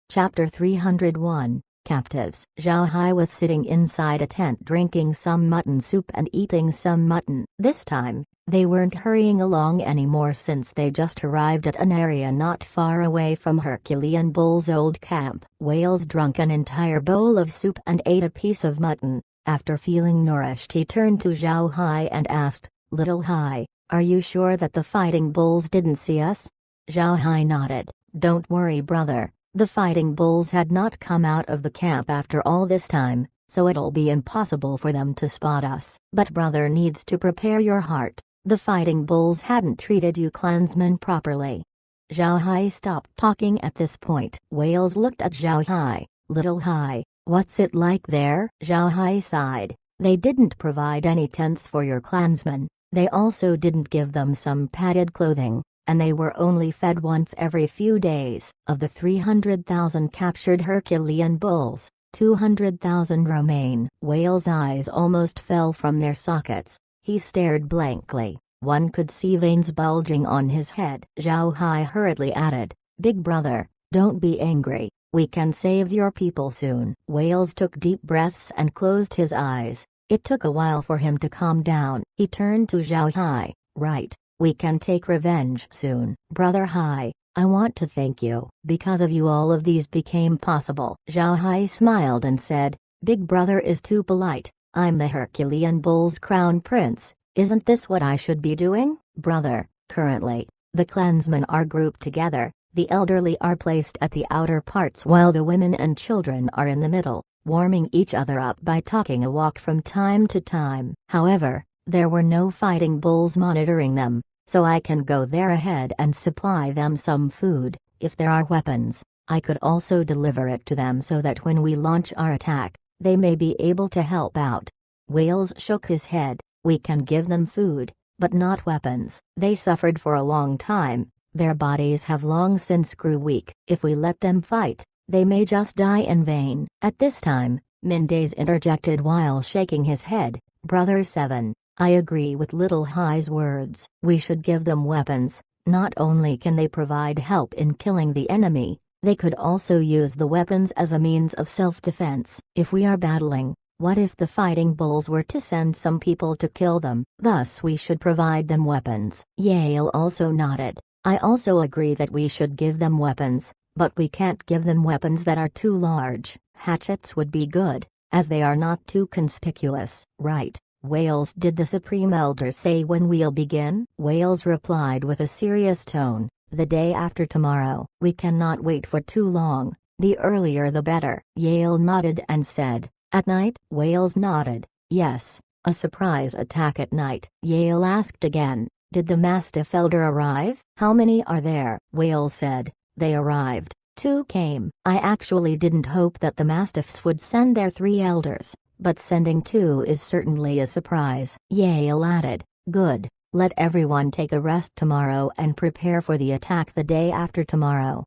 Chapter 301, Captives. Zhao Hai was sitting inside a tent drinking some mutton soup and eating some mutton. This time, they weren't hurrying along anymore since they just arrived at an area not far away from Herculean Bull's old camp. Wales drank an entire bowl of soup and ate a piece of mutton. After feeling nourished, he turned to Zhao Hai and asked, "Little Hai, are you sure that the fighting bulls didn't see us?" Zhao Hai nodded. "Don't worry, brother. The fighting bulls had not come out of the camp after all this time, so it'll be impossible for them to spot us. But brother needs to prepare your heart. The fighting bulls hadn't treated you clansmen properly." Zhao Hai stopped talking at this point. Wales looked at Zhao Hai. "Little Hai, what's it like there?" Zhao Hai sighed. "They didn't provide any tents for your clansmen. They also didn't give them some padded clothing, and they were only fed once every few days. Of the 300,000 captured Herculean bulls, 200,000 remain." Wales' eyes almost fell from their sockets. He stared blankly. One could see veins bulging on his head. Zhao Hai hurriedly added, "Big brother, don't be angry. We can save your people soon." Wales took deep breaths and closed his eyes. It took a while for him to calm down. He turned to Zhao Hai. "Right. We can take revenge soon." "Brother Hai, I want to thank you. Because of you all of these became possible." Zhao Hai smiled and said, "Big brother is too polite. I'm the Herculean Bull's crown prince. Isn't this what I should be doing?" "Brother, currently, the clansmen are grouped together. The elderly are placed at the outer parts while the women and children are in the middle, warming each other up by talking a walk from time to time. However, there were no fighting bulls monitoring them, so I can go there ahead and supply them some food. If there are weapons, I could also deliver it to them so that when we launch our attack, they may be able to help out." Wales shook his head. "We can give them food, but not weapons. They suffered for a long time, their bodies have long since grew weak. If we let them fight, they may just die in vain." At this time, Mindays interjected while shaking his head. "Brother 7. I agree with Little Hai's words. We should give them weapons. Not only can they provide help in killing the enemy, they could also use the weapons as a means of self-defense. If we are battling, what if the fighting bulls were to send some people to kill them? Thus we should provide them weapons." Yale also nodded. "I also agree that we should give them weapons, but we can't give them weapons that are too large. Hatchets would be good, as they are not too conspicuous." "Right. Wales, did the Supreme Elder say when we'll begin?" Wales replied with a serious tone, "The day after tomorrow. We cannot wait for too long, the earlier the better." Yale nodded and said, "At night?" Wales nodded. "Yes, a surprise attack at night." Yale asked again, "Did the Mastiff Elder arrive?" "How many are there?" Wales said, "They arrived. 2 came. I actually didn't hope that the Mastiffs would send their 3 elders, but sending 2 is certainly a surprise." Yale added, "Good. Let everyone take a rest tomorrow and prepare for the attack the day after tomorrow."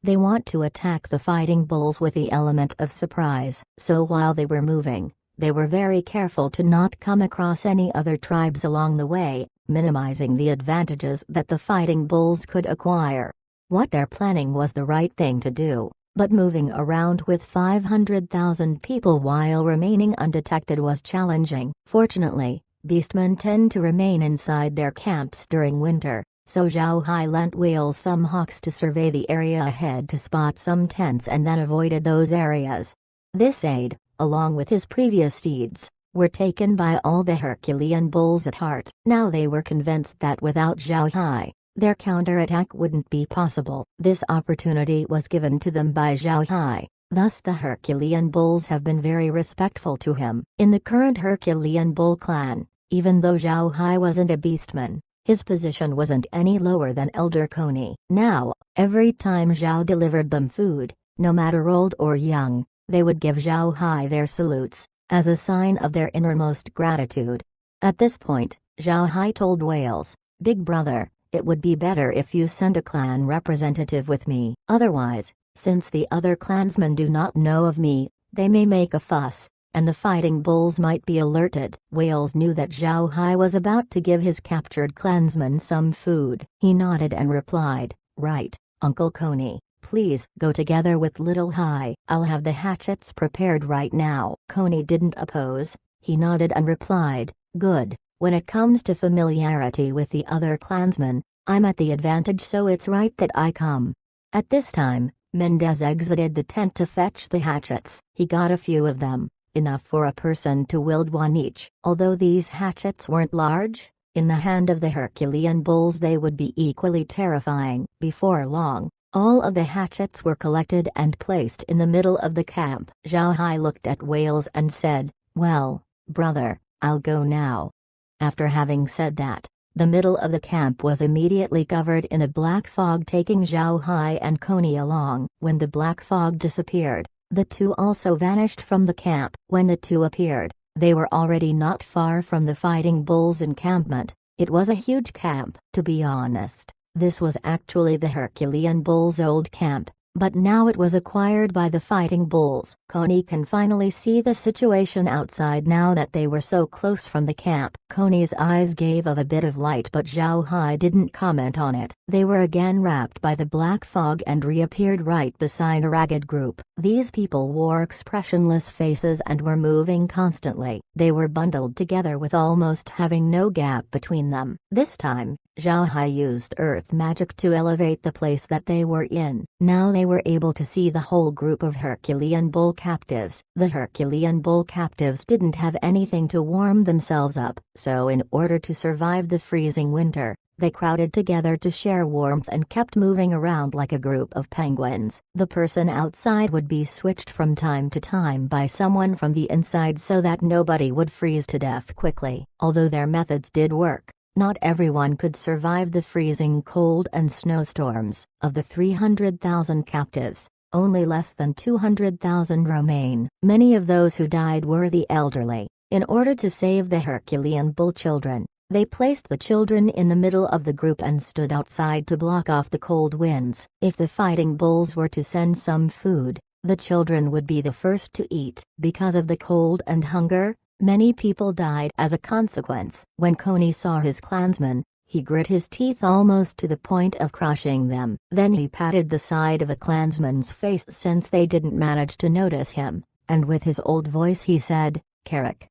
They want to attack the fighting bulls with the element of surprise. So while they were moving, they were very careful to not come across any other tribes along the way, minimizing the advantages that the fighting bulls could acquire. What they're planning was the right thing to do, but moving around with 500,000 people while remaining undetected was challenging. Fortunately, beastmen tend to remain inside their camps during winter, so Zhao Hai lent Wales some hawks to survey the area ahead to spot some tents and then avoided those areas. This aid, along with his previous deeds, were taken by all the Herculean bulls at heart. Now they were convinced that without Zhao Hai, their counterattack wouldn't be possible. This opportunity was given to them by Zhao Hai, thus the Herculean bulls have been very respectful to him. In the current Herculean bull clan, even though Zhao Hai wasn't a beastman, his position wasn't any lower than Elder Coney. Now, every time Zhao delivered them food, no matter old or young, they would give Zhao Hai their salutes, as a sign of their innermost gratitude. At this point, Zhao Hai told Wales, "Big brother, it would be better if you send a clan representative with me. Otherwise, since the other clansmen do not know of me, they may make a fuss, and the fighting bulls might be alerted." Wales knew that Zhao Hai was about to give his captured clansmen some food. He nodded and replied, "Right, Uncle Coney. Please go together with Little Hai. I'll have the hatchets prepared right now. Coney didn't oppose, he nodded and replied, good. When it comes to familiarity with the other clansmen, I'm at the advantage, so it's right that I come. At this time, Mendez exited the tent to fetch the hatchets. He got a few of them, enough for a person to wield one each. Although these hatchets weren't large, in the hand of the Herculean bulls they would be equally terrifying. Before long, all of the hatchets were collected and placed in the middle of the camp. Zhao Hai looked at Wales and said, well, brother, I'll go now. After having said that, the middle of the camp was immediately covered in a black fog, taking Zhao Hai and Coney along. When the black fog disappeared, the two also vanished from the camp. When the two appeared, they were already not far from the Fighting Bulls' encampment. It was a huge camp. To be honest, this was actually the Herculean Bulls' old camp, but now it was acquired by the Fighting Bulls. Coney can finally see the situation outside now that they were so close from the camp. Coney's eyes gave of a bit of light, but Zhao Hai didn't comment on it. They were again wrapped by the black fog and reappeared right beside a ragged group. These people wore expressionless faces and were moving constantly. They were bundled together with almost having no gap between them. This time, Zhao Hai used earth magic to elevate the place that they were in. Now they were able to see the whole group of Herculean bull captives. The Herculean bull captives didn't have anything to warm themselves up, so in order to survive the freezing winter, they crowded together to share warmth and kept moving around like a group of penguins. The person outside would be switched from time to time by someone from the inside so that nobody would freeze to death quickly. Although their methods did work, not everyone could survive the freezing cold and snowstorms. Of the 300,000 captives, only less than 200,000 remain. Many of those who died were the elderly. In order to save the Herculean bull children, they placed the children in the middle of the group and stood outside to block off the cold winds. If the Fighting Bulls were to send some food, the children would be the first to eat. Because of the cold and hunger, many people died as a consequence. When Coney saw his clansmen, he grit his teeth almost to the point of crushing them. Then he patted the side of a clansman's face since they didn't manage to notice him, and with his old voice he said, Carrick,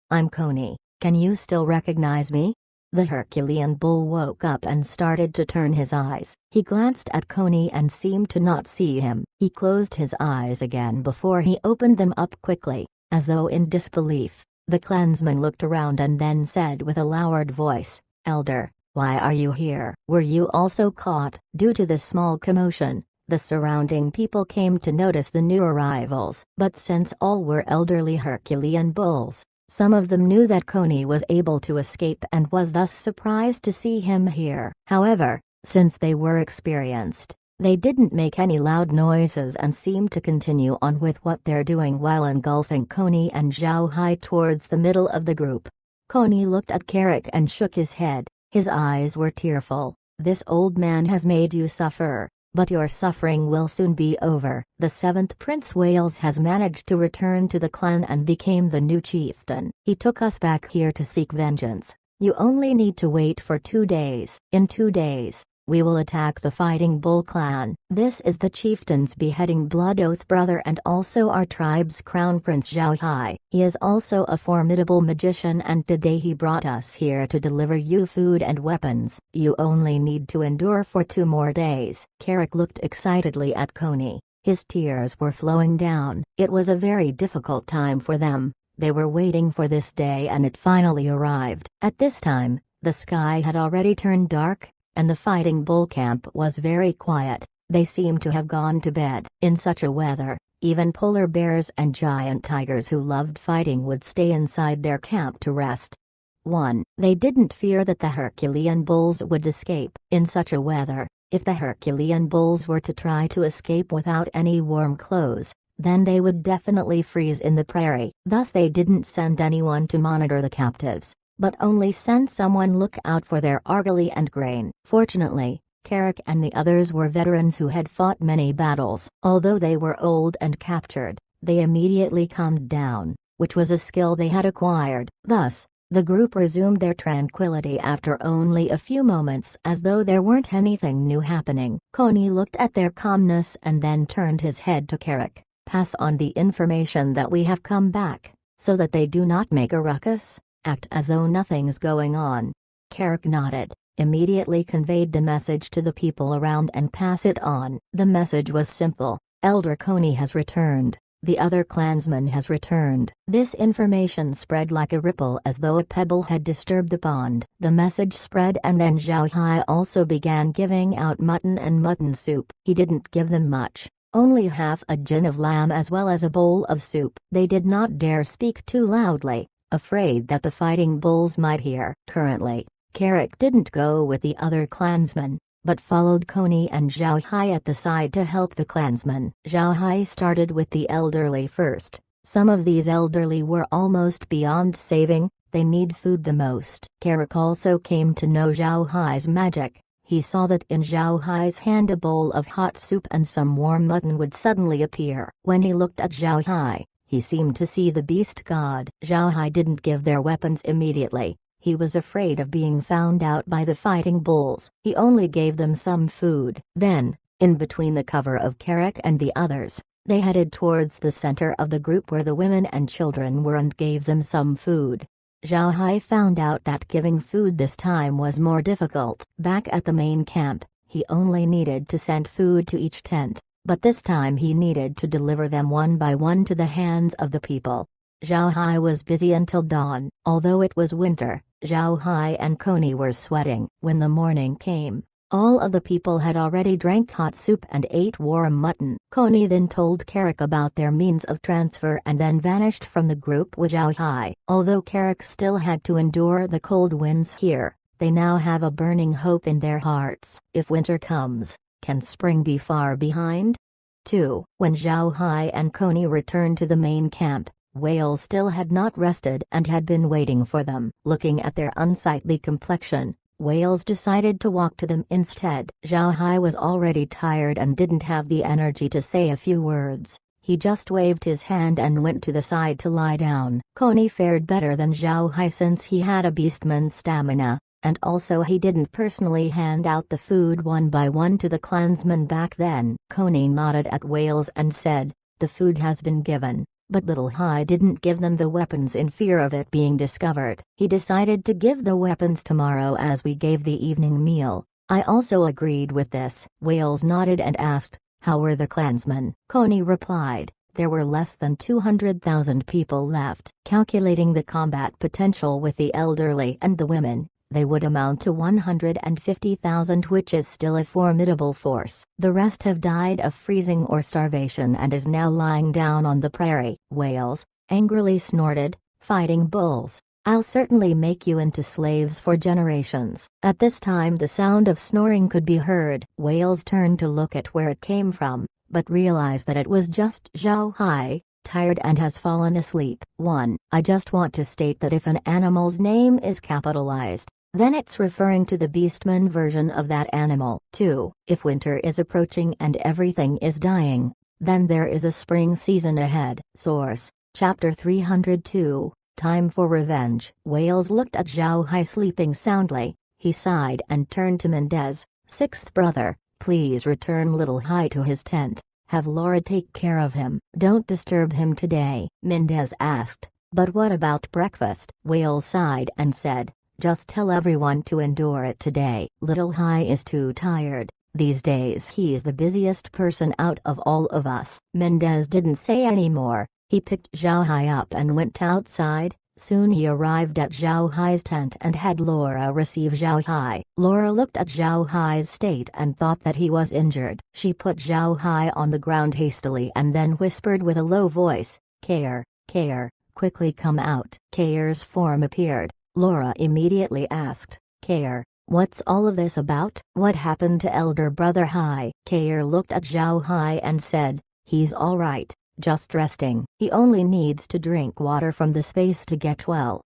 I'm Coney. Can you still recognize me? The Herculean bull woke up and started to turn his eyes. He glanced at Coney and seemed to not see him. He closed his eyes again before he opened them up quickly, as though in disbelief. The clansman looked around and then said with a lowered voice, Elder, why are you here? Were you also caught? Due to the small commotion, the surrounding people came to notice the new arrivals. But since all were elderly Herculean bulls, some of them knew that Coney was able to escape and was thus surprised to see him here. However, since they were experienced, they didn't make any loud noises and seemed to continue on with what they're doing while engulfing Coney and Zhao Hai towards the middle of the group. Coney looked at Carrick and shook his head. His eyes were tearful. This old man has made you suffer, but your suffering will soon be over. The 7th Prince Wales has managed to return to the clan and became the new chieftain. He took us back here to seek vengeance. You only need to wait for 2 days. In 2 days, we will attack the Fighting Bull clan. This is the chieftain's beheading blood oath brother and also our tribe's crown prince Zhao Hai. He is also a formidable magician and today he brought us here to deliver you food and weapons. You only need to endure for 2 more days. Carrick looked excitedly at Coney. His tears were flowing down. It was a very difficult time for them. They were waiting for this day and it finally arrived. At this time, the sky had already turned dark, and the Fighting Bull camp was very quiet. They seemed to have gone to bed. In such a weather, even polar bears and giant tigers who loved fighting would stay inside their camp to rest. 1. They didn't fear that the Herculean bulls would escape. In such a weather, if the Herculean bulls were to try to escape without any warm clothes, then they would definitely freeze in the prairie. Thus they didn't send anyone to monitor the captives, but only sent someone look out for their argali and grain. Fortunately, Carrick and the others were veterans who had fought many battles. Although they were old and captured, they immediately calmed down, which was a skill they had acquired. Thus, The group resumed their tranquility after only a few moments, as though there weren't anything new happening. Coney looked at their calmness and then turned his head to Carrick. "Pass on the information that we have come back, so that they do not make a ruckus. Act as though nothing's going on." Carrick nodded, immediately conveyed the message to the people around and pass it on. The message was simple: Elder Coney has returned. The other clansman has returned. This information spread like a ripple, as though a pebble had disturbed the pond. The message spread, and then Zhao Hai also began giving out mutton and mutton soup. He didn't give them much, only half a gin of lamb as well as a bowl of soup. They did not dare speak too loudly, afraid that the fighting bulls might hear. Currently, Carrick didn't go with the other clansmen, but followed Coney and Zhao Hai at the side to help the clansmen. Zhao Hai started with the elderly first. Some of these elderly were almost beyond saving, they need food the most. Carrick also came to know Zhao Hai's magic. He saw that in Zhao Hai's hand a bowl of hot soup and some warm mutton would suddenly appear. When he looked at Zhao Hai, he seemed to see the beast god. Zhao Hai didn't give their weapons immediately. He was afraid of being found out by the fighting bulls. He only gave them some food. Then, in between the cover of Carrick and the others, they headed towards the center of the group where the women and children were and gave them some food. Zhao Hai found out that giving food this time was more difficult. Back at the main camp, he only needed to send food to each tent, but this time he needed to deliver them one by one to the hands of the people. Zhao Hai was busy until dawn. Although it was winter, Zhao Hai and Coney were sweating. When the morning came, all of the people had already drank hot soup and ate warm mutton. Coney then told Carrick about their means of transfer and then vanished from the group with Zhao Hai. Although Carrick still had to endure the cold winds here, they now have a burning hope in their hearts. If winter comes, can spring be far behind? 2. When Zhao Hai and Coney returned to the main camp, Whale still had not rested and had been waiting for them. Looking at their unsightly complexion, Whales decided to walk to them instead. Zhao Hai was already tired and didn't have the energy to say a few words. He just waved his hand and went to the side to lie down. Coney fared better than Zhao Hai since he had a beastman's stamina, and also he didn't personally hand out the food one by one to the clansmen back then. Coney nodded at Whales and said, "The food has been given." But Little Hai didn't give them the weapons in fear of it being discovered. He decided to give the weapons tomorrow as we gave the evening meal. I also agreed with this. Whales nodded and asked, "How were the clansmen?" Coney replied, "There were less than 200,000 people left. Calculating the combat potential with the elderly and the women, they would amount to 150,000, which is still a formidable force. The rest have died of freezing or starvation and is now lying down on the prairie." Whales angrily snorted, "Fighting bulls. I'll certainly make you into slaves for generations." At this time the sound of snoring could be heard. Whales turned to look at where it came from, but realized that it was just Zhao Hai, tired and has fallen asleep. 1. I just want to state that if an animal's name is capitalized, then it's referring to the beastman version of that animal. 2. If winter is approaching and everything is dying, then there is a spring season ahead. Source: Chapter 302, Time for Revenge. Whales looked at Zhao Hai sleeping soundly. He sighed and turned to Mendez, "Sixth brother, please return Little Hai to his tent. Have Laura take care of him. Don't disturb him today." Mendez asked, "But what about breakfast?" Whales sighed and said, "Just tell everyone to endure it today. Little Hai is too tired. These days he's the busiest person out of all of us." Mendez didn't say any more. He picked Zhao Hai up and went outside. Soon he arrived at Zhao Hai's tent and had Laura receive Zhao Hai. Laura looked at Zhao Hai's state and thought that he was injured. She put Zhao Hai on the ground hastily and then whispered with a low voice, "Care, Care, quickly come out." Care's form appeared. Laura immediately asked, "Care, what's all of this about? What happened to elder brother Hai?" Care looked at Zhao Hai and said, "He's all right, just resting. He only needs to drink water from the space to get well."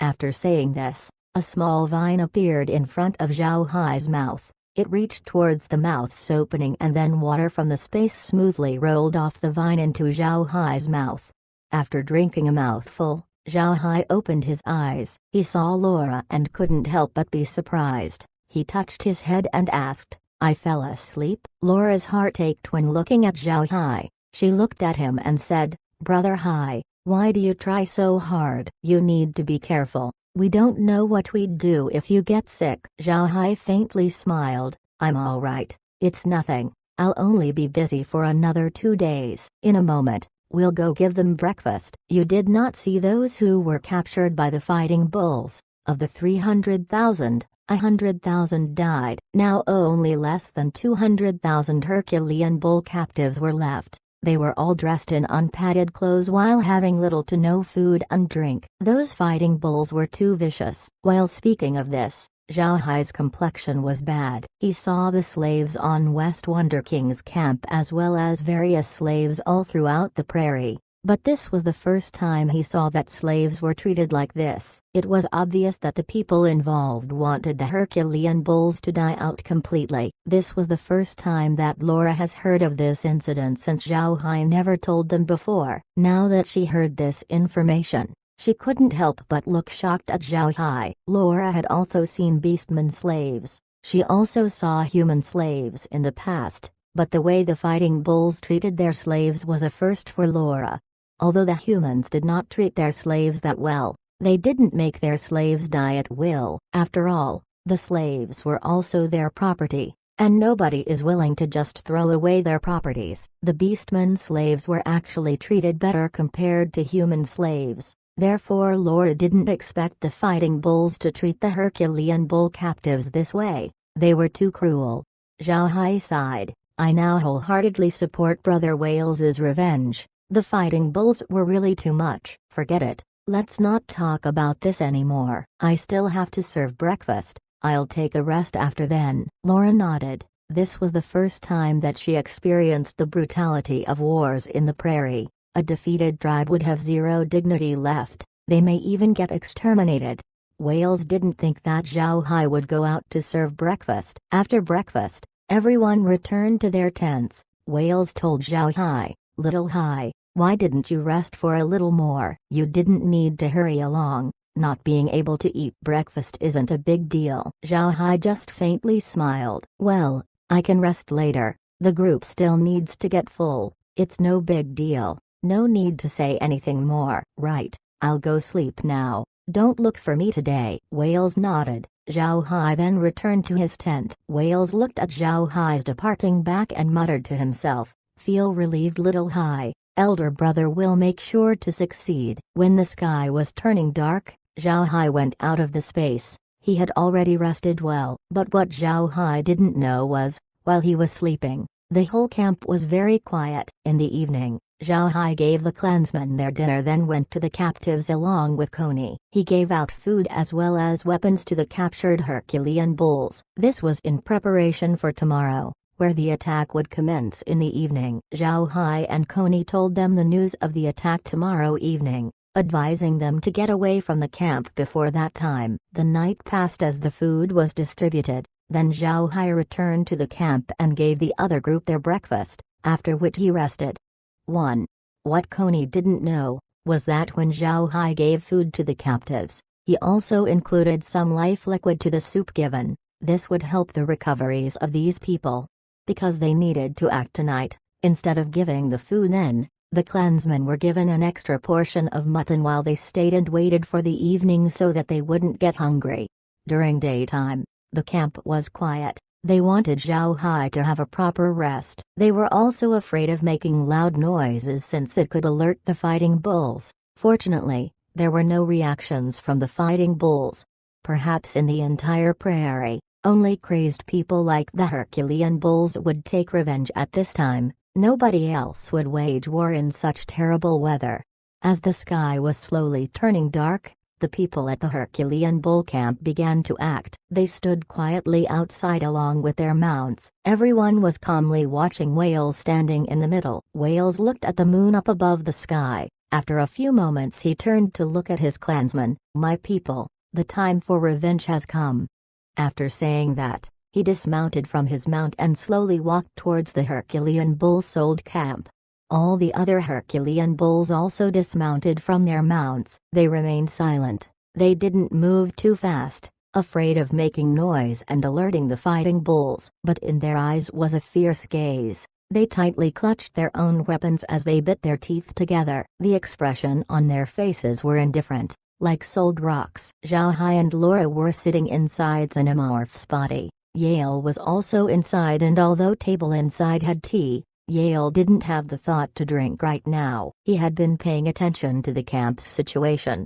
After saying this, a small vine appeared in front of Zhao Hai's mouth. It reached towards the mouth's opening and then water from the space smoothly rolled off the vine into Zhao Hai's mouth. After drinking a mouthful, Zhao Hai opened his eyes. He saw Laura and couldn't help but be surprised. He touched his head and asked, "I fell asleep?" Laura's heart ached when looking at Zhao Hai. She looked at him and said, "Brother Hai, why do you try so hard? You need to be careful. We don't know what we'd do if you get sick." Zhao Hai faintly smiled. "I'm all right. It's nothing. I'll only be busy for another 2 days. In a moment, we'll go give them breakfast." You did not see those who were captured by the fighting bulls. Of the 300,000, 100,000 died. Now only less than 200,000 Herculean bull captives were left. They were all dressed in unpadded clothes while having little to no food and drink. Those fighting bulls were too vicious. While speaking of this, Zhao Hai's complexion was bad. He saw the slaves on West Wonder King's camp as well as various slaves all throughout the prairie. But this was the first time he saw that slaves were treated like this. It was obvious that the people involved wanted the Herculean bulls to die out completely. This was the first time that Laura has heard of this incident since Zhao Hai never told them before. Now that she heard this information, she couldn't help but look shocked at Zhao Hai. Laura had also seen beastmen slaves. She also saw human slaves in the past, but the way the fighting bulls treated their slaves was a first for Laura. Although the humans did not treat their slaves that well, they didn't make their slaves die at will. After all, the slaves were also their property, and nobody is willing to just throw away their properties. The beastmen slaves were actually treated better compared to human slaves. Therefore Laura didn't expect the fighting bulls to treat the Herculean bull captives this way. They were too cruel. Zhao Hai sighed. "I now wholeheartedly support Brother Wales's revenge. The fighting bulls were really too much. Forget it. Let's not talk about this anymore. I still have to serve breakfast. I'll take a rest after then." Laura nodded. This was the first time that she experienced the brutality of wars in the prairie. A defeated tribe would have zero dignity left. They may even get exterminated. Wales didn't think that Zhao Hai would go out to serve breakfast. After breakfast, everyone returned to their tents. Wales told Zhao Hai, "Little Hai, why didn't you rest for a little more? You didn't need to hurry along. Not being able to eat breakfast isn't a big deal." Zhao Hai just faintly smiled. "Well, I can rest later. The group still needs to get full. It's no big deal. No need to say anything more." "Right, I'll go sleep now. Don't look for me today." Wales nodded. Zhao Hai then returned to his tent. Wales looked at Zhao Hai's departing back and muttered to himself, "Feel relieved, Little Hai. Elder brother will make sure to succeed." When the sky was turning dark, Zhao Hai went out of the space. He had already rested well. But what Zhao Hai didn't know was, while he was sleeping, the whole camp was very quiet. In the evening, Zhao Hai gave the clansmen their dinner, then went to the captives along with Coney. He gave out food as well as weapons to the captured Herculean bulls. This was in preparation for tomorrow, where the attack would commence in the evening. Zhao Hai and Coney told them the news of the attack tomorrow evening, advising them to get away from the camp before that time. The night passed as the food was distributed. Then Zhao Hai returned to the camp and gave the other group their breakfast, after which he rested. 1. What Coney didn't know was that when Zhao Hai gave food to the captives, he also included some life liquid to the soup given. This would help the recoveries of these people. Because they needed to act tonight, instead of giving the food then, the clansmen were given an extra portion of mutton while they stayed and waited for the evening so that they wouldn't get hungry. During daytime, the camp was quiet. They wanted Zhao Hai to have a proper rest. They were also afraid of making loud noises since it could alert the fighting bulls. Fortunately, there were no reactions from the fighting bulls. Perhaps in the entire prairie, only crazed people like the Herculean bulls would take revenge at this time. Nobody else would wage war in such terrible weather. As the sky was slowly turning dark, the people at the Herculean bull camp began to act. They stood quietly outside along with their mounts. Everyone was calmly watching Wales standing in the middle. Wales looked at the moon up above the sky. After a few moments he turned to look at his clansmen. "My people, the time for revenge has come." After saying that, he dismounted from his mount and slowly walked towards the Herculean bull-sold camp. All the other Herculean bulls also dismounted from their mounts. They remained silent. They didn't move too fast, afraid of making noise and alerting the fighting bulls, but in their eyes was a fierce gaze. They tightly clutched their own weapons as they bit their teeth together. The expression on their faces were indifferent, like solid rocks. Zhao Hai and Laura were sitting inside Xenomorph's body. Yale was also inside, and although table inside had tea, Yale didn't have the thought to drink right now. He had been paying attention to the camp's situation.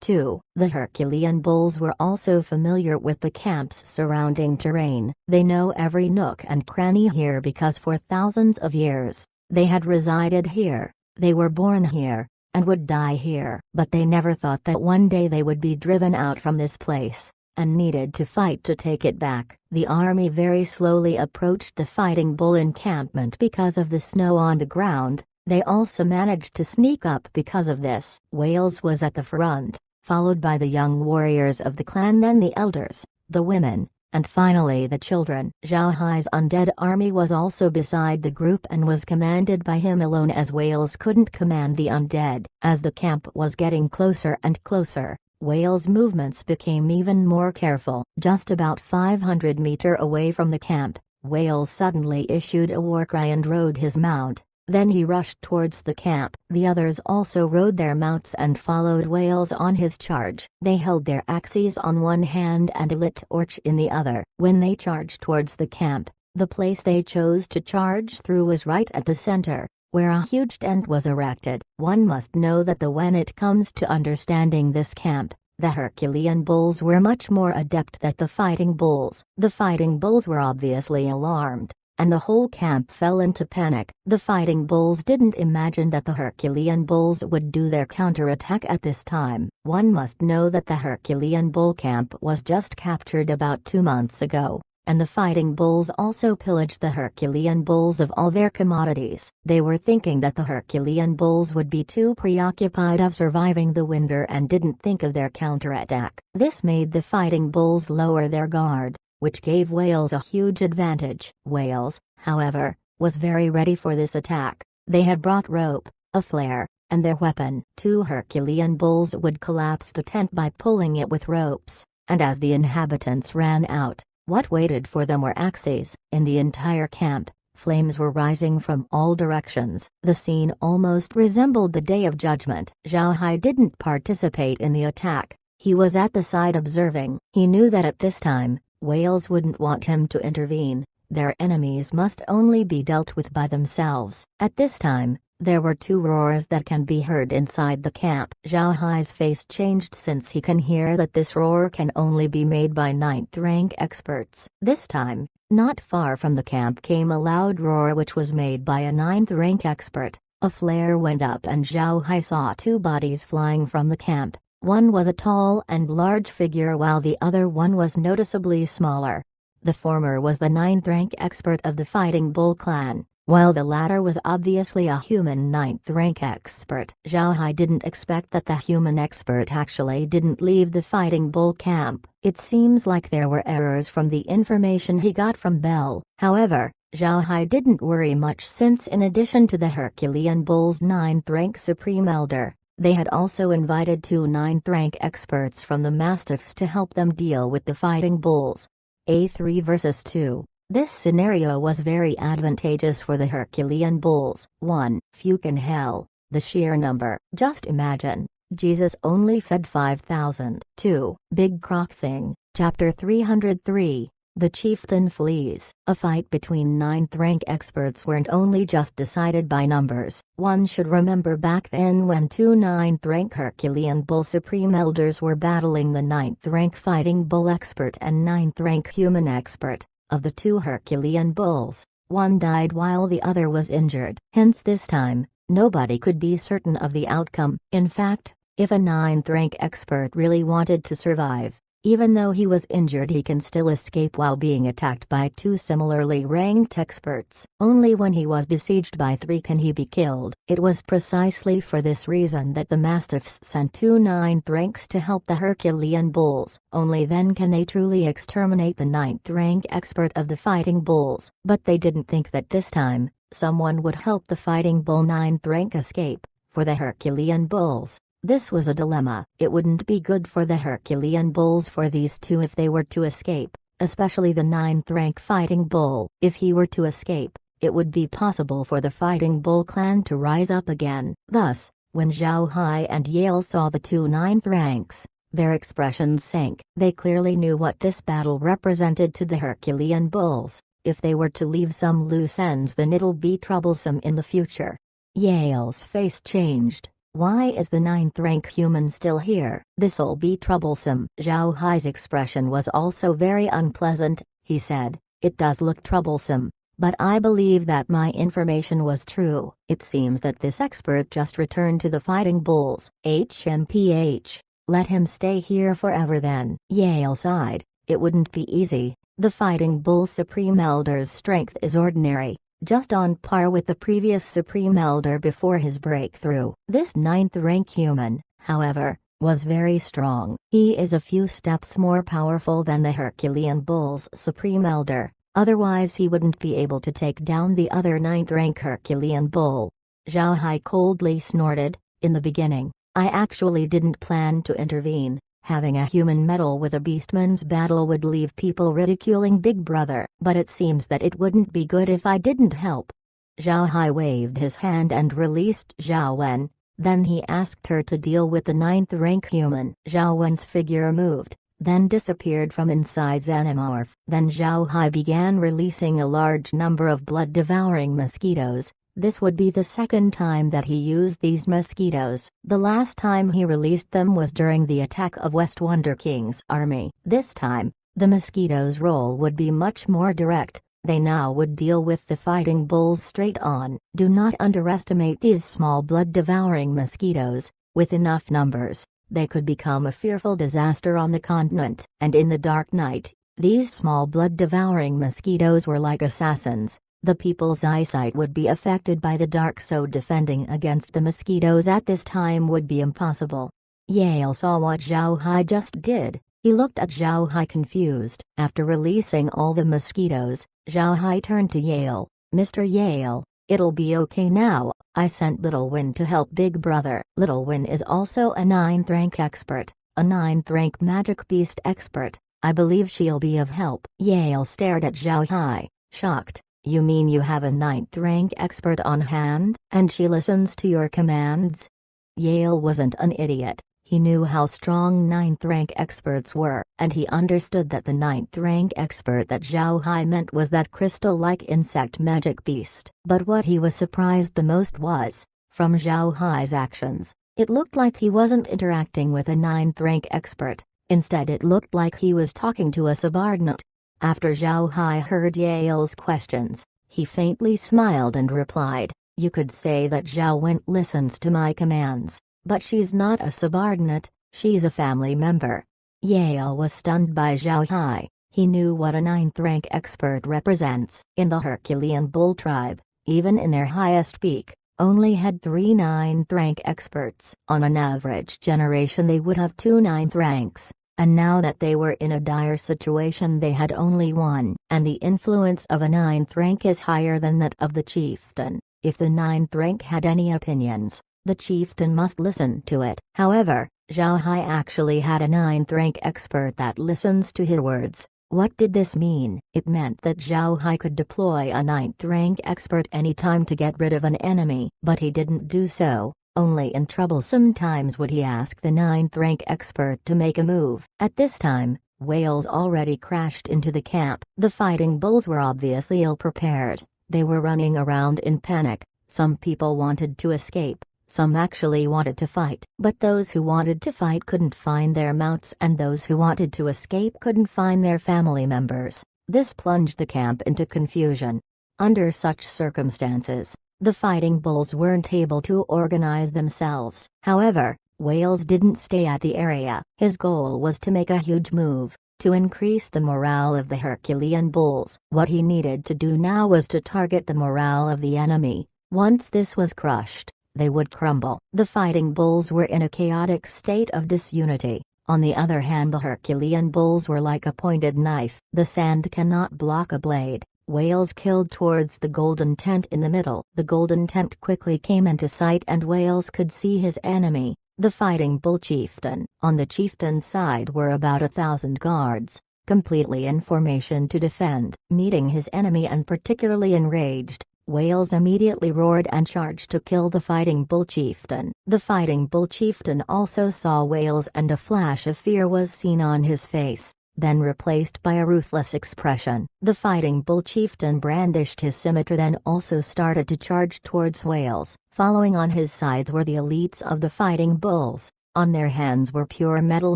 2. The Herculean bulls were also familiar with the camp's surrounding terrain. They know every nook and cranny here because for thousands of years, they had resided here, they were born here, and would die here. But they never thought that one day they would be driven out from this place, and needed to fight to take it back. The army very slowly approached the fighting bull encampment because of the snow on the ground. They also managed to sneak up because of this. Wales was at the front, followed by the young warriors of the clan, then the elders, the women, and finally the children. Zhao Hai's undead army was also beside the group and was commanded by him alone, as Wales couldn't command the undead. As the camp was getting closer and closer, Wales' movements became even more careful. Just about 500 meters away from the camp, Wales suddenly issued a war cry and rode his mount. Then he rushed towards the camp. The others also rode their mounts and followed Wales on his charge. They held their axes on one hand and a lit torch in the other. When they charged towards the camp, the place they chose to charge through was right at the center, where a huge tent was erected. One must know that when it comes to understanding this camp, the Herculean bulls were much more adept than the fighting bulls. The fighting bulls were obviously alarmed, and the whole camp fell into panic. The fighting bulls didn't imagine that the Herculean bulls would do their counterattack at this time. One must know that the Herculean bull camp was just captured about 2 months ago, and the fighting bulls also pillaged the Herculean bulls of all their commodities. They were thinking that the Herculean bulls would be too preoccupied of surviving the winter and didn't think of their counterattack. This made the fighting bulls lower their guard, which gave Wales a huge advantage. Wales, however, was very ready for this attack. They had brought rope, a flare, and their weapon. 2 Herculean bulls would collapse the tent by pulling it with ropes, and as the inhabitants ran out, what waited for them were axes. In the entire camp, flames were rising from all directions. The scene almost resembled the Day of Judgment. Zhao Hai didn't participate in the attack. He was at the side observing. He knew that at this time, Wales wouldn't want him to intervene. Their enemies must only be dealt with by themselves. At this time, there were 2 roars that can be heard inside the camp. Zhao Hai's face changed since he can hear that this roar can only be made by 9th rank experts. This time, not far from the camp came a loud roar which was made by a 9th rank expert. A flare went up and Zhao Hai saw 2 bodies flying from the camp. One was a tall and large figure while the other one was noticeably smaller. The former was the 9th rank expert of the Fighting Bull clan, while the latter was obviously a human 9th rank expert. Zhao Hai didn't expect that the human expert actually didn't leave the Fighting Bull camp. It seems like there were errors from the information he got from Bell. However, Zhao Hai didn't worry much since in addition to the Herculean Bull's 9th rank Supreme Elder, they had also invited 2 9th rank experts from the Mastiffs to help them deal with the fighting bulls. A3 versus 2. This scenario was very advantageous for the Herculean bulls. 1. Fucking hell, the sheer number. Just imagine, Jesus only fed 5,000. 2. Big Croc Thing, Chapter 303. The Chieftain Flees. A fight between 9th rank experts weren't only just decided by numbers. One should remember back then when 2 9th rank Herculean Bull Supreme Elders were battling the 9th rank Fighting Bull expert and 9th rank Human expert. Of the 2 Herculean Bulls, one died while the other was injured. Hence this time, nobody could be certain of the outcome. In fact, if a 9th rank expert really wanted to survive, even though he was injured, he can still escape while being attacked by 2 similarly ranked experts. Only when he was besieged by 3 can he be killed. It was precisely for this reason that the Mastiffs sent 2 9th ranks to help the Herculean Bulls. Only then can they truly exterminate the 9th rank expert of the Fighting Bulls. But they didn't think that this time, someone would help the Fighting Bull ninth rank escape. For the Herculean Bulls, this was a dilemma. It wouldn't be good for the Herculean Bulls for these two if they were to escape, especially the ninth rank Fighting Bull. If he were to escape, it would be possible for the Fighting Bull clan to rise up again. Thus, when Zhao Hai and Yale saw the two ninth ranks, their expressions sank. They clearly knew what this battle represented to the Herculean Bulls. If they were to leave some loose ends, then it'll be troublesome in the future. Yale's face changed. Why is the ninth rank human still here? This'll be troublesome. Zhao Hai's expression was also very unpleasant. He said, "It does look troublesome, but I believe that my information was true. It seems that this expert just returned to the Fighting Bulls. HMPH. Let him stay here forever then." Yale sighed. It wouldn't be easy. The Fighting Bull Supreme Elder's strength is ordinary, just on par with the previous Supreme Elder before his breakthrough. This ninth rank human, however, was very strong. He is a few steps more powerful than the Herculean Bull's Supreme Elder, otherwise he wouldn't be able to take down the other ninth rank Herculean Bull. Zhao Hai coldly snorted. In the beginning, I actually didn't plan to intervene. Having a human meddle with a beastman's battle would leave people ridiculing Big Brother. But it seems that it wouldn't be good if I didn't help. Zhao Hai waved his hand and released Zhao Wen. Then he asked her to deal with the ninth rank human. Zhao Wen's figure moved, then disappeared from inside Xenomorph. Then Zhao Hai began releasing a large number of blood-devouring mosquitoes. This would be the second time that he used these mosquitoes. The last time he released them was during the attack of West Wonder King's army. This time, the mosquitoes' role would be much more direct. They now would deal with the Fighting Bulls straight on. Do not underestimate these small blood-devouring mosquitoes. With enough numbers, they could become a fearful disaster on the continent. And in the dark night, these small blood-devouring mosquitoes were like assassins. The people's eyesight would be affected by the dark, so defending against the mosquitoes at this time would be impossible. Yale saw what Zhao Hai just did. He looked at Zhao Hai confused. After releasing all the mosquitoes, Zhao Hai turned to Yale. "Mr. Yale, it'll be okay now. I sent Little Win to help Big Brother." Little Win is also a ninth rank expert, a ninth rank magic beast expert. I believe she'll be of help. Yale stared at Zhao Hai, shocked. "You mean you have a ninth rank expert on hand, and she listens to your commands?" Yale wasn't an idiot. He knew how strong ninth rank experts were, and he understood that the ninth rank expert that Zhao Hai meant was that crystal-like insect magic beast. But what he was surprised the most was, from Zhao Hai's actions, it looked like he wasn't interacting with a ninth rank expert. Instead, it looked like he was talking to a subordinate. After Zhao Hai heard Yale's questions, he faintly smiled and replied, "You could say that Zhao Wen listens to my commands, but she's not a subordinate, she's a family member." Yale was stunned by Zhao Hai. He knew what a ninth rank expert represents. In the Herculean Bull tribe, even in their highest peak, only had 3 ninth rank experts. On an average generation they would have 2 ninth ranks. And now that they were in a dire situation, they had only 1. And the influence of a ninth rank is higher than that of the chieftain. If the ninth rank had any opinions, the chieftain must listen to it. However, Zhao Hai actually had a ninth rank expert that listens to his words. What did this mean? It meant that Zhao Hai could deploy a ninth rank expert anytime to get rid of an enemy. But he didn't do so. Only in troublesome times would he ask the ninth rank expert to make a move. At this time, whales already crashed into the camp. The Fighting Bulls were obviously ill-prepared. They were running around in panic. Some people wanted to escape, some actually wanted to fight. But those who wanted to fight couldn't find their mounts, and those who wanted to escape couldn't find their family members. This plunged the camp into confusion. Under such circumstances, the Fighting Bulls weren't able to organize themselves. However, Wales didn't stay at the area. His goal was to make a huge move, to increase the morale of the Herculean Bulls. What he needed to do now was to target the morale of the enemy. Once this was crushed, they would crumble. The Fighting Bulls were in a chaotic state of disunity. On the other hand, the Herculean Bulls were like a pointed knife. The sand cannot block a blade. Whales killed towards the golden tent in the middle. The golden tent quickly came into sight and Whales could see his enemy, the Fighting Bull Chieftain. On the chieftain's side were about 1,000 guards, completely in formation to defend. Meeting his enemy and particularly enraged, Whales immediately roared and charged to kill the Fighting Bull Chieftain. The Fighting Bull Chieftain also saw Whales and a flash of fear was seen on his face, then replaced by a ruthless expression. The Fighting Bull Chieftain brandished his scimitar then also started to charge towards Whales. Following on his sides were the elites of the Fighting Bulls. On their hands were pure metal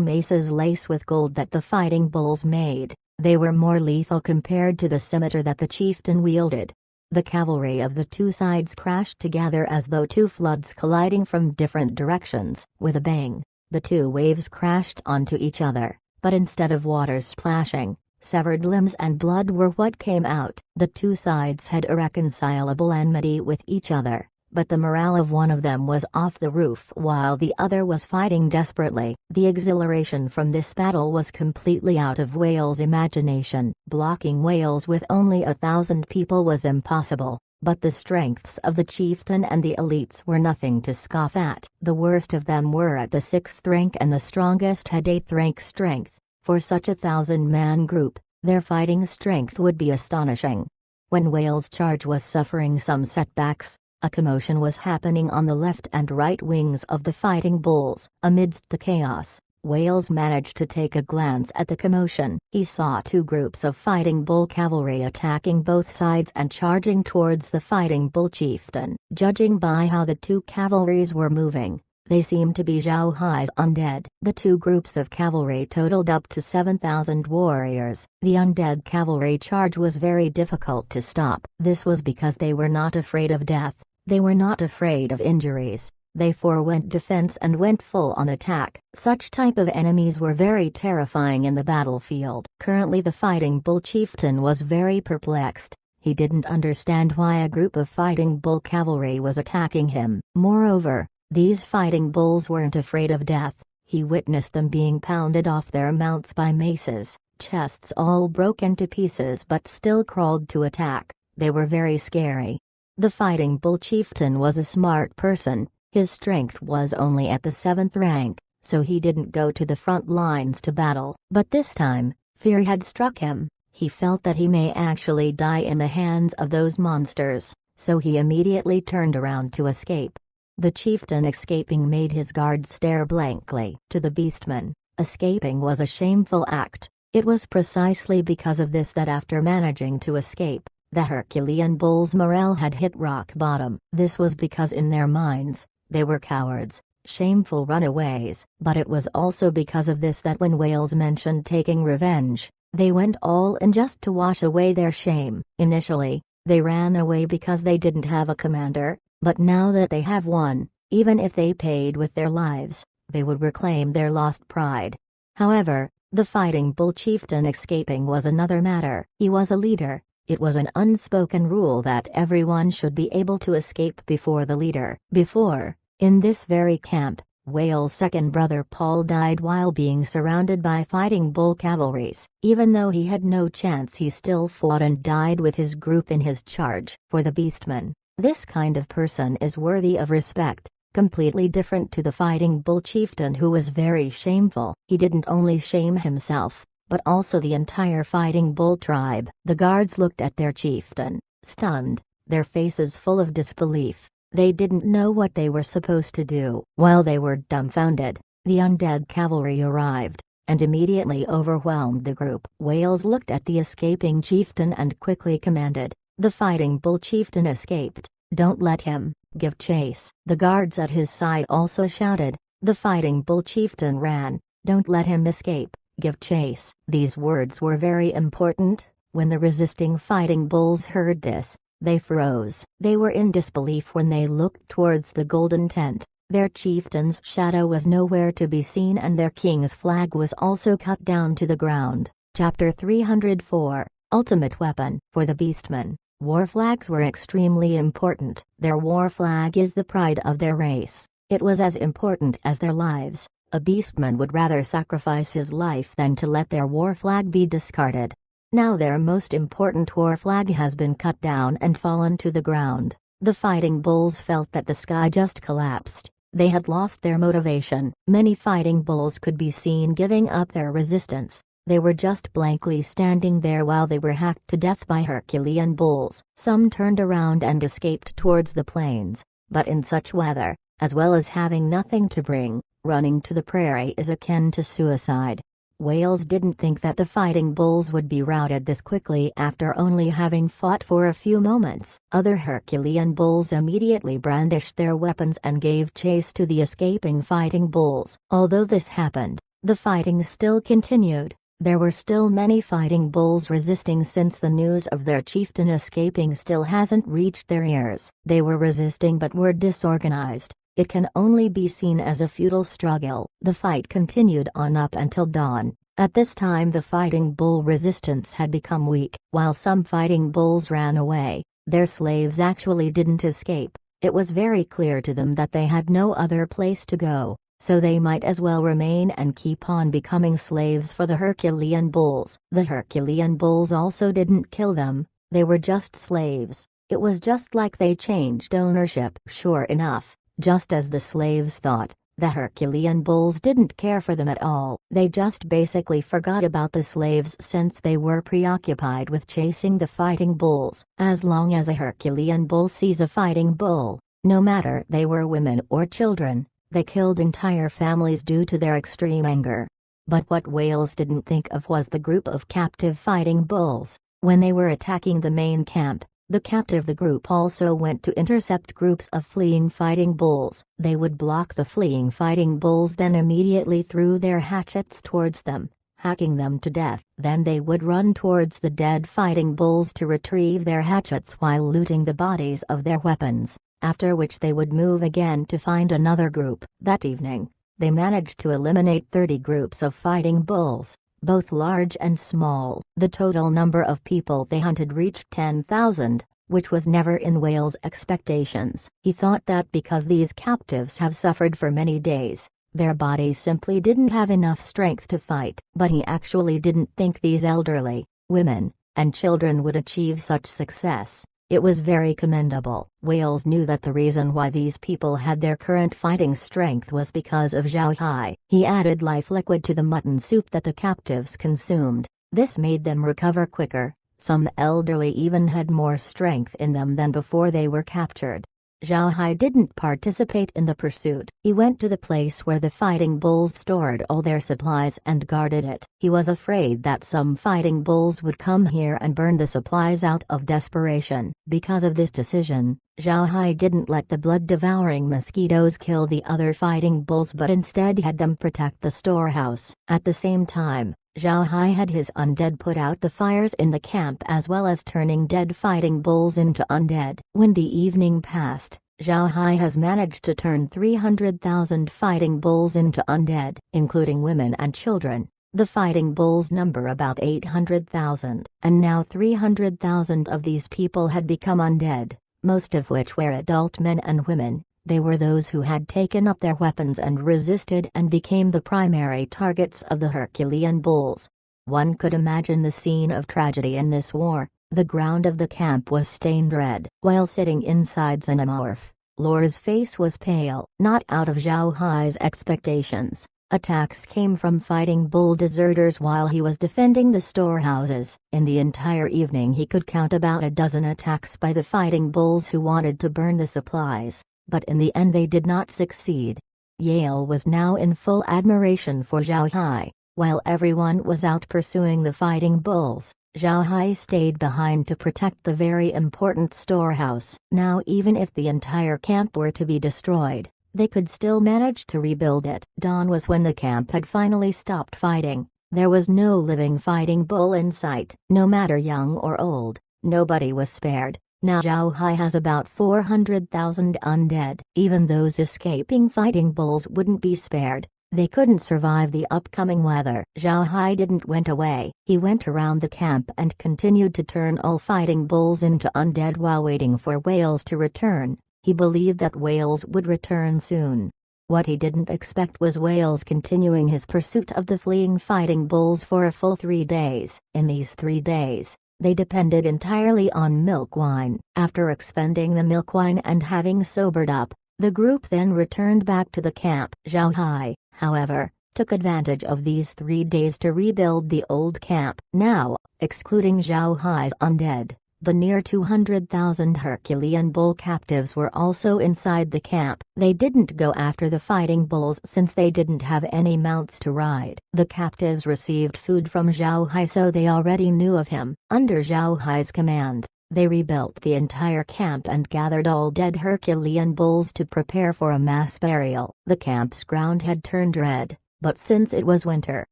maces laced with gold that the Fighting Bulls made. They were more lethal compared to the scimitar that the chieftain wielded. The cavalry of the two sides crashed together as though two floods colliding from different directions. With a bang, the two waves crashed onto each other, but instead of water splashing, severed limbs and blood were what came out. The two sides had irreconcilable enmity with each other, but the morale of one of them was off the roof while the other was fighting desperately. The exhilaration from this battle was completely out of Whales' imagination. Blocking Whales with only 1,000 people was impossible, but the strengths of the chieftain and the elites were nothing to scoff at. The worst of them were at the 6th rank and the strongest had 8th rank strength. For such a 1,000-man group, their fighting strength would be astonishing. When Whales' charge was suffering some setbacks, a commotion was happening on the left and right wings of the Fighting Bulls. Amidst the chaos, Whales managed to take a glance at the commotion. He saw two groups of Fighting Bull cavalry attacking both sides and charging towards the Fighting Bull Chieftain. Judging by how the two cavalries were moving, they seemed to be Zhao Hai's undead. The two groups of cavalry totaled up to 7,000 warriors. The undead cavalry charge was very difficult to stop. This was because they were not afraid of death. They were not afraid of injuries. They forewent defense and went full on attack. Such type of enemies were very terrifying in the battlefield. Currently the Fighting Bull Chieftain was very perplexed. He didn't understand why a group of Fighting Bull cavalry was attacking him. Moreover, these Fighting Bulls weren't afraid of death. He witnessed them being pounded off their mounts by maces, chests all broke into pieces but still crawled to attack. They were very scary. The Fighting Bull Chieftain was a smart person. His strength was only at the 7th rank, so he didn't go to the front lines to battle. But this time, fear had struck him. He felt that he may actually die in the hands of those monsters, so he immediately turned around to escape. The chieftain escaping made his guards stare blankly. To the beastman, escaping was a shameful act. It was precisely because of this that after managing to escape, the Herculean Bulls' morale had hit rock bottom. This was because in their minds, they were cowards, shameful runaways. But it was also because of this that when Whales mentioned taking revenge, they went all in just to wash away their shame. Initially, they ran away because they didn't have a commander, but now that they have one, even if they paid with their lives, they would reclaim their lost pride. However, the Fighting Bull Chieftain escaping was another matter. He was a leader. It was an unspoken rule that everyone should be able to escape before the leader. Before, in this very camp, Whale's second brother Paul died while being surrounded by Fighting Bull cavalries. Even though he had no chance, he still fought and died with his group in his charge. For the beastman, this kind of person is worthy of respect, completely different to the Fighting Bull Chieftain who was very shameful. He didn't only shame himself, but also the entire Fighting Bull tribe. The guards looked at their chieftain, stunned, their faces full of disbelief. They didn't know what they were supposed to do. While they were dumbfounded, the undead cavalry arrived, and immediately overwhelmed the group. Whales looked at the escaping chieftain and quickly commanded. The Fighting Bull Chieftain escaped. Don't let him, give chase. The guards at his side also shouted. The Fighting Bull Chieftain ran. Don't let him escape. Give chase. These words were very important. When the resisting Fighting Bulls heard this, they froze. They were in disbelief when they looked towards the golden tent. Their chieftain's shadow was nowhere to be seen and their king's flag was also cut down to the ground. Chapter 304, Ultimate Weapon. For the beastmen, war flags were extremely important. Their war flag is the pride of their race. It was as important as their lives. A beastman would rather sacrifice his life than to let their war flag be discarded. Now their most important war flag has been cut down and fallen to the ground. The fighting bulls felt that the sky just collapsed. They had lost their motivation. Many fighting bulls could be seen giving up their resistance. They were just blankly standing there while they were hacked to death by Herculean bulls. Some turned around and escaped towards the plains. But in such weather, as well as having nothing to bring, running to the prairie is akin to suicide. Wales didn't think that the fighting bulls would be routed this quickly after only having fought for a few moments. Other Herculean bulls immediately brandished their weapons and gave chase to the escaping fighting bulls. Although this happened, the fighting still continued. There were still many fighting bulls resisting since the news of their chieftain escaping still hasn't reached their ears. They were resisting but were disorganized. It can only be seen as a futile struggle. The fight continued on up until dawn. At this time the fighting bull resistance had become weak. While some fighting bulls ran away, their slaves actually didn't escape. It was very clear to them that they had no other place to go, so they might as well remain and keep on becoming slaves for the Herculean bulls. The Herculean bulls also didn't kill them, they were just slaves. It was just like they changed ownership. Sure enough, just as the slaves thought, the Herculean bulls didn't care for them at all. They just basically forgot about the slaves since they were preoccupied with chasing the fighting bulls. As long as a Herculean bull sees a fighting bull, no matter they were women or children, they killed entire families due to their extreme anger. But what Wales didn't think of was the group of captive fighting bulls. When they were attacking the main camp, the group also went to intercept groups of fleeing fighting bulls. They would block the fleeing fighting bulls, then immediately threw their hatchets towards them, hacking them to death. Then they would run towards the dead fighting bulls to retrieve their hatchets while looting the bodies of their weapons, after which they would move again to find another group. That evening, they managed to eliminate 30 groups of fighting bulls, both large and small. The total number of people they hunted reached 10,000, which was never in Wales' expectations. He thought that because these captives have suffered for many days, their bodies simply didn't have enough strength to fight. But he actually didn't think these elderly, women, and children would achieve such success. It was very commendable. Wales knew that the reason why these people had their current fighting strength was because of Zhao Hai. He added life liquid to the mutton soup that the captives consumed. This made them recover quicker. Some elderly even had more strength in them than before they were captured. Zhao Hai didn't participate in the pursuit. He went to the place where the fighting bulls stored all their supplies and guarded it. He was afraid that some fighting bulls would come here and burn the supplies out of desperation. Because of this decision, Zhao Hai didn't let the blood-devouring mosquitoes kill the other fighting bulls but instead had them protect the storehouse. At the same time, Zhao Hai had his undead put out the fires in the camp as well as turning dead fighting bulls into undead. When the evening passed, Zhao Hai has managed to turn 300,000 fighting bulls into undead, including women and children. The fighting bulls number about 800,000, and now 300,000 of these people had become undead, most of which were adult men and women. They were those who had taken up their weapons and resisted and became the primary targets of the Herculean bulls. One could imagine the scene of tragedy in this war. The ground of the camp was stained red. While sitting inside Xenomorph, Lore's face was pale. Not out of Zhao Hai's expectations, attacks came from fighting bull deserters while he was defending the storehouses. In the entire evening he could count about a dozen attacks by the fighting bulls who wanted to burn the supplies. But in the end they did not succeed. Yale was now in full admiration for Zhao Hai. While everyone was out pursuing the fighting bulls, Zhao Hai stayed behind to protect the very important storehouse. Now even if the entire camp were to be destroyed, they could still manage to rebuild it. Dawn was when the camp had finally stopped fighting. There was no living fighting bull in sight. No matter young or old, nobody was spared. Now Zhao Hai has about 400,000 undead. Even those escaping fighting bulls wouldn't be spared. They couldn't survive the upcoming weather. Zhao Hai didn't went away. He went around the camp and continued to turn all fighting bulls into undead while waiting for Wales to return. He believed that Wales would return soon. What he didn't expect was Wales continuing his pursuit of the fleeing fighting bulls for a full 3 days. In these 3 days, they depended entirely on milk wine. After expending the milk wine and having sobered up, the group then returned back to the camp. Zhao Hai, however, took advantage of these 3 days to rebuild the old camp. Now, excluding Zhao Hai's undead, the near 200,000 Herculean bull captives were also inside the camp. They didn't go after the fighting bulls since they didn't have any mounts to ride. The captives received food from Zhao Hai, so they already knew of him. Under Zhao Hai's command, they rebuilt the entire camp and gathered all dead Herculean bulls to prepare for a mass burial. The camp's ground had turned red, but since it was winter,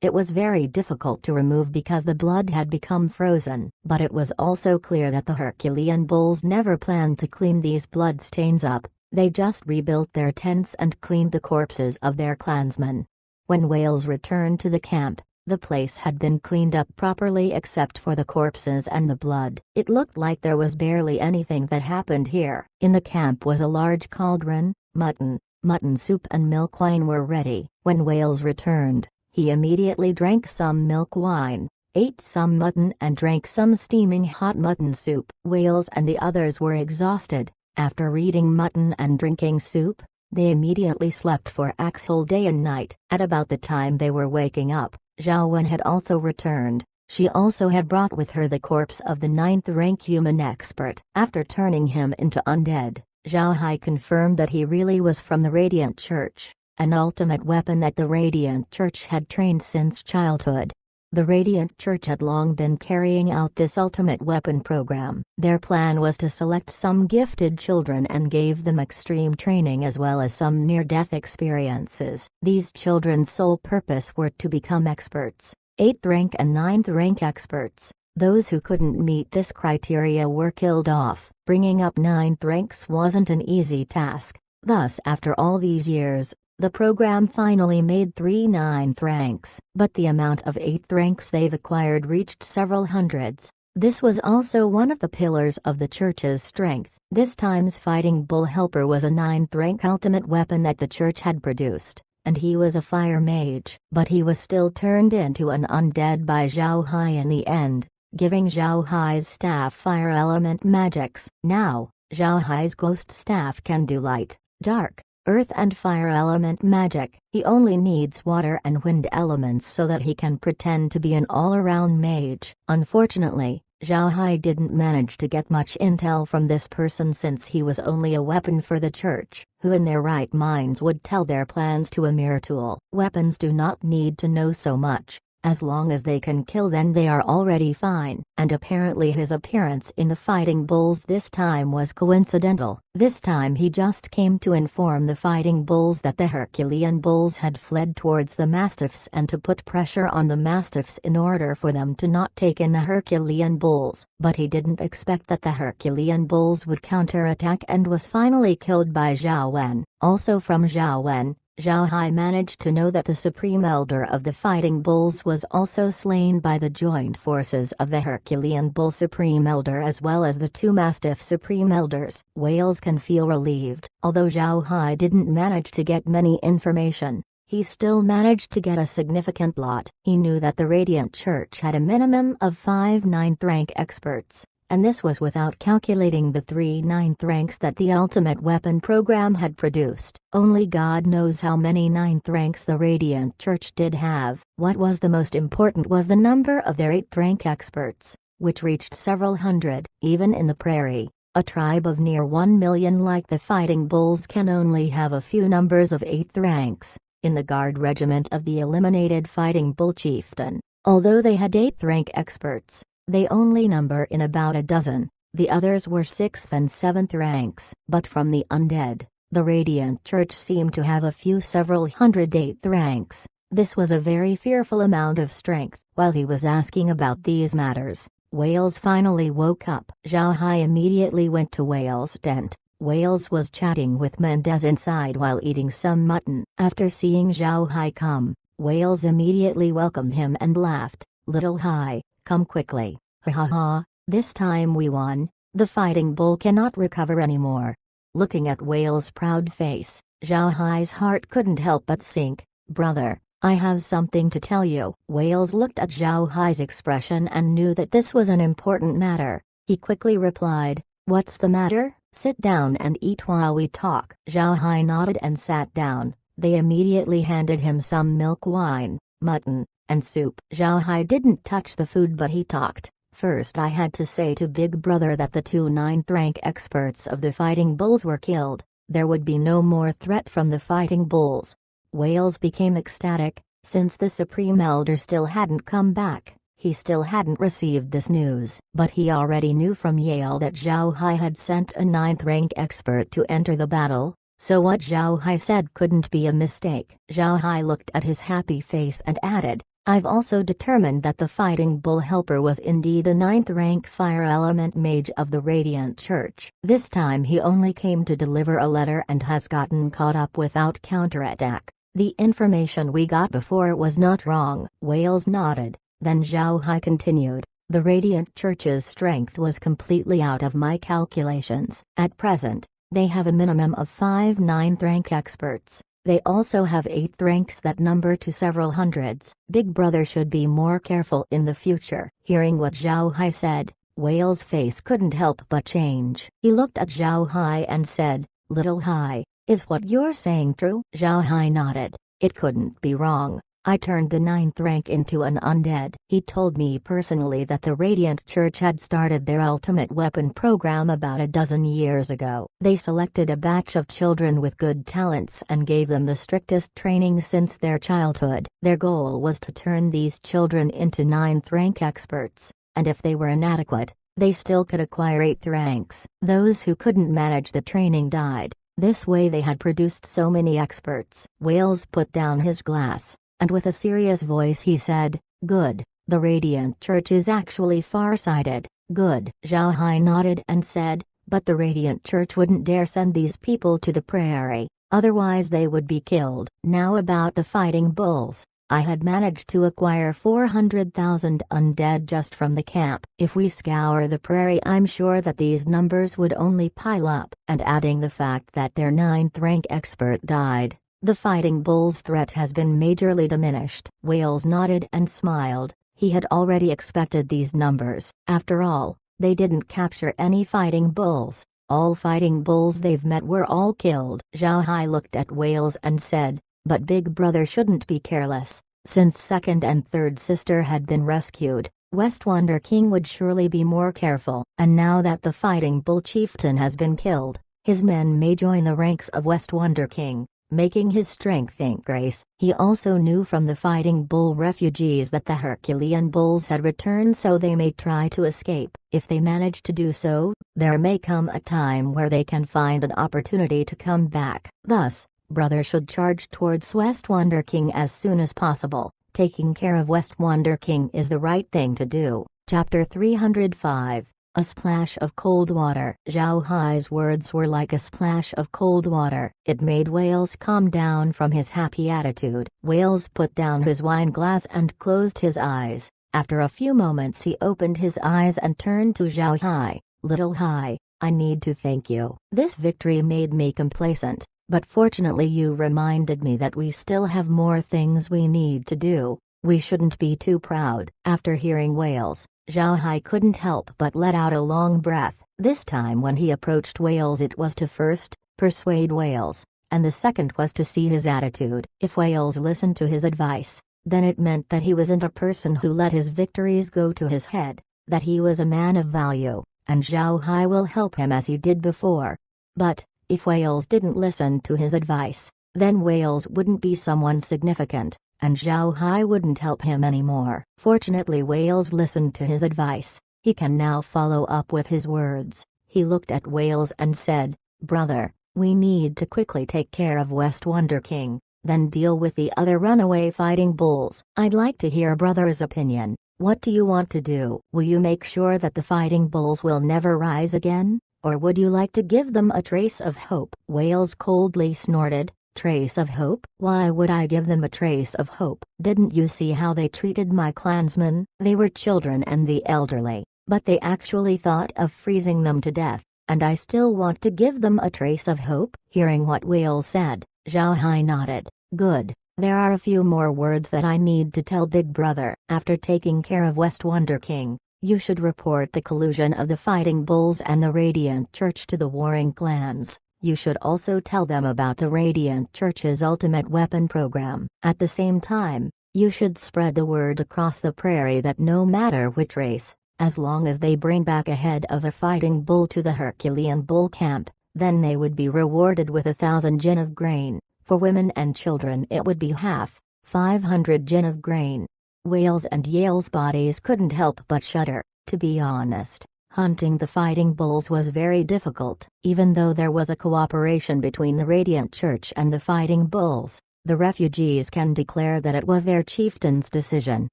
it was very difficult to remove because the blood had become frozen. But it was also clear that the Herculean bulls never planned to clean these blood stains up. They just rebuilt their tents and cleaned the corpses of their clansmen. When Wales returned to the camp, the place had been cleaned up properly except for the corpses and the blood. It looked like there was barely anything that happened here. In the camp was a large cauldron. Mutton soup and milk wine were ready. When Wales returned, he immediately drank some milk wine, ate some mutton and drank some steaming hot mutton soup. Wales and the others were exhausted. After eating mutton and drinking soup, they immediately slept for a whole day and night. At about the time they were waking up, Zhao Wen had also returned. She also had brought with her the corpse of the 9th-rank human expert. After turning him into undead, Zhao Hai confirmed that he really was from the Radiant Church, an ultimate weapon that the Radiant Church had trained since childhood. The Radiant Church had long been carrying out this ultimate weapon program. Their plan was to select some gifted children and gave them extreme training as well as some near-death experiences. These children's sole purpose were to become experts, 8th-rank and 9th-rank experts. Those who couldn't meet this criteria were killed off. Bringing up 9th ranks wasn't an easy task. Thus, after all these years, the program finally made 3 9th ranks, but the amount of 8th ranks they've acquired reached several hundreds. This was also one of the pillars of the church's strength. This time's fighting bull helper was a 9th rank ultimate weapon that the church had produced, and he was a fire mage. But he was still turned into an undead by Zhao Hai in the end, giving Zhao Hai's staff fire element magics. Now, Zhao Hai's ghost staff can do light, dark, earth and fire element magic. He only needs water and wind elements so that he can pretend to be an all-around mage. Unfortunately, Zhao Hai didn't manage to get much intel from this person since he was only a weapon for the church, who in their right minds would tell their plans to a mere tool. Weapons do not need to know so much. As long as they can kill, then they are already fine. And apparently his appearance in the fighting bulls this time was coincidental. This time he just came to inform the fighting bulls that the Herculean bulls had fled towards the mastiffs and to put pressure on the mastiffs in order for them to not take in the Herculean bulls. But he didn't expect that the Herculean bulls would counterattack and was finally killed by Zhao Wen. Also from Zhao Wen, Zhao Hai managed to know that the Supreme Elder of the Fighting Bulls was also slain by the joint forces of the Herculean Bull Supreme Elder as well as the 2 Mastiff Supreme Elders. Wales can feel relieved. Although Zhao Hai didn't manage to get many information, he still managed to get a significant lot. He knew that the Radiant Church had a minimum of 5 9th rank experts, and this was without calculating the 3 9th ranks that the Ultimate Weapon program had produced. Only God knows how many 9th ranks the Radiant Church did have. What was the most important was the number of their 8th rank experts, which reached several hundred. Even in the prairie, a tribe of near 1 million like the Fighting Bulls can only have a few numbers of 8th ranks. In the Guard Regiment of the eliminated Fighting Bull Chieftain, although they had 8th rank experts, they only number in about a dozen. The others were 6th and 7th ranks. But from the undead, the Radiant Church seemed to have a few several hundred 8th ranks. This was a very fearful amount of strength. While he was asking about these matters, Wales finally woke up. Zhao Hai immediately went to Wales' tent. Wales was chatting with Mendez inside while eating some mutton. After seeing Zhao Hai come, Wales immediately welcomed him and laughed. "Little Hai, come quickly. Ha ha ha, this time we won. The fighting bull cannot recover anymore." Looking at Wales' proud face, Zhao Hai's heart couldn't help but sink. "Brother, I have something to tell you." Wales looked at Zhao Hai's expression and knew that this was an important matter. He quickly replied, "What's the matter? Sit down and eat while we talk." Zhao Hai nodded and sat down. They immediately handed him some milk, wine, mutton, and soup. Zhao Hai didn't touch the food, but he talked. "First, I had to say to Big Brother that the two ninth-rank experts of the Fighting Bulls were killed. There would be no more threat from the Fighting Bulls." Wales became ecstatic. Since the Supreme Elder still hadn't come back, he still hadn't received this news. But he already knew from Yale that Zhao Hai had sent a ninth-rank expert to enter the battle, so what Zhao Hai said couldn't be a mistake. Zhao Hai looked at his happy face and added, "I've also determined that the Fighting Bull Helper was indeed a ninth-rank fire element mage of the Radiant Church. This time he only came to deliver a letter and has gotten caught up without counterattack. The information we got before was not wrong." Wales nodded. Then Zhao Hai continued, "The Radiant Church's strength was completely out of my calculations. At present, they have a minimum of 5 ninth-rank experts. They also have 8th ranks that number to several hundreds. Big Brother should be more careful in the future." Hearing what Zhao Hai said, Wales' face couldn't help but change. He looked at Zhao Hai and said, "Little Hai, is what you're saying true?" Zhao Hai nodded. "It couldn't be wrong. I turned the 9th rank into an undead." He told me personally that the Radiant Church had started their ultimate weapon program about a dozen years ago. They selected a batch of children with good talents and gave them the strictest training since their childhood. Their goal was to turn these children into 9th rank experts, and if they were inadequate, they still could acquire 8th ranks. Those who couldn't manage the training died. This way they had produced so many experts. Wales put down his glass, and with a serious voice he said, "Good, the Radiant Church is actually far-sighted." "Good." Zhao Hai nodded and said, "But the Radiant Church wouldn't dare send these people to the prairie, otherwise they would be killed." Now about the Fighting Bulls. I had managed to acquire 400,000 undead just from the camp. If we scour the prairie, I'm sure that these numbers would only pile up. And adding the fact that their 9th rank expert died, the Fighting Bulls' threat has been majorly diminished. Wales nodded and smiled. He had already expected these numbers. After all, they didn't capture any Fighting Bulls. All Fighting Bulls they've met were all killed. Zhao Hai looked at Wales and said, "But Big Brother shouldn't be careless. Since 2nd and 3rd sister had been rescued, West Wonder King would surely be more careful. And now that the Fighting Bull chieftain has been killed, his men may join the ranks of West Wonder King, making his strength increase." He also knew from the Fighting Bull refugees that the Herculean Bulls had returned, so they may try to escape. If they manage to do so, there may come a time where they can find an opportunity to come back. Thus, Brother should charge towards West Wonder King as soon as possible. Taking care of West Wonder King is the right thing to do. Chapter 305. A splash of cold water. Zhao Hai's words were like a splash of cold water. It made Wales calm down from his happy attitude. Wales put down his wine glass and closed his eyes. After a few moments he opened his eyes and turned to Zhao Hai. "Little Hai, I need to thank you. This victory made me complacent. But fortunately you reminded me that we still have more things we need to do. We shouldn't be too proud." After hearing Wales, Zhao Hai couldn't help but let out a long breath. This time when he approached Wales, it was to first persuade Wales, and the second was to see his attitude. If Wales listened to his advice, then it meant that he wasn't a person who let his victories go to his head, that he was a man of value, and Zhao Hai will help him as he did before. But if Wales didn't listen to his advice, then Wales wouldn't be someone significant, and Zhao Hai wouldn't help him anymore. Fortunately Wales listened to his advice. He can now follow up with his words. He looked at Wales and said, "Brother, we need to quickly take care of West Wonder King, then deal with the other runaway Fighting Bulls." "I'd like to hear Brother's opinion. What do you want to do? Will you make sure that the Fighting Bulls will never rise again? Or would you like to give them a trace of hope?" Wales coldly snorted. "Trace of hope? Why would I give them a trace of hope? Didn't you see how they treated my clansmen? They were children and the elderly, but they actually thought of freezing them to death. and I still want to give them a trace of hope." Hearing what Whale said, Zhao Hai nodded. "Good. There are a few more words that I need to tell Big Brother. After taking care of West Wonder King, you should report the collusion of the Fighting Bulls and the Radiant Church to the warring clans. You should also tell them about the Radiant Church's ultimate weapon program. At the same time, you should spread the word across the prairie that no matter which race, as long as they bring back a head of a fighting bull to the Herculean bull camp, then they would be rewarded with 1,000 jin of grain. For women and children it would be half, 500 jin of grain." Whale's and Yale's bodies couldn't help but shudder. To be honest, hunting the fighting bulls was very difficult. Even though there was a cooperation between the Radiant Church and the fighting bulls, the refugees can declare that it was their chieftain's decision,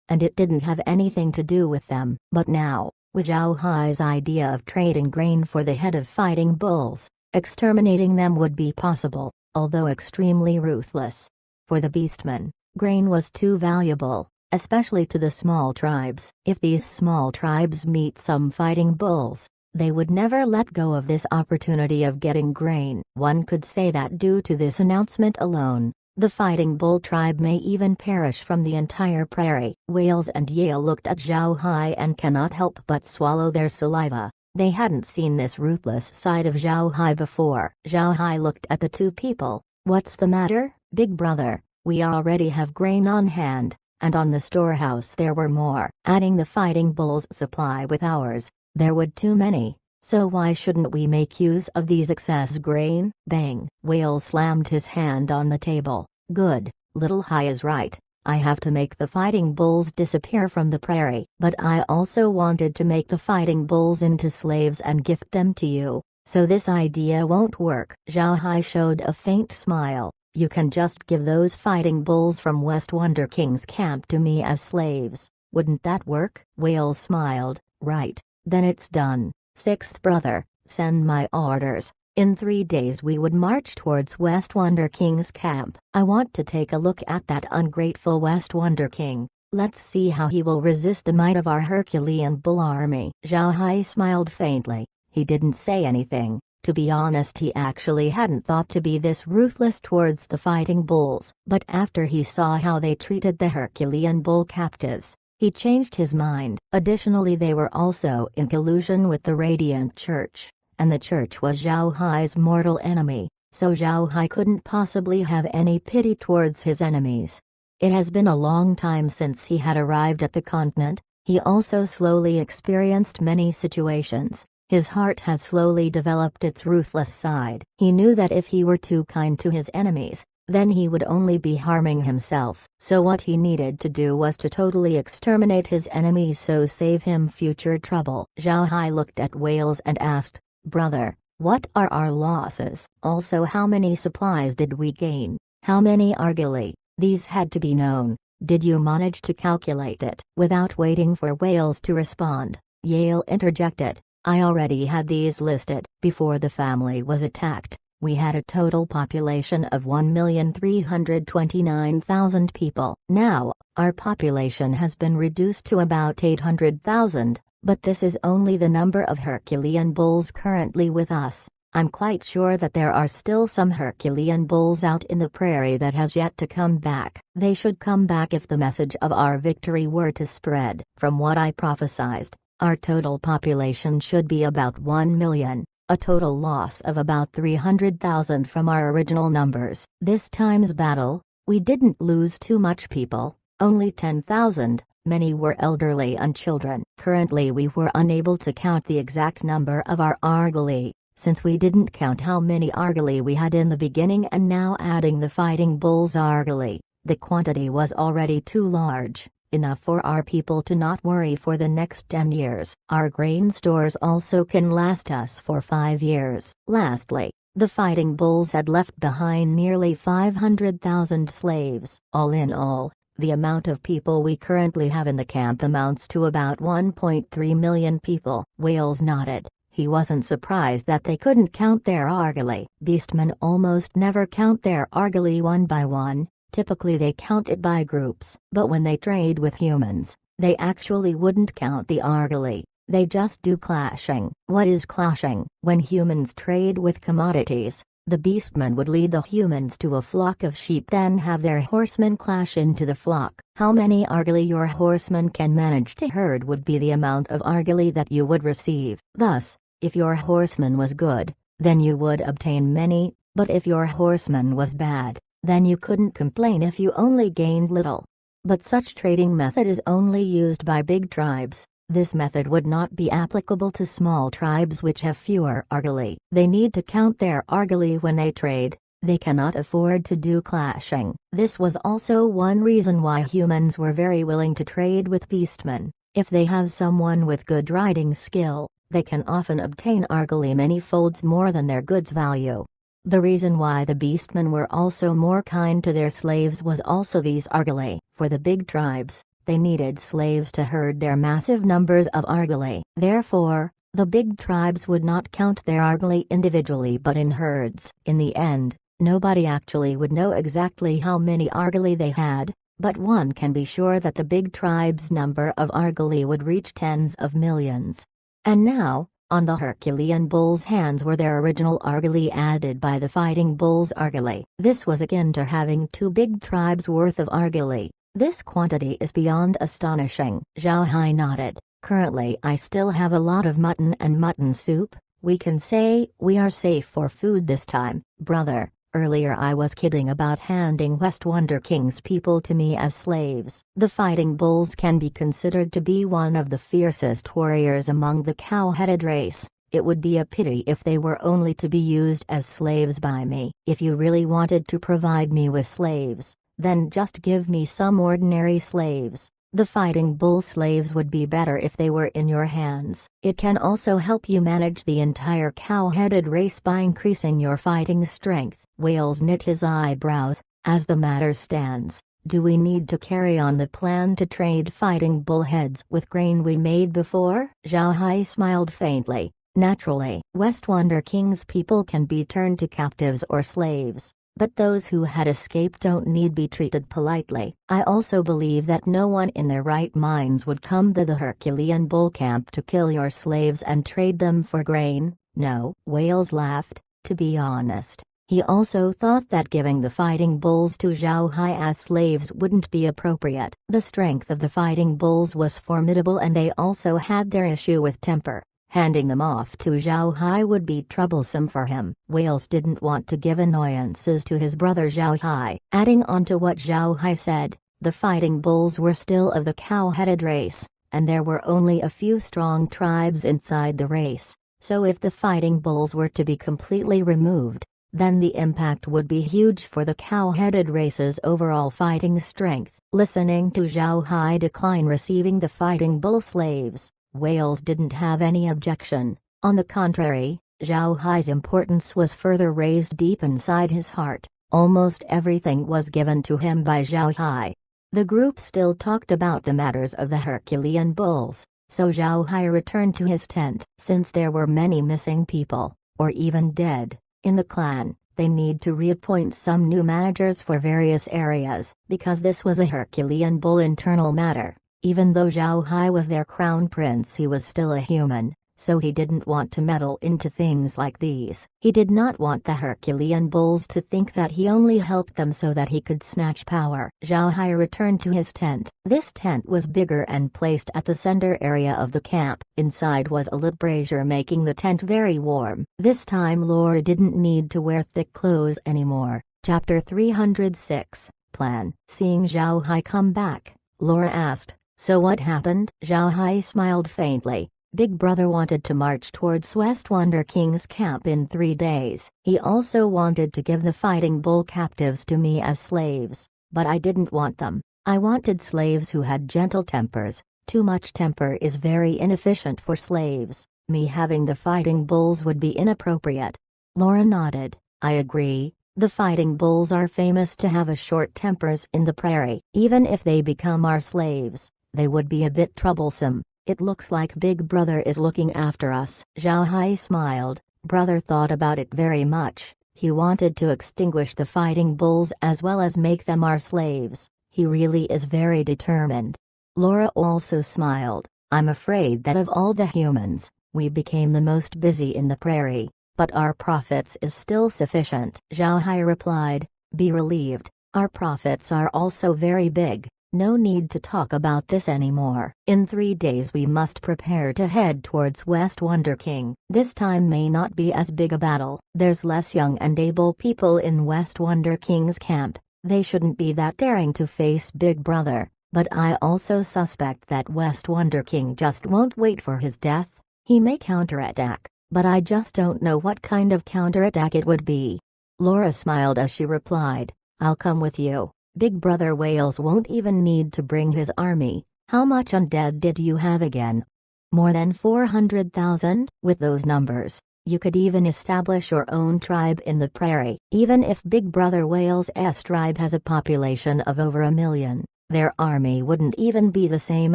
and it didn't have anything to do with them. But now, with Zhao Hai's idea of trading grain for the head of fighting bulls, exterminating them would be possible, although extremely ruthless. For the beastmen, grain was too valuable, especially to the small tribes. If these small tribes meet some fighting bulls, they would never let go of this opportunity of getting grain. One could say that due to this announcement alone, the fighting bull tribe may even perish from the entire prairie. Whales and Yale looked at Zhao Hai and cannot help but swallow their saliva. They hadn't seen this ruthless side of Zhao Hai before. Zhao Hai looked at the two people. "What's the matter, Big Brother? We already have grain on hand, and on the storehouse there were more. Adding the fighting bulls' supply with ours, there would too many, so why shouldn't we make use of these excess grain?" Bang! Whale slammed his hand on the table. "Good, Little Hai is right. I have to make the fighting bulls disappear from the prairie. But I also wanted to make the fighting bulls into slaves and gift them to you, so this idea won't work." Zhao Hai showed a faint smile. "You can just give those fighting bulls from West Wonder King's camp to me as slaves. Wouldn't that work?" Whale smiled. "Right, then it's done. Sixth brother, send my orders. In 3 days we would march towards West Wonder King's camp. I want to take a look at that ungrateful West Wonder King. Let's see how he will resist the might of our Herculean bull army." Zhao Hai smiled faintly. He didn't say anything. To be honest, he actually hadn't thought to be this ruthless towards the fighting bulls. But after he saw how they treated the Herculean bull captives, he changed his mind. Additionally, they were also in collusion with the Radiant Church, and the church was Zhao Hai's mortal enemy, so Zhao Hai couldn't possibly have any pity towards his enemies. It has been a long time since he had arrived at the continent. He also slowly experienced many situations. His heart has slowly developed its ruthless side. He knew that if he were too kind to his enemies, then he would only be harming himself. So what he needed to do was to totally exterminate his enemies, so save him future trouble. Zhao Hai looked at Whales and asked, "Brother, what are our losses? Also, how many supplies did we gain? How many argili?" These had to be known. Did you manage to calculate it? Without waiting for Whales to respond, Yale interjected. "I already had these listed. Before the family was attacked, we had a total population of 1,329,000 people. Now, our population has been reduced to about 800,000. But this is only the number of Herculean bulls currently with us. I'm quite sure that there are still some Herculean bulls out in the prairie that has yet to come back. They should come back if the message of our victory were to spread. From what I prophesied, our total population should be about 1 million, a total loss of about 300,000 from our original numbers. This time's battle, we didn't lose too much people, only 10,000. Many were elderly and children. Currently we were unable to count the exact number of our argili, since we didn't count how many argili we had in the beginning, and now adding the fighting bulls argili, the quantity was already too large, enough for our people to not worry for the next 10 years. Our grain stores also can last us for 5 years. Lastly, the fighting bulls had left behind nearly 500,000 slaves. All in all, the amount of people we currently have in the camp amounts to about 1.3 million people. Whales nodded. He wasn't surprised that they couldn't count their argili. Beastmen almost never count their argili one by one, typically they count it by groups. But when they trade with humans, they actually wouldn't count the argili. They just do clashing. What is clashing? When humans trade with commodities, the beastmen would lead the humans to a flock of sheep, then have their horsemen clash into the flock. How many argali your horsemen can manage to herd would be the amount of argali that you would receive. Thus, if your horseman was good, then you would obtain many, but if your horseman was bad, then you couldn't complain if you only gained little. But such trading method is only used by big tribes. This method would not be applicable to small tribes which have fewer argali. They need to count their argali when they trade. They cannot afford to do clashing. This was also one reason why humans were very willing to trade with beastmen. If they have someone with good riding skill, they can often obtain argali many folds more than their goods value. The reason why the beastmen were also more kind to their slaves was also these argali. For the big tribes, they needed slaves to herd their massive numbers of argali. Therefore, the big tribes would not count their argali individually but in herds. In the end, nobody actually would know exactly how many argali they had, but one can be sure that the big tribes' number of argali would reach tens of millions. And now, on the Herculean bull's hands were their original argali added by the fighting bull's argali. This was akin to having two big tribes worth of argali. This quantity is beyond astonishing. Zhao Hai nodded. Currently I still have a lot of mutton and mutton soup. We can say we are safe for food this time. Brother, earlier I was kidding about handing West Wonder King's people to me as slaves. The fighting bulls can be considered to be one of the fiercest warriors among the cow-headed race. It would be a pity if they were only to be used as slaves by me. If you really wanted to provide me with slaves, then just give me some ordinary slaves. The fighting bull slaves would be better if they were in your hands. It can also help you manage the entire cow-headed race by increasing your fighting strength. Wales knit his eyebrows. As the matter stands, do we need to carry on the plan to trade fighting bullheads with grain we made before? Zhao Hai smiled faintly. Naturally, West Wonder King's people can be turned to captives or slaves. But those who had escaped don't need be treated politely. I also believe that no one in their right minds would come to the Herculean bull camp to kill your slaves and trade them for grain. No. Wales laughed. To be honest, he also thought that giving the fighting bulls to Zhao Hai as slaves wouldn't be appropriate. The strength of the fighting bulls was formidable and they also had their issue with temper. Handing them off to Zhao Hai would be troublesome for him. Wales didn't want to give annoyances to his brother Zhao Hai. Adding on to what Zhao Hai said, the fighting bulls were still of the cow-headed race, and there were only a few strong tribes inside the race, so if the fighting bulls were to be completely removed, then the impact would be huge for the cow-headed race's overall fighting strength. Listening to Zhao Hai decline receiving the fighting bull slaves, Wales didn't have any objection. On the contrary, Zhao Hai's importance was further raised deep inside his heart. Almost everything was given to him by Zhao Hai. The group still talked about the matters of the Herculean bulls, so Zhao Hai returned to his tent. Since there were many missing people, or even dead, in the clan, they need to reappoint some new managers for various areas. Because this was a Herculean bull internal matter, even though Zhao Hai was their crown prince, he was still a human, so he didn't want to meddle into things like these. He did not want the Herculean bulls to think that he only helped them so that he could snatch power. Zhao Hai returned to his tent. This tent was bigger and placed at the center area of the camp. Inside was a lit brazier making the tent very warm. This time Laura didn't need to wear thick clothes anymore. Chapter 306, Plan. Seeing Zhao Hai come back, Laura asked, "So what happened?" Zhao Hai smiled faintly. Big Brother wanted to march towards West Wonder King's camp in 3 days. He also wanted to give the fighting bull captives to me as slaves, but I didn't want them. I wanted slaves who had gentle tempers. Too much temper is very inefficient for slaves. Me having the fighting bulls would be inappropriate. Laura nodded. I agree. The fighting bulls are famous to have a short tempers in the prairie. Even if they become our slaves, they would be a bit troublesome. It looks like Big Brother is looking after us. Zhao Hai smiled. Brother thought about it very much. He wanted to extinguish the fighting bulls as well as make them our slaves. He really is very determined. Laura also smiled. I'm afraid that of all the humans, we became the most busy in the prairie, but our profits is still sufficient." Zhao Hai replied, "Be relieved, our profits are also very big. No need to talk about this anymore. In 3 days we must prepare to head towards West Wonder King. This time may not be as big a battle. There's less young and able people in West Wonder King's camp. They shouldn't be that daring to face Big Brother, but I also suspect that West Wonder King just won't wait for his death. He may counterattack, but I just don't know what kind of counterattack it would be." Laura smiled as she replied, "I'll come with you. Big Brother Wales won't even need to bring his army. How much undead did you have again?" "More than 400,000? With those numbers, you could even establish your own tribe in the prairie. Even if Big Brother Wales' tribe has a population of over 1 million, their army wouldn't even be the same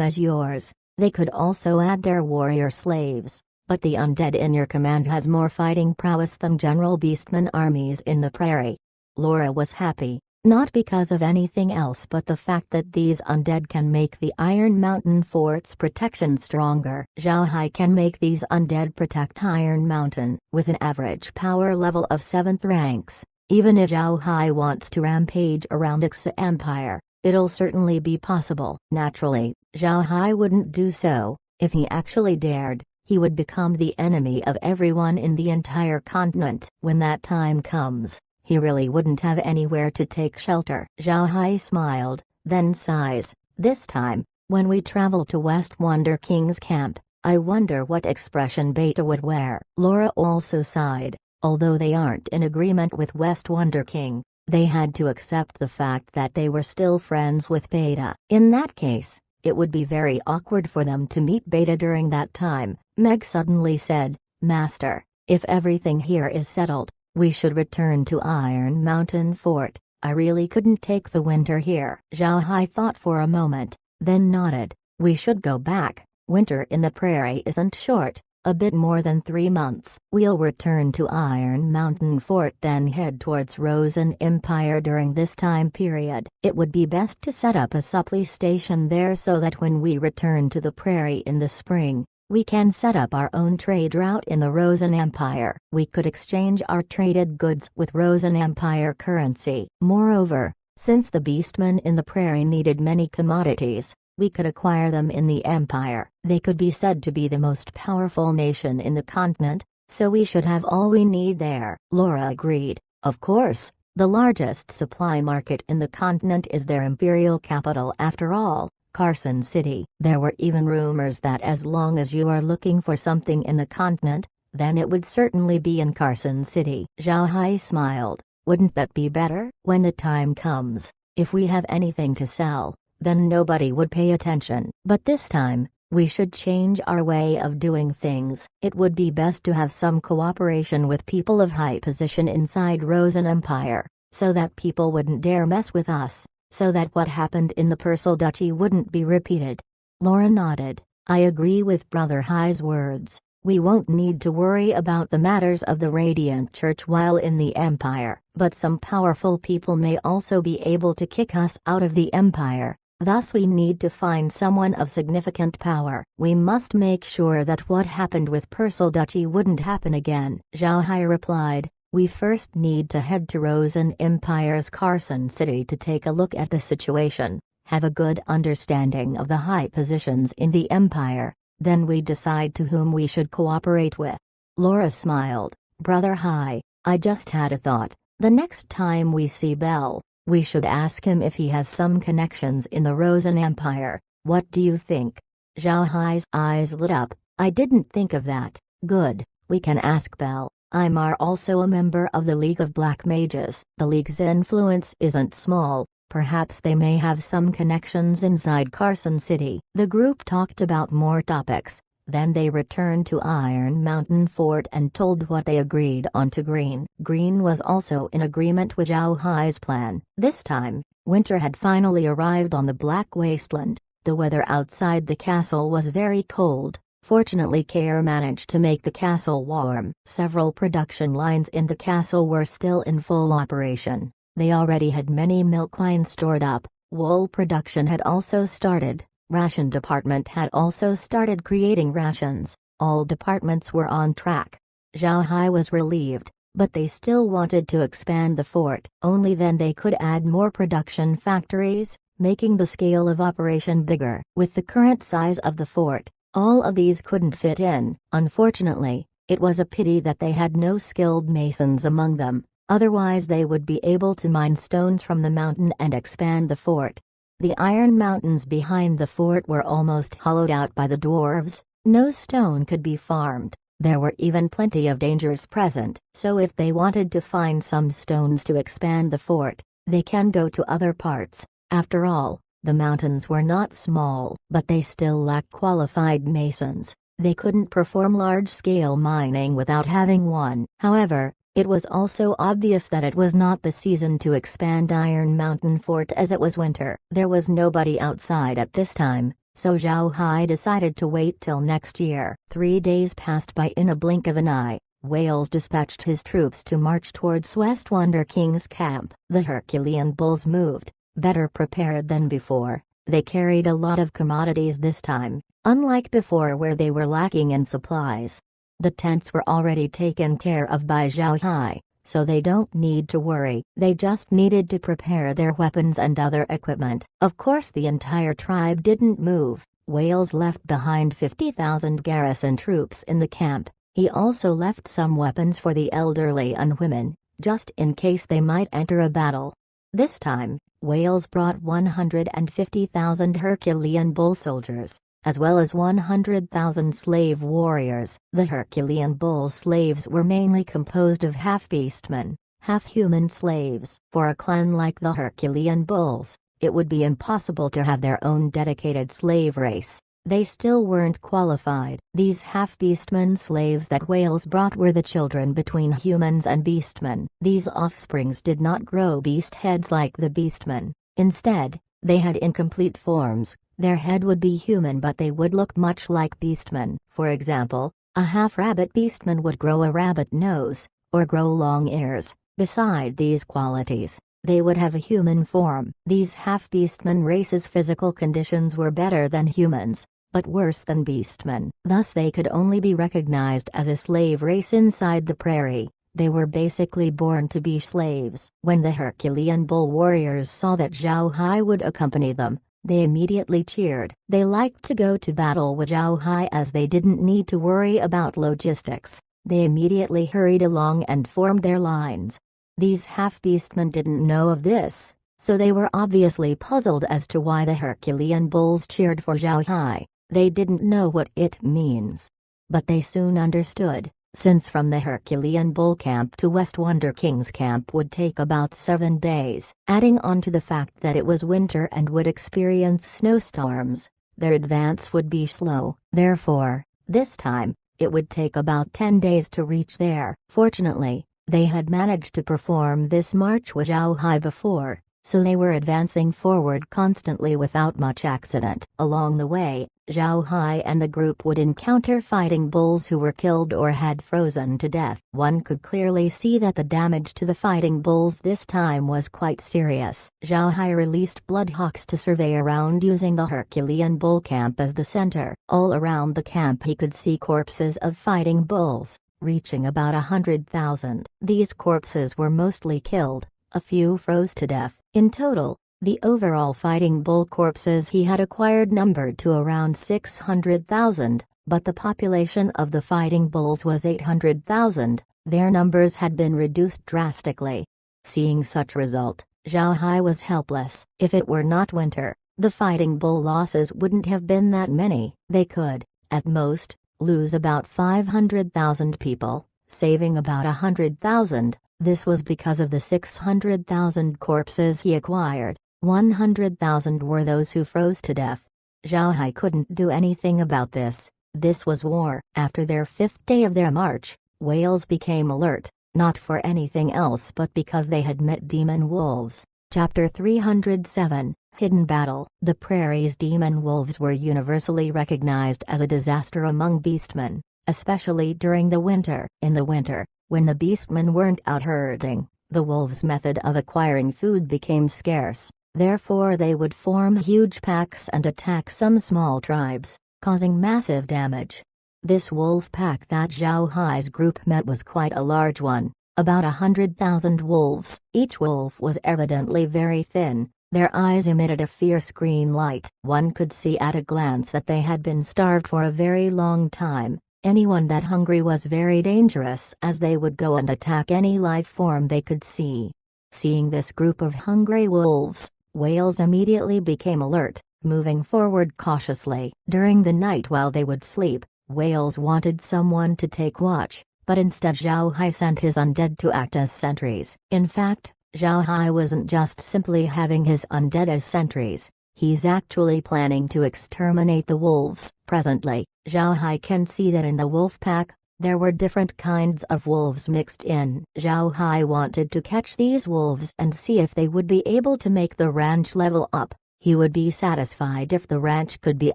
as yours. They could also add their warrior slaves, but the undead in your command has more fighting prowess than General Beastman armies in the prairie." Laura was happy. Not because of anything else but the fact that these undead can make the Iron Mountain Fort's protection stronger. Zhao Hai can make these undead protect Iron Mountain with an average power level of 7th ranks. Even if Zhao Hai wants to rampage around Ixa Empire, it'll certainly be possible. Naturally, Zhao Hai wouldn't do so. If he actually dared, he would become the enemy of everyone in the entire continent. When that time comes, he really wouldn't have anywhere to take shelter. Zhao Hai smiled, then sighs. "This time, when we travel to West Wonder King's camp, I wonder what expression Beta would wear." Laura also sighed. Although they aren't in agreement with West Wonder King, they had to accept the fact that they were still friends with Beta. In that case, it would be very awkward for them to meet Beta during that time. Meg suddenly said, "Master, if everything here is settled, we should return to Iron Mountain Fort. I really couldn't take the winter here." Zhao Hai thought for a moment, then nodded. "We should go back. Winter in the prairie isn't short, a bit more than 3 months. We'll return to Iron Mountain Fort then head towards Rosen Empire during this time period. It would be best to set up a supply station there so that when we return to the prairie in the spring, we can set up our own trade route in the Rosen Empire. We could exchange our traded goods with Rosen Empire currency. Moreover, since the beastmen in the prairie needed many commodities, we could acquire them in the Empire. They could be said to be the most powerful nation in the continent, so we should have all we need there." Laura agreed. Of course, the largest supply market in the continent is their imperial capital after all, Carson City. There were even rumors that as long as you are looking for something in the continent, then it would certainly be in Carson City. Zhao Hai smiled. "Wouldn't that be better? When the time comes, if we have anything to sell, then nobody would pay attention. But this time, we should change our way of doing things. It would be best to have some cooperation with people of high position inside Rosen Empire, so that people wouldn't dare mess with us, so that what happened in the Persal Duchy wouldn't be repeated." Laura nodded. "I agree with Brother Hai's words. We won't need to worry about the matters of the Radiant Church while in the Empire, but some powerful people may also be able to kick us out of the Empire. Thus we need to find someone of significant power. We must make sure that what happened with Persal Duchy wouldn't happen again." Zhao Hai replied, "We first need to head to Rosen Empire's Carson City to take a look at the situation, have a good understanding of the high positions in the Empire, then we decide to whom we should cooperate with." Laura smiled. "Brother Hai, I just had a thought. The next time we see Bell, we should ask him if he has some connections in the Rosen Empire. What do you think?" Zhao Hai's eyes lit up. "I didn't think of that. Good, we can ask Bell. I'm also a member of the League of Black Mages. The League's influence isn't small. Perhaps they may have some connections inside Carson City." The group talked about more topics. Then they returned to Iron Mountain Fort and told what they agreed on to Green. Green was also in agreement with Zhao Hai's plan. This time, winter had finally arrived on the Black Wasteland. The weather outside the castle was very cold. Fortunately, Care managed to make the castle warm. Several production lines in the castle were still in full operation. They already had many milk lines stored up. Wool production had also started. Ration department had also started creating rations. All departments were on track. Zhao Hai was relieved, but they still wanted to expand the fort. Only then they could add more production factories, making the scale of operation bigger. With the current size of the fort, all of these couldn't fit in. Unfortunately, it was a pity that they had no skilled masons among them, otherwise they would be able to mine stones from the mountain and expand the fort. The iron mountains behind the fort were almost hollowed out by the dwarves. No stone could be farmed. There were even plenty of dangers present, so if they wanted to find some stones to expand the fort, they can go to other parts. After all, the mountains were not small, but they still lacked qualified masons. They couldn't perform large-scale mining without having one. However, it was also obvious that it was not the season to expand Iron Mountain Fort as it was winter. There was nobody outside at this time, so Zhao Hai decided to wait till next year. 3 days passed by in a blink of an eye. Wales dispatched his troops to march towards West Wonder King's camp. The Herculean bulls moved, better prepared than before. They carried a lot of commodities this time, unlike before where they were lacking in supplies. The tents were already taken care of by Zhao Hai, so they don't need to worry. They just needed to prepare their weapons and other equipment. Of course the entire tribe didn't move. Wales left behind 50,000 garrison troops in the camp. He also left some weapons for the elderly and women, just in case they might enter a battle. This time, Wales brought 150,000 Herculean bull soldiers, as well as 100,000 slave warriors. The Herculean bull slaves were mainly composed of half-beastmen, half-human slaves. For a clan like the Herculean bulls, it would be impossible to have their own dedicated slave race. They still weren't qualified. These half-beastmen slaves that Wales brought were the children between humans and beastmen. These offsprings did not grow beast heads like the beastmen. Instead, they had incomplete forms. Their head would be human but they would look much like beastmen. For example, a half-rabbit beastman would grow a rabbit nose, or grow long ears. Beside these qualities, they would have a human form. These half-beastmen races' physical conditions were better than humans, but worse than beastmen. Thus they could only be recognized as a slave race inside the prairie. They were basically born to be slaves. When the Herculean bull warriors saw that Zhao Hai would accompany them, they immediately cheered. They liked to go to battle with Zhao Hai as they didn't need to worry about logistics. They immediately hurried along and formed their lines. These half-beastmen didn't know of this, so they were obviously puzzled as to why the Herculean bulls cheered for Zhao Hai. They didn't know what it means. But they soon understood, since from the Herculean bull camp to West Wonder King's camp would take about 7 days. Adding on to the fact that it was winter and would experience snowstorms, their advance would be slow. Therefore, this time, it would take about 10 days to reach there. Fortunately, they had managed to perform this march with Zhao Hai before, so they were advancing forward constantly without much accident. Along the way, Zhao Hai and the group would encounter fighting bulls who were killed or had frozen to death. One could clearly see that the damage to the fighting bulls this time was quite serious. Zhao Hai released bloodhawks to survey around using the Herculean bull camp as the center. All around the camp he could see corpses of fighting bulls, reaching about 100,000. These corpses were mostly killed, a few froze to death. In total, the overall fighting bull corpses he had acquired numbered to around 600,000, but the population of the fighting bulls was 800,000. Their numbers had been reduced drastically. Seeing such result, Zhao Hai was helpless. If it were not winter, the fighting bull losses wouldn't have been that many. They could, at most, lose about 500,000 people, saving about 100,000. This was because of the 600,000 corpses he acquired. 100,000 were those who froze to death. Zhao Hai couldn't do anything about this. This was war. After their 5th day of their march, Wales became alert, not for anything else but because they had met demon wolves. Chapter 307, Hidden Battle. The prairie's demon wolves were universally recognized as a disaster among beastmen, especially during the winter. In the winter, when the beastmen weren't out herding, the wolves' method of acquiring food became scarce. Therefore they would form huge packs and attack some small tribes, causing massive damage. This wolf pack that Zhao Hai's group met was quite a large one, about 100,000 wolves. Each wolf was evidently very thin, their eyes emitted a fierce green light. One could see at a glance that they had been starved for a very long time. Anyone that hungry was very dangerous, as they would go and attack any life form they could see. Seeing this group of hungry wolves, whales immediately became alert, moving forward cautiously. During the night while they would sleep, whales wanted someone to take watch, but instead Zhao Hai sent his undead to act as sentries. In fact, Zhao Hai wasn't just simply having his undead as sentries, he's actually planning to exterminate the wolves. Presently, Zhao Hai can see that in the wolf pack, there were different kinds of wolves mixed in. Zhao Hai wanted to catch these wolves and see if they would be able to make the ranch level up. He would be satisfied if the ranch could be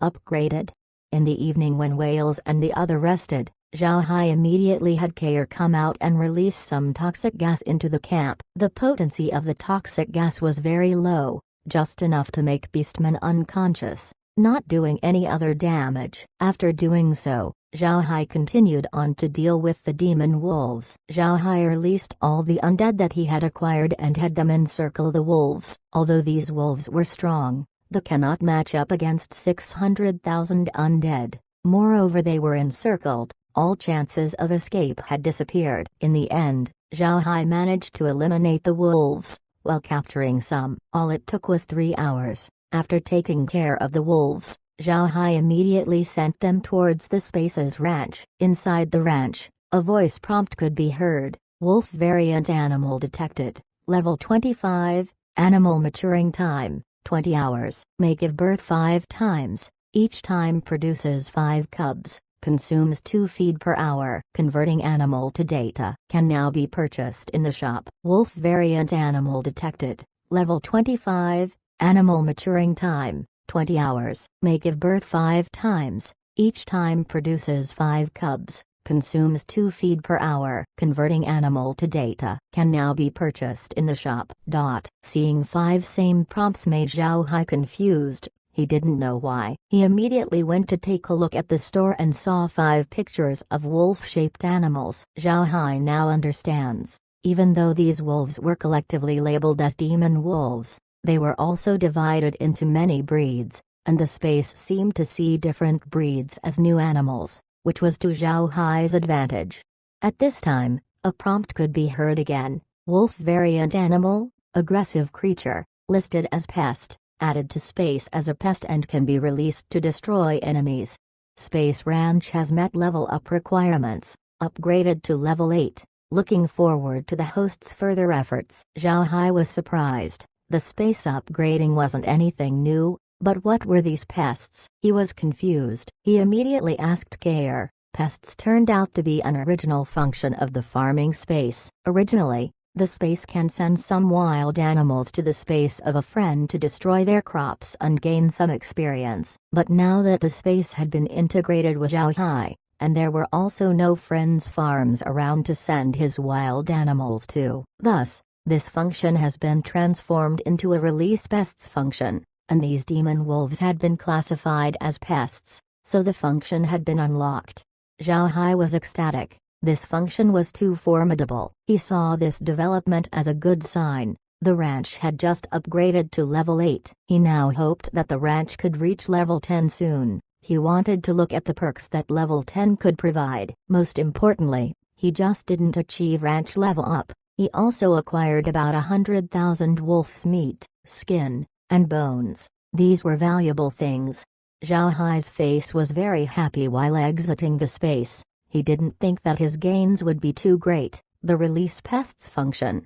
upgraded. In the evening when whales and the other rested, Zhao Hai immediately had Kair come out and release some toxic gas into the camp. The potency of the toxic gas was very low, just enough to make beastmen unconscious, not doing any other damage. After doing so, Zhao Hai continued on to deal with the demon wolves. Zhao Hai released all the undead that he had acquired and had them encircle the wolves. Although these wolves were strong, they cannot match up against 600,000 undead. Moreover, they were encircled. All chances of escape had disappeared. In the end, Zhao Hai managed to eliminate the wolves, while capturing some. All it took was 3 hours. After taking care of the wolves, Zhao Hai immediately sent them towards the Space's ranch. Inside the ranch, a voice prompt could be heard. Wolf variant animal detected. Level 25, animal maturing time, 20 hours. May give birth 5 times. Each time produces 5 cubs. Consumes 2 feed per hour. Converting animal to data. Can now be purchased in the shop. Wolf variant animal detected. Level 25, animal maturing time, 20 hours. May give birth 5 times. Each time produces 5 cubs. Consumes 2 feed per hour. Converting animal to data. Can now be purchased in the shop. Seeing 5 same prompts made Zhao Hai confused. He didn't know why. He immediately went to take a look at the store and saw 5 pictures of wolf-shaped animals. Zhao Hai now understands. Even though these wolves were collectively labeled as demon wolves, they were also divided into many breeds, and the Space seemed to see different breeds as new animals, which was to Zhao Hai's advantage. At this time, a prompt could be heard again. Wolf variant animal, aggressive creature, listed as pest. Added to Space as a pest and can be released to destroy enemies. Space Ranch has met level up requirements, upgraded to level 8. Looking forward to the host's further efforts. Zhao Hai was surprised. The space upgrading wasn't anything new, but what were these pests? He was confused. He immediately asked Kair. Pests turned out to be an original function of the farming space. Originally, the space can send some wild animals to the space of a friend to destroy their crops and gain some experience. But now that the space had been integrated with Zhao Hai, and there were also no friends' farms around to send his wild animals to. Thus, this function has been transformed into a release pests function, and these demon wolves had been classified as pests, so the function had been unlocked. Zhao Hai was ecstatic. This function was too formidable. He saw this development as a good sign. The ranch had just upgraded to level 8. He now hoped that the ranch could reach level 10 soon. He wanted to look at the perks that level 10 could provide. Most importantly, he just didn't achieve ranch level up. He also acquired about 100,000 wolf's meat, skin, and bones. These were valuable things. Zhao Hai's face was very happy while exiting the space. He didn't think that his gains would be too great. The release pests function.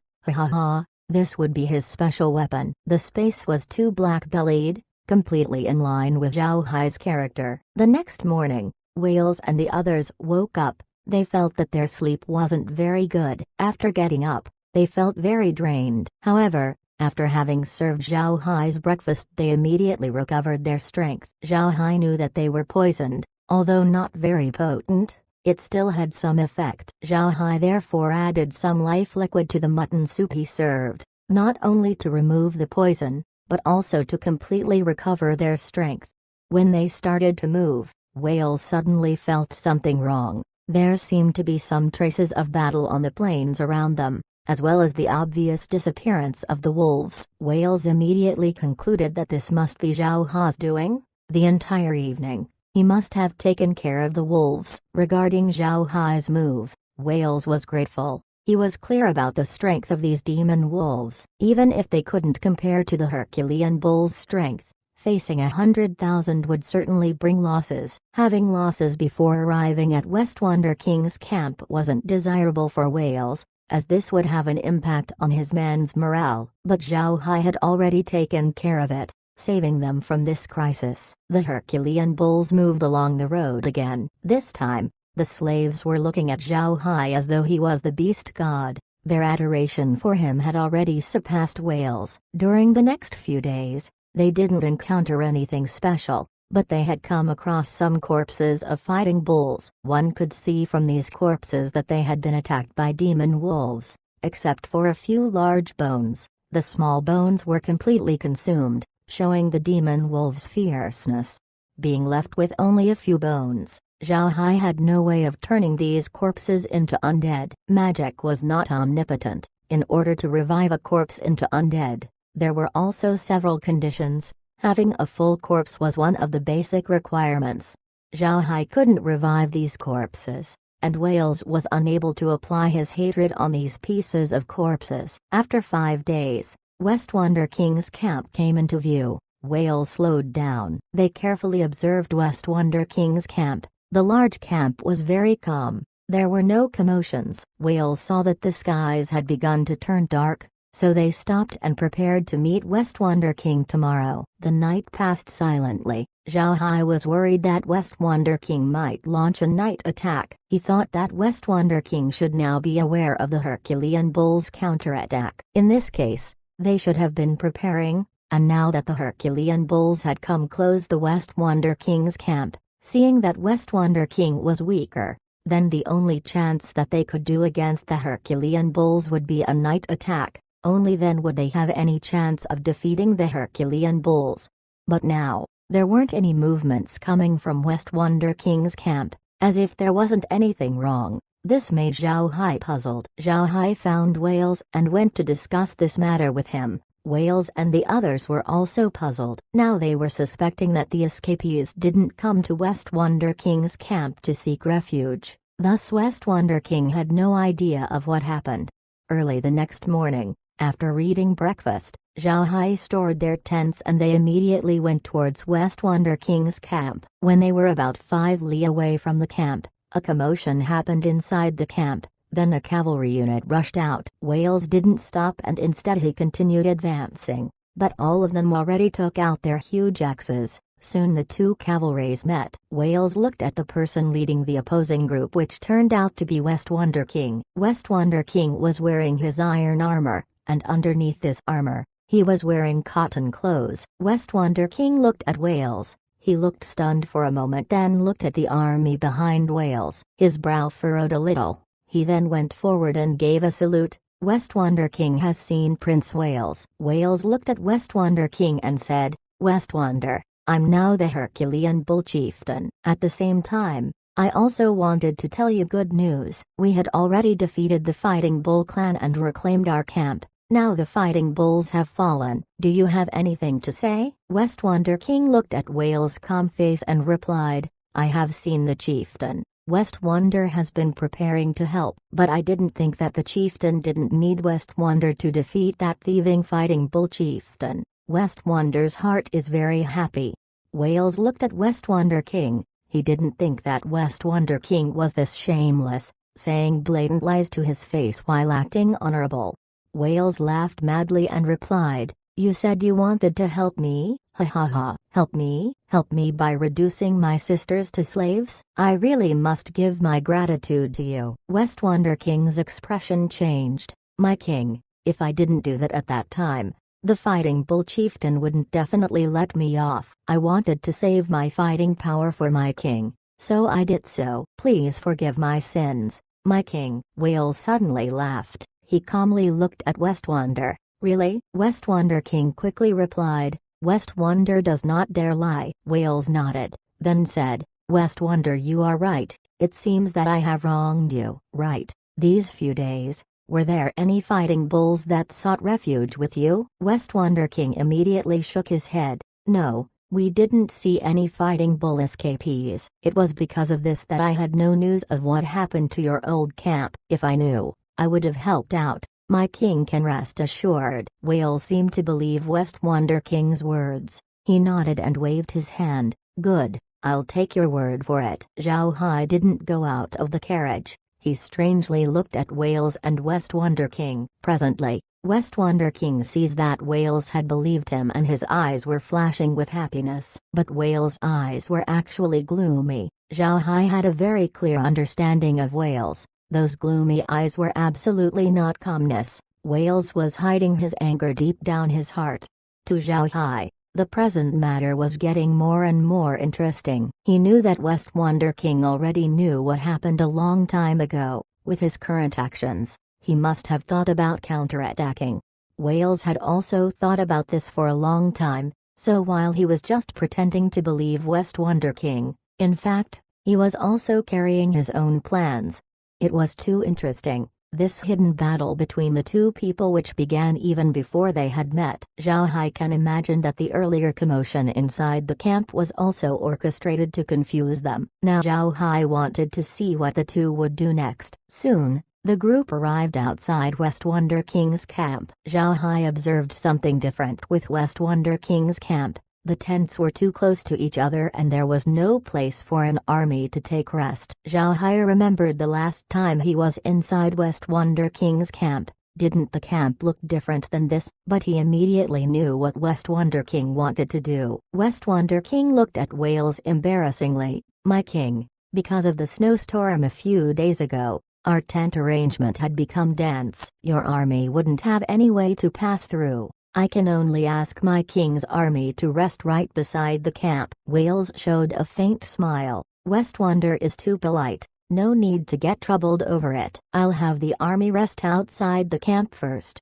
This would be his special weapon. The space was too black-bellied, completely in line with Zhao Hai's character. The next morning, Whales and the others woke up. They felt that their sleep wasn't very good. After getting up, they felt very drained. However, after having served Zhao Hai's breakfast, they immediately recovered their strength. Zhao Hai knew that they were poisoned, although not very potent. It still had some effect. Zhao Hai therefore added some life liquid to the mutton soup he served, not only to remove the poison, but also to completely recover their strength. When they started to move, Whales suddenly felt something wrong. There seemed to be some traces of battle on the plains around them, as well as the obvious disappearance of the wolves. Whales immediately concluded that this must be Zhao Ha's doing. The entire evening, he must have taken care of the wolves. Regarding Zhao Hai's move, Whales was grateful. He was clear about the strength of these demon wolves. Even if they couldn't compare to the Herculean bull's strength, facing 100,000 would certainly bring losses. Having losses before arriving at West Wonder King's camp wasn't desirable for Whales, as this would have an impact on his men's morale. But Zhao Hai had already taken care of it, saving them from this crisis. The Herculean bulls moved along the road again. This time, the slaves were looking at Zhao Hai as though he was the beast god. Their adoration for him had already surpassed Whales. During the next few days, they didn't encounter anything special, but they had come across some corpses of fighting bulls. One could see from these corpses that they had been attacked by demon wolves. Except for a few large bones, the small bones were completely consumed, showing the demon wolves' fierceness. Being left with only a few bones, Zhao Hai had no way of turning these corpses into undead. Magic was not omnipotent. In order to revive a corpse into undead, there were also several conditions. Having a full corpse was one of the basic requirements. Zhao Hai couldn't revive these corpses, and Whales was unable to apply his hatred on these pieces of corpses. After 5 days, West Wonder King's camp came into view. Whales slowed down. They carefully observed West Wonder King's camp. The large camp was very calm. There were no commotions. Whales saw that the skies had begun to turn dark, so they stopped and prepared to meet West Wonder King tomorrow. The night passed silently. Zhao Hai was worried that West Wonder King might launch a night attack. He thought that West Wonder King should now be aware of the Herculean bull's counterattack. In this case, they should have been preparing, and now that the Herculean bulls had come close the West Wonder King's camp, seeing that West Wonder King was weaker, then the only chance that they could do against the Herculean bulls would be a night attack. Only then would they have any chance of defeating the Herculean bulls. But now, there weren't any movements coming from West Wonder King's camp, as if there wasn't anything wrong. This made Zhao Hai puzzled. Zhao Hai found Whales and went to discuss this matter with him. Whales and the others were also puzzled. Now they were suspecting that the escapees didn't come to West Wonder King's camp to seek refuge. Thus West Wonder King had no idea of what happened. Early the next morning, after eating breakfast, Zhao Hai stored their tents and they immediately went towards West Wonder King's camp. When they were about 5 li away from the camp, a commotion happened inside the camp. Then a cavalry unit rushed out. Whales didn't stop and instead he continued advancing, but all of them already took out their huge axes. Soon the two cavalries met. Whales looked at the person leading the opposing group, which turned out to be West Wonder King. West Wonder King was wearing his iron armor, and underneath this armor, he was wearing cotton clothes. West Wonder King looked at Whales. He looked stunned for a moment, then looked at the army behind Whales. His brow furrowed a little. He then went forward and gave a salute. West Wonder King has seen Prince Whales. Whales looked at West Wonder King and said, "West Wonder, I'm now the Herculean Bull Chieftain." At the same time, I also wanted to tell you good news. We had already defeated the Fighting Bull clan and reclaimed our camp. Now the Fighting Bulls have fallen. Do you have anything to say? West Wonder King looked at Whales' calm face and replied, "I have seen the chieftain. West Wonder has been preparing to help, but I didn't think that the chieftain didn't need West Wonder to defeat that thieving Fighting Bull chieftain. West Wonder's heart is very happy." Whales looked at West Wonder King. He didn't think that West Wonder King was this shameless, saying blatant lies to his face while acting honorable. Whales laughed madly and replied, "You said you wanted to help me? Ha ha ha. Help me? Help me by reducing my sisters to slaves? I really must give my gratitude to you." West Wonder King's expression changed. "My king, if I didn't do that at that time, the Fighting Bull chieftain wouldn't definitely let me off. I wanted to save my fighting power for my king, so I did so. Please forgive my sins, my king." Whales suddenly laughed. He calmly looked at West Wonder, Really? West Wonder King quickly replied. West Wonder does not dare lie. Wales nodded, then said, West Wonder, you are right. It seems that I have wronged you. Right. These few days, were there any fighting bulls that sought refuge with you? West Wonder King immediately shook his head. No, we didn't see any fighting bull escapees. It was because of this that I had no news of what happened to your old camp. If I knew, I would have helped out. My king can rest assured. Wales seemed to believe West Wonder King's words. He nodded and waved his hand. Good, I'll take your word for it. Zhao Hai didn't go out of the carriage. He strangely looked at Wales and West Wonder King. Presently, West Wonder King sees that Wales had believed him and his eyes were flashing with happiness. But Wales' eyes were actually gloomy. Zhao Hai had a very clear understanding of Wales. Those gloomy eyes were absolutely not calmness. Wales was hiding his anger deep down his heart. To Zhao Hai, the present matter was getting more and more interesting. He knew that West Wonder King already knew what happened a long time ago. With his current actions, he must have thought about counterattacking. Wales had also thought about this for a long time, so while he was just pretending to believe West Wonder King, in fact, he was also carrying his own plans. It was too interesting, this hidden battle between the two people which began even before they had met. Zhao Hai can imagine that the earlier commotion inside the camp was also orchestrated to confuse them. Now Zhao Hai wanted to see what the two would do next. Soon, the group arrived outside West Wonder King's camp. Zhao Hai observed something different with West Wonder King's camp. The tents were too close to each other and there was no place for an army to take rest. Zhao Hai remembered the last time he was inside West Wonder King's camp. Didn't the camp look different than this? But he immediately knew what West Wonder King wanted to do. West Wonder King looked at Wales embarrassingly. My king, because of the snowstorm a few days ago, our tent arrangement had become dense. Your army wouldn't have any way to pass through. I can only ask my king's army to rest right beside the camp. Wales showed a faint smile. West Wonder is too polite. No need to get troubled over it. I'll have the army rest outside the camp first.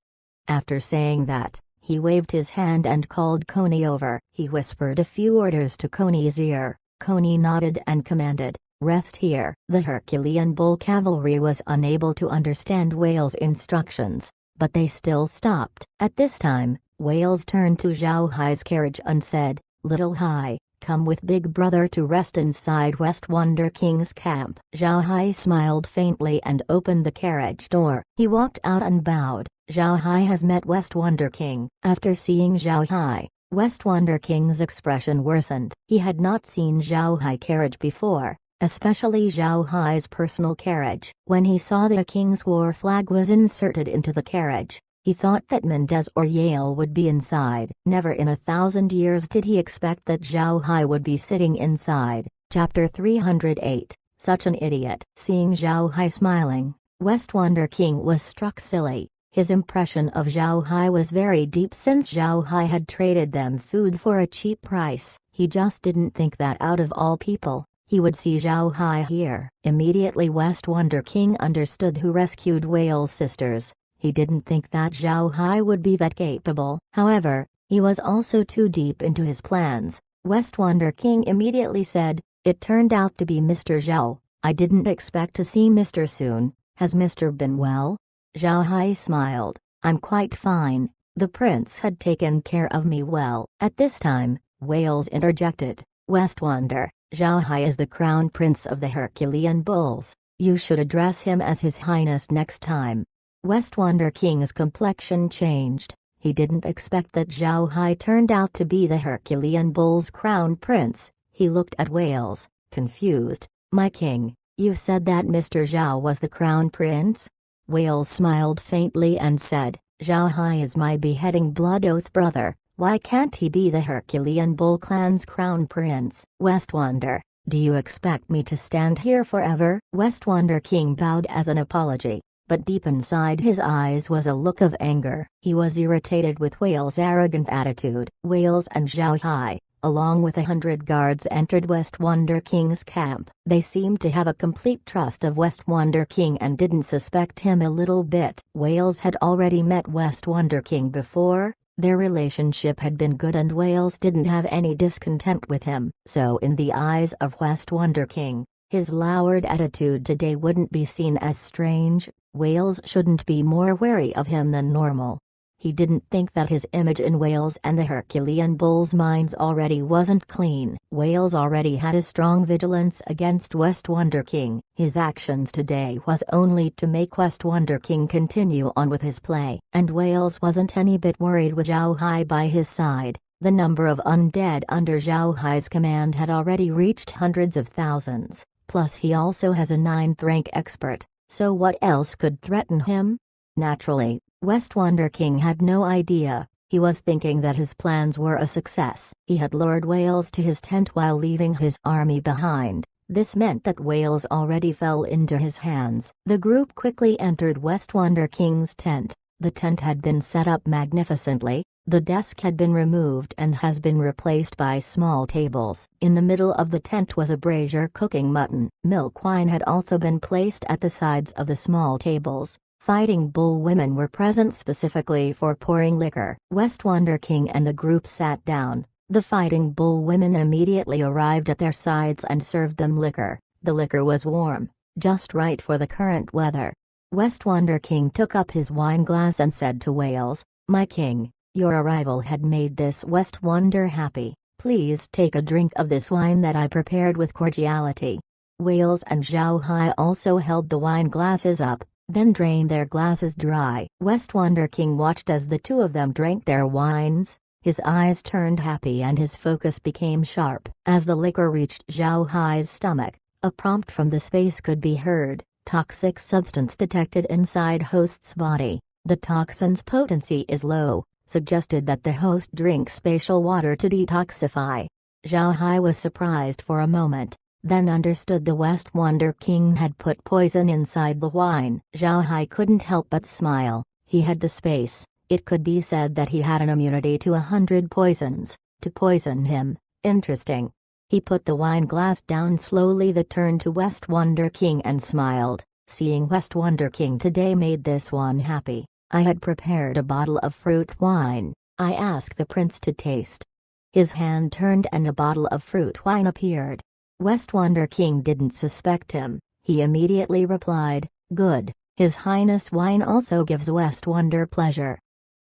After saying that, he waved his hand and called Coney over. He whispered a few orders to Coney's ear. Coney nodded and commanded, rest here. The Herculean bull cavalry was unable to understand Wales' instructions, but they still stopped. At this time, Wales turned to Zhao Hai's carriage and said, Little Hai, come with Big Brother to rest inside West Wonder King's camp. Zhao Hai smiled faintly and opened the carriage door. He walked out and bowed. Zhao Hai has met West Wonder King. After seeing Zhao Hai, West Wonder King's expression worsened. He had not seen Zhao Hai carriage before, especially Zhao Hai's personal carriage. When he saw that a king's war flag was inserted into the carriage, he thought that Mendez or Yale would be inside. Never in 1,000 years did he expect that Zhao Hai would be sitting inside. Chapter 308, Such an Idiot. Seeing Zhao Hai smiling, West Wonder King was struck silly. His impression of Zhao Hai was very deep since Zhao Hai had traded them food for a cheap price. He just didn't think that out of all people, he would see Zhao Hai here. Immediately West Wonder King understood who rescued Whale's sisters. He didn't think that Zhao Hai would be that capable. However, he was also too deep into his plans. West Wonder King immediately said, it turned out to be Mr. Zhao. I didn't expect to see Mr. soon. Has Mr. been well? Zhao Hai smiled. I'm quite fine. The prince had taken care of me well. At this time, Wales interjected. West Wonder, Zhao Hai is the crown prince of the Herculean bulls. You should address him as His Highness next time. West Wonder King's complexion changed. He didn't expect that Zhao Hai turned out to be the Herculean bull's crown prince. He looked at Wales, confused. My king, you said that Mr. Zhao was the crown prince? Wales smiled faintly and said, Zhao Hai is my beheading blood oath brother. Why can't he be the Herculean bull clan's crown prince? West Wonder, do you expect me to stand here forever? West Wonder King bowed as an apology, but deep inside his eyes was a look of anger. He was irritated with Wales' arrogant attitude. Wales and Zhao Hai, along with 100 guards, entered West Wonder King's camp. They seemed to have a complete trust of West Wonder King and didn't suspect him a little bit. Wales had already met West Wonder King before. Their relationship had been good and Wales didn't have any discontent with him. So in the eyes of West Wonder King, his lowered attitude today wouldn't be seen as strange. Wales shouldn't be more wary of him than normal. He didn't think that his image in Wales and the Herculean Bull's minds already wasn't clean. Wales already had a strong vigilance against West Wonder King. His actions today was only to make West Wonder King continue on with his play. And Wales wasn't any bit worried with Zhao Hai by his side. The number of undead under Zhao Hai's command had already reached hundreds of thousands. Plus he also has a 9th rank expert. So what else could threaten him? Naturally, West Wonder King had no idea. He was thinking that his plans were a success. He had lured Wales to his tent while leaving his army behind. This meant that Wales already fell into his hands. The group quickly entered West Wonder King's tent. The tent had been set up magnificently. The desk had been removed and has been replaced by small tables. In the middle of the tent was a brazier cooking mutton. Milk wine had also been placed at the sides of the small tables. Fighting Bull women were present specifically for pouring liquor. West Wonder King and the group sat down. The Fighting Bull women immediately arrived at their sides and served them liquor. The liquor was warm, just right for the current weather. West Wonder King took up his wine glass and said to Wales, "My king, your arrival had made this West Wonder happy. Please take a drink of this wine that I prepared with cordiality." Wales and Zhao Hai also held the wine glasses up, then drained their glasses dry. West Wonder King watched as the two of them drank their wines. His eyes turned happy and his focus became sharp. As the liquor reached Zhao Hai's stomach, a prompt from the space could be heard. Toxic substance detected inside host's body. The toxin's potency is low, suggested that the host drink spatial water to detoxify. Zhao Hai was surprised for a moment, then understood the West Wonder King had put poison inside the wine. Zhao Hai couldn't help but smile. He had the space. It could be said that he had an immunity to 100 poisons. To poison him, interesting. He put the wine glass down slowly, then turned to West Wonder King and smiled. Seeing West Wonder King today made this one happy. "I had prepared a bottle of fruit wine. I asked the prince to taste." His hand turned and a bottle of fruit wine appeared. West Wonder King didn't suspect him. He immediately replied, "Good, His Highness wine also gives West Wonder pleasure."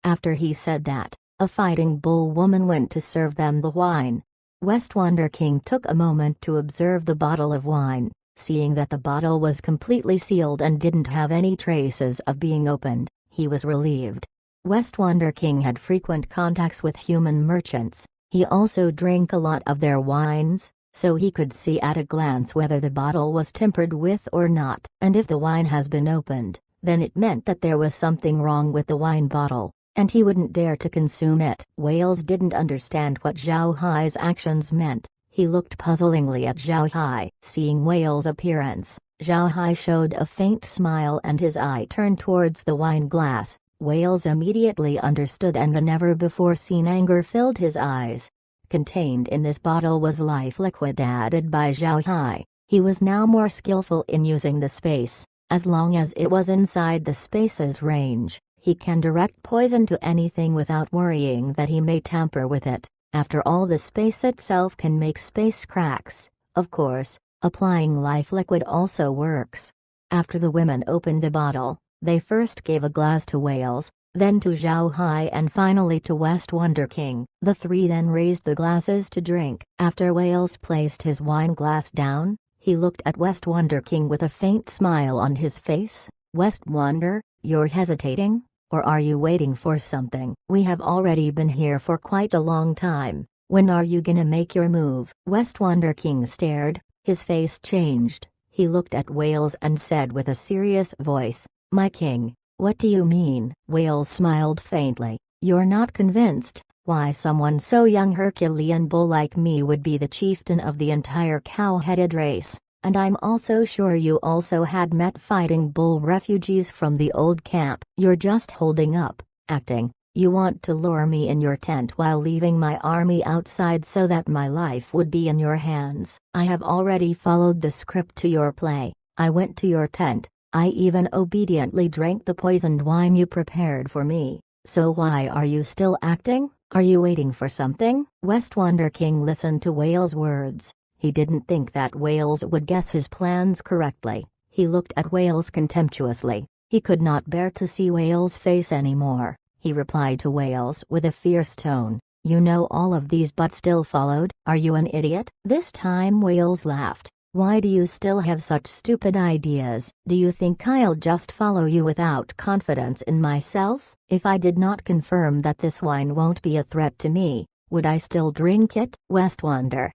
After he said that, a Fighting Bull woman went to serve them the wine. West Wonder King took a moment to observe the bottle of wine. Seeing that the bottle was completely sealed and didn't have any traces of being opened, he was relieved. West Wonder King had frequent contacts with human merchants. He also drank a lot of their wines, so he could see at a glance whether the bottle was tempered with or not. And if the wine has been opened, then it meant that there was something wrong with the wine bottle, and he wouldn't dare to consume it. Wales didn't understand what Zhao Hai's actions meant. He looked puzzlingly at Zhao Hai. Seeing Wales' appearance, Zhao Hai showed a faint smile and his eye turned towards the wine glass. Wales immediately understood and a never-before-seen anger filled his eyes. Contained in this bottle was life liquid added by Zhao Hai. He was now more skillful in using the space. As long as it was inside the space's range, he can direct poison to anything without worrying that he may tamper with it. After all, the space itself can make space cracks. Of course, applying life liquid also works. After the women opened the bottle, they first gave a glass to Wales, then to Zhao Hai and finally to West Wonder King. The three then raised the glasses to drink. After Wales placed his wine glass down, he looked at West Wonder King with a faint smile on his face. "West Wonder, you're hesitating? Or are you waiting for something? We have already been here for quite a long time. When are you gonna make your move?" West Wonder King stared, his face changed. He looked at Wales and said with a serious voice, "My king, what do you mean?" Wales smiled faintly. "You're not convinced? Why, someone so young, Herculean bull like me would be the chieftain of the entire cow-headed race. And I'm also sure you also had met Fighting Bull refugees from the old camp. You're just holding up, acting. You want to lure me in your tent while leaving my army outside so that my life would be in your hands. I have already followed the script to your play. I went to your tent. I even obediently drank the poisoned wine you prepared for me. So why are you still acting? Are you waiting for something? West Wonder King listened to Whale's words. He didn't think that Wales would guess his plans correctly. He looked at Wales contemptuously. He could not bear to see Wales' face anymore. He replied to Wales with a fierce tone, "You know all of these but still followed? Are you an idiot?" This time Wales laughed. "Why do you still have such stupid ideas? Do you think I'll just follow you without confidence in myself? If I did not confirm that this wine won't be a threat to me, would I still drink it?" West Wonder,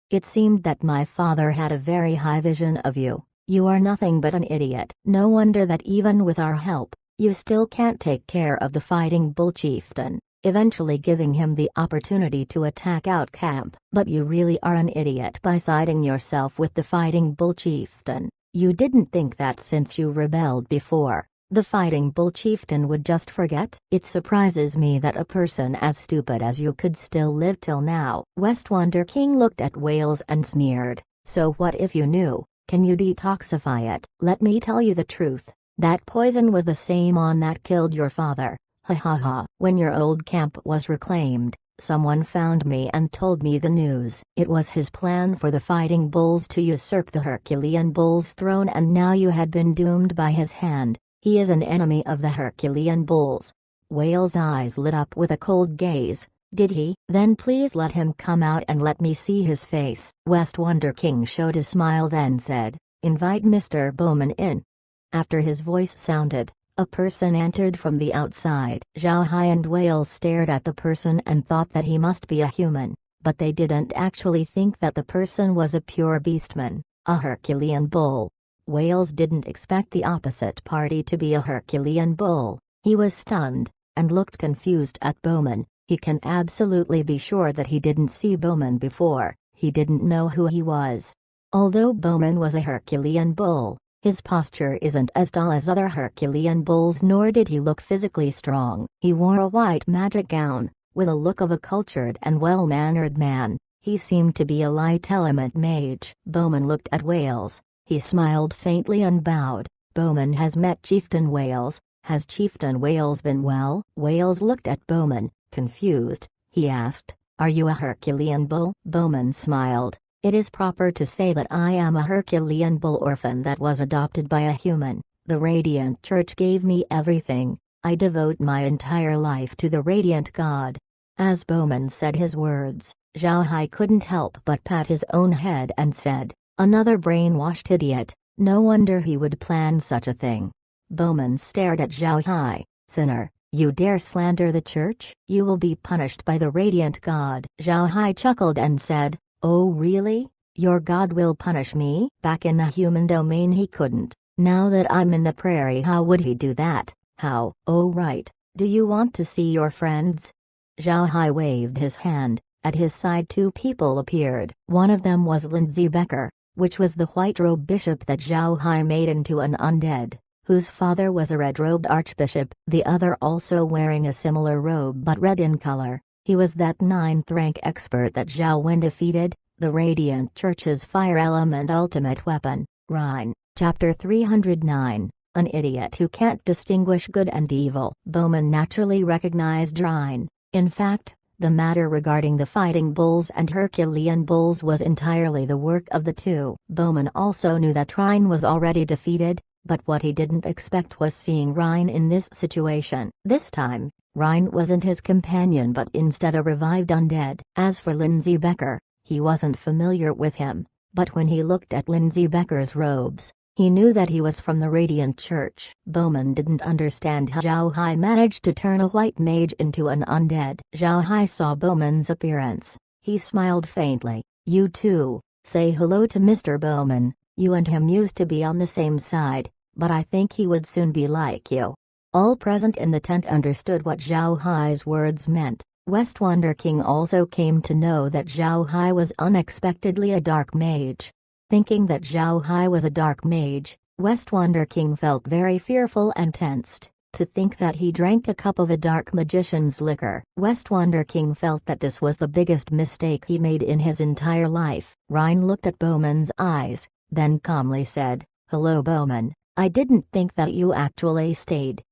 it seemed that my father had a very high vision of you. You are nothing but an idiot. No wonder that even with our help, you still can't take care of the Fighting Bull Chieftain, eventually giving him the opportunity to attack out camp. But you really are an idiot by siding yourself with the Fighting Bull Chieftain. You didn't think that since you rebelled before, the Fighting Bull Chieftain would just forget? It surprises me that a person as stupid as you could still live till now. West Wonder King looked at Wales and sneered. So what if you knew? Can you detoxify it? Let me tell you the truth. That poison was the same one that killed your father. Ha ha ha. When your old camp was reclaimed, someone found me and told me the news. It was his plan for the Fighting Bulls to usurp the Herculean Bull's throne, and now you had been doomed by his hand. He is an enemy of the Herculean Bulls. Whale's eyes lit up with a cold gaze. Did he? Then please let him come out and let me see his face. West Wonder King showed a smile, then said, "Invite Mr. Bowman in." After his voice sounded, a person entered from the outside. Zhao Hai and Wales stared at the person and thought that he must be a human, but they didn't actually think that the person was a pure beastman, a Herculean bull. Wales didn't expect the opposite party to be a Herculean bull. He was stunned, and looked confused at Bowman. He can absolutely be sure that he didn't see Bowman before. He didn't know who he was. Although Bowman was a Herculean bull, his posture isn't as tall as other Herculean bulls, nor did he look physically strong. He wore a white magic gown, with a look of a cultured and well-mannered man. He seemed to be a light element mage. Bowman looked at Wales. He smiled faintly and bowed. "Bowman has met Chieftain Wales. Has Chieftain Wales been well?" Wales looked at Bowman, confused. He asked, "Are you a Herculean bull?" Bowman smiled. "It is proper to say that I am a Herculean bull orphan that was adopted by a human. The Radiant Church gave me everything. I devote my entire life to the Radiant God." As Bowman said his words, Zhao Hai couldn't help but pat his own head and said, "Another brainwashed idiot. No wonder he would plan such a thing." Bowman stared at Zhao Hai. "Sinner, you dare slander the church? You will be punished by the Radiant God." Zhao Hai chuckled and said, "Oh really? Your god will punish me?" Back in the human domain he couldn't. Now that I'm in the prairie, how would he do that? How? Oh right. Do you want to see your friends? Zhao Hai waved his hand. At his side two people appeared. One of them was Lindsay Becker, which was the white-robed bishop that Zhao Hai made into an undead, whose father was a red-robed archbishop, the other also wearing a similar robe but red in color. He was that 9th rank expert that Zhao Wen defeated, the Radiant Church's fire element ultimate weapon. Rhine, Chapter 309, An Idiot Who Can't Distinguish Good and Evil. Bowman naturally recognized Rhine. In fact, the matter regarding the Fighting Bulls and Herculean Bulls was entirely the work of the two. Bowman also knew that Rhine was already defeated, but what he didn't expect was seeing Rhine in this situation. This time, Rhine wasn't his companion but instead a revived undead. As for Lindsay Becker, he wasn't familiar with him, but when he looked at Lindsay Becker's robes, he knew that he was from the Radiant Church. Bowman didn't understand how Zhao Hai managed to turn a white mage into an undead. Zhao Hai saw Bowman's appearance. He smiled faintly. "You too, say hello to Mr. Bowman. You and him used to be on the same side, but I think he would soon be like you." All present in the tent understood what Zhao Hai's words meant. West Wonder King also came to know that Zhao Hai was unexpectedly a dark mage. Thinking that Zhao Hai was a dark mage, West Wonder King felt very fearful and tensed. To think that he drank a cup of a dark magician's liquor. West Wonder King felt that this was the biggest mistake he made in his entire life. Ryan looked at Bowman's eyes, then calmly said, "Hello Bowman, I didn't think that you actually stayed."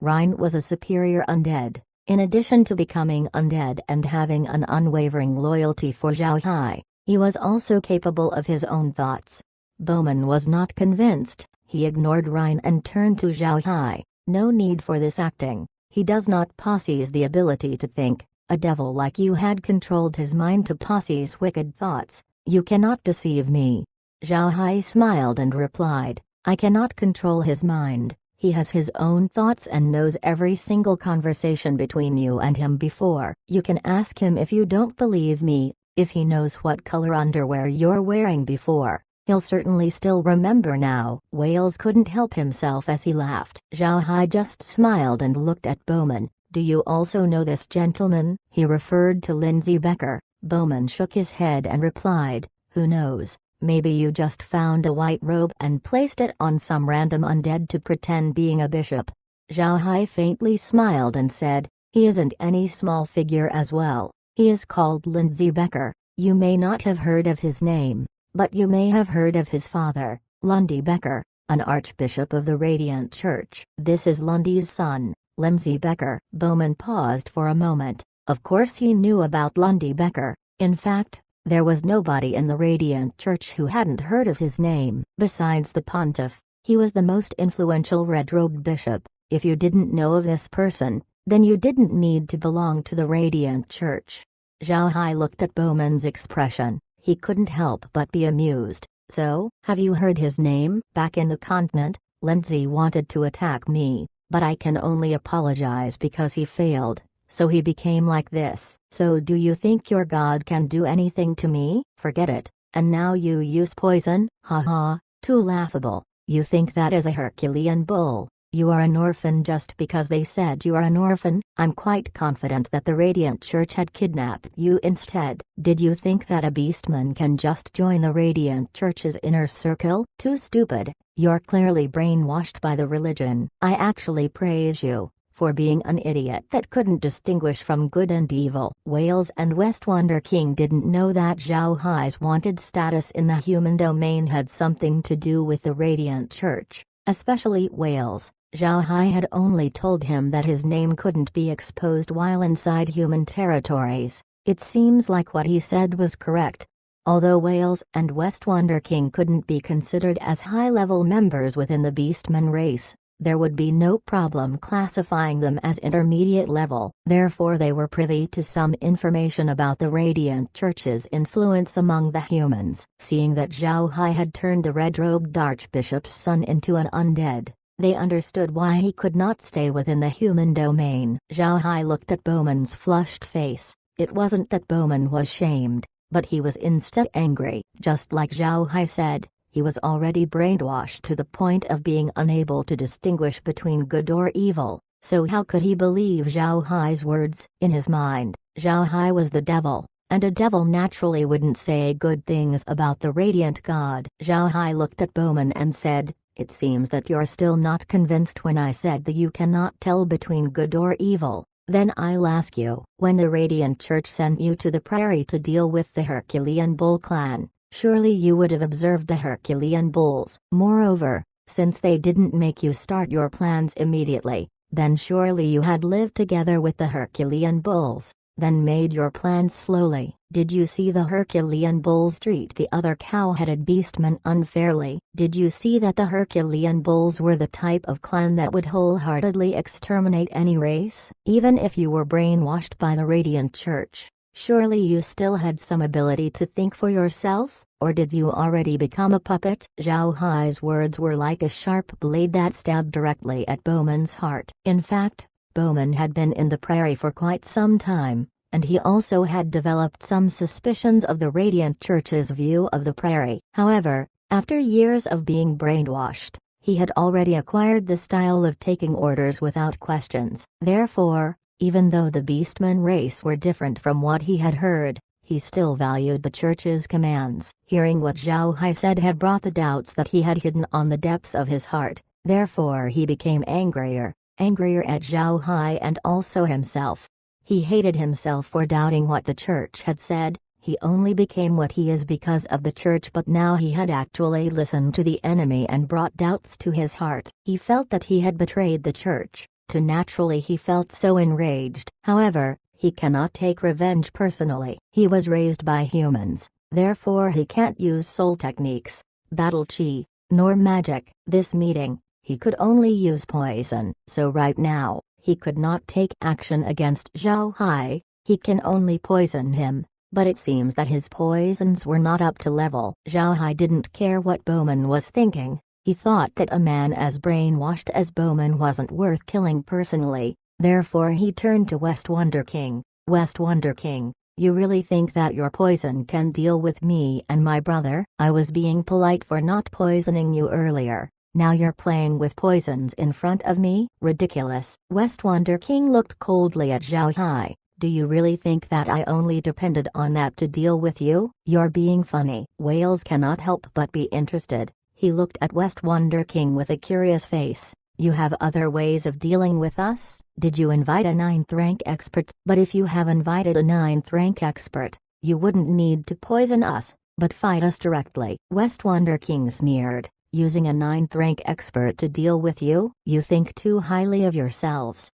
Ryan was a superior undead. In addition to becoming undead and having an unwavering loyalty for Zhao Hai, he was also capable of his own thoughts. Bowman was not convinced. He ignored Ryan and turned to Zhao Hai. "No need for this acting. He does not possess the ability to think. A devil like you had controlled his mind to possess wicked thoughts. You cannot deceive me." Zhao Hai smiled and replied, "I cannot control his mind. He has his own thoughts and knows every single conversation between you and him before. You can ask him if you don't believe me. If he knows what color underwear you're wearing before, he'll certainly still remember now." Wales couldn't help himself as he laughed. Zhao Hai just smiled and looked at Bowman. "Do you also know this gentleman?" He referred to Lindsay Becker. Bowman shook his head and replied, "Who knows? Maybe you just found a white robe and placed it on some random undead to pretend being a bishop." Zhao Hai faintly smiled and said, "He isn't any small figure as well. He is called Lindsay Becker. You may not have heard of his name, but you may have heard of his father, Lundy Becker, an archbishop of the Radiant Church. This is Lundy's son, Lindsay Becker." Bowman paused for a moment. Of course he knew about Lundy Becker. In fact, there was nobody in the Radiant Church who hadn't heard of his name. Besides the pontiff, he was the most influential red-robed bishop. If you didn't know of this person, then you didn't need to belong to the Radiant Church. Zhao Hai looked at Bowman's expression. He couldn't help but be amused. "So, have you heard his name?" "Back in the continent, Lindsay wanted to attack me, but I can only apologize because he failed. So he became like this." "So do you think your god can do anything to me?" "Forget it. And now you use poison? Haha, too laughable. You think that is a Herculean bull. You are an orphan just because they said you are an orphan." "I'm quite confident that the Radiant Church had kidnapped you instead." "Did you think that a beastman can just join the Radiant Church's inner circle?" "Too stupid. You're clearly brainwashed by the religion." "I actually praise you for being an idiot that couldn't distinguish from good and evil." Wales and West Wonder King didn't know that Zhao Hai's wanted status in the human domain had something to do with the Radiant Church, especially Wales. Zhao Hai had only told him that his name couldn't be exposed while inside human territories. It seems like what he said was correct. Although Wales and West Wonder King couldn't be considered as high-level members within the Beastman race, there would be no problem classifying them as intermediate level. Therefore they were privy to some information about the Radiant Church's influence among the humans. Seeing that Zhao Hai had turned the red-robed archbishop's son into an undead, they understood why he could not stay within the human domain. Zhao Hai looked at Bowman's flushed face. It wasn't that Bowman was shamed, but he was instead angry. Just like Zhao Hai said, he was already brainwashed to the point of being unable to distinguish between good or evil, so how could he believe Zhao Hai's words? In his mind, Zhao Hai was the devil, and a devil naturally wouldn't say good things about the Radiant God. Zhao Hai looked at Bowman and said, "It seems that you're still not convinced when I said that you cannot tell between good or evil. Then I'll ask you, when the Radiant Church sent you to the prairie to deal with the Herculean Bull clan, surely you would have observed the Herculean bulls. Moreover, since they didn't make you start your plans immediately, then surely you had lived together with the Herculean bulls, then made your plans slowly. Did you see the Herculean bulls treat the other cow-headed beastmen unfairly? Did you see that the Herculean bulls were the type of clan that would wholeheartedly exterminate any race? Even if you were brainwashed by the Radiant Church, surely you still had some ability to think for yourself? Or did you already become a puppet?" Zhao Hai's words were like a sharp blade that stabbed directly at Bowman's heart. In fact, Bowman had been in the prairie for quite some time, and he also had developed some suspicions of the Radiant Church's view of the prairie. However, after years of being brainwashed, he had already acquired the style of taking orders without questions. Therefore, even though the Beastman race were different from what he had heard, he still valued the Church's commands. Hearing what Zhao Hai said had brought the doubts that he had hidden on the depths of his heart, therefore he became angrier. angrier at Zhao Hai and also himself. He hated himself for doubting what the church had said. He only became what he is because of the church, but now he had actually listened to the enemy and brought doubts to his heart. He felt that he had betrayed the church. Too naturally he felt so enraged. However, he cannot take revenge personally. He was raised by humans, therefore he can't use soul techniques, battle chi, nor magic. This meeting, he could only use poison. So right now, he could not take action against Zhao Hai. He can only poison him. But it seems that his poisons were not up to level. Zhao Hai didn't care what Bowman was thinking. He thought that a man as brainwashed as Bowman wasn't worth killing personally, therefore he turned to West Wonder King. West Wonder King, you really think that your poison can deal with me and my brother? I was being polite for not poisoning you earlier. Now you're playing with poisons in front of me? Ridiculous. West Wonder King looked coldly at Zhao Hai. Do you really think that I only depended on that to deal with you? You're being funny. Wales cannot help but be interested. He looked at West Wonder King with a curious face. You have other ways of dealing with us? Did you invite a 9th rank expert? But if you have invited a 9th rank expert, you wouldn't need to poison us, but fight us directly. West Wonder King sneered. Using a 9th rank expert to deal with you? You think too highly of yourselves.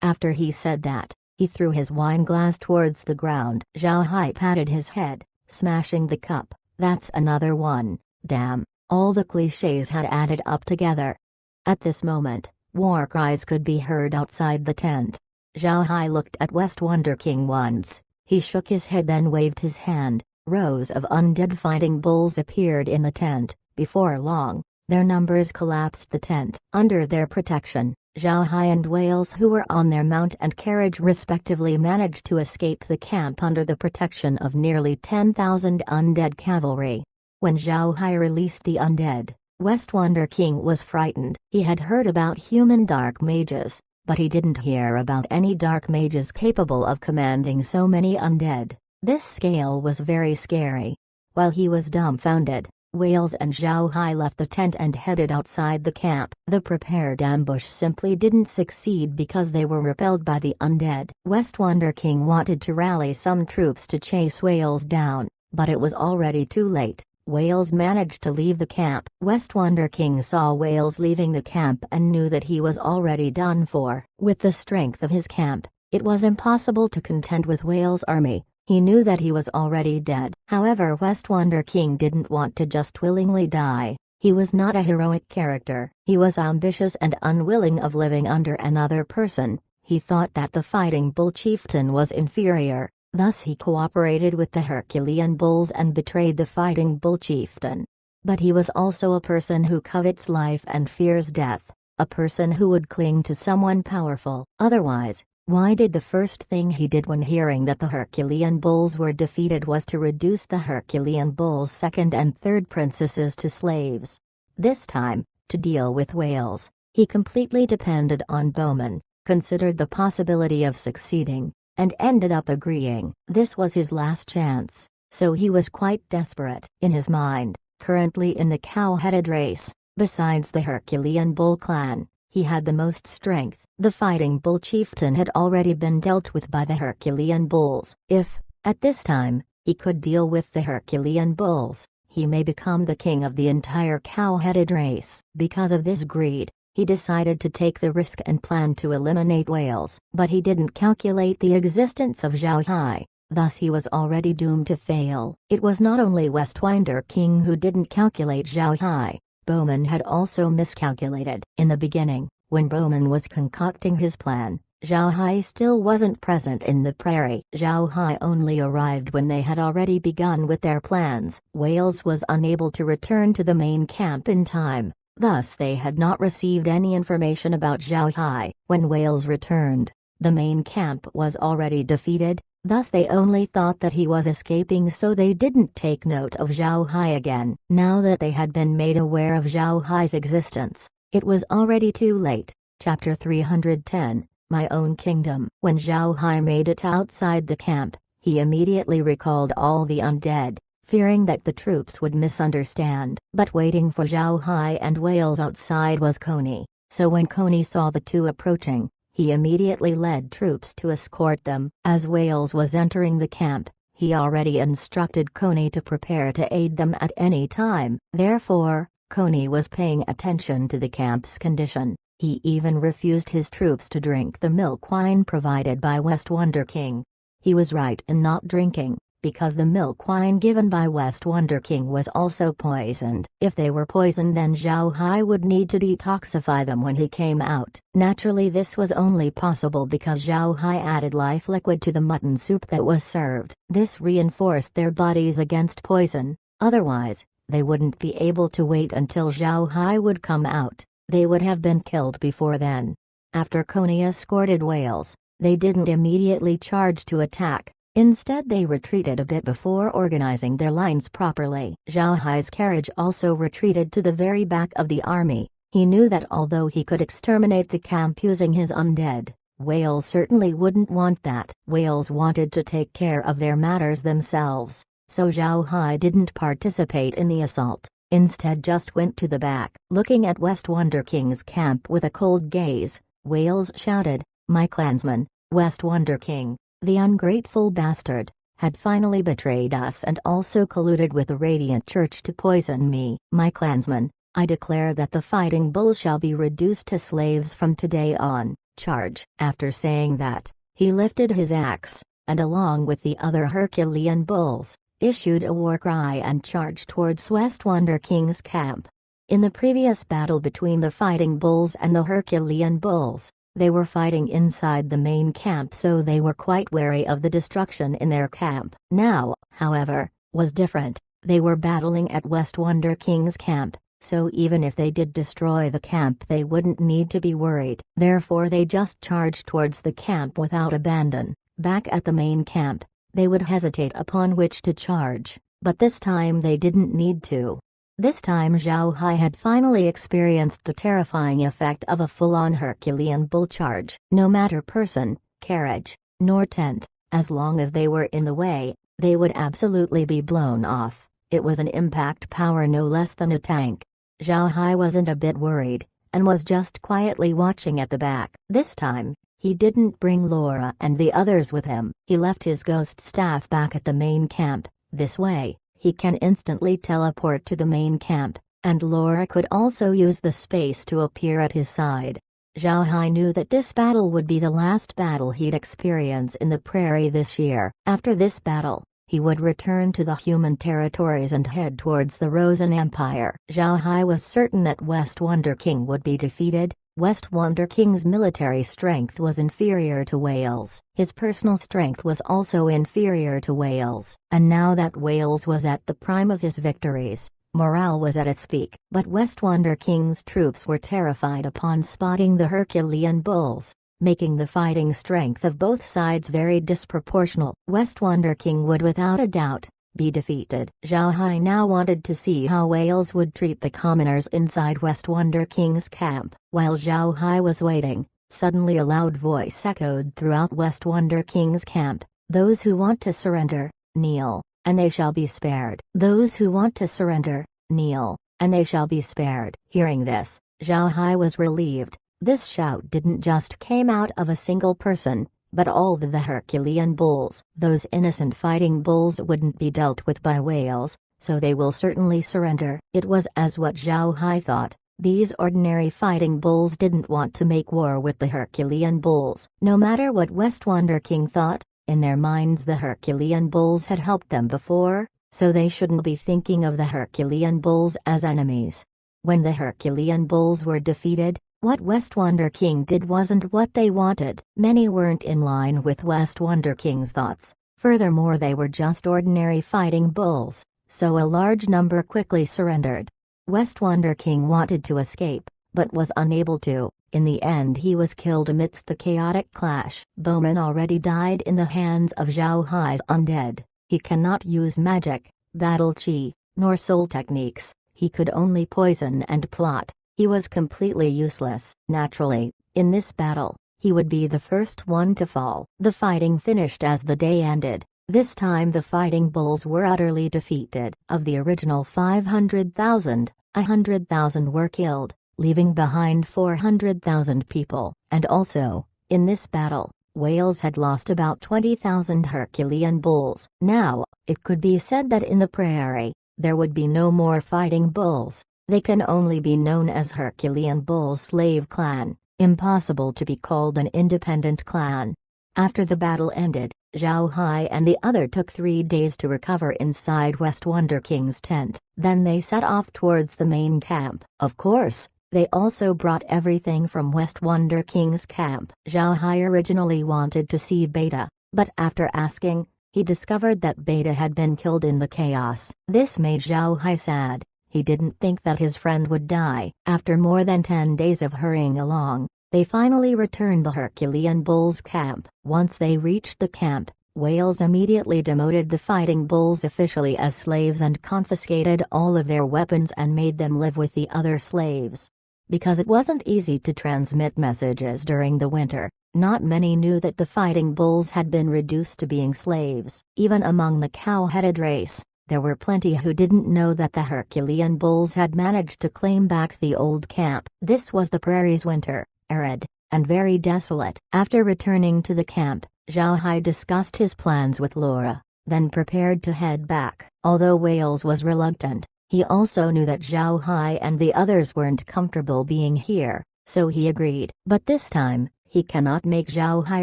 After he said that, he threw his wine glass towards the ground. Zhao Hai patted his head, smashing the cup. That's another one. Damn, all the clichés had added up together. At this moment, war cries could be heard outside the tent. Zhao Hai looked at West Wonder King once. He shook his head, then waved his hand. Rows of undead fighting bulls appeared in the tent. Before long, their numbers collapsed the tent. Under their protection, Zhao Hai and Wales, who were on their mount and carriage respectively, managed to escape the camp under the protection of nearly 10,000 undead cavalry. When Zhao Hai released the undead, West Wonder King was frightened. He had heard about human dark mages, but he didn't hear about any dark mages capable of commanding so many undead. This scale was very scary. While he was dumbfounded, Wales and Zhao Hai left the tent and headed outside the camp. The prepared ambush simply didn't succeed because they were repelled by the undead. West Wonder King wanted to rally some troops to chase Wales down, but it was already too late. Wales managed to leave the camp. West Wonder King saw Wales leaving the camp and knew that he was already done for. With the strength of his camp, it was impossible to contend with Wales' army. He knew that he was already dead. However, West Wonder King didn't want to just willingly die. He was not a heroic character. He was ambitious and unwilling of living under another person. He thought that the Fighting Bull Chieftain was inferior, thus he cooperated with the Herculean Bulls and betrayed the Fighting Bull Chieftain. But he was also a person who covets life and fears death, a person who would cling to someone powerful. Otherwise, why did the first thing he did when hearing that the Herculean Bulls were defeated was to reduce the Herculean Bulls' second and third princesses to slaves? This time, to deal with Wales, he completely depended on Bowman, considered the possibility of succeeding, and ended up agreeing. This was his last chance, so he was quite desperate. In his mind, currently in the cow-headed race, besides the Herculean Bull clan, he had the most strength. The Fighting Bull Chieftain had already been dealt with by the Herculean Bulls. If, at this time, he could deal with the Herculean Bulls, he may become the king of the entire cow-headed race. Because of this greed, he decided to take the risk and plan to eliminate Wales. But he didn't calculate the existence of Zhao Hai, thus he was already doomed to fail. It was not only West Wonder King who didn't calculate Zhao Hai. Bowman had also miscalculated. In the beginning, when Bowman was concocting his plan, Zhao Hai still wasn't present in the prairie. Zhao Hai only arrived when they had already begun with their plans. Wales was unable to return to the main camp in time, thus they had not received any information about Zhao Hai. When Wales returned, the main camp was already defeated, thus they only thought that he was escaping, so they didn't take note of Zhao Hai again. Now that they had been made aware of Zhao Hai's existence, it was already too late. Chapter 310, My Own Kingdom. When Zhao Hai made it outside the camp, he immediately recalled all the undead, fearing that the troops would misunderstand. But waiting for Zhao Hai and Wales outside was Coney. so when Coney saw the two approaching, he immediately led troops to escort them. As Wales was entering the camp, he already instructed Coney to prepare to aid them at any time. Therefore, Coney was paying attention to the camp's condition. He even refused his troops to drink the milk wine provided by West Wonder King. He was right in not drinking, because the milk wine given by West Wonder King was also poisoned. If they were poisoned, then Zhao Hai would need to detoxify them when he came out. Naturally, this was only possible because Zhao Hai added life liquid to the mutton soup that was served. This reinforced their bodies against poison, otherwise, they wouldn't be able to wait until Zhao Hai would come out. They would have been killed before then. After Coney escorted Wales, they didn't immediately charge to attack. Instead, they retreated a bit before organizing their lines properly. Zhao Hai's carriage also retreated to the very back of the army. He knew that although he could exterminate the camp using his undead, Wales certainly wouldn't want that. Wales wanted to take care of their matters themselves, so Zhao Hai didn't participate in the assault. Instead just went to the back. Looking at West Wonder King's camp with a cold gaze, Wales shouted, "My clansman, West Wonder King, the ungrateful bastard, had finally betrayed us and also colluded with the Radiant Church to poison me. My clansman, I declare that the fighting bulls shall be reduced to slaves from today on. Charge." After saying that, he lifted his axe, and along with the other Herculean bulls, issued a war cry and charged towards West Wonder King's camp. In the previous battle between the Fighting Bulls and the Herculean Bulls, they were fighting inside the main camp, so they were quite wary of the destruction in their camp. Now, however, was different. They were battling at West Wonder King's camp, so even if they did destroy the camp they wouldn't need to be worried. Therefore they just charged towards the camp without abandon. Back at the main camp, they would hesitate upon which to charge, but this time they didn't need to. This time Zhao Hai had finally experienced the terrifying effect of a full-on Herculean bull charge. No matter person, carriage, nor tent, as long as they were in the way, they would absolutely be blown off. It was an impact power no less than a tank. Zhao Hai wasn't a bit worried, and was just quietly watching at the back. This time, he didn't bring Laura and the others with him. He left his ghost staff back at the main camp. This way, he can instantly teleport to the main camp, and Laura could also use the space to appear at his side. Zhao Hai knew that this battle would be the last battle he'd experience in the prairie this year. After this battle, he would return to the human territories and head towards the Rosen Empire. Zhao Hai was certain that West Wonder King would be defeated. West Wonder King's military strength was inferior to Wales. His personal strength was also inferior to Wales. And now that Wales was at the prime of his victories, morale was at its peak. But West Wonder King's troops were terrified upon spotting the Herculean bulls, making the fighting strength of both sides very disproportional. West Wonder King would without a doubt be defeated. Zhao Hai now wanted to see how Wales would treat the commoners inside West Wonder King's camp. While Zhao Hai was waiting, suddenly a loud voice echoed throughout West Wonder King's camp. "Those who want to surrender, kneel, and they shall be spared. Those who want to surrender, kneel, and they shall be spared." Hearing this, Zhao Hai was relieved. This shout didn't just came out of a single person, but all the Herculean bulls. Those innocent fighting bulls wouldn't be dealt with by Wales, so they will certainly surrender. It was as what Zhao Hai thought. These ordinary fighting bulls didn't want to make war with the Herculean bulls. No matter what West Wonder King thought, in their minds the Herculean bulls had helped them before, so they shouldn't be thinking of the Herculean bulls as enemies. When the Herculean bulls were defeated, what West Wonder King did wasn't what they wanted. Many weren't in line with West Wonder King's thoughts. Furthermore, they were just ordinary fighting bulls, so a large number quickly surrendered. West Wonder King wanted to escape, but was unable to. In the end he was killed amidst the chaotic clash. Bowman already died in the hands of Zhao Hai's undead. He cannot use magic, battle chi, nor soul techniques. He could only poison and plot. He was completely useless. Naturally, in this battle, he would be the first one to fall. The fighting finished as the day ended. This time the fighting bulls were utterly defeated. Of the original 500,000, 100,000 were killed, leaving behind 400,000 people. And also, in this battle, Wales had lost about 20,000 Herculean bulls. Now, it could be said that in the prairie, there would be no more fighting bulls. They can only be known as Herculean Bull Slave Clan, impossible to be called an independent clan. After the battle ended, Zhao Hai and the other took 3 days to recover inside West Wonder King's tent. Then they set off towards the main camp. Of course, they also brought everything from West Wonder King's camp. Zhao Hai originally wanted to see Beta, but after asking, he discovered that Beta had been killed in the chaos. This made Zhao Hai sad. He didn't think that his friend would die. After more than 10 days of hurrying along, they finally returned the Herculean Bulls camp. Once they reached the camp, Wales immediately demoted the fighting bulls officially as slaves and confiscated all of their weapons and made them live with the other slaves. Because it wasn't easy to transmit messages during the winter, not many knew that the fighting bulls had been reduced to being slaves. Even among the cow-headed race, there were plenty who didn't know that the Herculean bulls had managed to claim back the old camp. This was the prairie's winter, arid, and very desolate. After returning to the camp, Zhao Hai discussed his plans with Laura, then prepared to head back. Although Wales was reluctant, he also knew that Zhao Hai and the others weren't comfortable being here, so he agreed. But this time, he cannot make Zhao Hai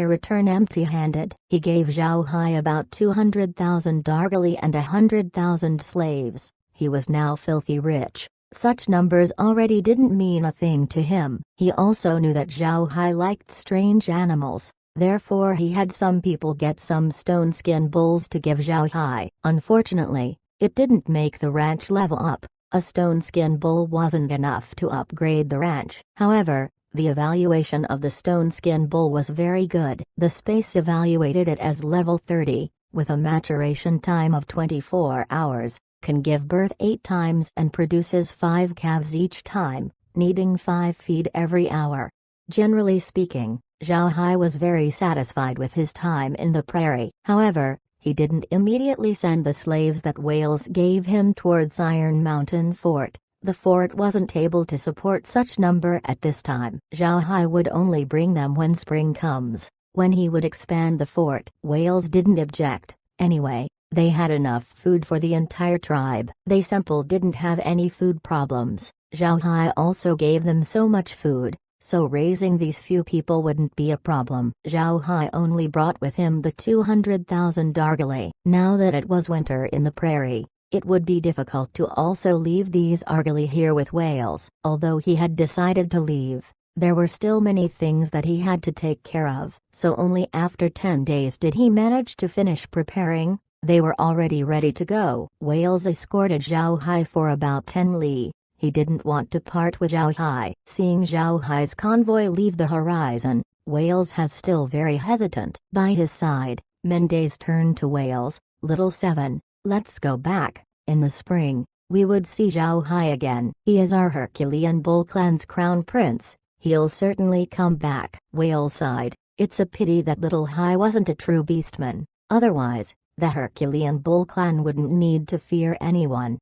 return empty-handed. He gave Zhao Hai about 200,000 dargali and 100,000 slaves. He was now filthy rich. Such numbers already didn't mean a thing to him. He also knew that Zhao Hai liked strange animals, therefore he had some people get some stone skin bulls to give Zhao Hai. Unfortunately, it didn't make the ranch level up. A stone skin bull wasn't enough to upgrade the ranch. However, the evaluation of the stone skin bull was very good. The space evaluated it as level 30, with a maturation time of 24 hours, can give birth 8 times and produces 5 calves each time, needing 5 feed every hour. Generally speaking, Zhao Hai was very satisfied with his time in the prairie. However, he didn't immediately send the slaves that Wales gave him towards Iron Mountain Fort. The fort wasn't able to support such number at this time. Zhao Hai would only bring them when spring comes, when he would expand the fort. Wales didn't object. Anyway, they had enough food for the entire tribe. They simply didn't have any food problems. Zhao Hai also gave them so much food, so raising these few people wouldn't be a problem. Zhao Hai only brought with him the 200,000 dargali. Now that it was winter in the prairie, it would be difficult to also leave these argali here with Wales. Although he had decided to leave, there were still many things that he had to take care of. So only after 10 days did he manage to finish preparing. They were already ready to go. Wales escorted Zhao Hai for about 10 li. He didn't want to part with Zhao Hai. Seeing Zhao Hai's convoy leave the horizon, Wales has still very hesitant. By his side, Mendes turned to Wales. Little 7, let's go back. In the spring, we would see Zhao Hai again. He is our Herculean Bull Clan's crown prince. He'll certainly come back. Wales sighed. It's a pity that Little Hai wasn't a true beastman. Otherwise, the Herculean Bull Clan wouldn't need to fear anyone.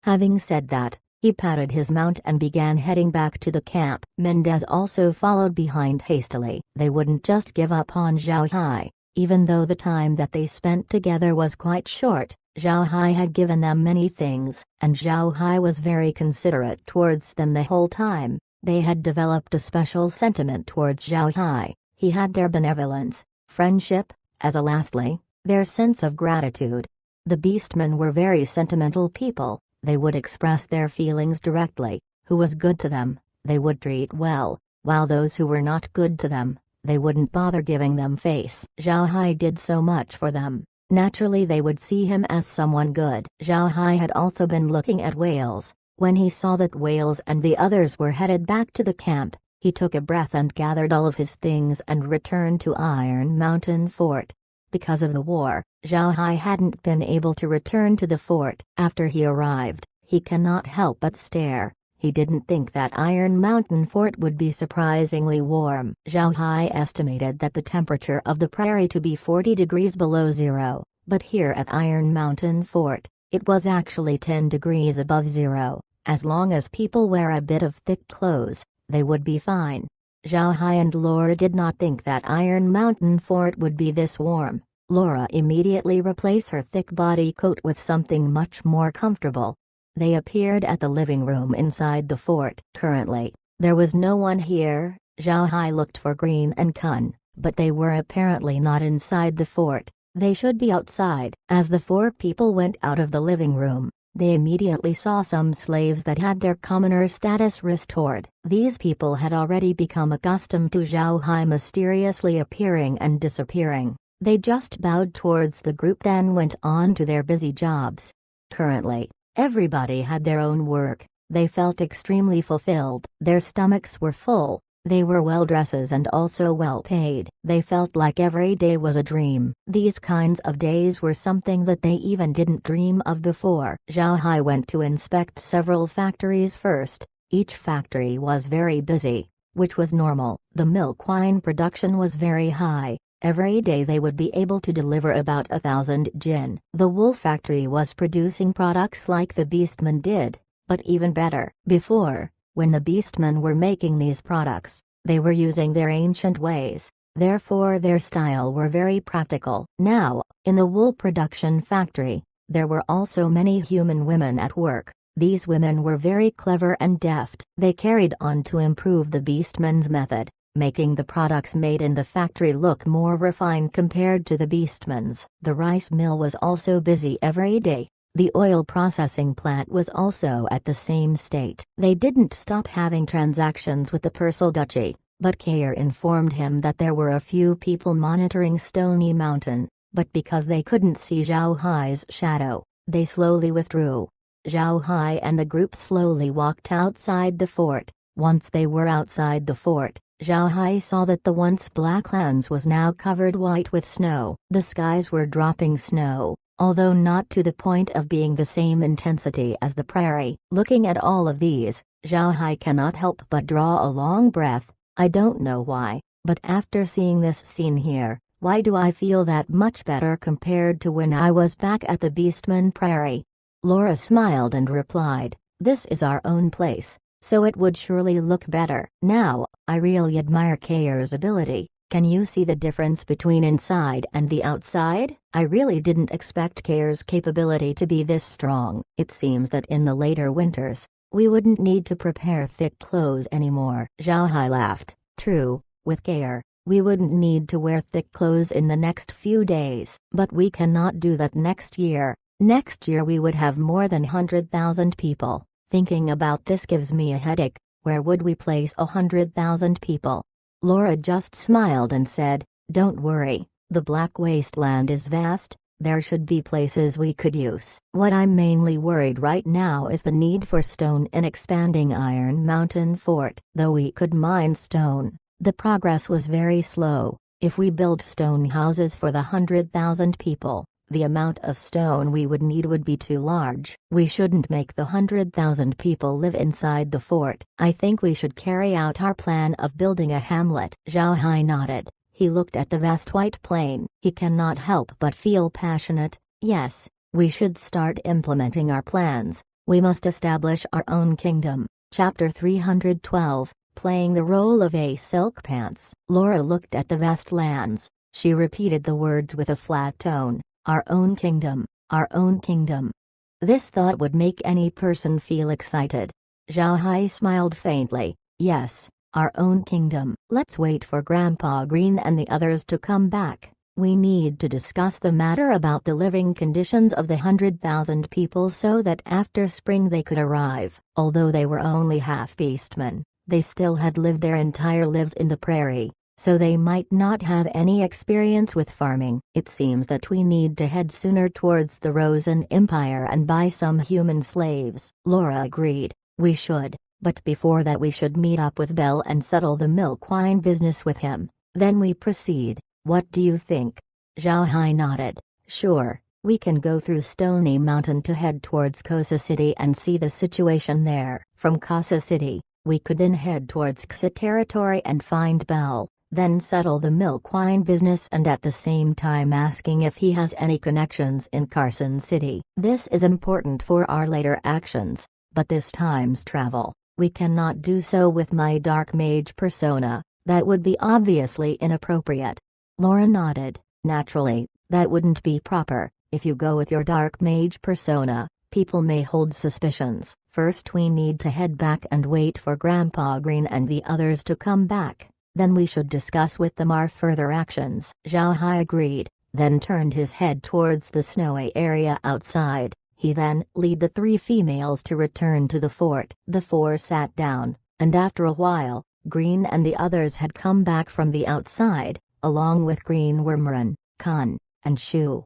Having said that, he patted his mount and began heading back to the camp. Mendes also followed behind hastily. They wouldn't just give up on Zhao Hai. Even though the time that they spent together was quite short, Zhao Hai had given them many things, and Zhao Hai was very considerate towards them the whole time. They had developed a special sentiment towards Zhao Hai. He had their benevolence, friendship, as a lastly, their sense of gratitude. The beastmen were very sentimental people. They would express their feelings directly. Who was good to them, they would treat well, while those who were not good to them, they wouldn't bother giving them face. Zhao Hai did so much for them. Naturally they would see him as someone good. Zhao Hai had also been looking at Wales. When he saw that Wales and the others were headed back to the camp, he took a breath and gathered all of his things and returned to Iron Mountain Fort. Because of the war, Zhao Hai hadn't been able to return to the fort. After he arrived, he cannot help but stare. He didn't think that Iron Mountain Fort would be surprisingly warm. Zhao Hai estimated that the temperature of the prairie to be 40 degrees below zero, but here at Iron Mountain Fort, it was actually 10 degrees above zero. As long as people wear a bit of thick clothes, they would be fine. Zhao Hai and Laura did not think that Iron Mountain Fort would be this warm. Laura immediately replaced her thick body coat with something much more comfortable. They appeared at the living room inside the fort. Currently, there was no one here. Zhao Hai looked for Green and Kun, but they were apparently not inside the fort. They should be outside. As the four people went out of the living room, they immediately saw some slaves that had their commoner status restored. These people had already become accustomed to Zhao Hai mysteriously appearing and disappearing. They just bowed towards the group, then went on to their busy jobs. Currently, everybody had their own work. They felt extremely fulfilled. Their stomachs were full. They were well dressed and also well paid. They felt like every day was a dream. These kinds of days were something that they even didn't dream of before. Zhao Hai went to inspect several factories first. Each factory was very busy, which was normal. The milk wine production was very high. Every day they would be able to deliver about 1,000 jin. The wool factory was producing products like the Beastmen did, but even better. Before, when the Beastmen were making these products, they were using their ancient ways, therefore their style were very practical. Now, in the wool production factory, there were also many human women at work. These women were very clever and deft. They carried on to improve the Beastmen's method, making the products made in the factory look more refined compared to the Beastmen's. The rice mill was also busy every day. The oil processing plant was also at the same state. They didn't stop having transactions with the Persal Duchy, but Kair informed him that there were a few people monitoring Stony Mountain, but because they couldn't see Zhao Hai's shadow, they slowly withdrew. Zhao Hai and the group slowly walked outside the fort. Once they were outside the fort, Zhao Hai saw that the once black lands was now covered white with snow. The skies were dropping snow, although not to the point of being the same intensity as the prairie. Looking at all of these, Zhao Hai cannot help but draw a long breath. I don't know why, but after seeing this scene here, why do I feel that much better compared to when I was back at the Beastman Prairie? Laura smiled and replied, "This is our own place, so it would surely look better." Now, I really admire Kair's ability. Can you see the difference between inside and the outside? I really didn't expect Kair's capability to be this strong. It seems that in the later winters, we wouldn't need to prepare thick clothes anymore. Zhao Hai laughed. True, with Kair, we wouldn't need to wear thick clothes in the next few days. But we cannot do that next year. Next year we would have more than 100,000 people. Thinking about this gives me a headache. Where would we place 100,000 people? Laura just smiled and said, "Don't worry, the Black Wasteland is vast, there should be places we could use. What I'm mainly worried right now is the need for stone in expanding Iron Mountain Fort. Though we could mine stone, the progress was very slow. If we build stone houses for the 100,000 people, the amount of stone we would need would be too large. We shouldn't make the 100,000 people live inside the fort. I think we should carry out our plan of building a hamlet." Zhao Hai nodded. He looked at the vast white plain. He cannot help but feel passionate. Yes, we should start implementing our plans. We must establish our own kingdom. Chapter 312, Playing the Role of a Silk Pants. Laura looked at the vast lands. She repeated the words with a flat tone. Our own kingdom, our own kingdom. This thought would make any person feel excited. Zhao Hai smiled faintly. Yes, our own kingdom. Let's wait for Grandpa Green and the others to come back. We need to discuss the matter about the living conditions of the 100,000 people so that after spring they could arrive. Although they were only half beastmen, they still had lived their entire lives in the prairie, so they might not have any experience with farming. It seems that we need to head sooner towards the Rosen Empire and buy some human slaves. Laura agreed. We should, but before that we should meet up with Bell and settle the milk wine business with him. Then we proceed. What do you think? Zhao Hai nodded. Sure, we can go through Stony Mountain to head towards Kosa City and see the situation there. From Kosa City, we could then head towards Xa territory and find Bell. Then settle the milk wine business and at the same time asking if he has any connections in Carson City. This is important for our later actions. but this time's travel, we cannot do so with my dark mage persona. That would be obviously inappropriate. Laura nodded. Naturally, that wouldn't be proper. If you go with your dark mage persona, people may hold suspicions. First we need to head back and wait for Grandpa Green and the others to come back. Then we should discuss with them our further actions. Zhao Hai agreed, then turned his head towards the snowy area outside. He then led the three females to return to the fort. The four sat down, and after a while, Green and the others had come back from the outside. Along with Green were Muran, Kun, and Shu.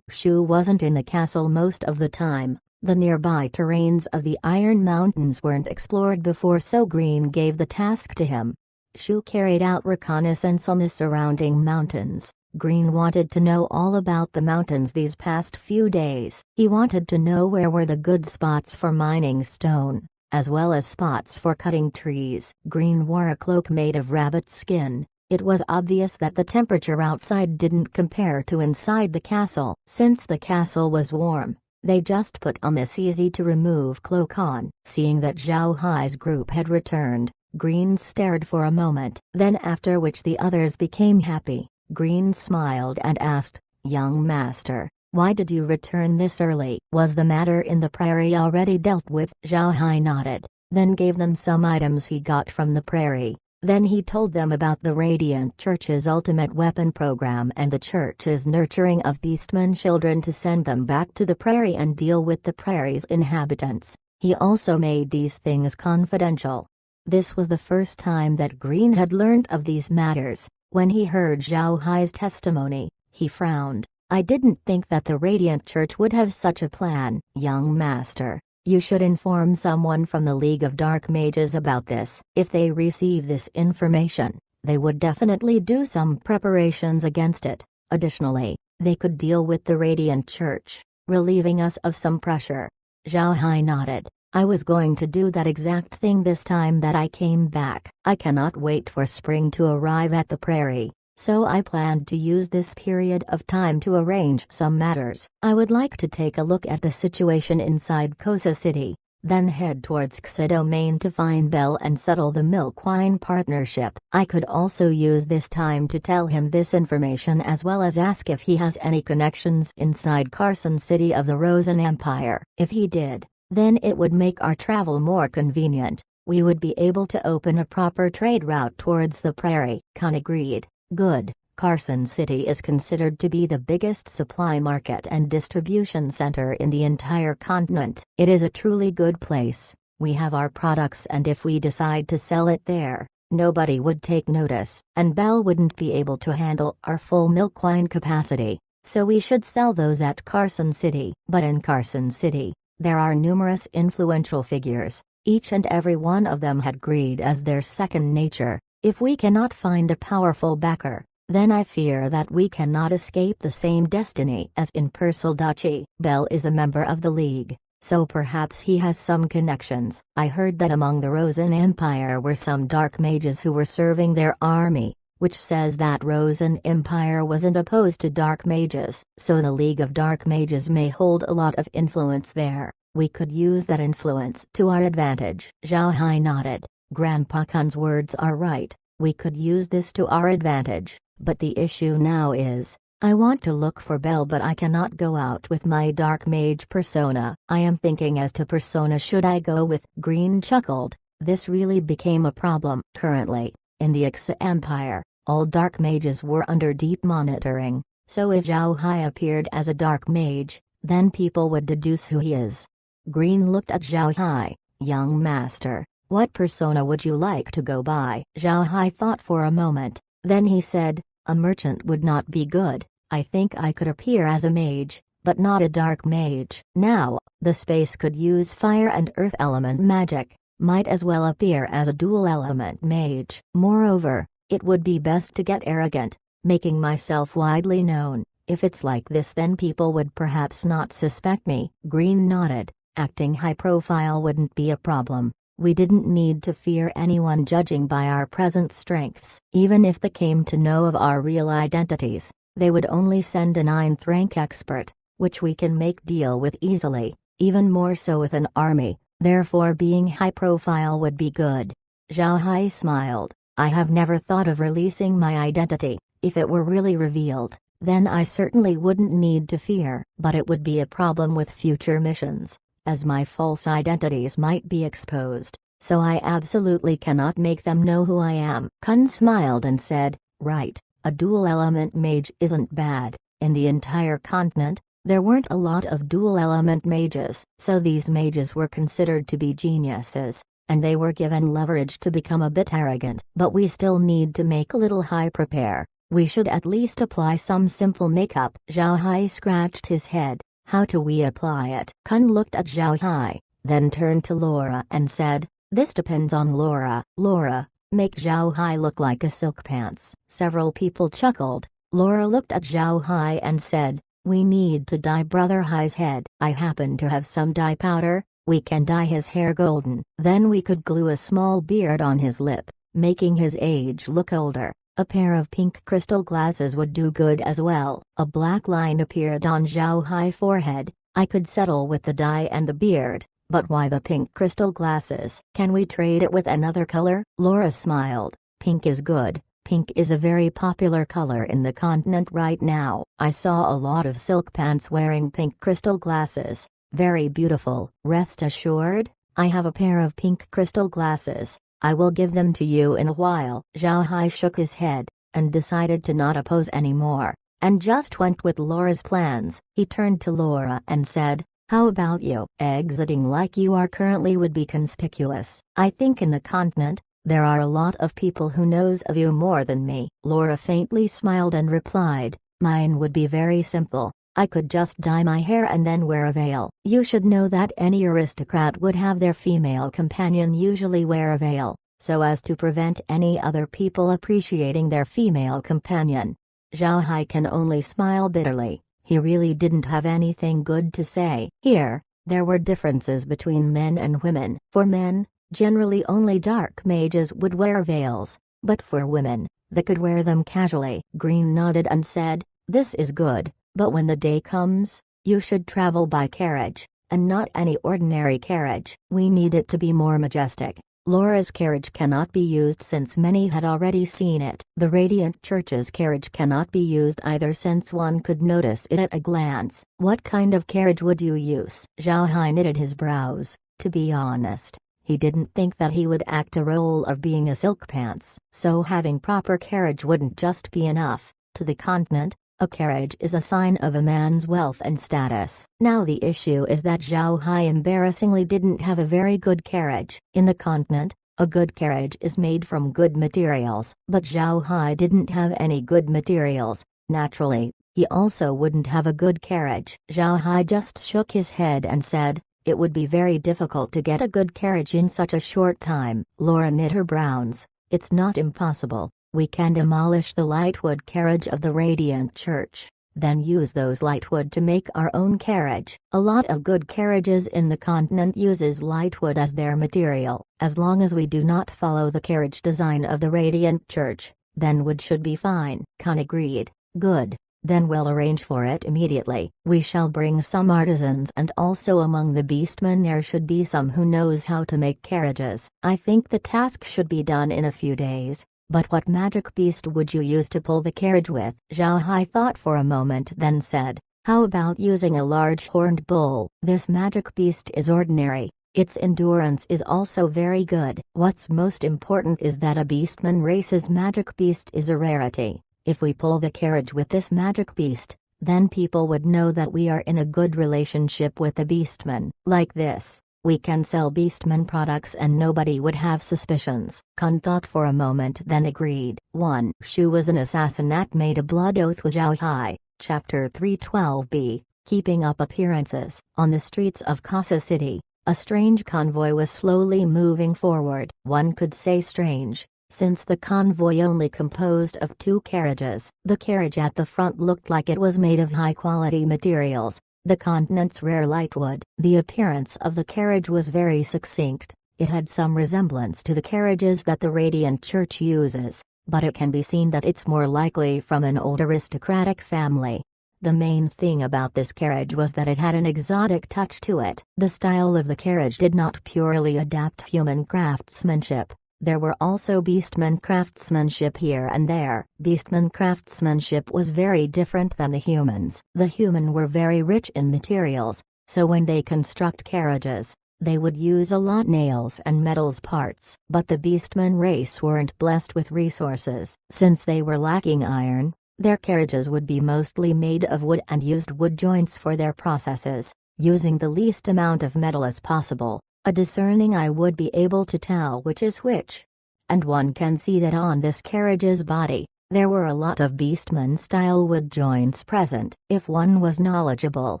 Shu wasn't in the castle most of the time. The nearby terrains of the Iron Mountains weren't explored before, so Green gave the task to him. Shu carried out reconnaissance on the surrounding mountains. Green wanted to know all about the mountains these past few days. He wanted to know where were the good spots for mining stone, as well as spots for cutting trees. Green wore a cloak made of rabbit skin. It was obvious that the temperature outside didn't compare to inside the castle. Since the castle was warm, they just put on this easy-to-remove cloak on. Seeing that Zhao Hai's group had returned, Green stared for a moment, then after which the others became happy. Green smiled and asked, "Young master, why did you return this early? Was the matter in the prairie already dealt with?" Zhao Hai nodded, then gave them some items he got from the prairie. Then he told them about the Radiant Church's ultimate weapon program and the church's nurturing of beastmen children to send them back to the prairie and deal with the prairie's inhabitants. He also made these things confidential. This was the first time that Green had learned of these matters. When he heard Zhao Hai's testimony, he frowned. "I didn't think that the Radiant Church would have such a plan." "Young master, you should inform someone from the League of Dark Mages about this. If they receive this information, they would definitely do some preparations against it. Additionally, they could deal with the Radiant Church, relieving us of some pressure." Zhao Hai nodded. "I was going to do that exact thing this time that I came back. I cannot wait for spring to arrive at the prairie, so I planned to use this period of time to arrange some matters. I would like to take a look at the situation inside Kosa City, then head towards Xa Domain to find Bell and settle the milk-wine partnership. I could also use this time to tell him this information as well as ask if he has any connections inside Carson City of the Rosen Empire. If he did, then it would make our travel more convenient. We would be able to open a proper trade route towards the prairie." Kun agreed. "Good. Carson City is considered to be the biggest supply market and distribution center in the entire continent. It is a truly good place. We have our products, and if we decide to sell it there, nobody would take notice, and Bell wouldn't be able to handle our full milk wine capacity, so we should sell those at Carson City." But in Carson City, there are numerous influential figures. Each and every one of them had greed as their second nature. If we cannot find a powerful backer, then I fear that we cannot escape the same destiny as in Persildachi. Bell is a member of the League, so perhaps he has some connections. I heard that among the Rosen Empire were some dark mages who were serving their army, which says that Rosen Empire wasn't opposed to dark mages, so the League of Dark Mages may hold a lot of influence there. We could use that influence to our advantage. Zhao Hai nodded. Grandpa Kun's words are right. We could use this to our advantage, but the issue now is, I want to look for Bell, but I cannot go out with my dark mage persona. I am thinking as to persona should I go with. Green chuckled. This really became a problem. Currently, in the Xa Empire, all dark mages were under deep monitoring, so if Zhao Hai appeared as a dark mage, then people would deduce who he is. Green looked at Zhao Hai. "Young master, what persona would you like to go by?" Zhao Hai thought for a moment, then he said, "A merchant would not be good. I think I could appear as a mage, but not a dark mage." Now, the space could use fire and earth element magic. Might as well appear as a dual-element mage. Moreover, it would be best to get arrogant, making myself widely known. If it's like this, then people would perhaps not suspect me. Green nodded. Acting high profile wouldn't be a problem. We didn't need to fear anyone judging by our present strengths. Even if they came to know of our real identities, they would only send a 9th rank expert, which we can make deal with easily, even more so with an army. therefore being high profile would be good. Zhao Hai smiled. I have never thought of releasing my identity. If it were really revealed, then I certainly wouldn't need to fear. But it would be a problem with future missions, as my false identities might be exposed, so I absolutely cannot make them know who I am. Kun smiled and said, right, a dual-element mage isn't bad. In the entire continent, there weren't a lot of dual-element mages, so these mages were considered to be geniuses, and they were given leverage to become a bit arrogant. But we still need to make a little high prepare. We should at least apply some simple makeup. Zhao Hai scratched his head. How do we apply it? Kun looked at Zhao Hai, then turned to Laura and said, this depends on Laura. Laura, make Zhao Hai look like a silk pants. Several people chuckled. Laura looked at Zhao Hai and said, we need to dye Brother Hai's head. I happen to have some dye powder. We can dye his hair golden. Then we could glue a small beard on his lip, making his age look older. A pair of pink crystal glasses would do good as well. A black line appeared on Zhao Hai's forehead. I could settle with the dye and the beard, but why the pink crystal glasses? Can we trade it with another color? Laura smiled. Pink is good. Pink is a very popular color in the continent right now. I saw a lot of silk pants wearing pink crystal glasses. Very beautiful. Rest assured, I have a pair of pink crystal glasses. I will give them to you in a while. Zhao Hai shook his head, and decided to not oppose anymore, and just went with Laura's plans. He turned to Laura and said, how about you? Exiting like you are currently would be conspicuous. I think in the continent, there are a lot of people who knows of you more than me. Laura faintly smiled and replied, mine would be very simple. I could just dye my hair and then wear a veil. You should know that any aristocrat would have their female companion usually wear a veil, so as to prevent any other people appreciating their female companion. Zhao Hai can only smile bitterly. He really didn't have anything good to say. Here, there were differences between men and women. For men, generally only dark mages would wear veils, but for women, they could wear them casually. Green nodded and said, this is good. But when the day comes, you should travel by carriage, and not any ordinary carriage. We need it to be more majestic. Laura's carriage cannot be used since many had already seen it. The Radiant Church's carriage cannot be used either since one could notice it at a glance. What kind of carriage would you use? Zhao Hai knitted his brows. To be honest, he didn't think that he would act a role of being a silk pants. So having proper carriage wouldn't just be enough. To the continent, a carriage is a sign of a man's wealth and status. Now the issue is that Zhao Hai embarrassingly didn't have a very good carriage. In the continent, a good carriage is made from good materials, but Zhao Hai didn't have any good materials. Naturally, he also wouldn't have a good carriage. Zhao Hai just shook his head and said, it would be very difficult to get a good carriage in such a short time. Laura knit her brows. It's not impossible. We can demolish the lightwood carriage of the Radiant Church, then use those lightwood to make our own carriage. A lot of good carriages in the continent uses lightwood as their material. As long as we do not follow the carriage design of the Radiant Church, then wood should be fine. Khan agreed. Good. Then we'll arrange for it immediately. We shall bring some artisans, and also among the beastmen there should be some who knows how to make carriages. I think the task should be done in a few days. But what magic beast would you use to pull the carriage with? Zhao Hai thought for a moment, then said, how about using a large horned bull? This magic beast is ordinary. Its endurance is also very good. What's most important is that a beastman race's magic beast is a rarity. If we pull the carriage with this magic beast, then people would know that we are in a good relationship with the beastman. Like this, we can sell beastman products and nobody would have suspicions. Khan thought for a moment, then agreed. 1. Shu was an assassin that made a blood oath with Zhao Hai. Chapter 312b, Keeping Up Appearances. On the streets of Kasa City, a strange convoy was slowly moving forward. One could say strange, since the convoy only composed of 2 carriages. The carriage at the front looked like it was made of high-quality materials, the continent's rare lightwood. The appearance of the carriage was very succinct. It had some resemblance to the carriages that the Radiant Church uses, but it can be seen that it's more likely from an old aristocratic family. The main thing about this carriage was that it had an exotic touch to it. The style of the carriage did not purely adapt human craftsmanship. There were also beastman craftsmanship here and there. Beastman craftsmanship was very different than the humans. The human were very rich in materials, so when they construct carriages, they would use a lot nails and metals parts. But the beastman race weren't blessed with resources. Since they were lacking iron, their carriages would be mostly made of wood and used wood joints for their processes, using the least amount of metal as possible. A discerning eye would be able to tell which is which. And one can see that on this carriage's body, there were a lot of beastman-style wood joints present. If one was knowledgeable,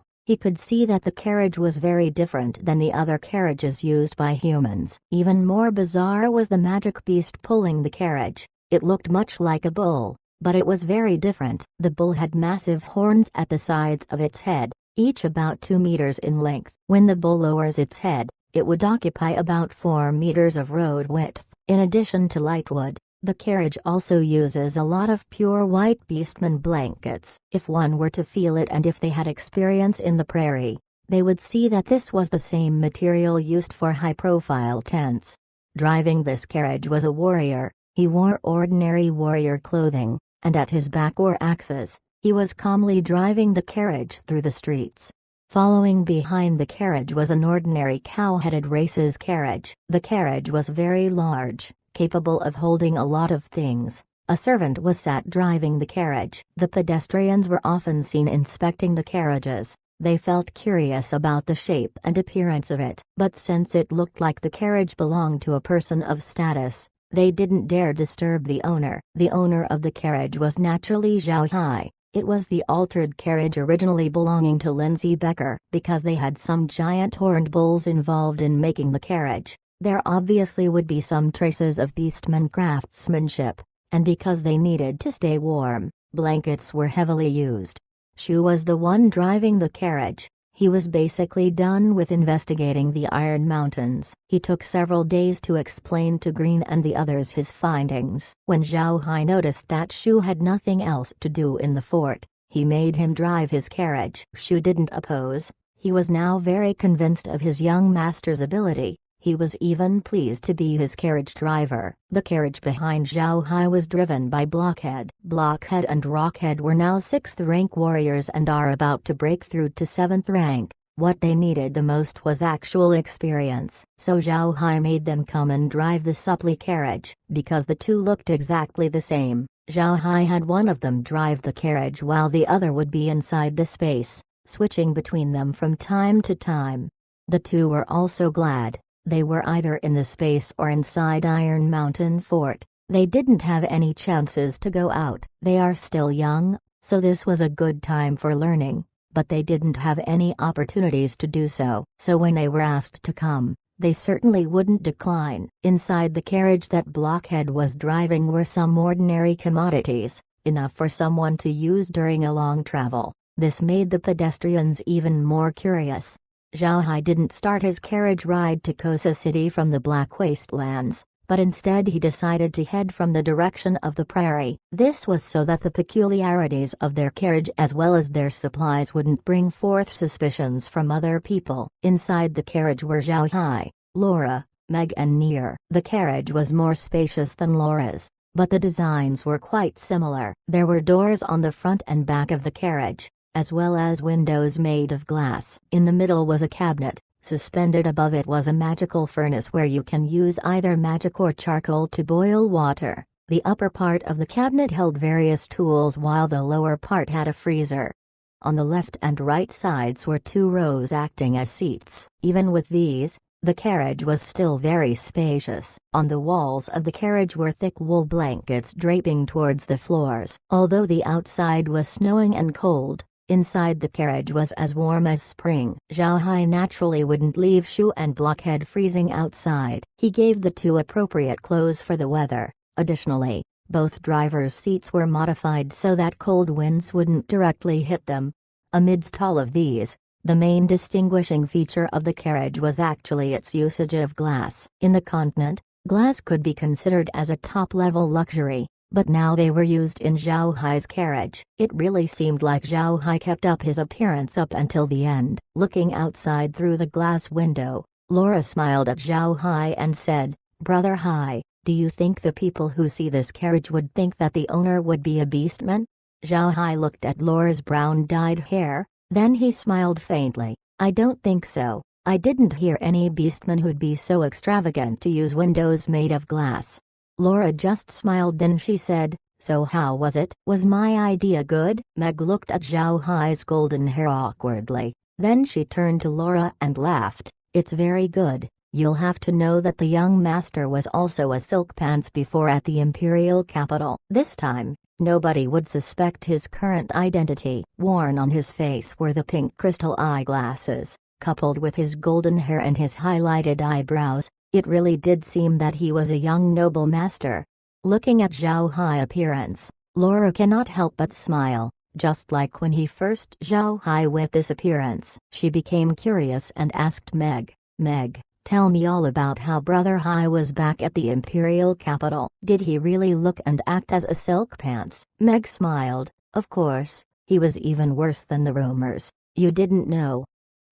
he could see that the carriage was very different than the other carriages used by humans. Even more bizarre was the magic beast pulling the carriage. It looked much like a bull, but it was very different. The bull had massive horns at the sides of its head, each about 2 meters in length. When the bull lowers its head, it would occupy about 4 meters of road width. In addition to light wood, the carriage also uses a lot of pure white beastman blankets. If one were to feel it and if they had experience in the prairie, they would see that this was the same material used for high-profile tents. Driving this carriage was a warrior. He wore ordinary warrior clothing, and at his back were axes. He was calmly driving the carriage through the streets. Following behind the carriage was an ordinary cow-headed race's carriage. The carriage was very large, capable of holding a lot of things. A servant was sat driving the carriage. The pedestrians were often seen inspecting the carriages. They felt curious about the shape and appearance of it. But since it looked like the carriage belonged to a person of status, they didn't dare disturb the owner. The owner of the carriage was naturally Zhao Hai. It was the altered carriage originally belonging to Lindsay Becker. Because they had some giant horned bulls involved in making the carriage, there obviously would be some traces of beastman craftsmanship, and because they needed to stay warm, blankets were heavily used. Shu was the one driving the carriage. He was basically done with investigating the Iron Mountains. He took several days to explain to Green and the others his findings. When Zhao Hai noticed that Shu had nothing else to do in the fort, he made him drive his carriage. Shu didn't oppose. He was now very convinced of his young master's ability. He was even pleased to be his carriage driver. The carriage behind Zhao Hai was driven by Blockhead. Blockhead and Rockhead were now 6th rank warriors and are about to break through to 7th rank. What they needed the most was actual experience. So Zhao Hai made them come and drive the supple carriage. Because the two looked exactly the same, Zhao Hai had one of them drive the carriage while the other would be inside the space, switching between them from time to time. The two were also glad. They were either in the space or inside Iron Mountain Fort. They didn't have any chances to go out. They are still young, so this was a good time for learning, but they didn't have any opportunities to do so. So when they were asked to come, they certainly wouldn't decline. Inside the carriage that Blockhead was driving were some ordinary commodities, enough for someone to use during a long travel. This made the pedestrians even more curious. Zhao Hai didn't start his carriage ride to Kosa City from the Black Wastelands, but instead he decided to head from the direction of the prairie. This was so that the peculiarities of their carriage as well as their supplies wouldn't bring forth suspicions from other people. Inside the carriage were Zhao Hai, Laura, Meg and Near. The carriage was more spacious than Laura's, but the designs were quite similar. There were doors on the front and back of the carriage, as well as windows made of glass. In the middle was a cabinet. Suspended above it was a magical furnace where you can use either magic or charcoal to boil water. The upper part of the cabinet held various tools while the lower part had a freezer. On the left and right sides were 2 rows acting as seats. Even with these, the carriage was still very spacious. On the walls of the carriage were thick wool blankets draping towards the floors. Although the outside was snowing and cold, inside the carriage was as warm as spring. Zhao Hai naturally wouldn't leave Shu and Blockhead freezing outside. He gave the two appropriate clothes for the weather. Additionally, both drivers' seats were modified so that cold winds wouldn't directly hit them. Amidst all of these, the main distinguishing feature of the carriage was actually its usage of glass. In the continent, glass could be considered as a top-level luxury. but now they were used in Zhao Hai's carriage. It really seemed like Zhao Hai kept up his appearance up until the end. Looking outside through the glass window, Laura smiled at Zhao Hai and said, "Brother Hai, do you think the people who see this carriage would think that the owner would be a beastman?" Zhao Hai looked at Laura's brown-dyed hair, then he smiled faintly. "I don't think so. I didn't hear any beastman who'd be so extravagant to use windows made of glass." Laura just smiled, then she said, "So how was it? Was my idea good?" Meg looked at Zhao Hai's golden hair awkwardly, then she turned to Laura and laughed. "It's very good. You'll have to know that the young master was also a silk pants before at the imperial capital. This time, nobody would suspect his current identity." Worn on his face were the pink crystal eyeglasses, coupled with his golden hair and his highlighted eyebrows. It really did seem that he was a young noble master. Looking at Zhao Hai's appearance, Laura cannot help but smile. Just like when he first Zhao Hai with this appearance, she became curious and asked Meg, "Meg, tell me all about how Brother Hai was back at the imperial capital. Did he really look and act as a silk pants?" Meg smiled. "Of course, he was even worse than the rumors. You didn't know."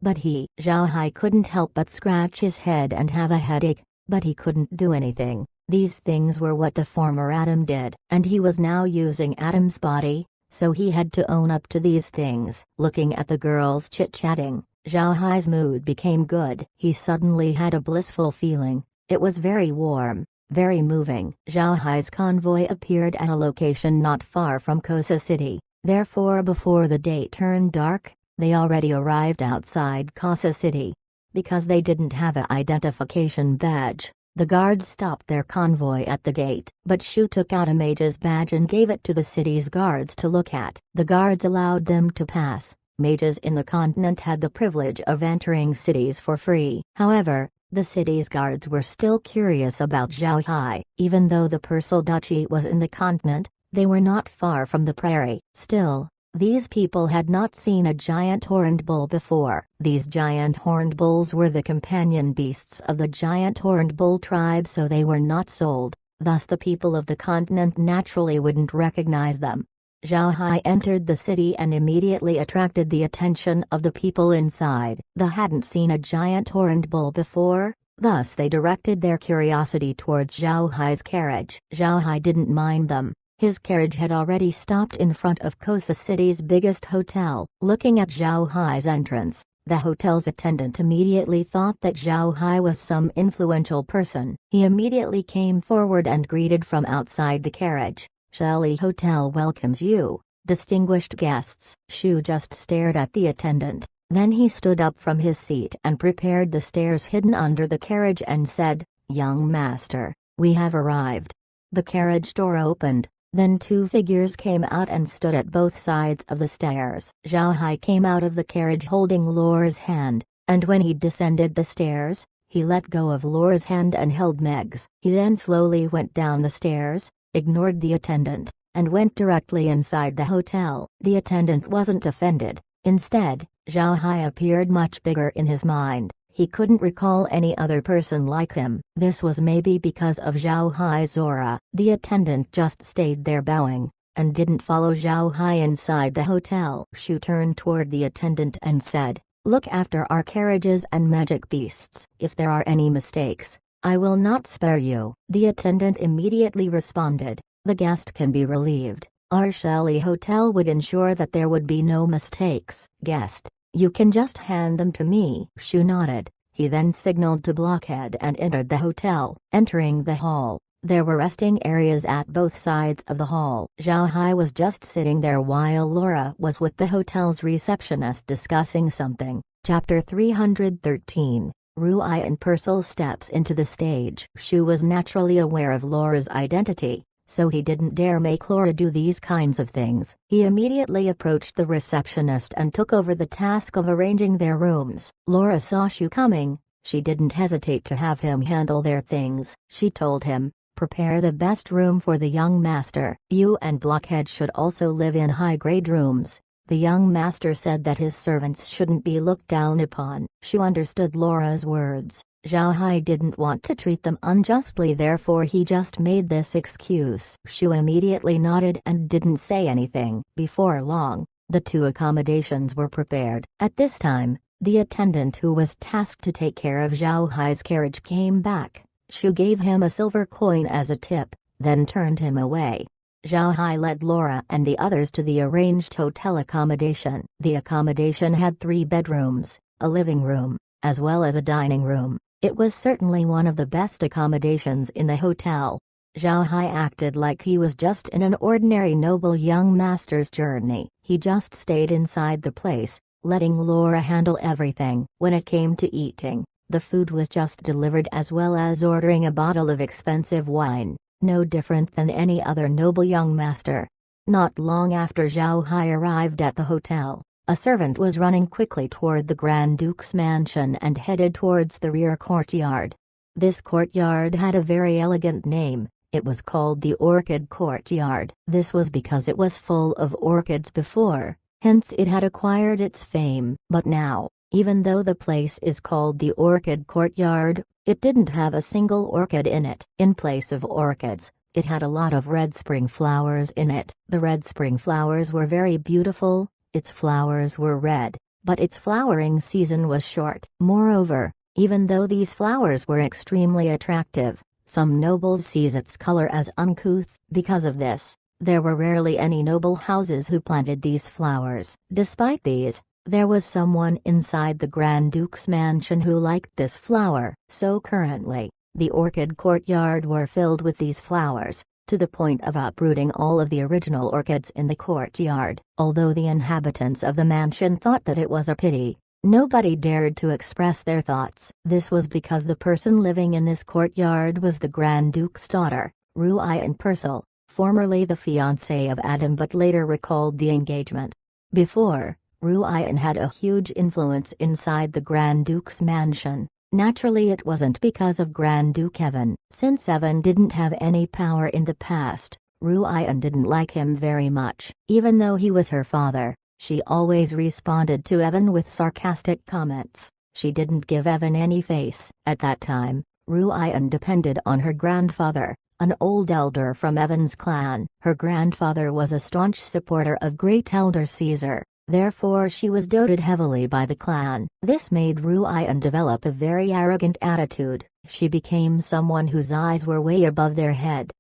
But Zhao Hai couldn't help but scratch his head and have a headache, but he couldn't do anything. These things were what the former Adam did, and he was now using Adam's body, so he had to own up to these things. Looking at the girls chit-chatting, Zhao Hai's mood became good. He suddenly had a blissful feeling. It was very warm, very moving. Zhao Hai's convoy appeared at a location not far from Kosa City, therefore before the day turned dark, they already arrived outside Kosa City. Because they didn't have an identification badge, the guards stopped their convoy at the gate. But Shu took out a mage's badge and gave it to the city's guards to look at. The guards allowed them to pass. Mages in the continent had the privilege of entering cities for free. However, the city's guards were still curious about Zhao Hai. Even though the Persal Duchy was in the continent, they were not far from the prairie. Still, these people had not seen a giant horned bull before. These giant horned bulls were the companion beasts of the giant horned bull tribe, so they were not sold, thus the people of the continent naturally wouldn't recognize them. Zhao Hai entered the city and immediately attracted the attention of the people inside. They hadn't seen a giant horned bull before, thus they directed their curiosity towards Zhao Hai's carriage. Zhao Hai didn't mind them. His carriage had already stopped in front of Kosa City's biggest hotel. Looking at Zhao Hai's entrance, the hotel's attendant immediately thought that Zhao Hai was some influential person. He immediately came forward and greeted from outside the carriage. "Shelley Hotel welcomes you, distinguished guests." Shu just stared at the attendant, then he stood up from his seat and prepared the stairs hidden under the carriage and said, "Young master, we have arrived." The carriage door opened. Then two figures came out and stood at both sides of the stairs. Zhao Hai came out of the carriage holding Laura's hand, and when he descended the stairs, he let go of Laura's hand and held Meg's. He then slowly went down the stairs, ignored the attendant, and went directly inside the hotel. The attendant wasn't offended. Instead, Zhao Hai appeared much bigger in his mind. He couldn't recall any other person like him. This was maybe because of Zhao Hai's aura. The attendant just stayed there bowing, and didn't follow Zhao Hai inside the hotel. Shu turned toward the attendant and said, "Look after our carriages and magic beasts. If there are any mistakes, I will not spare you." The attendant immediately responded, "The guest can be relieved. Our Shelley Hotel would ensure that there would be no mistakes." "Guest, you can just hand them to me." Shu nodded. He then signaled to Blockhead and entered the hotel. Entering the hall, there were resting areas at both sides of the hall. Zhao Hai was just sitting there while Laura was with the hotel's receptionist discussing something. Chapter 313, Ruai and Persal steps into the stage. Shu was naturally aware of Laura's identity, so he didn't dare make Laura do these kinds of things. He immediately approached the receptionist and took over the task of arranging their rooms. Laura saw Shu coming. She didn't hesitate to have him handle their things. She told him, "Prepare the best room for the young master. You and Blockhead should also live in high-grade rooms." The young master said that his servants shouldn't be looked down upon. Shu understood Laura's words. Zhao Hai didn't want to treat them unjustly, therefore he just made this excuse. Shu immediately nodded and didn't say anything. Before long, the two accommodations were prepared. At this time, the attendant who was tasked to take care of Zhao Hai's carriage came back. Shu gave him a silver coin as a tip, then turned him away. Zhao Hai led Laura and the others to the arranged hotel accommodation. The accommodation had 3 bedrooms, a living room, as well as a dining room. It was certainly one of the best accommodations in the hotel. Zhao Hai acted like he was just in an ordinary noble young master's journey. He just stayed inside the place, letting Laura handle everything. When it came to eating, the food was just delivered, as well as ordering a bottle of expensive wine, no different than any other noble young master. Not long after Zhao Hai arrived at the hotel, a servant was running quickly toward the Grand Duke's mansion and headed towards the rear courtyard. This courtyard had a very elegant name. It was called the Orchid Courtyard. This was because it was full of orchids before, hence it had acquired its fame. But now, even though the place is called the Orchid Courtyard, it didn't have a single orchid in it. In place of orchids, it had a lot of red spring flowers in it. The red spring flowers were very beautiful. Its flowers were red, but its flowering season was short. Moreover, even though these flowers were extremely attractive, some nobles sees its color as uncouth. Because of this, there were rarely any noble houses who planted these flowers. Despite these, there was someone inside the Grand Duke's mansion who liked this flower. So currently, the orchid courtyard were filled with these flowers, to the point of uprooting all of the original orchids in the courtyard. Although the inhabitants of the mansion thought that it was a pity, nobody dared to express their thoughts. This was because the person living in this courtyard was the Grand Duke's daughter, Ruian Purcell, formerly the fiancée of Adam but later recalled the engagement. Before, Ruian had a huge influence inside the Grand Duke's mansion. Naturally, it wasn't because of Grand Duke Evan. Since Evan didn't have any power in the past, Ruian didn't like him very much. Even though he was her father, she always responded to Evan with sarcastic comments. She didn't give Evan any face. At that time, Ruian depended on her grandfather, an old elder from Evan's clan. Her grandfather was a staunch supporter of Great Elder Caesar. Therefore she was doted heavily by the clan. This made Ruian develop a very arrogant attitude. She became someone whose eyes were way above their head.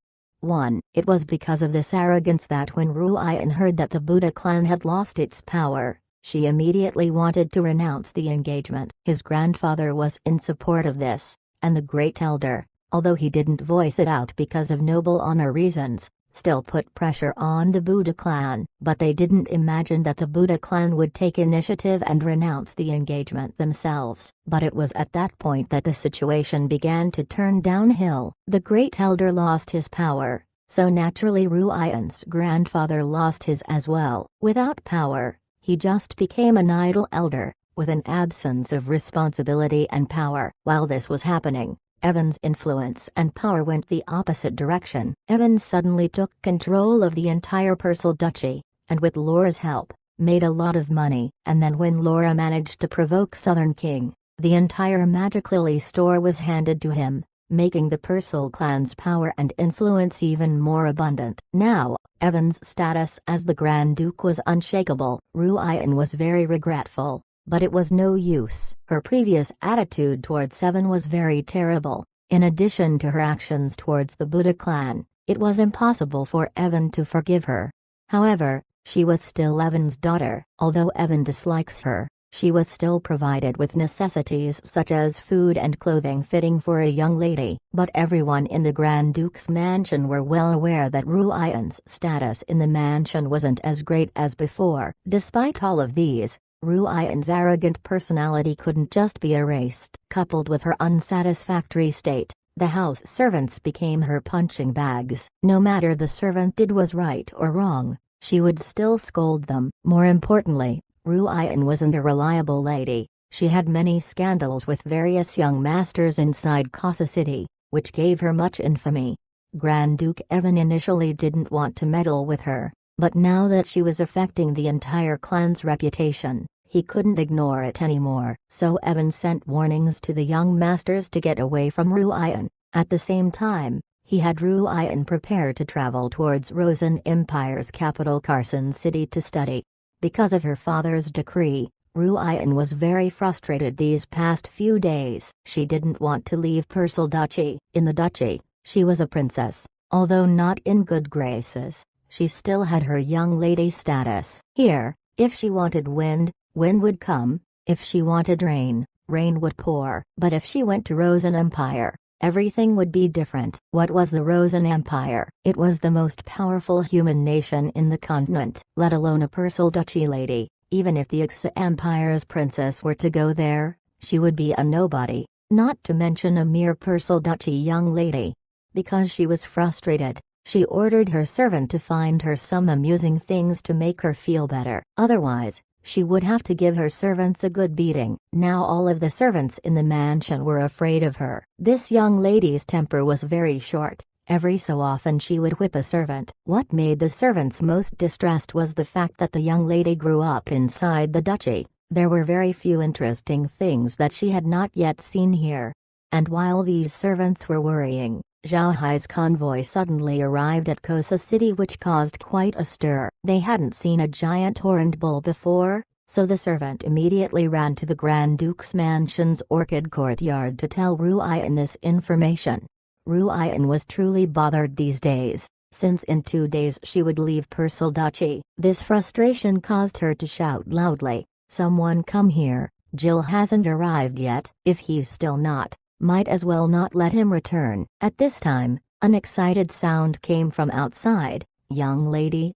It was because of this arrogance that when Ruian heard that the Buddha clan had lost its power, she immediately wanted to renounce the engagement. His grandfather was in support of this, and the Great Elder, although he didn't voice it out because of noble honor reasons, still put pressure on the Buddha clan. But they didn't imagine that the Buddha clan would take initiative and renounce the engagement themselves. But it was at that point that the situation began to turn downhill. The Great Elder lost his power, so naturally Ruian's grandfather lost his as well. Without power, he just became an idle elder, with an absence of responsibility and power. While this was happening, Evan's influence and power went the opposite direction. Evan suddenly took control of the entire Purcell Duchy, and with Laura's help, made a lot of money. And then when Laura managed to provoke Southern King, the entire Magic Lily store was handed to him, making the Purcell clan's power and influence even more abundant. Now, Evan's status as the Grand Duke was unshakable. Ruian was very regretful. But it was no use. Her previous attitude towards Evan was very terrible. In addition to her actions towards the Buddha clan, it was impossible for Evan to forgive her. However, she was still Evan's daughter. Although Evan dislikes her, she was still provided with necessities such as food and clothing fitting for a young lady. But everyone in the Grand Duke's mansion were well aware that Ruian's status in the mansion wasn't as great as before. Despite all of these, Ruian's arrogant personality couldn't just be erased. Coupled with her unsatisfactory state, the house servants became her punching bags. No matter the servant did was right or wrong, she would still scold them. More importantly, Ruian wasn't a reliable lady. She had many scandals with various young masters inside Casa City, which gave her much infamy. Grand Duke Evan initially didn't want to meddle with her, but now that she was affecting the entire clan's reputation, He couldn't ignore it anymore, so Evan sent warnings to the young masters to get away from Ruyan. At the same time, he had Ruyan prepare to travel towards Rosen Empire's capital Carson City to study. Because of her father's decree, Ruyan was very frustrated these past few days. She didn't want to leave Persal Duchy. In the duchy, she was a princess, although not in good graces. She still had her young lady status. Here, if she wanted wind, wind would come; if she wanted rain, rain would pour. But if she went to Rosen Empire, everything would be different. What was the Rosen Empire? It was the most powerful human nation in the continent, let alone a Persal Duchy lady. Even if the Ixa Empire's princess were to go there, she would be a nobody, not to mention a mere Persal Duchy young lady. Because she was frustrated, she ordered her servant to find her some amusing things to make her feel better. Otherwise, she would have to give her servants a good beating. Now all of the servants in the mansion were afraid of her. This young lady's temper was very short. Every so often she would whip a servant. What made the servants most distressed was the fact that the young lady grew up inside the duchy. There were very few interesting things that she had not yet seen here. And while these servants were worrying, Zhao Hai's convoy suddenly arrived at Kosa City, which caused quite a stir. They hadn't seen a giant horned bull before, so the servant immediately ran to the Grand Duke's mansion's orchid courtyard to tell Ruyan this information. Ruyan was truly bothered these days, since in 2 days she would leave Persal Duchy. This frustration caused her to shout loudly, "Someone come here, Jill hasn't arrived yet." If he's still not, might as well not let him return. At this time, an excited sound came from outside. Young lady,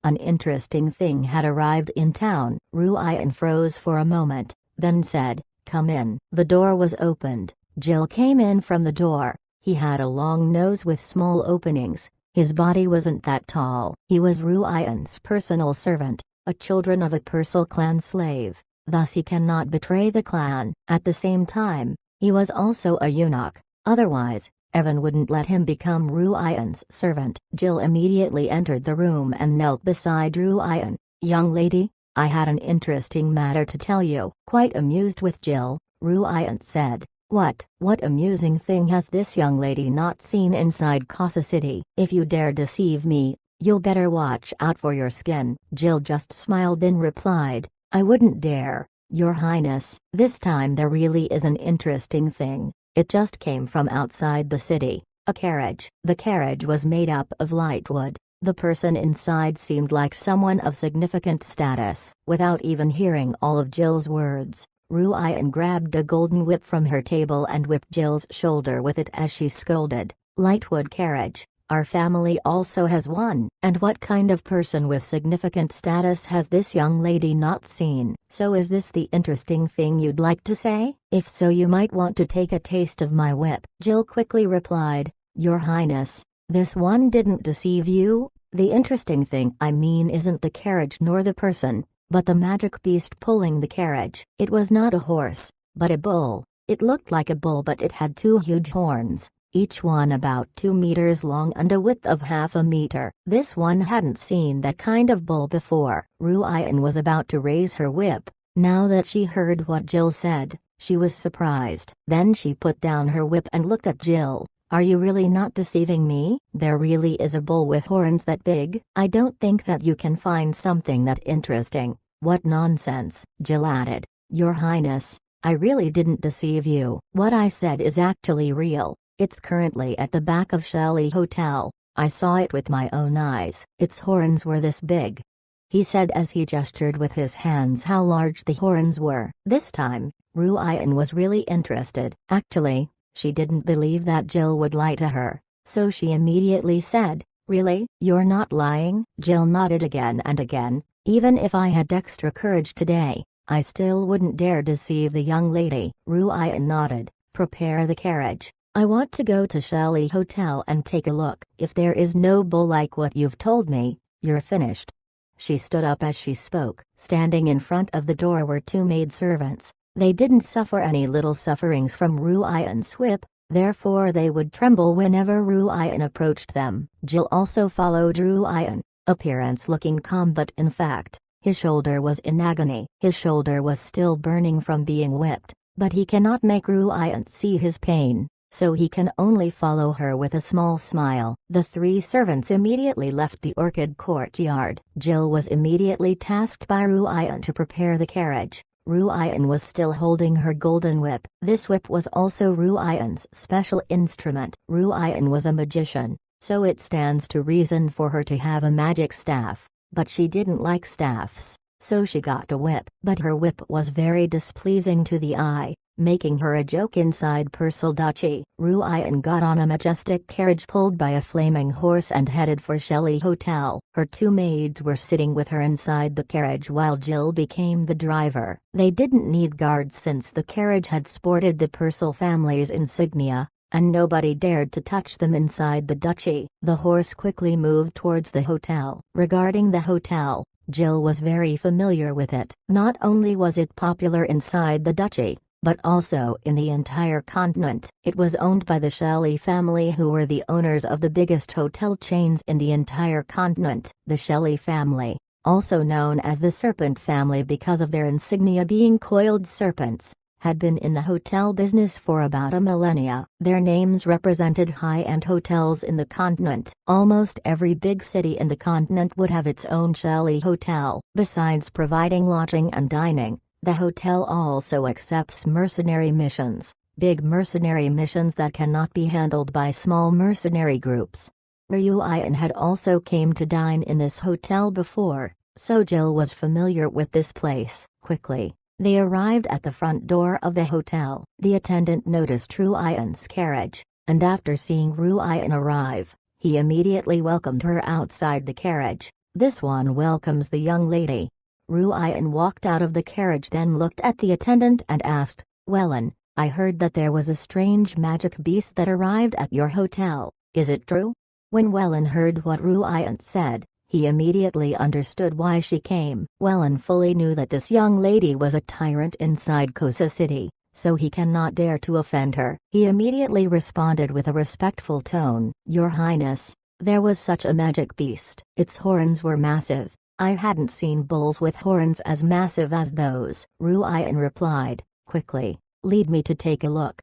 an interesting thing had arrived in town." Ruyan froze for a moment, then said, "Come in." The door was opened. Jill came in from the door. He had a long nose with small openings. His body wasn't that tall. He was Ruyan's personal servant, a children of a Persal clan slave, thus he cannot betray the clan. At the same time, he was also a eunuch, otherwise, Evan wouldn't let him become Ruyan's servant. Jill immediately entered the room and knelt beside Ruyan. "Young lady, I had an interesting matter to tell you." Quite amused with Jill, Ruyan said, What amusing thing has this young lady not seen inside Kosa City?" "If you dare deceive me, you'll better watch out for your skin." Jill just smiled then replied, "I wouldn't dare, Your Highness." This time there really is an interesting thing. It just came from outside the city, a carriage. The carriage was made up of light wood. The person inside seemed like someone of significant status. Without even hearing all of Jill's words, Ruyan grabbed a golden whip from her table and whipped Jill's shoulder with it as she scolded, "Lightwood carriage, our family also has one." "And what kind of person with significant status has this young lady not seen?" "So is this the interesting thing you'd like to say? If so, you might want to take a taste of my whip." Jill quickly replied, "Your Highness, this one didn't deceive you? The interesting thing I mean isn't the carriage nor the person, but the magic beast pulling the carriage." It was not a horse, but a bull. It looked like a bull, but it had 2 huge horns, each one about 2 meters long and a width of half a meter. This one hadn't seen that kind of bull before. Ruyan was about to raise her whip. Now that she heard what Jill said, she was surprised. Then she put down her whip and looked at Jill. "Are you really not deceiving me? There really is a bull with horns that big? I don't think that you can find something that interesting." "What nonsense," Jill added. "Your Highness, I really didn't deceive you. What I said is actually real. It's currently at the back of Shelley Hotel. I saw it with my own eyes. Its horns were this big," he said as he gestured with his hands how large the horns were. This time, Ruyan was really interested. Actually, she didn't believe that Jill would lie to her, so she immediately said, "Really? You're not lying?" Jill nodded again and again. "Even if I had extra courage today, I still wouldn't dare deceive the young lady." Ruyan nodded. "Prepare the carriage. I want to go to Shelley Hotel and take a look. If there is no bull like what you've told me, you're finished." She stood up as she spoke. Standing in front of the door were 2 maidservants. They didn't suffer any little sufferings from Ruyan's whip, therefore they would tremble whenever Ruyan approached them. Jill also followed Ruyan, appearance looking calm, but in fact, His shoulder was in agony. His shoulder was still burning from being whipped, but he cannot make Ruyan see his pain, so he can only follow her with a small smile. The three servants immediately left the orchid courtyard. Jill was immediately tasked by Ruyan to prepare the carriage. Ruyan was still holding her golden whip. This whip was also Ruyan's special instrument. Ruyan was a magician, so it stands to reason for her to have a magic staff, but she didn't like staffs, so she got a whip. But her whip was very displeasing to the eye, making her a joke inside Purcell Duchy. Ruyan got on a majestic carriage pulled by a flaming horse and headed for Shelley Hotel. Her two maids were sitting with her inside the carriage while Jill became the driver. They didn't need guards since the carriage had sported the Purcell family's insignia, and nobody dared to touch them inside the duchy. The horse quickly moved towards the hotel. Regarding the hotel, Jill was very familiar with it. Not only was it popular inside the duchy, but also in the entire continent. It was owned by the Shelley family, who were the owners of the biggest hotel chains in the entire continent. The Shelley family, also known as the Serpent family because of their insignia being coiled serpents, had been in the hotel business for about a millennia. Their names represented high-end hotels in the continent. Almost every big city in the continent would have its own Shelley hotel. Besides providing lodging and dining, the hotel also accepts mercenary missions, big mercenary missions that cannot be handled by small mercenary groups. Ruyan had also came to dine in this hotel before, so Jill was familiar with this place. Quickly, they arrived at the front door of the hotel. The attendant noticed Ruyan's carriage, and after seeing Ruyan arrive, he immediately welcomed her outside the carriage. This one welcomes the young lady. Ruyan walked out of the carriage, then looked at the attendant and asked, "Wellen, I heard that there was a strange magic beast that arrived at your hotel. Is it true?" When Wellen heard what Ruyan said, he immediately understood why she came. Wellen fully knew that this young lady was a tyrant inside Kosa City, so he cannot dare to offend her. He immediately responded with a respectful tone, "Your Highness, there was such a magic beast. Its horns were massive. I hadn't seen bulls with horns as massive as those." Ruyan replied, quickly, "Lead me to take a look."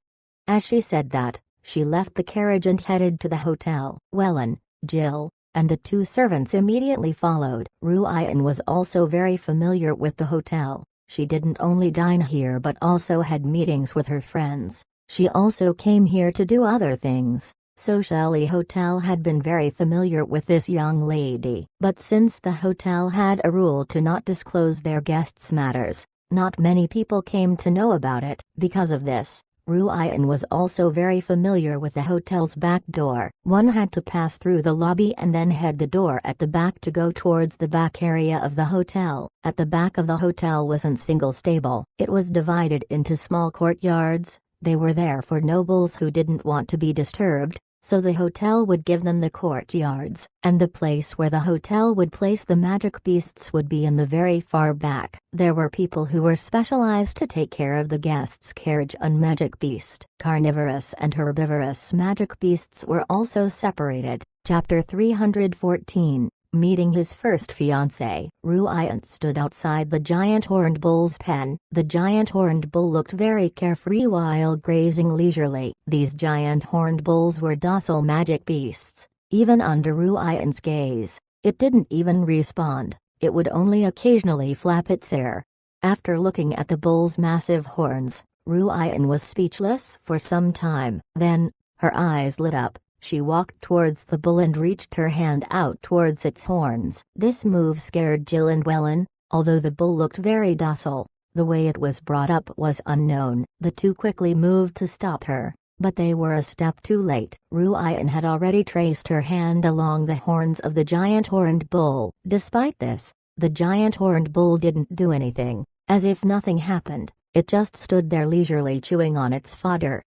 As she said that, she left the carriage and headed to the hotel. Wellen, Jill, and the two servants immediately followed. Ruyan was also very familiar with the hotel. She didn't only dine here but also had meetings with her friends. She also came here to do other things. So Shelley Hotel had been very familiar with this young lady. But since the hotel had a rule to not disclose their guests' matters, not many people came to know about it. Because of this, Ruyan was also very familiar with the hotel's back door. One had to pass through the lobby and then head the door at the back to go towards the back area of the hotel. At the back of the hotel wasn't single stable. It was divided into small courtyards. They were there for nobles who didn't want to be disturbed, so the hotel would give them the courtyards, and the place where the hotel would place the magic beasts would be in the very far back. There were people who were specialized to take care of the guests' carriage and magic beast. Carnivorous and herbivorous magic beasts were also separated. Chapter 314. Meeting his first fiancée. Ruyan stood outside the giant horned bull's pen. The giant horned bull looked very carefree while grazing leisurely. These giant horned bulls were docile magic beasts. Even under Ruyan's gaze, it didn't even respond. It would only occasionally flap its ear. After looking at the bull's massive horns, Ruyan was speechless for some time. Then, her eyes lit up. She walked towards the bull and reached her hand out towards its horns. This move scared Jill and Wellen. Although the bull looked very docile, the way it was brought up was unknown. The two quickly moved to stop her, but they were a step too late. Ruyan had already traced her hand along the horns of the giant horned bull. Despite this, the giant horned bull didn't do anything. As if nothing happened, it just stood there leisurely chewing on its fodder.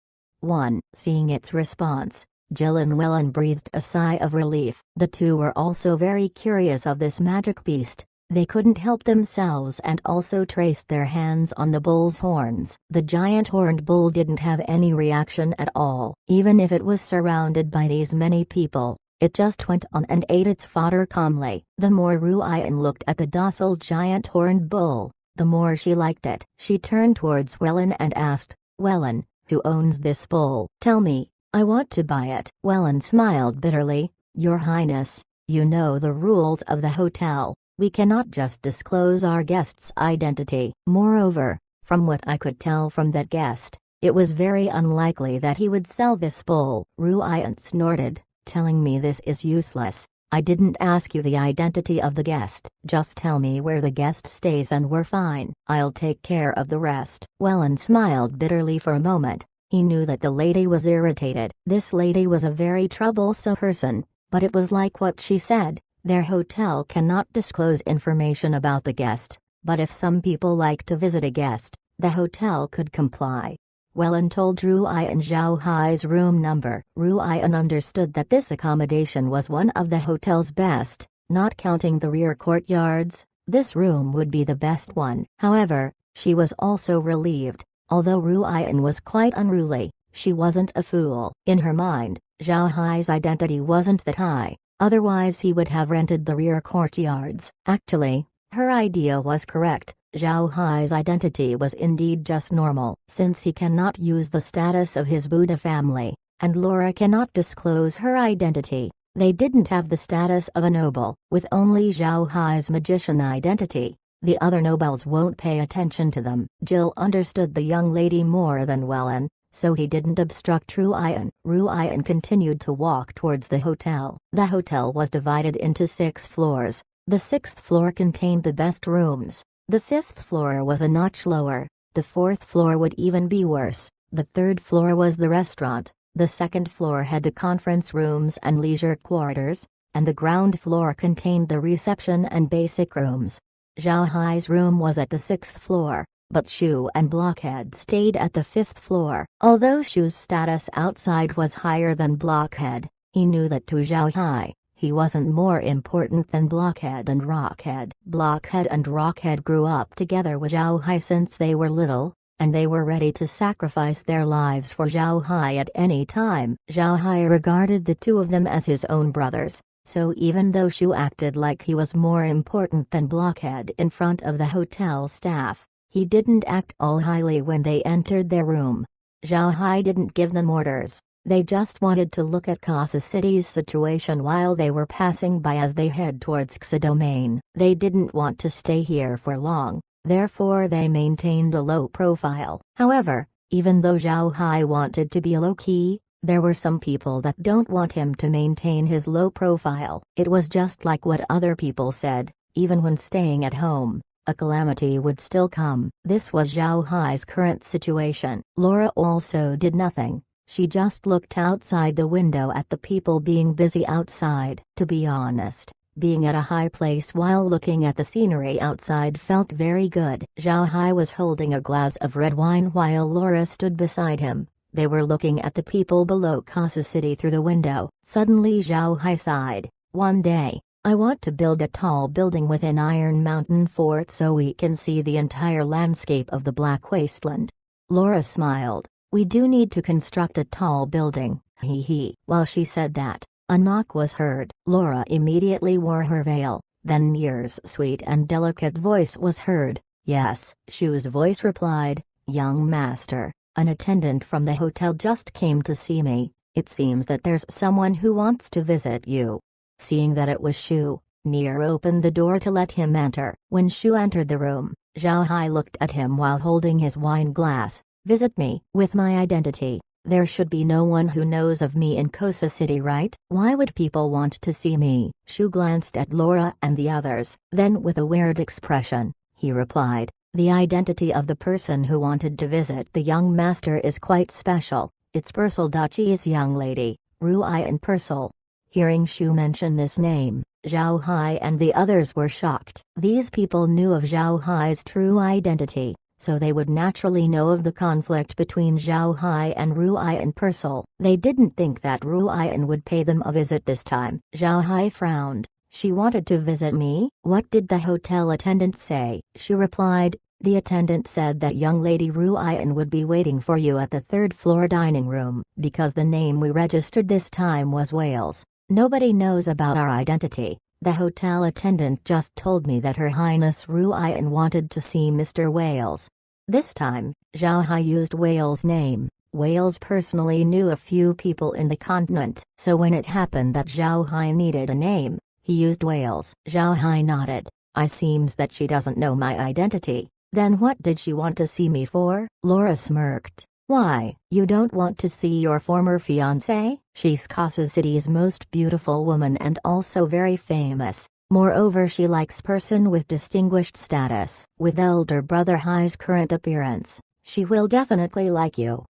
Seeing its response, Jill and Wellen breathed a sigh of relief. The two were also very curious of this magic beast. They couldn't help themselves and also traced their hands on the bull's horns. The giant horned bull didn't have any reaction at all. Even if it was surrounded by these many people, It just went on and ate its fodder calmly. The more Ruyan looked at the docile giant horned bull, the more she liked it. She turned towards Wellen and asked, "Wellen, who owns this bull?" "Tell me, I want to buy it." Wellen smiled bitterly. "Your Highness, you know the rules of the hotel. We cannot just disclose our guest's identity. Moreover, from what I could tell from that guest, it was very unlikely that he would sell this bull." Ruyan snorted, telling me this is useless. "I didn't ask you the identity of the guest. Just tell me where the guest stays and we're fine. I'll take care of the rest." Wellen smiled bitterly for a moment. He knew that the lady was irritated. This lady was a very troublesome person, but it was like what she said. Their hotel cannot disclose information about the guest, but if some people like to visit a guest, the hotel could comply. Wellen told Ruyan Zhao Hai's room number. Ruyan understood that this accommodation was one of the hotel's best, not counting the rear courtyards. This room would be the best one. However, she was also relieved. Although Ruyan was quite unruly, she wasn't a fool. In her mind, Zhao Hai's identity wasn't that high, otherwise he would have rented the rear courtyards. Actually, her idea was correct. Zhao Hai's identity was indeed just normal. Since he cannot use the status of his Buddha family, and Laura cannot disclose her identity, they didn't have the status of a noble. With only Zhao Hai's magician identity, the other nobles won't pay attention to them. Jill understood the young lady more than Wellen, so he didn't obstruct Ruyan. Ruyan continued to walk towards the hotel. The hotel was divided into 6 floors. The 6th floor contained the best rooms. The 5th floor was a notch lower. The 4th floor would even be worse. The 3rd floor was the restaurant. The 2nd floor had the conference rooms and leisure quarters, and the ground floor contained the reception and basic rooms. Zhao Hai's room was at the 6th floor, but Shu and Blockhead stayed at the 5th floor. Although Shu's status outside was higher than Blockhead, he knew that to Zhao Hai, he wasn't more important than Blockhead and Rockhead. Blockhead and Rockhead grew up together with Zhao Hai since they were little, and they were ready to sacrifice their lives for Zhao Hai at any time. Zhao Hai regarded the two of them as his own brothers, so even though Shu acted like he was more important than Blockhead in front of the hotel staff, he didn't act all highly when they entered their room. Zhao Hai didn't give them orders. They just wanted to look at Casa City's situation while they were passing by as they head towards Xa Domain. They didn't want to stay here for long, therefore they maintained a low profile. However, even though Zhao Hai wanted to be low-key, there were some people that don't want him to maintain his low profile. It was just like what other people said, even when staying at home, a calamity would still come. This was Zhao Hai's current situation. Laura also did nothing. She just looked outside the window at the people being busy outside. To be honest, being at a high place while looking at the scenery outside felt very good. Zhao Hai was holding a glass of red wine while Laura stood beside him. They were looking at the people below Casa City through the window. Suddenly Zhao Hai sighed. "One day, I want to build a tall building within Iron Mountain Fort so we can see the entire landscape of the Black Wasteland." Laura smiled. "We do need to construct a tall building, hee hee." While she said that, a knock was heard. Laura immediately wore her veil, then Nier's sweet and delicate voice was heard. "Yes," Shu's voice replied. "Young master, an attendant from the hotel just came to see me. It seems that there's someone who wants to visit you." Seeing that it was Shu, Nier opened the door to let him enter. When Shu entered the room, Zhao Hai looked at him while holding his wine glass. "Visit me. With my identity, there should be no one who knows of me in Cosa City, right? Why would people want to see me?" Shu glanced at Laura and the others. Then with a weird expression, he replied, "The identity of the person who wanted to visit the young master is quite special. It's Purcell Duchy's young lady, Ruyan Purcell." Hearing Shu mention this name, Zhao Hai and the others were shocked. These people knew of Zhao Hai's true identity, so they would naturally know of the conflict between Zhao Hai and Ruyan Purcell. They didn't think that Ruyan would pay them a visit this time. Zhao Hai frowned. "She wanted to visit me? What did the hotel attendant say?" She replied, "The attendant said that young lady Ruyan would be waiting for you at the 3rd floor dining room." Because the name we registered this time was Wales, Nobody knows about our identity. The hotel attendant just told me that Her Highness Ruian wanted to see Mr. Wales. This time, Zhao Hai used Wales' name. Wales personally knew a few people in the continent, so when it happened that Zhao Hai needed a name, he used Wales. Zhao Hai nodded. I seems that she doesn't know my identity. Then what did she want to see me for? Laura smirked. Why, you don't want to see your former fiancé? She's Casa City's most beautiful woman and also very famous. Moreover, she likes person with distinguished status. With elder brother Hai's current appearance, she will definitely like you.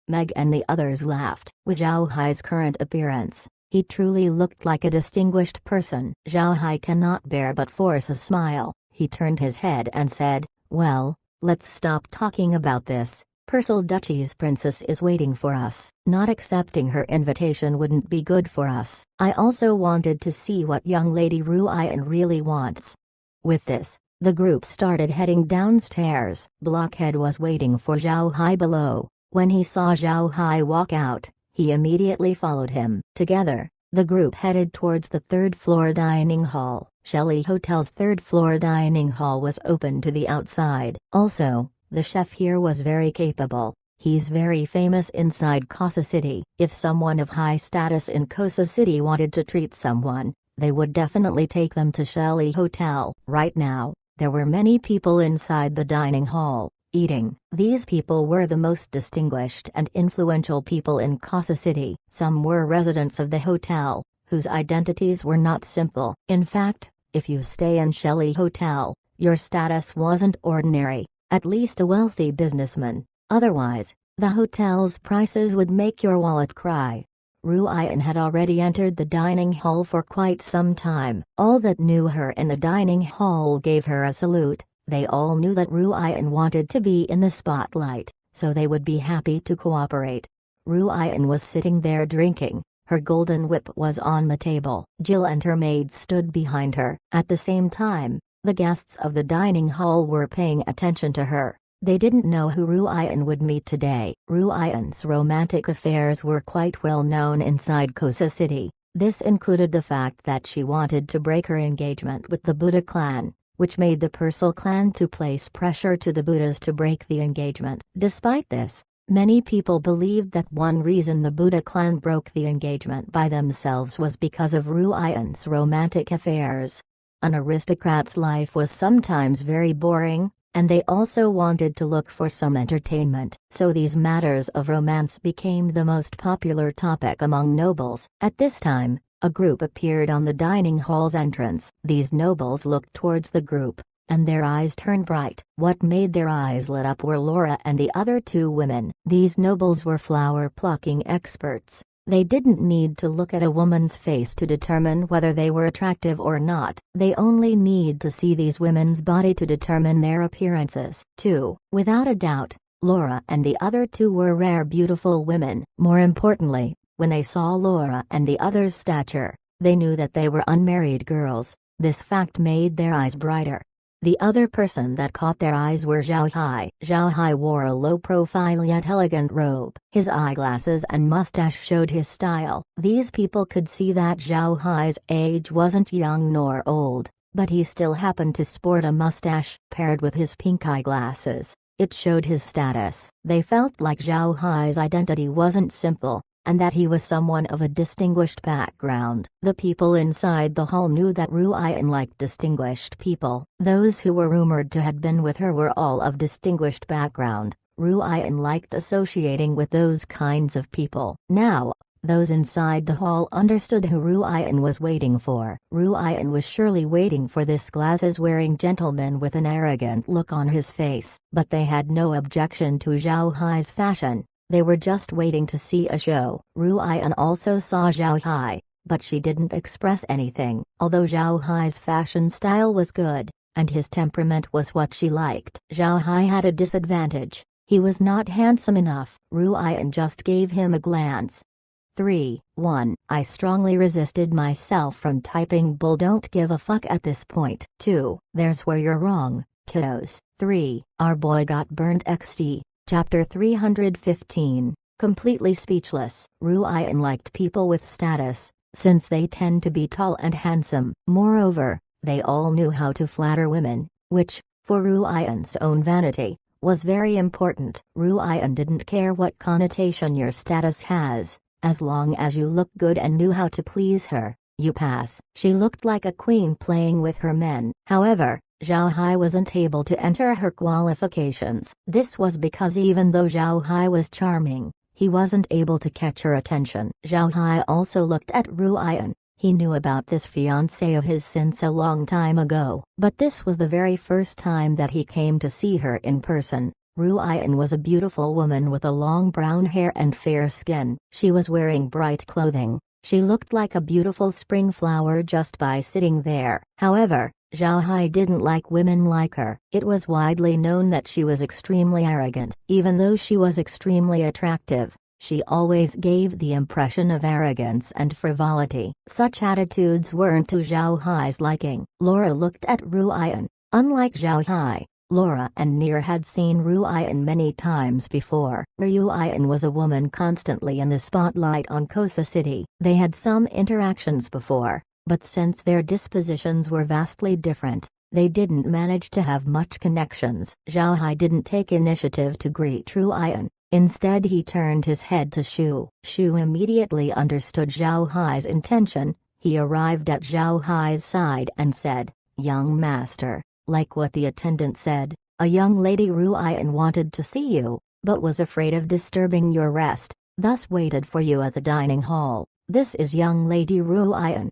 Meg and the others laughed. With Zhao Hai's current appearance, he truly looked like a distinguished person. Zhao Hai cannot bear but force a smile. He turned his head and said, well, let's stop talking about this. Persal Duchy's princess is waiting for us. Not accepting her invitation wouldn't be good for us. I also wanted to see what young lady Ruian really wants. With this, the group started heading downstairs. Blockhead was waiting for Zhao Hai below. When he saw Zhao Hai walk out, he immediately followed him. Together, the group headed towards the third-floor dining hall. Shelley Hotel's third-floor dining hall was open to the outside. Also, the chef here was very capable. He's very famous inside Casa City. If someone of high status in Casa City wanted to treat someone, they would definitely take them to Shelley Hotel. Right now, there were many people inside the dining hall, eating. These people were the most distinguished and influential people in Casa City. Some were residents of the hotel, whose identities were not simple. In fact, if you stay in Shelley Hotel, your status wasn't ordinary. At least a wealthy businessman. Otherwise, the hotel's prices would make your wallet cry. Ruian had already entered the dining hall for quite some time. All that knew her in the dining hall gave her a salute. They all knew that Ruian wanted to be in the spotlight, so they would be happy to cooperate. Ruian was sitting there drinking. Her golden whip was on the table. Jill and her maid stood behind her. At the same time, the guests of the dining hall were paying attention to her. They didn't know who Ruian would meet today. Ruian's romantic affairs were quite well known inside Casa City. This included the fact that she wanted to break her engagement with the Buddha clan, which made the Persal clan to place pressure to the Buddhas to break the engagement. Despite this, many people believed that one reason the Buddha clan broke the engagement by themselves was because of Ruian's romantic affairs. An aristocrat's life was sometimes very boring, and they also wanted to look for some entertainment. So these matters of romance became the most popular topic among nobles. At this time, a group appeared on the dining hall's entrance. These nobles looked towards the group, and their eyes turned bright. What made their eyes lit up were Laura and the other two women. These nobles were flower-plucking experts. They didn't need to look at a woman's face to determine whether they were attractive or not. They only need to see these women's body to determine their appearances. 2. Without a doubt, Laura and the other two were rare beautiful women. More importantly, when they saw Laura and the other's stature, they knew that they were unmarried girls. This fact made their eyes brighter. The other person that caught their eyes were Zhao Hai. Zhao Hai wore a low-profile yet elegant robe. His eyeglasses and mustache showed his style. These people could see that Zhao Hai's age wasn't young nor old, but he still happened to sport a mustache. Paired with his pink eyeglasses, it showed his status. They felt like Zhao Hai's identity wasn't simple, and that he was someone of a distinguished background. The people inside the hall knew that Ruian liked distinguished people. Those who were rumored to have been with her were all of distinguished background. Ruian liked associating with those kinds of people. Now, those inside the hall understood who Ruian was waiting for. Ruian was surely waiting for this glasses-wearing gentleman with an arrogant look on his face. But they had no objection to Zhao Hai's fashion. They were just waiting to see a show. Ruian also saw Zhao Hai, but she didn't express anything. Although Zhao Hai's fashion style was good, and his temperament was what she liked, Zhao Hai had a disadvantage. He was not handsome enough. Ruian just gave him a glance. 3. 1. I strongly resisted myself from typing bull don't give a fuck at this point. 2. There's where you're wrong, kiddos. 3. Our boy got burned XD. Chapter 315. Completely speechless. Ruian liked people with status, since they tend to be tall and handsome. Moreover, they all knew how to flatter women, which, for Ruian's own vanity, was very important. Ruian didn't care what connotation your status has, as long as you look good and knew how to please her, you pass. She looked like a queen playing with her men. However, Zhao Hai wasn't able to enter her qualifications. This was because even though Zhao Hai was charming, he wasn't able to catch her attention. Zhao Hai also looked at Ruian. He knew about this fiancée of his since a long time ago, but this was the very first time that he came to see her in person. Ruian was a beautiful woman with a long brown hair and fair skin. She was wearing bright clothing. She looked like a beautiful spring flower just by sitting there. However, Zhao Hai didn't like women like her. It was widely known that she was extremely arrogant. Even though she was extremely attractive, she always gave the impression of arrogance and frivolity. Such attitudes weren't to Zhao Hai's liking. Laura looked at Ruian. Unlike Zhao Hai, Laura and Near had seen Ruian many times before. Ruian was a woman constantly in the spotlight on Kosa City. They had some interactions before, but since their dispositions were vastly different, they didn't manage to have much connections. Zhao Hai didn't take initiative to greet Ruian. Instead he turned his head to Shu. Shu immediately understood Zhao Hai's intention. He arrived at Zhao Hai's side and said, "Young master." Like what the attendant said, a young lady Ruian wanted to see you, but was afraid of disturbing your rest, thus waited for you at the dining hall. "This is young lady Ruian,"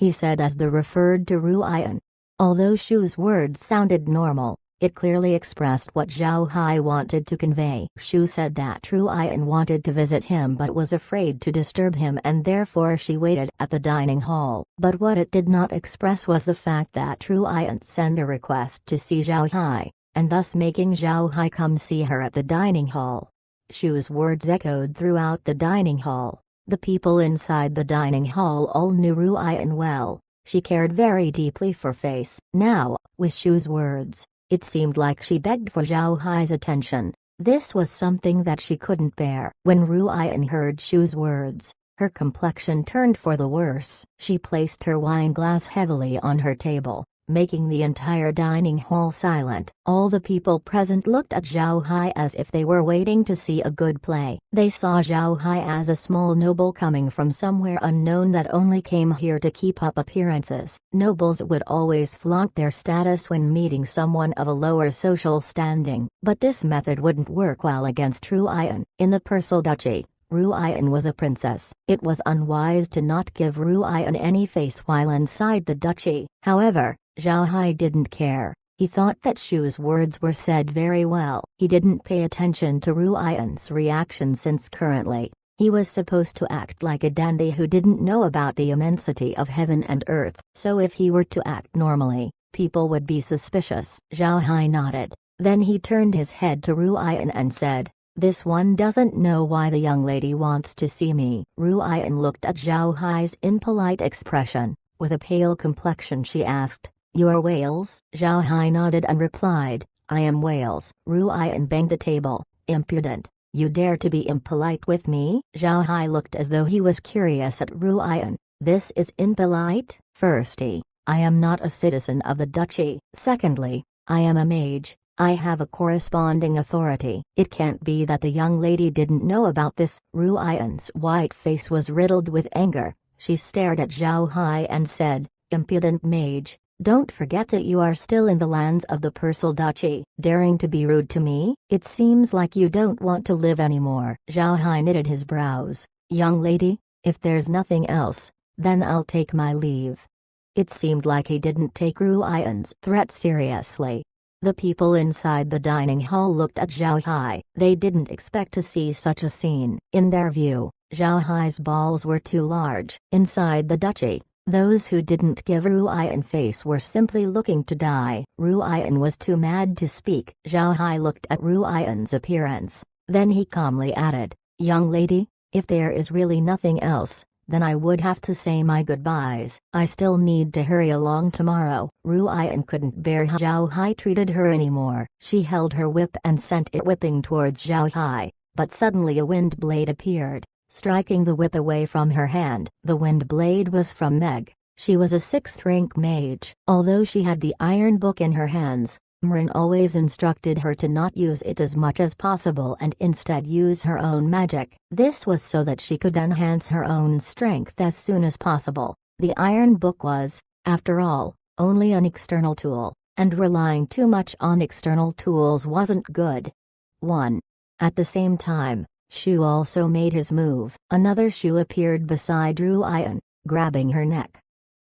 he said as they referred to Ruian. Although Shu's words sounded normal, it clearly expressed what Zhao Hai wanted to convey. Shu said that Ruian wanted to visit him but was afraid to disturb him and therefore she waited at the dining hall. But what it did not express was the fact that Ruian sent a request to see Zhao Hai, and thus making Zhao Hai come see her at the dining hall. Shu's words echoed throughout the dining hall. The people inside the dining hall all knew Ruian well. She cared very deeply for face. Now, with Shu's words, it seemed like she begged for Zhao Hai's attention. This was something that she couldn't bear. When Ruian heard Shu's words, her complexion turned for the worse. She placed her wine glass heavily on her table, making the entire dining hall silent. All the people present looked at Zhao Hai as if they were waiting to see a good play. They saw Zhao Hai as a small noble coming from somewhere unknown that only came here to keep up appearances. Nobles would always flaunt their status when meeting someone of a lower social standing, but this method wouldn't work well against Ruian. In the Persal Duchy, Ruian was a princess. It was unwise to not give Ruian any face while inside the duchy. However, Zhao Hai didn't care. He thought that Shu's words were said very well. He didn't pay attention to Ruian's reaction since currently, he was supposed to act like a dandy who didn't know about the immensity of heaven and earth. So if he were to act normally, people would be suspicious. Zhao Hai nodded. Then he turned his head to Ruian and said, "This one doesn't know why the young lady wants to see me." Ruian looked at Zhao Hai's impolite expression. With a pale complexion she asked, "You are Wales?" Zhao Hai nodded and replied, "I am Wales." Ruian banged the table. "Impudent, you dare to be impolite with me?" Zhao Hai looked as though he was curious at Ruian. "This is impolite? Firstly, I am not a citizen of the duchy. Secondly, I am a mage. I have a corresponding authority. It can't be that the young lady didn't know about this." Ruian's white face was riddled with anger. She stared at Zhao Hai and said, "Impudent mage, don't forget that you are still in the lands of the Persal Duchy. Daring to be rude to me? It seems like you don't want to live anymore." Zhao Hai knitted his brows. "Young lady, if there's nothing else, then I'll take my leave." It seemed like he didn't take Ruian's threat seriously. The people inside the dining hall looked at Zhao Hai. They didn't expect to see such a scene. In their view, Zhao Hai's balls were too large. Inside the duchy, those who didn't give Ruian face were simply looking to die. Ruian was too mad to speak. Zhao Hai looked at Ruian's appearance. Then he calmly added, "Young lady, if there is really nothing else, then I would have to say my goodbyes. I still need to hurry along tomorrow." Ruian couldn't bear how Zhao Hai treated her anymore. She held her whip and sent it whipping towards Zhao Hai, but suddenly a wind blade appeared, striking the whip away from her hand. The wind blade was from Meg. She was a 6th rank mage. Although she had the iron book in her hands, Mrin always instructed her to not use it as much as possible and instead use her own magic. This was so that she could enhance her own strength as soon as possible. The iron book was, after all, only an external tool, and relying too much on external tools wasn't good. 1. At the same time, Shu also made his move. Another Shu appeared beside Ruian, grabbing her neck.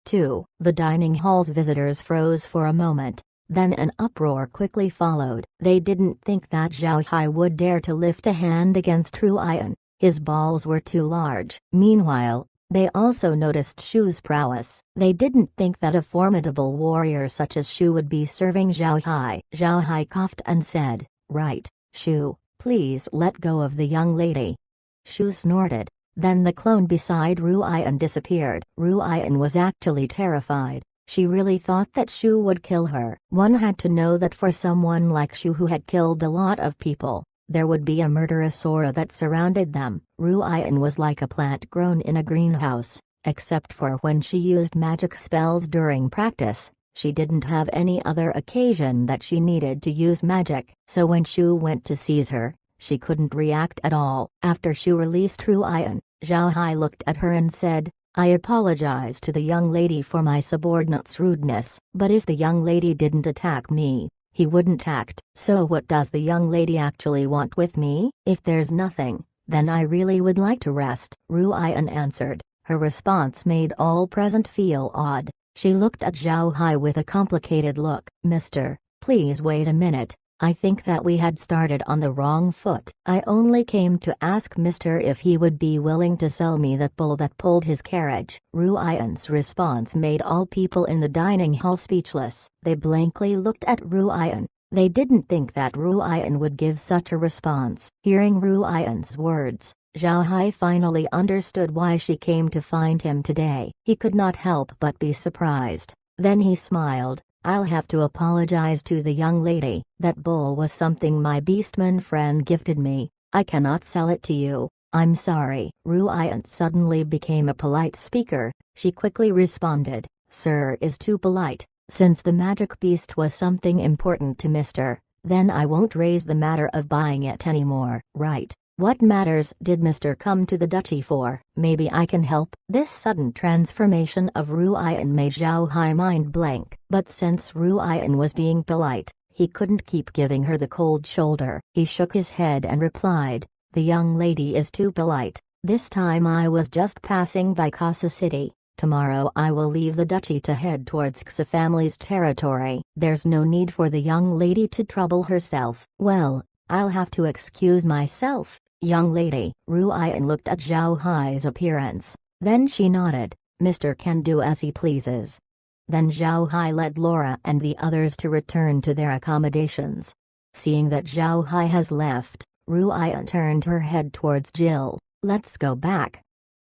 2. The dining hall's visitors froze for a moment. Then an uproar quickly followed. They didn't think that Zhao Hai would dare to lift a hand against Ruian. His balls were too large. Meanwhile, they also noticed Shu's prowess. They didn't think that a formidable warrior such as Shu would be serving Zhao Hai. Zhao Hai coughed and said, "Right, Shu, please let go of the young lady." Shu snorted. Then the clone beside Ruian disappeared. Ruian was actually terrified. She really thought that Shu would kill her. One had to know that for someone like Shu who had killed a lot of people, there would be a murderous aura that surrounded them. Ruian was like a plant grown in a greenhouse, except for when she used magic spells during practice. She didn't have any other occasion that she needed to use magic, so when Shu went to seize her, she couldn't react at all. After Shu released Ruian, Zhao Hai looked at her and said, "I apologize to the young lady for my subordinate's rudeness, but if the young lady didn't attack me, he wouldn't act. So what does the young lady actually want with me? If there's nothing, then I really would like to rest." Ruian answered. Her response made all present feel odd. She looked at Zhao Hai with a complicated look. "Mister, please wait a minute. I think that we had started on the wrong foot. I only came to ask Mister if he would be willing to sell me that bull that pulled his carriage." Ruian's response made all people in the dining hall speechless. They blankly looked at Ruian. They didn't think that Ruian would give such a response. Hearing Ruian's words, Zhao Hai finally understood why she came to find him today. He could not help but be surprised. Then he smiled. "I'll have to apologize to the young lady. That bull was something my beastman friend gifted me. I cannot sell it to you. I'm sorry." Ruian suddenly became a polite speaker. She quickly responded, "Sir is too polite. Since the magic beast was something important to Mr., then I won't raise the matter of buying it anymore." "Right. What matters did Mr. come to the duchy for? Maybe I can help." This sudden transformation of Ruian made Zhao Hai mind blank. But since Ruian was being polite, he couldn't keep giving her the cold shoulder. He shook his head and replied, "The young lady is too polite. This time I was just passing by Casa City. Tomorrow I will leave the duchy to head towards Xa family's territory. There's no need for the young lady to trouble herself." "Well, I'll have to excuse myself, young lady." Ruian looked at Zhao Hai's appearance. Then she nodded. "Mr. can do as he pleases." Then Zhao Hai led Laura and the others to return to their accommodations. Seeing that Zhao Hai has left, Ruian turned her head towards Jill. "Let's go back."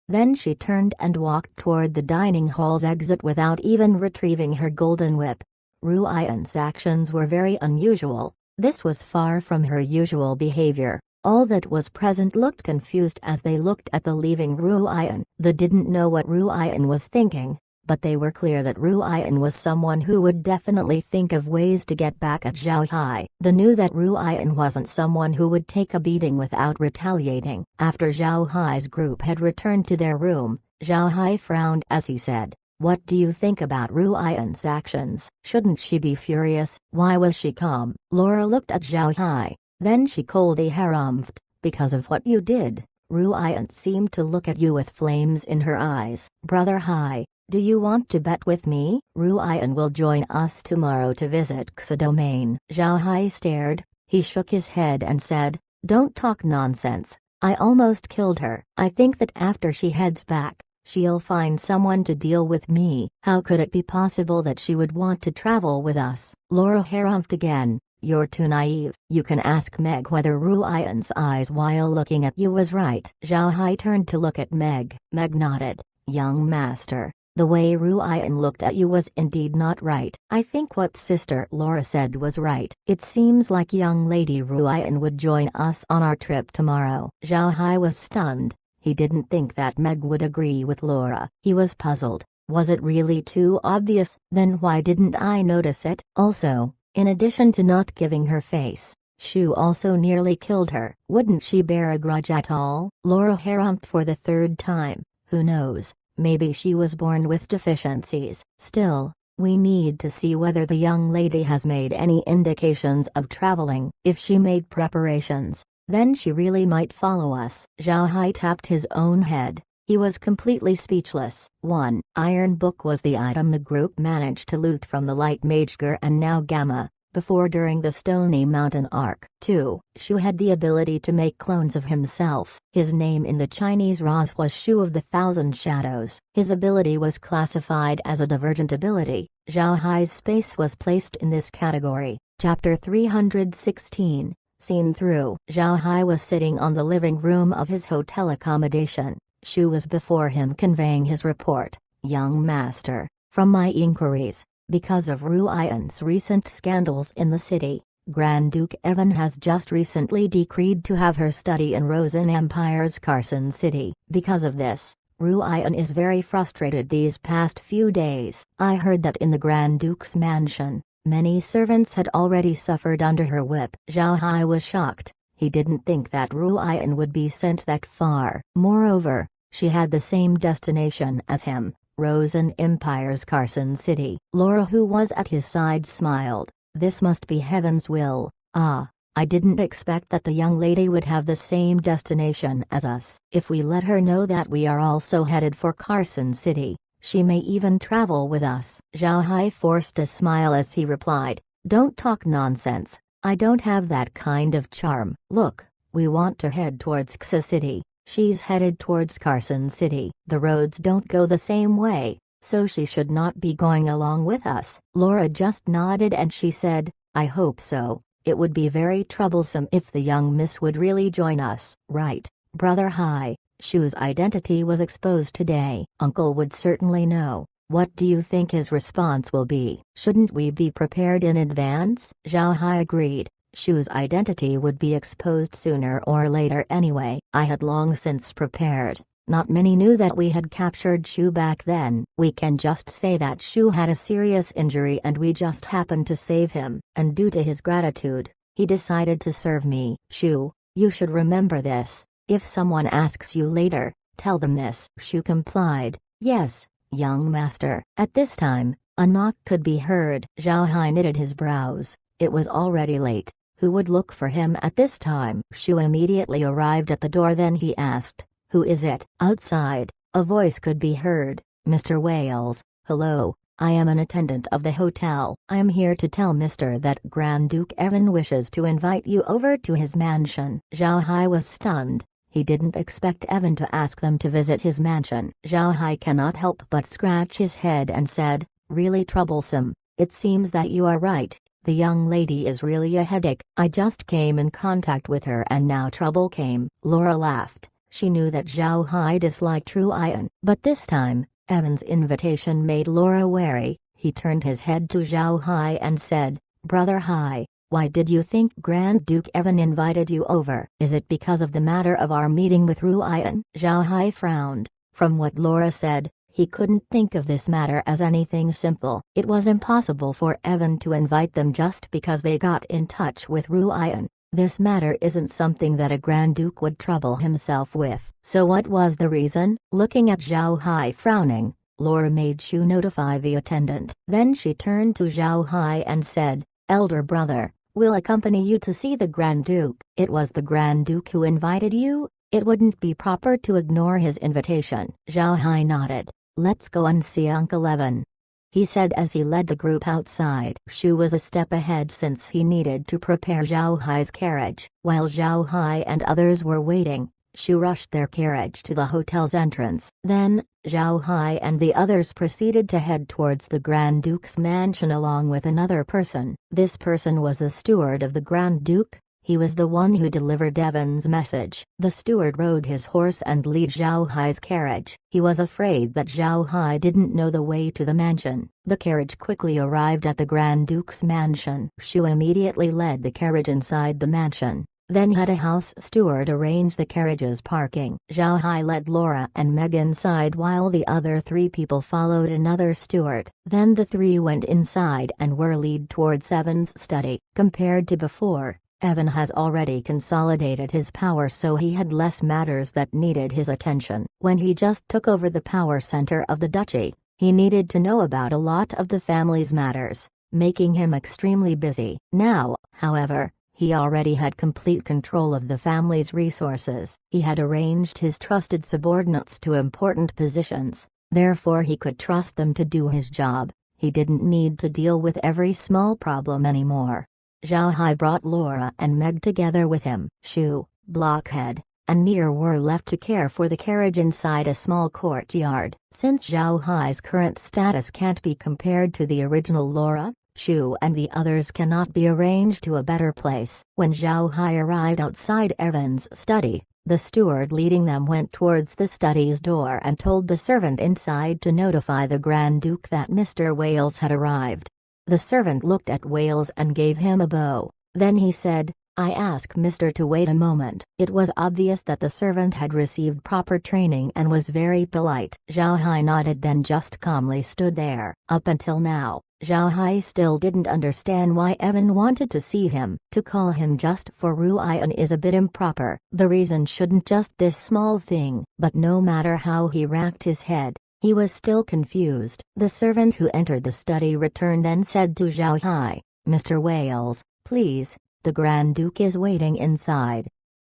Then she turned and walked toward the dining hall's exit without even retrieving her golden whip. Ruian's actions were very unusual. This was far from her usual behavior. All that was present looked confused as they looked at the leaving Ruian. They didn't know what Ruian was thinking, but they were clear that Ruian was someone who would definitely think of ways to get back at Zhao Hai. They knew that Ruian wasn't someone who would take a beating without retaliating. After Zhao Hai's group had returned to their room, Zhao Hai frowned as he said, "What do you think about Ruian's actions? Shouldn't she be furious? Why was she calm?" Laura looked at Zhao Hai. Then she coldly harumphed, "Because of what you did." Ruian seemed to look at you with flames in her eyes. "Brother Hai, do you want to bet with me? Ruian will join us tomorrow to visit Xa domain." Zhao Hai stared. He shook his head and said, "Don't talk nonsense. I almost killed her. I think that after she heads back, she'll find someone to deal with me. How could it be possible that she would want to travel with us?" Laura harumphed again. "You're too naive. You can ask Meg whether Ruian's eyes while looking at you was right." Zhao Hai turned to look at Meg. Meg nodded. "Young master, the way Ruian looked at you was indeed not right. I think what Sister Laura said was right. It seems like young lady Ruian would join us on our trip tomorrow." Zhao Hai was stunned. He didn't think that Meg would agree with Laura. He was puzzled. Was it really too obvious? Then why didn't I notice it? Also, in addition to not giving her face, Shu also nearly killed her. Wouldn't she bear a grudge at all? Laura harumphed for the third time. Who knows, maybe she was born with deficiencies. Still, we need to see whether the young lady has made any indications of traveling. If she made preparations, then she really might follow us. Zhao Hai tapped his own head. He was completely speechless. 1. Iron Book was the item the group managed to loot from the Light Mageger and now Gamma, before during the Stony Mountain arc. 2. Shu had the ability to make clones of himself. His name in the Chinese ROS was Shu of the Thousand Shadows. His ability was classified as a divergent ability. Zhao Hai's space was placed in this category. Chapter 316. Seen through. Zhao Hai was sitting on the living room of his hotel accommodation. Shu was before him conveying his report. Young master, from my inquiries, because of Ruian's recent scandals in the city, Grand Duke Evan has just recently decreed to have her study in Rosen Empire's Carson City. Because of this, Ruian is very frustrated these past few days. I heard that in the Grand Duke's mansion, many servants had already suffered under her whip. Zhao Hai was shocked. He didn't think that Ruian would be sent that far. Moreover, she had the same destination as him, Rosen Empire's Carson City. Laura, who was at his side, smiled. This must be heaven's will. Ah, I didn't expect that the young lady would have the same destination as us. If we let her know that we are also headed for Carson City, she may even travel with us. Zhao Hai forced a smile as he replied, "Don't talk nonsense. I don't have that kind of charm. Look, we want to head towards Xa City. She's headed towards Carson City. The roads don't go the same way, so she should not be going along with us." Laura just nodded and she said, "I hope so. It would be very troublesome if the young miss would really join us." "Right, Brother Hai. Shu's identity was exposed today. Uncle would certainly know. What do you think his response will be? Shouldn't we be prepared in advance?" Zhao Hai agreed. Shu's identity would be exposed sooner or later anyway. I had long since prepared. Not many knew that we had captured Shu back then. We can just say that Shu had a serious injury and we just happened to save him. And due to his gratitude, he decided to serve me. Shu, you should remember this. If someone asks you later, tell them this. Shu complied. Yes, young master. At this time, a knock could be heard. Zhao Hai knitted his brows. It was already late. Who would look for him at this time? Shu immediately arrived at the door. Then he asked, "Who is it?" Outside, a voice could be heard. "Mr. Wales, hello, I am an attendant of the hotel. I am here to tell Mr. that Grand Duke Evan wishes to invite you over to his mansion." Zhao Hai was stunned. He didn't expect Evan to ask them to visit his mansion. Zhao Hai cannot help but scratch his head and said, "Really troublesome. It seems that you are right. The young lady is really a headache. I just came in contact with her and now trouble came." Laura laughed. She knew that Zhao Hai disliked Ruian, but this time, Evan's invitation made Laura wary. He turned his head to Zhao Hai and said, "Brother Hai, why did you think Grand Duke Evan invited you over? Is it because of the matter of our meeting with Ruian?" Zhao Hai frowned. From what Laura said, he couldn't think of this matter as anything simple. It was impossible for Evan to invite them just because they got in touch with Ruian. This matter isn't something that a Grand Duke would trouble himself with. So what was the reason? Looking at Zhao Hai frowning, Laura made Shu notify the attendant. Then she turned to Zhao Hai and said, "Elder brother, we'll accompany you to see the Grand Duke." "It was the Grand Duke who invited you? It wouldn't be proper to ignore his invitation." Zhao Hai nodded. "Let's go and see Uncle Evan," he said as he led the group outside. Shu was a step ahead since he needed to prepare Zhao Hai's carriage. While Zhao Hai and others were waiting, Shu rushed their carriage to the hotel's entrance. Then, Zhao Hai and the others proceeded to head towards the Grand Duke's mansion along with another person. This person was the steward of the Grand Duke. He was the one who delivered Evan's message. The steward rode his horse and led Zhao Hai's carriage. He was afraid that Zhao Hai didn't know the way to the mansion. The carriage quickly arrived at the Grand Duke's mansion. Shu immediately led the carriage inside the mansion. then had a house steward arrange the carriage's parking. Zhao Hai led Laura and Meg inside while the other three people followed another steward. Then the three went inside and were led towards Evan's study. Compared to before, Evan has already consolidated his power, so he had less matters that needed his attention. When he just took over the power center of the duchy, he needed to know about a lot of the family's matters, making him extremely busy. Now, however, he already had complete control of the family's resources. He had arranged his trusted subordinates to important positions, therefore he could trust them to do his job. He didn't need to deal with every small problem anymore. Zhao Hai brought Laura and Meg together with him. Shu, Blockhead, and Near were left to care for the carriage inside a small courtyard. Since Zhao Hai's current status can't be compared to the original Laura, Shu and the others cannot be arranged to a better place. When Zhao Hai arrived outside Evan's study, the steward leading them went towards the study's door and told the servant inside to notify the Grand Duke that Mr. Wales had arrived. The servant looked at Wales and gave him a bow. Then he said, "I ask Mr. to wait a moment." It was obvious that the servant had received proper training and was very polite. Zhao Hai nodded, then just calmly stood there. Up until now, Zhao Hai still didn't understand why Evan wanted to see him. To call him just for Ruian is a bit improper. The reason shouldn't just this small thing. But no matter how he racked his head, he was still confused. The servant who entered the study returned and said to Zhao Hai, "Mr. Wales, please, the Grand Duke is waiting inside."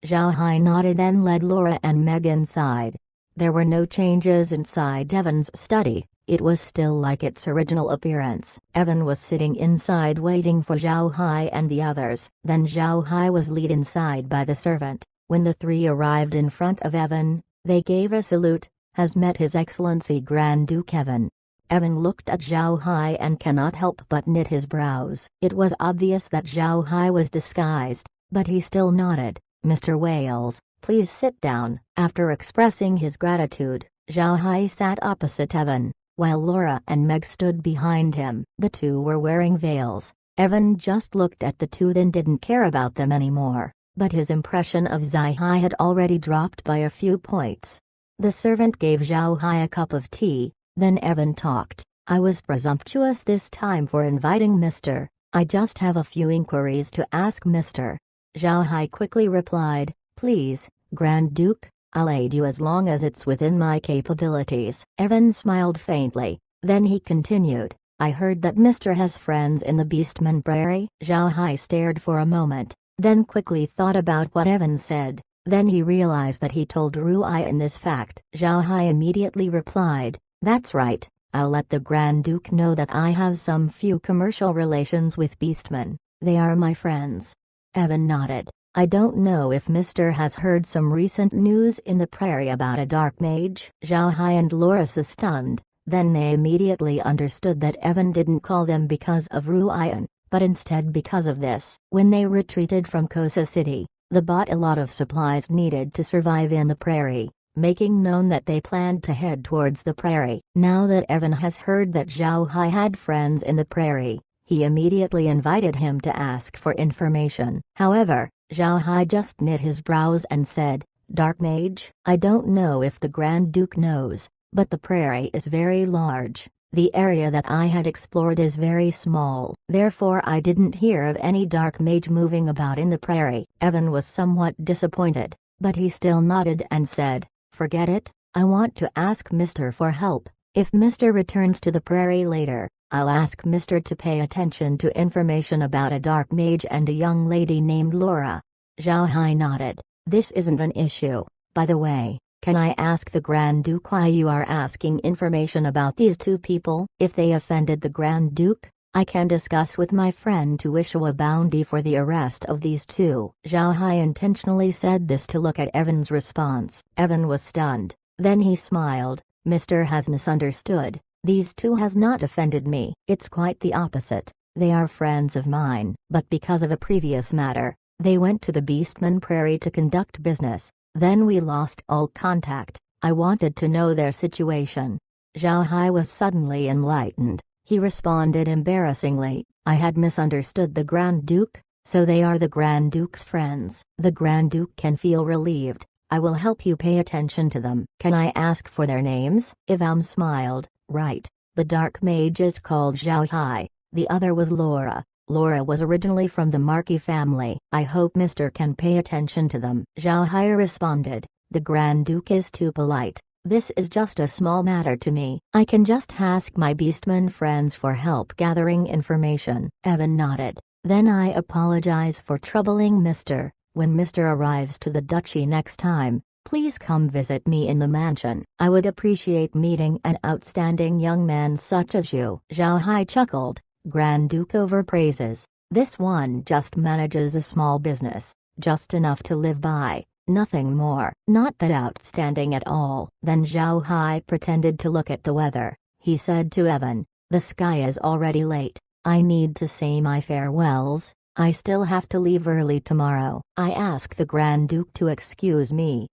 Zhao Hai nodded, then led Laura and Meg inside. There were no changes inside Evan's study. It was still like its original appearance. Evan was sitting inside waiting for Zhao Hai and the others. Then Zhao Hai was led inside by the servant. When the three arrived in front of Evan, they gave a salute. "Has met His Excellency Grand Duke Evan." Evan looked at Zhao Hai and cannot help but knit his brows. It was obvious that Zhao Hai was disguised, but he still nodded. "Mr. Wales, please sit down." After expressing his gratitude, Zhao Hai sat opposite Evan, while Laura and Meg stood behind him. The two were wearing veils. Evan just looked at the two, then didn't care about them anymore, but his impression of Zhao Hai had already dropped by a few points. The servant gave Zhao Hai a cup of tea, then Evan talked. "I was presumptuous this time for inviting Mr. I just have a few inquiries to ask Mr." Zhao Hai quickly replied, "Please, Grand Duke, I'll aid you as long as it's within my capabilities." Evan smiled faintly, then he continued, "I heard that Mr. has friends in the Beastman Prairie." Zhao Hai stared for a moment, then quickly thought about what Evan said. Then he realized that he told Ruian this fact. Zhao Hai immediately replied, "That's right, I'll let the Grand Duke know that I have some few commercial relations with Beastmen. They are my friends." Evan nodded. "I don't know if Mr. has heard some recent news in the prairie about a dark mage." Zhao Hai and Loris stunned, then they immediately understood that Evan didn't call them because of Ruian, but instead because of this. When they retreated from Kosa City, they bought a lot of supplies needed to survive in the prairie, making known that they planned to head towards the prairie. Now that Evan has heard that Zhao Hai had friends in the prairie, he immediately invited him to ask for information. However, Zhao Hai just knit his brows and said, "Dark mage? I don't know if the Grand Duke knows, but the prairie is very large. The area that I had explored is very small. Therefore I didn't hear of any dark mage moving about in the prairie." Evan was somewhat disappointed, but he still nodded and said, "Forget it, I want to ask Mr. for help. If Mr. returns to the prairie later, I'll ask Mr. to pay attention to information about a dark mage and a young lady named Laura." Zhao Hai nodded. "This isn't an issue. By the way, can I ask the Grand Duke why you are asking information about these two people? If they offended the Grand Duke, I can discuss with my friend to issue a bounty for the arrest of these two." Zhao Hai intentionally said this to look at Evan's response. Evan was stunned. Then he smiled. "Mr. has misunderstood. These two has not offended me. It's quite the opposite. They are friends of mine. But because of a previous matter, they went to the Beastman Prairie to conduct business. Then we lost all contact. I wanted to know their situation." Zhao Hai was suddenly enlightened. He responded embarrassingly, "I had misunderstood the Grand Duke. So they are the Grand Duke's friends. The Grand Duke can feel relieved. I will help you pay attention to them. Can I ask for their names? Evan smiled. Right. The dark mage is called Zhao Hai. The other was Laura. Laura was originally from the Marquis family. I hope Mr. can pay attention to them. Zhao Hai responded. The Grand Duke is too polite. This is just a small matter to me. I can just ask my beastman friends for help gathering information. Evan nodded. Then I apologize for troubling Mr. When Mr. arrives to the duchy next time, please come visit me in the mansion. I would appreciate meeting an outstanding young man such as you. Zhao Hai chuckled. Grand Duke overpraises. This one just manages a small business, just enough to live by, nothing more. Not that outstanding at all. Then Zhao Hai pretended to look at the weather. He said to Evan, the sky is already late. I need to say my farewells. I still have to leave early tomorrow. I ask the Grand Duke to excuse me.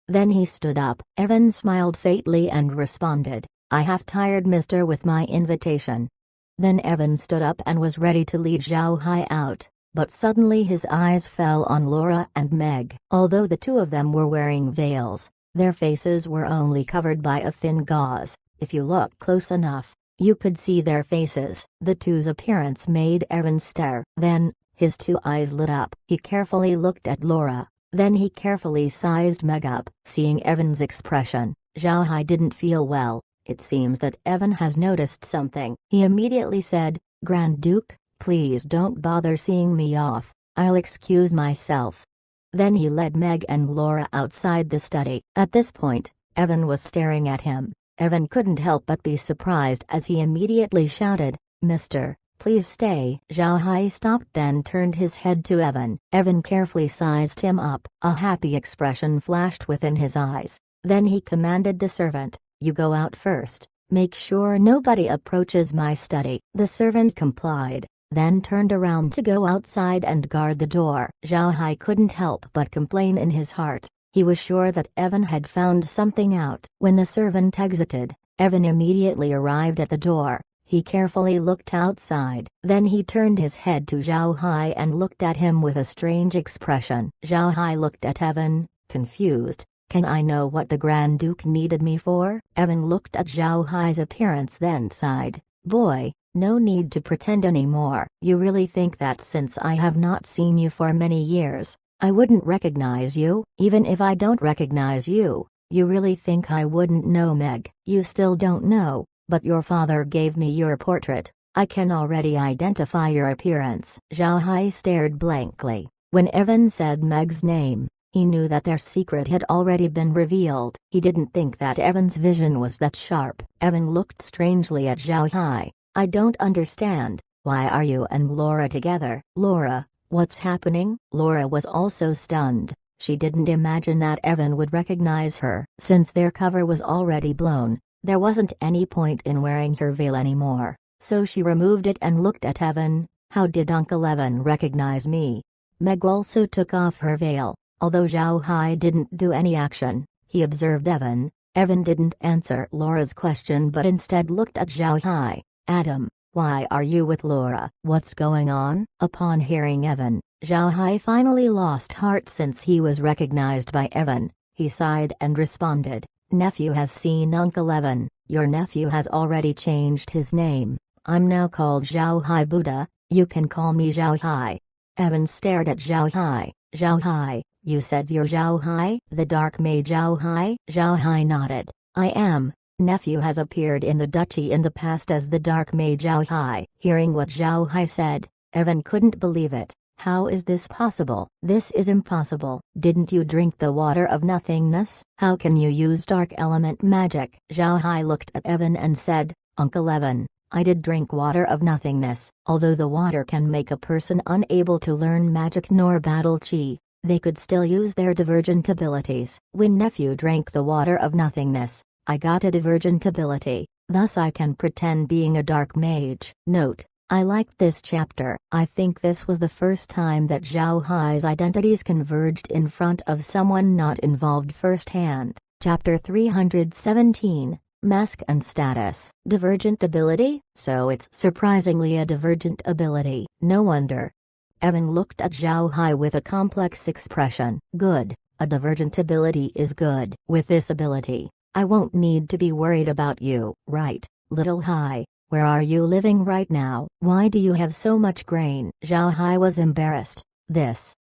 Then he stood up. Evan smiled faintly and responded, I have tired Mr. with my invitation. Then Evan stood up and was ready to lead Zhao Hai out, but suddenly his eyes fell on Laura and Meg. Although the two of them were wearing veils, their faces were only covered by a thin gauze. If you look close enough, you could see their faces. The two's appearance made Evan stare. Then, his two eyes lit up. He carefully looked at Laura, then he carefully sized Meg up. Seeing Evan's expression, Zhao Hai didn't feel well. It seems that Evan has noticed something. He immediately said, Grand Duke, please don't bother seeing me off. I'll excuse myself. Then he led Meg and Laura outside the study. At this point, Evan was staring at him. Evan couldn't help but be surprised as he immediately shouted, Mister, please stay. Zhao Hai stopped, then turned his head to Evan. Evan carefully sized him up. A happy expression flashed within his eyes. Then he commanded the servant, you go out first. Make sure nobody approaches my study. The servant complied, then turned around to go outside and guard the door. Zhao Hai couldn't help but complain in his heart. He was sure that Evan had found something out. When the servant exited, Evan immediately arrived at the door. He carefully looked outside. Then he turned his head to Zhao Hai and looked at him with a strange expression. Zhao Hai looked at Evan, confused. Can I know what the Grand Duke needed me for? Evan looked at Zhao Hai's appearance then sighed. Boy, no need to pretend anymore. You really think that since I have not seen you for many years, I wouldn't recognize you? Even if I don't recognize you, you really think I wouldn't know Meg? You still don't know, but your father gave me your portrait. I can already identify your appearance. Zhao Hai stared blankly. When Evan said Meg's name, he knew that their secret had already been revealed. He didn't think that Evan's vision was that sharp. Evan looked strangely at Zhao Hai. I don't understand. Why are you and Laura together? Laura, what's happening? Laura was also stunned. She didn't imagine that Evan would recognize her. Since their cover was already blown, there wasn't any point in wearing her veil anymore. So she removed it and looked at Evan. How did Uncle Evan recognize me? Meg also took off her veil. Although Zhao Hai didn't do any action, he observed Evan. Evan didn't answer Laura's question but instead looked at Zhao Hai. Adam, why are you with Laura? What's going on? Upon hearing Evan, Zhao Hai finally lost heart since he was recognized by Evan. He sighed and responded, Nephew has seen Uncle Evan. Your nephew has already changed his name. I'm now called Zhao Hai Buddha. You can call me Zhao Hai. Evan stared at Zhao Hai. Zhao Hai, you said you're Zhao Hai? The dark mage Zhao Hai? Zhao Hai nodded. I am. Nephew has appeared in the duchy in the past as the dark mage Zhao Hai. Hearing what Zhao Hai said, Evan couldn't believe it. How is this possible? This is impossible. Didn't you drink the water of nothingness? How can you use dark element magic? Zhao Hai looked at Evan and said, Uncle Evan, I did drink water of nothingness. Although the water can make a person unable to learn magic nor battle chi, they could still use their divergent abilities. When nephew drank the water of nothingness, I got a divergent ability, thus I can pretend being a dark mage. Note, I liked this chapter. I think this was the first time that Zhao Hai's identities converged in front of someone not involved firsthand. Chapter 317, Mask and Status. Divergent ability? So it's surprisingly a divergent ability. No wonder. Evan looked at Zhao Hai with a complex expression. Good, a divergent ability is good. With this ability, I won't need to be worried about you. Right, little Hai, where are you living right now? Why do you have so much grain? Zhao Hai was embarrassed.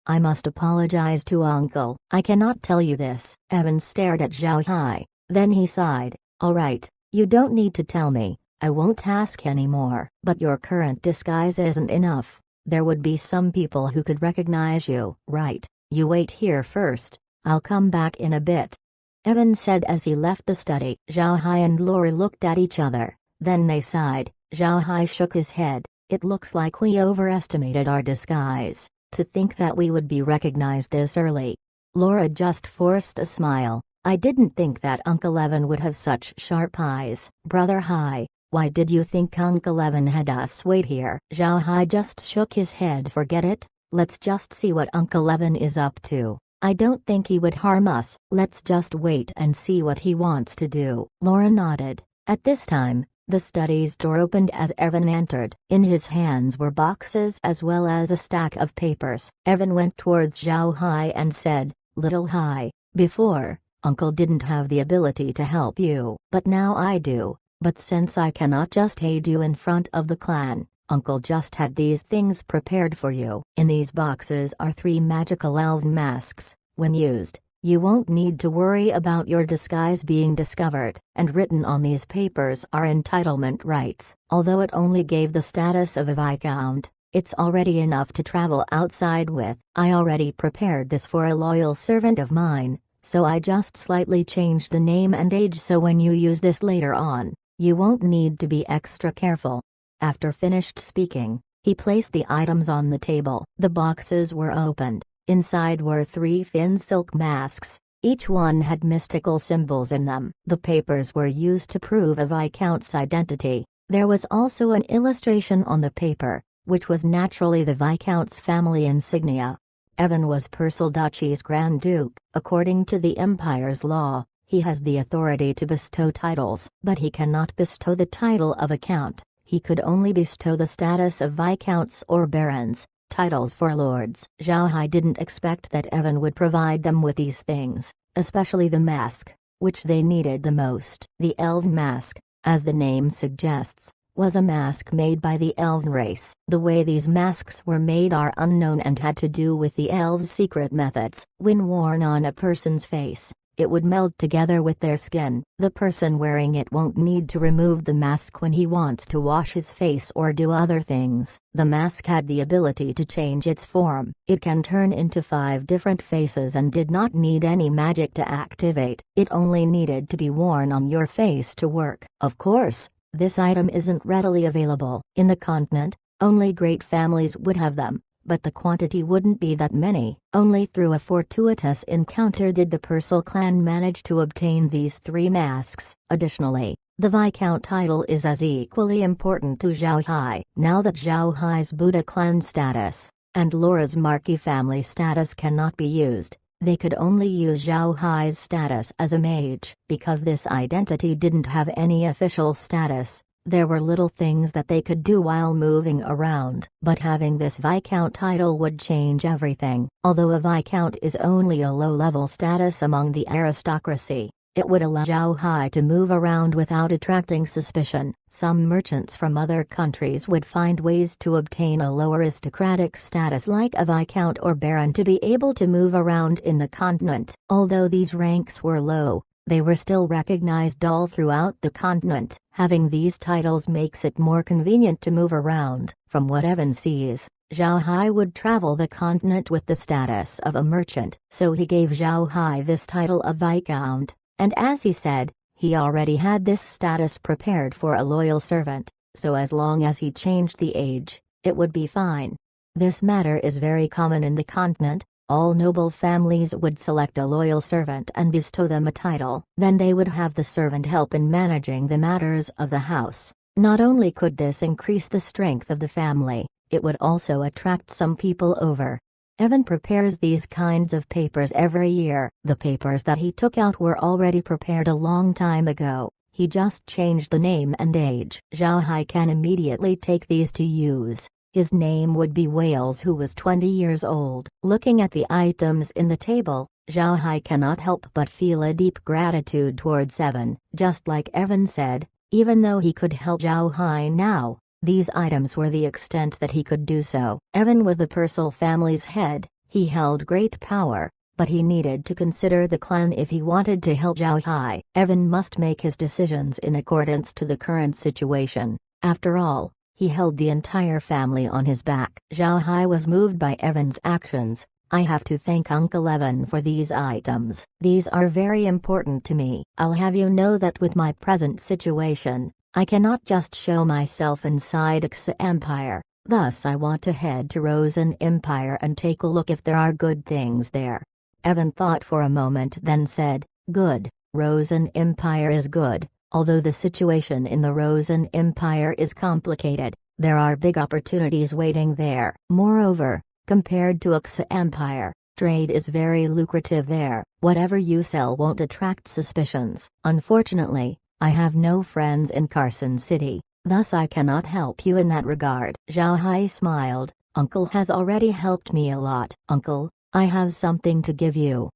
I must apologize to uncle. I cannot tell you this. Evan stared at Zhao Hai, then he sighed. Alright, you don't need to tell me, I won't ask anymore. But your current disguise isn't enough. There would be some people who could recognize you. Right, you wait here first, I'll come back in a bit. Evan said as he left the study. Zhao Hai and Lori looked at each other, then they sighed. Zhao Hai shook his head. It looks like we overestimated our disguise. To think that we would be recognized this early. Laura just forced a smile. I didn't think that Uncle Evan would have such sharp eyes. Brother Hai, why did you think Uncle Evan had us wait here? Zhao Hai just shook his head. Forget it, let's just see what Uncle Evan is up to. I don't think he would harm us. Let's just wait and see what he wants to do. Laura nodded. At this time, the study's door opened as Evan entered. In his hands were boxes as well as a stack of papers. Evan went towards Zhao Hai and said, Little Hai, before, Uncle didn't have the ability to help you. But now I do. But since I cannot just aid you in front of the clan, Uncle just had these things prepared for you. In these boxes are 3 magical elven masks. When used, you won't need to worry about your disguise being discovered. And written on these papers are entitlement rights. Although it only gave the status of a viscount, it's already enough to travel outside with. I already prepared this for a loyal servant of mine, so I just slightly changed the name and age so when you use this later on, you won't need to be extra careful. After finished speaking, he placed the items on the table. The boxes were opened. Inside were 3 thin silk masks. Each one had mystical symbols in them. The papers were used to prove a viscount's identity. There was also an illustration on the paper, which was naturally the viscount's family insignia. Evan was Purcell Duchy's Grand Duke. According to the Empire's law, he has the authority to bestow titles. But he cannot bestow the title of a count. He could only bestow the status of viscounts or barons, titles for lords. Zhao Hai didn't expect that Evan would provide them with these things, especially the mask, which they needed the most. The elven mask, as the name suggests, was a mask made by the elven race. The way these masks were made are unknown and had to do with the elves' secret methods. When worn on a person's face, it would meld together with their skin. The person wearing it won't need to remove the mask when he wants to wash his face or do other things. The mask had the ability to change its form. It can turn into 5 different faces and did not need any magic to activate. It only needed to be worn on your face to work. Of course, this item isn't readily available. In the continent, only great families would have them. But the quantity wouldn't be that many. Only through a fortuitous encounter did the Purcell clan manage to obtain these 3 masks. Additionally, the Viscount title is as equally important to Zhao Hai. Now that Zhao Hai's Buddha clan status, and Laura's Marquis family status cannot be used, they could only use Zhao Hai's status as a mage. Because this identity didn't have any official status, there were little things that they could do while moving around. But having this Viscount title would change everything. Although a Viscount is only a low-level status among the aristocracy, it would allow Zhao Hai to move around without attracting suspicion. Some merchants from other countries would find ways to obtain a low aristocratic status like a Viscount or Baron to be able to move around in the continent. Although these ranks were low, they were still recognized all throughout the continent. Having these titles makes it more convenient to move around. From what Evan sees, Zhao Hai would travel the continent with the status of a merchant. So he gave Zhao Hai this title of Viscount, and as he said, he already had this status prepared for a loyal servant, so as long as he changed the age, it would be fine. This matter is very common in the continent. All noble families would select a loyal servant and bestow them a title. Then they would have the servant help in managing the matters of the house. Not only could this increase the strength of the family, it would also attract some people over. Evan prepares these kinds of papers every year. The papers that he took out were already prepared a long time ago. He just changed the name and age. Zhao Hai can immediately take these to use. His name would be Wales, who was 20 years old. Looking at the items in the table, Zhao Hai cannot help but feel a deep gratitude towards Evan. Just like Evan said, even though he could help Zhao Hai now, these items were the extent that he could do so. Evan was the Purcell family's head, he held great power, but he needed to consider the clan if he wanted to help Zhao Hai. Evan must make his decisions in accordance to the current situation. After all, he held the entire family on his back. Zhao Hai was moved by Evan's actions. I have to thank Uncle Evan for these items. These are very important to me. I'll have you know that with my present situation, I cannot just show myself inside Xa Empire. Thus I want to head to Rosen Empire and take a look if there are good things there. Evan thought for a moment, then said, "Good, Rosen Empire is good, although the situation in the Rosen Empire is complicated. There are big opportunities waiting there. Moreover, compared to Xa Empire, trade is very lucrative there. Whatever you sell won't attract suspicions. Unfortunately, I have no friends in Carson City, thus I cannot help you in that regard." Zhao Hai smiled. "Uncle has already helped me a lot. Uncle, I have something to give you."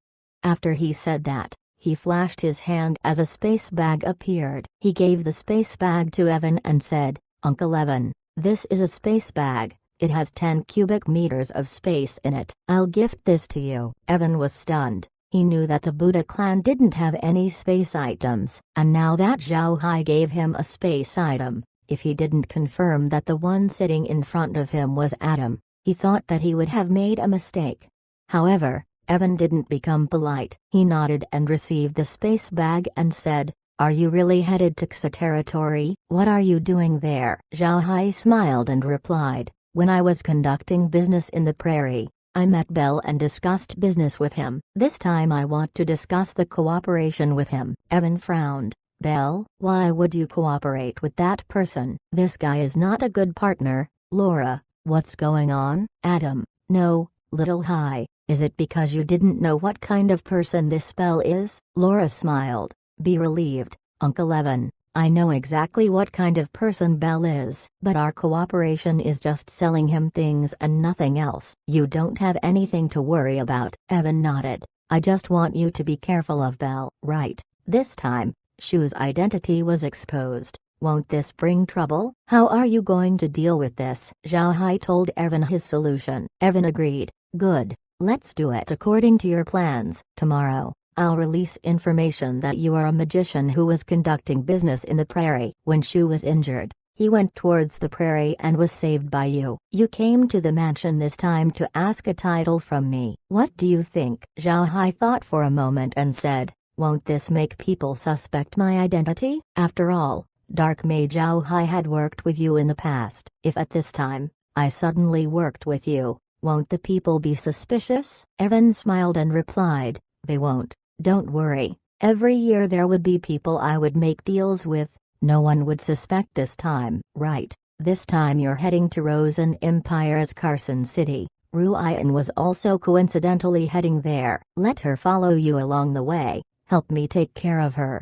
After he said that, he flashed his hand as a space bag appeared. He gave the space bag to Evan and said, "Uncle Evan, this is a space bag. It has 10 cubic meters of space in it. I'll gift this to you." Evan was stunned. He knew that the Buddha clan didn't have any space items, and now that Zhao Hai gave him a space item, if he didn't confirm that the one sitting in front of him was Adam, he thought that he would have made a mistake. However, Evan didn't become polite. He nodded and received the space bag and said, "Are you really headed to Xa territory? What are you doing there?" Zhao Hai smiled and replied, "When I was conducting business in the prairie, I met Bell and discussed business with him. This time I want to discuss the cooperation with him." Evan frowned. "Bell? Why would you cooperate with that person? This guy is not a good partner." "Laura, what's going on?" "Adam, no, Little Hai. Is it because you didn't know what kind of person this Bell is?" Laura smiled. "Be relieved, Uncle Evan. I know exactly what kind of person Bell is, but our cooperation is just selling him things and nothing else." "You don't have anything to worry about." Evan nodded. "I just want you to be careful of Bell." "Right." This time, Shu's identity was exposed. "Won't this bring trouble?" "How are you going to deal with this?" Zhao Hai told Evan his solution. Evan agreed. "Good. Let's do it according to your plans. Tomorrow, I'll release information that you are a magician who was conducting business in the prairie. When Shu was injured, he went towards the prairie and was saved by you. You came to the mansion this time to ask a title from me. What do you think?" Zhao Hai thought for a moment and said, "Won't this make people suspect my identity? After all, Dark Mage Zhao Hai had worked with you in the past. If at this time, I suddenly worked with you, won't the people be suspicious?" Evan smiled and replied, "They won't. Don't worry. Every year there would be people I would make deals with. No one would suspect this time." "Right. This time you're heading to Rosen Empire's Carson City. Ruian was also coincidentally heading there. Let her follow you along the way. Help me take care of her."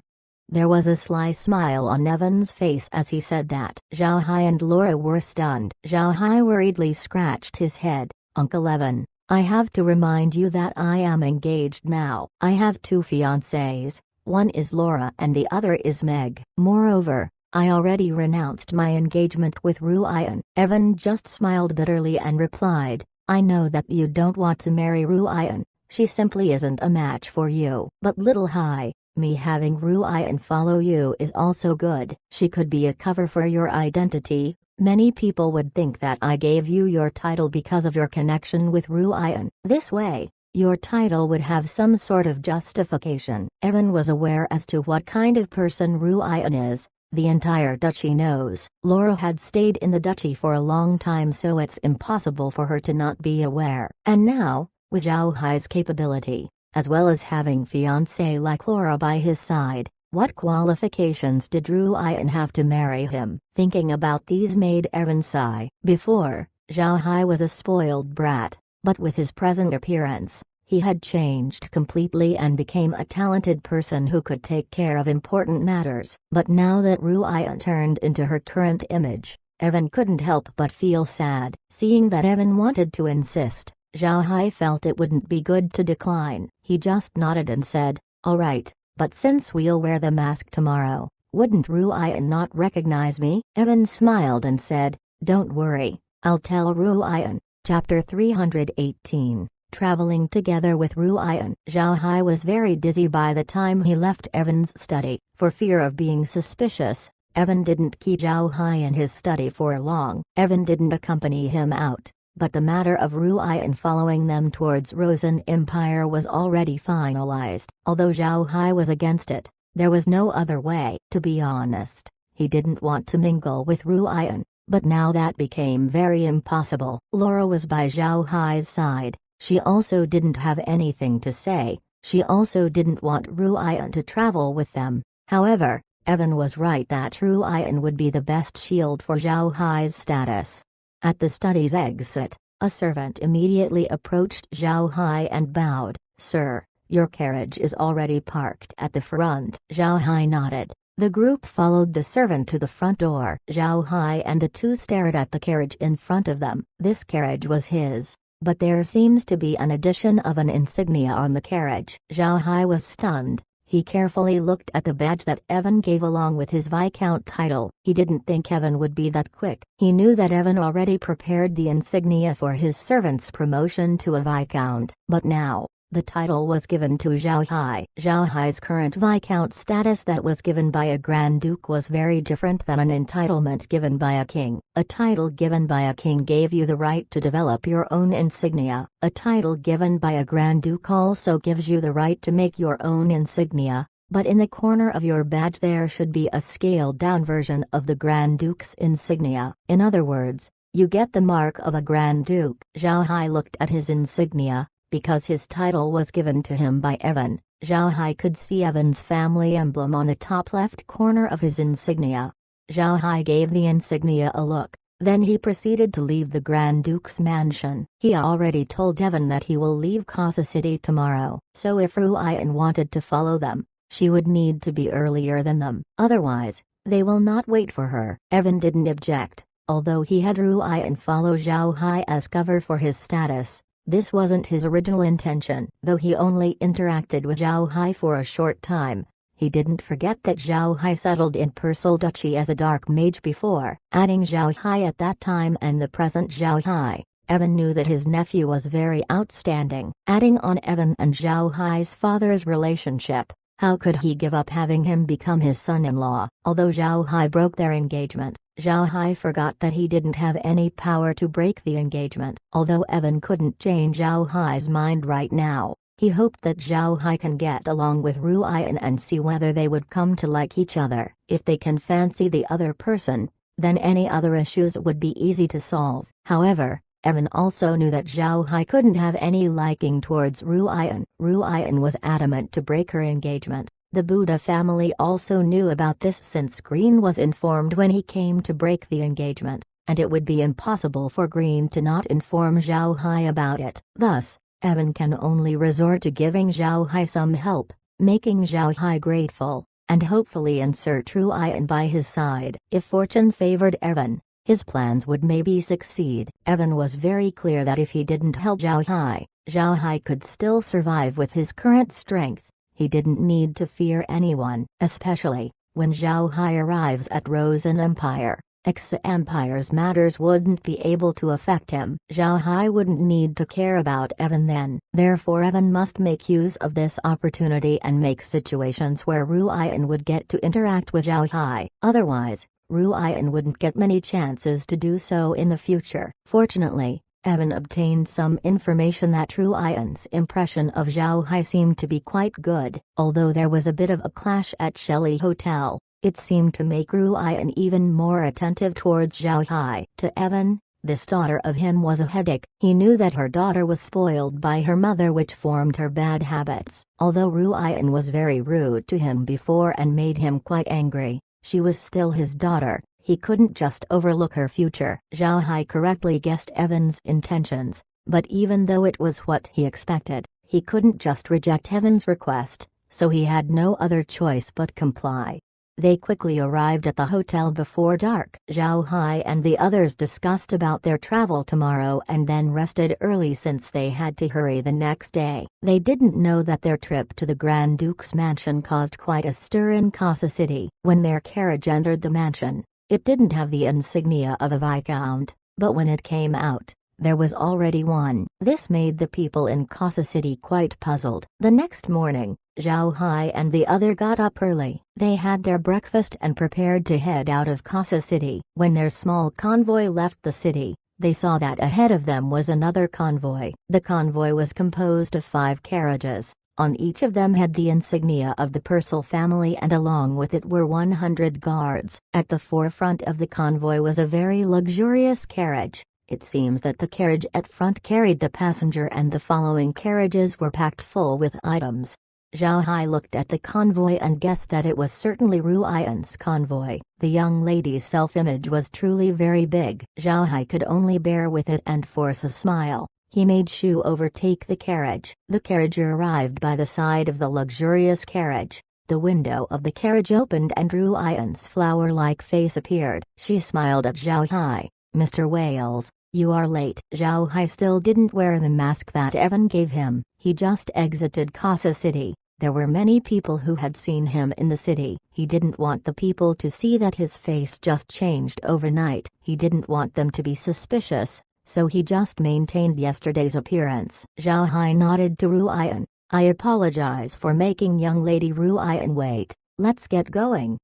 There was a sly smile on Evan's face as he said that. Zhao Hai and Laura were stunned. Zhao Hai worriedly scratched his head. "Uncle Evan, I have to remind you that I am engaged now. I have 2 fiancées, one is Laura and the other is Meg. Moreover, I already renounced my engagement with Ruian." Evan just smiled bitterly and replied, "I know that you don't want to marry Ruian. She simply isn't a match for you. But Little Hai, me having Ruian follow you is also good. She could be a cover for your identity. Many people would think that I gave you your title because of your connection with Ruian. This way, your title would have some sort of justification." Evan was aware as to what kind of person Ruian is. The entire duchy knows. Laura had stayed in the duchy for a long time, so it's impossible for her to not be aware. And now, with Zhao Hai's capability, as well as having fiancée like Laura by his side, what qualifications did Ruian have to marry him? Thinking about these made Evan sigh. Before, Zhao Hai was a spoiled brat, but with his present appearance, he had changed completely and became a talented person who could take care of important matters. But now that Ruian turned into her current image, Evan couldn't help but feel sad. Seeing that Evan wanted to insist, Zhao Hai felt it wouldn't be good to decline. He just nodded and said, "All right, but since we'll wear the mask tomorrow, wouldn't Ruian not recognize me?" Evan smiled and said, "Don't worry, I'll tell Ruian." Chapter 318. Traveling together with Ruian. Zhao Hai was very dizzy by the time he left Evan's study. For fear of being suspicious, Evan didn't keep Zhao Hai in his study for long. Evan didn't accompany him out, but the matter of Ruian following them towards Rosen Empire was already finalized. Although Zhao Hai was against it, there was no other way. To be honest, he didn't want to mingle with Ruian, but now that became very impossible. Laura was by Zhao Hai's side. She also didn't have anything to say. She also didn't want Ruian to travel with them. However, Evan was right that Ruian would be the best shield for Zhao Hai's status. At the study's exit, a servant immediately approached Zhao Hai and bowed. "Sir, your carriage is already parked at the front." Zhao Hai nodded. The group followed the servant to the front door. Zhao Hai and the two stared at the carriage in front of them. This carriage was his, but there seems to be an addition of an insignia on the carriage. Zhao Hai was stunned. He carefully looked at the badge that Evan gave along with his Viscount title. He didn't think Evan would be that quick. He knew that Evan already prepared the insignia for his servant's promotion to a Viscount. But now, the title was given to Zhao Hai. Zhao Hai's current Viscount status that was given by a Grand Duke was very different than an entitlement given by a king. A title given by a king gave you the right to develop your own insignia. A title given by a Grand Duke also gives you the right to make your own insignia, but in the corner of your badge there should be a scaled-down version of the Grand Duke's insignia. In other words, you get the mark of a Grand Duke. Zhao Hai looked at his insignia. Because his title was given to him by Evan, Zhao Hai could see Evan's family emblem on the top left corner of his insignia. Zhao Hai gave the insignia a look, then he proceeded to leave the Grand Duke's mansion. He already told Evan that he will leave Casa City tomorrow, so if Ruian wanted to follow them, she would need to be earlier than them. Otherwise, they will not wait for her. Evan didn't object, although he had Ruian follow Zhao Hai as cover for his status. This wasn't his original intention. Though he only interacted with Zhao Hai for a short time, he didn't forget that Zhao Hai settled in Persal Duchy as a dark mage before. Adding Zhao Hai at that time and the present Zhao Hai, Evan knew that his nephew was very outstanding. Adding on Evan and Zhao Hai's father's relationship, how could he give up having him become his son-in-law? Although Zhao Hai broke their engagement, Zhao Hai forgot that he didn't have any power to break the engagement. Although Evan couldn't change Zhao Hai's mind right now, he hoped that Zhao Hai can get along with Ruian and see whether they would come to like each other. If they can fancy the other person, then any other issues would be easy to solve. However, Evan also knew that Zhao Hai couldn't have any liking towards Ruian. Ruian was adamant to break her engagement. The Buddha family also knew about this since Green was informed when he came to break the engagement, and it would be impossible for Green to not inform Zhao Hai about it. Thus, Evan can only resort to giving Zhao Hai some help, making Zhao Hai grateful, and hopefully insert Ruian by his side. If fortune favored Evan, his plans would maybe succeed. Evan was very clear that if he didn't help Zhao Hai could still survive with his current strength. He didn't need to fear anyone, especially when Zhao Hai arrives at Rosen Empire. Ex-Empire's matters wouldn't be able to affect him. Zhao Hai wouldn't need to care about Evan then. Therefore Evan must make use of this opportunity and make situations where Ruian would get to interact with Zhao Hai. Otherwise, Ruian wouldn't get many chances to do so in the future. Fortunately, Evan obtained some information that Ruian's impression of Zhao Hai seemed to be quite good. Although there was a bit of a clash at Shelley Hotel, it seemed to make Ruian even more attentive towards Zhao Hai. To Evan, this daughter of him was a headache. He knew that her daughter was spoiled by her mother, which formed her bad habits. Although Ruian was very rude to him before and made him quite angry, she was still his daughter. He couldn't just overlook her future. Zhao Hai correctly guessed Evan's intentions, but even though it was what he expected, he couldn't just reject Evan's request, so he had no other choice but comply. They quickly arrived at the hotel before dark. Zhao Hai and the others discussed about their travel tomorrow and then rested early since they had to hurry the next day. They didn't know that their trip to the Grand Duke's mansion caused quite a stir in Casa City. When their carriage entered the mansion, it didn't have the insignia of a viscount, but when it came out, there was already one. This made the people in Casa City quite puzzled. The next morning, Zhao Hai and the other got up early. They had their breakfast and prepared to head out of Casa City. When their small convoy left the city, they saw that ahead of them was another convoy. The convoy was composed of 5 carriages. On each of them had the insignia of the Purcell family and along with it were 100 guards. At the forefront of the convoy was a very luxurious carriage. It seems that the carriage at front carried the passenger and the following carriages were packed full with items. Zhao Hai looked at the convoy and guessed that it was certainly Ruian's convoy. The young lady's self-image was truly very big. Zhao Hai could only bear with it and force a smile. He made Shu overtake the carriage. The carriage arrived by the side of the luxurious carriage. The window of the carriage opened and Ruian's flower-like face appeared. She smiled at Zhao Hai. "Mr. Wales, you are late." Zhao Hai still didn't wear the mask that Evan gave him. He just exited Casa City. There were many people who had seen him in the city. He didn't want the people to see that his face just changed overnight. He didn't want them to be suspicious, so he just maintained yesterday's appearance. Zhao Hai nodded to Ruian. "I apologize for making young lady Ruian wait. Let's get going."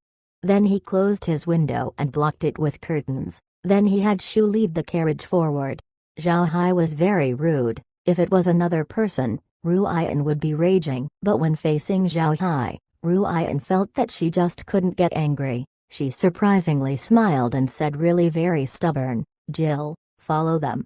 Then he closed his window and blocked it with curtains. Then he had Shu lead the carriage forward. Zhao Hai was very rude. If it was another person, Ruian would be raging. But when facing Zhao Hai, Ruian felt that she just couldn't get angry. She surprisingly smiled and said really very stubborn, "Jill, follow them."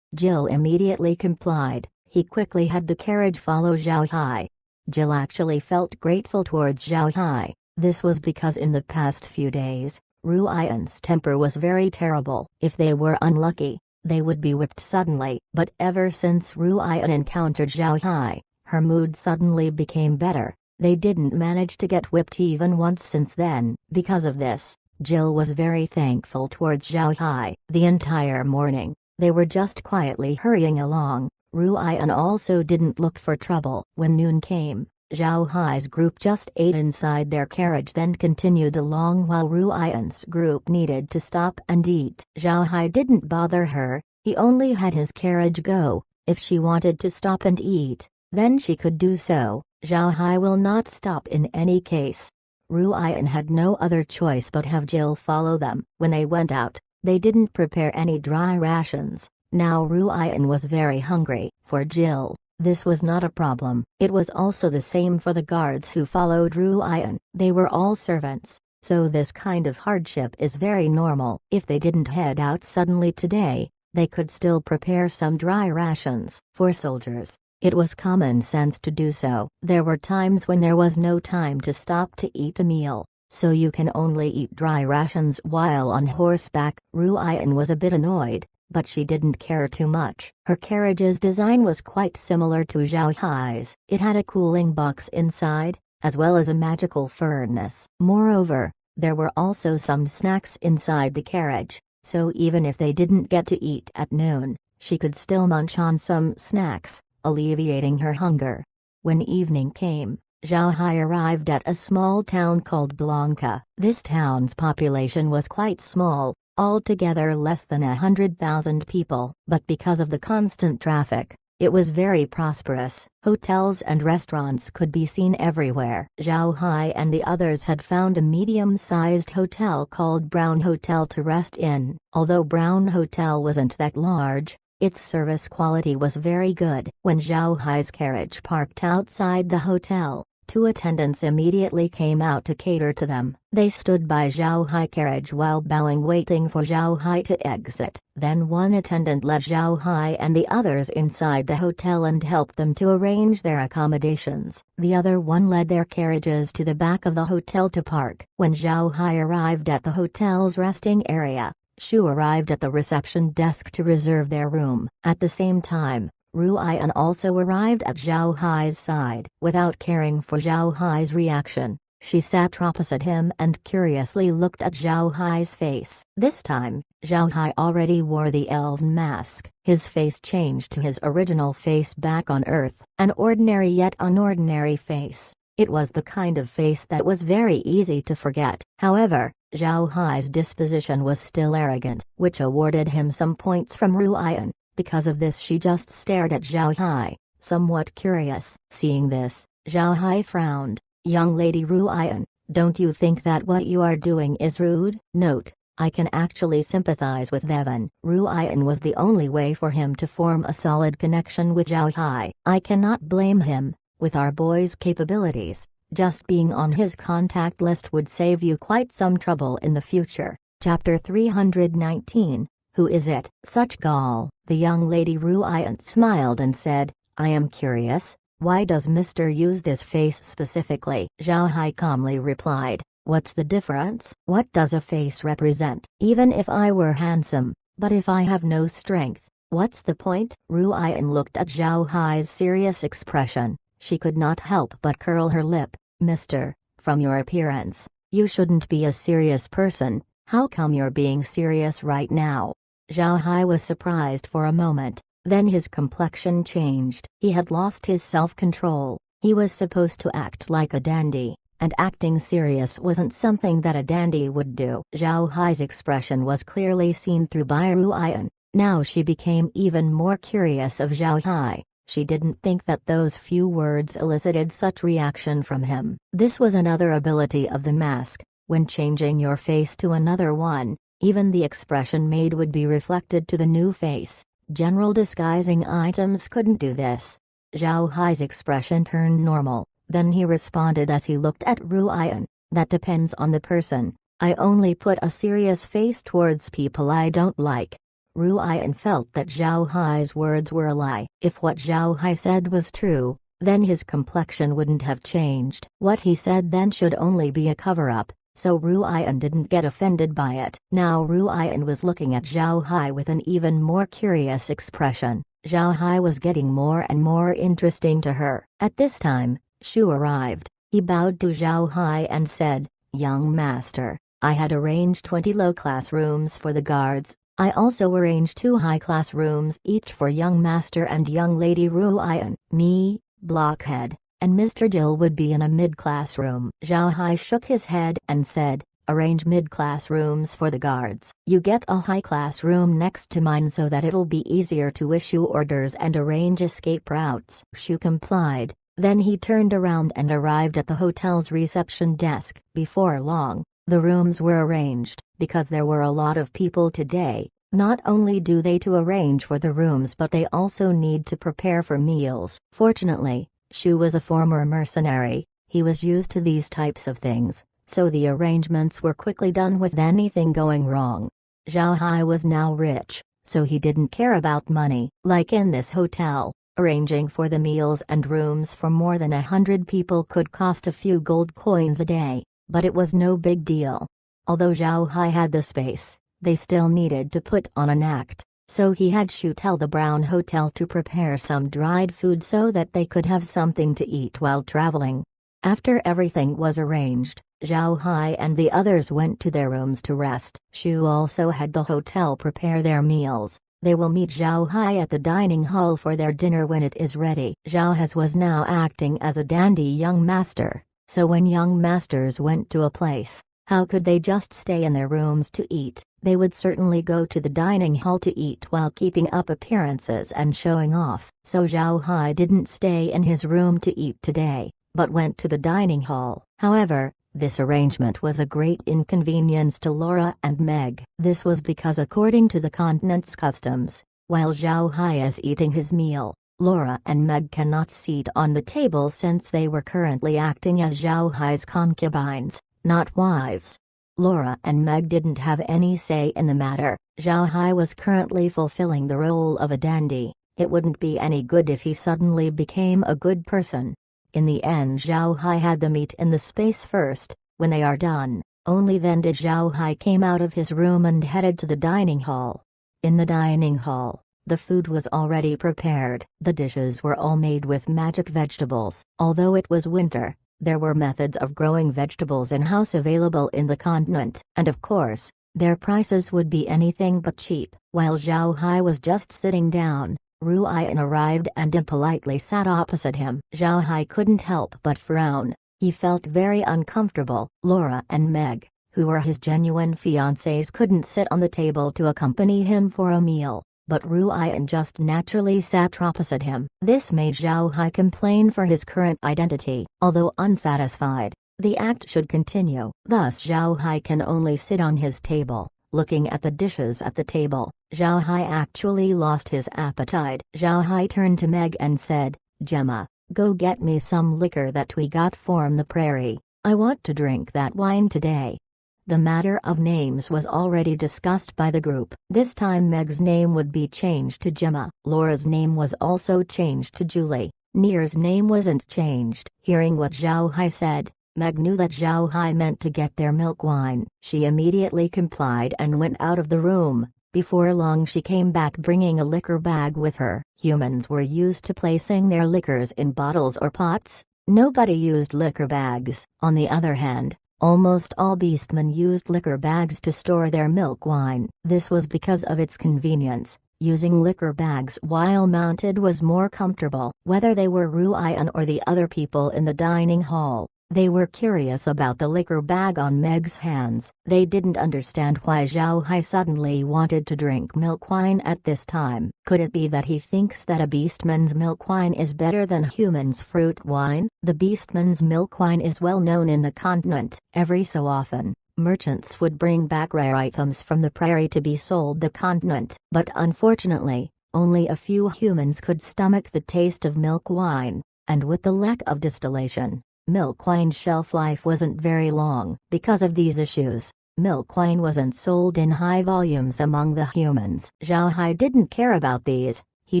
Jill immediately complied. He quickly had the carriage follow Zhao Hai. Jill actually felt grateful towards Zhao Hai. This was because in the past few days, Ruian's temper was very terrible. If they were unlucky, they would be whipped suddenly. But ever since Ruian encountered Zhao Hai, her mood suddenly became better. They didn't manage to get whipped even once since then. Because of this, Jill was very thankful towards Zhao Hai. The entire morning, they were just quietly hurrying along. Ruian also didn't look for trouble. When noon came, Zhao Hai's group just ate inside their carriage then continued along while Ruian's group needed to stop and eat. Zhao Hai didn't bother her, he only had his carriage go. If she wanted to stop and eat, then she could do so. Zhao Hai will not stop in any case. Ruian had no other choice but have Jill follow them. When they went out, they didn't prepare any dry rations. Now Ruian was very hungry. For Jill, this was not a problem. It was also the same for the guards who followed Ruian. They were all servants, so this kind of hardship is very normal. If they didn't head out suddenly today, they could still prepare some dry rations. For soldiers, it was common sense to do so. There were times when there was no time to stop to eat a meal, so you can only eat dry rations while on horseback. Ruian was a bit annoyed, but she didn't care too much. Her carriage's design was quite similar to Zhao Hai's. It had a cooling box inside, as well as a magical furnace. Moreover, there were also some snacks inside the carriage, so even if they didn't get to eat at noon, she could still munch on some snacks, alleviating her hunger. When evening came, Zhao Hai arrived at a small town called Blanca. This town's population was quite small, altogether less than 100,000 people. But because of the constant traffic, it was very prosperous. Hotels and restaurants could be seen everywhere. Zhao Hai and the others had found a medium-sized hotel called Brown Hotel to rest in. Although Brown Hotel wasn't that large, its service quality was very good. When Zhao Hai's carriage parked outside the hotel, two attendants immediately came out to cater to them. They stood by Zhao Hai carriage while bowing, waiting for Zhao Hai to exit. Then one attendant led Zhao Hai and the others inside the hotel and helped them to arrange their accommodations. The other one led their carriages to the back of the hotel to park. When Zhao Hai arrived at the hotel's resting area, Shu arrived at the reception desk to reserve their room. At the same time, Ruian also arrived at Zhao Hai's side. Without caring for Zhao Hai's reaction, She sat opposite him and curiously looked at Zhao Hai's face. This time, Zhao Hai already wore the elven mask. His face changed to his original face back on Earth. An ordinary yet unordinary face. It was the kind of face that was very easy to forget. However, Zhao Hai's disposition was still arrogant, which awarded him some points from Ruian. Because of this she just stared at Zhao Hai, somewhat curious. Seeing this, Zhao Hai frowned. Young lady Ruian, don't you think that what you are doing is rude? Note, I can actually sympathize with Devon. Ruian was the only way for him to form a solid connection with Zhao Hai. I cannot blame him. With our boy's capabilities, just being on his contact list would save you quite some trouble in the future. Chapter 319, Who is it? Such gall. The young lady Ruian smiled and said, I am curious, why does Mr. use this face specifically? Zhao Hai calmly replied, what's the difference? What does a face represent? Even if I were handsome, but if I have no strength, what's the point? Ruian looked at Zhao Hai's serious expression. She could not help but curl her lip. Mister, from your appearance, you shouldn't be a serious person. How come you're being serious right now? Zhao Hai was surprised for a moment, then his complexion changed. He had lost his self-control. He was supposed to act like a dandy, and acting serious wasn't something that a dandy would do. Zhao Hai's expression was clearly seen through by Ruian. Now she became even more curious of Zhao Hai. She didn't think that those few words elicited such reaction from him. This was another ability of the mask. When changing your face to another one, even the expression made would be reflected to the new face. General disguising items couldn't do this. Zhao Hai's expression turned normal, then he responded as he looked at Ruian, that depends on the person. I only put a serious face towards people I don't like. Ruian felt that Zhao Hai's words were a lie. If what Zhao Hai said was true, then his complexion wouldn't have changed. What he said then should only be a cover-up, so Ruian didn't get offended by it. Now Ruian was looking at Zhao Hai with an even more curious expression. Zhao Hai was getting more and more interesting to her. At this time, Shu arrived. He bowed to Zhao Hai and said, Young master, I had arranged 20 low-class rooms for the guards. I also arranged 2 high-class rooms each for young master and young lady Ruian. Me, Blockhead, and Mr. Jill would be in a mid-class room. Zhao Hai shook his head and said, arrange mid-class rooms for the guards. You get a high-class room next to mine so that it'll be easier to issue orders and arrange escape routes. Shu complied. Then he turned around and arrived at the hotel's reception desk. Before long, the rooms were arranged. Because there were a lot of people today, not only do they to arrange for the rooms but they also need to prepare for meals. Fortunately, Shu was a former mercenary. He was used to these types of things, so the arrangements were quickly done with anything going wrong. Zhao Hai was now rich, so he didn't care about money. Like in this hotel, arranging for the meals and rooms for more than 100 people could cost a few gold coins a day, but it was no big deal. Although Zhao Hai had the space, they still needed to put on an act, so he had Shu tell the Brown Hotel to prepare some dried food so that they could have something to eat while traveling. After everything was arranged, Zhao Hai and the others went to their rooms to rest. Shu also had the hotel prepare their meals. They will meet Zhao Hai at the dining hall for their dinner when it is ready. Zhao Hai was now acting as a dandy young master, so when young masters went to a place, how could they just stay in their rooms to eat? They would certainly go to the dining hall to eat while keeping up appearances and showing off. So Zhao Hai didn't stay in his room to eat today, but went to the dining hall. However, this arrangement was a great inconvenience to Laura and Meg. This was because according to the continent's customs, while Zhao Hai is eating his meal, Laura and Meg cannot sit on the table since they were currently acting as Zhao Hai's concubines, not wives. Laura and Meg didn't have any say in the matter. Zhao Hai was currently fulfilling the role of a dandy. It wouldn't be any good if he suddenly became a good person. In the end Zhao Hai had the meat in the space first. When they are done, only then did Zhao Hai came out of his room and headed to the dining hall. In the dining hall, the food was already prepared. The dishes were all made with magic vegetables. Although it was winter, There were methods of growing vegetables in-house available in the continent, and of course, their prices would be anything but cheap. While Zhao Hai was just sitting down, Ru Yan arrived and impolitely sat opposite him. Zhao Hai couldn't help but frown. He felt very uncomfortable. Laura and Meg, who were his genuine fiancés, couldn't sit on the table to accompany him for a meal, but Ru Yan just naturally sat opposite him. This made Zhao Hai complain for his current identity. Although unsatisfied, the act should continue. Thus Zhao Hai can only sit on his table, looking at the dishes at the table. Zhao Hai actually lost his appetite. Zhao Hai turned to Meg and said, "Gemma, go get me some liquor that we got from the prairie. I want to drink that wine today." The matter of names was already discussed by the group. This time Meg's name would be changed to Gemma. Laura's name was also changed to Julie. Nier's name wasn't changed. Hearing what Zhao Hai said, Meg knew that Zhao Hai meant to get their milk wine. She immediately complied and went out of the room. Before long she came back bringing a liquor bag with her. Humans were used to placing their liquors in bottles or pots. Nobody used liquor bags. On the other hand, almost all beastmen used liquor bags to store their milk wine. This was because of its convenience. Using liquor bags while mounted was more comfortable. Whether they were Ru Yan or the other people in the dining hall, they were curious about the liquor bag on Meg's hands. They didn't understand why Zhao Hai suddenly wanted to drink milk wine at this time. Could it be that he thinks that a beastman's milk wine is better than humans' fruit wine? The beastman's milk wine is well known in the continent. Every so often, merchants would bring back rare items from the prairie to be sold the continent. But unfortunately, only a few humans could stomach the taste of milk wine, and with the lack of distillation, milk wine's shelf life wasn't very long. Because of these issues, milk wine wasn't sold in high volumes among the humans. Zhao Hai didn't care about these. He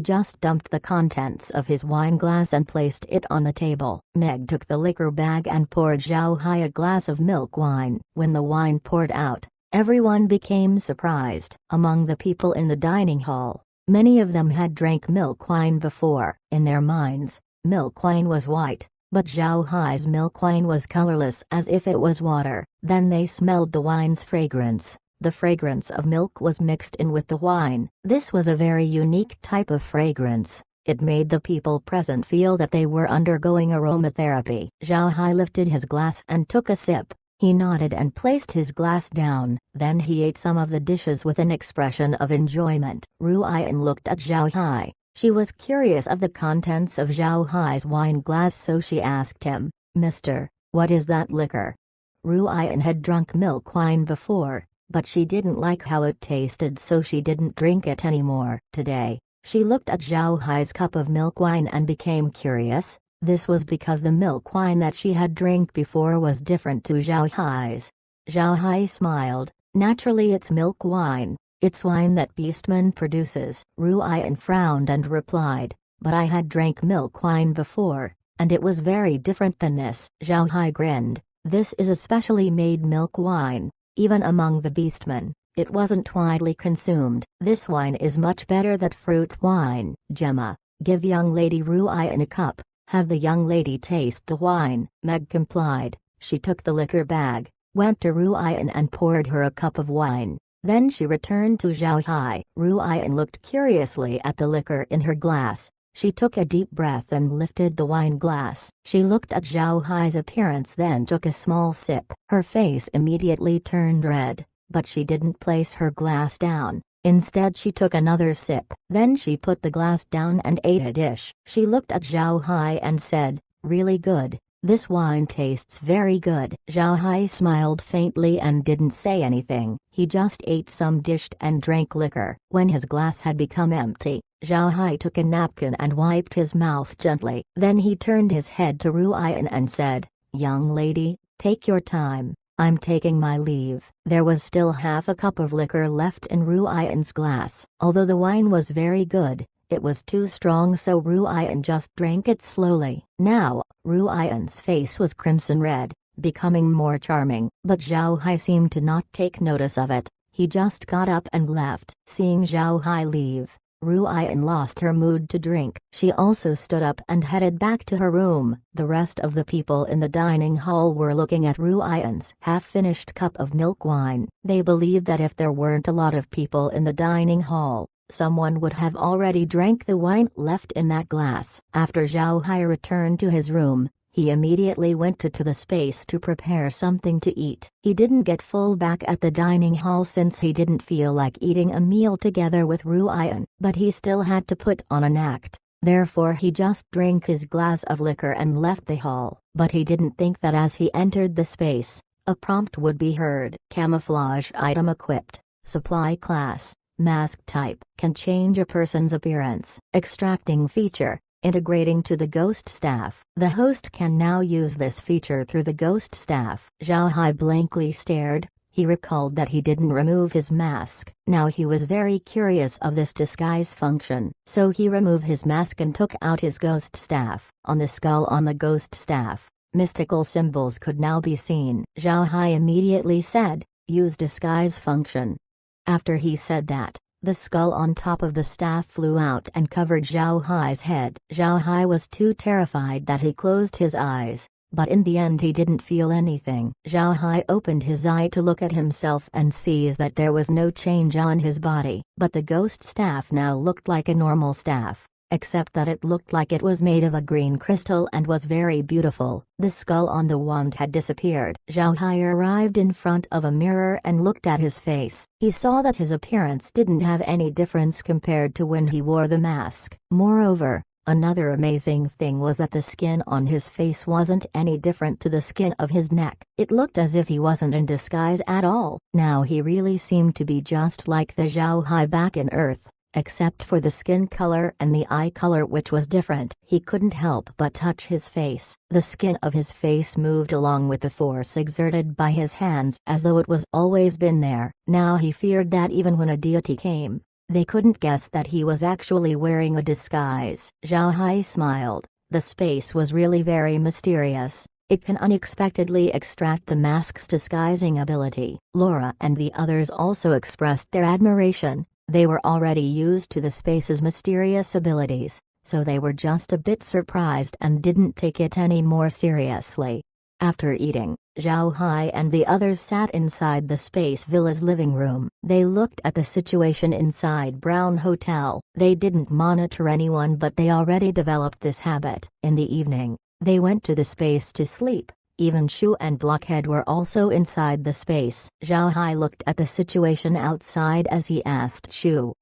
just dumped the contents of his wine glass and placed it on the table. Meg took the liquor bag and poured Zhao Hai a glass of milk wine. When the wine poured out, everyone became surprised. Among the people in the dining hall, many of them had drank milk wine before. In their minds, milk wine was white, but Zhao Hai's milk wine was colorless as if it was water. Then they smelled the wine's fragrance. The fragrance of milk was mixed in with the wine. This was a very unique type of fragrance. It made the people present feel that they were undergoing aromatherapy. Zhao Hai lifted his glass and took a sip. He nodded and placed his glass down. Then he ate some of the dishes with an expression of enjoyment. Ru Yan looked at Zhao Hai. She was curious of the contents of Zhao Hai's wine glass, so she asked him, "Mister, what is that liquor?" Ru Yan had drunk milk wine before, but she didn't like how it tasted, so she didn't drink it anymore. Today, she looked at Zhao Hai's cup of milk wine and became curious. This was because the milk wine that she had drank before was different to Zhao Hai's. Zhao Hai smiled. "Naturally it's milk wine. It's wine that Beastman produces." Ru Yan frowned and replied, "But I had drank milk wine before, and it was very different than this." Zhao Hai grinned. "This is a specially made milk wine. Even among the Beastmen, it wasn't widely consumed. This wine is much better than fruit wine." "Gemma, give young lady Ru Yan a cup. Have the young lady taste the wine." Meg complied. She took the liquor bag, went to Ru Yan and poured her a cup of wine. Then she returned to Zhao Hai. Ru Yan looked curiously at the liquor in her glass. She took a deep breath and lifted the wine glass. She looked at Zhao Hai's appearance, then took a small sip. Her face immediately turned red, but she didn't place her glass down. Instead she took another sip. Then she put the glass down and ate a dish. She looked at Zhao Hai and said, "Really good. This wine tastes very good." Zhao Hai smiled faintly and didn't say anything. He just ate some dish and drank liquor. When his glass had become empty, Zhao Hai took a napkin and wiped his mouth gently. Then he turned his head to Ru Yan and said, "Young lady, take your time. I'm taking my leave." There was still half a cup of liquor left in Ru Yan's glass. Although the wine was very good, it was too strong, so Ru Yan just drank it slowly. Now, Ru Yan's face was crimson red, becoming more charming, but Zhao Hai seemed to not take notice of it. He just got up and left. Seeing Zhao Hai leave, Ruian lost her mood to drink. She also stood up and headed back to her room. The rest of the people in the dining hall were looking at Ruian's half-finished cup of milk wine. They believed that if there weren't a lot of people in the dining hall, someone would have already drank the wine left in that glass. After Zhao Hai returned to his room, he immediately went to the space to prepare something to eat. He didn't get full back at the dining hall since he didn't feel like eating a meal together with Ruian, but he still had to put on an act. Therefore he just drank his glass of liquor and left the hall. But he didn't think that as he entered the space, a prompt would be heard. Camouflage item equipped. Supply class. Mask type. Can change a person's appearance. Extracting feature. Integrating to the ghost staff. The host can now use this feature through the ghost staff. Zhao Hai blankly stared. He recalled that he didn't remove his mask. Now he was very curious of this disguise function. So he removed his mask and took out his ghost staff. On the skull on the ghost staff, mystical symbols could now be seen. Zhao Hai immediately said, "Use disguise function." After he said that, the skull on top of the staff flew out and covered Zhao Hai's head. Zhao Hai was too terrified that he closed his eyes, but in the end he didn't feel anything. Zhao Hai opened his eye to look at himself and sees that there was no change on his body. But the ghost staff now looked like a normal staff, except that it looked like it was made of a green crystal and was very beautiful. The skull on the wand had disappeared. Zhao Hai arrived in front of a mirror and looked at his face. He saw that his appearance didn't have any difference compared to when he wore the mask. Moreover, another amazing thing was that the skin on his face wasn't any different to the skin of his neck. It looked as if he wasn't in disguise at all. Now he really seemed to be just like the Zhao Hai back in Earth, except for the skin color and the eye color, which was different. He couldn't help but touch his face. The skin of his face moved along with the force exerted by his hands as though it was always been there. Now he feared that even when a deity came, they couldn't guess that he was actually wearing a disguise. Zhao Hai smiled. The space was really very mysterious. It can unexpectedly extract the mask's disguising ability. Laura and the others also expressed their admiration. They were already used to the space's mysterious abilities, so they were just a bit surprised and didn't take it any more seriously. After eating, Zhao Hai and the others sat inside the space villa's living room. They looked at the situation inside Brown Hotel. They didn't monitor anyone, but they already developed this habit. In the evening, they went to the space to sleep. Even Shu and Blockhead were also inside the space. Zhao Hai looked at the situation outside as he asked Shu,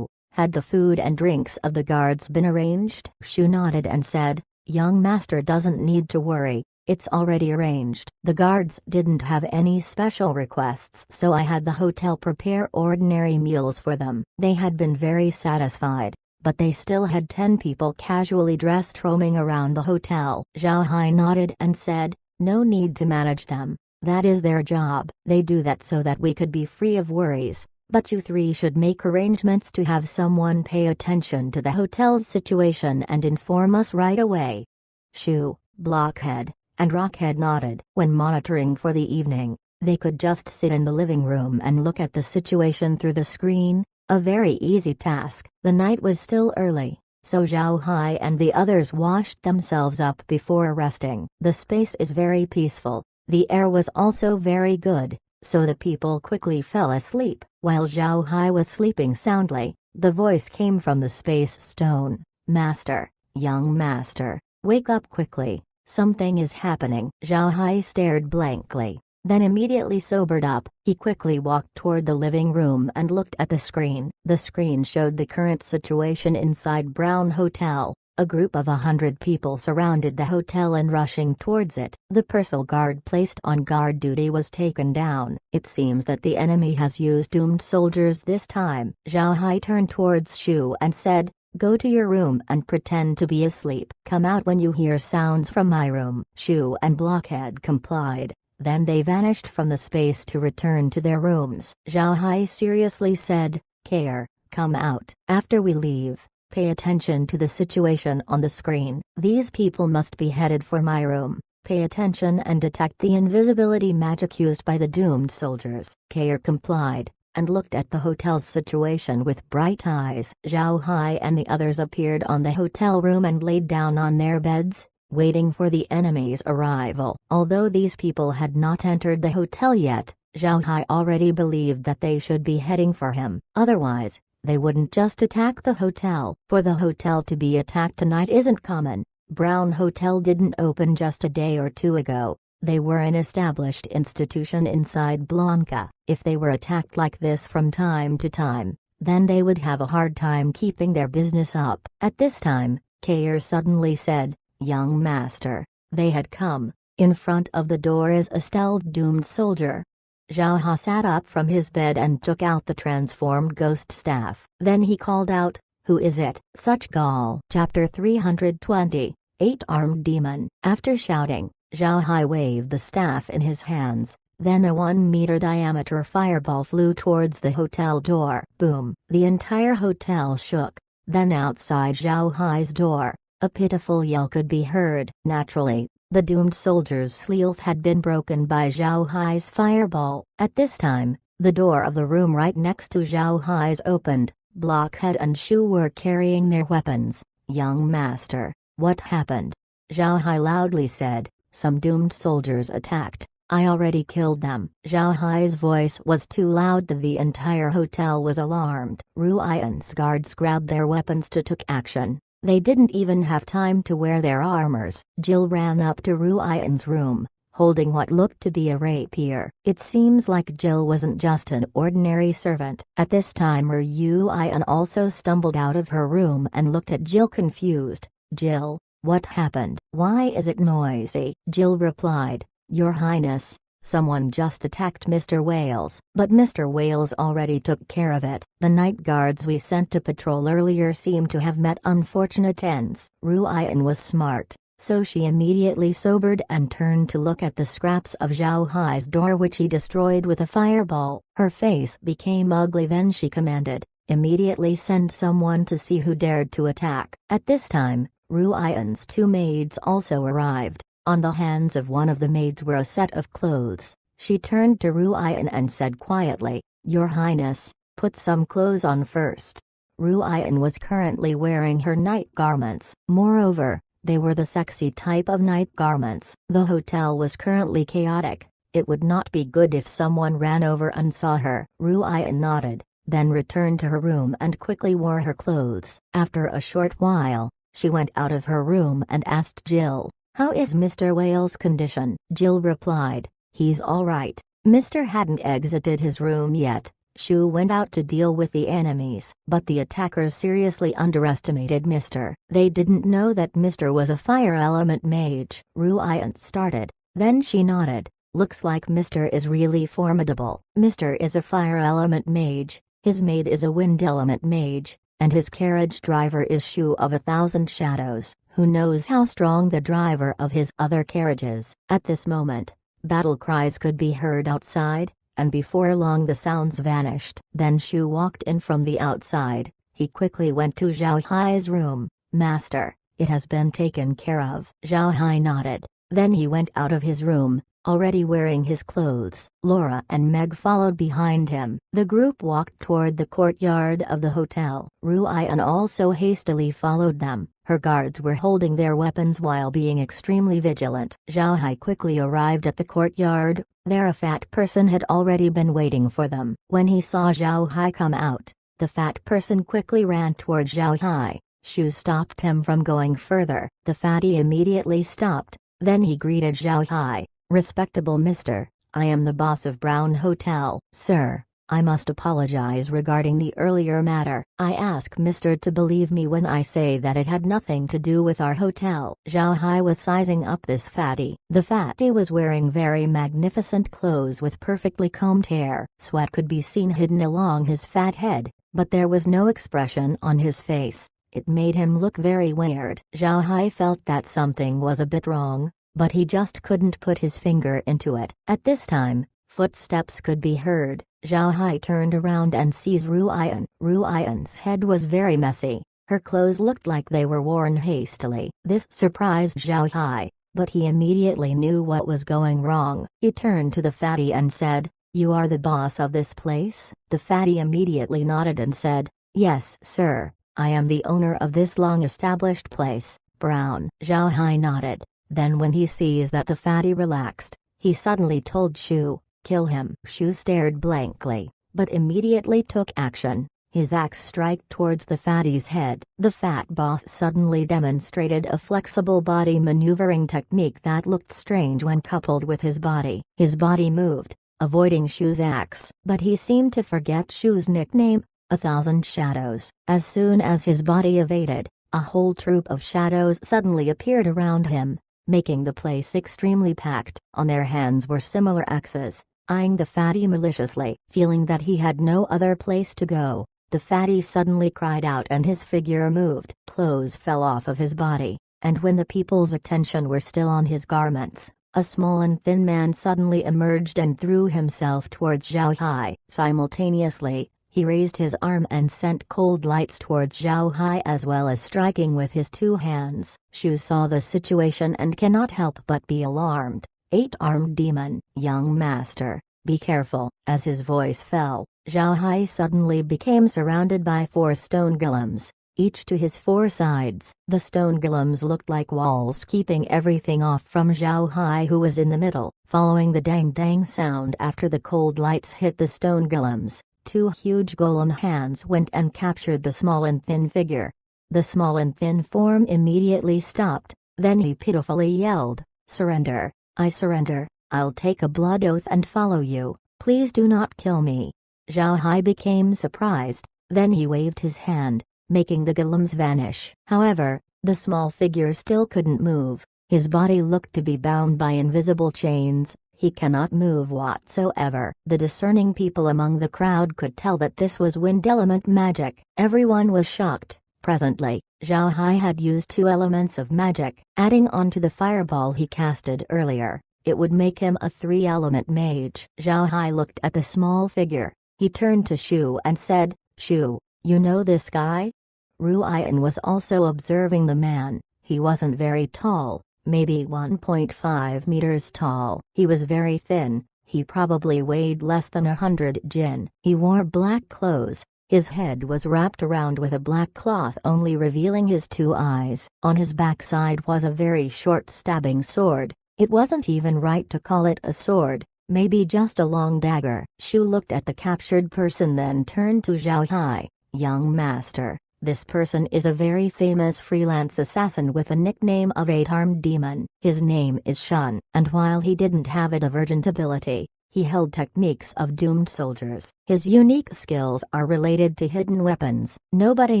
had the food and drinks of the guards been arranged? Shu nodded and said, "Young master doesn't need to worry, it's already arranged." The guards didn't have any special requests, so I had the hotel prepare ordinary meals for them. They had been very satisfied, but they still had 10 people casually dressed roaming around the hotel. Zhao Hai nodded and said, "No need to manage them, that is their job. They do that so that we could be free of worries, but you three should make arrangements to have someone pay attention to the hotel's situation and inform us right away." Shu, Blockhead, and Rockhead nodded. When monitoring for the evening, they could just sit in the living room and look at the situation through the screen, a very easy task. The night was still early, so Zhao Hai and the others washed themselves up before resting. The space is very peaceful. The air was also very good, so the people quickly fell asleep. While Zhao Hai was sleeping soundly, the voice came from the space stone. "Master, young master, wake up quickly, something is happening." Zhao Hai stared blankly, then immediately sobered up. He quickly walked toward the living room and looked at the screen. The screen showed the current situation inside Brown Hotel. A group of 100 people surrounded the hotel and rushing towards it. The personal guard placed on guard duty was taken down. It seems that the enemy has used doomed soldiers this time. Zhao Hai turned towards Shu and said, "Go to your room and pretend to be asleep. Come out when you hear sounds from my room." Shu and Blockhead complied. Then they vanished from the space to return to their rooms. Zhao Hai seriously said, "Care, come out. After we leave, pay attention to the situation on the screen. These people must be headed for my room. Pay attention and detect the invisibility magic used by the doomed soldiers." Care complied. and looked at the hotel's situation with bright eyes. Zhao Hai and the others appeared on the hotel room and laid down on their beds, waiting for the enemy's arrival. Although these people had not entered the hotel yet, Zhao Hai already believed that they should be heading for him. Otherwise, they wouldn't just attack the hotel. For the hotel to be attacked tonight isn't common. Brown Hotel didn't open just a day or two ago. They were an established institution inside Blanca. If they were attacked like this from time to time, then they would have a hard time keeping their business up. At this time, Kair suddenly said, "Young master." They had come. In front of the door is a stealth doomed soldier. Zhao Ha sat up from his bed and took out the transformed ghost staff. Then he called out, "Who is it?" Such gall. Chapter 320, Eight-Armed Demon. After shouting, Zhao Hai waved the staff in his hands, then a 1-meter diameter fireball flew towards the hotel door. Boom! The entire hotel shook. Then outside Zhao Hai's door, a pitiful yell could be heard. Naturally, the doomed soldier's stealth had been broken by Zhao Hai's fireball. At this time, the door of the room right next to Zhao Hai's opened. Blockhead and Shu were carrying their weapons. "Young master, what happened?" Zhao Hai loudly said. "Some doomed soldiers attacked. I already killed them." Zhao Hai's voice was too loud that the entire hotel was alarmed. Ruian's guards grabbed their weapons to took action. They didn't even have time to wear their armors. Jill ran up to Ruian's room, holding what looked to be a rapier. It seems like Jill wasn't just an ordinary servant. At this time Ruian also stumbled out of her room and looked at Jill confused. "Jill, what happened? Why is it noisy?" Jill replied, "Your Highness, someone just attacked Mr. Wales. But Mr. Wales already took care of it. The night guards we sent to patrol earlier seem to have met unfortunate ends." Ruian was smart, so she immediately sobered and turned to look at the scraps of Zhao Hai's door which he destroyed with a fireball. Her face became ugly. Then she commanded, "Immediately send someone to see who dared to attack." At this time, Ruian's 2 maids also arrived. On the hands of one of the maids were a set of clothes. She turned to Ruian and said quietly, "Your Highness, put some clothes on first." Ruian was currently wearing her night garments. Moreover, they were the sexy type of night garments. The hotel was currently chaotic. It would not be good if someone ran over and saw her. Ruian nodded, then returned to her room and quickly wore her clothes. After a short while, she went out of her room and asked Jill, "How is Mr. Wales' condition?" Jill replied, "He's all right." Mr. hadn't exited his room yet. Shu went out to deal with the enemies. But the attackers seriously underestimated Mr. They didn't know that Mr. was a fire element mage. Ruian started, then she nodded. "Looks like Mr. is really formidable." Mr. is a fire element mage, his maid is a wind element mage, and his carriage driver is Shu of 1,000 Shadows. Who knows how strong the driver of his other carriages. At this moment, battle cries could be heard outside, and before long the sounds vanished. Then Shu walked in from the outside. He quickly went to Zhao Hai's room. "Master, it has been taken care of." Zhao Hai nodded. Then he went out of his room, already wearing his clothes. Laura and Meg followed behind him. The group walked toward the courtyard of the hotel. Ruian also hastily followed them. Her guards were holding their weapons while being extremely vigilant. Zhao Hai quickly arrived at the courtyard. There a fat person had already been waiting for them. When he saw Zhao Hai come out, the fat person quickly ran toward Zhao Hai. Shu stopped him from going further. The fatty immediately stopped. Then he greeted Zhao Hai. "Respectable Mr. I am the boss of Brown Hotel." "Sir, I must apologize regarding the earlier matter. I ask Mr. to believe me when I say that it had nothing to do with our hotel." Zhao Hai was sizing up this fatty. The fatty was wearing very magnificent clothes with perfectly combed hair. Sweat could be seen hidden along his fat head, but there was no expression on his face. It made him look very weird. Zhao Hai felt that something was a bit wrong, but he just couldn't put his finger into it. At this time, footsteps could be heard. Zhao Hai turned around and sees Ruian. Ruian's head was very messy. Her clothes looked like they were worn hastily. This surprised Zhao Hai, but he immediately knew what was going wrong. He turned to the fatty and said, You are the boss of this place? The fatty immediately nodded and said, yes, sir, I am the owner of this long-established place, Brown. Zhao Hai nodded. Then when he sees that the fatty relaxed, he suddenly told Shu, kill him. Shu stared blankly, but immediately took action. His axe struck towards the fatty's head. The fat boss suddenly demonstrated a flexible body maneuvering technique that looked strange when coupled with his body. His body moved, avoiding Shu's axe, but he seemed to forget Shu's nickname, 1,000 Shadows. As soon as his body evaded, a whole troop of shadows suddenly appeared around him, making the place extremely packed. On their hands were similar axes, eyeing the fatty maliciously. Feeling that he had no other place to go, the fatty suddenly cried out and his figure moved. Clothes fell off of his body, and when the people's attention were still on his garments, a small and thin man suddenly emerged and threw himself towards Zhao Hai. Simultaneously, he raised his arm and sent cold lights towards Zhao Hai as well as striking with his two hands. Shu saw the situation and cannot help but be alarmed. Eight-armed demon. Young master, be careful. As his voice fell, Zhao Hai suddenly became surrounded by 4 stone golems, each to his 4 sides. The stone golems looked like walls keeping everything off from Zhao Hai, who was in the middle. Following the dang-dang sound after the cold lights hit the stone golems, 2 huge golem hands went and captured the small and thin figure. The small and thin form immediately stopped, then he pitifully yelled, surrender, I surrender, I'll take a blood oath and follow you, please do not kill me. Zhao Hai became surprised, then he waved his hand, making the golems vanish. However, the small figure still couldn't move. His body looked to be bound by invisible chains. He cannot move whatsoever. The discerning people among the crowd could tell that this was wind element magic. Everyone was shocked. Presently, Zhao Hai had used 2 elements of magic. Adding on to the fireball he casted earlier, it would make him a 3-element mage. Zhao Hai looked at the small figure. He turned to Shu and said, Shu, you know this guy? Ruian was also observing the man. He wasn't very tall, maybe 1.5 meters tall. He was very thin, he probably weighed less than 100 jin. He wore black clothes, his head was wrapped around with a black cloth only revealing his 2 eyes. On his backside was a very short stabbing sword. It wasn't even right to call it a sword, maybe just a long dagger. Shu looked at the captured person then turned to Zhao Hai. Young master, this person is a very famous freelance assassin with a nickname of 8-armed demon. His name is Shun, and while he didn't have a divergent ability, he held techniques of doomed soldiers. His unique skills are related to hidden weapons. Nobody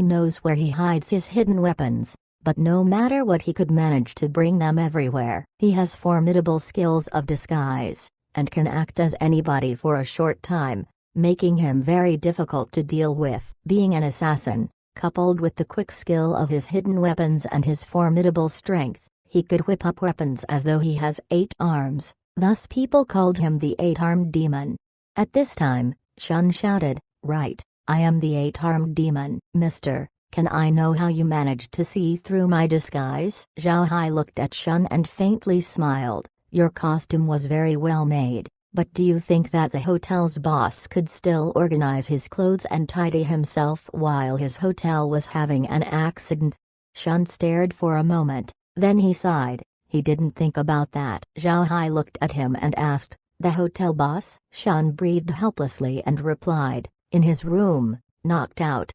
knows where he hides his hidden weapons, but no matter what he could manage to bring them everywhere. He has formidable skills of disguise, and can act as anybody for a short time, making him very difficult to deal with. Being an assassin, coupled with the quick skill of his hidden weapons and his formidable strength, he could whip up weapons as though he has 8 arms, thus people called him the 8-armed demon. At this time, Shun shouted, right, I am the 8-armed demon. Mister, can I know how you managed to see through my disguise? Zhao Hai looked at Shun and faintly smiled. Your costume was very well made, but do you think that the hotel's boss could still organize his clothes and tidy himself while his hotel was having an accident? Shun stared for a moment, then he sighed. He didn't think about that. Zhao Hai looked at him and asked, the hotel boss? Shun breathed helplessly and replied, in his room, knocked out.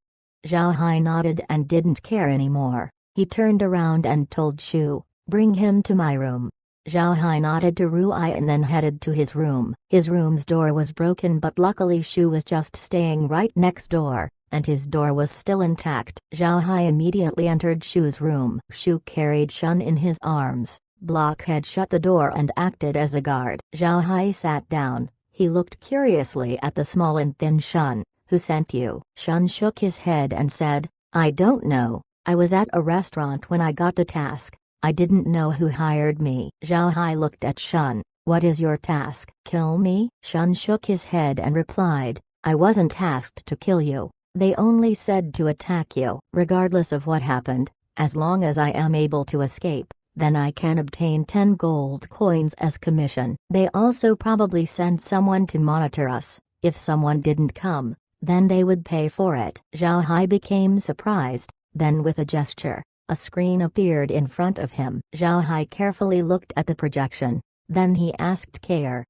Zhao Hai nodded and didn't care anymore. He turned around and told Shu, bring him to my room. Zhao Hai nodded to Ruai and then headed to his room. His room's door was broken, but luckily Shu was just staying right next door, and his door was still intact. Zhao Hai immediately entered Shu's room. Shu carried Shun in his arms. Blockhead shut the door and acted as a guard. Zhao Hai sat down. He looked curiously at the small and thin Shun. Who sent you? Shun shook his head and said, I don't know. I was at a restaurant when I got the task. I didn't know who hired me. Zhao Hai looked at Shun. What is your task? Kill me? Shun shook his head and replied, I wasn't tasked to kill you. They only said to attack you. Regardless of what happened, as long as I am able to escape, then I can obtain 10 gold coins as commission. They also probably sent someone to monitor us. If someone didn't come, then they would pay for it." Zhao Hai became surprised, then with a gesture, a screen appeared in front of him. Zhao Hai carefully looked at the projection. Then he asked Kair,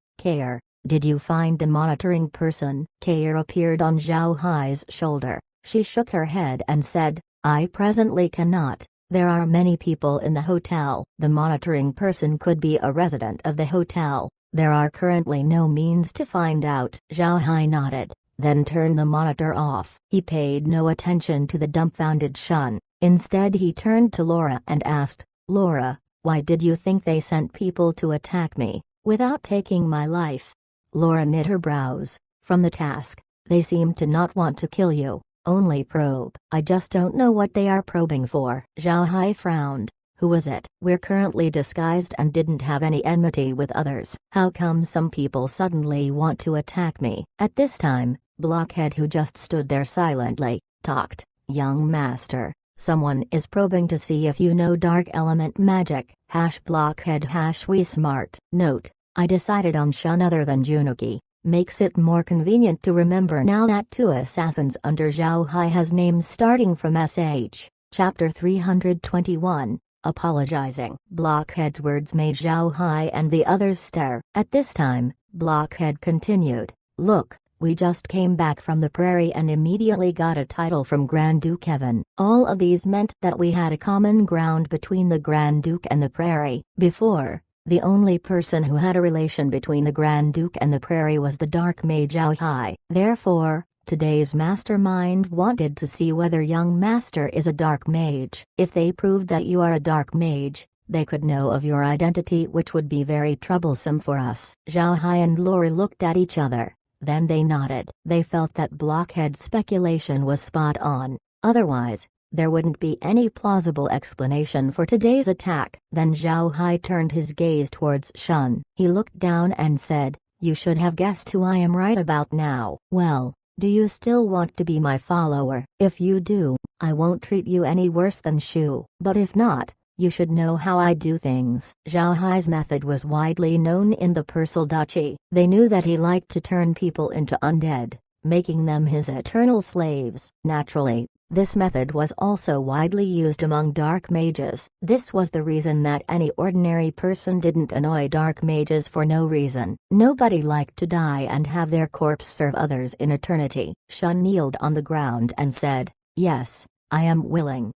"Did you find the monitoring person?" Kair appeared on Zhao Hai's shoulder. She shook her head and said, "I presently cannot. There are many people in the hotel. The monitoring person could be a resident of the hotel. There are currently no means to find out." Zhao Hai nodded, then turned the monitor off. He paid no attention to the dumbfounded Shun. Instead he turned to Laura and asked, "Laura, why did you think they sent people to attack me, without taking my life?" Laura knit her brows. "From the task, they seem to not want to kill you, only probe. I just don't know what they are probing for." Zhao Hai frowned. "Who was it?" "We're currently disguised and didn't have any enmity with others. How come some people suddenly want to attack me?" At this time, Blockhead, who just stood there silently, talked. "Young master, someone is probing to see if you know dark element magic. #Blockhead #we smart." Note: I decided on Shun other than Junuki. Makes it more convenient to remember now that 2 assassins under Zhao Hai has names starting from SH. Chapter 321, Apologizing. Blockhead's words made Zhao Hai and the others stare. At this time, Blockhead continued, "Look, we just came back from the prairie and immediately got a title from Grand Duke Evan. All of these meant that we had a common ground between the Grand Duke and the prairie. Before, the only person who had a relation between the Grand Duke and the prairie was the Dark Mage Zhao Hai. Therefore, today's mastermind wanted to see whether young master is a dark mage. If they proved that you are a dark mage, they could know of your identity, which would be very troublesome for us." Zhao Hai and Lori looked at each other. Then they nodded. They felt that Blockhead's speculation was spot on. Otherwise, there wouldn't be any plausible explanation for today's attack. Then Zhao Hai turned his gaze towards Shun. He looked down and said, "You should have guessed who I am right about now. Well, do you still want to be my follower? If you do, I won't treat you any worse than Shu. But if not, you should know how I do things." Zhao Hai's method was widely known in the Persal Duchy. They knew that he liked to turn people into undead, making them his eternal slaves. Naturally, this method was also widely used among dark mages. This was the reason that any ordinary person didn't annoy dark mages for no reason. Nobody liked to die and have their corpse serve others in eternity. Shun kneeled on the ground and said, "Yes, I am willing."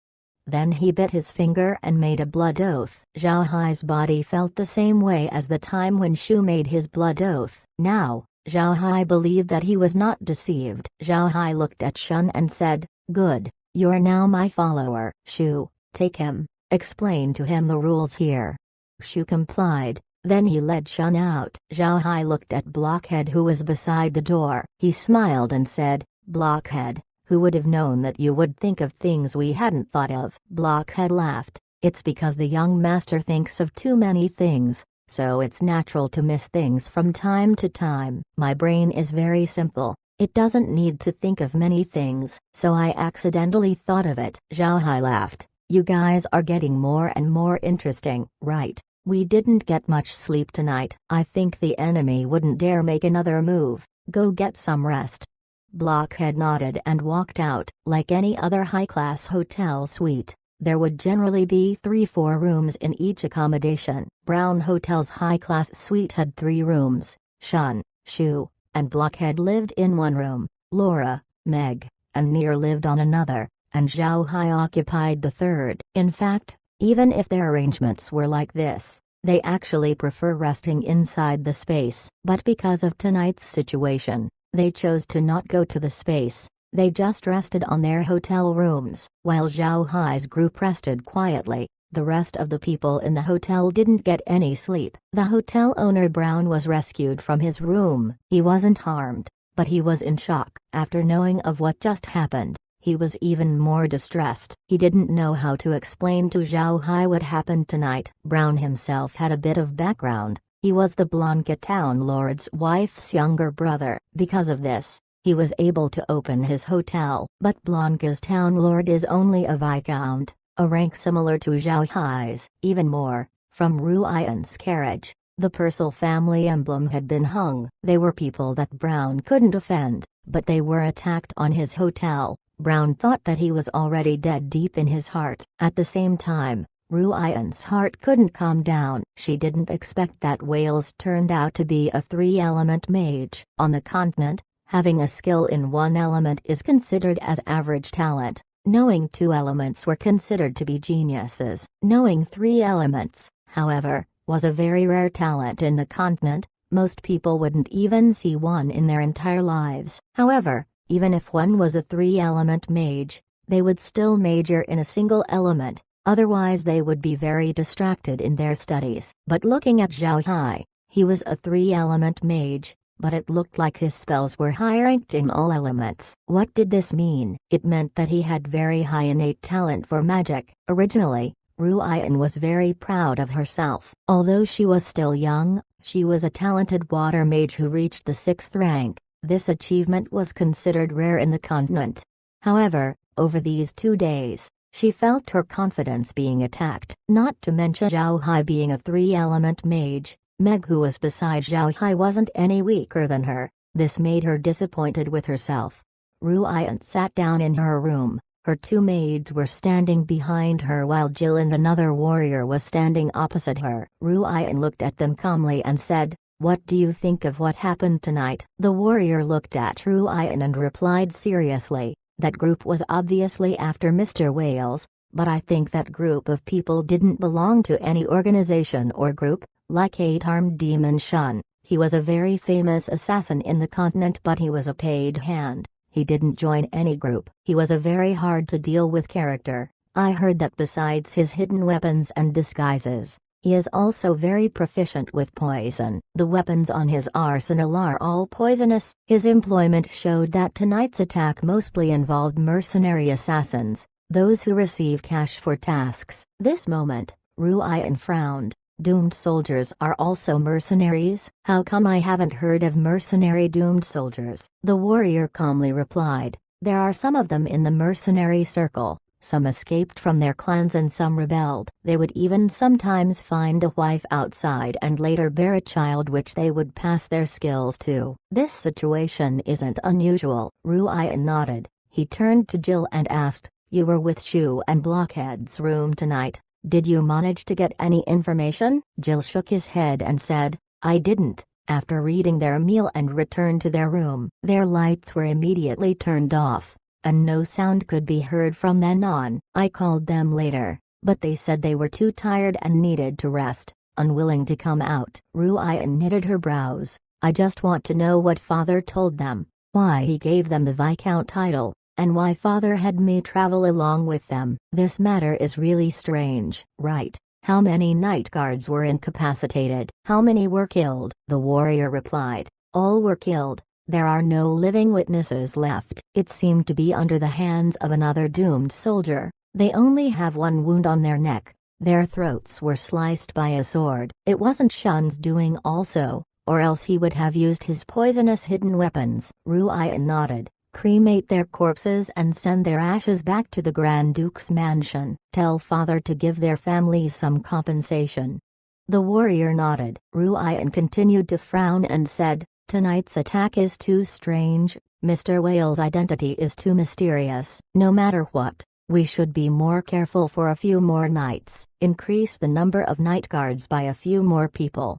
Then he bit his finger and made a blood oath. Zhao Hai's body felt the same way as the time when Shu made his blood oath. Now, Zhao Hai believed that he was not deceived. Zhao Hai looked at Shun and said, "Good, you're now my follower. Shu, take him, explain to him the rules here." Shu complied. Then he led Shun out. Zhao Hai looked at Blockhead, who was beside the door. He smiled and said, "Blockhead, who would have known that you would think of things we hadn't thought of?" Blockhead laughed. "It's because the young master thinks of too many things, so it's natural to miss things from time to time. My brain is very simple. It doesn't need to think of many things, so I accidentally thought of it." Zhao Hai laughed. "You guys are getting more and more interesting, right? We didn't get much sleep tonight. I think the enemy wouldn't dare make another move. Go get some rest." Blockhead nodded and walked out. Like any other high-class hotel suite, there would generally be 3-4 rooms in each accommodation. Brown Hotel's high-class suite had 3 rooms. Shun, Shu, and Blockhead lived in one room. Laura, Meg, and Near lived on another, and Zhao Hai occupied the third. In fact, even if their arrangements were like this, they actually prefer resting inside the space. But because of tonight's situation, they chose to not go to the space. They just rested on their hotel rooms. While Zhao Hai's group rested quietly, the rest of the people in the hotel didn't get any sleep. The hotel owner Brown was rescued from his room. He wasn't harmed, but he was in shock. After knowing of what just happened, he was even more distressed. He didn't know how to explain to Zhao Hai what happened tonight. Brown himself had a bit of background. He was the Blanca town lord's wife's younger brother. Because of this, he was able to open his hotel. But Blanca's town lord is only a viscount, a rank similar to Zhao Hai's. Even more, from Ruian's carriage, the Purcell family emblem had been hung. They were people that Brown couldn't offend, but they were attacked on his hotel. Brown thought that he was already dead deep in his heart. At the same time, Ruian's heart couldn't calm down. She didn't expect that Wales turned out to be a three-element mage. On the continent, having a skill in one element is considered as average talent. Knowing two elements were considered to be geniuses. Knowing three elements, however, was a very rare talent in the continent. Most people wouldn't even see one in their entire lives. However, even if one was a three-element mage, they would still major in a single element, otherwise they would be very distracted in their studies. But looking at Zhao Hai, he was a three-element mage, but it looked like his spells were high-ranked in all elements. What did this mean? It meant that he had very high innate talent for magic. Originally, Ruian was very proud of herself. Although she was still young, she was a talented water mage who reached the 6th rank. This achievement was considered rare in the continent. However, over these 2 days, she felt her confidence being attacked. Not to mention Zhao Hai being a three-element mage, Meg who was beside Zhao Hai wasn't any weaker than her. This made her disappointed with herself. Ruian sat down in her room. Her two maids were standing behind her while Jill and another warrior was standing opposite her. Ruian looked at them calmly and said, "What do you think of what happened tonight?" The warrior looked at Ruian and replied seriously, "That group was obviously after Mr. Wales, but I think that group of people didn't belong to any organization or group, like Eight-Armed Demon Shun. He was a very famous assassin in the continent, but he was a paid hand. He didn't join any group. He was a very hard to deal with character. I heard that besides his hidden weapons and disguises, he is also very proficient with poison. The weapons on his arsenal are all poisonous." His employment showed that tonight's attack mostly involved mercenary assassins, those who receive cash for tasks. This moment, Ruian frowned. Doomed soldiers are also mercenaries? How come I haven't heard of mercenary doomed soldiers? The warrior calmly replied, "There are some of them in the mercenary circle. Some escaped from their clans and some rebelled. They would even sometimes find a wife outside and later bear a child which they would pass their skills to. This situation isn't unusual." Ruian nodded. He turned to Jill and asked, "You were with Shu and Blockhead's room tonight. Did you manage to get any information?" Jill shook his head and said, "I didn't." After reading their meal and returned to their room, their lights were immediately turned off, and no sound could be heard from then on. I called them later, but they said they were too tired and needed to rest, unwilling to come out. Ruian knitted her brows. "I just want to know what Father told them, why he gave them the Viscount title, and why Father had me travel along with them. This matter is really strange." "Right. How many night guards were incapacitated? How many were killed?" The warrior replied, "All were killed. There are no living witnesses left." It seemed to be under the hands of another doomed soldier. They only have one wound on their neck. Their throats were sliced by a sword. It wasn't Shun's doing also, or else he would have used his poisonous hidden weapons. Ruian nodded. "Cremate their corpses and send their ashes back to the Grand Duke's mansion. Tell Father to give their families some compensation." The warrior nodded. Ruian continued to frown and said, "Tonight's attack is too strange. Mr. Wales' identity is too mysterious. No matter what, we should be more careful for a few more nights. Increase the number of night guards by a few more people."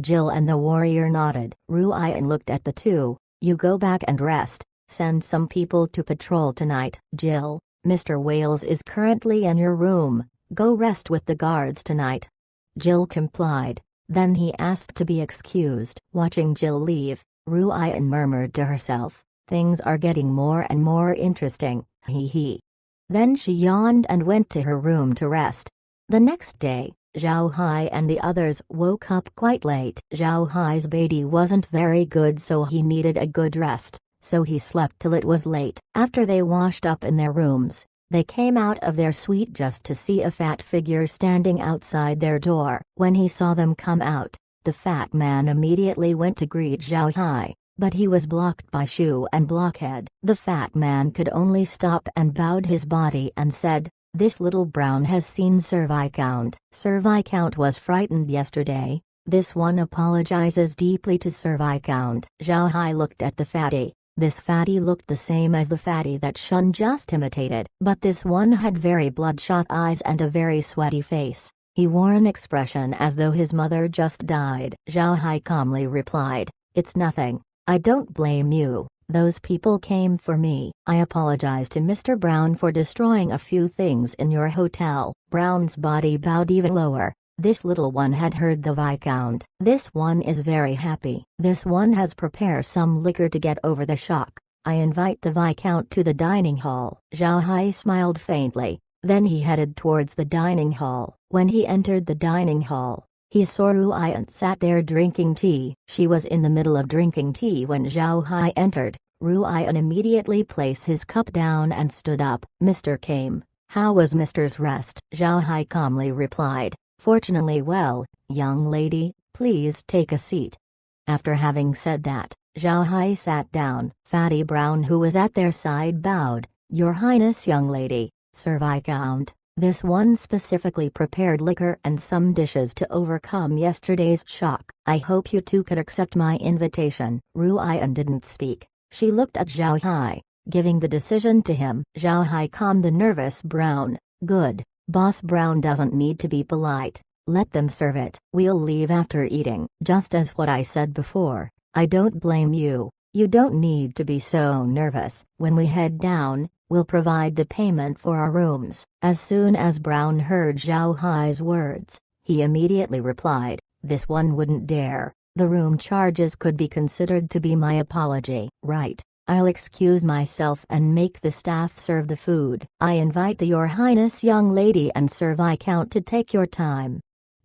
Jill and the warrior nodded. Ruian looked at the two. "You go back and rest. Send some people to patrol tonight." "Jill, Mr. Wales is currently in your room. Go rest with the guards tonight." Jill complied. Then he asked to be excused. Watching Jill leave, Ruian murmured to herself, "Things are getting more and more interesting, hee hee." Then she yawned and went to her room to rest. The next day, Zhao Hai and the others woke up quite late. Zhao Hai's body wasn't very good, so he needed a good rest. So he slept till it was late. After they washed up in their rooms, they came out of their suite just to see a fat figure standing outside their door. When he saw them come out, the fat man immediately went to greet Zhao Hai, but he was blocked by Shu and Blockhead. The fat man could only stop and bowed his body and said, This little brown has seen Sir Viscount. Sir Viscount was frightened yesterday. This one apologizes deeply to Sir Viscount. Zhao Hai looked at the fatty. This fatty looked the same as the fatty that Shun just imitated, but this one had very bloodshot eyes and a very sweaty face. He wore an expression as though his mother just died. Zhao Hai calmly replied, "It's nothing. I don't blame you. Those people came for me. I apologize to Mr. Brown for destroying a few things in your hotel." Brown's body bowed even lower. This little one had heard the Viscount. This one is very happy. This one has prepared some liquor to get over the shock. I invite the Viscount to the dining hall. Zhao Hai smiled faintly. Then he headed towards the dining hall. When he entered the dining hall, he saw Ruian sat there drinking tea. She was in the middle of drinking tea when Zhao Hai entered. Ruian immediately placed his cup down and stood up. "Mr. came. How was Mr.'s rest?" Zhao Hai calmly replied, "Fortunately well, young lady, please take a seat." After having said that, Zhao Hai sat down. Fatty Brown, who was at their side, bowed. "Your Highness, young lady, Sir Viscount, this one specifically prepared liquor and some dishes to overcome yesterday's shock. I hope you two could accept my invitation." Ruian didn't speak. She looked at Zhao Hai, giving the decision to him. Zhao Hai calmed the nervous Brown. "Good. Boss Brown doesn't need to be polite. Let them serve it. We'll leave after eating." "Just as what I said before, I don't blame you. You don't need to be so nervous. When we head down, we'll provide the payment for our rooms." As soon as Brown heard Zhao Hai's words, he immediately replied, "This one wouldn't dare. The room charges could be considered to be my apology." "Right. I'll excuse myself and make the staff serve the food. I invite Your Highness, young lady, and Sir Viscount to take your time."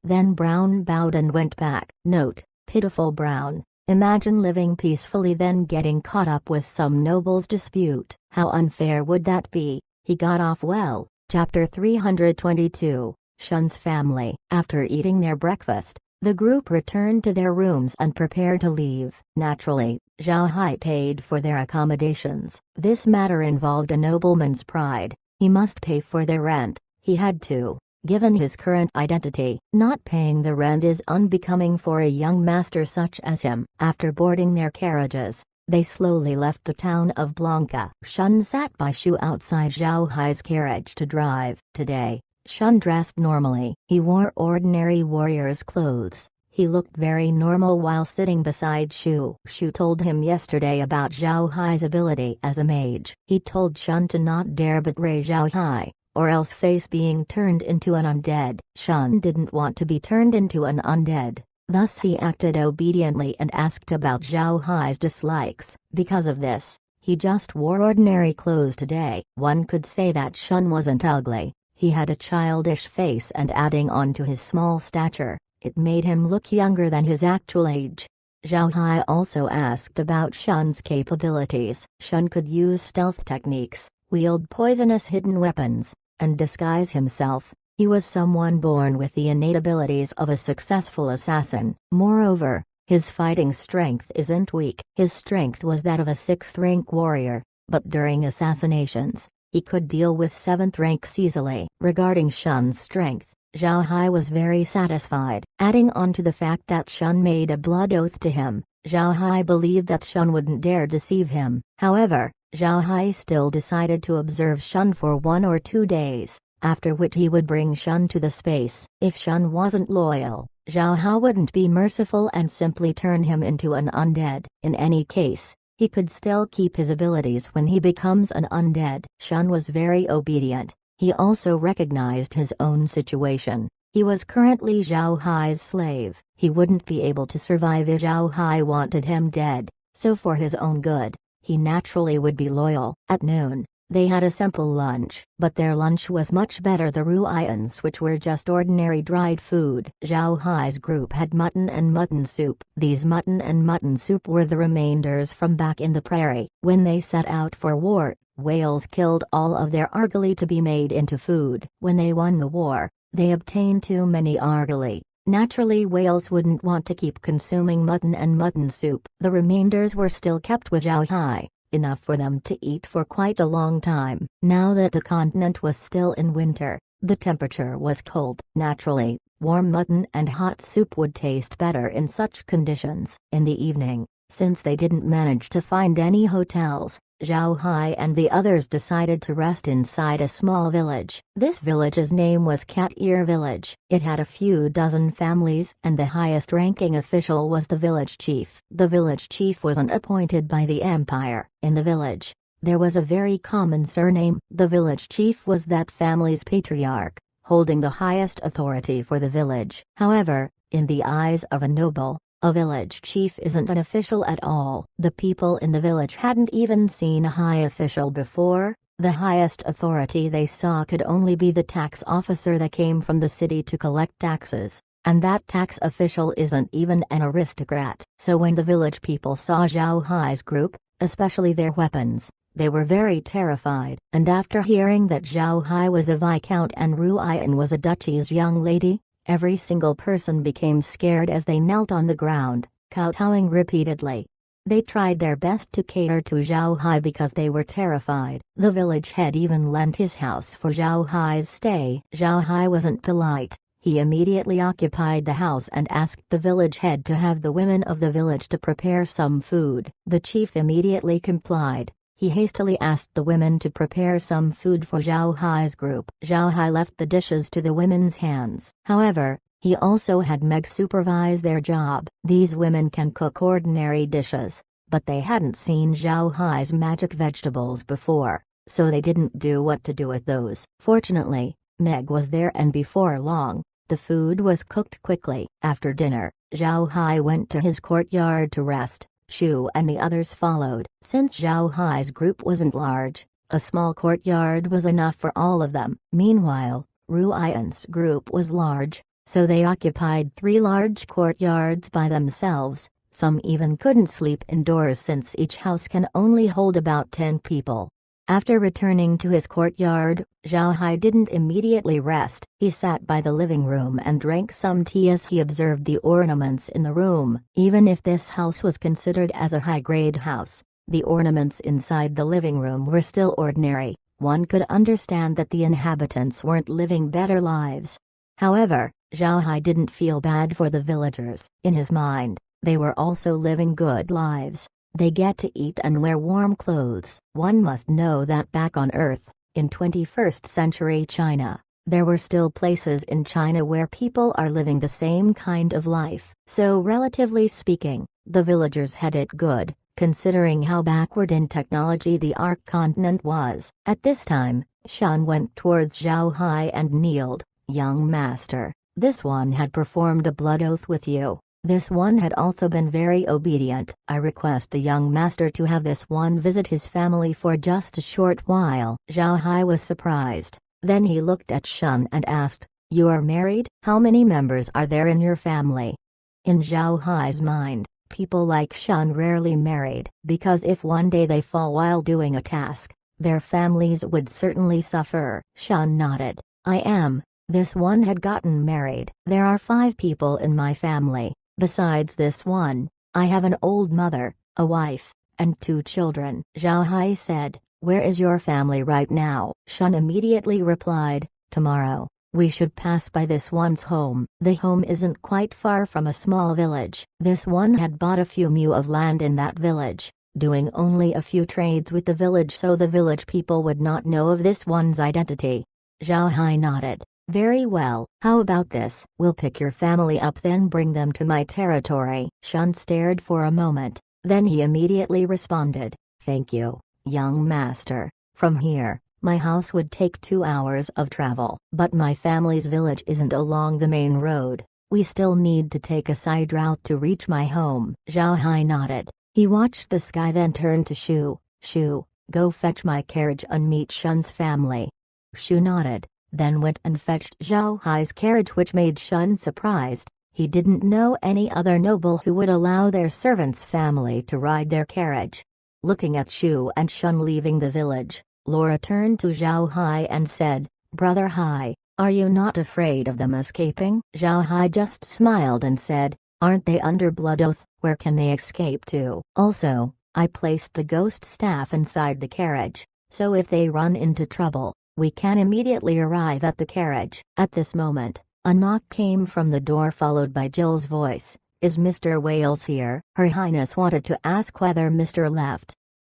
Then Brown bowed and went back. Note: pitiful Brown. Imagine living peacefully then getting caught up with some noble's dispute. How unfair would that be? He got off well. Chapter 322, Shun's Family. After eating their breakfast, the group returned to their rooms and prepared to leave. Naturally, Zhao Hai paid for their accommodations. This matter involved a nobleman's pride. He must pay for their rent. He had to. Given his current identity, not paying the rent is unbecoming for a young master such as him. After boarding their carriages, they slowly left the town of Blanca. Shun sat by Shu outside Zhao Hai's carriage to drive. Today, Shun dressed normally. He wore ordinary warrior's clothes. He looked very normal while sitting beside Shu. Shu told him yesterday about Zhao Hai's ability as a mage. He told Shun to not dare betray Zhao Hai, or else face being turned into an undead. Shun didn't want to be turned into an undead, thus he acted obediently and asked about Zhao Hai's dislikes. Because of this, he just wore ordinary clothes today. One could say that Shun wasn't ugly. He had a childish face, and adding on to his small stature, it made him look younger than his actual age. Zhao Hai also asked about Shun's capabilities. Shun could use stealth techniques, wield poisonous hidden weapons, and disguise himself. He was someone born with the innate abilities of a successful assassin. Moreover, his fighting strength isn't weak. His strength was that of a 6th rank warrior, but during assassinations, he could deal with 7th ranks easily. Regarding Shun's strength, Zhao Hai was very satisfied. Adding on to the fact that Shun made a blood oath to him, Zhao Hai believed that Shun wouldn't dare deceive him. However, Zhao Hai still decided to observe Shun for 1 or 2 days, after which he would bring Shun to the space. If Shun wasn't loyal, Zhao Hai wouldn't be merciful and simply turn him into an undead. In any case, he could still keep his abilities when he becomes an undead. Shun was very obedient. He also recognized his own situation. He was currently Zhao Hai's slave. He wouldn't be able to survive if Zhao Hai wanted him dead, so for his own good, he naturally would be loyal. At noon, they had a simple lunch, but their lunch was much better the ruians, which were just ordinary dried food. Zhao Hai's group had mutton and mutton soup. These mutton and mutton soup were the remainders from back in the prairie. When they set out for war, whales killed all of their argali to be made into food. When they won the war, they obtained too many argali. Naturally, whales wouldn't want to keep consuming mutton and mutton soup. The remainders were still kept with Zhao Hai. enough for them to eat for quite a long time. Now that the continent was still in winter, the temperature was cold. Naturally, warm mutton and hot soup would taste better in such conditions. In the evening, since they didn't manage to find any hotels, Zhao Hai and the others decided to rest inside a small village. This village's name was Cat Ear Village. It had a few dozen families and the highest-ranking official was the village chief. The village chief wasn't appointed by the empire. In the village, there was a very common surname. The village chief was that family's patriarch, holding the highest authority for the village. However, in the eyes of a noble, a village chief isn't an official at all. The people in the village hadn't even seen a high official before. The highest authority they saw could only be the tax officer that came from the city to collect taxes, and that tax official isn't even an aristocrat. So when the village people saw Zhao Hai's group, especially their weapons, they were very terrified. And after hearing that Zhao Hai was a viscount and Ru Yan was a duchy's young lady, every single person became scared as they knelt on the ground, kowtowing repeatedly. They tried their best to cater to Zhao Hai because they were terrified. The village head even lent his house for Zhao Hai's stay. Zhao Hai wasn't polite. He immediately occupied the house and asked the village head to have the women of the village to prepare some food. The chief immediately complied. He hastily asked the women to prepare some food for Zhao Hai's group. Zhao Hai left the dishes to the women's hands. However, he also had Meg supervise their job. These women can cook ordinary dishes, but they hadn't seen Zhao Hai's magic vegetables before, so they didn't know what to do with those. Fortunately, Meg was there and before long, the food was cooked quickly. After dinner, Zhao Hai went to his courtyard to rest. Shu and the others followed. Since Zhao Hai's group wasn't large, a small courtyard was enough for all of them. Meanwhile, Ru Yan's group was large, so they occupied 3 large courtyards by themselves. Some even couldn't sleep indoors since each house can only hold about 10 people. After returning to his courtyard, Zhao Hai didn't immediately rest. He sat by the living room and drank some tea as he observed the ornaments in the room. Even if this house was considered as a high-grade house, the ornaments inside the living room were still ordinary. One could understand that the inhabitants weren't living better lives. However, Zhao Hai didn't feel bad for the villagers. In his mind, they were also living good lives. They get to eat and wear warm clothes. One must know that back on Earth, in 21st century China, there were still places in China where people are living the same kind of life. So relatively speaking, the villagers had it good, considering how backward in technology the Ark continent was. At this time, Shun went towards Zhao Hai and kneeled. "Young master, this one had performed a blood oath with you. This one had also been very obedient. I request the young master to have this one visit his family for just a short while." Zhao Hai was surprised. Then he looked at Shun and asked, "You are married? How many members are there in your family?" In Zhao Hai's mind, people like Shun rarely married, because if one day they fall while doing a task, their families would certainly suffer. Shun nodded. "I am." This one had gotten married. "There are 5 people in my family. Besides this one, I have an old mother, a wife, and 2 children." Zhao Hai said, "Where is your family right now?" Shun immediately replied, "Tomorrow, we should pass by this one's home." The home isn't quite far from a small village. This one had bought a few mu of land in that village, doing only a few trades with the village so the village people would not know of this one's identity. Zhao Hai nodded. "Very well. How about this? We'll pick your family up then bring them to my territory." Shun stared for a moment, then he immediately responded, "Thank you, young master. From here, my house would take 2 hours of travel. But my family's village isn't along the main road. We still need to take a side route to reach my home." Zhao Hai nodded. He watched the sky then turned to Shu. "Shu, go fetch my carriage and meet Shun's family." Shu nodded, then went and fetched Zhao Hai's carriage, which made Shun surprised. He didn't know any other noble who would allow their servant's family to ride their carriage. Looking at Shu and Shun leaving the village, Laura turned to Zhao Hai and said, "Brother Hai, are you not afraid of them escaping?" Zhao Hai just smiled and said, "Aren't they under blood oath? Where can they escape to? Also, I placed the ghost staff inside the carriage, so if they run into trouble, we can immediately arrive at the carriage. At this moment, a knock came from the door followed by Jill's voice. Is Mr. Wales here? Her Highness wanted to ask whether Mr. left.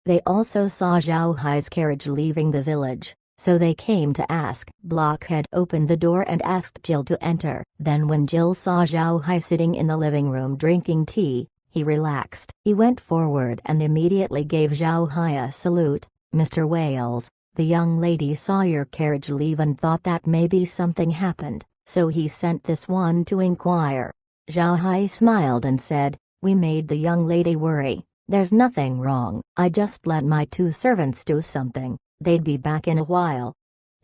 They also saw Zhao Hai's carriage leaving the village, so they came to ask. Blockhead opened the door and asked Jill to enter. Then when Jill saw Zhao Hai sitting in the living room drinking tea, he relaxed. He went forward and immediately gave Zhao Hai a salute. Mr. Wales, the young lady saw your carriage leave and thought that maybe something happened, so he sent this one to inquire. Zhao Hai smiled and said, we made the young lady worry. There's nothing wrong. I just let my 2 servants do something. They'd be back in a while.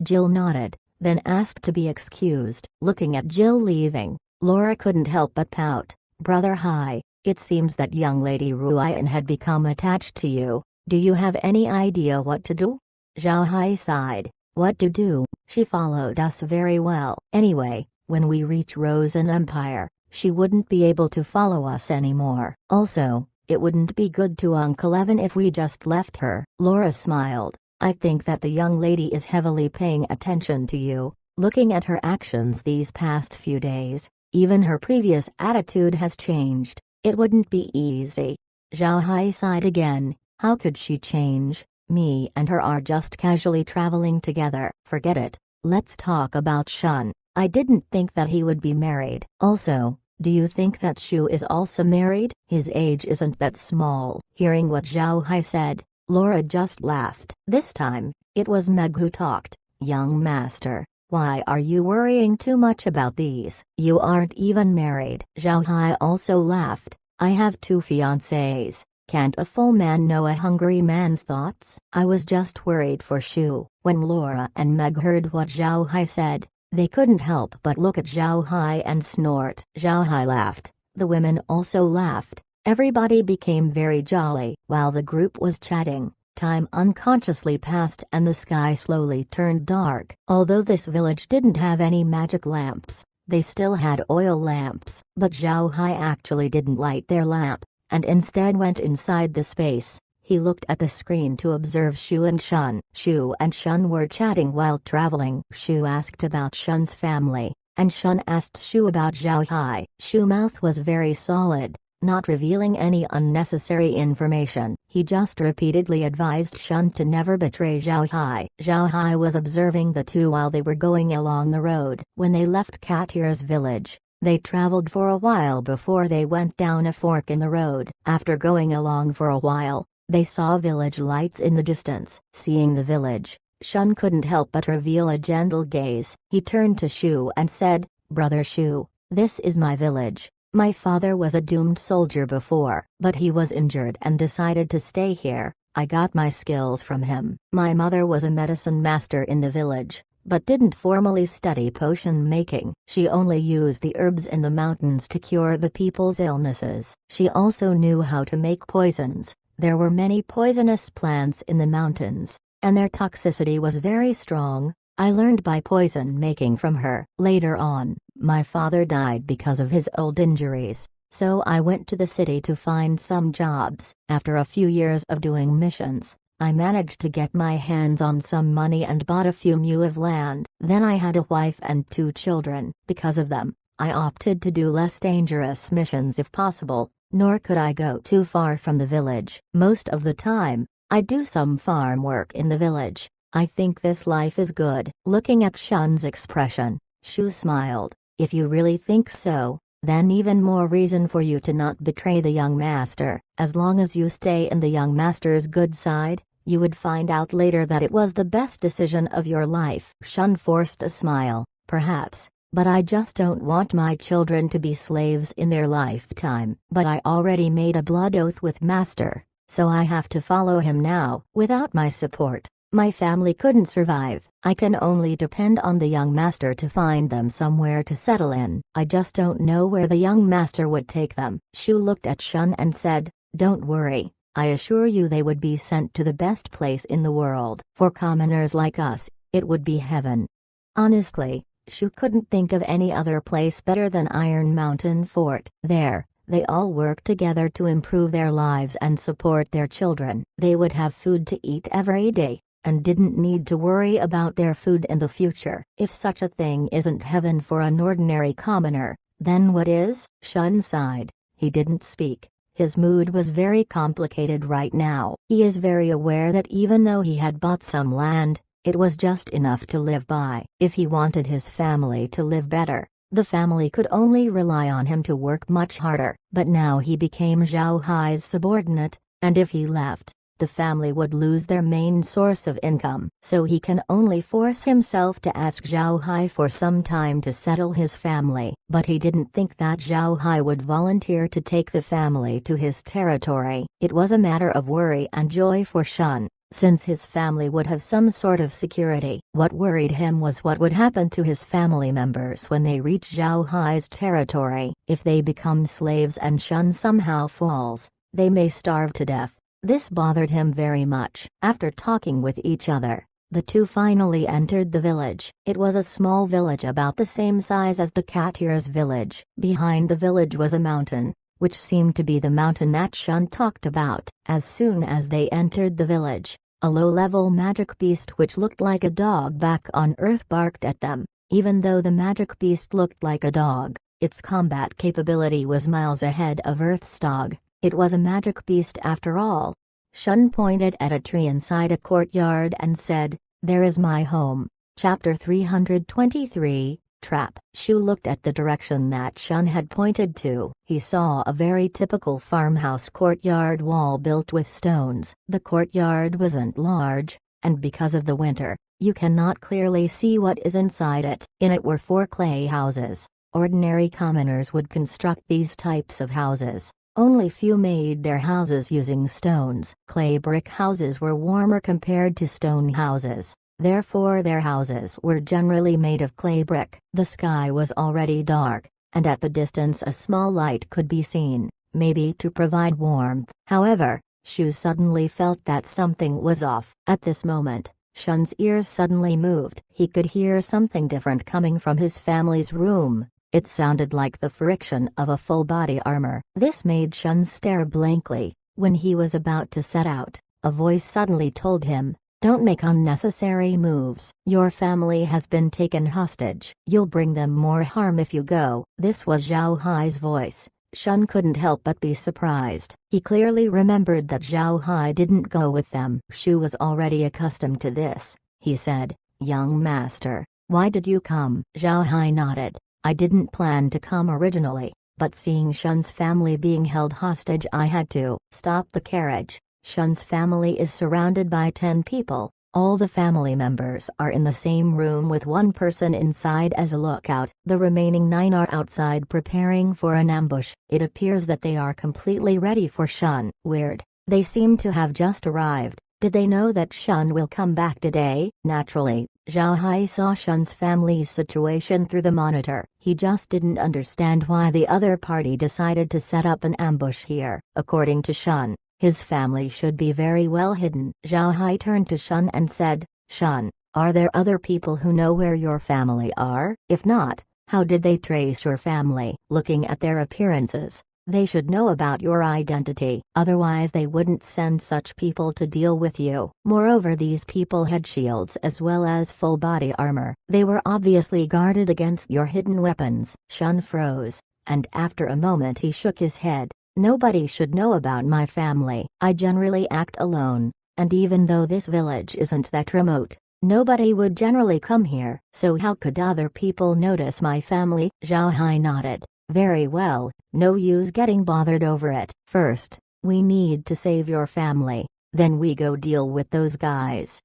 Jill nodded, then asked to be excused. Looking at Jill leaving, Laura couldn't help but pout. Brother Hai, it seems that young lady Ruyan had become attached to you. Do you have any idea what to do? Zhao Hai sighed. What to do? She followed us very well. Anyway, when we reach Rosen Empire, she wouldn't be able to follow us anymore. Also, it wouldn't be good to Uncle Evan if we just left her. Laura smiled. I think that the young lady is heavily paying attention to you. Looking at her actions these past few days, even her previous attitude has changed. It wouldn't be easy. Zhao Hai sighed again. How could she change? Me and her are just casually traveling together. Forget it. Let's talk about Shun. I didn't think that he would be married. Also, do you think that Shu is also married? His age isn't that small. Hearing what Zhao Hai said, Laura just laughed. This time, it was Meg who talked. Young master, why are you worrying too much about these? You aren't even married. Zhao Hai also laughed. I have 2 fiancés. Can't a full man know a hungry man's thoughts? I was just worried for Shu. When Laura and Meg heard what Zhao Hai said, they couldn't help but look at Zhao Hai and snort. Zhao Hai laughed. The women also laughed. Everybody became very jolly. While the group was chatting, time unconsciously passed and the sky slowly turned dark. Although this village didn't have any magic lamps, they still had oil lamps. But Zhao Hai actually didn't light their lamp, and instead went inside the space. He looked at the screen to observe Shu and Shun. Shu and Shun were chatting while traveling. Shu asked about Shun's family, and Shun asked Shu about Zhao Hai. Shu's mouth was very solid, not revealing any unnecessary information. He just repeatedly advised Shun to never betray Zhao Hai. Zhao Hai was observing the two while they were going along the road. When they left Katir's village, they traveled for a while before they went down a fork in the road. After going along for a while, they saw village lights in the distance. Seeing the village, Shun couldn't help but reveal a gentle gaze. He turned to Shu and said, Brother Shu, this is my village. My father was a doomed soldier before, but he was injured and decided to stay here. I got my skills from him. My mother was a medicine master in the village, but didn't formally study potion making. She only used the herbs in the mountains to cure the people's illnesses. She also knew how to make poisons. There were many poisonous plants in the mountains, and their toxicity was very strong. I learned by poison making from her. Later on, my father died because of his old injuries, so I went to the city to find some jobs. After a few years of doing missions, I managed to get my hands on some money and bought a few mu of land. Then I had a wife and 2 children. Because of them, I opted to do less dangerous missions if possible, nor could I go too far from the village. Most of the time, I do some farm work in the village. I think this life is good. Looking at Shun's expression, Shu smiled. If you really think so, then even more reason for you to not betray the young master. As long as you stay in the young master's good side, you would find out later that it was the best decision of your life. Shun forced a smile. Perhaps, but I just don't want my children to be slaves in their lifetime. But I already made a blood oath with master, so I have to follow him now. Without my support, my family couldn't survive. I can only depend on the young master to find them somewhere to settle in. I just don't know where the young master would take them. Shu looked at Shun and said, Don't worry, I assure you they would be sent to the best place in the world. For commoners like us, it would be heaven. Honestly, Shu couldn't think of any other place better than Iron Mountain Fort. There, They all worked together to improve their lives and support their children. They would have food to eat every day, and didn't need to worry about their food in the future. If such a thing isn't heaven for an ordinary commoner, then what is? Shun sighed. He didn't speak. His mood was very complicated right now. He is very aware that even though he had bought some land, it was just enough to live by. If he wanted his family to live better, the family could only rely on him to work much harder. But now he became Zhao Hai's subordinate, and if he left, the family would lose their main source of income. So he can only force himself to ask Zhao Hai for some time to settle his family. But he didn't think that Zhao Hai would volunteer to take the family to his territory. It was a matter of worry and joy for Shun, since his family would have some sort of security. What worried him was what would happen to his family members when they reach Zhao Hai's territory. If they become slaves and Shun somehow falls, they may starve to death. This bothered him very much. After talking with each other, the two finally entered the village. It was a small village about the same size as the Katir's village. Behind the village was a mountain, which seemed to be the mountain that Shun talked about. As soon as they entered the village, a low-level magic beast which looked like a dog back on Earth barked at them. Even though the magic beast looked like a dog, its combat capability was miles ahead of Earth's dog. It was a magic beast after all. Shun pointed at a tree inside a courtyard and said, "There is my home." Chapter 323, Trap. Shu looked at the direction that Shun had pointed to. He saw a very typical farmhouse courtyard wall built with stones. The courtyard wasn't large, and because of the winter, you cannot clearly see what is inside it. In it were 4 clay houses. Ordinary commoners would construct these types of houses. Only few made their houses using stones. Clay brick houses were warmer compared to stone houses, therefore their houses were generally made of clay brick. The sky was already dark, and at the distance a small light could be seen, maybe to provide warmth. However, Shu suddenly felt that something was off. At this moment, Shun's ears suddenly moved. He could hear something different coming from his family's room. It sounded like the friction of a full body armor. This made Shun stare blankly. When he was about to set out, a voice suddenly told him, "Don't make unnecessary moves. Your family has been taken hostage. You'll bring them more harm if you go." This was Zhao Hai's voice. Shun couldn't help but be surprised. He clearly remembered that Zhao Hai didn't go with them. Shu was already accustomed to this. He said, "Young master, why did you come?" Zhao Hai nodded. "I didn't plan to come originally, but seeing Shun's family being held hostage I had to." "Stop the carriage." Shun's family is surrounded by 10 people. All the family members are in the same room with one person inside as a lookout. The remaining 9 are outside preparing for an ambush. It appears that they are completely ready for Shun. Weird. They seem to have just arrived. Did they know that Shun will come back today? Naturally, Zhao Hai saw Shun's family's situation through the monitor. He just didn't understand why the other party decided to set up an ambush here. According to Shun, his family should be very well hidden. Zhao Hai turned to Shun and said, "Shun, are there other people who know where your family are? If not, how did they trace your family?" "Looking at their appearances, they should know about your identity, otherwise they wouldn't send such people to deal with you." Moreover, these people had shields as well as full body armor. They were obviously guarded against your hidden weapons. Shun froze, and after a moment he shook his head. "Nobody should know about my family. I generally act alone, and even though this village isn't that remote, nobody would generally come here. So how could other people notice my family?" Zhao Hai nodded. "Very well, no use getting bothered over it. First, we need to save your family, then we go deal with those guys."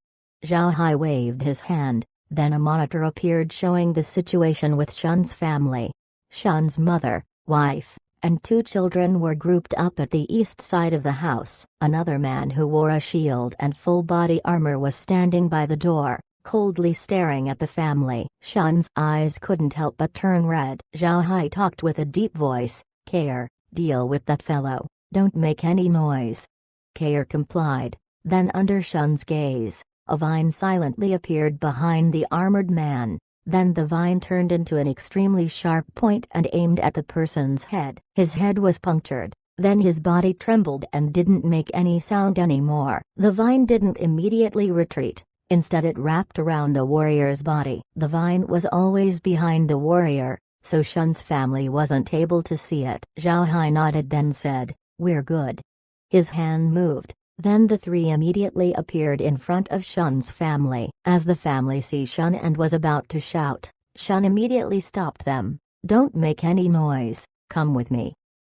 Zhao Hai waved his hand, then a monitor appeared showing the situation with Shun's family. Shun's mother, wife, and 2 children were grouped up at the east side of the house. Another man who wore a shield and full body armor was standing by the door, coldly staring at the family. Shun's eyes couldn't help but turn red. Zhao Hai talked with a deep voice, "Care, deal with that fellow, don't make any noise." Care complied. Then under Shun's gaze, a vine silently appeared behind the armored man. Then the vine turned into an extremely sharp point and aimed at the person's head. His head was punctured. Then his body trembled and didn't make any sound anymore. The vine didn't immediately retreat. Instead it wrapped around the warrior's body. The vine was always behind the warrior, so Shun's family wasn't able to see it. Zhao Hai nodded then said, "We're good." His hand moved. Then the three immediately appeared in front of Shun's family. As the family see Shun and was about to shout, Shun immediately stopped them. "Don't make any noise, come with me."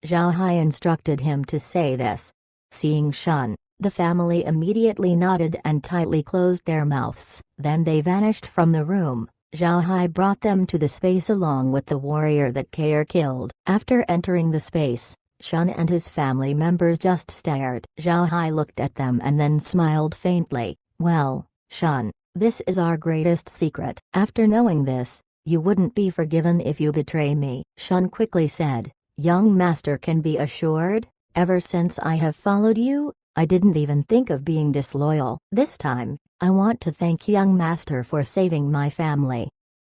Zhao Hai instructed him to say this. Seeing Shun, the family immediately nodded and tightly closed their mouths. Then they vanished from the room. Zhao Hai brought them to the space along with the warrior that Kair killed. After entering the space, Shun and his family members just stared. Zhao Hai looked at them and then smiled faintly. "Well, Shun, this is our greatest secret. After knowing this, you wouldn't be forgiven if you betray me." Shun quickly said, "Young master can be assured, ever since I have followed you, I didn't even think of being disloyal. This time, I want to thank young master for saving my family."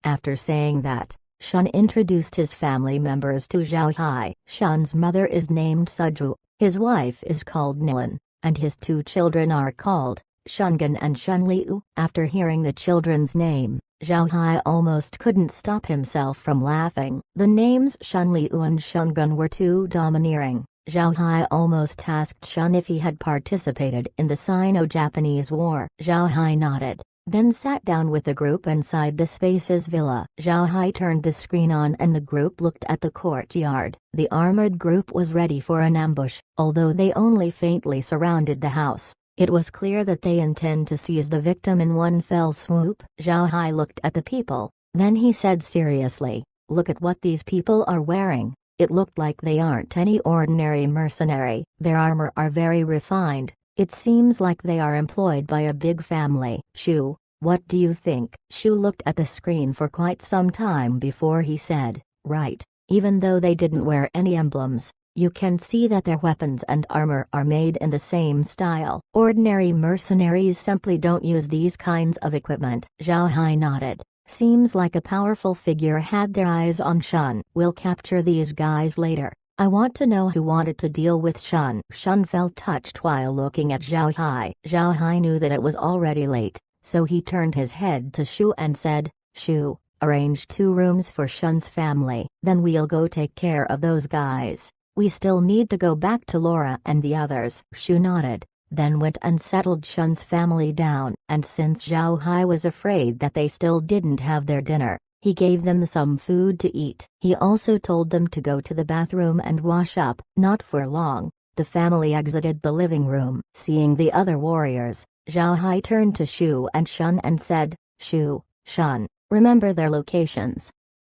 After saying that, Shun introduced his family members to Zhao Hai. Shun's mother is named Suju, his wife is called Nilan, and his two children are called Shungan and Shunliu. After hearing the children's name, Zhao Hai almost couldn't stop himself from laughing. The names Shunliu and Shungan were too domineering. Zhao Hai almost asked Shun if he had participated in the Sino-Japanese War. Zhao Hai nodded, then sat down with the group inside the Space's villa. Zhao Hai turned the screen on and the group looked at the courtyard. The armored group was ready for an ambush. Although they only faintly surrounded the house, it was clear that they intend to seize the victim in one fell swoop. Zhao Hai looked at the people, then he said seriously, "Look at what these people are wearing. It looked like they aren't any ordinary mercenary. Their armor are very refined. It seems like they are employed by a big family." "Shu, what do you think?" Shu looked at the screen for quite some time before he said, "Right, even though they didn't wear any emblems, you can see that their weapons and armor are made in the same style. Ordinary mercenaries simply don't use these kinds of equipment." Zhao Hai nodded. Seems like a powerful figure had their eyes on Shun. "We'll capture these guys later. I want to know who wanted to deal with Shun." Shun felt touched while looking at Zhao Hai. Zhao Hai knew that it was already late, so he turned his head to Shu and said, "Shu, arrange 2 rooms for Shun's family. Then we'll go take care of those guys. We still need to go back to Laura and the others." Shu nodded, then went and settled Shun's family down. And since Zhao Hai was afraid that they still didn't have their dinner, he gave them some food to eat. He also told them to go to the bathroom and wash up. Not for long, the family exited the living room. Seeing the other warriors, Zhao Hai turned to Shu and Shun and said, "Shu, Shun, remember their locations?"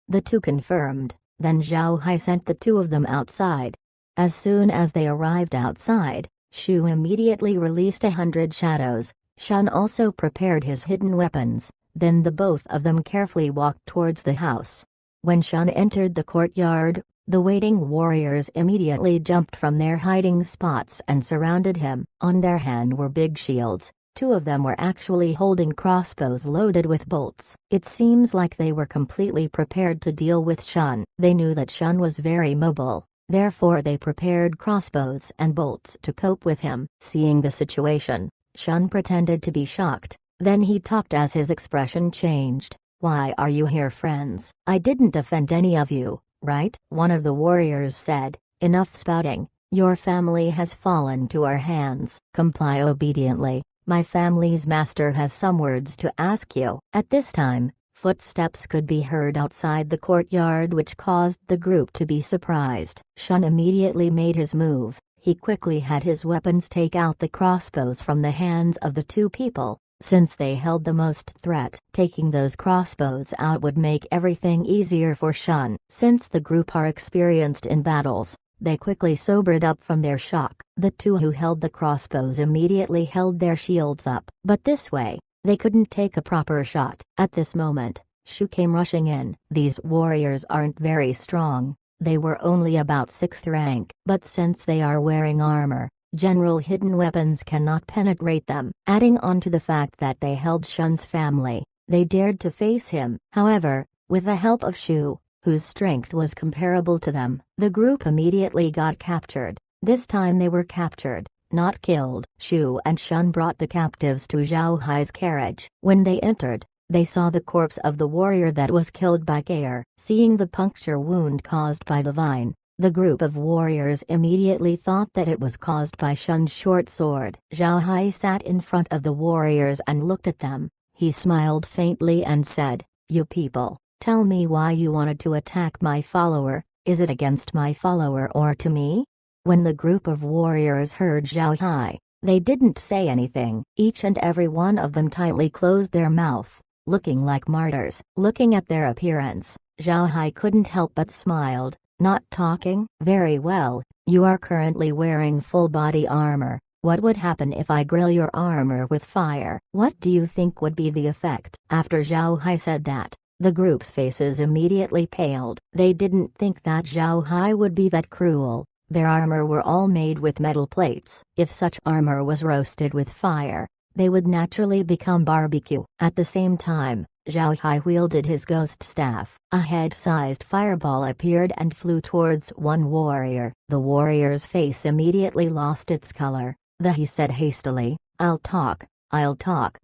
The two confirmed. Then Zhao Hai sent the 2 of them outside. As soon as they arrived outside, Shu immediately released 100 shadows. Shun also prepared his hidden weapons. Then the both of them carefully walked towards the house. When Shun entered the courtyard, the waiting warriors immediately jumped from their hiding spots and surrounded him. On their hand were big shields. 2 of them were actually holding crossbows loaded with bolts. It seems like they were completely prepared to deal with Shun. They knew that Shun was very mobile. Therefore they prepared crossbows and bolts to cope with him. Seeing the situation, Shun pretended to be shocked. Then he talked as his expression changed. "Why are you here, friends? I didn't offend any of you, right?" One of the warriors said, "Enough spouting. Your family has fallen to our hands. Comply obediently. My family's master has some words to ask you." At this time, footsteps could be heard outside the courtyard, which caused the group to be surprised. Shun immediately made his move. He quickly had his weapons take out the crossbows from the hands of the 2 people, since they held the most threat. Taking those crossbows out would make everything easier for Shun. Since the group are experienced in battles, they quickly sobered up from their shock. The 2 who held the crossbows immediately held their shields up. But this way, they couldn't take a proper shot. At this moment, Shu came rushing in. These warriors aren't very strong. They were only about 6th rank. But since they are wearing armor, general hidden weapons cannot penetrate them. Adding on to the fact that they held Shun's family, They dared to face him. However, with the help of Shu, whose strength was comparable to them, the group immediately got captured. This time they were captured, not killed. Shu and Shun brought the captives to Zhao Hai's carriage. When they entered, they saw the corpse of the warrior that was killed by Gaer. Seeing the puncture wound caused by the vine, the group of warriors immediately thought that it was caused by Shun's short sword. Zhao Hai sat in front of the warriors and looked at them. He smiled faintly and said, "You people, tell me why you wanted to attack my follower. Is it against my follower or to me?" When the group of warriors heard Zhao Hai, they didn't say anything. Each and every one of them tightly closed their mouth, looking like martyrs. Looking at their appearance, Zhao Hai couldn't help but smiled. "Not talking? Very well, you are currently wearing full body armor. What would happen if I grill your armor with fire? What do you think would be the effect?" After Zhao Hai said that, the group's faces immediately paled. They didn't think that Zhao Hai would be that cruel. Their armor were all made with metal plates. If such armor was roasted with fire, they would naturally become barbecue. At the same time, Zhao Hai wielded his ghost staff. A head-sized fireball appeared and flew towards one warrior. The warrior's face immediately lost its color. He said hastily, I'll talk,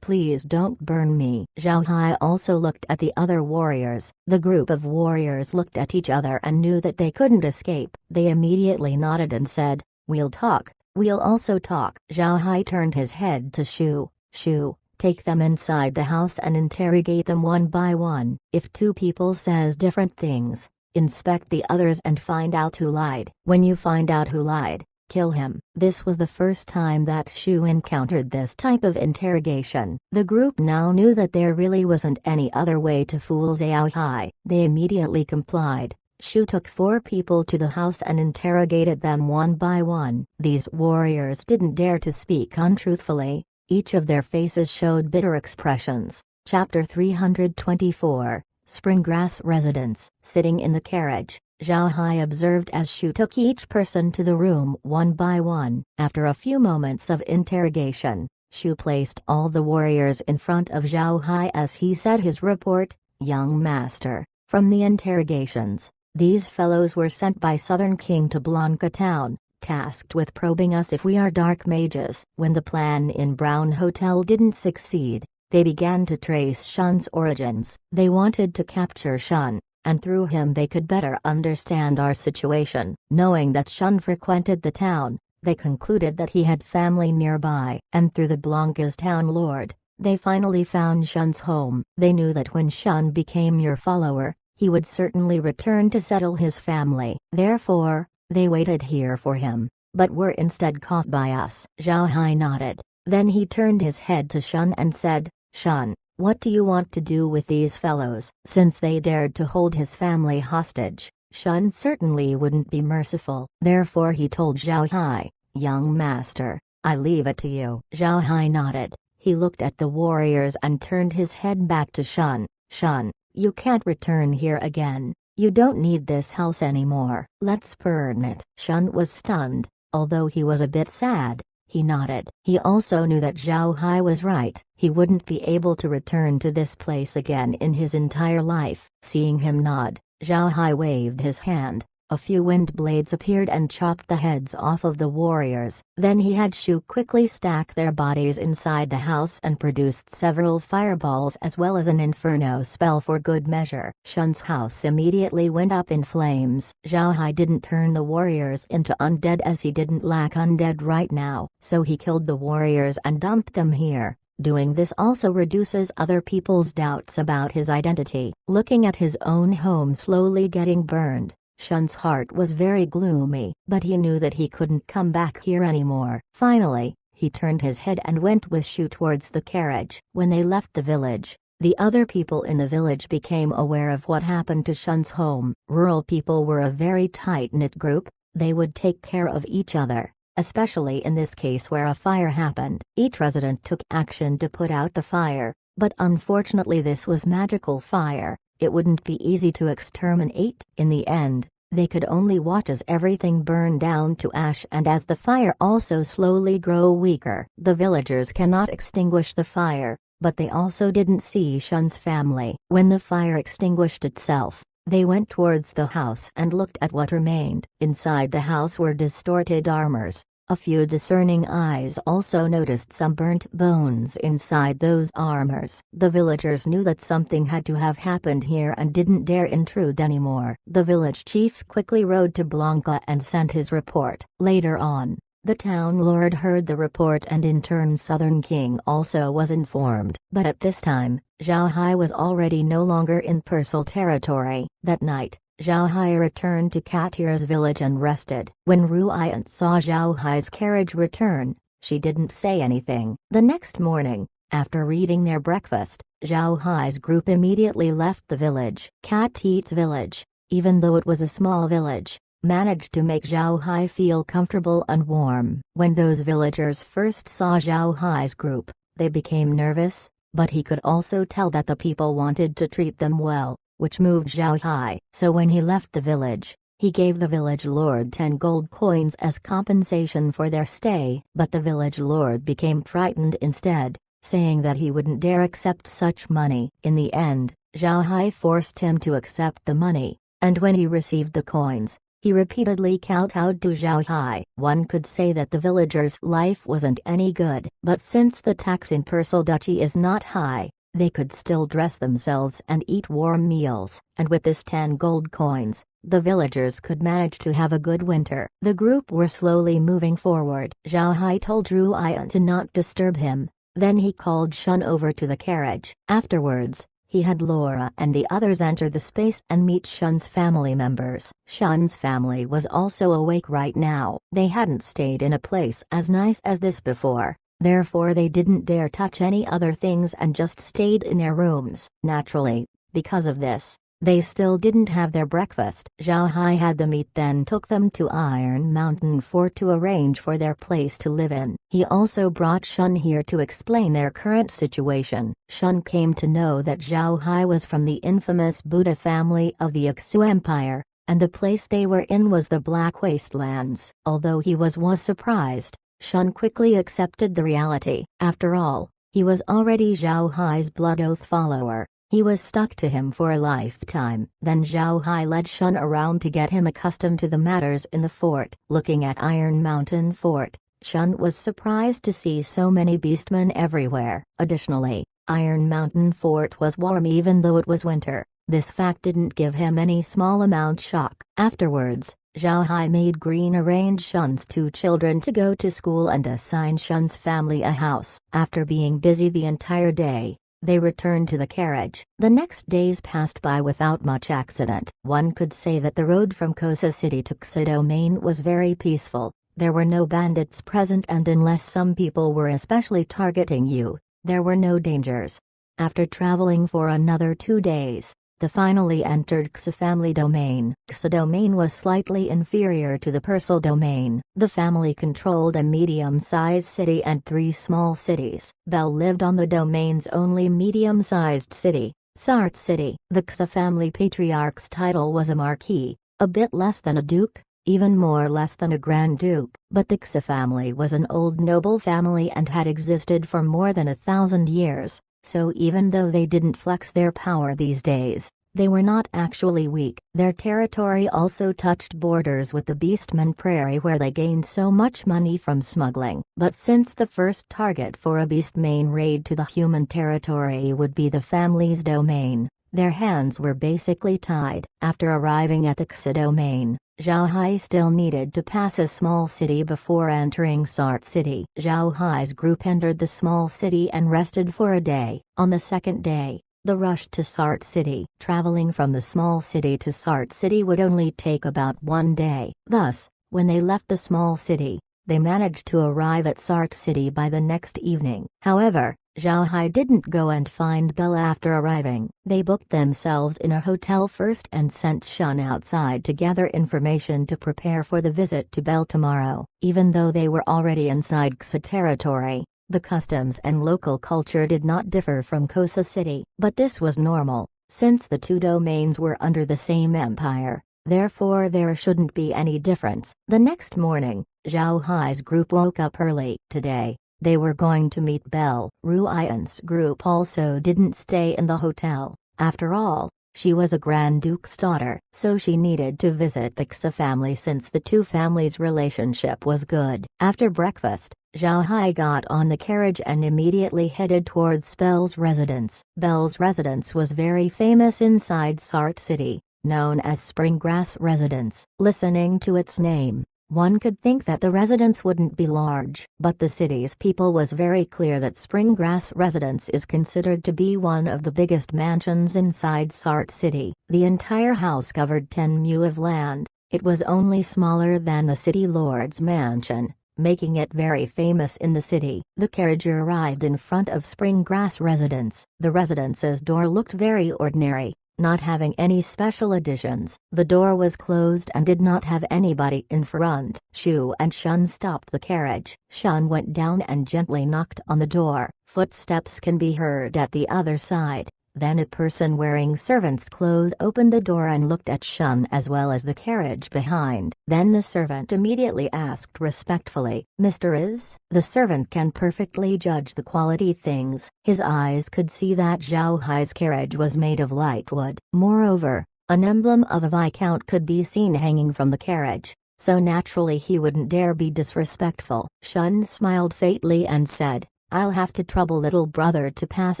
please don't burn me." Zhao Hai also looked at the other warriors. The group of warriors looked at each other and knew that they couldn't escape. They immediately nodded and said, "We'll talk, we'll also talk." Zhao Hai turned his head to Shu. "Shu, take them inside the house and interrogate them one by one. If two people says different things, inspect the others and find out who lied. When you find out who lied, kill him." This was the first time that Shu encountered this type of interrogation. The group now knew that there really wasn't any other way to fool Zhao Hai. They immediately complied. Shu took 4 people to the house and interrogated them one by one. These warriors didn't dare to speak untruthfully. Each of their faces showed bitter expressions. Chapter 324, Springgrass Residence. Sitting in the carriage, Zhao Hai observed as Shu took each person to the room one by one. After a few moments of interrogation, Shu placed all the warriors in front of Zhao Hai as he said his report. "Young master, from the interrogations, these fellows were sent by Southern King to Blanca Town, tasked with probing us if we are dark mages. When the plan in Brown Hotel didn't succeed, they began to trace Shun's origins. They wanted to capture Shun, and through him they could better understand our situation. Knowing that Shun frequented the town, they concluded that he had family nearby. And through the Blanca's town lord, they finally found Shun's home. They knew that when Shun became your follower, he would certainly return to settle his family. Therefore, they waited here for him, but were instead caught by us." Zhao Hai nodded. Then he turned his head to Shun and said, "Shun, what do you want to do with these fellows?" Since they dared to hold his family hostage, Shun certainly wouldn't be merciful. Therefore he told Zhao Hai, "Young master, I leave it to you." Zhao Hai nodded. He looked at the warriors and turned his head back to Shun. "Shun, you can't return here again. You don't need this house anymore. Let's burn it." Shun was stunned. Although he was a bit sad, he nodded. He also knew that Zhao Hai was right. He wouldn't be able to return to this place again in his entire life. Seeing him nod, Zhao Hai waved his hand. A few wind blades appeared and chopped the heads off of the warriors. Then he had Shu quickly stack their bodies inside the house and produced several fireballs as well as an inferno spell for good measure. Shun's house immediately went up in flames. Zhao Hai didn't turn the warriors into undead as he didn't lack undead right now, so he killed the warriors and dumped them here. Doing this also reduces other people's doubts about his identity. Looking at his own home slowly getting burned, Shun's heart was very gloomy, but he knew that he couldn't come back here anymore. Finally, he turned his head and went with Shu towards the carriage. When they left the village, the other people in the village became aware of what happened to Shun's home. Rural people were a very tight-knit group. They would take care of each other, especially in this case where a fire happened. Each resident took action to put out the fire, but unfortunately this was magical fire. It wouldn't be easy to exterminate. In the end, they could only watch as everything burned down to ash and as the fire also slowly grow weaker. The villagers cannot extinguish the fire, but they also didn't see Shun's family. When the fire extinguished itself, they went towards the house and looked at what remained. Inside the house were distorted armors. A few discerning eyes also noticed some burnt bones inside those armors. The villagers knew that something had to have happened here and didn't dare intrude anymore. The village chief quickly rode to Blanca and sent his report. Later on, the town lord heard the report and in turn Southern King also was informed. But at this time, Zhao Hai was already no longer in Persal territory. That night, Zhao Hai returned to Katir's village and rested. When Ruiant saw Zhao Hai's carriage return, she didn't say anything. The next morning, after eating their breakfast, Zhao Hai's group immediately left the village. Katir's village, even though it was a small village, managed to make Zhao Hai feel comfortable and warm. When those villagers first saw Zhao Hai's group, they became nervous, but he could also tell that the people wanted to treat them well, which moved Zhao Hai. So when he left the village, he gave the village lord 10 gold coins as compensation for their stay. But the village lord became frightened instead, saying that he wouldn't dare accept such money. In the end, Zhao Hai forced him to accept the money, and when he received the coins, he repeatedly kowtowed to Zhao Hai. One could say that the villagers' life wasn't any good, but since the tax in Persal Duchy is not high, they could still dress themselves and eat warm meals, and with this 10 gold coins, the villagers could manage to have a good winter. The group were slowly moving forward. Zhao Hai told Ruian to not disturb him, then he called Shun over to the carriage. Afterwards, he had Laura and the others enter the space and meet Shun's family members. Shun's family was also awake right now. They hadn't stayed in a place as nice as this before. Therefore they didn't dare touch any other things and just stayed in their rooms. Naturally, because of this, they still didn't have their breakfast. Zhao Hai had them eat, then took them to Iron Mountain Fort to arrange for their place to live in. He also brought Shun here to explain their current situation. Shun came to know that Zhao Hai was from the infamous Buddha family of the Xu Empire, and the place they were in was the Black Wastelands. Although he was surprised, Shun quickly accepted the reality. After all, he was already Zhao Hai's blood oath follower. He was stuck to him for a lifetime. Then Zhao Hai led Shun around to get him accustomed to the matters in the fort. Looking at Iron Mountain Fort, Shun was surprised to see so many beastmen everywhere. Additionally, Iron Mountain Fort was warm even though it was winter. This fact didn't give him any small amount shock. Afterwards, Zhao Hai made Green arrange Shun's 2 children to go to school and assign Shun's family a house. After being busy the entire day, they returned to the carriage. The next days passed by without much accident. One could say that the road from Kosa City to Xa Domain was very peaceful. There were no bandits present, and unless some people were especially targeting you, there were no dangers. After traveling for another 2 days, they finally entered Xa family domain. Xa domain was slightly inferior to the Persal domain. The family controlled a medium-sized city and 3 small cities. Bell lived on the domain's only medium-sized city, Sart City. The Xa family patriarch's title was a marquis, a bit less than a duke, even more less than a grand duke. But the Xa family was an old noble family and had existed for more than 1,000 years. So even though they didn't flex their power these days, they were not actually weak. Their territory also touched borders with the Beastmen Prairie, where they gained so much money from smuggling. But since the first target for a Beastman raid to the human territory would be the family's domain, their hands were basically tied. After arriving at the Xa domain, Zhao Hai still needed to pass a small city before entering Sart City. Zhao Hai's group entered the small city and rested for a day. On the second day, they rushed to Sart City. Traveling from the small city to Sart City would only take about 1 day. Thus, when they left the small city, they managed to arrive at Sart City by the next evening. However, Zhao Hai didn't go and find Bella after arriving. They booked themselves in a hotel first and sent Shun outside to gather information to prepare for the visit to Belle tomorrow. Even though they were already inside Xa territory, the customs and local culture did not differ from Kosa City. But this was normal, since the 2 domains were under the same empire. Therefore there shouldn't be any difference. The next morning, Zhao Hai's group woke up early. Today, They were going to meet Belle. Ruyan's group also didn't stay in the hotel. After all, she was a Grand Duke's daughter, so she needed to visit the Xa family since the two families' relationship was good. After breakfast, Zhao Hai got on the carriage and immediately headed towards Belle's residence. Belle's residence was very famous inside Sart City, known as Springgrass Residence. Listening to its name, one could think that the residence wouldn't be large, but the city's people was very clear that Springgrass Residence is considered to be one of the biggest mansions inside Sart City. The entire house covered 10 mu of land. It was only smaller than the city lord's mansion, making it very famous in the city. The carriage arrived in front of Springgrass Residence. The residence's door looked very ordinary, not having any special additions. The door was closed and did not have anybody in front. Shu and Shun stopped the carriage. Shun went down and gently knocked on the door. Footsteps can be heard at the other side. Then a person wearing servant's clothes opened the door and looked at Shun as well as the carriage behind. Then the servant immediately asked respectfully, "Mr. Is?" The servant can perfectly judge the quality things. His eyes could see that Zhao Hai's carriage was made of light wood. Moreover, an emblem of a viscount could be seen hanging from the carriage, so naturally he wouldn't dare be disrespectful. Shun smiled faintly and said, "I'll have to trouble little brother to pass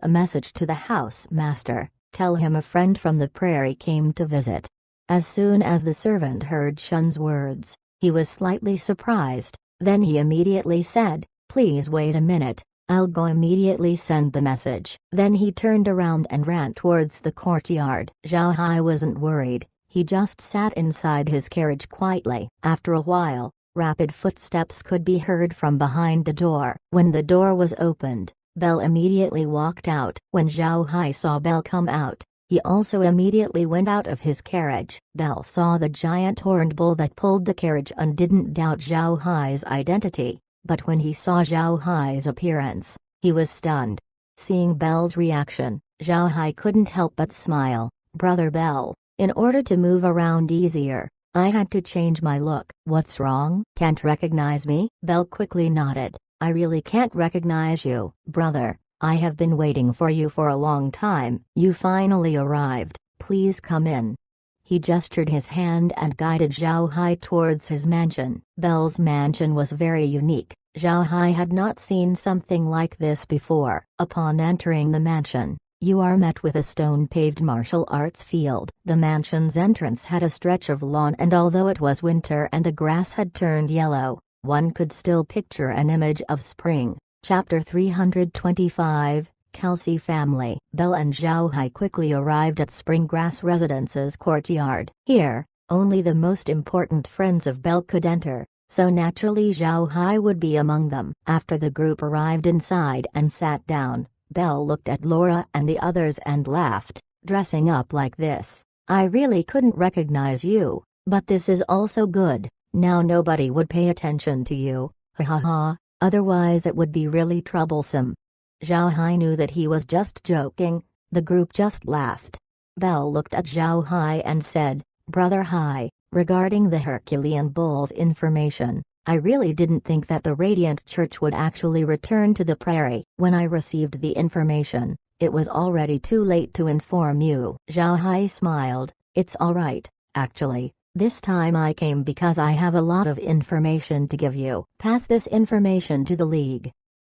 a message to the house master. Tell him a friend from the prairie came to visit." As soon as the servant heard Shun's words, he was slightly surprised. Then he immediately said, "Please wait a minute, I'll go immediately send the message." Then he turned around and ran towards the courtyard. Zhao Hai wasn't worried, he just sat inside his carriage quietly. After a while, rapid footsteps could be heard from behind the door. When the door was opened, Belle immediately walked out. When Zhao Hai saw Belle come out, he also immediately went out of his carriage. Belle saw the giant horned bull that pulled the carriage and didn't doubt Zhao Hai's identity, but when he saw Zhao Hai's appearance, he was stunned. Seeing Belle's reaction, Zhao Hai couldn't help but smile. "Brother Belle, in order to move around easier, I had to change my look." "What's wrong? Can't recognize me?" Belle quickly nodded. "I really can't recognize you, brother. I have been waiting for you for a long time." "You finally arrived, please come in." He gestured his hand and guided Zhao Hai towards his mansion. Belle's mansion was very unique. Zhao Hai had not seen something like this before. Upon entering the mansion, you are met with a stone-paved martial arts field. The mansion's entrance had a stretch of lawn, and although it was winter and the grass had turned yellow, one could still picture an image of spring. Chapter 325, Kelsey Family. Belle and Zhao Hai quickly arrived at Springgrass Residence's courtyard. Here, only the most important friends of Belle could enter, so naturally Zhao Hai would be among them. After the group arrived inside and sat down, Belle looked at Laura and the others and laughed. "Dressing up like this, I really couldn't recognize you, but this is also good. Now nobody would pay attention to you, ha ha ha, otherwise it would be really troublesome." Zhao Hai knew that he was just joking. The group just laughed. Belle looked at Zhao Hai and said, "Brother Hai, regarding the Herculean bull's information, I really didn't think that the Radiant Church would actually return to the prairie. When I received the information, it was already too late to inform you." Zhao Hai smiled. "It's alright, actually. This time I came because I have a lot of information to give you. Pass this information to the League."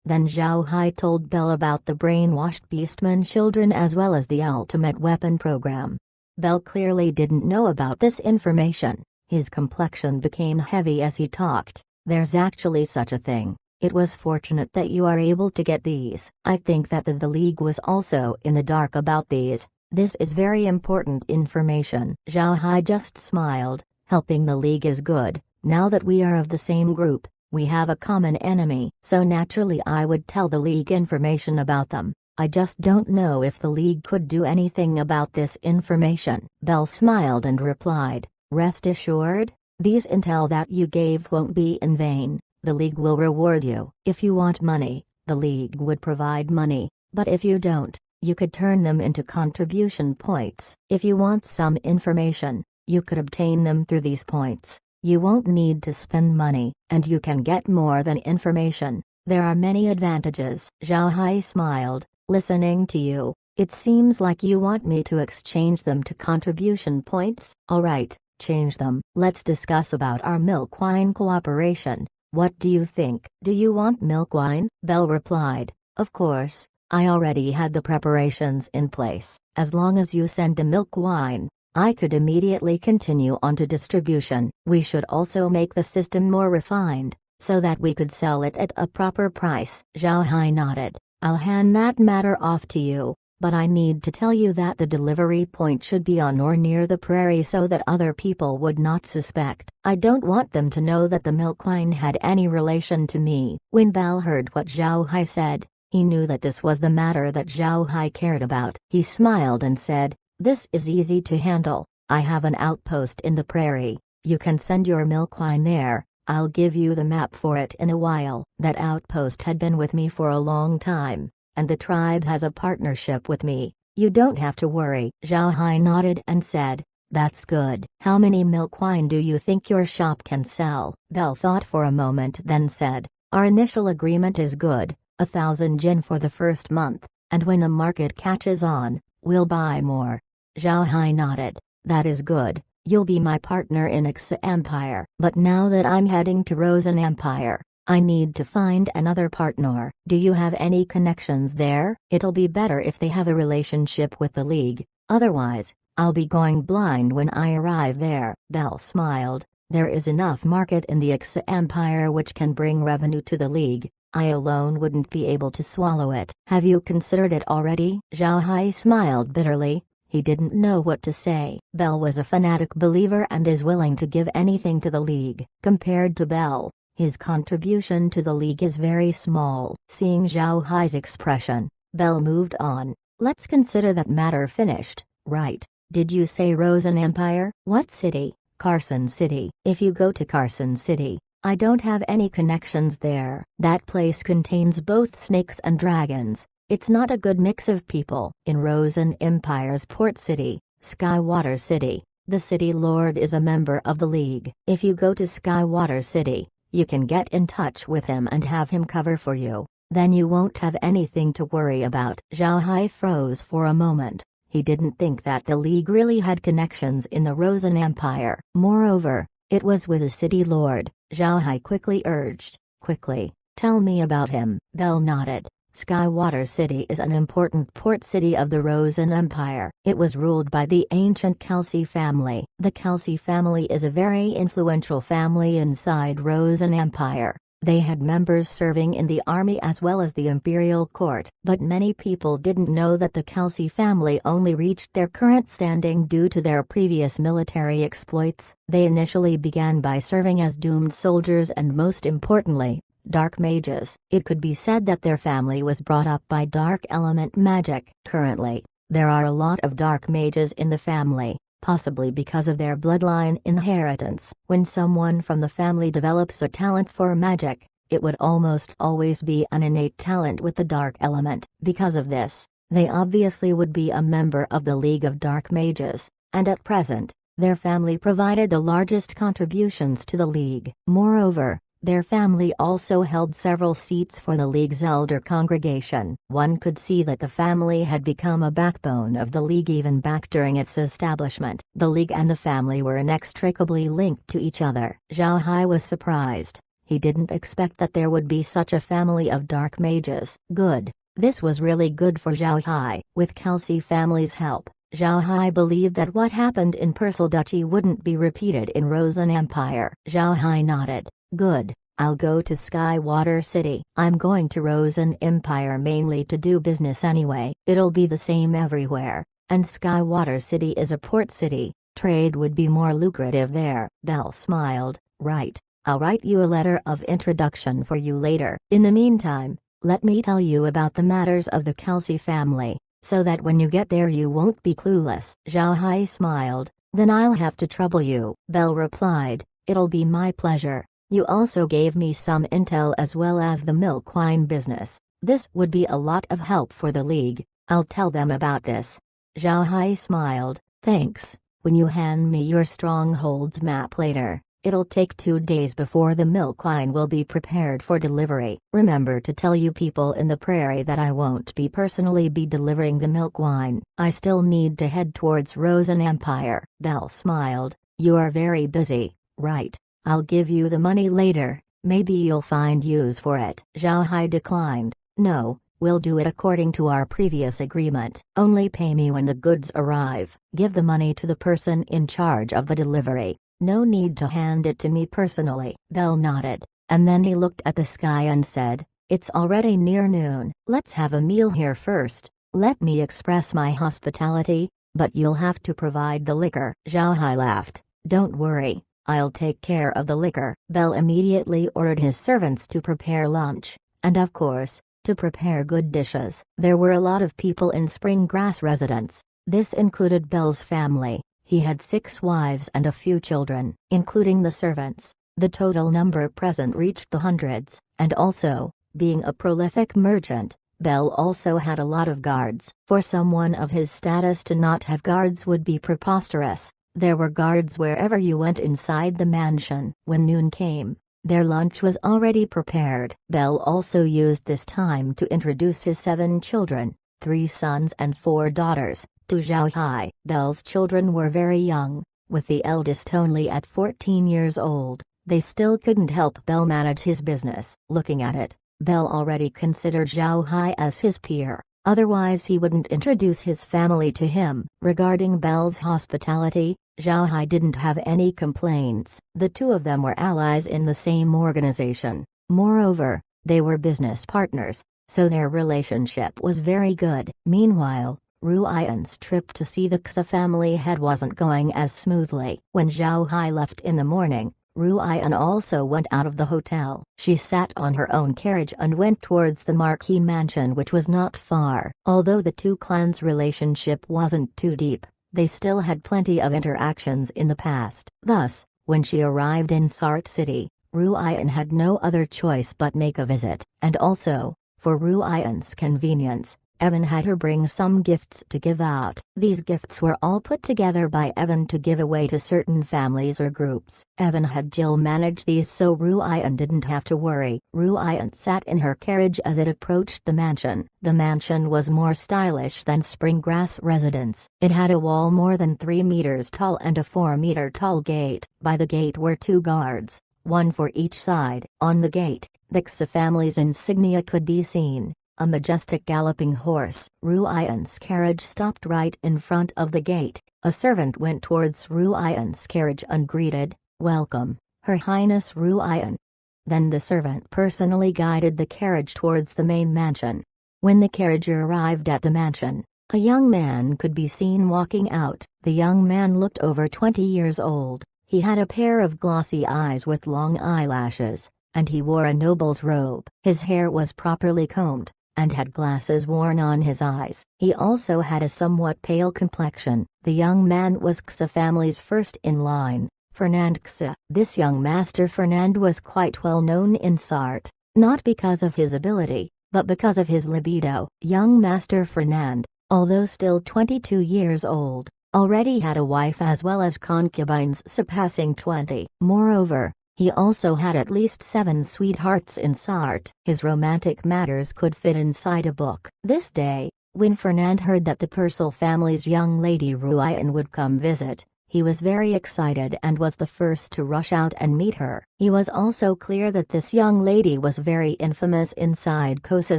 Then Zhao Hai told Belle about the brainwashed Beastman children as well as the ultimate weapon program. Belle clearly didn't know about this information. His complexion became heavy as he talked. "There's actually such a thing. It was fortunate that you are able to get these. I think that the League was also in the dark about these. This is very important information." Zhao Hai just smiled. "Helping the League is good. Now that we are of the same group, we have a common enemy. So naturally I would tell the League information about them. I just don't know if the League could do anything about this information." Belle smiled and replied, "Rest assured, these intel that you gave won't be in vain. The League will reward you. If you want money, the League would provide money, but if you don't, you could turn them into contribution points. If you want some information, you could obtain them through these points. You won't need to spend money, and you can get more than information. There are many advantages. Zhao Hai smiled, listening to you. It seems like you want me to exchange them to contribution points. Alright, change them. Let's discuss about our milk wine cooperation. What do you think? Do you want milk wine? Belle replied, of course, I already had the preparations in place. As long as you send the milk wine, I could immediately continue on to distribution. We should also make the system more refined, so that we could sell it at a proper price. Zhao Hai nodded. I'll hand that matter off to you, but I need to tell you that the delivery point should be on or near the prairie so that other people would not suspect. I don't want them to know that the milk wine had any relation to me. When Belle heard what Zhao Hai said, he knew that this was the matter that Zhao Hai cared about. He smiled and said, this is easy to handle. I have an outpost in the prairie. You can send your milk wine there. I'll give you the map for it in a while. That outpost had been with me for a long time, and the tribe has a partnership with me. You don't have to worry. Zhao Hai nodded and said, that's good. How many milk wine do you think your shop can sell? Belle thought for a moment then said, our initial agreement is good, 1,000 jin for the first month, and when the market catches on, we'll buy more. Zhao Hai nodded. That is good. You'll be my partner in Ixa Empire. But now that I'm heading to Rosen Empire, I need to find another partner. Do you have any connections there? It'll be better if they have a relationship with the League, otherwise, I'll be going blind when I arrive there. Belle smiled. There is enough market in the Ixa Empire which can bring revenue to the League. I alone wouldn't be able to swallow it. Have you considered it already? Zhao Hai smiled bitterly. He didn't know what to say. Belle was a fanatic believer and is willing to give anything to the League. Compared to Belle, his contribution to the League is very small. Seeing Zhao Hai's expression, Belle moved on. Let's consider that matter finished, right? Did you say Rosen Empire? What city? Carson City. If you go to Carson City, I don't have any connections there. That place contains both snakes and dragons. It's not a good mix of people. In Rosen Empire's port city, Skywater City, the city lord is a member of the League. If you go to Skywater City, you can get in touch with him and have him cover for you. Then you won't have anything to worry about. Zhao Hai froze for a moment. He didn't think that the League really had connections in the Rosen Empire. Moreover, it was with a city lord. Zhao Hai quickly urged, quickly, tell me about him. Belle nodded. Skywater City is an important port city of the Rosen Empire. It was ruled by the ancient Kelsey family. The Kelsey family is a very influential family inside Rosen Empire. They had members serving in the army as well as the imperial court. But many people didn't know that the Kelsey family only reached their current standing due to their previous military exploits. They initially began by serving as doomed soldiers and most importantly, dark mages. It could be said that their family was brought up by dark element magic. Currently, there are a lot of dark mages in the family, possibly because of their bloodline inheritance. When someone from the family develops a talent for magic, it would almost always be an innate talent with the dark element. Because of this, they obviously would be a member of the League of Dark Mages, and at present, their family provided the largest contributions to the League. Moreover, their family also held several seats for the League's elder congregation. One could see that the family had become a backbone of the League even back during its establishment. The League and the family were inextricably linked to each other. Zhao Hai was surprised. He didn't expect that there would be such a family of dark mages. Good. This was really good for Zhao Hai. With Kelsey family's help, Zhao Hai believed that what happened in Persal Duchy wouldn't be repeated in Rosen Empire. Zhao Hai nodded. Good, I'll go to Skywater City. I'm going to Rosen Empire mainly to do business anyway. It'll be the same everywhere, and Skywater City is a port city. Trade would be more lucrative there. Belle smiled. Right, I'll write you a letter of introduction for you later. In the meantime, let me tell you about the matters of the Kelsey family, so that when you get there you won't be clueless. Zhao Hai smiled. Then I'll have to trouble you. Belle replied, it'll be my pleasure. You also gave me some intel as well as the milk wine business. This would be a lot of help for the League. I'll tell them about this. Zhao Hai smiled. Thanks. When you hand me your stronghold's map later, It'll take 2 days before the milk wine will be prepared for delivery. Remember to tell you people in the prairie that I won't be personally delivering the milk wine. I still need to head towards Rosen Empire." Belle smiled. "You are very busy, right? I'll give you the money later, maybe you'll find use for it." Zhao Hai declined. "No, we'll do it according to our previous agreement. Only pay me when the goods arrive. Give the money to the person in charge of the delivery. No need to hand it to me personally." Belle nodded, and then he looked at the sky and said, "It's already near noon. Let's have a meal here first. Let me express my hospitality, but you'll have to provide the liquor." Zhao Hai laughed. "Don't worry, I'll take care of the liquor." Belle immediately ordered his servants to prepare lunch, and of course, to prepare good dishes. There were a lot of people in Springgrass residence. This included Belle's family. He had 6 wives and a few children, including the servants. The total number present reached the hundreds, and also, being a prolific merchant, Belle also had a lot of guards. For someone of his status to not have guards would be preposterous. There were guards wherever you went inside the mansion. When noon came, their lunch was already prepared. Belle also used this time to introduce his 7 children, 3 sons and 4 daughters, to Zhao Hai. Belle's children were very young, with the eldest only at 14 years old. They still couldn't help Belle manage his business. Looking at it, Belle already considered Zhao Hai as his peer, otherwise he wouldn't introduce his family to him. Regarding Belle's hospitality, Zhao Hai didn't have any complaints. The 2 of them were allies in the same organization. Moreover, they were business partners, so their relationship was very good. Meanwhile, Ruian's trip to see the Xa family head wasn't going as smoothly. When Zhao Hai left in the morning, Ruian also went out of the hotel. She sat on her own carriage and went towards the marquee mansion, which was not far. Although the 2 clans' relationship wasn't too deep, they still had plenty of interactions in the past. Thus, when she arrived in Sart City, Ruian had no other choice but make a visit. And also, for Ruian's convenience, Evan had her bring some gifts to give out. These gifts were all put together by Evan to give away to certain families or groups. Evan had Jill manage these so Ruian didn't have to worry. Ruian sat in her carriage as it approached the mansion. The mansion was more stylish than Springgrass residence. It had a wall more than 3 meters tall and a 4-meter tall gate. By the gate were 2 guards, 1 for each side. On the gate, the Xa family's insignia could be seen. A majestic galloping horse. Ruian's carriage stopped right in front of the gate. A servant went towards Ruian's carriage and greeted, "Welcome, Her Highness Ruian." Then the servant personally guided the carriage towards the main mansion. When the carriage arrived at the mansion, a young man could be seen walking out. The young man looked over 20 years old. He had a pair of glossy eyes with long eyelashes, and he wore a noble's robe. His hair was properly combed, and had glasses worn on his eyes. He also had a somewhat pale complexion. The young man was Xa family's first in line, Fernand Xa. This young Master Fernand was quite well known in Sart, not because of his ability, but because of his libido. Young Master Fernand, although still 22 years old, already had a wife as well as concubines surpassing 20. Moreover, he also had at least 7 sweethearts in Sart. His romantic matters could fit inside a book. This day, when Fernand heard that the Purcell family's young lady Ruian would come visit, he was very excited and was the first to rush out and meet her. He was also clear that this young lady was very infamous inside Kosa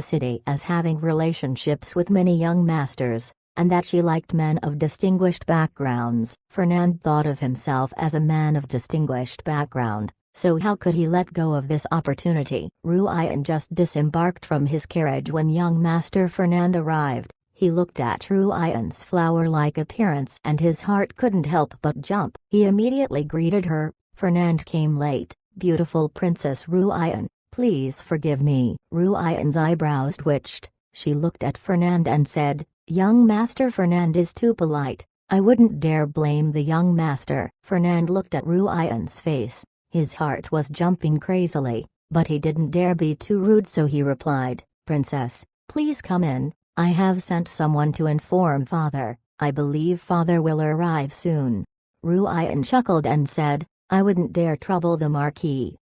City as having relationships with many young masters, and that she liked men of distinguished backgrounds. Fernand thought of himself as a man of distinguished background, so how could he let go of this opportunity? Ruian just disembarked from his carriage when young Master Fernand arrived. He looked at Ruian's flower-like appearance and his heart couldn't help but jump. He immediately greeted her. "Fernand came late, beautiful Princess Ruian. Please forgive me." Ruian's eyebrows twitched. She looked at Fernand and said, "Young Master Fernand is too polite. I wouldn't dare blame the young master." Fernand looked at Ruian's face. His heart was jumping crazily, but he didn't dare be too rude, so he replied, "Princess, please come in. I have sent someone to inform Father. I believe Father will arrive soon." Ruian chuckled and said, I wouldn't dare trouble the Marquis."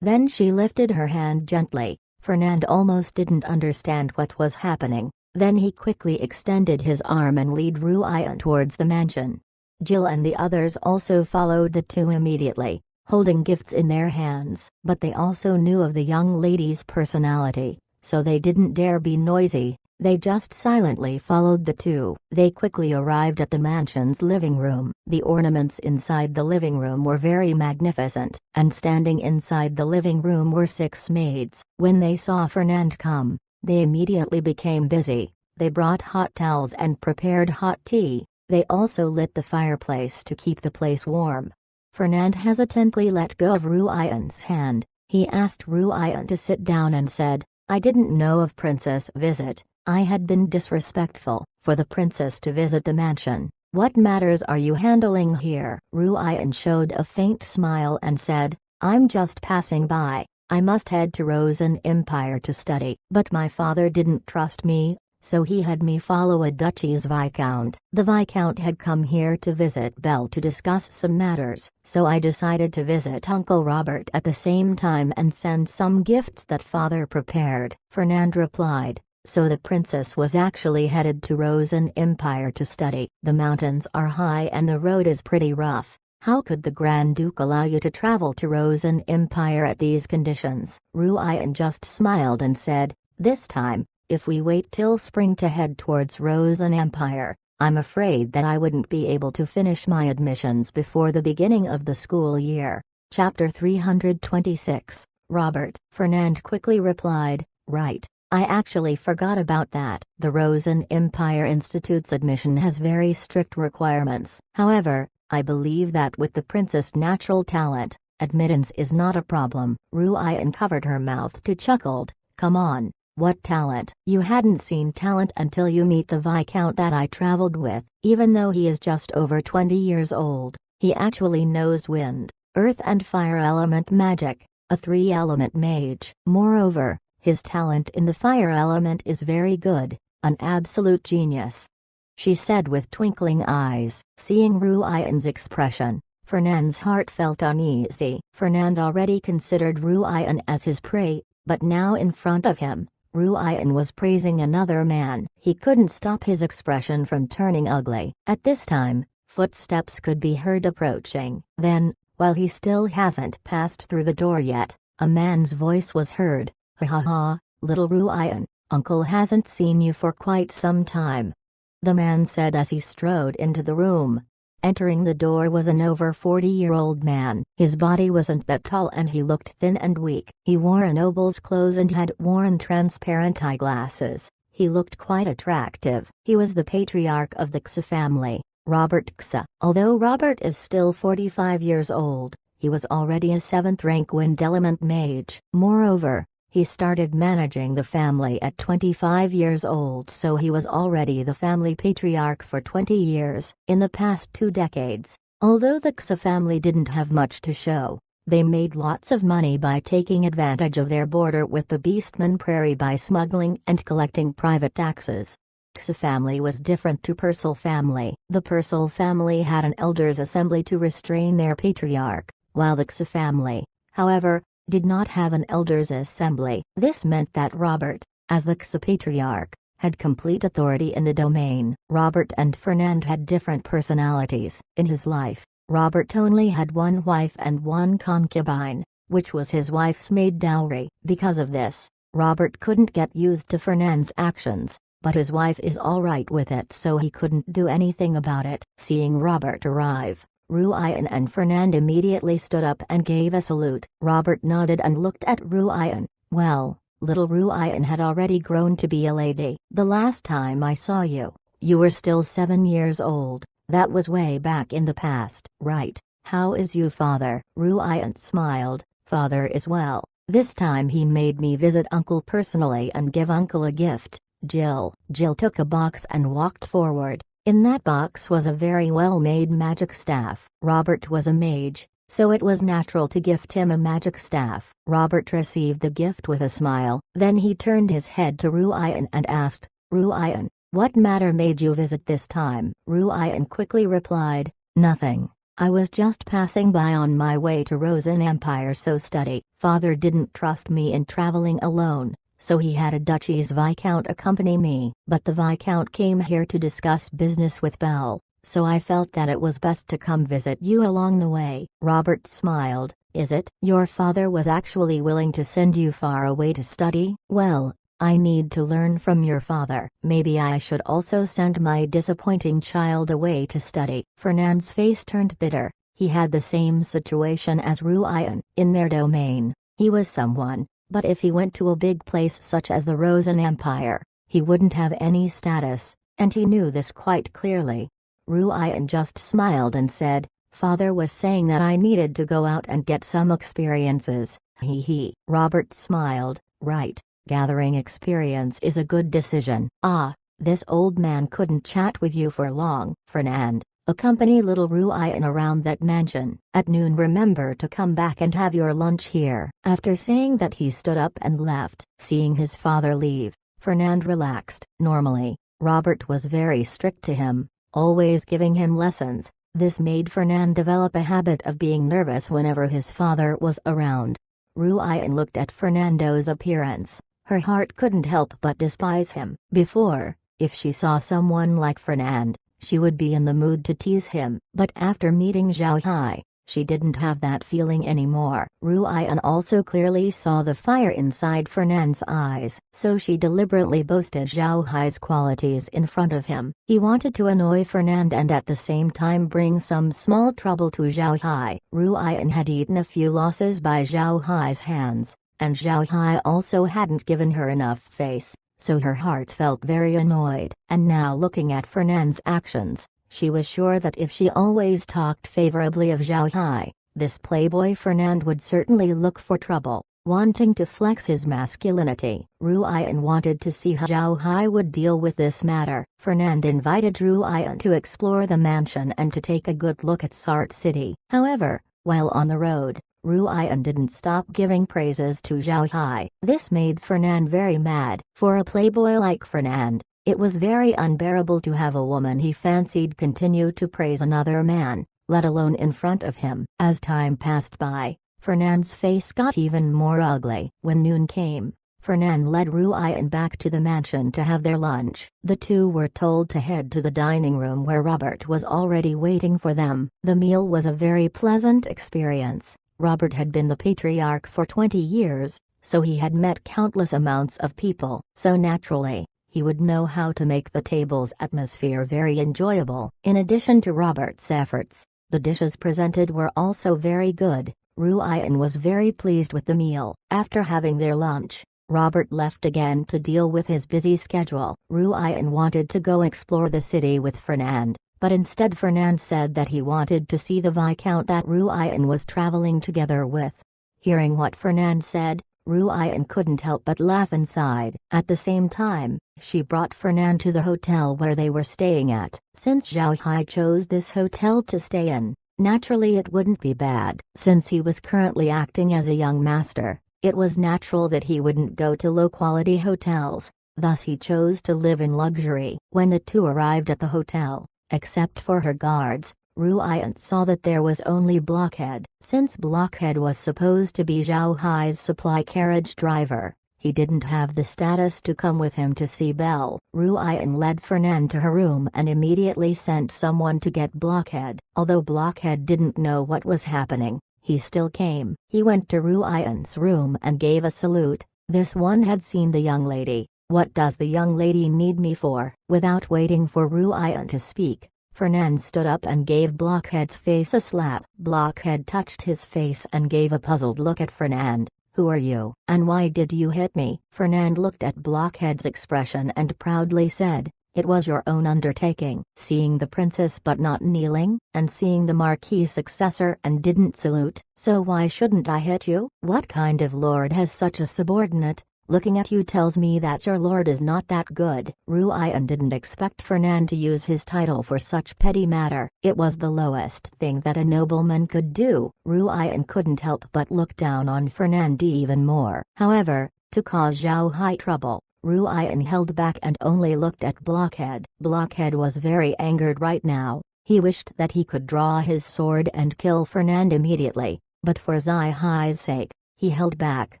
Then she lifted her hand gently. Fernand almost didn't understand what was happening. Then he quickly extended his arm and led Ruian towards the mansion. Jill and the others also followed the two immediately, holding gifts in their hands. But they also knew of the young lady's personality, so they didn't dare be noisy. They just silently followed the two. They quickly arrived at the mansion's living room. The ornaments inside the living room were very magnificent, and standing inside the living room were 6 maids. When they saw Fernand come, they immediately became busy. They brought hot towels and prepared hot tea. They also lit the fireplace to keep the place warm. Fernand hesitantly let go of Ruian's hand. He asked Ruian to sit down and said, "I didn't know of Princess' visit. I had been disrespectful for the princess to visit the mansion. What matters are you handling here?" Ruian showed a faint smile and said, "I'm just passing by. I must head to Rosen Empire to study." But my father didn't trust me, so he had me follow a Duchy's Viscount. The Viscount had come here to visit Belle to discuss some matters, so I decided to visit Uncle Robert at the same time and send some gifts that father prepared. Fernand replied, "So the princess was actually headed to Rosen Empire to study. The mountains are high and the road is pretty rough. How could the Grand Duke allow you to travel to Rosen Empire at these conditions?" Ruian just smiled and said, "This time, if we wait till spring to head towards Rosen Empire, I'm afraid that I wouldn't be able to finish my admissions before the beginning of the school year." Chapter 326, Robert. Fernand quickly replied, "Right. I actually forgot about that." The Rosen Empire Institute's admission has very strict requirements. However, I believe that with the princess' natural talent, admittance is not a problem. Ruian covered her mouth to chuckled. "Come on, what talent?" "You hadn't seen talent until you meet the Viscount that I traveled with. Even though he is just over 20 years old, he actually knows wind, earth and fire element magic, a 3-element mage. Moreover, his talent in the fire element is very good, an absolute genius," she said with twinkling eyes. Seeing Ruian's expression, Fernand's heart felt uneasy. Fernand already considered Ruian as his prey, but now in front of him, Ruian was praising another man. He couldn't stop his expression from turning ugly. At this time, footsteps could be heard approaching. Then, while he still hasn't passed through the door yet, a man's voice was heard. "Ha ha ha, little Ruian, Uncle hasn't seen you for quite some time," the man said as he strode into the room. Entering the door was an over 40-year-old man. His body wasn't that tall and he looked thin and weak. He wore a noble's clothes and had worn transparent eyeglasses. He looked quite attractive. He was the patriarch of the Xa family, Robert Xa. Although Robert is still 45 years old, he was already a 7th-rank wind element mage. Moreover, he started managing the family at 25 years old, so he was already the family patriarch for 20 years. In the past 2 decades, although the Xa family didn't have much to show, they made lots of money by taking advantage of their border with the Beastman Prairie by smuggling and collecting private taxes. Xa family was different to Purcell family. The Purcell family had an elders' assembly to restrain their patriarch, while the Xa family, however, did not have an elders' assembly. This meant that Robert, as the Xa patriarch, had complete authority in the domain. Robert and Fernand had different personalities. In his life, Robert only had one wife and one concubine, which was his wife's maid dowry. Because of this, Robert couldn't get used to Fernand's actions, but his wife is alright with it, so he couldn't do anything about it. Seeing Robert arrive, Ruian and Fernand immediately stood up and gave a salute. Robert nodded and looked at Ruian. Well, little Ruian had already grown to be a lady. "The last time I saw you, you were still 7 years old. That was way back in the past." "Right. How is you father?" Ruian smiled. "Father is well. This time he made me visit Uncle personally and give Uncle a gift." Jill took a box and walked forward. In that box was a very well-made magic staff. Robert was a mage, so it was natural to gift him a magic staff. Robert received the gift with a smile. Then he turned his head to Ruian and asked, "Ruian, what matter made you visit this time?" Ruian quickly replied, "Nothing. I was just passing by on my way to Rosen Empire so study. Father didn't trust me in traveling alone, so he had a Duchess Viscount accompany me. But the Viscount came here to discuss business with Belle, so I felt that it was best to come visit you along the way. Robert smiled. Is it? Your father was actually willing to send you far away to study? Well, I need to learn from your father. Maybe I should also send my disappointing child away to study. Fernand's face turned bitter. He had the same situation as Ruyan. In their domain, he was someone, but if he went to a big place such as the Rosen Empire, he wouldn't have any status, and he knew this quite clearly. Ruyan just smiled and said, Father was saying that I needed to go out and get some experiences. He. Robert smiled. Right. Gathering experience is a good decision. Ah, this old man couldn't chat with you for long. Fernand, accompany little Ruyan around that mansion. At noon remember to come back and have your lunch here. After saying that he stood up and left. Seeing his father leave, Fernand relaxed. Normally, Robert was very strict to him, always giving him lessons. This made Fernand develop a habit of being nervous whenever his father was around. Ruyan looked at Fernando's appearance. Her heart couldn't help but despise him. Before, if she saw someone like Fernand, she would be in the mood to tease him. But after meeting Zhao Hai, she didn't have that feeling anymore. Ruyan also clearly saw the fire inside Fernand's eyes, so she deliberately boasted Zhao Hai's qualities in front of him. He wanted to annoy Fernand and at the same time bring some small trouble to Zhao Hai. Ruyan had eaten a few losses by Zhao Hai's hands, and Zhao Hai also hadn't given her enough face, so her heart felt very annoyed. And now looking at Fernand's actions, she was sure that if she always talked favorably of Zhao Hai, this playboy Fernand would certainly look for trouble, wanting to flex his masculinity. Ruyan wanted to see how Zhao Hai would deal with this matter. Fernand invited Ruyan to explore the mansion and to take a good look at Sart City. However, while on the road, Ruyan didn't stop giving praises to Zhao Hai. This made Fernand very mad. For a playboy like Fernand, it was very unbearable to have a woman he fancied continue to praise another man, let alone in front of him. As time passed by, Fernand's face got even more ugly. When noon came, Fernand led Ruyan back to the mansion to have their lunch. The two were told to head to the dining room where Robert was already waiting for them. The meal was a very pleasant experience. Robert had been the patriarch for 20 years, so he had met countless amounts of people. So naturally, he would know how to make the table's atmosphere very enjoyable. In addition to Robert's efforts, the dishes presented were also very good. Ruyan was very pleased with the meal. After having their lunch, Robert left again to deal with his busy schedule. Ruyan wanted to go explore the city with Fernand, but instead Fernand said that he wanted to see the Viscount that Ruyan was traveling together with. Hearing what Fernand said, Ruyan couldn't help but laugh inside. At the same time, she brought Fernand to the hotel where they were staying at. Since Zhao Hai chose this hotel to stay in, naturally it wouldn't be bad. Since he was currently acting as a young master, it was natural that he wouldn't go to low-quality hotels, thus he chose to live in luxury. When the two arrived at the hotel, except for her guards, Ruyan saw that there was only Blockhead. Since Blockhead was supposed to be Zhao Hai's supply carriage driver, he didn't have the status to come with him to see Belle. Ruyan led Fernand to her room and immediately sent someone to get Blockhead. Although Blockhead didn't know what was happening, he still came. He went to Ruyan's room and gave a salute. This one had seen the young lady. What does the young lady need me for? Without waiting for Ruyan to speak, Fernand stood up and gave Blockhead's face a slap. Blockhead touched his face and gave a puzzled look at Fernand. Who are you? And why did you hit me? Fernand looked at Blockhead's expression and proudly said, it was your own undertaking. Seeing the princess but not kneeling, and seeing the Marquis' successor and didn't salute. So why shouldn't I hit you? What kind of lord has such a subordinate? Looking at you tells me that your lord is not that good. Ruyan didn't expect Fernand to use his title for such petty matter. It was the lowest thing that a nobleman could do. Ruyan couldn't help but look down on Fernand even more. However, to cause Zhao Hai trouble, Ruyan held back and only looked at Blockhead. Blockhead was very angered right now. He wished that he could draw his sword and kill Fernand immediately, but for Zai Hai's sake, he held back.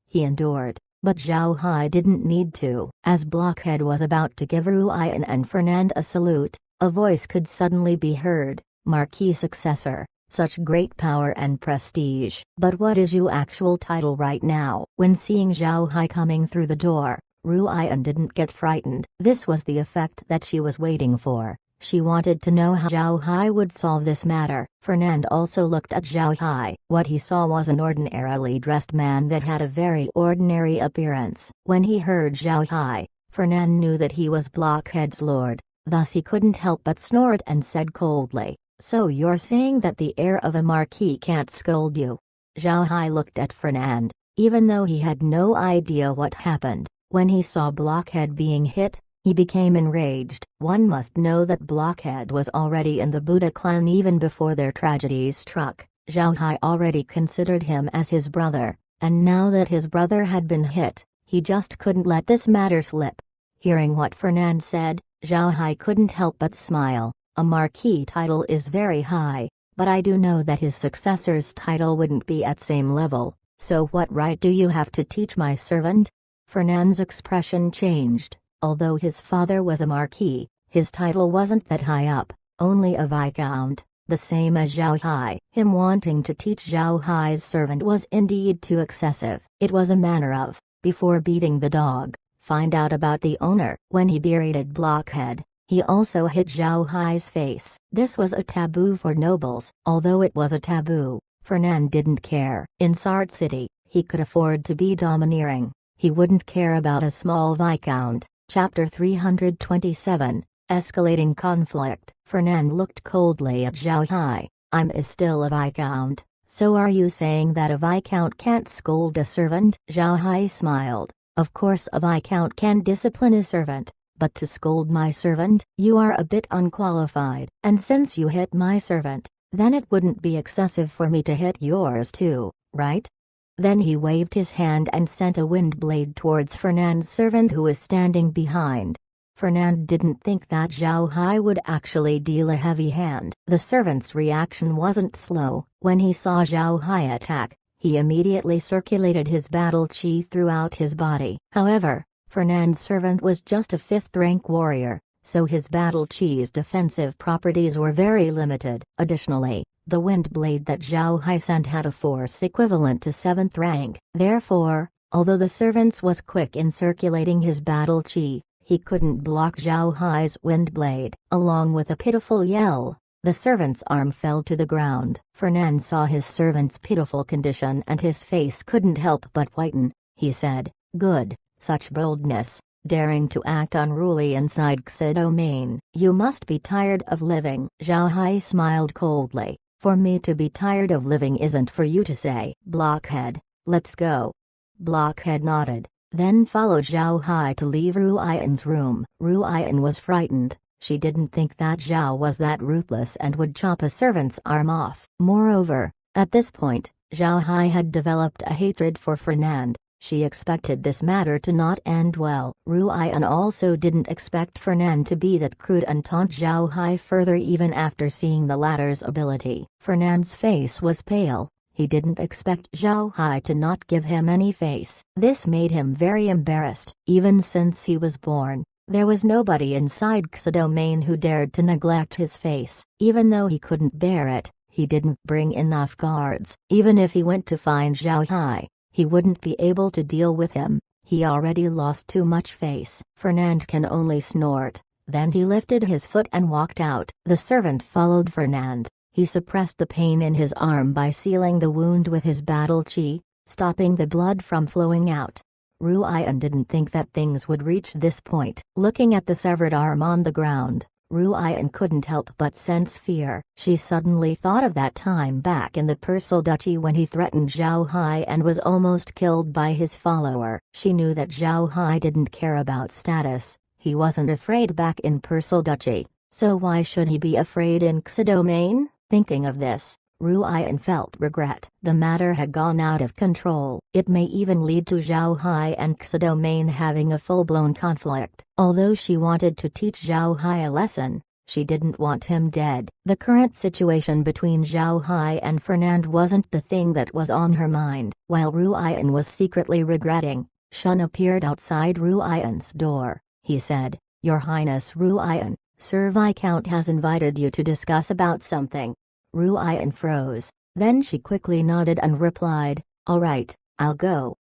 He endured, but Zhao Hai didn't need to. As Blockhead was about to give Ruian and Fernand a salute, a voice could suddenly be heard, "Marquis successor, such great power and prestige. But what is your actual title right now?" When seeing Zhao Hai coming through the door, Ruian didn't get frightened. This was the effect that she was waiting for. She wanted to know how Zhao Hai would solve this matter. Fernand also looked at Zhao Hai. What he saw was an ordinarily dressed man that had a very ordinary appearance. When he heard Zhao Hai, Fernand knew that he was Blockhead's lord, thus he couldn't help but snort and said coldly, "So you're saying that the heir of a marquis can't scold you?" Zhao Hai looked at Fernand, even though he had no idea what happened. When he saw Blockhead being hit, he became enraged. One must know that Blockhead was already in the Buddha clan even before their tragedy struck. Zhao Hai already considered him as his brother, and now that his brother had been hit, he just couldn't let this matter slip. Hearing what Fernand said, Zhao Hai couldn't help but smile. A marquis title is very high, but I do know that his successor's title wouldn't be at same level, so what right do you have to teach my servant? Fernand's expression changed. Although his father was a marquis, his title wasn't that high up, only a viscount, the same as Zhao Hai. Him wanting to teach Zhao Hai's servant was indeed too excessive. It was a manner of, before beating the dog, find out about the owner. When he berated Blockhead, he also hit Zhao Hai's face. This was a taboo for nobles. Although it was a taboo, Fernand didn't care. In Sart City, he could afford to be domineering. He wouldn't care about a small viscount. Chapter 327, Escalating Conflict. Fernand looked coldly at Zhao Hai. "I'm still a viscount, so are you saying that a viscount can't scold a servant?" Zhao Hai smiled. "Of course a viscount can discipline a servant, but to scold my servant? You are a bit unqualified. And since you hit my servant, then it wouldn't be excessive for me to hit yours too, right?" Then he waved his hand and sent a wind blade towards Fernand's servant who was standing behind. Fernand didn't think that Zhao Hai would actually deal a heavy hand. The servant's reaction wasn't slow. When he saw Zhao Hai attack, he immediately circulated his battle chi throughout his body. However, Fernand's servant was just a 5th-rank warrior, so his battle chi's defensive properties were very limited. Additionally, the wind blade that Zhao Hai sent had a force equivalent to 7th rank. Therefore, although the servant was quick in circulating his battle chi, he couldn't block Zhao Hai's wind blade. Along with a pitiful yell, the servant's arm fell to the ground. Fernand saw his servant's pitiful condition and his face couldn't help but whiten. He said, "Good, such boldness, daring to act unruly inside Xi domain. You must be tired of living." Zhao Hai smiled coldly. "For me to be tired of living isn't for you to say." "Blockhead, let's go." Blockhead nodded, then followed Zhao Hai to leave Ruian's room. Ruian was frightened. She didn't think that Zhao was that ruthless and would chop a servant's arm off. Moreover, at this point, Zhao Hai had developed a hatred for Fernand. She expected this matter to not end well. Ruian also didn't expect Fernand to be that crude and taunt Zhao Hai further even after seeing the latter's ability. Fernand's face was pale. He didn't expect Zhao Hai to not give him any face. This made him very embarrassed. Even since he was born, there was nobody inside Xi domain who dared to neglect his face. Even though he couldn't bear it, he didn't bring enough guards. Even if he went to find Zhao Hai, he wouldn't be able to deal with him. He already lost too much face. Fernand can only snort. Then he lifted his foot and walked out. The servant followed Fernand. He suppressed the pain in his arm by sealing the wound with his battle chi, stopping the blood from flowing out. Ruian didn't think that things would reach this point. Looking at the severed arm on the ground, Ruian couldn't help but sense fear. She suddenly thought of that time back in the Persal Duchy when he threatened Zhao Hai and was almost killed by his follower. She knew that Zhao Hai didn't care about status. He wasn't afraid back in Persal Duchy, so why should he be afraid in Xi domain? Thinking of this, Ruian felt regret. The matter had gone out of control. It may even lead to Zhao Hai and Xi domain having a full-blown conflict. Although she wanted to teach Zhao Hai a lesson, She didn't want him dead. The current situation between Zhao Hai and Fernand wasn't the thing that was on her mind. While Ruian was secretly regretting, Shun appeared outside Ruian's door. He said, "Your Highness Ruian, Sir Viscount has invited you to discuss about something." Ruian froze. Then she quickly nodded and replied, "All right, I'll go."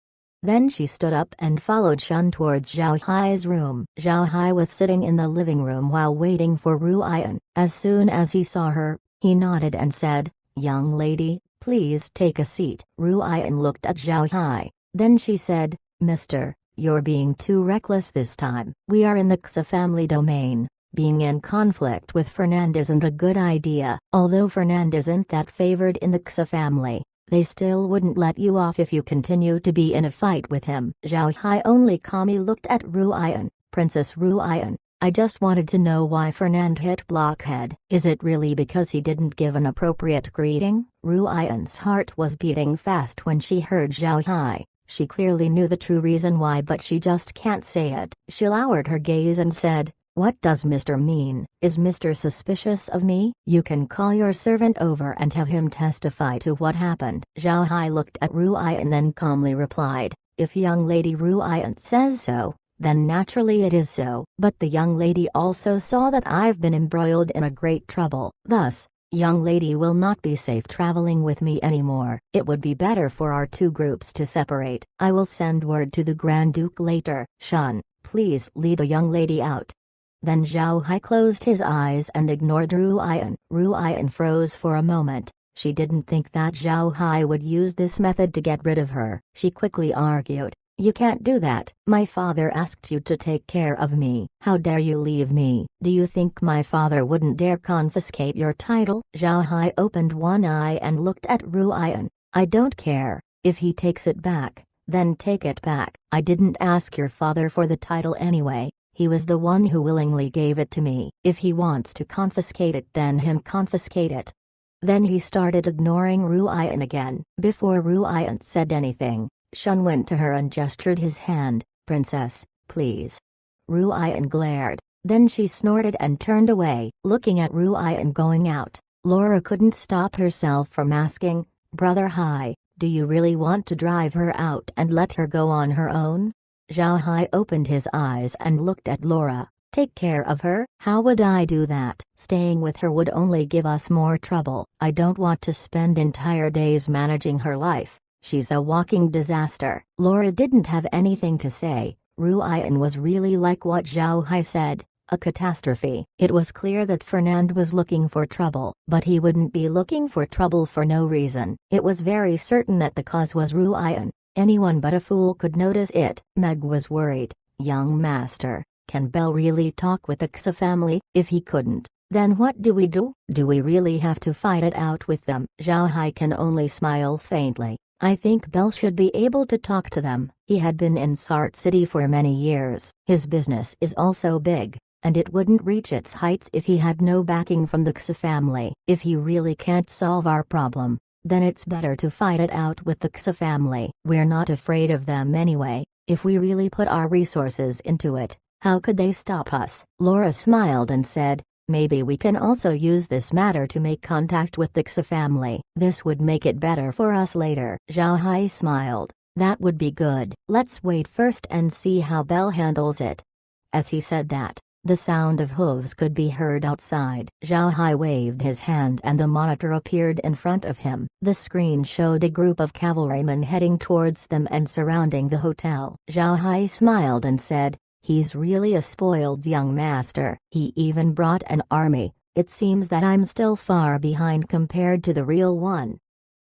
Then she stood up and followed Shun towards Zhao Hai's room. Zhao Hai was sitting in the living room while waiting for Ruian. As soon as he saw her, he nodded and said, "Young lady, please take a seat." Ruian looked at Zhao Hai. Then she said, "Mister, you're being too reckless this time. We are in the Xa family domain. Being in conflict with Fernand isn't a good idea." Although Fernand isn't that favored in the Xa family, they still wouldn't let you off if you continue to be in a fight with him. Zhao Hai only calmly looked at Ruian. "Princess Ruian, I just wanted to know why Fernand hit Blockhead. Is it really because he didn't give an appropriate greeting?" Ruian's heart was beating fast when she heard Zhao Hai. She clearly knew the true reason why, but she just can't say it. She lowered her gaze and said, "What does Mr. mean? Is Mr. suspicious of me? You can call your servant over and have him testify to what happened." Zhao Hai looked at Ruian and then calmly replied, "If young lady Ruian says so, then naturally it is so. But the young lady also saw that I've been embroiled in a great trouble. Thus, young lady will not be safe traveling with me anymore. It would be better for our two groups to separate. I will send word to the Grand Duke later. Shun, please lead the young lady out." Then Zhao Hai closed his eyes and ignored Ruian. Ruian froze for a moment. She didn't think that Zhao Hai would use this method to get rid of her. She quickly argued, "You can't do that. My father asked you to take care of me. How dare you leave me? Do you think my father wouldn't dare confiscate your title?" Zhao Hai opened one eye and looked at Ruian. "I don't care. If he takes it back, then take it back. I didn't ask your father for the title anyway. He was the one who willingly gave it to me. If he wants to confiscate it, then him confiscate it." Then he started ignoring Ruian again. Before Ruian said anything, Shun went to her and gestured his hand. "Princess, please." Ruian glared. Then she snorted and turned away. Looking at Ruian going out, Laura couldn't stop herself from asking, "Brother Hai, do you really want to drive her out and let her go on her own?" Zhao Hai opened his eyes and looked at Laura. "Take care of her? How would I do that? Staying with her would only give us more trouble. I don't want to spend entire days managing her life. She's a walking disaster." Laura didn't have anything to say. Ruian was really like what Zhao Hai said, a catastrophe. It was clear that Fernand was looking for trouble, but he wouldn't be looking for trouble for no reason. It was very certain that the cause was Ruian. Anyone but a fool could notice it. Meg was worried. "Young master, can Belle really talk with the Xa family? If he couldn't, then what do we do? Do we really have to fight it out with them?" Zhao Hai can only smile faintly. "I think Belle should be able to talk to them. He had been in Sart City for many years. His business is also big, and it wouldn't reach its heights if he had no backing from the Xa family. If he really can't solve our problem, then it's better to fight it out with the Xa family. We're not afraid of them anyway. If we really put our resources into it, how could they stop us?" Laura smiled and said, "Maybe we can also use this matter to make contact with the Xa family. This would make it better for us later." Zhao Hai smiled. "That would be good. Let's wait first and see how Belle handles it." As he said that, the sound of hooves could be heard outside. Zhao Hai waved his hand and the monitor appeared in front of him. The screen showed a group of cavalrymen heading towards them and surrounding the hotel. Zhao Hai smiled and said, "He's really a spoiled young master. He even brought an army. It seems that I'm still far behind compared to the real one."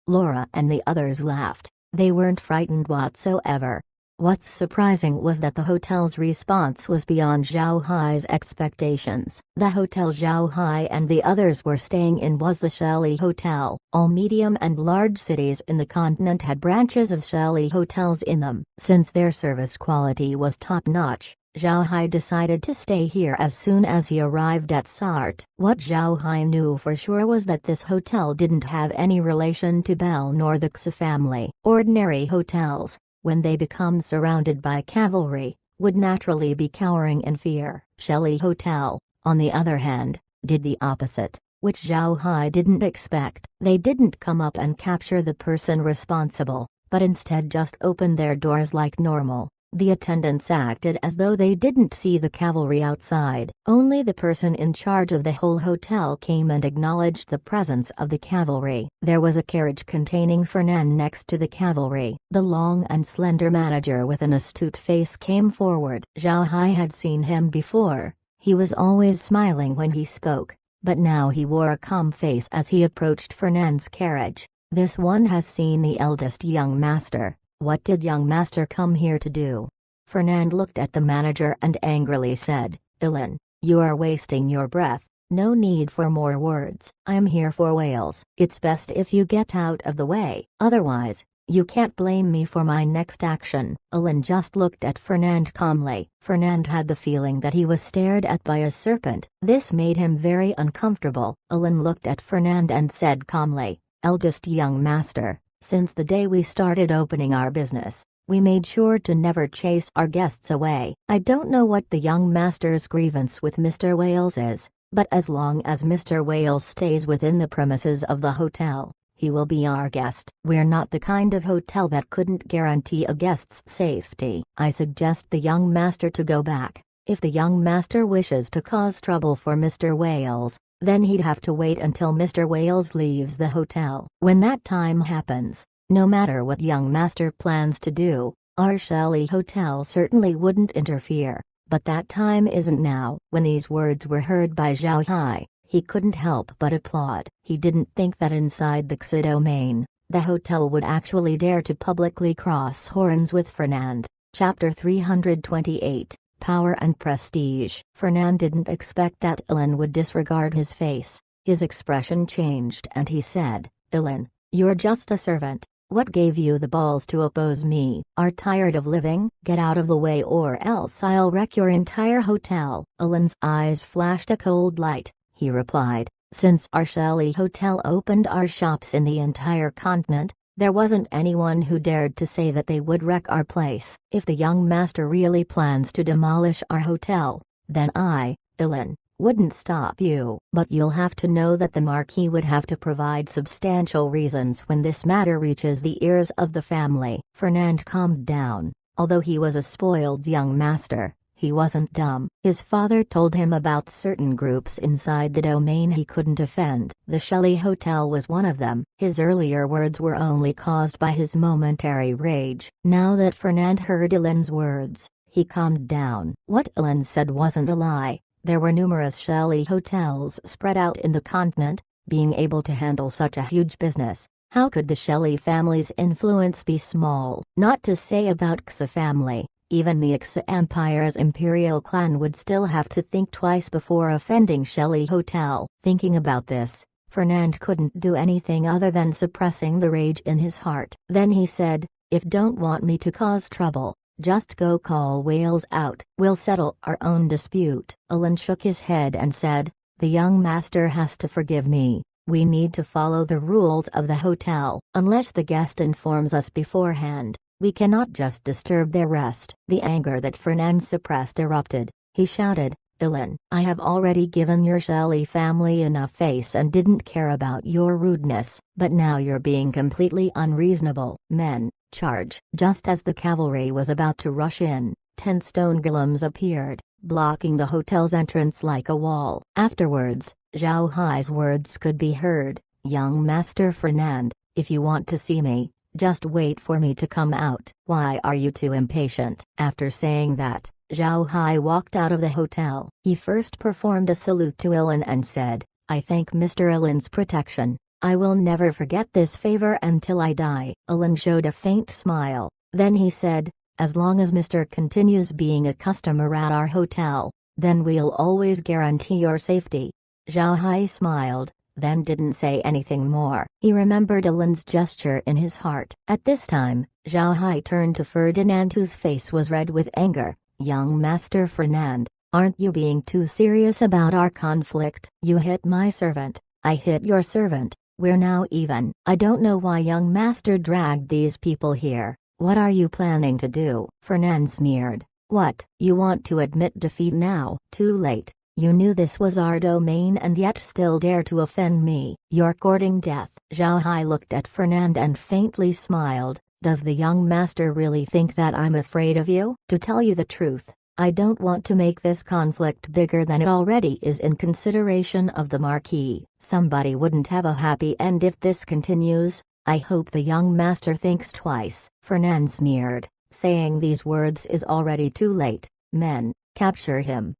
Laura and the others laughed. They weren't frightened whatsoever. What's surprising was that the hotel's response was beyond Zhao Hai's expectations. The hotel Zhao Hai and the others were staying in was the Shelley Hotel. All medium and large cities in the continent had branches of Shelley hotels in them. Since their service quality was top-notch, Zhao Hai decided to stay here as soon as he arrived at Sart. What Zhao Hai knew for sure was that this hotel didn't have any relation to Belle nor the Xa family. Ordinary hotels, when they become surrounded by cavalry, would naturally be cowering in fear. Shelley Hotel, on the other hand, did the opposite, which Zhao Hai didn't expect. They didn't come up and capture the person responsible, but instead just opened their doors like normal. The attendants acted as though they didn't see the cavalry outside. Only the person in charge of the whole hotel came and acknowledged the presence of the cavalry. There was a carriage containing Fernand next to the cavalry. The long and slender manager with an astute face came forward. Zhao Hai had seen him before. He was always smiling when he spoke, but now he wore a calm face as he approached Fernand's carriage. This one has seen the eldest young master. What did young master come here to do? Fernand looked at the manager and angrily said, Ilan, you are wasting your breath. No need for more words. I am here for whales. It's best if you get out of the way. Otherwise, you can't blame me for my next action. Ilan just looked at Fernand calmly. Fernand had the feeling that he was stared at by a serpent. This made him very uncomfortable. Ilan looked at Fernand and said calmly, eldest young master, since the day we started opening our business, we made sure to never chase our guests away. I don't know what the young master's grievance with Mr. Wales is, but as long as Mr. Wales stays within the premises of the hotel, he will be our guest. We're not the kind of hotel that couldn't guarantee a guest's safety. I suggest the young master to go back. If the young master wishes to cause trouble for Mr. Wales, then he'd have to wait until Mr. Wales leaves the hotel. When that time happens, no matter what young master plans to do, our Shelley Hotel certainly wouldn't interfere. But that time isn't now. When these words were heard by Zhao Hai, he couldn't help but applaud. He didn't think that inside the Xi domain, the hotel would actually dare to publicly cross horns with Fernand. Chapter 328. Power and Prestige. Fernand didn't expect that Ilan would disregard his face. His expression changed and he said, Ilan, you're just a servant. What gave you the balls to oppose me? Are tired of living? Get out of the way or else I'll wreck your entire hotel. Ilan's eyes flashed a cold light. He replied, since our Shelley Hotel opened our shops in the entire continent, there wasn't anyone who dared to say that they would wreck our place. If the young master really plans to demolish our hotel, then I, Ilan, wouldn't stop you. But you'll have to know that the Marquis would have to provide substantial reasons when this matter reaches the ears of the family. Fernand calmed down. Although he was a spoiled young master, he wasn't dumb. His father told him about certain groups inside the domain he couldn't offend. The Shelley Hotel was one of them. His earlier words were only caused by his momentary rage. Now that Fernand heard Ilan's words, he calmed down. What Ilan said wasn't a lie. There were numerous Shelley Hotels spread out in the continent. Being able to handle such a huge business, how could the Shelley family's influence be small? Not to say about Xi family. Even the Xi Empire's imperial clan would still have to think twice before offending Shelley Hotel. Thinking about this, Fernand couldn't do anything other than suppressing the rage in his heart. Then he said, if don't want me to cause trouble, just go call Wales out. We'll settle our own dispute. Ilan shook his head and said, the young master has to forgive me. We need to follow the rules of the hotel. Unless the guest informs us beforehand, we cannot just disturb their rest. The anger that Fernand suppressed erupted. He shouted, Ilan, I have already given your Shelley family enough face and didn't care about your rudeness, but now you're being completely unreasonable. Men, charge. Just as the cavalry was about to rush in, 10 stone golems appeared, blocking the hotel's entrance like a wall. Afterwards, Zhao Hai's words could be heard, young Master Fernand, if you want to see me, just wait for me to come out. Why are you too impatient? After saying that, Zhao Hai walked out of the hotel. He first performed a salute to Ilan and said, I thank Mr. Ilan's protection. I will never forget this favor until I die. Ilan showed a faint smile. Then he said, as long as Mr. continues being a customer at our hotel, then we'll always guarantee your safety. Zhao Hai smiled, then didn't say anything more. He remembered Ilan's gesture in his heart. At this time, Zhao Hai turned to Ferdinand, whose face was red with anger. Young Master Fernand, aren't you being too serious about our conflict? You hit my servant, I hit your servant, we're now even. I don't know why young master dragged these people here. What are you planning to do? Fernand sneered. What, you want to admit defeat now? Too late. You knew this was our domain and yet still dare to offend me. You're courting death." Zhao Hai looked at Fernand and faintly smiled. "Does the young master really think that I'm afraid of you?" "To tell you the truth, I don't want to make this conflict bigger than it already is in consideration of the Marquis. Somebody wouldn't have a happy end if this continues. I hope the young master thinks twice." Fernand sneered, saying these words is already too late. "Men, capture him."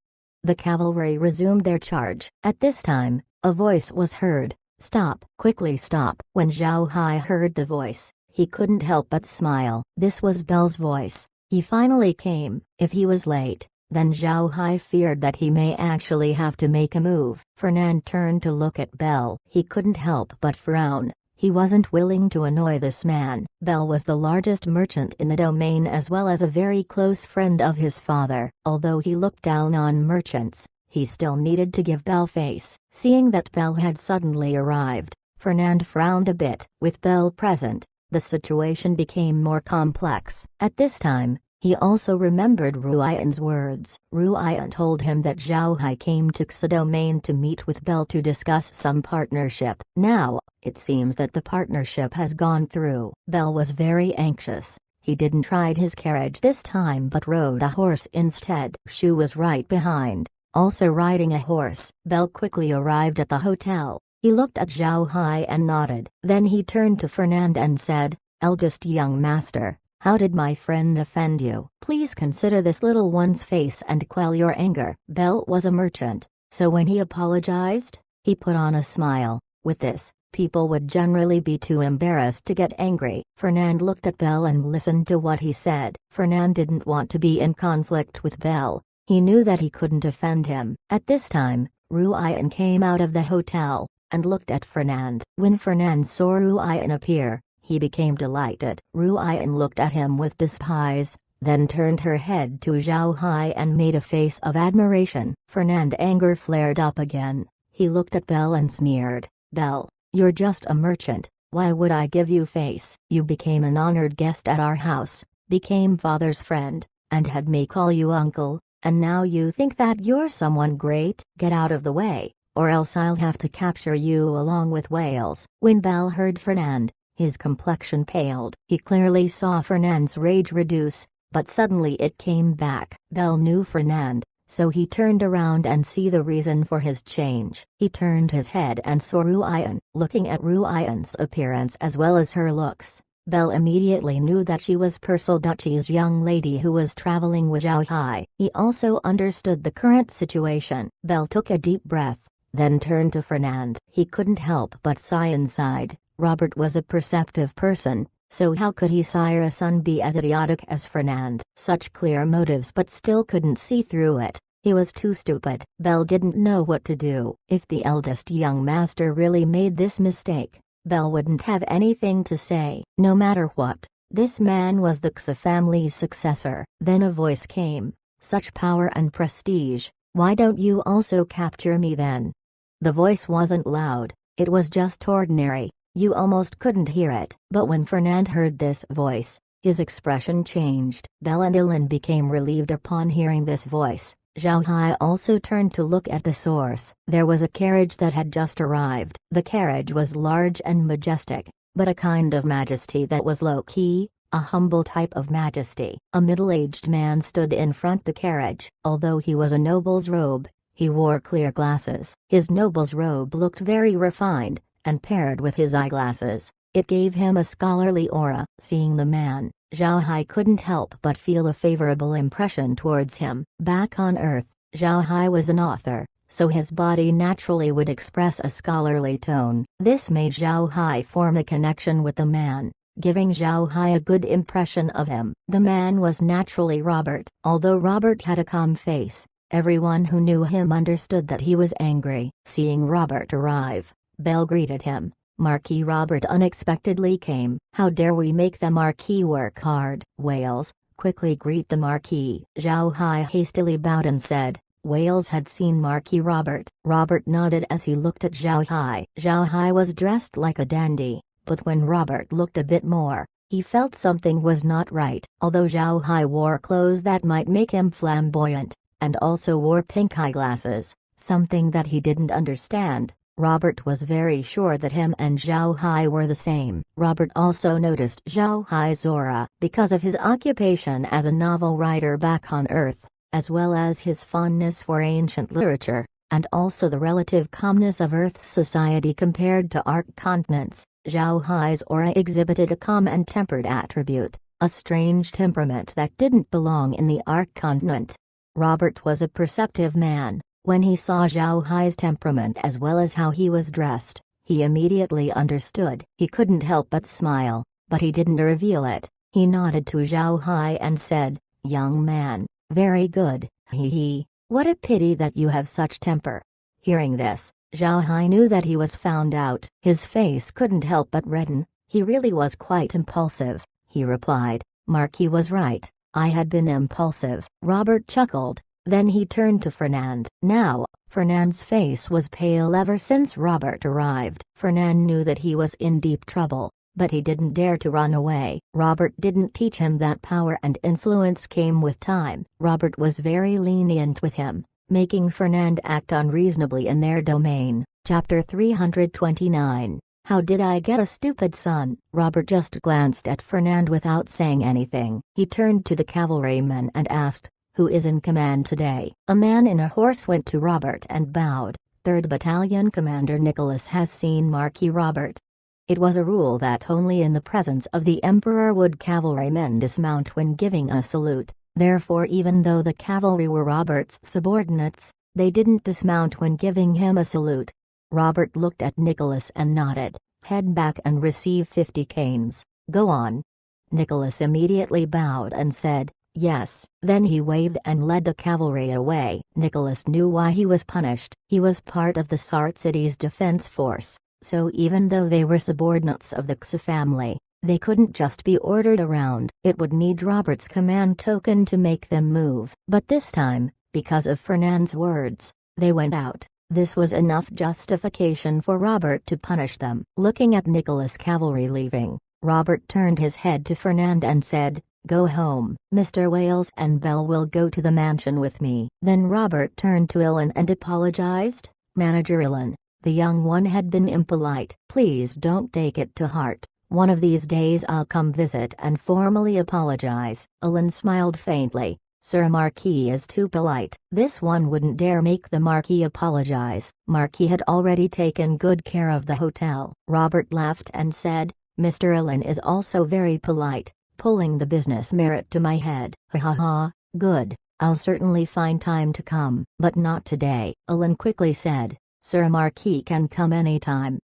The cavalry resumed their charge. At this time, a voice was heard. "Stop, quickly stop." When Zhao Hai heard the voice, he couldn't help but smile. This was Belle's voice. He finally came. If he was late, then Zhao Hai feared that he may actually have to make a move. Fernand turned to look at Belle. He couldn't help but frown. He wasn't willing to annoy this man. Belle was the largest merchant in the domain as well as a very close friend of his father. Although he looked down on merchants, he still needed to give Belle face. Seeing that Belle had suddenly arrived, Fernand frowned a bit. With Belle present, the situation became more complex. At this time, he also remembered Ruiyan's words. Ruiyan told him that Zhao Hai came to Xa domain to meet with Belle to discuss some partnership. Now, it seems that the partnership has gone through. Belle was very anxious. He didn't ride his carriage this time but rode a horse instead. Shu was right behind, also riding a horse. Belle quickly arrived at the hotel. He looked at Zhao Hai and nodded. Then he turned to Fernand and said, "Eldest young master, how did my friend offend you? Please consider this little one's face and quell your anger." Belle was a merchant, so when he apologized, he put on a smile. With this, people would generally be too embarrassed to get angry. Fernand looked at Belle and listened to what he said. Fernand didn't want to be in conflict with Belle. He knew that he couldn't offend him. At this time, Ruiyan came out of the hotel and looked at Fernand. When Fernand saw Ruiyan appear, he became delighted. Ruiyan looked at him with despise, then turned her head to Zhao Hai and made a face of admiration. Fernand's anger flared up again. He looked at Belle and sneered. "Belle, you're just a merchant, why would I give you face? You became an honored guest at our house, became father's friend, and had me call you uncle, and now you think that you're someone great? Get out of the way, or else I'll have to capture you along with whales." When Belle heard Fernand, his complexion paled. He clearly saw Fernand's rage reduce, but suddenly it came back. Belle knew Fernand, so he turned around and see the reason for his change. He turned his head and saw Ruiyan. Looking at Ruiyan's appearance as well as her looks, Belle immediately knew that she was Persilduchi's young lady who was traveling with Zhao Hai. He also understood the current situation. Belle took a deep breath, then turned to Fernand. He couldn't help but sigh inside. Robert was a perceptive person, so how could his son be as idiotic as Fernand? Such clear motives but still couldn't see through it. He was too stupid. Belle didn't know what to do. If the eldest young master really made this mistake, Belle wouldn't have anything to say. No matter what, this man was the Xa family's successor. Then a voice came. "Such power and prestige, why don't you also capture me then?" The voice wasn't loud, it was just ordinary. You almost couldn't hear it. But when Fernand heard this voice, his expression changed. Belle and Ilan became relieved upon hearing this voice. Zhao Hai also turned to look at the source. There was a carriage that had just arrived. The carriage was large and majestic, but a kind of majesty that was low-key, a humble type of majesty. A middle-aged man stood in front the carriage. Although he was a noble's robe, he wore clear glasses. His noble's robe looked very refined, and paired with his eyeglasses, it gave him a scholarly aura. Seeing the man, Zhao Hai couldn't help but feel a favorable impression towards him. Back on Earth, Zhao Hai was an author, so his body naturally would express a scholarly tone. This made Zhao Hai form a connection with the man, giving Zhao Hai a good impression of him. The man was naturally Robert. Although Robert had a calm face, everyone who knew him understood that he was angry. Seeing Robert arrive, Belle greeted him. "Marquis Robert unexpectedly came. How dare we make the Marquis work hard?" "Wales, quickly greet the Marquis." Zhao Hai hastily bowed and said. Wales had seen Marquis Robert. Robert nodded as he looked at Zhao Hai. Zhao Hai was dressed like a dandy, but when Robert looked a bit more, he felt something was not right. Although Zhao Hai wore clothes that might make him flamboyant, and also wore pink eyeglasses, something that he didn't understand. Robert was very sure that him and Zhao Hai were the same. Robert also noticed Zhao Hai's aura because of his occupation as a novel writer back on Earth, as well as his fondness for ancient literature, and also the relative calmness of Earth's society compared to Ark continents. Zhao Hai's aura exhibited a calm and tempered attribute, a strange temperament that didn't belong in the Ark continent. Robert was a perceptive man. When he saw Zhao Hai's temperament as well as how he was dressed, he immediately understood. He couldn't help but smile, but he didn't reveal it. He nodded to Zhao Hai and said, "Young man, very good, hee. What a pity that you have such temper." Hearing this, Zhao Hai knew that he was found out. His face couldn't help but redden. He really was quite impulsive. He replied, "Marquis was right, I had been impulsive." Robert chuckled. Then he turned to Fernand. Now, Fernand's face was pale ever since Robert arrived. Fernand knew that he was in deep trouble, but he didn't dare to run away. Robert didn't teach him that power and influence came with time. Robert was very lenient with him, making Fernand act unreasonably in their domain. Chapter 329. How did I get a stupid son? Robert just glanced at Fernand without saying anything. He turned to the cavalryman and asked, "Who is in command today?" A man in a horse went to Robert and bowed. 3rd Battalion Commander Nicholas has seen Marquis Robert. It was a rule that only in the presence of the Emperor would cavalrymen dismount when giving a salute. Therefore, even though the cavalry were Robert's subordinates, they didn't dismount when giving him a salute. Robert looked at Nicholas and nodded. "Head back and receive 50 canes. Go on." Nicholas immediately bowed and said, "Yes." Then he waved and led the cavalry away. Nicholas knew why he was punished. He was part of the Sart city's defense force, so even though they were subordinates of the Xi family, they couldn't just be ordered around. It would need Robert's command token to make them move. But this time, because of Fernand's words, they went out. This was enough justification for Robert to punish them. Looking at Nicholas' cavalry leaving, Robert turned his head to Fernand and said, "Go home. Mr. Wales and Bell will go to the mansion with me." Then Robert turned to Ilan and apologized. "Manager Ilan, the young one had been impolite. Please don't take it to heart. One of these days I'll come visit and formally apologize." Ilan smiled faintly. "Sir, Marquis is too polite." This one wouldn't dare make the Marquis apologize. Marquis had already taken good care of the hotel. Robert laughed and said, "Mr. Ilan is also very polite, pulling the business merit to my head." "Ha ha ha, good, I'll certainly find time to come." "But not today," Ilan quickly said. "Sir, Marquis can come anytime."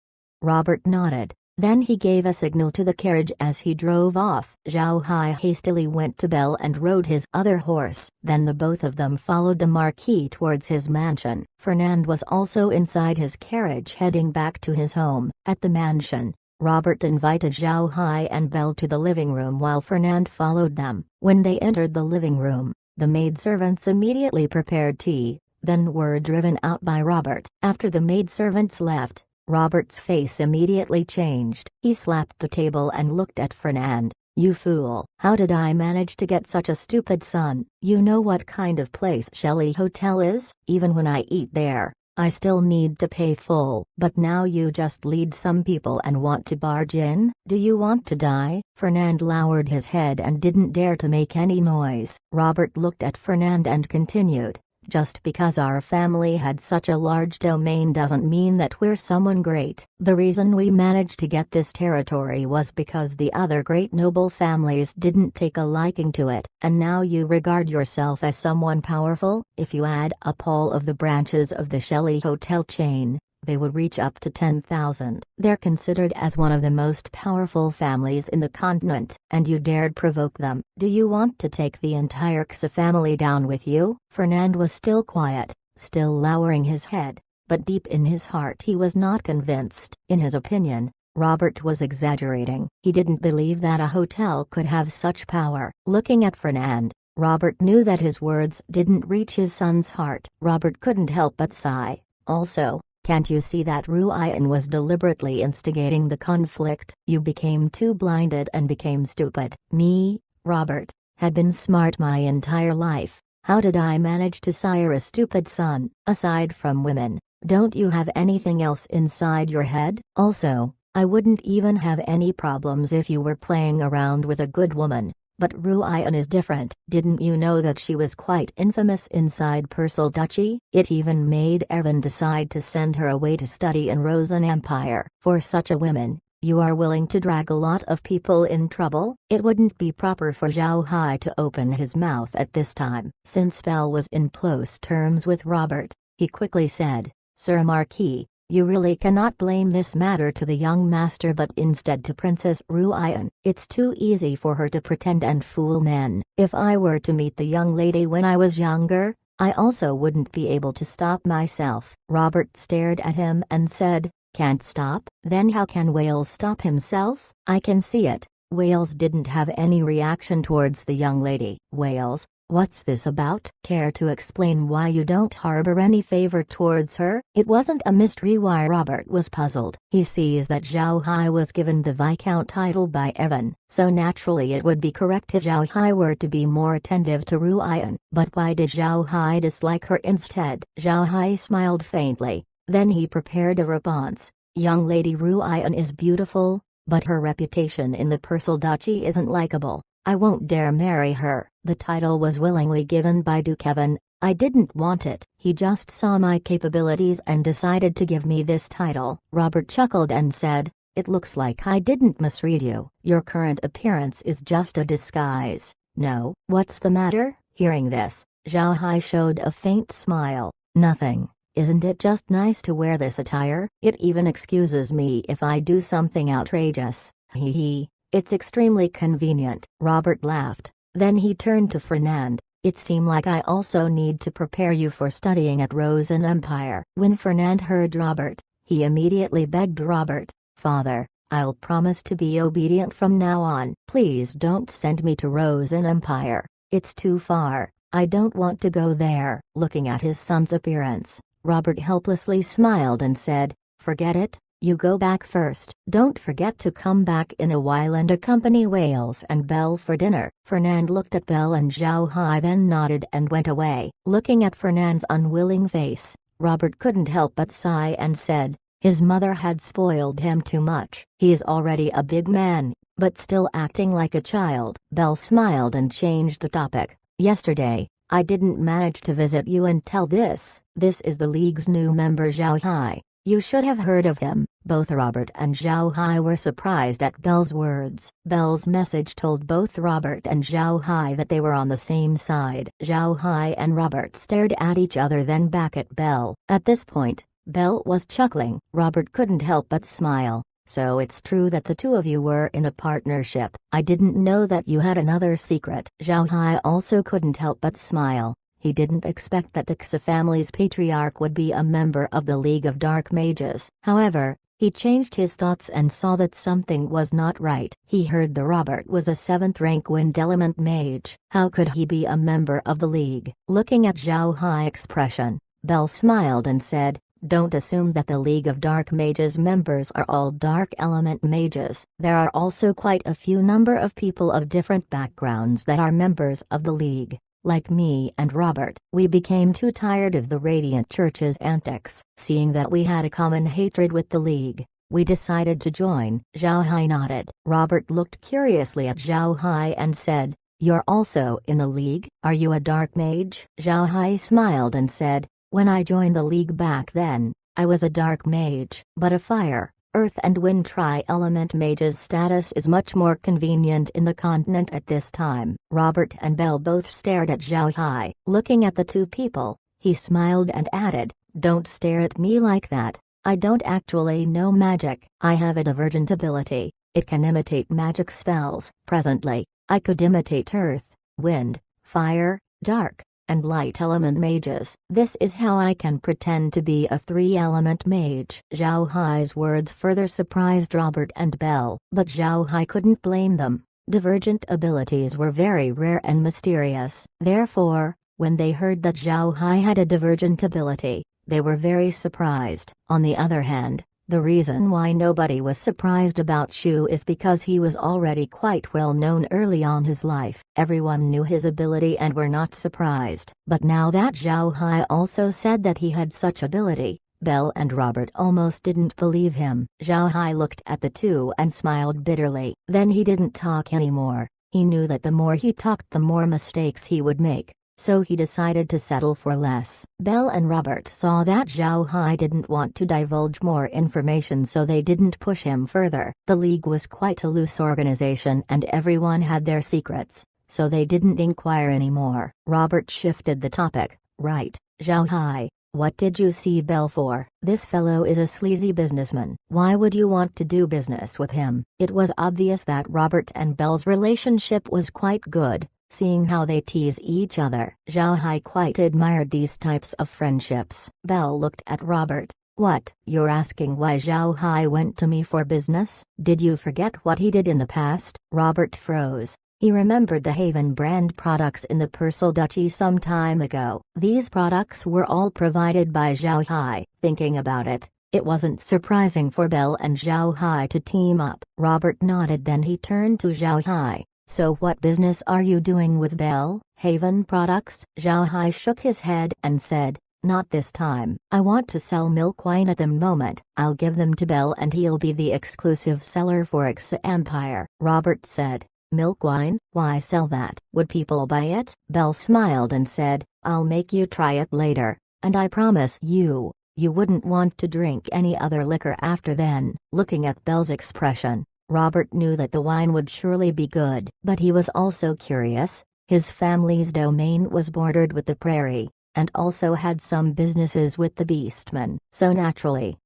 Robert nodded. Then he gave a signal to the carriage as he drove off. Zhao Hai hastily went to Bell and rode his other horse. Then the both of them followed the Marquis towards his mansion. Fernand was also inside his carriage heading back to his home. At the mansion, Robert invited Zhao Hai and Bell to the living room while Fernand followed them. When they entered the living room, the maidservants immediately prepared tea, then were driven out by Robert. After the maidservants left, Robert's face immediately changed. He slapped the table and looked at Fernand. "You fool! How did I manage to get such a stupid son? You know what kind of place Shelley Hotel is? Even when I eat there, I still need to pay full. But now you just lead some people and want to barge in? Do you want to die?" Fernand lowered his head and didn't dare to make any noise. Robert looked at Fernand and continued, "Just because our family had such a large domain doesn't mean that we're someone great. The reason we managed to get this territory was because the other great noble families didn't take a liking to it. And now you regard yourself as someone powerful? If you add up all of the branches of the Shelley Hotel chain, they would reach up to 10,000. They're considered as one of the most powerful families in the continent, and you dared provoke them. Do you want to take the entire Xi family down with you?" Fernand was still quiet, still lowering his head, but deep in his heart he was not convinced. In his opinion, Robert was exaggerating. He didn't believe that a hotel could have such power. Looking at Fernand, Robert knew that his words didn't reach his son's heart. Robert couldn't help but sigh. Also, "Can't you see that Ruyan was deliberately instigating the conflict? You became too blinded and became stupid." Me, Robert, had been smart my entire life. How did I manage to sire a stupid son? Aside from women, don't you have anything else inside your head? Also, I wouldn't even have any problems if you were playing around with a good woman. But Ruyan is different. Didn't you know that she was quite infamous inside Persal Duchy? It even made Evan decide to send her away to study in Rosen Empire. For such a woman, you are willing to drag a lot of people in trouble? It wouldn't be proper for Zhao Hai to open his mouth at this time. Since Belle was in close terms with Robert, he quickly said, Sir Marquis, you really cannot blame this matter to the young master but instead to Princess Ruyan. It's too easy for her to pretend and fool men. If I were to meet the young lady when I was younger, I also wouldn't be able to stop myself. Robert stared at him and said, can't stop? Then how can Wales stop himself? I can see it. Wales didn't have any reaction towards the young lady. Wales, what's this about? Care to explain why you don't harbor any favor towards her? It wasn't a mystery why Robert was puzzled. He sees that Zhao Hai was given the Viscount title by Evan, so naturally it would be correct if Zhao Hai were to be more attentive to Ruyan. But why did Zhao Hai dislike her instead? Zhao Hai smiled faintly, then he prepared a response. Young Lady Ruyan is beautiful, but her reputation in the Persal Duchy isn't likable. I won't dare marry her. The title was willingly given by Duke Evan. I didn't want it. He just saw my capabilities and decided to give me this title. Robert chuckled and said, it looks like I didn't misread you. Your current appearance is just a disguise. No, what's the matter? Hearing this, Zhao Hai showed a faint smile. Nothing. Isn't it just nice to wear this attire? It even excuses me if I do something outrageous. Hee hee. It's extremely convenient. Robert laughed. Then he turned to Fernand. It seemed like I also need to prepare you for studying at Rosen Empire. When Fernand heard Robert, he immediately begged Robert, Father, I'll promise to be obedient from now on. Please don't send me to Rosen Empire. It's too far. I don't want to go there. Looking at his son's appearance, Robert helplessly smiled and said, forget it. You go back first. Don't forget to come back in a while and accompany Wales and Belle for dinner. Fernand looked at Belle and Zhao Hai then nodded and went away. Looking at Fernand's unwilling face, Robert couldn't help but sigh and said, his mother had spoiled him too much. He's already a big man, but still acting like a child. Belle smiled and changed the topic. Yesterday, I didn't manage to visit you until this. This is the League's new member Zhao Hai. You should have heard of him. Both Robert and Zhao Hai were surprised at Belle's words. Belle's message told both Robert and Zhao Hai that they were on the same side. Zhao Hai and Robert stared at each other then back at Belle. At this point, Belle was chuckling. Robert couldn't help but smile. So it's true that the two of you were in a partnership. I didn't know that you had another secret. Zhao Hai also couldn't help but smile. He didn't expect that the Xa family's patriarch would be a member of the League of Dark Mages. However, he changed his thoughts and saw that something was not right. He heard the Robert was a 7th rank wind element mage. How could he be a member of the League? Looking at Zhao Hai's expression, Belle smiled and said, don't assume that the League of Dark Mages members are all dark element mages. There are also quite a few number of people of different backgrounds that are members of the League. Like me and Robert, we became too tired of the Radiant Church's antics. Seeing that we had a common hatred with the League, we decided to join. Zhao Hai nodded. Robert looked curiously at Zhao Hai and said, you're also in the League? Are you a dark mage? Zhao Hai smiled and said, when I joined the League back then, I was a dark mage, but a fire, earth and wind tri-element mage's status is much more convenient in the continent at this time. Robert and Belle both stared at Zhao Hai. Looking at the two people, he smiled and added, don't stare at me like that. I don't actually know magic. I have a divergent ability. It can imitate magic spells. Presently, I could imitate earth, wind, fire, dark, and light element mages. This is how I can pretend to be a 3-element mage. Zhao Hai's words further surprised Robert and Belle, but Zhao Hai couldn't blame them. Divergent abilities were very rare and mysterious. Therefore, when they heard that Zhao Hai had a divergent ability, they were very surprised. On the other hand, The reason why nobody was surprised about Shu is because he was already quite well known early on his life. Everyone knew his ability and were not surprised. But now that Zhao Hai also said that he had such ability, Belle and Robert almost didn't believe him. Zhao Hai looked at the two and smiled bitterly. Then he didn't talk anymore. He knew that the more he talked the more mistakes he would make, so he decided to settle for less. Belle and Robert saw that Zhao Hai didn't want to divulge more information, so they didn't push him further. The League was quite a loose organization and everyone had their secrets, so they didn't inquire anymore. Robert shifted the topic. Right, Zhao Hai, what did you see Belle for? This fellow is a sleazy businessman. Why would you want to do business with him? It was obvious that Robert and Belle's relationship was quite good, seeing how they tease each other. Zhao Hai quite admired these types of friendships. Belle looked at Robert. What, you're asking why Zhao Hai went to me for business? Did you forget what he did in the past? Robert froze. He remembered the Haven brand products in the Purcell Duchy some time ago. These products were all provided by Zhao Hai. Thinking about it, it wasn't surprising for Belle and Zhao Hai to team up. Robert nodded, then he turned to Zhao Hai. So what business are you doing with Belle? Haven products? Zhao Hai shook his head and said, not this time. I want to sell milk wine at the moment. I'll give them to Belle and he'll be the exclusive seller for Xa Empire. Robert said, milk wine? Why sell that? Would people buy it? Belle smiled and said, I'll make you try it later, and I promise you, you wouldn't want to drink any other liquor after then. Looking at Belle's expression, Robert knew that the wine would surely be good. But he was also curious. His family's domain was bordered with the prairie, and also had some businesses with the beastmen. So naturally,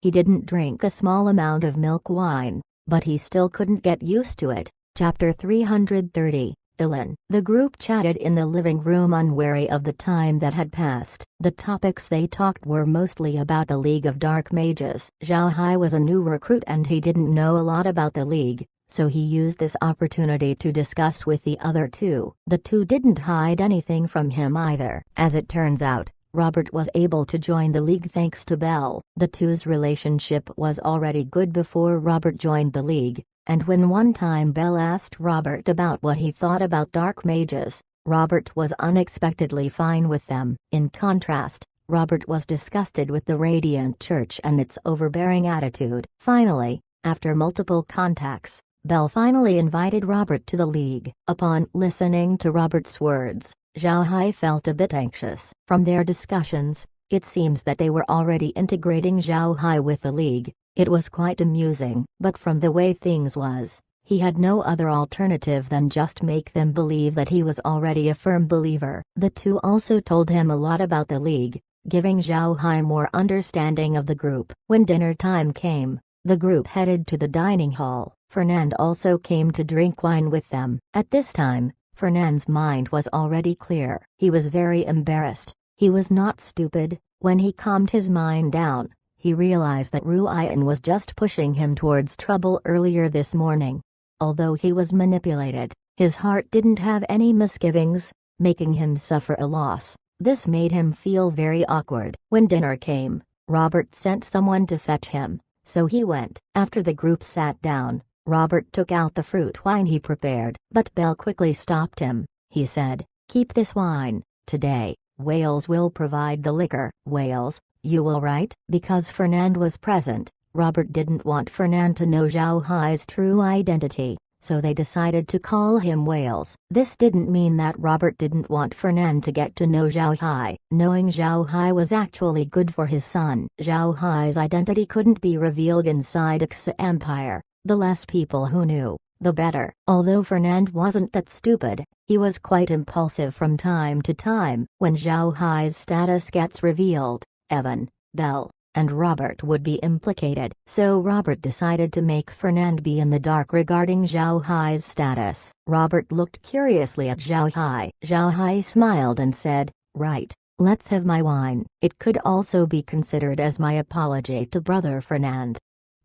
he didn't drink a small amount of milk wine, but he still couldn't get used to it. Chapter 330, Ilan. The group chatted in the living room, unwary of the time that had passed. The topics they talked were mostly about the League of Dark Mages. Zhao Hai was a new recruit and he didn't know a lot about the League, so he used this opportunity to discuss with the other two. The two didn't hide anything from him either. As it turns out, Robert was able to join the League thanks to Belle. The two's relationship was already good before Robert joined the League. And when one time Belle asked Robert about what he thought about dark mages, Robert was unexpectedly fine with them. In contrast, Robert was disgusted with the Radiant Church and its overbearing attitude. Finally, after multiple contacts, Belle finally invited Robert to the League. Upon listening to Robert's words, Zhao Hai felt a bit anxious. From their discussions, it seems that they were already integrating Zhao Hai with the League. It was quite amusing, but from the way things was, he had no other alternative than just make them believe that he was already a firm believer. The two also told him a lot about the League, giving Zhao Hai more understanding of the group. When dinner time came, the group headed to the dining hall. Fernand also came to drink wine with them. At this time, Fernand's mind was already clear. He was very embarrassed. He was not stupid. When he calmed his mind down, he realized that Ruian was just pushing him towards trouble earlier this morning. Although he was manipulated, his heart didn't have any misgivings, making him suffer a loss. This made him feel very awkward. When dinner came, Robert sent someone to fetch him, so he went. After the group sat down, Robert took out the fruit wine he prepared, but Belle quickly stopped him. He said, "Keep this wine. Today, Wales will provide the liquor." "Wales, you will, right?" Because Fernand was present, Robert didn't want Fernand to know Zhao Hai's true identity, so they decided to call him Wales. This didn't mean that Robert didn't want Fernand to get to know Zhao Hai. Knowing Zhao Hai was actually good for his son. Zhao Hai's identity couldn't be revealed inside Xa Empire. The less people who knew, the better. Although Fernand wasn't that stupid, he was quite impulsive from time to time. When Zhao Hai's status gets revealed, Evan, Belle, and Robert would be implicated. So Robert decided to make Fernand be in the dark regarding Zhao Hai's status. Robert looked curiously at Zhao Hai. Zhao Hai smiled and said, "Right, let's have my wine." It could also be considered as my apology to brother Fernand.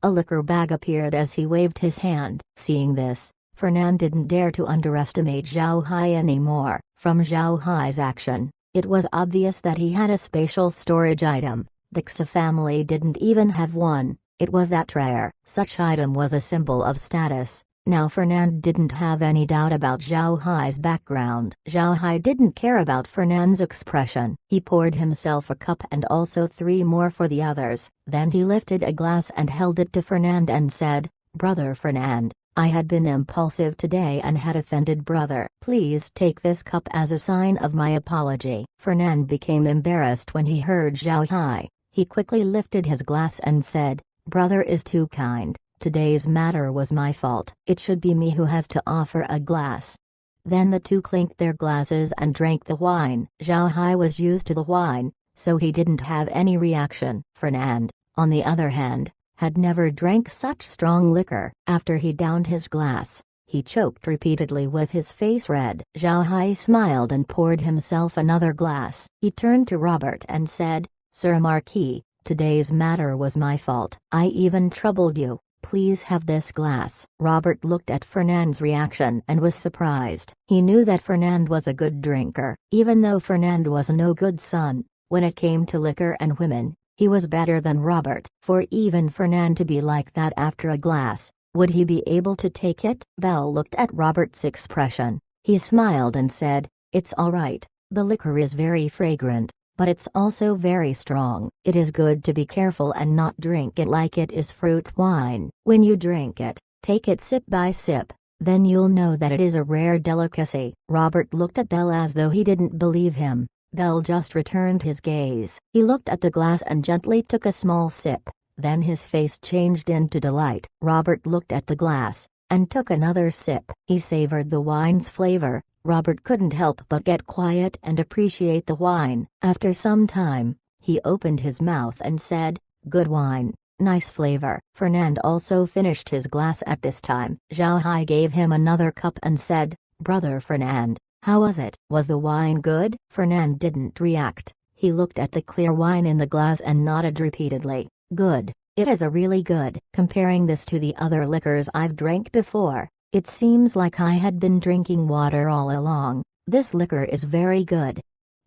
A liquor bag appeared as he waved his hand. Seeing this, Fernand didn't dare to underestimate Zhao Hai anymore. From Zhao Hai's action, it was obvious that he had a spatial storage item. The Xa family didn't even have one, It was that rare. Such item was a symbol of status. Now Fernand didn't have any doubt about Zhao Hai's background. Zhao Hai didn't care about Fernand's expression. He poured himself a cup and also 3 more for the others. Then he lifted a glass and held it to Fernand and said, "Brother Fernand, I had been impulsive today and had offended brother. Please take this cup as a sign of my apology." Fernand became embarrassed when he heard Zhao Hai. He quickly lifted his glass and said, "Brother is too kind. Today's matter was my fault. It should be me who has to offer a glass." Then the two clinked their glasses and drank the wine. Zhao Hai was used to the wine, so he didn't have any reaction. Fernand, on the other hand, had never drank such strong liquor. After he downed his glass, he choked repeatedly with his face red. Zhao Hai smiled and poured himself another glass. He turned to Robert and said, "Sir Marquis, today's matter was my fault. I even troubled you. Please have this glass." Robert looked at Fernand's reaction and was surprised. He knew that Fernand was a good drinker. Even though Fernand was no good son, when it came to liquor and women, he was better than Robert. For even Fernand to be like that after a glass, would he be able to take it? Belle looked at Robert's expression. He smiled and said, "It's all right. The liquor is very fragrant, but it's also very strong. It is good to be careful and not drink it like it is fruit wine. When you drink it, take it sip by sip, then you'll know that it is a rare delicacy." Robert looked at Belle as though he didn't believe him. Belle just returned his gaze. He looked at the glass and gently took a small sip, then his face changed into delight. Robert looked at the glass, and took another sip. He savored the wine's flavor. Robert couldn't help but get quiet and appreciate the wine. After some time, he opened his mouth and said, "Good wine, nice flavor." Fernand also finished his glass at this time. Zhao Hai gave him another cup and said, "Brother Fernand, how was it? Was the wine good?" Fernand didn't react. He looked at the clear wine in the glass and nodded repeatedly. "Good, it is a really good. Comparing this to the other liquors I've drank before, it seems like I had been drinking water all along. This liquor is very good."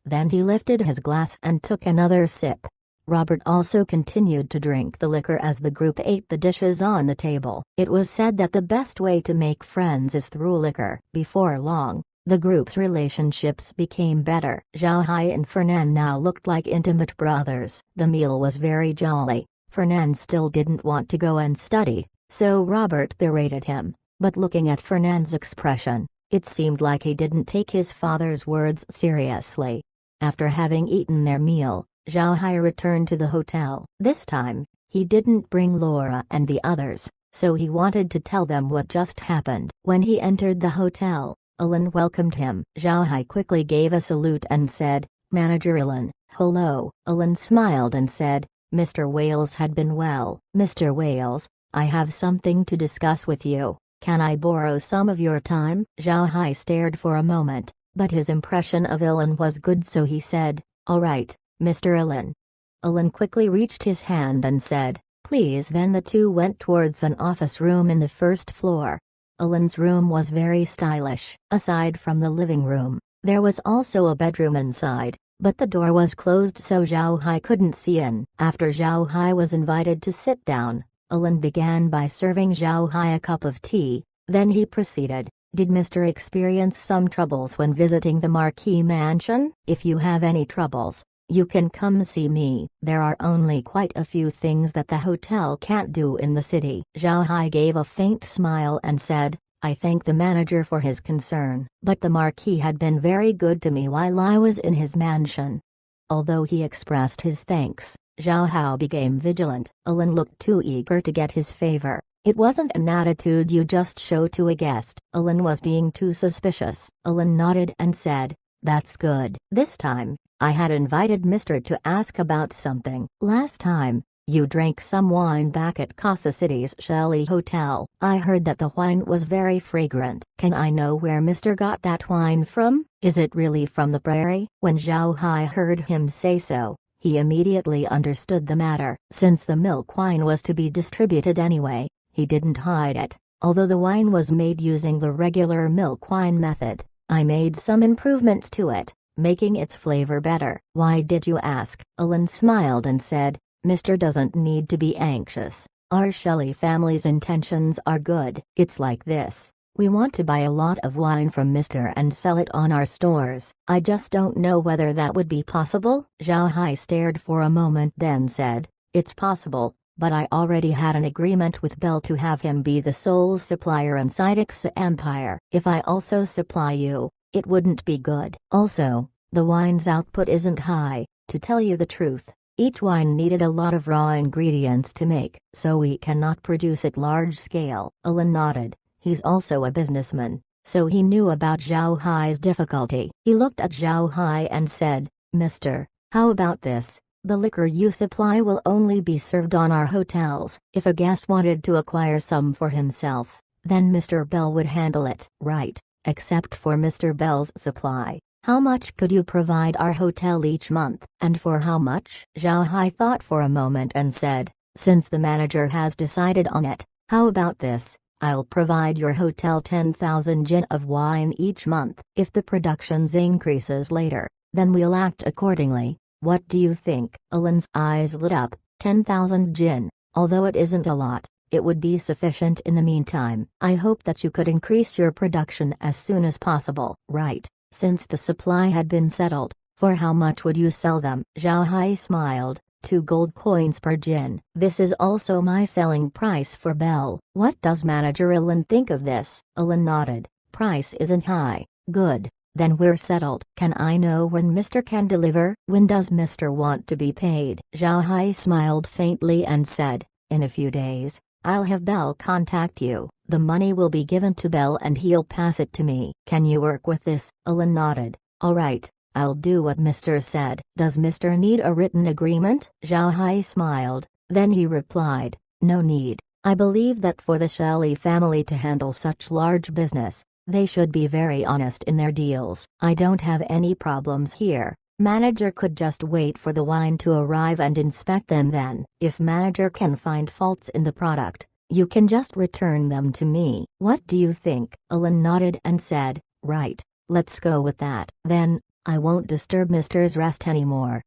Then he lifted his glass and took another sip. Robert also continued to drink the liquor as the group ate the dishes on the table. It was said that the best way to make friends is through liquor. Before long, the group's relationships became better. Zhao Hai and Fernand now looked like intimate brothers. The meal was very jolly. Fernand still didn't want to go and study, so Robert berated him. But looking at Fernand's expression, it seemed like he didn't take his father's words seriously. After having eaten their meal, Zhao Hai returned to the hotel. This time, he didn't bring Laura and the others, so he wanted to tell them what just happened. When he entered the hotel, Alan welcomed him. Zhao Hai quickly gave a salute and said, "Manager Alan, hello." Alan smiled and said, "Mr. Wales had been well." "Mr. Wales, I have something to discuss with you. Can I borrow some of your time?" Zhao Hai stared for a moment, but his impression of Alan was good, so he said, "All right, Mr. Alan." Alan quickly reached his hand and said, "Please." Then the two went towards an office room in the first floor. Alan's room was very stylish. Aside from the living room, there was also a bedroom inside, but the door was closed so Zhao Hai couldn't see in. After Zhao Hai was invited to sit down, Alan began by serving Zhao Hai a cup of tea, then he proceeded, "Did Mr. experience some troubles when visiting the Marquis mansion? If you have any troubles, you can come see me. There are only quite a few things that the hotel can't do in the city." Zhao Hai gave a faint smile and said, "I thank the manager for his concern, but the Marquis had been very good to me while I was in his mansion." Although he expressed his thanks, Zhao Hao became vigilant. Alan looked too eager to get his favor. It wasn't an attitude you just show to a guest. Alan was being too suspicious. Alan nodded and said, "That's good. This time, I had invited Mr. to ask about something. Last time, you drank some wine back at Casa City's Shelley Hotel. I heard that the wine was very fragrant. Can I know where Mr. got that wine from? Is it really from the prairie?" When Zhao Hai heard him say so, he immediately understood the matter. Since the milk wine was to be distributed anyway, he didn't hide it. Although the wine was made using the regular milk wine method, I made some improvements to it, making its flavor better. "Why did you ask?" Alan smiled and said, "Mr. doesn't need to be anxious. Our Shelley family's intentions are good. It's like this. We want to buy a lot of wine from Mr. and sell it on our stores. I just don't know whether that would be possible." Zhao Hai stared for a moment then said, "It's possible, but I already had an agreement with Bell to have him be the sole supplier inside Ixa Empire. If I also supply you, it wouldn't be good. Also, the wine's output isn't high, to tell you the truth. Each wine needed a lot of raw ingredients to make, so we cannot produce it large scale." Alan nodded. He's also a businessman, so he knew about Zhao Hai's difficulty. He looked at Zhao Hai and said, "Mister, how about this? The liquor you supply will only be served on our hotels. If a guest wanted to acquire some for himself, then Mr. Bell would handle it." "Right, except for Mr. Bell's supply. How much could you provide our hotel each month?" "And for how much?" Zhao Hai thought for a moment and said, "Since the manager has decided on it, how about this? I'll provide your hotel 10,000 gin of wine each month. If the productions increases later, then we'll act accordingly. What do you think?" Alan's eyes lit up. 10,000 gin, although it isn't a lot, it would be sufficient in the meantime. "I hope that you could increase your production as soon as possible." "Right, since the supply had been settled, for how much would you sell them?" Zhao Hai smiled. 2 gold coins per gin. "This is also my selling price for Bell." "What does Manager Alan think of this?" Alan nodded. "Price isn't high." "Good, then we're settled." "Can I know when Mr. can deliver?" "When does Mr. want to be paid?" Zhao Hai smiled faintly and said, "In a few days, I'll have Bell contact you. The money will be given to Bell and he'll pass it to me." "Can you work with this?" Alan nodded. "All right. I'll do what Mr. said." "Does Mr. need a written agreement?" Zhao Hai smiled, then he replied, "No need. I believe that for the Shelley family to handle such large business, they should be very honest in their deals. I don't have any problems here. Manager could just wait for the wine to arrive and inspect them then. If manager can find faults in the product, you can just return them to me. What do you think?" Alan nodded and said, "Right, let's go with that." "Then, I won't disturb Mr.'s rest anymore."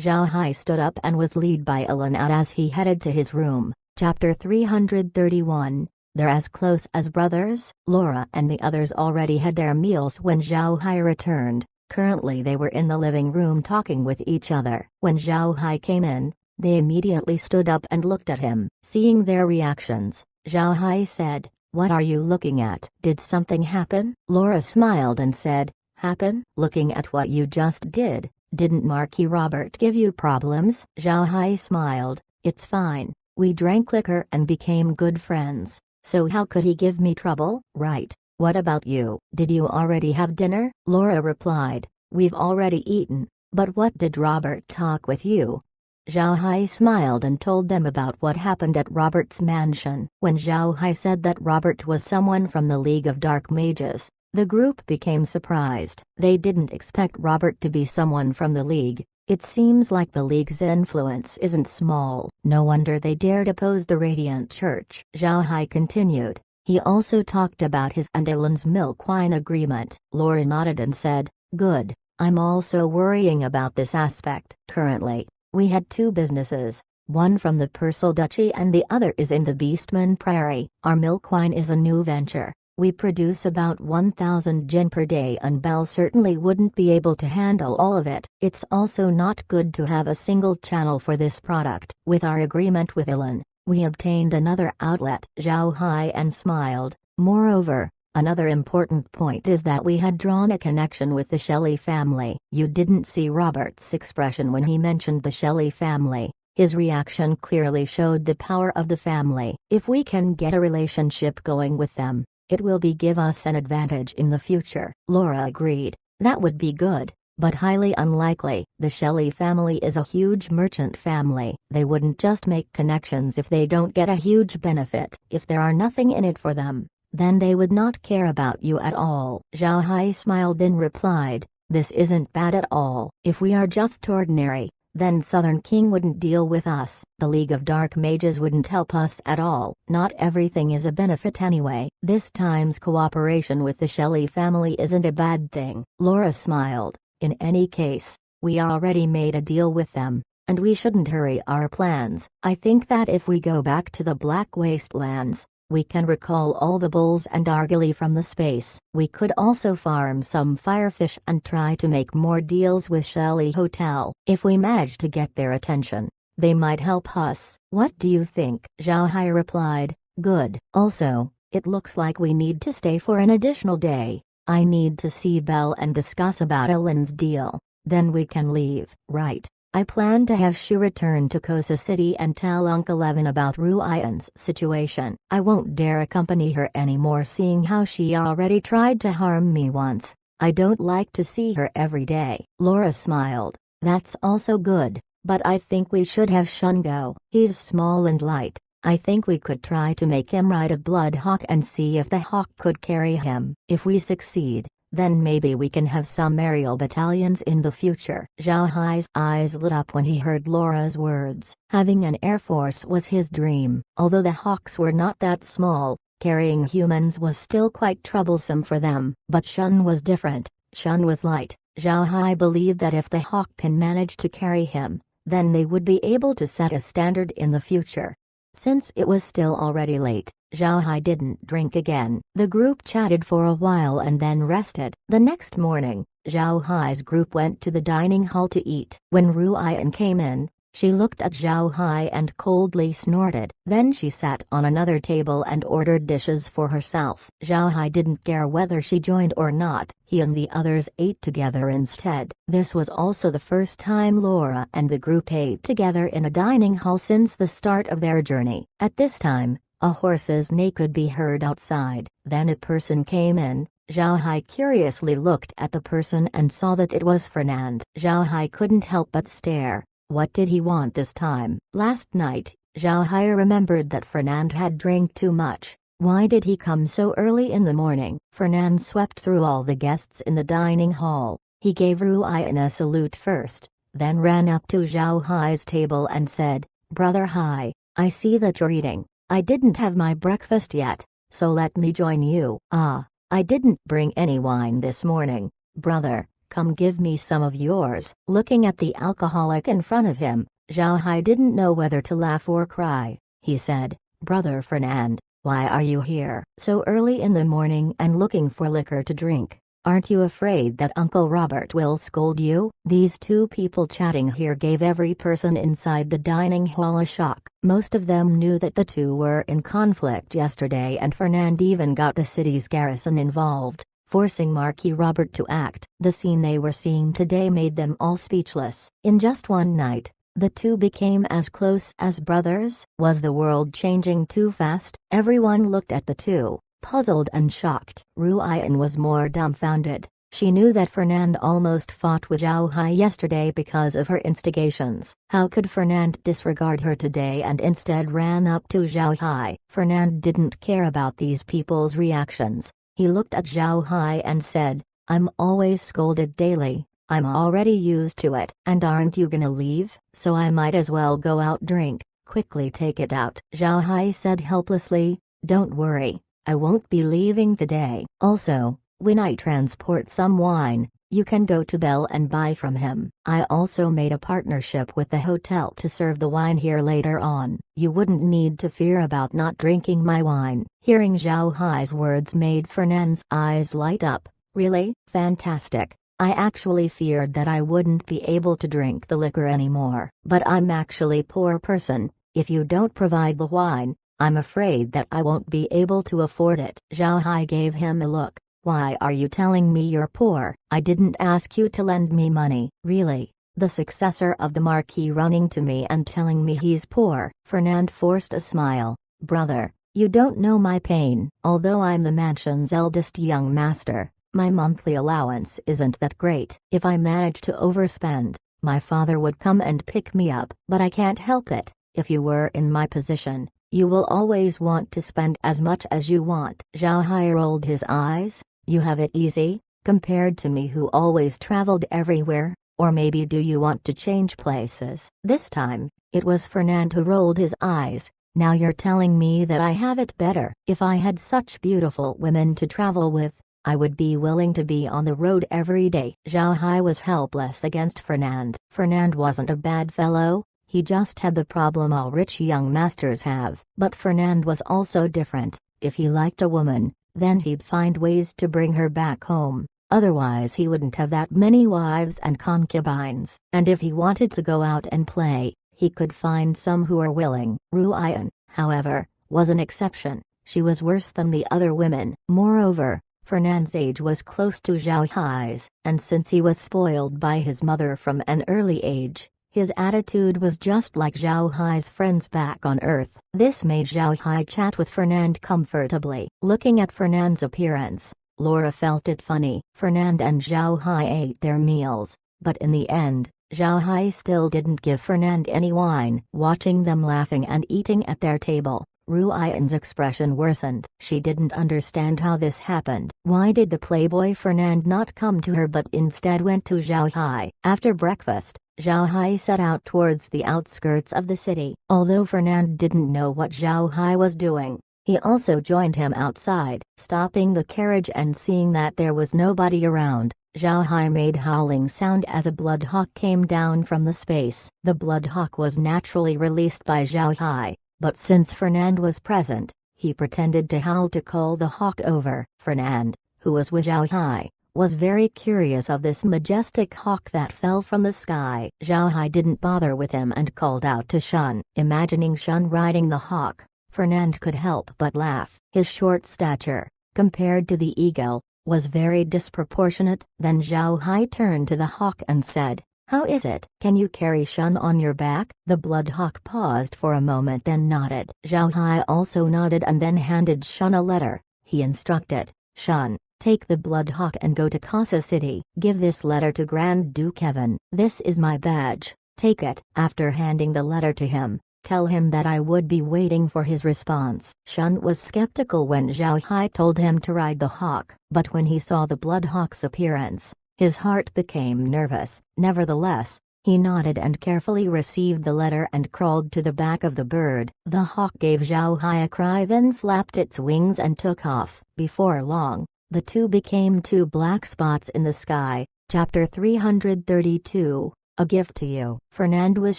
Zhao Hai stood up and was led by Alan out as he headed to his room. Chapter 331. They're as close as brothers. Laura and the others already had their meals when Zhao Hai returned. Currently they were in the living room talking with each other. When Zhao Hai came in, they immediately stood up and looked at him. Seeing their reactions, Zhao Hai said, "What are you looking at? Did something happen?" Laura smiled and said, "Happen? Looking at what you just did, didn't Marquis Robert give you problems?" Zhao Hai smiled, "It's fine, we drank liquor and became good friends, so how could he give me trouble?" "Right, what about you? Did you already have dinner?" Laura replied, "We've already eaten, but what did Robert talk with you?" Zhao Hai smiled and told them about what happened at Robert's mansion. When Zhao Hai said that Robert was someone from the League of Dark Mages, the group became surprised. They didn't expect Robert to be someone from the League. It seems like the League's influence isn't small. No wonder they dared oppose the Radiant Church. Zhao Hai continued. He also talked about his and Alan's milk wine agreement. Laura nodded and said, "Good, I'm also worrying about this aspect." Currently, we had 2 businesses, one from the Purcell Duchy and the other is in the Beastman Prairie. Our milk wine is a new venture. We produce about 1,000 gin per day and Bell certainly wouldn't be able to handle all of it. It's also not good to have a single channel for this product. With our agreement with Ilan, we obtained another outlet. Zhao Hai and smiled. Moreover, another important point is that we had drawn a connection with the Shelley family. You didn't see Robert's expression when he mentioned the Shelley family. His reaction clearly showed the power of the family. If we can get a relationship going with them, it will give us an advantage in the future. Laura agreed. That would be good, but highly unlikely. The Shelley family is a huge merchant family. They wouldn't just make connections if they don't get a huge benefit. If there are nothing in it for them, then they would not care about you at all. Zhao Hai smiled then replied, "This isn't bad at all. If we are just ordinary, then Southern King wouldn't deal with us. The League of Dark Mages wouldn't help us at all. Not everything is a benefit anyway. This time's cooperation with the Shelley family isn't a bad thing." Laura smiled. "In any case, we already made a deal with them. and we shouldn't hurry our plans. I think that if we go back to the Black Wastelands, we can recall all the bulls and argali from the space. We could also farm some firefish and try to make more deals with Shelly Hotel. If we manage to get their attention, they might help us. What do you think? Zhao Hai replied, good. Also, it looks like we need to stay for an additional day. I need to see Belle and discuss about Ellen's deal. Then we can leave. Right. I plan to have Shu return to Kosa City and tell Uncle Evan about Ruian's situation. I won't dare accompany her anymore, seeing how she already tried to harm me once. I don't like to see her every day. Laura smiled. That's also good, but I think we should have Shun go. He's small and light. I think we could try to make him ride a blood hawk and see if the hawk could carry him. If we succeed, then maybe we can have some aerial battalions in the future. Zhao Hai's eyes lit up when he heard Laura's words. Having an air force was his dream. Although the hawks were not that small, carrying humans was still quite troublesome for them. But Shun was different. Shun was light. Zhao Hai believed that if the hawk can manage to carry him, then they would be able to set a standard in the future. Since it was still already late, Zhao Hai didn't drink again. The group chatted for a while and then rested. The next morning, Zhao Hai's group went to the dining hall to eat. When Ruian came in, she looked at Zhao Hai and coldly snorted. Then she sat on another table and ordered dishes for herself. Zhao Hai didn't care whether she joined or not. He and the others ate together instead. This was also the first time Laura and the group ate together in a dining hall since the start of their journey. At this time, a horse's neigh could be heard outside. Then a person came in. Zhao Hai curiously looked at the person and saw that it was Fernand. Zhao Hai couldn't help but stare. What did he want this time? Last night, Zhao Hai remembered that Fernand had drank too much. Why did he come so early in the morning? Fernand swept through all the guests in the dining hall. He gave Ruian a salute first, then ran up to Zhao Hai's table and said, Brother Hai, I see that you're eating. I didn't have my breakfast yet, so let me join you. Ah, I didn't bring any wine this morning, brother. Come give me some of yours. Looking at the alcoholic in front of him, Zhao Hai didn't know whether to laugh or cry. He said, Brother Fernand, why are you here so early in the morning and looking for liquor to drink? Aren't you afraid that Uncle Robert will scold you? These two people chatting here gave every person inside the dining hall a shock. Most of them knew that the two were in conflict yesterday, and Fernand even got the city's garrison involved, forcing Marquis Robert to act. The scene they were seeing today made them all speechless. In just one night, the two became as close as brothers. Was the world changing too fast? Everyone looked at the two, puzzled and shocked. Ruian was more dumbfounded. She knew that Fernand almost fought with Zhao Hai yesterday because of her instigations. How could Fernand disregard her today and instead ran up to Zhao Hai? Fernand didn't care about these people's reactions. He looked at Zhao Hai and said, I'm always scolded daily. I'm already used to it. And aren't you gonna leave? So I might as well go out drink. Quickly take it out. Zhao Hai said helplessly, don't worry, I won't be leaving today. Also, when I transport some wine, you can go to Belle and buy from him. I also made a partnership with the hotel to serve the wine here later on. You wouldn't need to fear about not drinking my wine. Hearing Zhao Hai's words made Fernand's eyes light up. Really? Fantastic. I actually feared that I wouldn't be able to drink the liquor anymore. But I'm actually a poor person. If you don't provide the wine, I'm afraid that I won't be able to afford it. Zhao Hai gave him a look. Why are you telling me you're poor? I didn't ask you to lend me money. Really? The successor of the Marquis running to me and telling me he's poor? Fernand forced a smile. Brother, you don't know my pain. Although I'm the mansion's eldest young master, my monthly allowance isn't that great. If I manage to overspend, my father would come and pick me up. But I can't help it. If you were in my position, you will always want to spend as much as you want. Zhao Hai rolled his eyes. You have it easy, compared to me who always traveled everywhere, or maybe do you want to change places? This time, it was Fernand who rolled his eyes. Now you're telling me that I have it better. If I had such beautiful women to travel with, I would be willing to be on the road every day. Zhao Hai was helpless against Fernand. Fernand wasn't a bad fellow, he just had the problem all rich young masters have. But Fernand was also different. If he liked a woman, then he'd find ways to bring her back home. Otherwise he wouldn't have that many wives and concubines. And if he wanted to go out and play, he could find some who are willing. Ruyan, however, was an exception. She was worse than the other women. Moreover, Fernand's age was close to Zhao Hai's, and since he was spoiled by his mother from an early age, his attitude was just like Zhao Hai's friends back on Earth. This made Zhao Hai chat with Fernand comfortably. Looking at Fernand's appearance, Laura felt it funny. Fernand and Zhao Hai ate their meals, but in the end, Zhao Hai still didn't give Fernand any wine. Watching them laughing and eating at their table, Ruyan's expression worsened. She didn't understand how this happened. Why did the playboy Fernand not come to her but instead went to Zhao Hai? After breakfast, Zhao Hai set out towards the outskirts of the city. Although Fernand didn't know what Zhao Hai was doing, he also joined him outside. Stopping the carriage and seeing that there was nobody around, Zhao Hai made howling sound as a blood hawk came down from the space. The blood hawk was naturally released by Zhao Hai, but since Fernand was present, he pretended to howl to call the hawk over. Fernand, who was with Zhao Hai, was very curious of this majestic hawk that fell from the sky. Zhao Hai didn't bother with him and called out to Shun. Imagining Shun riding the hawk, Fernand could help but laugh. His short stature, compared to the eagle, was very disproportionate. Then Zhao Hai turned to the hawk and said, "How is it? Can you carry Shun on your back?" The blood hawk paused for a moment then nodded. Zhao Hai also nodded and then handed Shun a letter. He instructed, "Shun, take the blood hawk and go to Casa City. Give this letter to Grand Duke Evan. This is my badge. Take it." After handing the letter to him, "Tell him that I would be waiting for his response." Shun was skeptical when Zhao Hai told him to ride the hawk, but when he saw the blood hawk's appearance, his heart became nervous. Nevertheless, he nodded and carefully received the letter and crawled to the back of the bird. The hawk gave Zhao Hai a cry, then flapped its wings and took off. Before long, the two became two black spots in the sky. Chapter 332, A Gift to You. Fernand was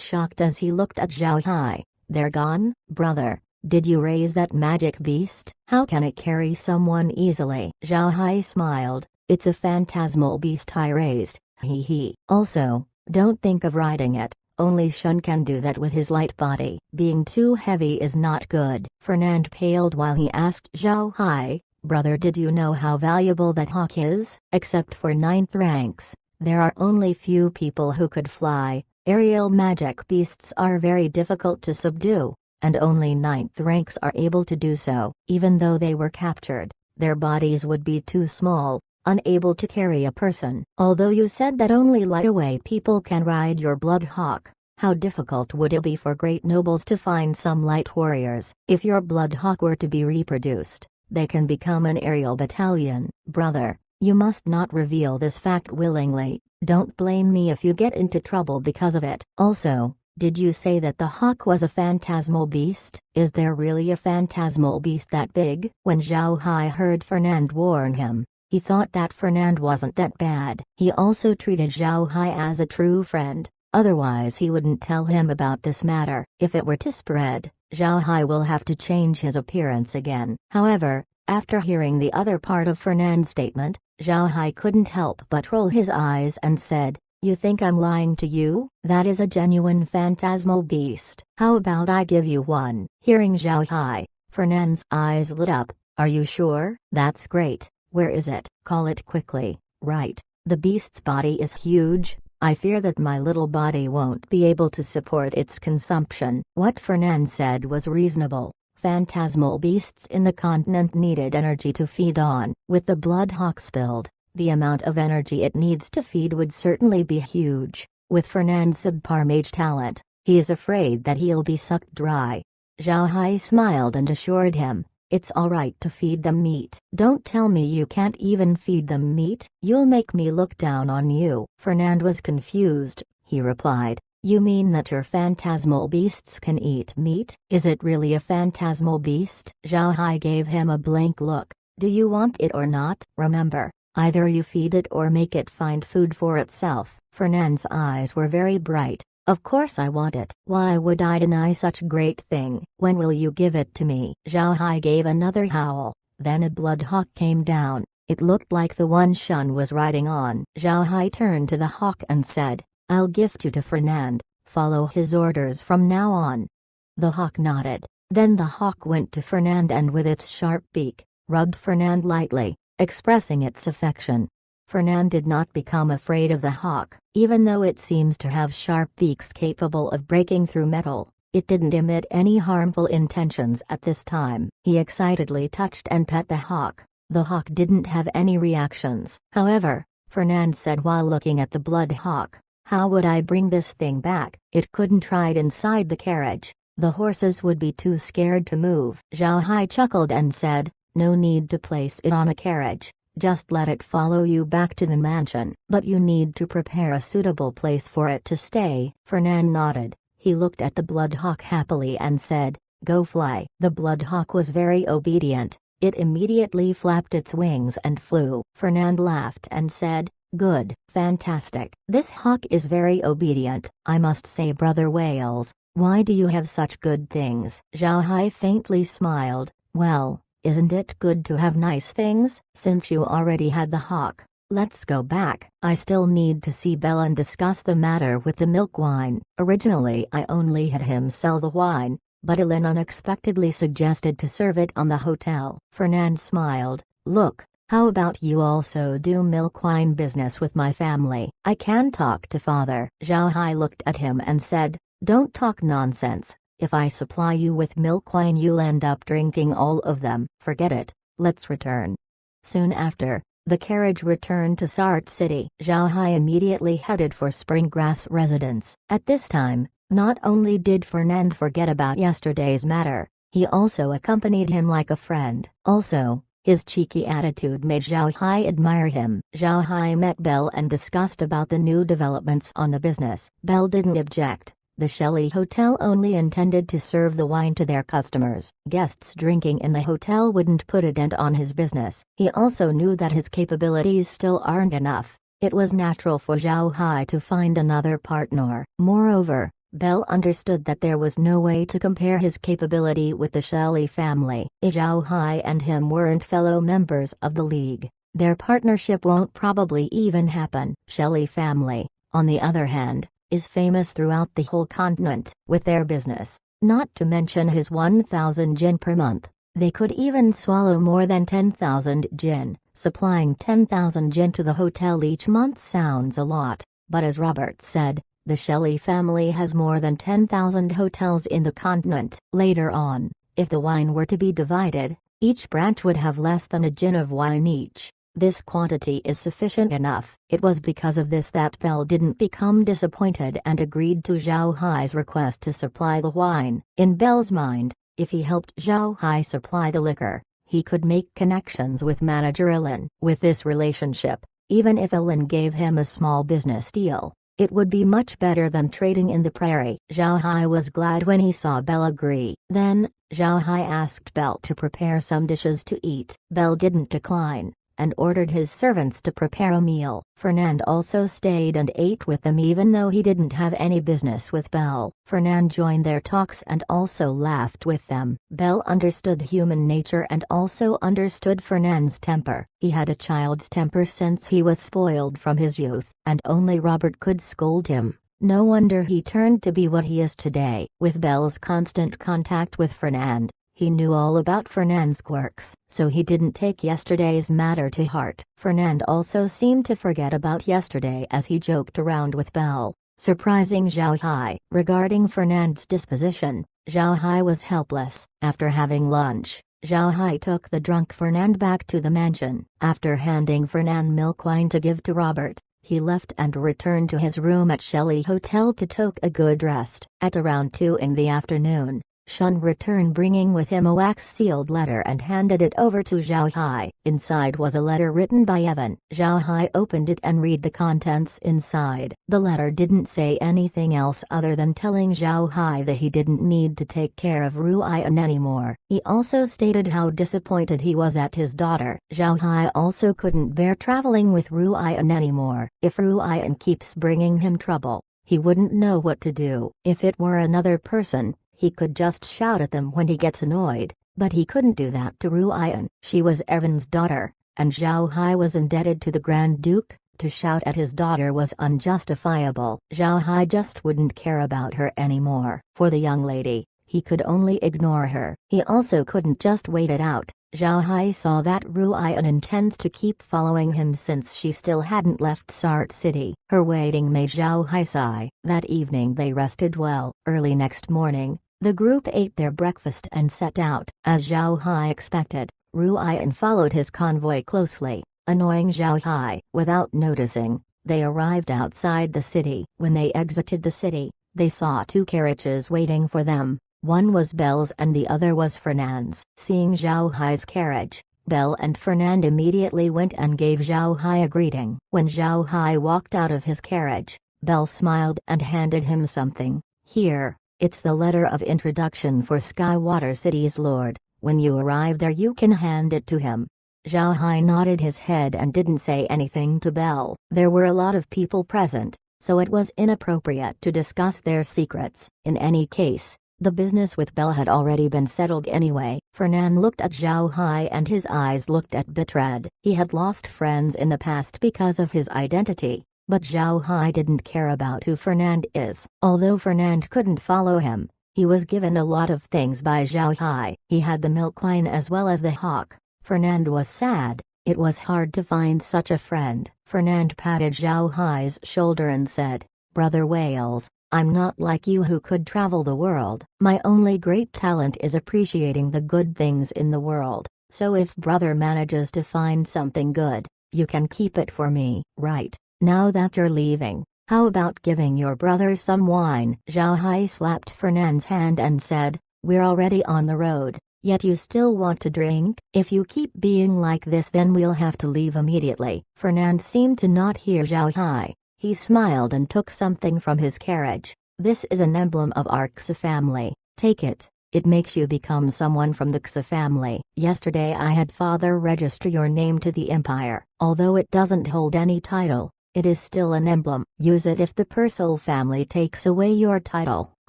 shocked as he looked at Zhao Hai. "They're gone, brother. Did you raise that magic beast? How can it carry someone easily?" Zhao Hai smiled. "It's a phantasmal beast I raised, hee hee. Also, don't think of riding it, only Shun can do that with his light body. Being too heavy is not good." Fernand paled while he asked Zhao Hai, "Brother, did you know how valuable that hawk is? Except for 9th ranks, there are only few people who could fly. Aerial magic beasts are very difficult to subdue, and only 9th ranks are able to do so. Even though they were captured, their bodies would be too small, unable to carry a person. Although you said that only lightweight people can ride your blood hawk, how difficult would it be for great nobles to find some light warriors? If your blood hawk were to be reproduced, they can become an aerial battalion. Brother, you must not reveal this fact willingly. Don't blame me if you get into trouble because of it. Also, did you say that the hawk was a phantasmal beast? Is there really a phantasmal beast that big?" When Zhao Hai heard Fernand warn him, he thought that Fernand wasn't that bad. He also treated Zhao Hai as a true friend, otherwise he wouldn't tell him about this matter. If it were to spread, Zhao Hai will have to change his appearance again. However, after hearing the other part of Fernand's statement, Zhao Hai couldn't help but roll his eyes and said, "You think I'm lying to you? That is a genuine phantasmal beast. How about I give you one?" Hearing Zhao Hai, Fernand's eyes lit up. "Are you sure? That's great. Where is it? Call it quickly." "Right. The beast's body is huge. I fear that my little body won't be able to support its consumption." What Fernand said was reasonable. Phantasmal beasts in the continent needed energy to feed on. With the blood hawk spilled, the amount of energy it needs to feed would certainly be huge. With Fernand's subpar mage talent, he is afraid that he'll be sucked dry. Zhao Hai smiled and assured him, "It's alright to feed them meat." "Don't tell me you can't even feed them meat. You'll make me look down on you." Fernand was confused. He replied, "You mean that your phantasmal beasts can eat meat? Is it really a phantasmal beast?" Zhao Hai gave him a blank look. Do you want it or not? Remember, either you feed it or make it find food for itself. Fernand's eyes were very bright. Of course I want it. Why would I deny such great thing? When will you give it to me? Zhao Hai gave another howl. Then a blood hawk came down. It looked like the one Shun was riding on. Zhao Hai turned to the hawk and said, I'll gift you to Fernand. Follow his orders from now on. The hawk nodded. Then the hawk went to Fernand and with its sharp beak, rubbed Fernand lightly, expressing its affection. Fernand did not become afraid of the hawk, even though it seems to have sharp beaks capable of breaking through metal. It didn't emit any harmful intentions at this time. He excitedly touched and pet the hawk. The hawk didn't have any reactions. However, Fernand said while looking at the blood hawk, how would I bring this thing back? It couldn't ride inside the carriage. The horses would be too scared to move. Zhao Hai chuckled and said, no need to place it on a carriage. Just let it follow you back to the mansion. But you need to prepare a suitable place for it to stay. Fernand nodded. He looked at the blood hawk happily and said, go fly. The blood hawk was very obedient. It immediately flapped its wings and flew. Fernand laughed and said, good, fantastic. This hawk is very obedient. I must say, Brother Wales, why do you have such good things? Zhao Hai faintly smiled. Well, isn't it good to have nice things? Since you already had the hawk, let's go back. I still need to see Belle and discuss the matter with the milk wine. Originally I only had him sell the wine, but Ellen unexpectedly suggested to serve it on the hotel. Fernand smiled. Look, how about you also do milk wine business with my family? I can talk to father. Zhao Hai looked at him and said, don't talk nonsense. If I supply you with milk wine you'll end up drinking all of them. Forget it, let's return. Soon after, the carriage returned to Sart City. Zhao Hai immediately headed for Springgrass residence. At this time, not only did Fernand forget about yesterday's matter, he also accompanied him like a friend. Also, his cheeky attitude made Zhao Hai admire him. Zhao Hai met Belle and discussed about the new developments on the business. Belle didn't object. The Shelley Hotel only intended to serve the wine to their customers. Guests drinking in the hotel wouldn't put a dent on his business. He also knew that his capabilities still aren't enough. It was natural for Zhao Hai to find another partner. Moreover, Belle understood that there was no way to compare his capability with the Shelley family. Zhao Hai and him weren't fellow members of the league. Their partnership won't probably even happen. Shelley family, on the other hand, is famous throughout the whole continent with their business, not to mention his 1,000 jin per month. They could even swallow more than 10,000 jin. Supplying 10,000 jin to the hotel each month sounds a lot, but as Robert said, the Shelley family has more than 10,000 hotels in the continent. Later on, if the wine were to be divided, each branch would have less than a jin of wine each. This quantity is sufficient enough. It was because of this that Belle didn't become disappointed and agreed to Zhao Hai's request to supply the wine. In Belle's mind, if he helped Zhao Hai supply the liquor, he could make connections with manager Ellen. With this relationship, even if Ellen gave him a small business deal, it would be much better than trading in the prairie. Zhao Hai was glad when he saw Belle agree. Then, Zhao Hai asked Belle to prepare some dishes to eat. Belle didn't decline, and ordered his servants to prepare a meal. Fernand also stayed and ate with them even though he didn't have any business with Belle. Fernand joined their talks and also laughed with them. Belle understood human nature and also understood Fernand's temper. He had a child's temper since he was spoiled from his youth, and only Robert could scold him. No wonder he turned to be what he is today. With Belle's constant contact with Fernand, he knew all about Fernand's quirks, so he didn't take yesterday's matter to heart. Fernand also seemed to forget about yesterday as he joked around with Belle, surprising Zhao Hai. Regarding Fernand's disposition, Zhao Hai was helpless. After having lunch, Zhao Hai took the drunk Fernand back to the mansion. After handing Fernand milk wine to give to Robert, he left and returned to his room at Shelley Hotel to take a good rest. At around 2 in the afternoon, Shun returned bringing with him a wax-sealed letter and handed it over to Zhao Hai. Inside was a letter written by Evan. Zhao Hai opened it and read the contents inside. The letter didn't say anything else other than telling Zhao Hai that he didn't need to take care of Ruian anymore. He also stated how disappointed he was at his daughter. Zhao Hai also couldn't bear traveling with Ruian anymore. If Ruian keeps bringing him trouble, he wouldn't know what to do. If it were another person, he could just shout at them when he gets annoyed, but he couldn't do that to Ruian. She was Evan's daughter, and Zhao Hai was indebted to the Grand Duke. To shout at his daughter was unjustifiable. Zhao Hai just wouldn't care about her anymore. For the young lady, he could only ignore her. He also couldn't just wait it out. Zhao Hai saw that Ruian intends to keep following him since she still hadn't left Sart City. Her waiting made Zhao Hai sigh. That evening they rested well. Early next morning, the group ate their breakfast and set out. As Zhao Hai expected, Ruian followed his convoy closely, annoying Zhao Hai. Without noticing, they arrived outside the city. When they exited the city, they saw two carriages waiting for them. One was Belle's and the other was Fernand's. Seeing Zhao Hai's carriage, Belle and Fernand immediately went and gave Zhao Hai a greeting. When Zhao Hai walked out of his carriage, Belle smiled and handed him something. Here, it's the letter of introduction for Skywater City's lord. When you arrive there you can hand it to him. Zhao Hai nodded his head and didn't say anything to Belle. There were a lot of people present, so it was inappropriate to discuss their secrets. In any case, the business with Belle had already been settled anyway. Fernand looked at Zhao Hai and his eyes looked a bit red. He had lost friends in the past because of his identity, but Zhao Hai didn't care about who Fernand is. Although Fernand couldn't follow him, he was given a lot of things by Zhao Hai. He had the milk wine as well as the hawk. Fernand was sad. It was hard to find such a friend. Fernand patted Zhao Hai's shoulder and said, "Brother Wales, I'm not like you who could travel the world. My only great talent is appreciating the good things in the world, so if brother manages to find something good, you can keep it for me." "Right, now that you're leaving, how about giving your brother some wine?" Zhao Hai slapped Fernand's hand and said, "We're already on the road, yet you still want to drink? If you keep being like this then we'll have to leave immediately." Fernand seemed to not hear Zhao Hai. He smiled and took something from his carriage. "This is an emblem of our Xa family. Take it. It makes you become someone from the Xa family. Yesterday I had father register your name to the Empire. Although it doesn't hold any title, it is still an emblem. Use it if the Purcell family takes away your title.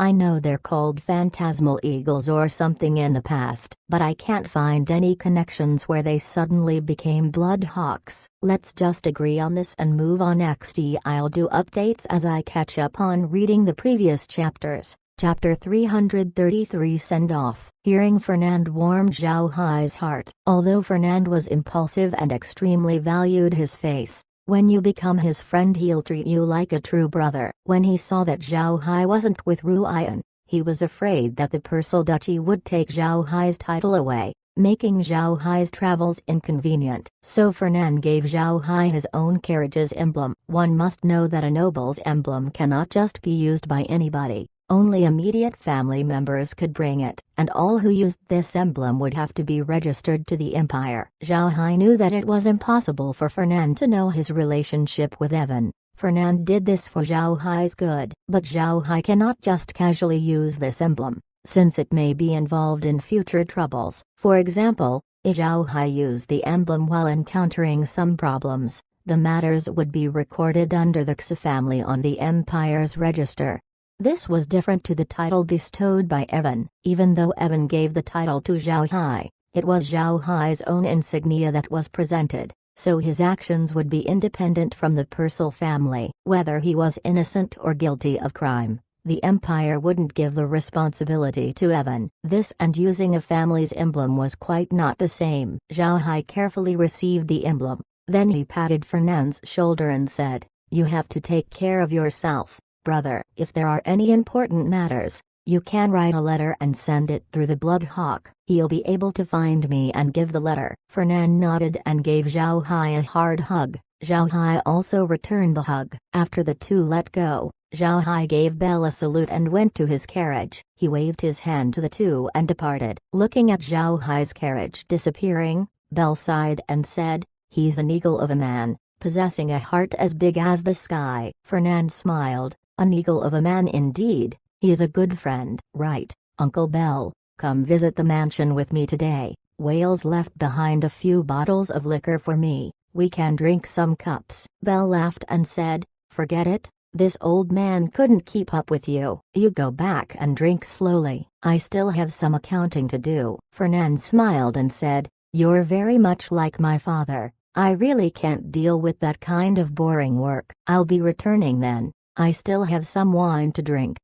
I know they're called phantasmal eagles or something in the past, but I can't find any connections where they suddenly became blood hawks. Let's just agree on this and move on. I'll do updates as I catch up on reading the previous chapters." Chapter 333 Send-Off. Hearing Fernand warmed Zhao Hai's heart. Although Fernand was impulsive and extremely valued his face, when you become his friend he'll treat you like a true brother. When he saw that Zhao Hai wasn't with Ruian, he was afraid that the Purcell Duchy would take Zhao Hai's title away, making Zhao Hai's travels inconvenient. So Fernand gave Zhao Hai his own carriage's emblem. One must know that a noble's emblem cannot just be used by anybody. Only immediate family members could bring it, and all who used this emblem would have to be registered to the Empire. Zhao Hai knew that it was impossible for Fernand to know his relationship with Evan. Fernand did this for Zhao Hai's good, but Zhao Hai cannot just casually use this emblem, since it may be involved in future troubles. For example, if Zhao Hai used the emblem while encountering some problems, the matters would be recorded under the Xa family on the Empire's register. This was different to the title bestowed by Evan. Even though Evan gave the title to Zhao Hai, it was Zhao Hai's own insignia that was presented, so his actions would be independent from the Purcell family. Whether he was innocent or guilty of crime, the Empire wouldn't give the responsibility to Evan. This and using a family's emblem was quite not the same. Zhao Hai carefully received the emblem, then he patted Fernand's shoulder and said, "You have to take care of yourself, brother. If there are any important matters, you can write a letter and send it through the Blood Hawk. He'll be able to find me and give the letter." Fernand nodded and gave Zhao Hai a hard hug. Zhao Hai also returned the hug. After the two let go, Zhao Hai gave Belle a salute and went to his carriage. He waved his hand to the two and departed. Looking at Zhao Hai's carriage disappearing, Belle sighed and said, "He's an eagle of a man, possessing a heart as big as the sky." Fernand smiled, "An eagle of a man indeed. He is a good friend." "Right, Uncle Belle, come visit the mansion with me today. Wales left behind a few bottles of liquor for me. We can drink some cups." Belle laughed and said, "Forget it. This old man couldn't keep up with you. You go back and drink slowly. I still have some accounting to do." Fernand smiled and said, "You're very much like my father. I really can't deal with that kind of boring work. I'll be returning then. I still have some wine to drink."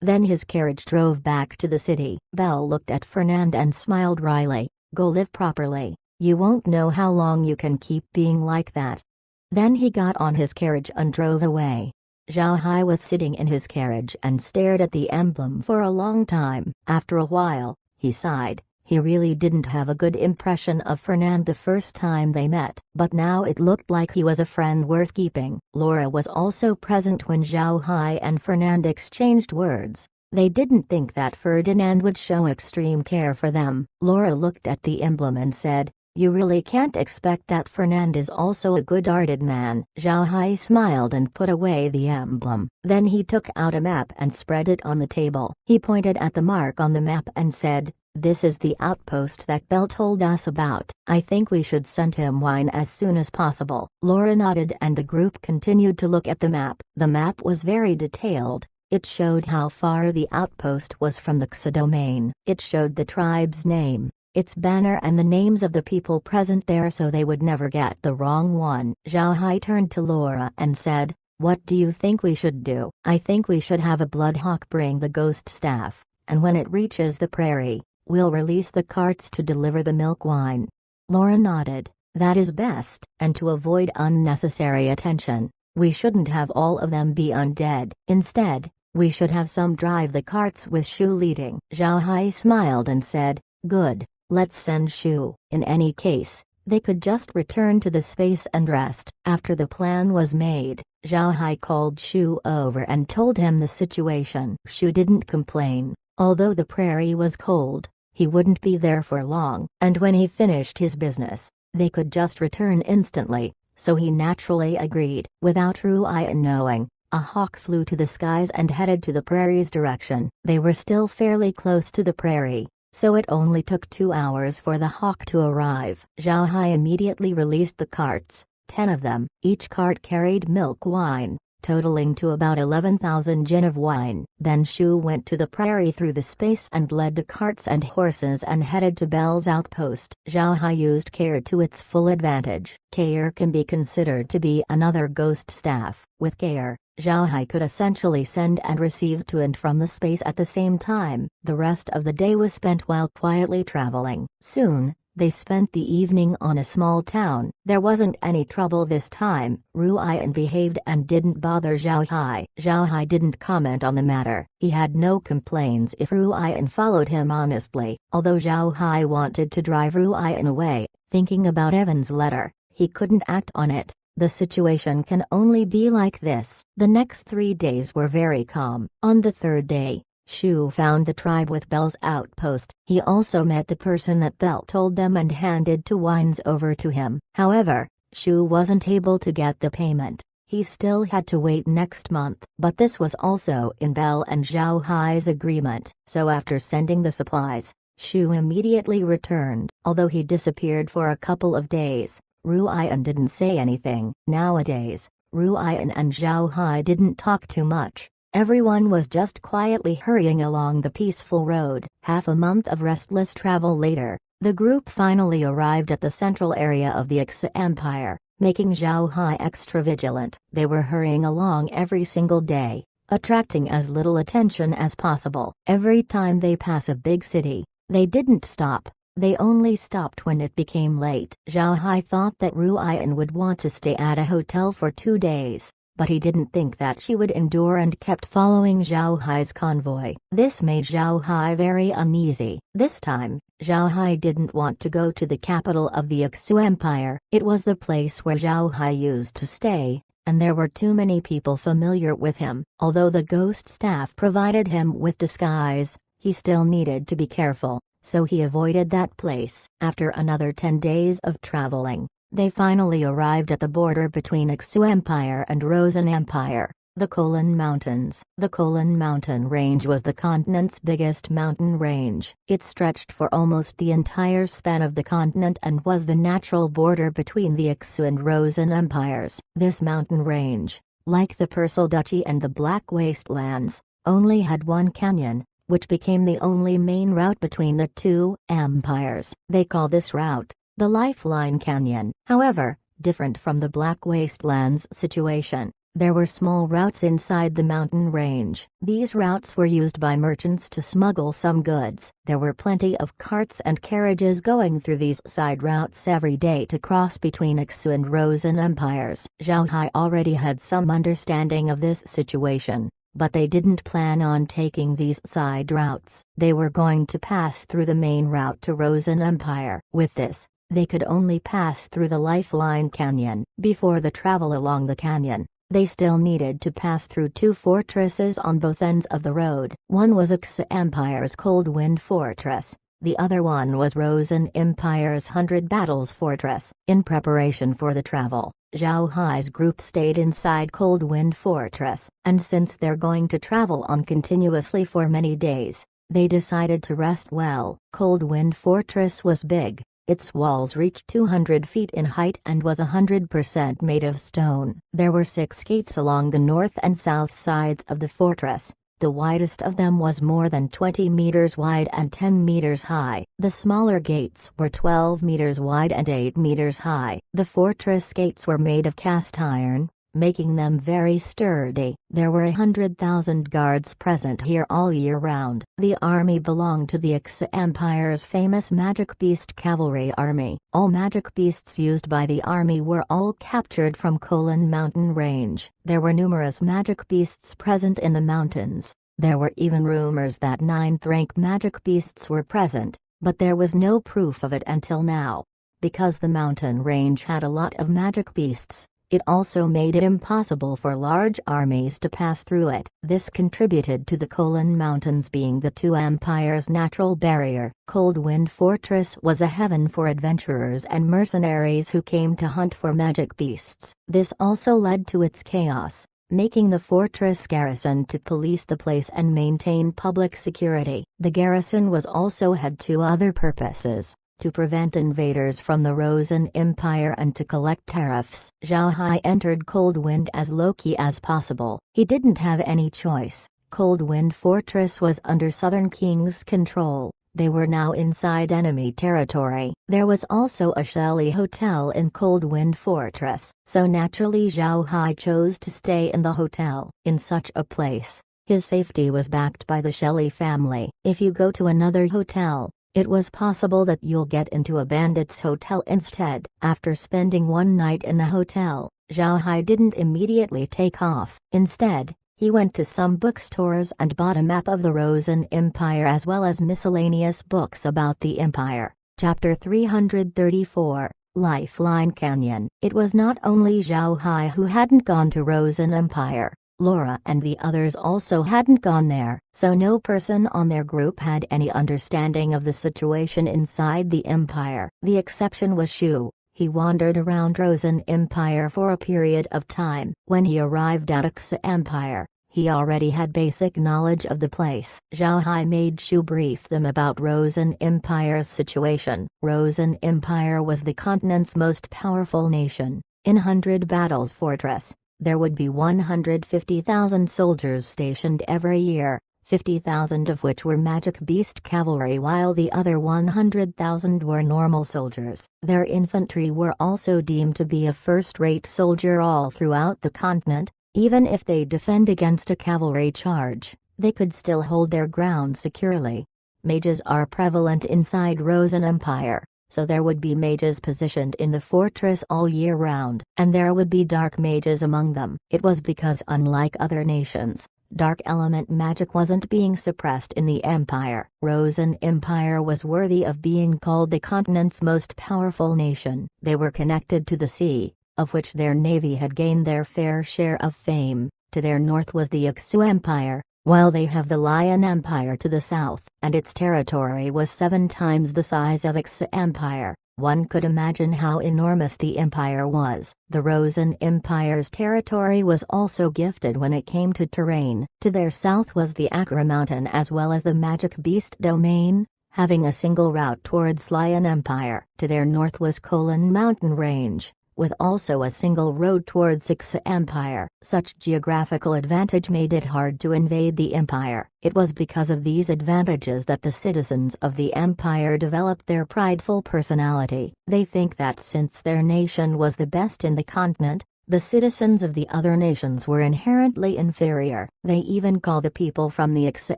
Then his carriage drove back to the city. Belle looked at Fernand and smiled wryly. "Go live properly. You won't know how long you can keep being like that." Then he got on his carriage and drove away. Zhao Hai was sitting in his carriage and stared at the emblem for a long time. After a while, he sighed. He really didn't have a good impression of Fernand the first time they met, but now it looked like he was a friend worth keeping. Laura was also present when Zhao Hai and Fernand exchanged words. They didn't think that Ferdinand would show extreme care for them. Laura looked at the emblem and said, "You really can't expect that Fernand is also a good-hearted man." Zhao Hai smiled and put away the emblem. Then he took out a map and spread it on the table. He pointed at the mark on the map and said, "This is the outpost that Belle told us about. I think we should send him wine as soon as possible." Laura nodded and the group continued to look at the map. The map was very detailed. It showed how far the outpost was from the Xa domain. It showed the tribe's name, its banner and the names of the people present there so they would never get the wrong one. Zhao Hai turned to Laura and said, "What do you think we should do?" "I think we should have a bloodhawk bring the ghost staff, and when it reaches the prairie, we'll release the carts to deliver the milk wine." Laura nodded. "That is best. And to avoid unnecessary attention, we shouldn't have all of them be undead. Instead, we should have some drive the carts with Shu leading." Zhao Hai smiled and said, "Good. Let's send Shu." In any case, they could just return to the space and rest. After the plan was made, Zhao Hai called Shu over and told him the situation. Shu didn't complain. Although the prairie was cold, he wouldn't be there for long, and when he finished his business, they could just return instantly, so he naturally agreed. Without Ruian knowing, a hawk flew to the skies and headed to the prairie's direction. They were still fairly close to the prairie, so it only took 2 hours for the hawk to arrive. Zhao Hai immediately released the carts, 10 of them. Each cart carried milk wine, totaling to about 11,000 jin of wine. Then Shu went to the prairie through the space and led the carts and horses and headed to Belle's outpost. Zhao Hai used care to its full advantage. Care can be considered to be another ghost staff. With care, Zhao Hai could essentially send and receive to and from the space at the same time. The rest of the day was spent while quietly traveling. Soon, they spent the evening on a small town. There wasn't any trouble this time. Ruian behaved and didn't bother Zhao Hai. Zhao Hai didn't comment on the matter. He had no complaints if Ruian followed him honestly. Although Zhao Hai wanted to drive Ruian away, thinking about Evan's letter, he couldn't act on it. The situation can only be like this. The next 3 days were very calm. On the third day, Shu found the tribe with Belle's outpost. He also met the person that Belle told them and handed 2 wines over to him. However, Shu wasn't able to get the payment. He still had to wait next month. But this was also in Belle and Zhao Hai's agreement. So after sending the supplies, Shu immediately returned. Although he disappeared for a couple of days, Ruian didn't say anything. Nowadays, Ruian and Zhao Hai didn't talk too much. Everyone was just quietly hurrying along the peaceful road. Half a month of restless travel later, the group finally arrived at the central area of the Xa Empire, making Zhao Hai extra vigilant. They were hurrying along every single day, attracting as little attention as possible. Every time they pass a big city, they didn't stop. They only stopped when it became late. Zhao Hai thought that Ruian would want to stay at a hotel for 2 days, but he didn't think that she would endure and kept following Zhao Hai's convoy. This made Zhao Hai very uneasy. This time, Zhao Hai didn't want to go to the capital of the Xa Empire. It was the place where Zhao Hai used to stay, and there were too many people familiar with him. Although the ghost staff provided him with disguise, he still needed to be careful, so he avoided that place. After another 10 days of traveling, they finally arrived at the border between Iksu Empire and Rosen Empire, the Kolan Mountains. The Kolan Mountain Range was the continent's biggest mountain range. It stretched for almost the entire span of the continent and was the natural border between the Iksu and Rosen empires. This mountain range, like the Persal Duchy and the Black Wastelands, only had one canyon, which became the only main route between the two empires. They call this route the Lifeline Canyon. However, different from the Black Wastelands situation, there were small routes inside the mountain range. These routes were used by merchants to smuggle some goods. There were plenty of carts and carriages going through these side routes every day to cross between Iksu and Rosen empires. Zhao Hai already had some understanding of this situation, but they didn't plan on taking these side routes. They were going to pass through the main route to Rosen Empire. With this, they could only pass through the Lifeline Canyon. Before the travel along the canyon, they still needed to pass through two fortresses on both ends of the road. One was Iksu Empire's Cold Wind Fortress, the other one was Rosen Empire's 100 Battles Fortress. In preparation for the travel, Zhao Hai's group stayed inside Cold Wind Fortress, and since they're going to travel on continuously for many days, they decided to rest well. Cold Wind Fortress was big. Its walls reached 200 feet in height and was 100% made of stone. There were 6 gates along the north and south sides of the fortress. The widest of them was more than 20 meters wide and 10 meters high. The smaller gates were 12 meters wide and 8 meters high. The fortress gates were made of cast iron, making them very sturdy. There were 100,000 guards present here all year round. The army belonged to the Iksu Empire's famous Magic Beast Cavalry Army. All magic beasts used by the army were all captured from Kolan Mountain Range. There were numerous magic beasts present in the mountains. There were even rumors that 9th rank magic beasts were present, but there was no proof of it until now. Because the mountain range had a lot of magic beasts, it also made it impossible for large armies to pass through it. This contributed to the Kolan Mountains being the two empires' natural barrier. Cold Wind Fortress was a heaven for adventurers and mercenaries who came to hunt for magic beasts. This also led to its chaos, making the fortress garrison to police the place and maintain public security. The garrison was also had two other purposes: to prevent invaders from the Rosen Empire and to collect tariffs. Zhao Hai entered Cold Wind as low-key as possible. He didn't have any choice. Cold Wind Fortress was under Southern King's control. They were now inside enemy territory. There was also a Shelly Hotel in Cold Wind Fortress, so naturally Zhao Hai chose to stay in the hotel. In such a place, his safety was backed by the Shelly family. If you go to another hotel, it was possible that you'll get into a bandit's hotel instead. After spending one night in the hotel, Zhao Hai didn't immediately take off. Instead, he went to some bookstores and bought a map of the Rosen Empire as well as miscellaneous books about the empire. Chapter 334, Lifeline Canyon. It was not only Zhao Hai who hadn't gone to Rosen Empire. Laura and the others also hadn't gone there, so no person on their group had any understanding of the situation inside the empire. The exception was Shu. He wandered around Rosen Empire for a period of time. When he arrived at Iksu Empire, he already had basic knowledge of the place. Zhao Hai made Shu brief them about Rosen Empire's situation. Rosen Empire was the continent's most powerful nation. In 100 Battles Fortress, there would be 150,000 soldiers stationed every year, 50,000 of which were Magic Beast Cavalry while the other 100,000 were normal soldiers. Their infantry were also deemed to be a first-rate soldier all throughout the continent. Even if they defend against a cavalry charge, they could still hold their ground securely. Mages are prevalent inside Rosen Empire, so there would be mages positioned in the fortress all year round, and there would be dark mages among them. It was because unlike other nations, dark element magic wasn't being suppressed in the empire. Rosen Empire was worthy of being called the continent's most powerful nation. They were connected to the sea, of which their navy had gained their fair share of fame. To their north was the Ixu Empire, while they have the Lion Empire to the south, and its territory was 7 times the size of Ixu Empire. One could imagine how enormous the empire was. The Rosen Empire's territory was also gifted when it came to terrain. To their south was the Akra Mountain as well as the Magic Beast Domain, having a single route towards Lion Empire. To their north was Kolan Mountain Range, with also a single road towards Ixu Empire. Such geographical advantage made it hard to invade the empire. It was because of these advantages that the citizens of the empire developed their prideful personality. They think that since their nation was the best in the continent, the citizens of the other nations were inherently inferior. They even call the people from the Ixu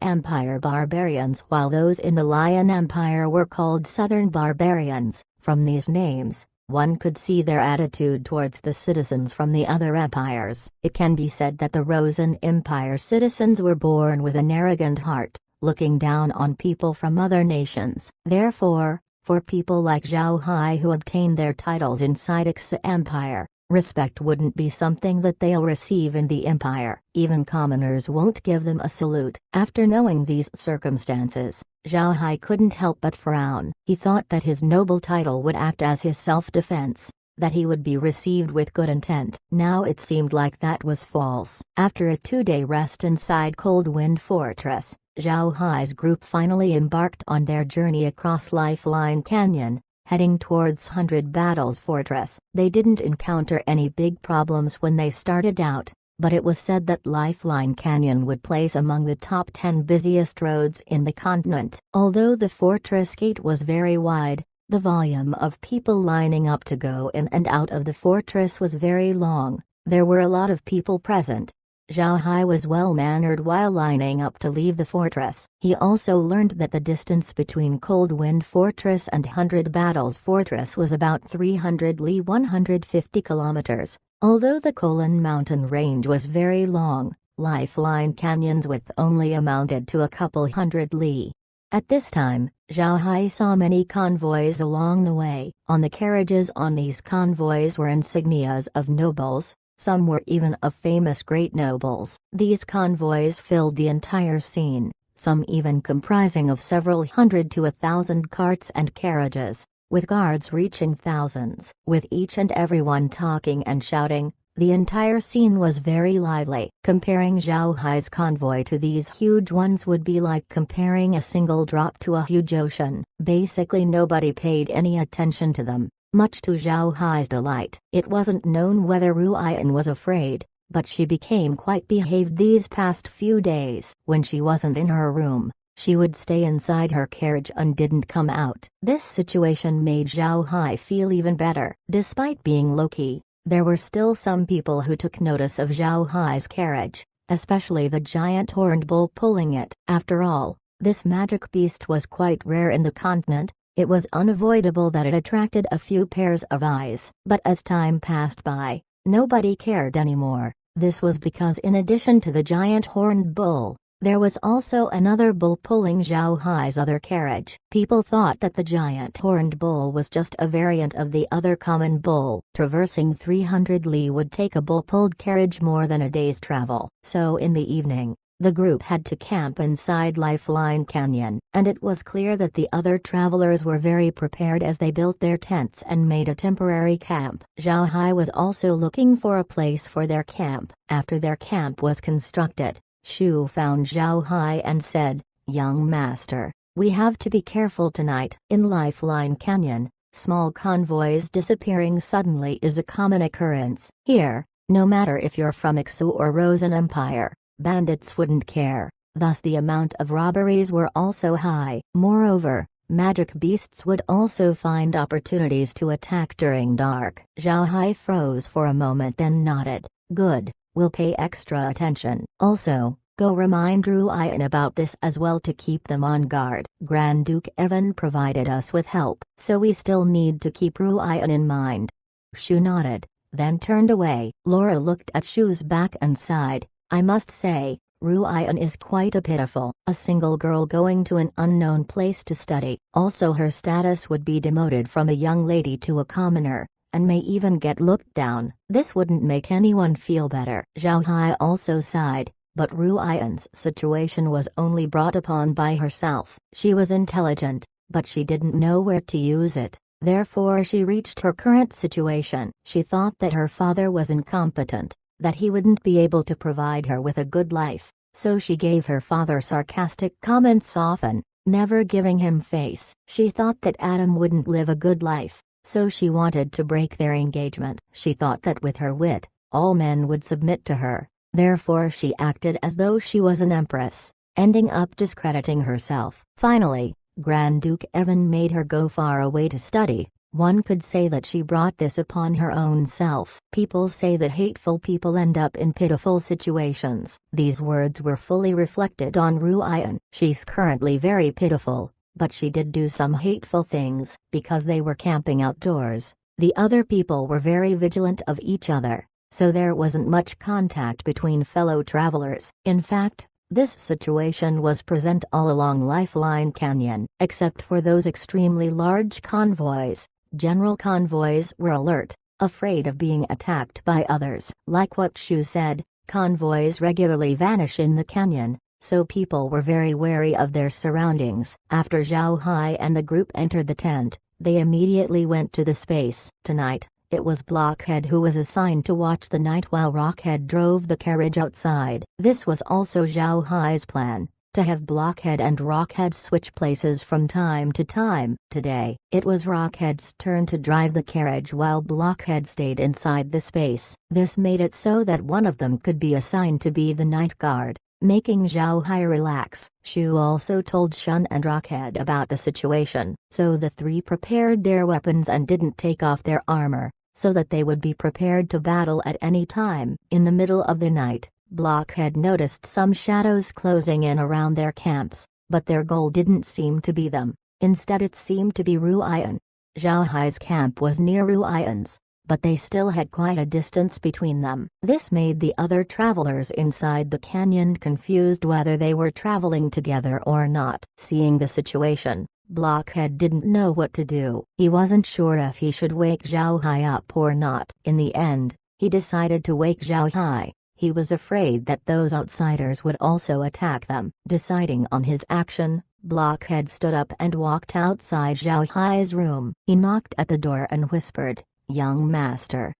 Empire barbarians, while those in the Lion Empire were called Southern barbarians. From these names, one could see their attitude towards the citizens from the other empires. It can be said that the Rosen Empire citizens were born with an arrogant heart, looking down on people from other nations. Therefore, for people like Zhao Hai who obtain their titles inside Ixu Empire, respect wouldn't be something that they'll receive in the empire. Even commoners won't give them a salute. After knowing these circumstances, Zhao Hai couldn't help but frown. He thought that his noble title would act as his self-defense, that he would be received with good intent. Now it seemed like that was false. After a 2-day rest inside Cold Wind Fortress, Zhao Hai's group finally embarked on their journey across Lifeline Canyon, heading towards 100 Battles Fortress. They didn't encounter any big problems when they started out, but it was said that Lifeline Canyon would place among the top 10 busiest roads in the continent. Although the fortress gate was very wide, the volume of people lining up to go in and out of the fortress was very long. There were a lot of people present. Zhao Hai was well-mannered while lining up to leave the fortress. He also learned that the distance between Cold Wind Fortress and 100 Battles Fortress was about 300 li 150 kilometers. Although the Kolan Mountain Range was very long, Lifeline Canyon's width only amounted to a couple hundred li. At this time, Zhao Hai saw many convoys along the way. On the carriages on these convoys were insignias of nobles. Some were even of famous great nobles. These convoys filled the entire scene, some even comprising of several hundred to 1,000 carts and carriages, with guards reaching thousands. With each and everyone talking and shouting, the entire scene was very lively. Comparing Zhao Hai's convoy to these huge ones would be like comparing a single drop to a huge ocean. Basically nobody paid any attention to them. Much to Zhao Hai's delight. It wasn't known whether Ruian was afraid, but she became quite behaved these past few days. When she wasn't in her room, she would stay inside her carriage and didn't come out. This situation made Zhao Hai feel even better. Despite being low-key, there were still some people who took notice of Zhao Hai's carriage, especially the giant horned bull pulling it. After all, this magic beast was quite rare in the continent. It was unavoidable that it attracted a few pairs of eyes. But as time passed by, nobody cared anymore. This was because in addition to the giant horned bull, there was also another bull pulling Zhao Hai's other carriage. People thought that the giant horned bull was just a variant of the other common bull. Traversing 300 li would take a bull-pulled carriage more than a day's travel. So in the evening, the group had to camp inside Lifeline Canyon, and it was clear that the other travelers were very prepared as they built their tents and made a temporary camp. Zhao Hai was also looking for a place for their camp. After their camp was constructed, Shu found Zhao Hai and said, "Young master, we have to be careful tonight." In Lifeline Canyon, small convoys disappearing suddenly is a common occurrence. Here, no matter if you're from Ixu or Rosen Empire, bandits wouldn't care, thus the amount of robberies were also high. Moreover, magic beasts would also find opportunities to attack during dark. Zhao Hai froze for a moment then nodded. "Good, we'll pay extra attention. Also, go remind Ruian about this as well to keep them on guard. Grand Duke Evan provided us with help, so we still need to keep Ruian in mind." Shu nodded, then turned away. Laura looked at Shu's back and sighed. "I must say, Ruian is quite a pitiful, a single girl going to an unknown place to study. Also her status would be demoted from a young lady to a commoner, and may even get looked down. This wouldn't make anyone feel better. Zhao Hai also sighed, but Ruian's situation was only brought upon by herself. She was intelligent, but she didn't know where to use it. Therefore she reached her current situation. She thought that her father was incompetent, that he wouldn't be able to provide her with a good life, so she gave her father sarcastic comments often, never giving him face. She thought that Adam wouldn't live a good life, so she wanted to break their engagement. She thought that with her wit, all men would submit to her, therefore she acted as though she was an empress, ending up discrediting herself. Finally, Grand Duke Evan made her go far away to study. One could say that she brought this upon her own self. People say that hateful people end up in pitiful situations. These words were fully reflected on Ruian. She's currently very pitiful, but she did do some hateful things. Because they were camping outdoors, the other people were very vigilant of each other, so there wasn't much contact between fellow travelers. In fact, this situation was present all along Lifeline Canyon, except for those extremely large convoys. General convoys were alert, afraid of being attacked by others. Like what Shu said, convoys regularly vanish in the canyon, so people were very wary of their surroundings. After Zhao Hai and the group entered the tent, they immediately went to the space. Tonight, it was Blockhead who was assigned to watch the night while Rockhead drove the carriage outside. This was also Zhao Hai's plan, to have Blockhead and Rockhead switch places from time to time. Today, it was Rockhead's turn to drive the carriage while Blockhead stayed inside the space. This made it so that one of them could be assigned to be the night guard, making Zhao Hai relax. Shu also told Shun and Rockhead about the situation, so the three prepared their weapons and didn't take off their armor, so that they would be prepared to battle at any time. In the middle of the night, Blockhead noticed some shadows closing in around their camps, but their goal didn't seem to be them. Instead it seemed to be Ruian. Zhao Hai's camp was near Ruian's, but they still had quite a distance between them. This made the other travelers inside the canyon confused whether they were traveling together or not. Seeing the situation, Blockhead didn't know what to do. He wasn't sure if he should wake Zhao Hai up or not. In the end, he decided to wake Zhao Hai. He was afraid that those outsiders would also attack them. Deciding on his action, Blockhead stood up and walked outside Zhao Hai's room. He knocked at the door and whispered, young master,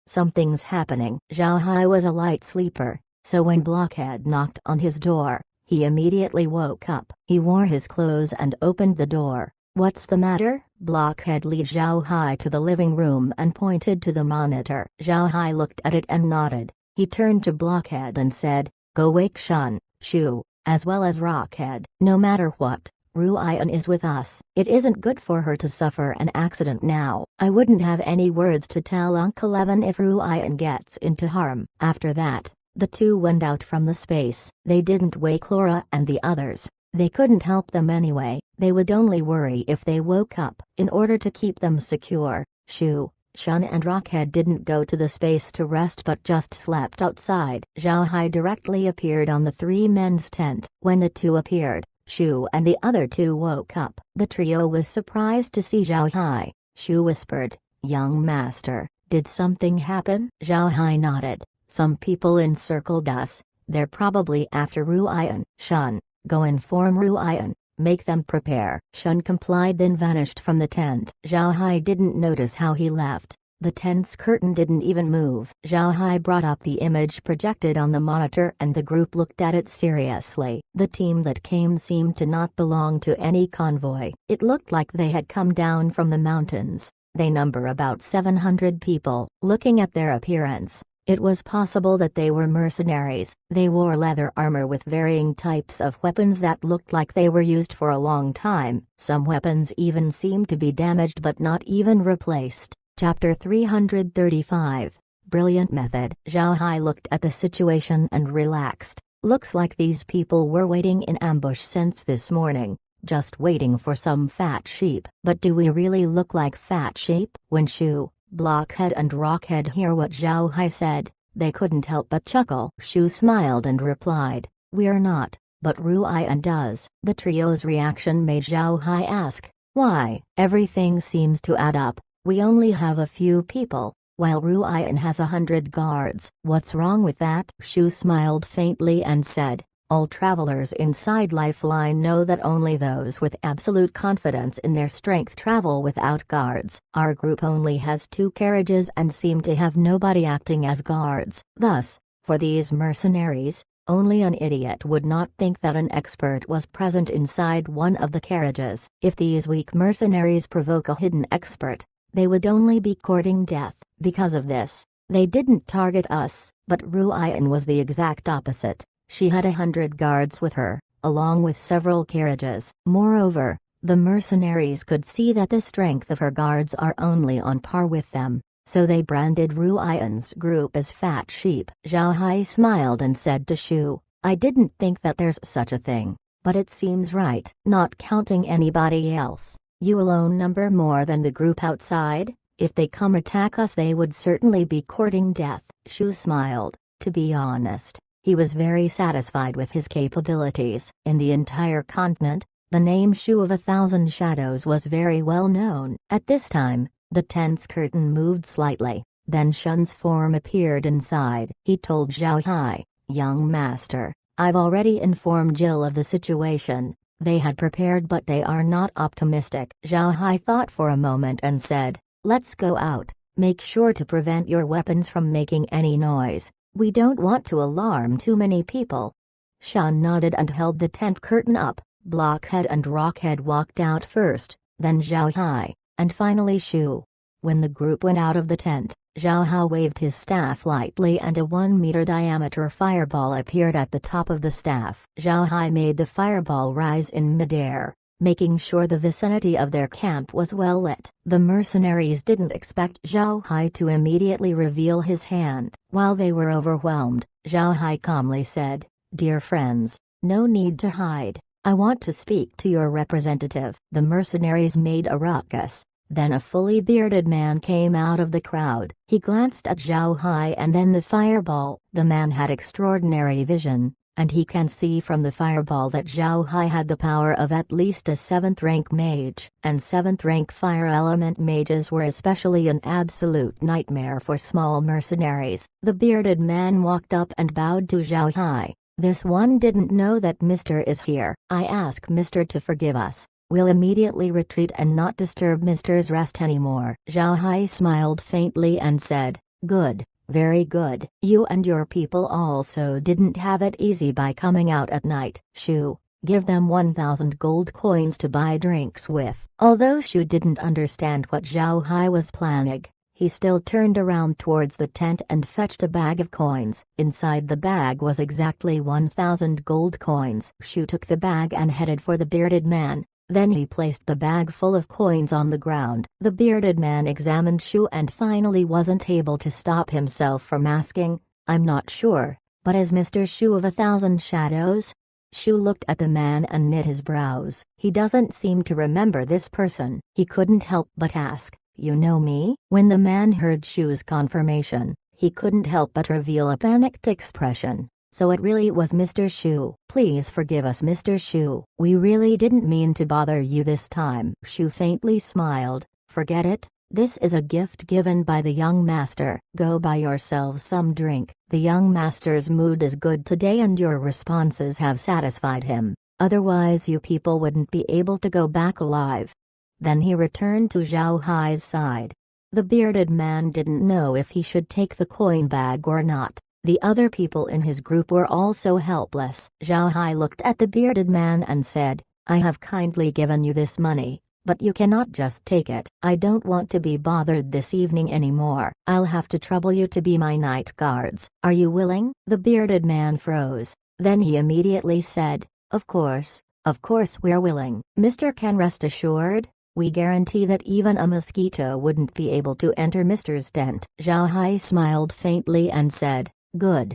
something's happening." Zhao Hai was a light sleeper, so when Blockhead knocked on his door, he immediately woke up. He wore his clothes and opened the door. "What's the matter?" Blockhead led Zhao Hai to the living room and pointed to the monitor. Zhao Hai looked at it and nodded. He turned to Blockhead and said, "Go wake Shun, Shu, as well as Rockhead. No matter what, Ruian is with us. It isn't good for her to suffer an accident now. I wouldn't have any words to tell Uncle Evan if Ruian gets into harm." After that, the two went out from the space. They didn't wake Laura and the others. They couldn't help them anyway. They would only worry if they woke up. In order to keep them secure, Shu, Shun and Rockhead didn't go to the space to rest but just slept outside. Zhao Hai directly appeared on the three men's tent. When the two appeared, Shu and the other two woke up. The trio was surprised to see Zhao Hai. Shu whispered, "Young master, did something happen?" Zhao Hai nodded. "Some people encircled us. They're probably after Ruian." "Shun, go inform Ruian. Make them prepare." Shun complied then vanished from the tent. Zhao Hai didn't notice how he left. The tent's curtain didn't even move. Zhao Hai brought up the image projected on the monitor and the group looked at it seriously. The team that came seemed to not belong to any convoy. It looked like they had come down from the mountains. They number about 700 people. Looking at their appearance, it was possible that they were mercenaries. They wore leather armor with varying types of weapons that looked like they were used for a long time. Some weapons even seemed to be damaged but not even replaced. Chapter 335. Brilliant Method. Zhao Hai looked at the situation and relaxed. Looks like these people were waiting in ambush since this morning, just waiting for some fat sheep. But do we really look like fat sheep? When Shu, Blockhead and Rockhead hear what Zhao Hai said, they couldn't help but chuckle. Shu smiled and replied, "We're not, but Ruian does." The trio's reaction made Zhao Hai ask, "Why?" Everything seems to add up. We only have a few people, while Ruian has 100 guards. What's wrong with that? Shu smiled faintly and said, all travelers inside Lifeline know that only those with absolute confidence in their strength travel without guards. Our group only has 2 carriages and seem to have nobody acting as guards. Thus, for these mercenaries, only an idiot would not think that an expert was present inside one of the carriages. If these weak mercenaries provoke a hidden expert, they would only be courting death. Because of this, they didn't target us, but Ruian was the exact opposite. She had 100 guards with her, along with several carriages. Moreover, the mercenaries could see that the strength of her guards are only on par with them, so they branded Ruian's group as fat sheep. Zhao Hai smiled and said to Shu, I didn't think that there's such a thing, but it seems right. Not counting anybody else, you alone number more than the group outside. If they come attack us, they would certainly be courting death. Shu smiled. To be honest, he was very satisfied with his capabilities. In the entire continent, the name Shu of 1,000 Shadows was very well known. At this time, the tent's curtain moved slightly, then Shun's form appeared inside. He told Zhao Hai, young master, I've already informed Jill of the situation. They had prepared but they are not optimistic. Zhao Hai thought for a moment and said, let's go out. Make sure to prevent your weapons from making any noise. We don't want to alarm too many people. Shun nodded and held the tent curtain up. Blockhead and Rockhead walked out first, then Zhao Hai, and finally Shu. When the group went out of the tent, Zhao Hai waved his staff lightly and a 1-meter diameter fireball appeared at the top of the staff. Zhao Hai made the fireball rise in midair, making sure the vicinity of their camp was well lit. The mercenaries didn't expect Zhao Hai to immediately reveal his hand. While they were overwhelmed, Zhao Hai calmly said, Dear friends, no need to hide. I want to speak to your representative. The mercenaries made a ruckus. Then a fully bearded man came out of the crowd. He glanced at Zhao Hai and then the fireball. The man had extraordinary vision, and he can see from the fireball that Zhao Hai had the power of at least a 7th-rank mage, and 7th-rank fire element mages were especially an absolute nightmare for small mercenaries. The bearded man walked up and bowed to Zhao Hai. This one didn't know that Mr. is here. I ask Mr. to forgive us. We'll immediately retreat and not disturb Mr.'s rest anymore. Zhao Hai smiled faintly and said, Good. Very good. You and your people also didn't have it easy by coming out at night. Shu, give them 1,000 gold coins to buy drinks with. Although Shu didn't understand what Zhao Hai was planning, he still turned around towards the tent and fetched a bag of coins. Inside the bag was exactly 1,000 gold coins. Shu took the bag and headed for the bearded man. Then he placed the bag full of coins on the ground. The bearded man examined Shu and finally wasn't able to stop himself from asking, I'm not sure, but is Mr. Shu of 1,000 Shadows? Shu looked at the man and knit his brows. He doesn't seem to remember this person. He couldn't help but ask, You know me? When the man heard Shu's confirmation, he couldn't help but reveal a panicked expression. So it really was Mr. Shu. Please forgive us, Mr. Shu. We really didn't mean to bother you this time. Shu faintly smiled. Forget it. This is a gift given by the young master. Go buy yourselves some drink. The young master's mood is good today and your responses have satisfied him. Otherwise you people wouldn't be able to go back alive. Then he returned to Zhao Hai's side. The bearded man didn't know if he should take the coin bag or not. The other people in his group were also helpless. Zhao Hai looked at the bearded man and said, I have kindly given you this money, but you cannot just take it. I don't want to be bothered this evening anymore. I'll have to trouble you to be my night guards. Are you willing? The bearded man froze. Then he immediately said, Of course we're willing. Mr. Can rest assured, we guarantee that even a mosquito wouldn't be able to enter Mr.'s tent. Zhao Hai smiled faintly and said, Good.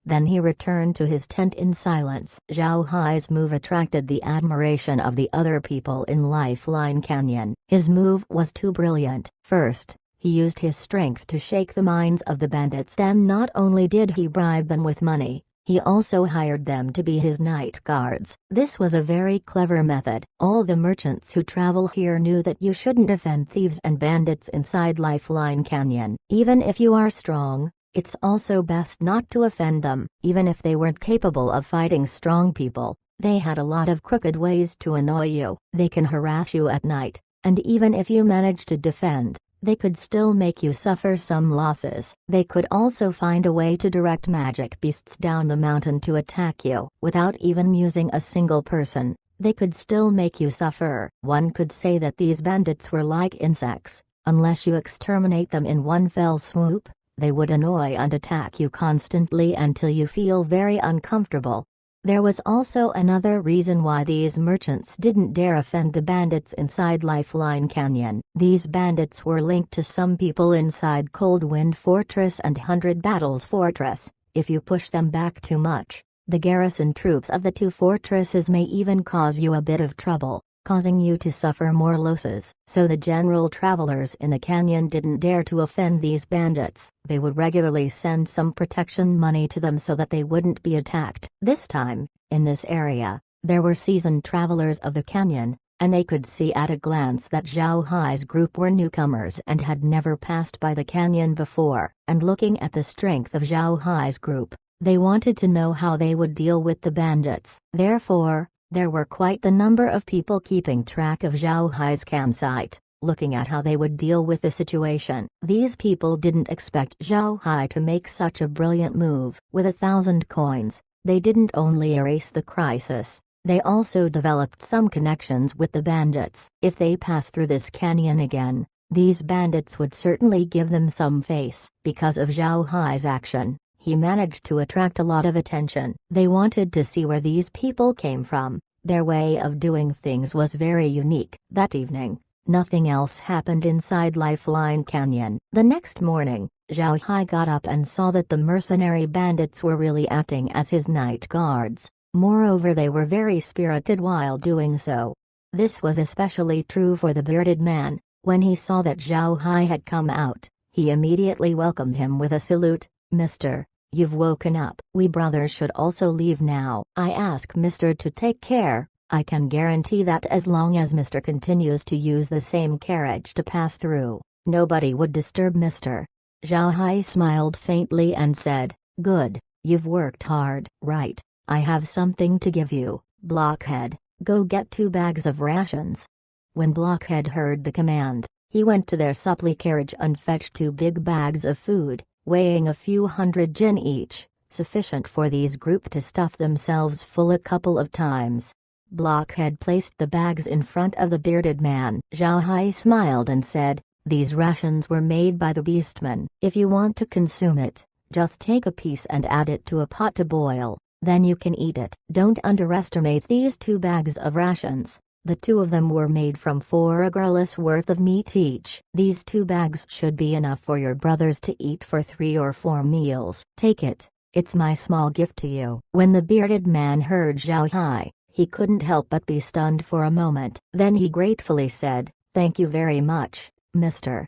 Then he returned to his tent in silence. Zhao Hai's move attracted the admiration of the other people in Lifeline Canyon. His move was too brilliant. First, he used his strength to shake the minds of the bandits. Then not only did he bribe them with money, He also hired them to be his night guards. This was a very clever method. All the merchants who travel here knew that you shouldn't offend thieves and bandits inside Lifeline Canyon. Even if you are strong, it's also best not to offend them. Even if they weren't capable of fighting strong people, they had a lot of crooked ways to annoy you. They can harass you at night, and even if you manage to defend, they could still make you suffer some losses. They could also find a way to direct magic beasts down the mountain to attack you. Without even using a single person, they could still make you suffer. One could say that these bandits were like insects. Unless you exterminate them in one fell swoop, they would annoy and attack you constantly until you feel very uncomfortable. There was also another reason why these merchants didn't dare offend the bandits inside Lifeline Canyon. These bandits were linked to some people inside Cold Wind Fortress and 100 Battles Fortress. If you push them back too much, the garrison troops of the two fortresses may even cause you a bit of trouble, causing you to suffer more losses. So the general travelers in the canyon didn't dare to offend these bandits. They would regularly send some protection money to them so that they wouldn't be attacked. This time, in this area, there were seasoned travelers of the canyon, and they could see at a glance that Zhao Hai's group were newcomers and had never passed by the canyon before. And looking at the strength of Zhao Hai's group, they wanted to know how they would deal with the bandits. Therefore, there were quite the number of people keeping track of Zhao Hai's campsite, looking at how they would deal with the situation. These people didn't expect Zhao Hai to make such a brilliant move. With 1,000 coins, they didn't only erase the crisis, they also developed some connections with the bandits. If they pass through this canyon again, these bandits would certainly give them some face. Because of Zhao Hai's action, he managed to attract a lot of attention. They wanted to see where these people came from. Their way of doing things was very unique. That evening, nothing else happened inside Lifeline Canyon. The next morning, Zhao Hai got up and saw that the mercenary bandits were really acting as his night guards. Moreover, they were very spirited while doing so. This was especially true for the bearded man. When he saw that Zhao Hai had come out, he immediately welcomed him with a salute. "Mister, you've woken up. We brothers should also leave now. I ask Mr. to take care. I can guarantee that as long as Mr. continues to use the same carriage to pass through, nobody would disturb Mr." Zhao Hai smiled faintly and said, "Good, you've worked hard." "Right, I have something to give you, Blockhead. Go get 2 bags of rations." When Blockhead heard the command, he went to their supply carriage and fetched 2 big bags of food, weighing a few hundred jin each, sufficient for these group to stuff themselves full a couple of times. Blockhead placed the bags in front of the bearded man. Zhao Hai smiled and said, "These rations were made by the beastman. If you want to consume it, just take a piece and add it to a pot to boil, then you can eat it." Don't underestimate these 2 bags of rations. The 2 of them were made from 4 agrolus worth of meat each. These 2 bags should be enough for your brothers to eat for 3 or 4 meals. Take it, it's my small gift to you. When the bearded man heard Zhao Hai, he couldn't help but be stunned for a moment. Then he gratefully said, "Thank you very much, mister."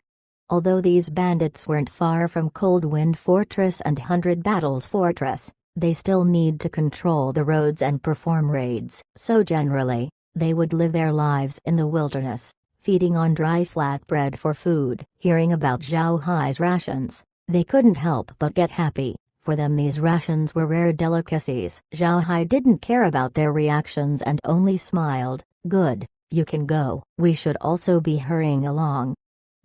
Although these bandits weren't far from Cold Wind Fortress and 100 Battles Fortress, they still need to control the roads and perform raids. So generally, they would live their lives in the wilderness, feeding on dry flatbread for food. Hearing about Zhao Hai's rations, they couldn't help but get happy. For them these rations were rare delicacies. Zhao Hai didn't care about their reactions and only smiled. "Good, you can go. We should also be hurrying along."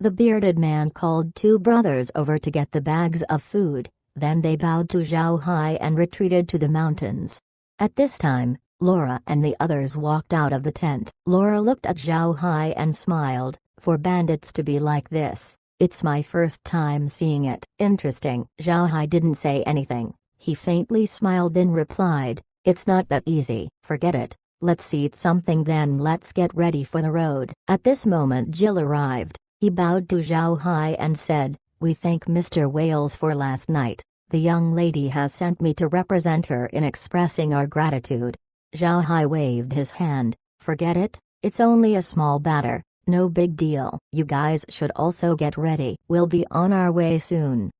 The bearded man called 2 brothers over to get the bags of food, then they bowed to Zhao Hai and retreated to the mountains. At this time, Laura and the others walked out of the tent. Laura looked at Zhao Hai and smiled. "For bandits to be like this, it's my first time seeing it." "Interesting." Zhao Hai didn't say anything. He faintly smiled then replied, "It's not that easy." "Forget it. Let's eat something then let's get ready for the road." At this moment Jill arrived. He bowed to Zhao Hai and said, "We thank Mr. Wales for last night. The young lady has sent me to represent her in expressing our gratitude." Zhao Hai waved his hand. "Forget it, it's only a small matter, no big deal. You guys should also get ready. We'll be on our way soon."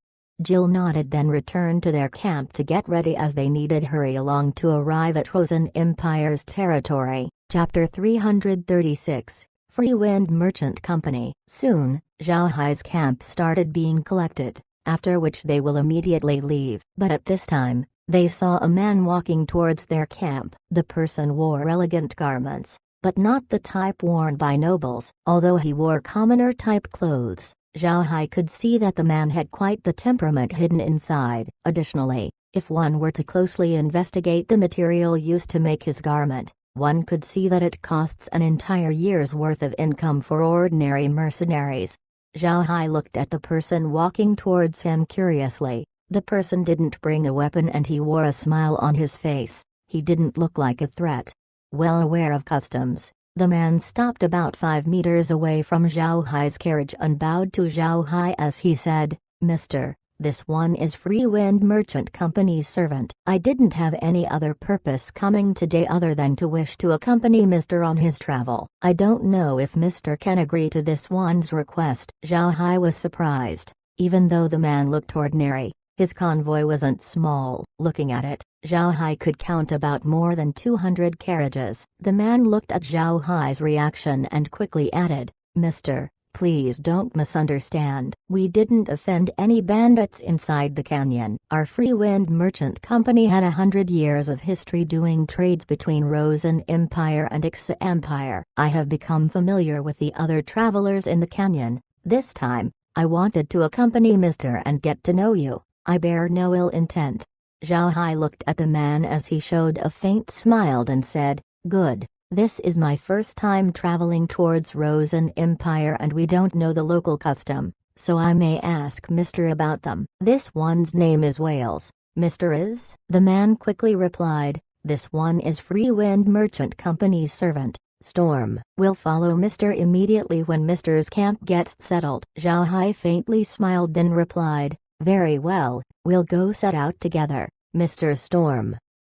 Jill nodded, then returned to their camp to get ready as they needed hurry along to arrive at Rosen Empire's territory. Chapter 336, Free Wind Merchant Company. Soon, Zhao Hai's camp started being collected, after which they will immediately leave. But at this time, they saw a man walking towards their camp. The person wore elegant garments, but not the type worn by nobles. Although he wore commoner type clothes, Zhao Hai could see that the man had quite the temperament hidden inside. Additionally, if one were to closely investigate the material used to make his garment, one could see that it costs an entire year's worth of income for ordinary mercenaries. Zhao Hai looked at the person walking towards him curiously. The person didn't bring a weapon and he wore a smile on his face. He didn't look like a threat. Well aware of customs, the man stopped about 5 meters away from Zhao Hai's carriage and bowed to Zhao Hai as he said, "Mister, this one is Free Wind Merchant Company's servant. I didn't have any other purpose coming today other than to wish to accompany Mister on his travel. I don't know if Mister can agree to this one's request." Zhao Hai was surprised. Even though the man looked ordinary, his convoy wasn't small. Looking at it, Zhao Hai could count about more than 200 carriages. The man looked at Zhao Hai's reaction and quickly added, "Mister, please don't misunderstand. We didn't offend any bandits inside the canyon. Our Free Wind Merchant Company had 100 years of history doing trades between Rosen Empire and Ixa Empire. I have become familiar with the other travelers in the canyon. This time, I wanted to accompany Mister and get to know you. I bear no ill intent." Zhao Hai looked at the man as he showed a faint smile and said, "Good. This is my first time traveling towards Rosen Empire and we don't know the local custom, so I may ask Mister about them." "This one's name is Wales. Mister is?" The man quickly replied, "This one is Free Wind Merchant Company's servant, Storm. We'll follow Mister immediately when Mister's camp gets settled." Zhao Hai faintly smiled then replied, "Very well, we'll go set out together, Mr. Storm."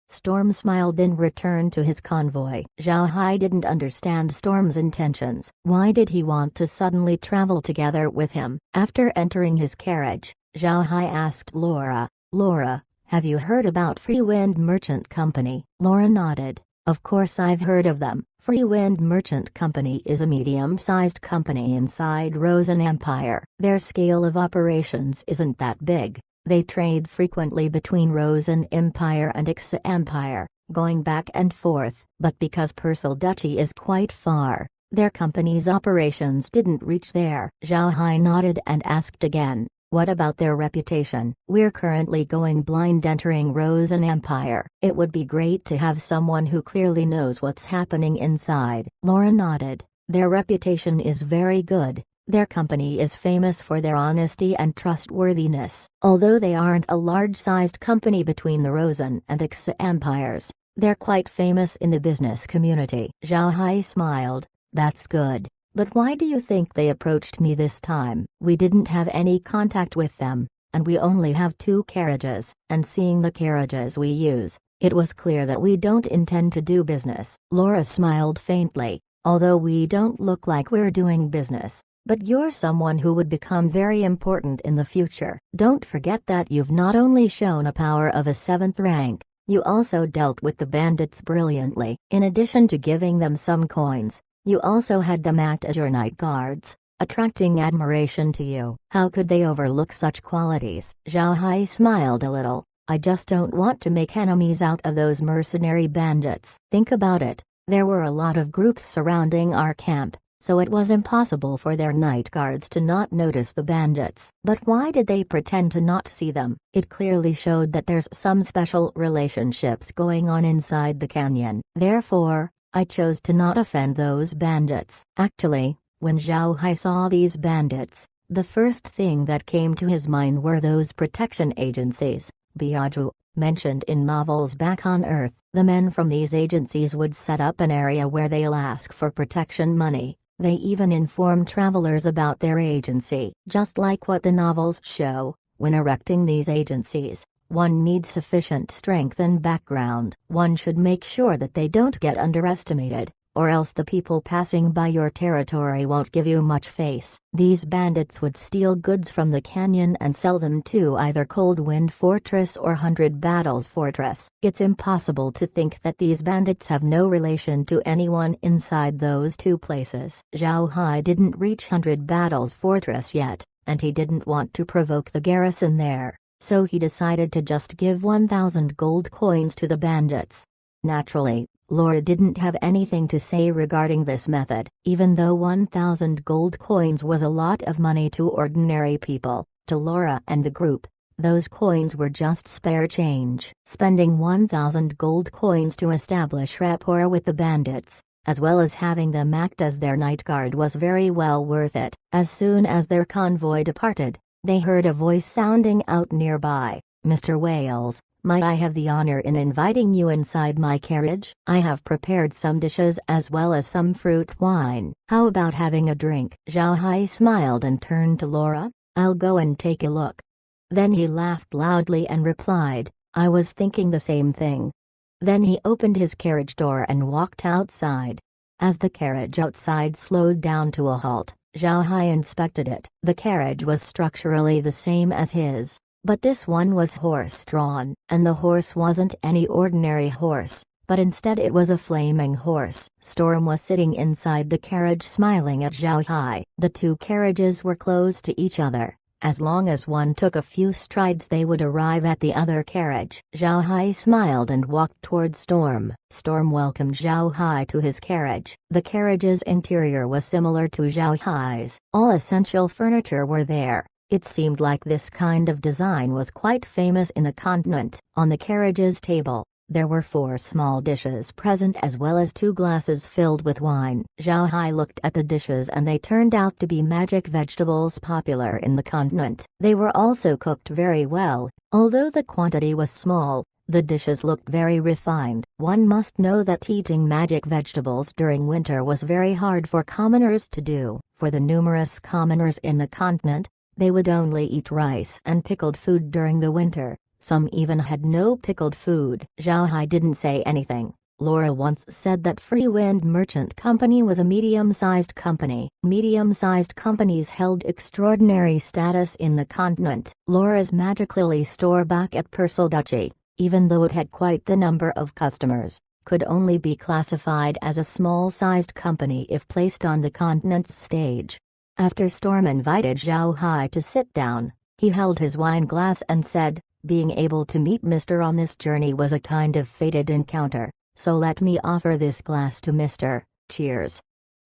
Storm smiled then returned to his convoy. Zhao Hai didn't understand Storm's intentions. Why did he want to suddenly travel together with him? After entering his carriage, Zhao Hai asked Laura, "Laura, have you heard about Free Wind Merchant Company?" Laura nodded. "Of course I've heard of them. Free Wind Merchant Company is a medium-sized company inside Rosen Empire. Their scale of operations isn't that big. They trade frequently between Rosen Empire and Ixa Empire, going back and forth, but because Persil Duchy is quite far, their company's operations didn't reach there." Zhao Hai nodded and asked again, "What about their reputation?" "We're currently going blind entering Rosen Empire. It would be great to have someone who clearly knows what's happening inside." Laura nodded. "Their reputation is very good. Their company is famous for their honesty and trustworthiness. Although they aren't a large-sized company between the Rosen and Ixa empires, they're quite famous in the business community." Zhao Hai smiled. "That's good. But why do you think they approached me this time?" "We didn't have any contact with them, and we only have 2 carriages, and seeing the carriages we use, it was clear that we don't intend to do business." Laura smiled faintly. "Although we don't look like we're doing business, but you're someone who would become very important in the future. Don't forget that you've not only shown a power of a 7th rank, you also dealt with the bandits brilliantly. In addition to giving them some coins, you also had them act as your night guards, attracting admiration to you. How could they overlook such qualities?" Zhao Hai smiled a little. "I just don't want to make enemies out of those mercenary bandits. Think about it, there were a lot of groups surrounding our camp, so it was impossible for their night guards to not notice the bandits. But why did they pretend to not see them? It clearly showed that there's some special relationships going on inside the canyon. Therefore, I chose to not offend those bandits." Actually, when Zhao Hai saw these bandits, the first thing that came to his mind were those protection agencies, Biaju, mentioned in novels back on Earth. The men from these agencies would set up an area where they'll ask for protection money. They even inform travelers about their agency. Just like what the novels show, when erecting these agencies, one needs sufficient strength and background. One should make sure that they don't get underestimated. or else the people passing by your territory won't give you much face. These bandits would steal goods from the canyon and sell them to either Cold Wind Fortress or 100 Battles Fortress. It's impossible to think that these bandits have no relation to anyone inside those two places. Zhao Hai didn't reach 100 Battles Fortress yet, and he didn't want to provoke the garrison there, so he decided to just give 1,000 gold coins to the bandits. Naturally, Laura didn't have anything to say regarding this method, even though 1,000 gold coins was a lot of money to ordinary people. To Laura and the group, those coins were just spare change. Spending 1,000 gold coins to establish rapport with the bandits, as well as having them act as their night guard, was very well worth it. As soon as their convoy departed, they heard a voice sounding out nearby. "Mr. Wales, might I have the honor in inviting you inside my carriage? I have prepared some dishes as well as some fruit wine. How about having a drink?" Zhao Hai smiled and turned to Laura. "I'll go and take a look." Then he laughed loudly and replied, "I was thinking the same thing." Then he opened his carriage door and walked outside. As the carriage outside slowed down to a halt, Zhao Hai inspected it. The carriage was structurally the same as his, but this one was horse-drawn, and the horse wasn't any ordinary horse, but instead it was a flaming horse. Storm was sitting inside the carriage smiling at Zhao Hai. The two carriages were close to each other. As long as one took a few strides they would arrive at the other carriage. Zhao Hai smiled and walked toward Storm. Storm welcomed Zhao Hai to his carriage. The carriage's interior was similar to Zhao Hai's. All essential furniture were there. It seemed like this kind of design was quite famous in the continent. On the carriage's table, there were 4 small dishes present as well as 2 glasses filled with wine. Zhao Hai looked at the dishes and they turned out to be magic vegetables popular in the continent. They were also cooked very well. Although the quantity was small, the dishes looked very refined. One must know that eating magic vegetables during winter was very hard for commoners to do. For the numerous commoners in the continent, they would only eat rice and pickled food during the winter. Some even had no pickled food. Zhao Hai didn't say anything. Laura once said that Free Wind Merchant Company was a medium-sized company. Medium-sized companies held extraordinary status in the continent. Laura's Magic Lily store back at Persal Duchy, even though it had quite the number of customers, could only be classified as a small-sized company if placed on the continent's stage. After Storm invited Zhao Hai to sit down, he held his wine glass and said, "Being able to meet Mr. on this journey was a kind of fated encounter, so let me offer this glass to Mr. Cheers."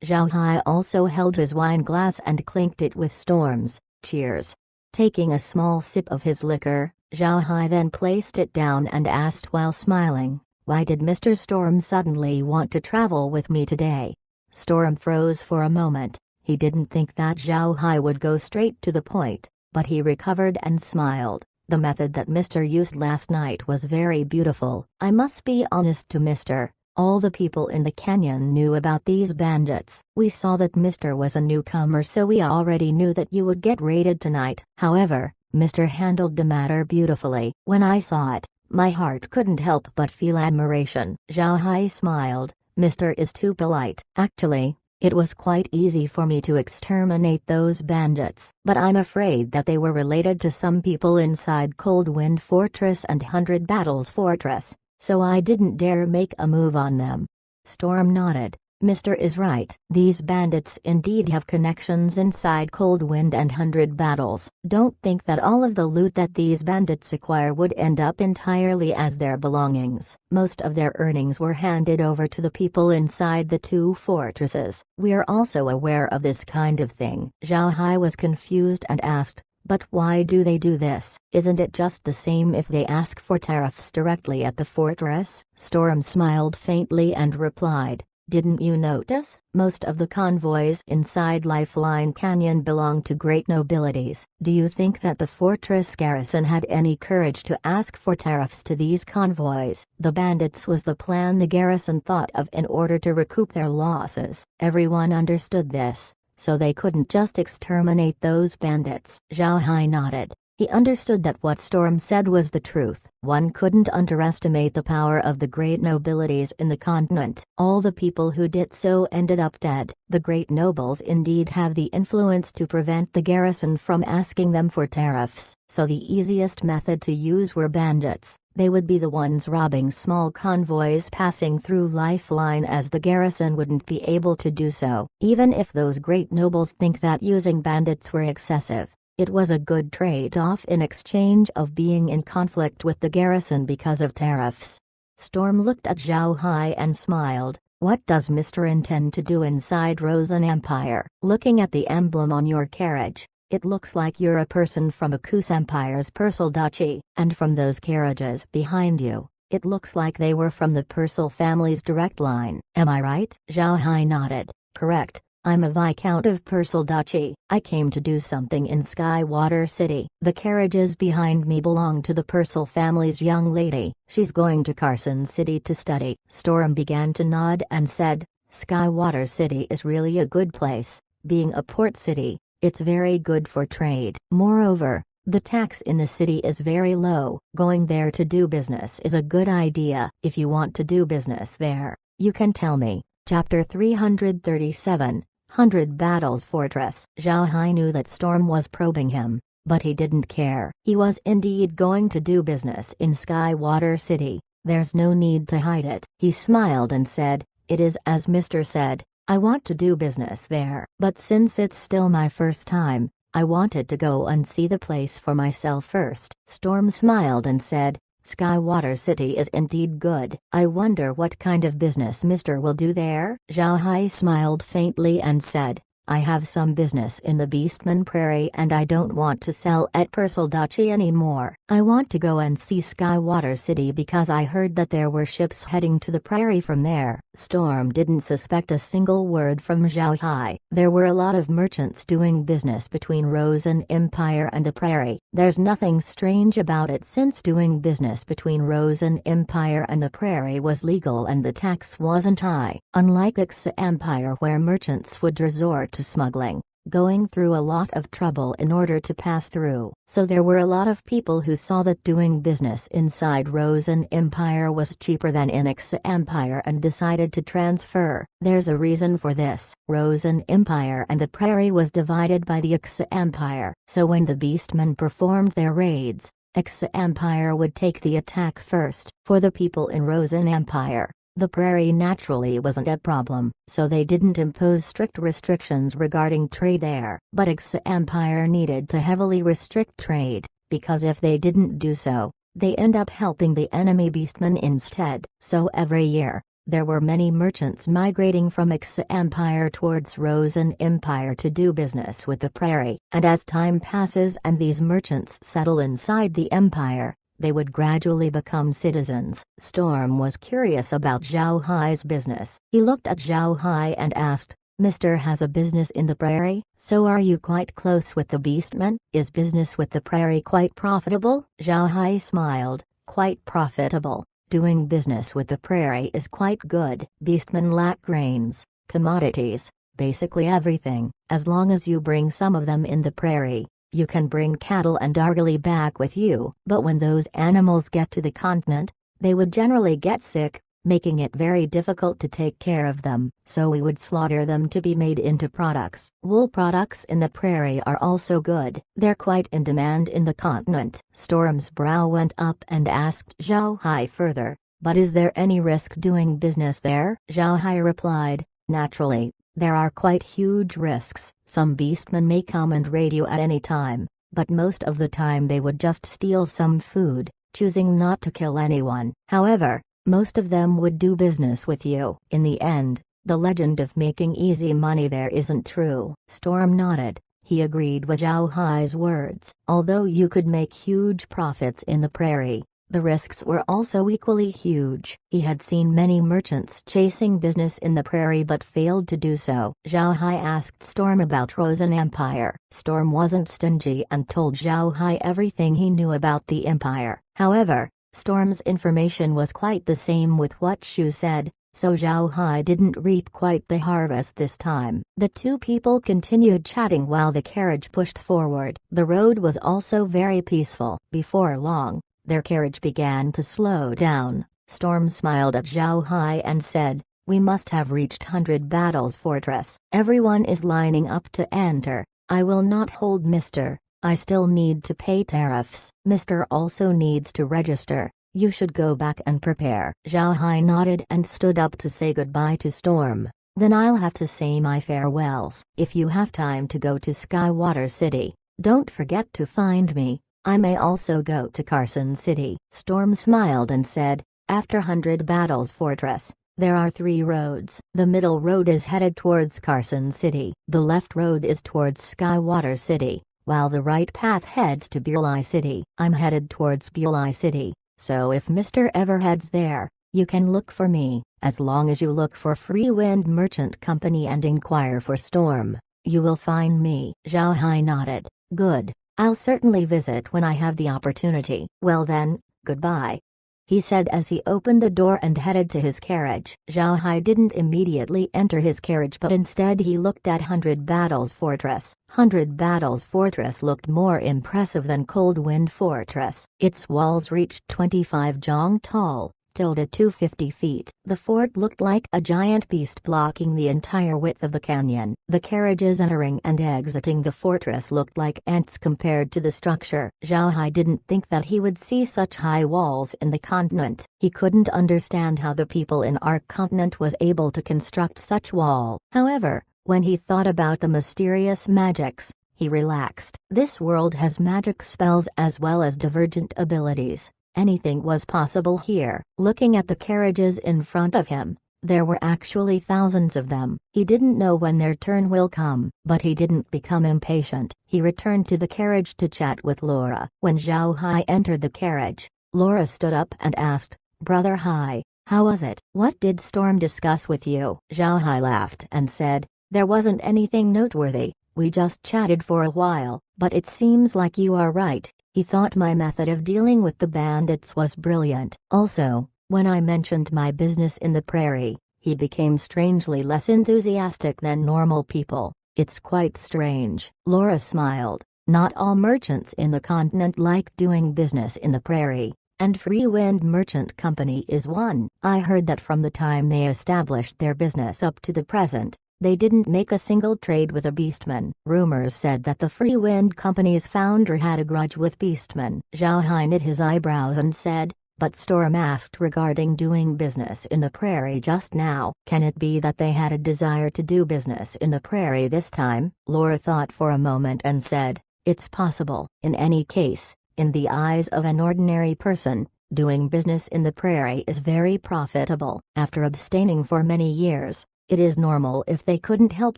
Zhao Hai also held his wine glass and clinked it with Storm's "Cheers." Taking a small sip of his liquor, Zhao Hai then placed it down and asked while smiling, "Why did Mr. Storm suddenly want to travel with me today?" Storm froze for a moment. He didn't think that Zhao Hai would go straight to the point, but he recovered and smiled. "The method that Mr. used last night was very beautiful. I must be honest to Mr. All the people in the canyon knew about these bandits. We saw that Mr. was a newcomer, so we already knew that you would get raided tonight. However, Mr. handled the matter beautifully. When I saw it, my heart couldn't help but feel admiration." Zhao Hai smiled. "Mr. is too polite. Actually, it was quite easy for me to exterminate those bandits, but I'm afraid that they were related to some people inside Cold Wind Fortress and 100 Battles Fortress, so I didn't dare make a move on them." Storm nodded. "Mr. is right. These bandits indeed have connections inside Cold Wind and 100 Battles. Don't think that all of the loot that these bandits acquire would end up entirely as their belongings. Most of their earnings were handed over to the people inside the 2 fortresses. We're also aware of this kind of thing." Zhao Hai was confused and asked, "But why do they do this? Isn't it just the same if they ask for tariffs directly at the fortress?" Storm smiled faintly and replied, "Didn't you notice? Most of the convoys inside Lifeline Canyon belong to great nobilities. Do you think that the fortress garrison had any courage to ask for tariffs to these convoys? The bandits was the plan the garrison thought of in order to recoup their losses. Everyone understood this, so they couldn't just exterminate those bandits." Zhao Hai nodded. He understood that what Storm said was the truth. One couldn't underestimate the power of the great nobilities in the continent. All the people who did so ended up dead. The great nobles indeed have the influence to prevent the garrison from asking them for tariffs, so the easiest method to use were bandits. They would be the ones robbing small convoys passing through Lifeline, as the garrison wouldn't be able to do so. Even if those great nobles think that using bandits were excessive, it was a good trade-off in exchange of being in conflict with the garrison because of tariffs. Storm looked at Zhao Hai and smiled. What does Mr. intend to do inside Rosen Empire? Looking at the emblem on your carriage, it looks like you're a person from Akus Empire's Persal Duchy, and from those carriages behind you, it looks like they were from the Persal family's direct line. Am I right? Zhao Hai nodded. Correct. I'm a Viscount of Persal Duchy. I came to do something in Skywater City. The carriages behind me belong to the Persal family's young lady. She's going to Carson City to study. Storm began to nod and said, Skywater City is really a good place. Being a port city, it's very good for trade. Moreover, the tax in the city is very low. Going there to do business is a good idea. If you want to do business there, you can tell me. Chapter 337, 100 Battles Fortress. Zhao Hai knew that Storm was probing him, but he didn't care. He was indeed going to do business in Skywater City. There's no need to hide it. He smiled and said, it is as Mr. said, I want to do business there. But since it's still my first time, I wanted to go and see the place for myself first. Storm smiled and said, Skywater City is indeed good. I wonder what kind of business Mr. will do there? Zhao Hai smiled faintly and said, I have some business in the Beastman Prairie and I don't want to sell at Persal Duchy anymore. I want to go and see Skywater City because I heard that there were ships heading to the prairie from there. Storm didn't suspect a single word from Zhao Hai. There were a lot of merchants doing business between Rosen Empire and the prairie. There's nothing strange about it since doing business between Rosen Empire and the prairie was legal and the tax wasn't high. Unlike Ixa Empire where merchants would resort to smuggling, going through a lot of trouble in order to pass through. So there were a lot of people who saw that doing business inside Rosen Empire was cheaper than in Ixa Empire and decided to transfer. There's a reason for this. Rosen Empire and the prairie was divided by the Ixa Empire, so when the Beastmen performed their raids, Ixa Empire would take the attack first. For the people in Rosen Empire, the prairie naturally wasn't a problem, so they didn't impose strict restrictions regarding trade there. But Ixa Empire needed to heavily restrict trade, because if they didn't do so, they end up helping the enemy beastmen instead. So every year, there were many merchants migrating from Ixa Empire towards Rosen Empire to do business with the prairie. And as time passes and these merchants settle inside the empire, they would gradually become citizens. Storm was curious about Zhao Hai's business. He looked at Zhao Hai and asked, Mr. has a business in the prairie, so are you quite close with the beastmen? Is business with the prairie quite profitable? Zhao Hai smiled, quite profitable. Doing business with the prairie is quite good. Beastmen lack grains, commodities, basically everything. As long as you bring some of them in the prairie, you can bring cattle and argali back with you. But when those animals get to the continent, they would generally get sick, making it very difficult to take care of them, so we would slaughter them to be made into products. Wool products in the prairie are also good. They're quite in demand in the continent. Storm's brow went up and asked Zhao Hai further, but is there any risk doing business there? Zhao Hai replied, naturally. There are quite huge risks. Some beastmen may come and raid you at any time, but most of the time they would just steal some food, choosing not to kill anyone. However, most of them would do business with you. In the end, the legend of making easy money there isn't true. Storm nodded. He agreed with Zhao Hai's words. Although you could make huge profits in the prairie, the risks were also equally huge. He had seen many merchants chasing business in the prairie but failed to do so. Zhao Hai asked Storm about Rosen Empire. Storm wasn't stingy and told Zhao Hai everything he knew about the empire. However, Storm's information was quite the same with what Shu said, so Zhao Hai didn't reap quite the harvest this time. The two people continued chatting while the carriage pushed forward. The road was also very peaceful. Before long, their carriage began to slow down. Storm smiled at Zhao Hai and said, "We must have reached 100 Battles Fortress. Everyone is lining up to enter. I will not hold Mr. I still need to pay tariffs. Mr. also needs to register. You should go back and prepare." Zhao Hai nodded and stood up to say goodbye to Storm. "Then I'll have to say my farewells. If you have time to go to Skywater City, don't forget to find me. I may also go to Carson City." Storm smiled and said, "After 100 Battles Fortress, there are 3 roads. The middle road is headed towards Carson City. The left road is towards Skywater City, while the right path heads to Bulai City. I'm headed towards Bulai City, so if Mr. ever heads there, you can look for me. As long as you look for Free Wind Merchant Company and inquire for Storm, you will find me." Zhao Hai nodded. "Good. I'll certainly visit when I have the opportunity." "Well then, goodbye," he said as he opened the door and headed to his carriage. Zhao Hai didn't immediately enter his carriage, but instead he looked at 100 Battles Fortress. 100 Battles Fortress looked more impressive than Cold Wind Fortress. Its walls reached 25 jong tall, 250 feet. The fort looked like a giant beast blocking the entire width of the canyon. The carriages entering and exiting the fortress looked like ants compared to the structure. Zhao Hai didn't think that he would see such high walls in the continent. He couldn't understand how the people in our continent was able to construct such wall. However, when he thought about the mysterious magics, he relaxed. This world has magic spells as well as divergent abilities. Anything was possible here. Looking at the carriages in front of him, there were actually thousands of them. He didn't know when their turn will come, but he didn't become impatient. He returned to the carriage to chat with Laura. When Zhao Hai entered the carriage, Laura stood up and asked, "Brother Hai, how was it? What did Storm discuss with you?" Zhao Hai laughed and said, "There wasn't anything noteworthy. We just chatted for a while, but it seems like you are right. He thought my method of dealing with the bandits was brilliant. Also, when I mentioned my business in the prairie, he became strangely less enthusiastic than normal people. It's quite strange." Laura smiled. "Not all merchants in the continent like doing business in the prairie, and Free Wind Merchant Company is one. I heard that from the time they established their business up to the present, they didn't make a single trade with a beastman." Rumors said that the Free Wind Company's founder had a grudge with beastmen. Zhao Hai knit his eyebrows and said, "But Storm asked regarding doing business in the prairie just now. Can it be that they had a desire to do business in the prairie this time?" Laura thought for a moment and said, "It's possible. In any case, in the eyes of an ordinary person, doing business in the prairie is very profitable. After abstaining for many years, it is normal if they couldn't help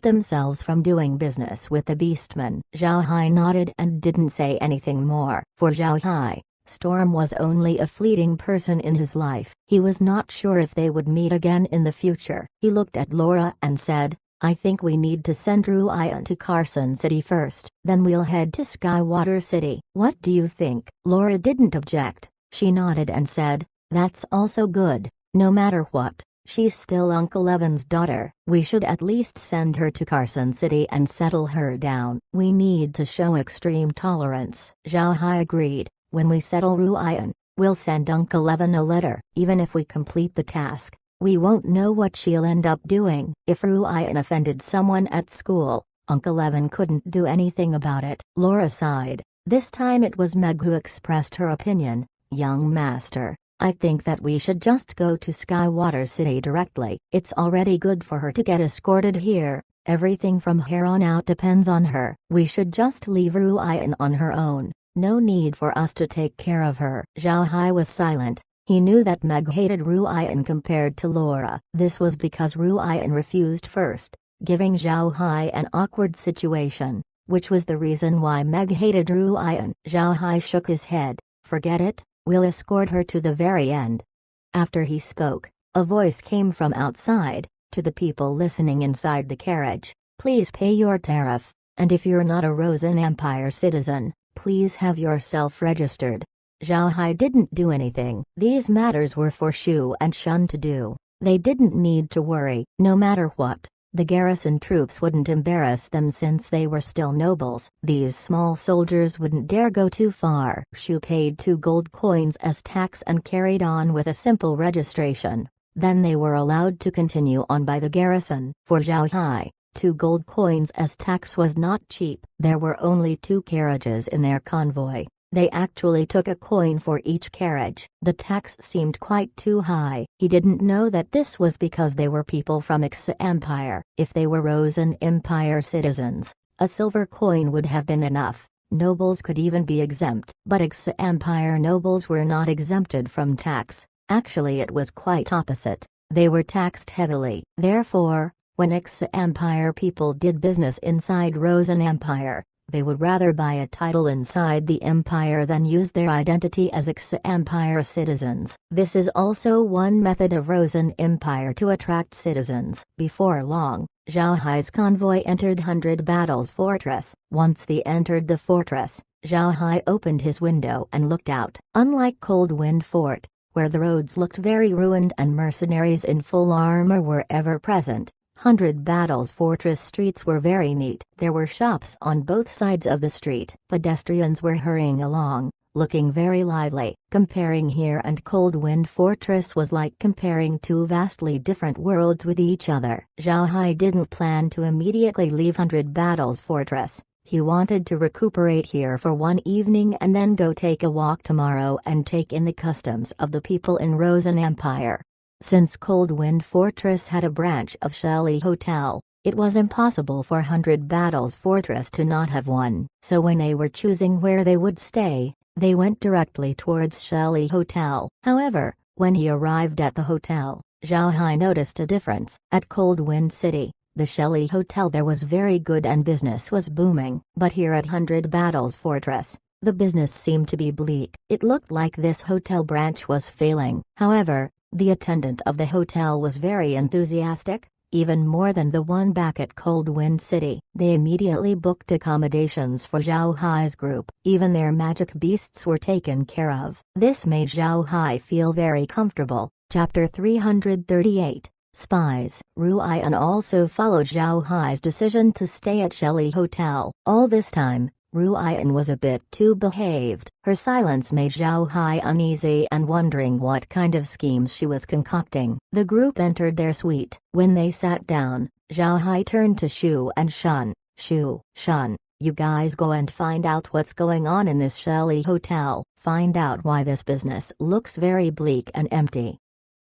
themselves from doing business with the beastmen." Zhao Hai nodded and didn't say anything more. For Zhao Hai, Storm was only a fleeting person in his life. He was not sure if they would meet again in the future. He looked at Laura and said, "I think we need to send Ruian to Carson City first. Then we'll head to Skywater City. What do you think?" Laura didn't object. She nodded and said, "That's also good. No matter what, she's still Uncle Evan's daughter. We should at least send her to Carson City and settle her down. We need to show extreme tolerance." Zhao Hai agreed. "When we settle Ruian, we'll send Uncle Evan a letter. Even if we complete the task, we won't know what she'll end up doing. If Ruian offended someone at school, Uncle Evan couldn't do anything about it." Laura sighed. This time it was Meg who expressed her opinion. "Young master, I think that we should just go to Skywater City directly. It's already good for her to get escorted here. Everything from here on out depends on her. We should just leave Ruian on her own. No need for us to take care of her." Zhao Hai was silent. He knew that Meg hated Ruian compared to Laura. This was because Ruian refused first, giving Zhao Hai an awkward situation, which was the reason why Meg hated Ruian. Zhao Hai shook his head. "Forget it. We'll escort her to the very end." After he spoke, a voice came from outside, to the people listening inside the carriage. "Please pay your tariff, and if you're not a Rosen Empire citizen, please have yourself registered." Zhao Hai didn't do anything. These matters were for Shu and Shun to do. They didn't need to worry. No matter what, the garrison troops wouldn't embarrass them since they were still nobles. These small soldiers wouldn't dare go too far. Shu paid 2 gold coins as tax and carried on with a simple registration. Then they were allowed to continue on by the garrison. For Zhao Hai, 2 gold coins as tax was not cheap. There were only 2 carriages in their convoy. They actually took a coin for each carriage. The tax seemed quite too high. He didn't know that this was because they were people from Xia Empire. If they were Rosen Empire citizens, a silver coin would have been enough. Nobles could even be exempt. But Xia Empire nobles were not exempted from tax. Actually, it was quite opposite. They were taxed heavily. Therefore, when Xia Empire people did business inside Rosen Empire, they would rather buy a title inside the empire than use their identity as Xia Empire citizens. This is also one method of Rosen Empire to attract citizens. Before long, Zhao Hai's convoy entered 100 Battles Fortress. Once they entered the fortress, Zhao Hai opened his window and looked out. Unlike Cold Wind Fort, where the roads looked very ruined and mercenaries in full armor were ever present, 100 Battles Fortress streets were very neat. There were shops on both sides of the street. Pedestrians were hurrying along, looking very lively. Comparing here and Cold Wind Fortress was like comparing 2 vastly different worlds with each other. Zhao Hai didn't plan to immediately leave 100 Battles Fortress. He wanted to recuperate here for one evening and then go take a walk tomorrow and take in the customs of the people in Rosen Empire. Since Cold Wind Fortress had a branch of Shelly Hotel, it was impossible for 100 Battles Fortress to not have one. So when they were choosing where they would stay, they went directly towards Shelly Hotel. However, when he arrived at the hotel, Zhao Hai noticed a difference. At Cold Wind City, the Shelly Hotel there was very good and business was booming. But here at 100 Battles Fortress, the business seemed to be bleak. It looked like this hotel branch was failing. However, the attendant of the hotel was very enthusiastic, even more than the one back at Cold Wind City. They immediately booked accommodations for Zhao Hai's group. Even their magic beasts were taken care of. This made Zhao Hai feel very comfortable. Chapter 338, Spies. Ruian also followed Zhao Hai's decision to stay at Shelly Hotel. All this time, Ruian was a bit too behaved. Her silence made Zhao Hai uneasy and wondering what kind of schemes she was concocting. The group entered their suite. When they sat down, Zhao Hai turned to Shu and Shun. Shun, you guys go and find out what's going on in this Shelly Hotel. Find out why this business looks very bleak and empty.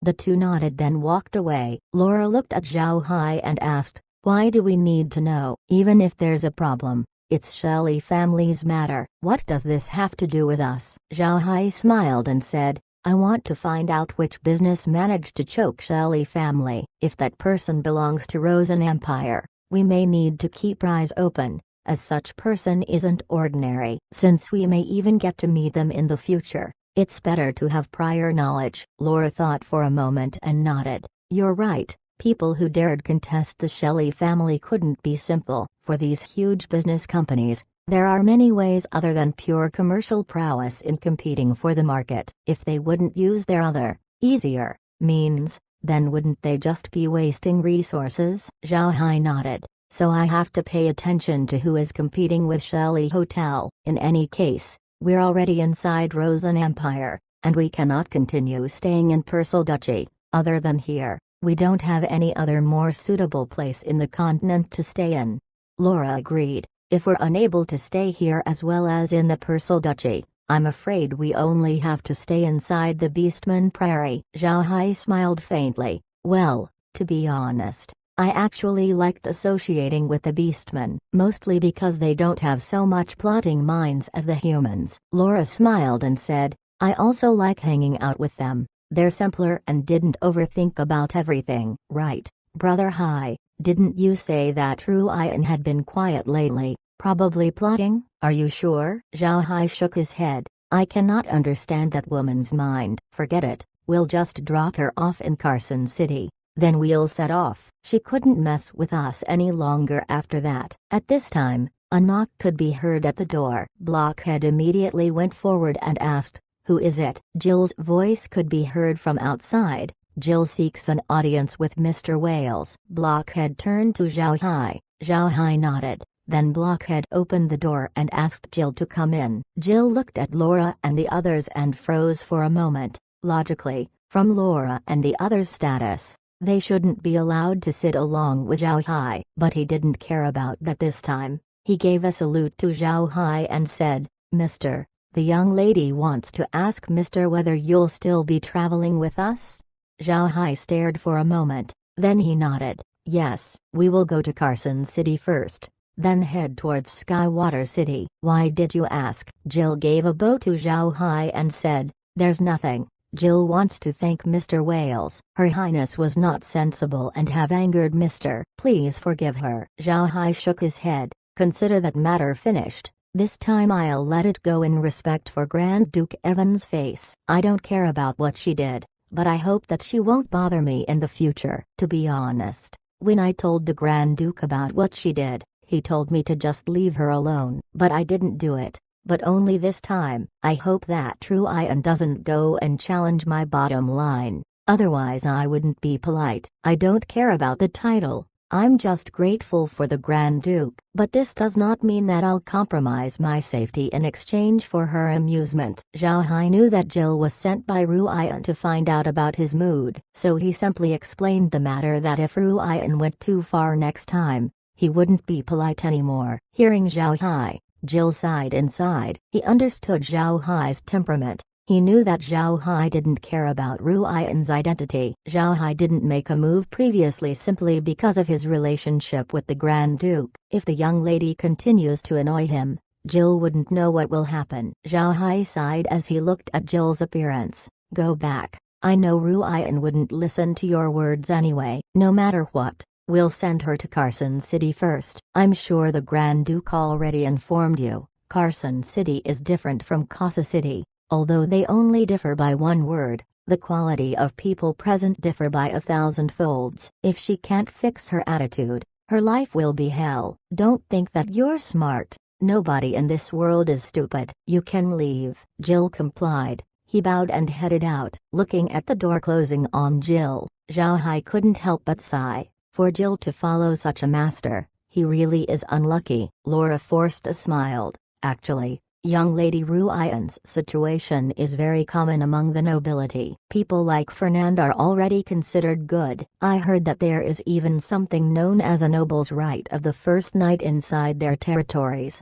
The 2 nodded then walked away. Laura looked at Zhao Hai and asked, why do we need to know? Even if there's a problem, it's Shelly family's matter. What does this have to do with us? Zhao Hai smiled and said, I want to find out which business managed to choke Shelly family. If that person belongs to Rosen Empire, we may need to keep our eyes open, as such person isn't ordinary. Since we may even get to meet them in the future, it's better to have prior knowledge. Laura thought for a moment and nodded. You're right. People who dared contest the Shelly family couldn't be simple. For these huge business companies, there are many ways other than pure commercial prowess in competing for the market. If they wouldn't use their other, easier, means, then wouldn't they just be wasting resources? Zhao Hai nodded. So I have to pay attention to who is competing with Shelly Hotel. In any case, we're already inside Rosen Empire, and we cannot continue staying in Persal Duchy. Other than here, we don't have any other more suitable place in the continent to stay in. Laura agreed. If we're unable to stay here as well as in the Persal Duchy, I'm afraid we only have to stay inside the Beastman Prairie. Zhao Hai smiled faintly. Well, to be honest, I actually liked associating with the Beastmen, mostly because they don't have so much plotting minds as the humans. Laura smiled and said, I also like hanging out with them. They're simpler and didn't overthink about everything. Right, Brother Hai, didn't you say that Ruian had been quiet lately, probably plotting? Are you sure? Zhao Hai shook his head. I cannot understand that woman's mind. Forget it, we'll just drop her off in Carson City. Then we'll set off. She couldn't mess with us any longer after that. At this time, a knock could be heard at the door. Blockhead immediately went forward and asked, who is it? Jill's voice could be heard from outside, Jill seeks an audience with Mr. Wales. Blockhead turned to Zhao Hai. Zhao Hai nodded. Then Blockhead opened the door and asked Jill to come in. Jill looked at Laura and the others and froze for a moment. Logically, from Laura and the others' status, they shouldn't be allowed to sit along with Zhao Hai. But he didn't care about that this time. He gave a salute to Zhao Hai and said, "Mr. The young lady wants to ask Mr. whether you'll still be traveling with us?" Zhao Hai stared for a moment, then he nodded. "Yes, we will go to Carson City first, then head towards Skywater City." "Why did you ask?" Jill gave a bow to Zhao Hai and said, "There's nothing. Jill wants to thank Mr. Wales. Her Highness was not sensible and have angered Mr. Please forgive her." Zhao Hai shook his head. "Consider that matter finished. This time I'll let it go in respect for Grand Duke Evan's face. I don't care about what she did, but I hope that she won't bother me in the future." To be honest, when I told the Grand Duke about what she did, he told me to just leave her alone. But I didn't do it. But only this time. I hope that True Ian doesn't go and challenge my bottom line. Otherwise I wouldn't be polite. I don't care about the title. I'm just grateful for the Grand Duke. But this does not mean that I'll compromise my safety in exchange for her amusement. Zhao Hai knew that Jill was sent by Ruian to find out about his mood, so he simply explained the matter that if Ruian went too far next time, he wouldn't be polite anymore. Hearing Zhao Hai, Jill sighed inside. He understood Zhao Hai's temperament. He knew that Zhao Hai didn't care about Ruian's identity. Zhao Hai didn't make a move previously simply because of his relationship with the Grand Duke. If the young lady continues to annoy him, Jill wouldn't know what will happen. Zhao Hai sighed as he looked at Jill's appearance. "Go back. I know Ruian wouldn't listen to your words anyway. No matter what, we'll send her to Carson City first. I'm sure the Grand Duke already informed you. Carson City is different from Casa City. Although they only differ by one word, the quality of people present differ by 1,000 folds. If she can't fix her attitude, her life will be hell. Don't think that you're smart. Nobody in this world is stupid. You can leave." Jill complied. He bowed and headed out. Looking at the door closing on Jill, Zhao Hai couldn't help but sigh. For Jill to follow such a master, he really is unlucky. Laura forced a smile. Actually, young Lady Ruian's situation is very common among the nobility. People like Fernand are already considered good. I heard that there is even something known as a noble's right of the first night inside their territories.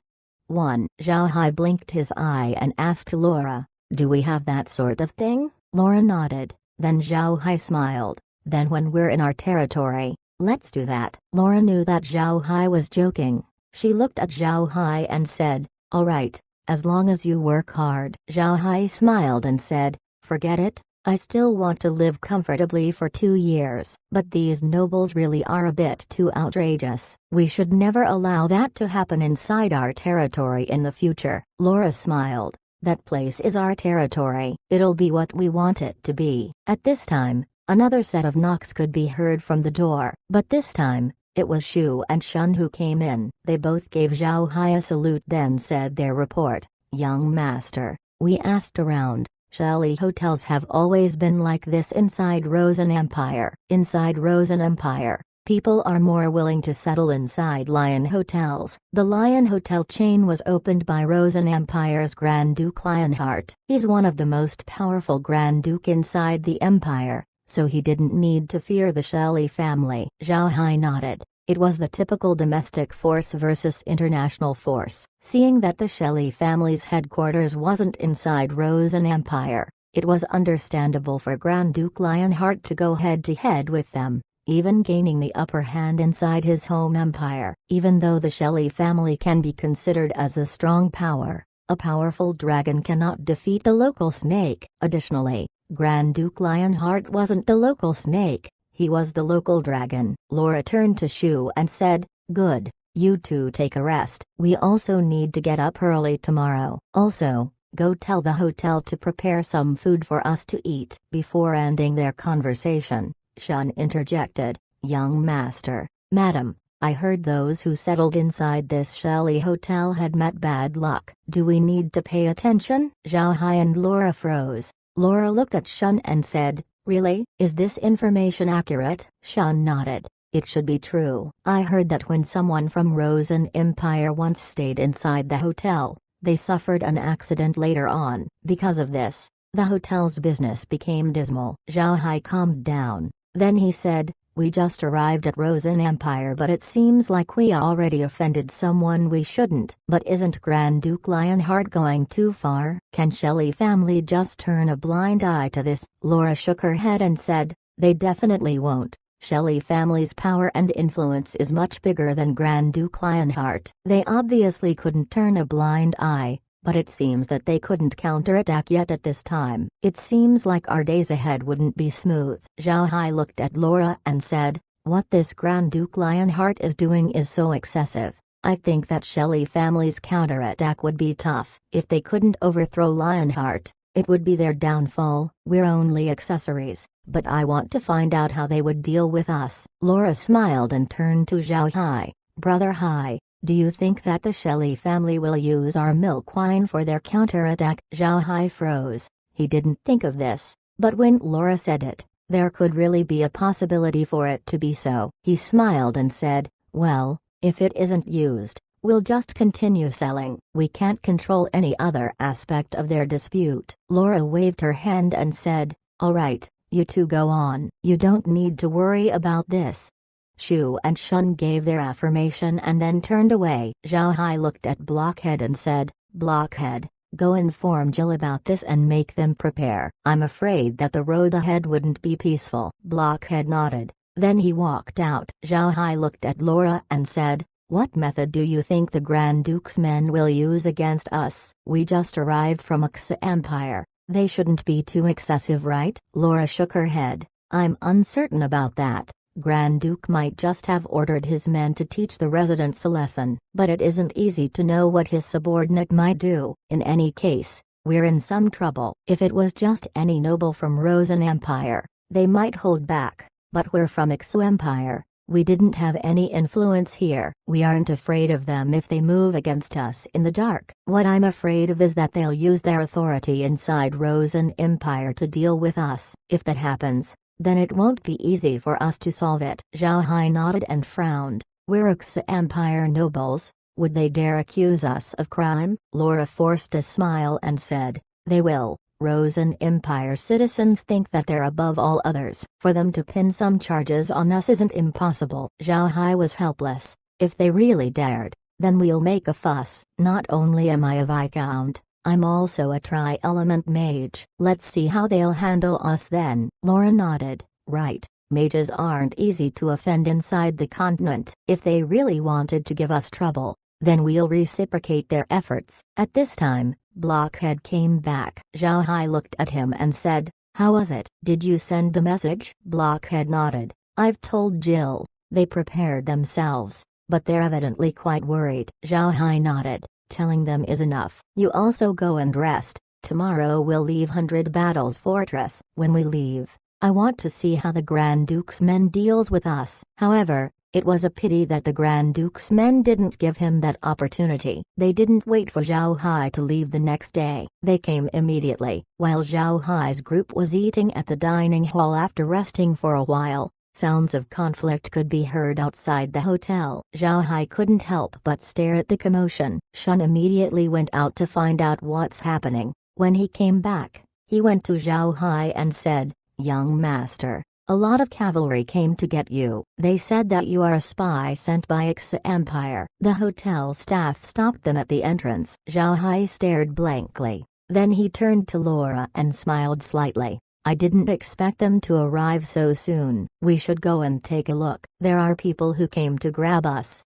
1. Zhao Hai blinked his eye and asked Laura, "Do we have that sort of thing?" Laura nodded. Then Zhao Hai smiled. "Then when we're in our territory, let's do that." Laura knew that Zhao Hai was joking. She looked at Zhao Hai and said, "All right. As long as you work hard." Zhao Hai smiled and said, "Forget it. I still want to live comfortably for 2 years. But these nobles really are a bit too outrageous. We should never allow that to happen inside our territory in the future." Laura smiled. "That place is our territory. It'll be what we want it to be." At this time, another set of knocks could be heard from the door. But this time, it was Shu and Shun who came in. They both gave Zhao Hai a salute then said their report. "Young master, we asked around. Shelley hotels have always been like this inside Rosen Empire. Inside Rosen Empire, people are more willing to settle inside Lion hotels. The Lion Hotel chain was opened by Rosen Empire's Grand Duke Lionheart. He's one of the most powerful Grand Duke inside the Empire, so he didn't need to fear the Shelley family." Zhao Hai nodded. It was the typical domestic force versus international force. Seeing that the Shelley family's headquarters wasn't inside Rosen Empire, it was understandable for Grand Duke Lionheart to go head-to-head with them, even gaining the upper hand inside his home empire. Even though the Shelley family can be considered as a strong power, a powerful dragon cannot defeat the local snake. Additionally, Grand Duke Lionheart wasn't the local snake. He was the local dragon. Laura turned to Shu and said, "Good, you two take a rest. We also need to get up early tomorrow. Also, go tell the hotel to prepare some food for us to eat." Before ending their conversation, Shun interjected, "Young master, madam, I heard those who settled inside this Shelley hotel had met bad luck. Do we need to pay attention?" Zhao Hai and Laura froze. Laura looked at Shun and said, Really? Is this information accurate? Shun nodded. It should be true. I heard that when someone from Rosen Empire once stayed inside the hotel, they suffered an accident later on. Because of this, the hotel's business became dismal. Zhao Hai calmed down. Then he said, "We just arrived at Rosen Empire, but it seems like we already offended someone we shouldn't." But isn't Grand Duke Lionheart going too far? Can Shelley family just turn a blind eye to this? Laura shook her head and said, "They definitely won't. Shelley family's power and influence is much bigger than Grand Duke Lionheart. They obviously couldn't turn a blind eye, but it seems that they couldn't counterattack yet at this time. It seems like our days ahead wouldn't be smooth." Zhao Hai looked at Laura and said, "What this Grand Duke Lionheart is doing is so excessive. I think that Shelley family's counterattack would be tough. If they couldn't overthrow Lionheart, it would be their downfall. We're only accessories, but I want to find out how they would deal with us." Laura smiled and turned to Zhao Hai. "Brother Hai, do you think that the Shelley family will use our milk wine for their counterattack?" Zhao Hai froze. He didn't think of this, but when Laura said it, there could really be a possibility for it to be so. He smiled and said, "Well, if it isn't used, we'll just continue selling. We can't control any other aspect of their dispute." Laura waved her hand and said, "All right, you two go on. You don't need to worry about this." Shu and Shun gave their affirmation and then turned away. Zhao Hai looked at Blockhead and said, "Blockhead, go inform Jill about this and make them prepare. I'm afraid that the road ahead wouldn't be peaceful." Blockhead nodded. Then he walked out. Zhao Hai looked at Laura and said, "What method do you think the Grand Duke's men will use against us? We just arrived from Xa Empire. They shouldn't be too excessive, right?" Laura shook her head. "I'm uncertain about that. Grand Duke might just have ordered his men to teach the residents a lesson, but it isn't easy to know what his subordinate might do. In any case, we're in some trouble. If it was just any noble from Rosen Empire, they might hold back, but we're from Ixu Empire. We didn't have any influence here. We aren't afraid of them if they move against us in the dark. What I'm afraid of is that they'll use their authority inside Rosen Empire to deal with us. If that happens, then it won't be easy for us to solve it." Zhao Hai nodded and frowned. "We're Xa Empire nobles. Would they dare accuse us of crime?" Laura forced a smile and said, "They will. Rosen Empire citizens think that they're above all others. For them to pin some charges on us isn't impossible." Zhao Hai was helpless. "If they really dared, then we'll make a fuss. Not only am I a Viscount, I'm also a tri-element mage. Let's see how they'll handle us then." Laura nodded. "Right, mages aren't easy to offend inside the continent. If they really wanted to give us trouble, then we'll reciprocate their efforts." At this time, Blockhead came back. Zhao Hai looked at him and said, "How was it? Did you send the message?" Blockhead nodded. "I've told Jill. They prepared themselves, but they're evidently quite worried." Zhao Hai nodded. "Telling them is enough. You also go and rest. Tomorrow we'll leave 100 Battles Fortress. When we leave, I want to see how the Grand Duke's men deals with us." However, it was a pity that the Grand Duke's men didn't give him that opportunity. They didn't wait for Zhao Hai to leave the next day. They came immediately. While Zhao Hai's group was eating at the dining hall after resting for a while, sounds of conflict could be heard outside the hotel. Zhao Hai couldn't help but stare at the commotion. Shun immediately went out to find out what's happening. When he came back, he went to Zhao Hai and said, "Young master, a lot of cavalry came to get you. They said that you are a spy sent by Xa Empire." The hotel staff stopped them at the entrance. Zhao Hai stared blankly. Then he turned to Laura and smiled slightly. "I didn't expect them to arrive so soon. We should go and take a look. There are people who came to grab us."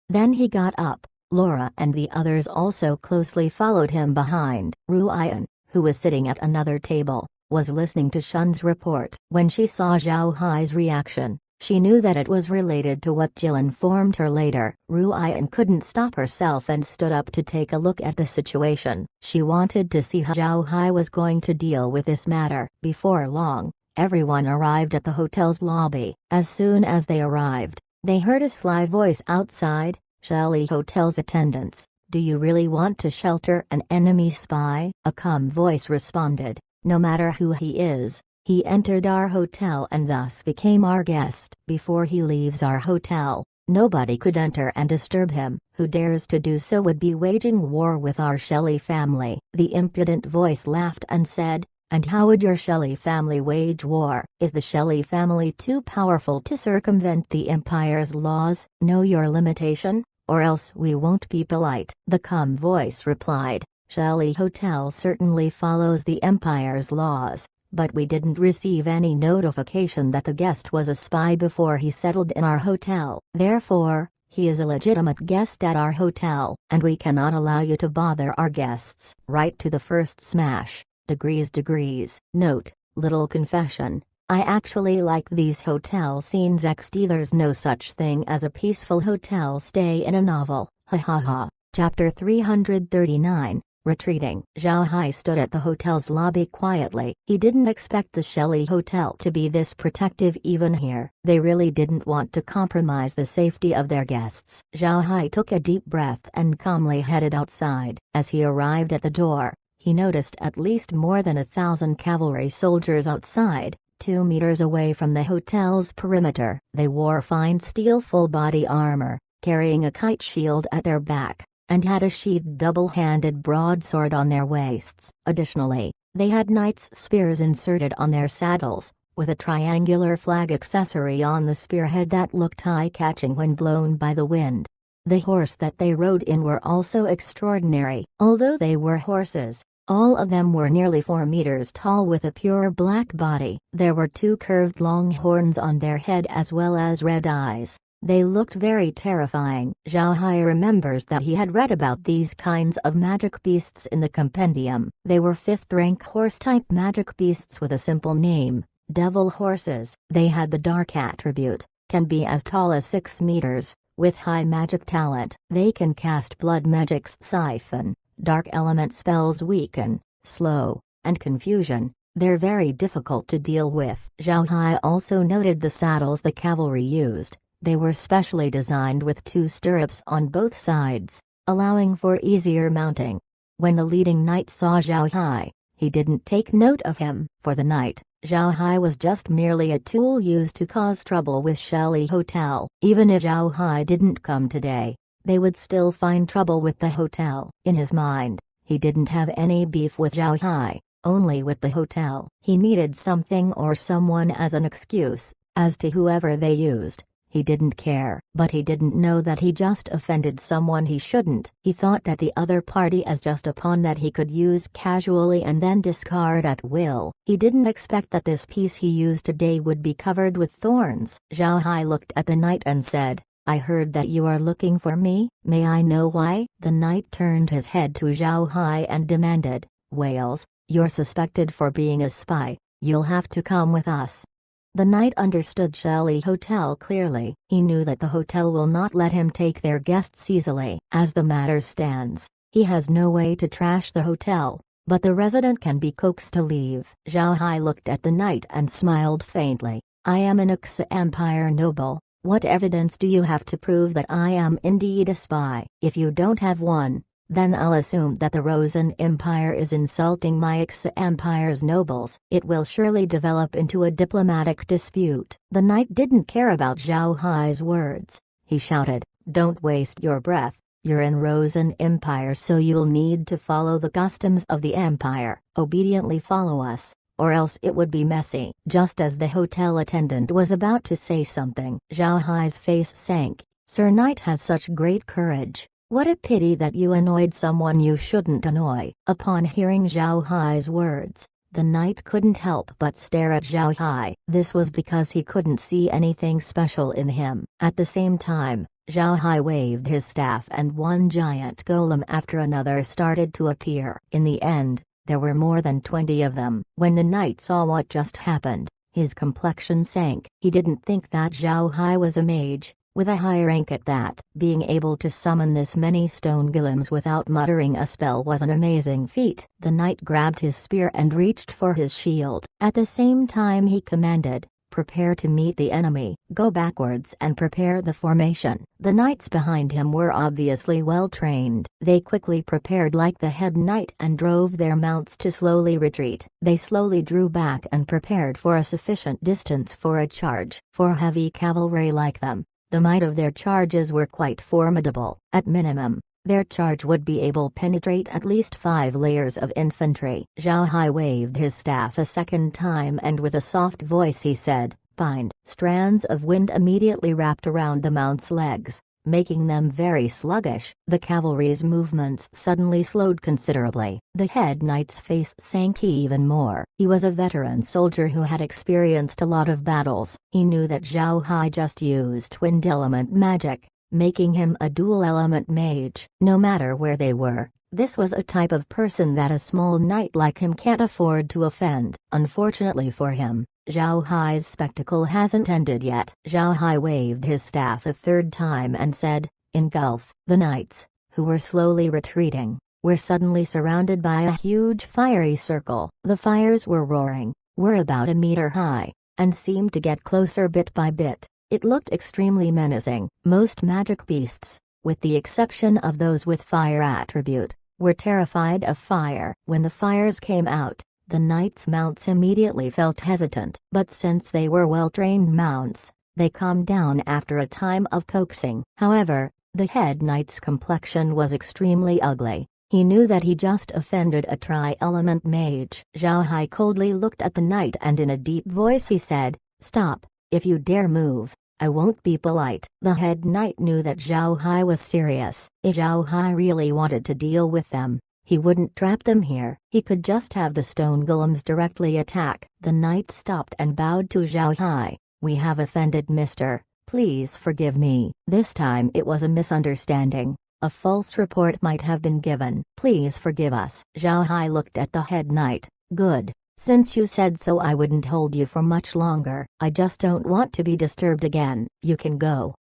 Then he got up. Laura and the others also closely followed him behind. Ruian, who was sitting at another table, was listening to Shun's report. When she saw Zhao Hai's reaction, she knew that it was related to what Jill informed her later. Ruian couldn't stop herself and stood up to take a look at the situation. She wanted to see how Zhao Hai was going to deal with this matter. Before long, everyone arrived at the hotel's lobby. As soon as they arrived, they heard a sly voice outside. "Shelley Hotel's attendants, do you really want to shelter an enemy spy?" A calm voice responded. "No matter who he is He entered our hotel and thus became our guest. Before he leaves our hotel, nobody could enter and disturb him. Who dares to do so would be waging war with our Shelley family." The impudent voice laughed and said, "And how would your Shelley family wage war? Is the Shelley family too powerful to circumvent the Empire's laws? Know your limitation, or else we won't be polite." The calm voice replied, "Shelley Hotel certainly follows the Empire's laws, but we didn't receive any notification that the guest was a spy before he settled in our hotel. Therefore, he is a legitimate guest at our hotel, and we cannot allow you to bother our guests." Right to the first smash. Degrees. Note, little confession, I actually like these hotel scenes. There's no such thing as a peaceful hotel stay in a novel. Ha ha ha. Chapter 339, Retreating. Zhao Hai stood at the hotel's lobby quietly. He didn't expect the Shelley Hotel to be this protective even here. They really didn't want to compromise the safety of their guests. Zhao Hai took a deep breath and calmly headed outside. As he arrived at the door, he noticed at least more than 1,000 cavalry soldiers outside, 2 meters away from the hotel's perimeter. They wore fine steel full-body armor, carrying a kite shield at their back, and had a sheathed double-handed broadsword on their waists. Additionally, they had knights' spears inserted on their saddles, with a triangular flag accessory on the spearhead that looked eye-catching when blown by the wind. The horse that they rode in were also extraordinary. Although they were horses, all of them were nearly 4 meters tall with a pure black body. There were 2 curved long horns on their head as well as red eyes. They looked very terrifying. Zhao Hai remembers that he had read about these kinds of magic beasts in the compendium. They were 5th-rank horse-type magic beasts with a simple name, devil horses. They had the dark attribute, can be as tall as 6 meters, with high magic talent. They can cast blood magic's siphon, dark element spells weaken, slow, and confusion. They're very difficult to deal with. Zhao Hai also noted the saddles the cavalry used. They were specially designed with 2 stirrups on both sides, allowing for easier mounting. When the leading knight saw Zhao Hai, he didn't take note of him. For the night, Zhao Hai was just merely a tool used to cause trouble with Shelley Hotel. Even if Zhao Hai didn't come today, they would still find trouble with the hotel. In his mind, he didn't have any beef with Zhao Hai, only with the hotel. He needed something or someone as an excuse. As to whoever they used, he didn't care. But he didn't know that he just offended someone he shouldn't. He thought that the other party as just a pawn that he could use casually and then discard at will. He didn't expect that this piece he used today would be covered with thorns. Zhao Hai looked at the knight and said, "I heard that you are looking for me. May I know why?" The knight turned his head to Zhao Hai and demanded, "Wales, you're suspected for being a spy. You'll have to come with us." The knight understood Shelley Hotel clearly. He knew that the hotel will not let him take their guests easily. As the matter stands, he has no way to trash the hotel, but the resident can be coaxed to leave. Zhao Hai looked at the knight and smiled faintly. "I am an ex-Empire noble. What evidence do you have to prove that I am indeed a spy? If you don't have one, then I'll assume that the Rosen Empire is insulting my ex-Empire's nobles. It will surely develop into a diplomatic dispute." The knight didn't care about Zhao Hai's words. He shouted, "Don't waste your breath. You're in Rosen Empire, so you'll need to follow the customs of the Empire. Obediently follow us, or else it would be messy." Just as the hotel attendant was about to say something, Zhao Hai's face sank. "Sir Knight has such great courage. What a pity that you annoyed someone you shouldn't annoy." Upon hearing Zhao Hai's words, the knight couldn't help but stare at Zhao Hai. This was because he couldn't see anything special in him. At the same time, Zhao Hai waved his staff and one giant golem after another started to appear. In the end, there were more than 20 of them. When the knight saw what just happened, his complexion sank. He didn't think that Zhao Hai was a mage, with a high rank at that. Being able to summon this many stone golems without muttering a spell was an amazing feat. The knight grabbed his spear and reached for his shield. At the same time he commanded, Prepare to meet the enemy. Go backwards and prepare the formation. The knights behind him were obviously well trained. They quickly prepared like the head knight and drove their mounts to slowly retreat. They slowly drew back and prepared for a sufficient distance for a charge. For heavy cavalry like them, the might of their charges were quite formidable. At minimum, their charge would be able to penetrate at least 5 layers of infantry. Zhao Hai waved his staff a second time and with a soft voice he said, "Bind." Strands of wind immediately wrapped around the mount's legs, making them very sluggish. The cavalry's movements suddenly slowed considerably. The head knight's face sank even more. He was a veteran soldier who had experienced a lot of battles. He knew that Zhao Hai just used wind element magic, making him a dual-element mage. No matter where they were, this was a type of person that a small knight like him can't afford to offend. Unfortunately for him, Zhao Hai's spectacle hasn't ended yet. Zhao Hai waved his staff a third time and said, "Engulf." The knights, who were slowly retreating, were suddenly surrounded by a huge fiery circle. The fires were roaring, were about a meter high, and seemed to get closer bit by bit. It looked extremely menacing. Most magic beasts, with the exception of those with fire attribute, were terrified of fire. When the fires came out, the knights' mounts immediately felt hesitant. But since they were well-trained mounts, they calmed down after a time of coaxing. However, the head knight's complexion was extremely ugly. He knew that he just offended a tri-element mage. Zhao Hai coldly looked at the knight and in a deep voice he said, "Stop. If you dare move, I won't be polite." The head knight knew that Zhao Hai was serious. If Zhao Hai really wanted to deal with them, he wouldn't trap them here. He could just have the stone golems directly attack. The knight stopped and bowed to Zhao Hai. "We have offended Mr. Please forgive me." This time it was a misunderstanding. A false report might have been given. "Please forgive us." Zhao Hai looked at the head knight. "Good. Since you said so, I wouldn't hold you for much longer. I just don't want to be disturbed again. You can go."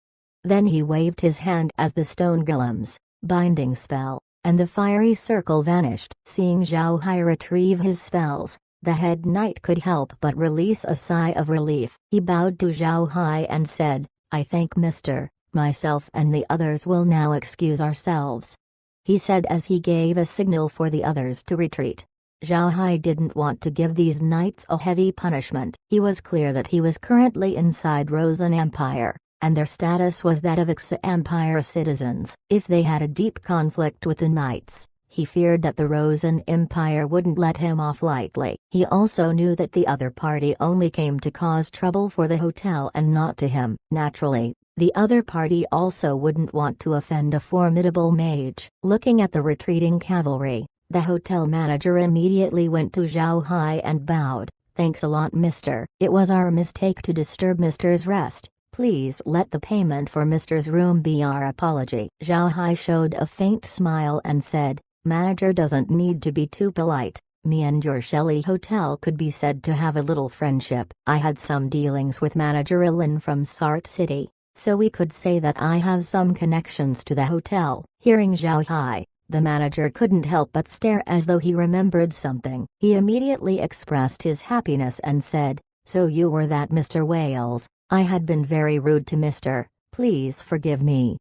Then he waved his hand as the stone golems, binding spell, and the fiery circle vanished. Seeing Zhao Hai retrieve his spells, the head knight could help but release a sigh of relief. He bowed to Zhao Hai and said, "I thank Mr. Myself and the others will now excuse ourselves," he said as he gave a signal for the others to retreat. Zhao Hai didn't want to give these knights a heavy punishment. He was clear that he was currently inside Rosen Empire, and their status was that of ex-Empire citizens. If they had a deep conflict with the knights, he feared that the Rosen Empire wouldn't let him off lightly. He also knew that the other party only came to cause trouble for the hotel and not to him. Naturally, the other party also wouldn't want to offend a formidable mage. Looking at the retreating cavalry, the hotel manager immediately went to Zhao Hai and bowed. "Thanks a lot, mister. It was our mistake to disturb Mister's rest. Please let the payment for Mister's room be our apology." Zhao Hai showed a faint smile and said, "Manager doesn't need to be too polite. Me and your Shelley Hotel could be said to have a little friendship. I had some dealings with Manager Ilin from Sart City, so we could say that I have some connections to the hotel." Hearing Zhao Hai, the manager couldn't help but stare as though he remembered something. He immediately expressed his happiness and said, "So you were that Mr. Wales. I had been very rude to Mr. Please forgive me."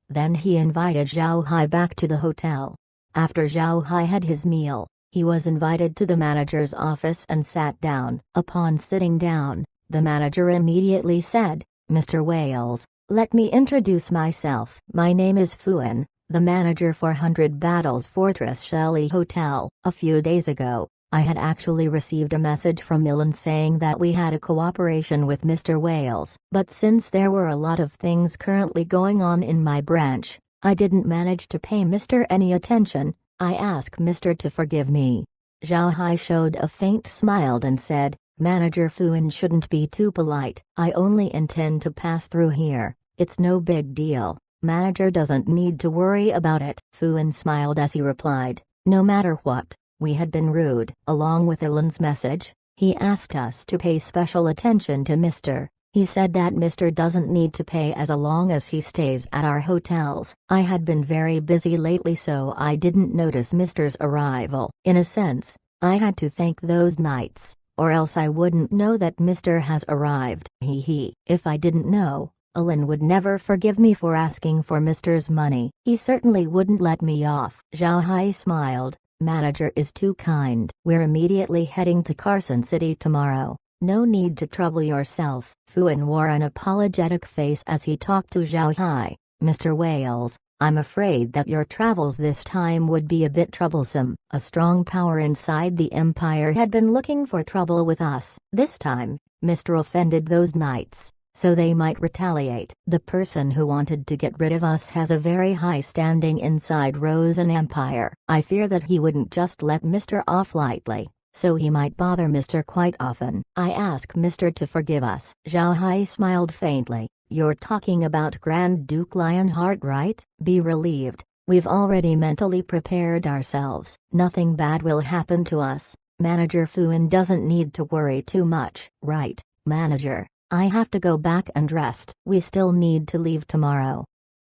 Then he invited Zhao Hai back to the hotel. After Zhao Hai had his meal, he was invited to the manager's office and sat down. Upon sitting down, the manager immediately said, "Mr. Wales, let me introduce myself. My name is Fuan, the manager for 100 Battles Fortress Shelley Hotel." A few days ago, I had actually received a message from Milan saying that we had a cooperation with Mr. Wales. But since there were a lot of things currently going on in my branch, I didn't manage to pay Mr. any attention. I ask Mr. to forgive me." Zhao Hai showed a faint smile and said, "Manager Fuan shouldn't be too polite. I only intend to pass through here. It's no big deal. Manager doesn't need to worry about it." Fuan smiled as he replied, "No matter what, we had been rude." Along with Ilan's message, he asked us to pay special attention to Mr. He said that Mr. doesn't need to pay as long as he stays at our hotels. I had been very busy lately, so I didn't notice Mr.'s arrival. In a sense, I had to thank those knights, or else I wouldn't know that Mr. has arrived. Hee. If I didn't know, Alan would never forgive me for asking for Mr.'s money. He certainly wouldn't let me off. Zhao Hai smiled. Manager is too kind. We're immediately heading to Carson City tomorrow. No need to trouble yourself. Fuan wore an apologetic face as he talked to Zhao Hai. Mr. Wales, I'm afraid that your travels this time would be a bit troublesome. A strong power inside the Empire had been looking for trouble with us. This time, Mr. offended those knights, so they might retaliate. The person who wanted to get rid of us has a very high standing inside Rosen Empire. I fear that he wouldn't just let Mr. off lightly, so he might bother Mr. quite often. I ask Mr. to forgive us. Zhao Hai smiled faintly. You're talking about Grand Duke Lionheart, right? Be relieved. We've already mentally prepared ourselves. Nothing bad will happen to us. Manager Fuan doesn't need to worry too much. Right, manager. I have to go back and rest. We still need to leave tomorrow.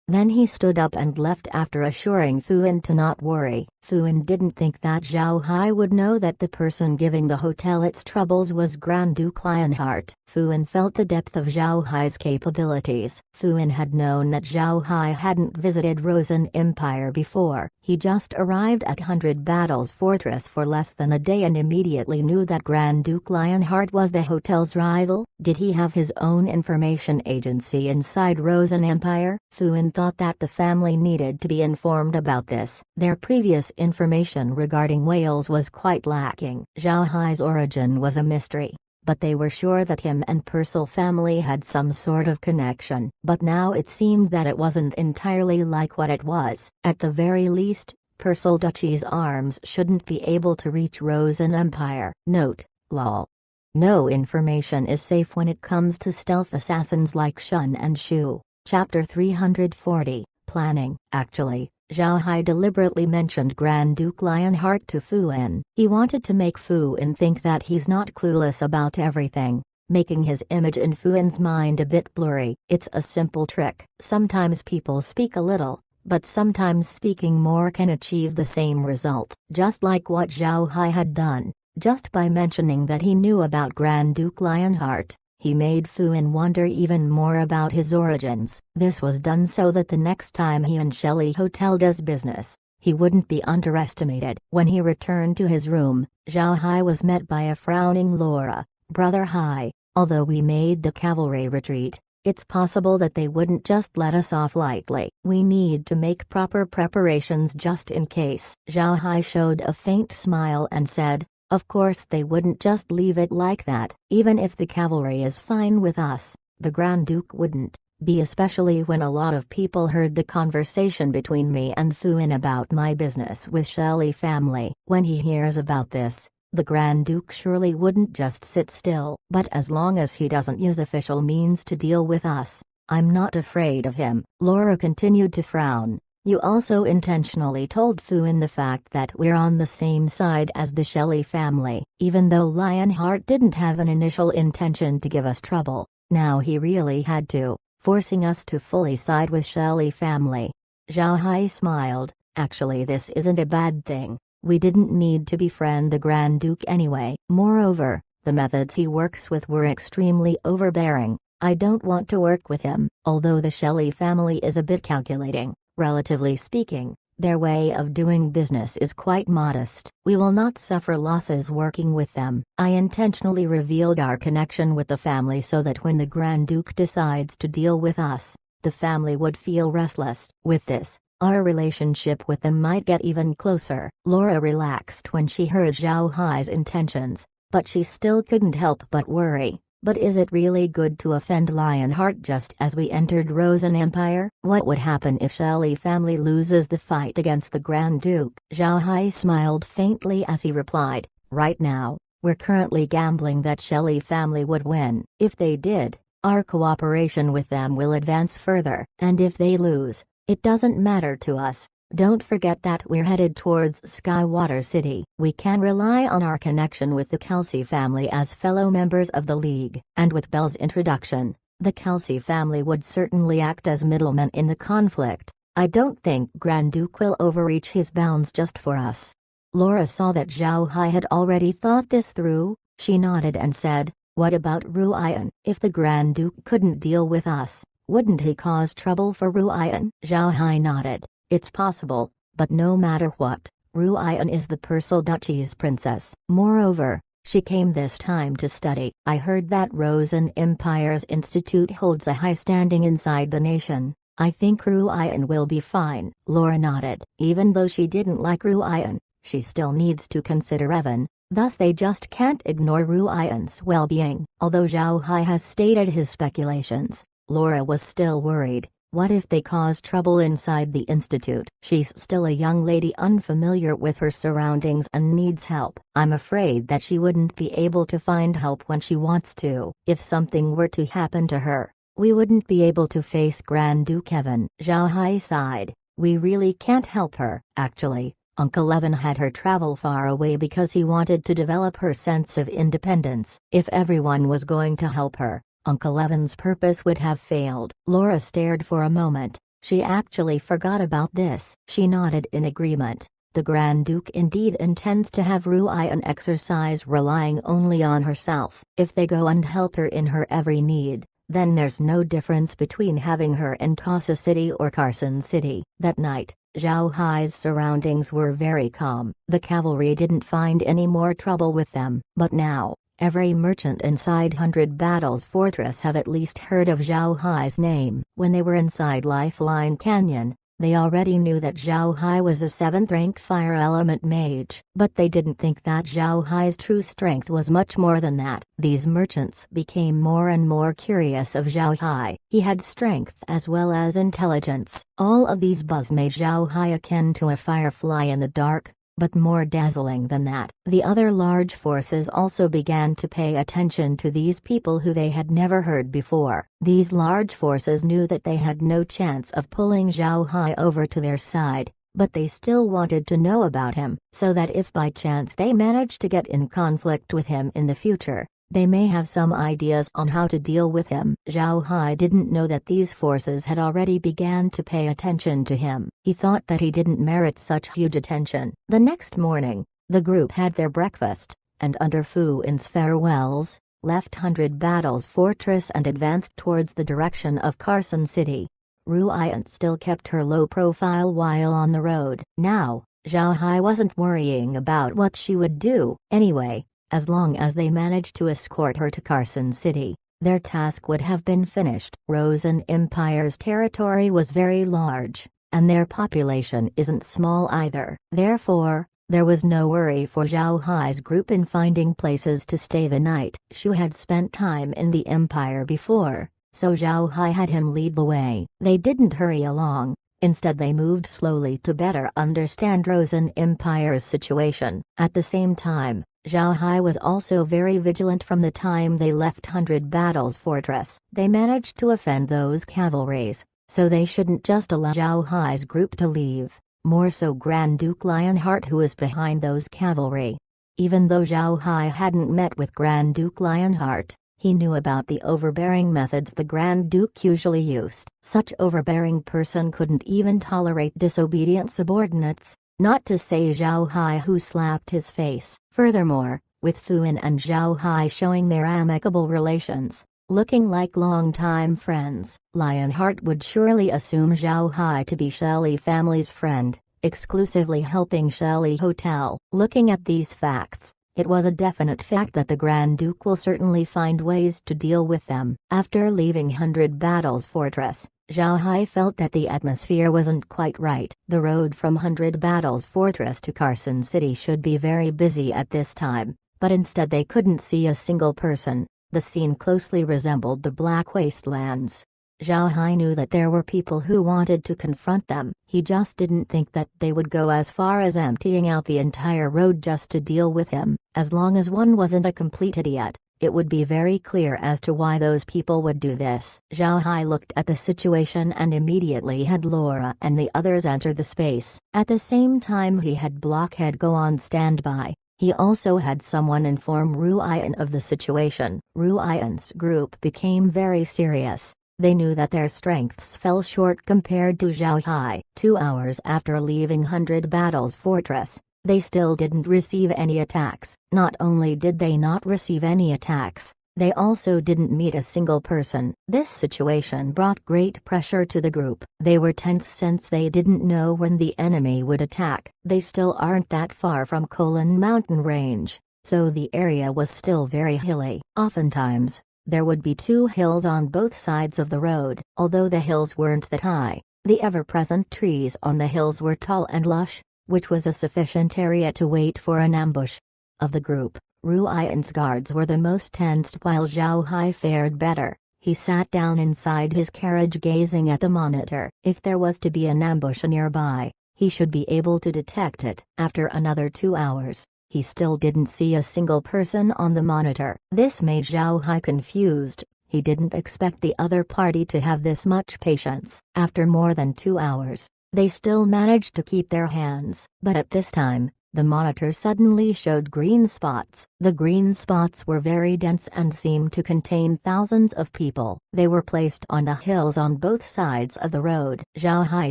Then he stood up and left after assuring Fuan to not worry. Fuan didn't think that Zhao Hai would know that the person giving the hotel its troubles was Grand Duke Lionheart. Fuan felt the depth of Zhao Hai's capabilities. Fuan had known that Zhao Hai hadn't visited Rosen Empire before. He just arrived at 100 Battles Fortress for less than a day and immediately knew that Grand Duke Lionheart was the hotel's rival. Did he have his own information agency inside Rosen Empire? Fuan thought that the family needed to be informed about this. Their previous information regarding Wales was quite lacking. Zhao Hai's origin was a mystery, but they were sure that him and Purcell family had some sort of connection. But now it seemed that it wasn't entirely like what it was. At the very least, Purcell Duchy's arms shouldn't be able to reach Rosen Empire. Note, lol. No information is safe when it comes to stealth assassins like Shun and Shu. Chapter 340, Planning. Actually, Zhao Hai deliberately mentioned Grand Duke Lionheart to Fuan. He wanted to make Fuan think that he's not clueless about everything, making his image in Fuan's mind a bit blurry. It's a simple trick. Sometimes people speak a little, but sometimes speaking more can achieve the same result. Just like what Zhao Hai had done, just by mentioning that he knew about Grand Duke Lionheart, he made Fuan wonder even more about his origins. This was done so that the next time he and Shelley Hotel does business, he wouldn't be underestimated. When he returned to his room, Zhao Hai was met by a frowning Laura. Brother Hai, although we made the cavalry retreat, it's possible that they wouldn't just let us off lightly. We need to make proper preparations just in case. Zhao Hai showed a faint smile and said, of course they wouldn't just leave it like that. Even if the cavalry is fine with us, the Grand Duke wouldn't be, especially when a lot of people heard the conversation between me and Fuan about my business with Shelley family. When he hears about this, the Grand Duke surely wouldn't just sit still. But as long as he doesn't use official means to deal with us, I'm not afraid of him. Laura continued to frown. You also intentionally told Fuan the fact that we're on the same side as the Shelley family. Even though Lionheart didn't have an initial intention to give us trouble, now he really had to, forcing us to fully side with Shelley family. Zhao Hai smiled. Actually, this isn't a bad thing. We didn't need to befriend the Grand Duke anyway. Moreover, the methods he works with were extremely overbearing. I don't want to work with him. Although the Shelley family is a bit calculating, relatively speaking, their way of doing business is quite modest. We will not suffer losses working with them. I intentionally revealed our connection with the family so that when the Grand Duke decides to deal with us, the family would feel restless. With this, our relationship with them might get even closer. Laura relaxed when she heard Zhao Hai's intentions, but she still couldn't help but worry. But is it really good to offend Lionheart just as we entered Rosen Empire? What would happen if Shelley family loses the fight against the Grand Duke? Zhao Hai smiled faintly as he replied, right now, we're currently gambling that Shelley family would win. If they did, our cooperation with them will advance further. And if they lose, it doesn't matter to us. Don't forget that we're headed towards Skywater City. We can rely on our connection with the Kelsey family as fellow members of the League. And with Belle's introduction, the Kelsey family would certainly act as middlemen in the conflict. I don't think Grand Duke will overreach his bounds just for us. Laura saw that Zhao Hai had already thought this through. She nodded and said, "What about Ruian? If the Grand Duke couldn't deal with us, wouldn't he cause trouble for Ruian?" Zhao Hai nodded. "It's possible, but no matter what, Ruian is the Persal Duchy's princess. Moreover, she came this time to study. I heard that Rosen Empire's institute holds a high standing inside the nation. I think Ruian will be fine." Laura nodded. Even though she didn't like Ruian, she still needs to consider Evan, thus they just can't ignore Ruian's well-being. Although Zhao Hai has stated his speculations, Laura was still worried. What if they cause trouble inside the institute? She's still a young lady unfamiliar with her surroundings and needs help. I'm afraid that she wouldn't be able to find help when she wants to. If something were to happen to her, we wouldn't be able to face Grand Duke Evan. Zhao Hai sighed. We really can't help her. Actually, Uncle Evan had her travel far away because he wanted to develop her sense of independence. If everyone was going to help her, Uncle Evan's purpose would have failed. Laura stared for a moment. She actually forgot about this. She nodded in agreement. The Grand Duke indeed intends to have Ruian exercise relying only on herself. If they go and help her in her every need, then there's no difference between having her in Casa City or Carson City. That night, Zhao Hai's surroundings were very calm. The cavalry didn't find any more trouble with them. But now, every merchant inside 100 Battles Fortress have at least heard of Zhao Hai's name. When they were inside Lifeline Canyon, they already knew that Zhao Hai was a 7th-ranked fire element mage. But they didn't think that Zhao Hai's true strength was much more than that. These merchants became more and more curious of Zhao Hai. He had strength as well as intelligence. All of these buzz made Zhao Hai akin to a firefly in the dark, but more dazzling than that. The other large forces also began to pay attention to these people who they had never heard before. These large forces knew that they had no chance of pulling Zhao Hai over to their side, but they still wanted to know about him, so that if by chance they managed to get in conflict with him in the future, they may have some ideas on how to deal with him. Zhao Hai didn't know that these forces had already began to pay attention to him. He thought that he didn't merit such huge attention. The next morning, the group had their breakfast, and under Fu In's farewells, left 100 Battles Fortress and advanced towards the direction of Carson City. Ruian still kept her low profile while on the road. Now, Zhao Hai wasn't worrying about what she would do. Anyway, as long as they managed to escort her to Carson City, their task would have been finished. Rosen Empire's territory was very large, and their population isn't small either. Therefore, there was no worry for Zhao Hai's group in finding places to stay the night. Shu had spent time in the Empire before, so Zhao Hai had him lead the way. They didn't hurry along. Instead they moved slowly to better understand Rosen Empire's situation. At the same time, Zhao Hai was also very vigilant from the time they left 100 Battles Fortress. They managed to offend those cavalries, so they shouldn't just allow Zhao Hai's group to leave, more so Grand Duke Lionheart who was behind those cavalry. Even though Zhao Hai hadn't met with Grand Duke Lionheart, he knew about the overbearing methods the Grand Duke usually used. Such overbearing person couldn't even tolerate disobedient subordinates, not to say Zhao Hai who slapped his face. Furthermore, with Fu In and Zhao Hai showing their amicable relations, looking like longtime friends, Lionheart would surely assume Zhao Hai to be Shelley family's friend, exclusively helping Shelley Hotel. Looking at these facts, it was a definite fact that the Grand Duke will certainly find ways to deal with them. After leaving 100 Battles Fortress, Zhao Hai felt that the atmosphere wasn't quite right. The road from 100 Battles Fortress to Carson City should be very busy at this time, but instead they couldn't see a single person. The scene closely resembled the Black Wastelands. Zhao Hai knew that there were people who wanted to confront them. He just didn't think that they would go as far as emptying out the entire road just to deal with him. As long as one wasn't a complete idiot, it would be very clear as to why those people would do this. Zhao Hai looked at the situation and immediately had Laura and the others enter the space. At the same time he had Blockhead go on standby. He also had someone inform Ruian of the situation. Ruian's group became very serious. They knew that their strengths fell short compared to Zhao Hai. 2 hours after leaving 100 Battles Fortress, they still didn't receive any attacks. Not only did they not receive any attacks, they also didn't meet a single person. This situation brought great pressure to the group. They were tense since they didn't know when the enemy would attack. They still aren't that far from Kolan mountain range, so the area was still very hilly. Oftentimes, there would be two hills on both sides of the road. Although the hills weren't that high, the ever-present trees on the hills were tall and lush, which was a sufficient area to wait for an ambush. Of the group, Ruian's guards were the most tensed while Zhao Hai fared better. He sat down inside his carriage gazing at the monitor. If there was to be an ambush nearby, he should be able to detect it. After another 2 hours, he still didn't see a single person on the monitor. This made Zhao Hai confused. He didn't expect the other party to have this much patience. After more than 2 hours, they still managed to keep their hands. But at this time, the monitor suddenly showed green spots. The green spots were very dense and seemed to contain thousands of people. They were placed on the hills on both sides of the road. Zhao Hai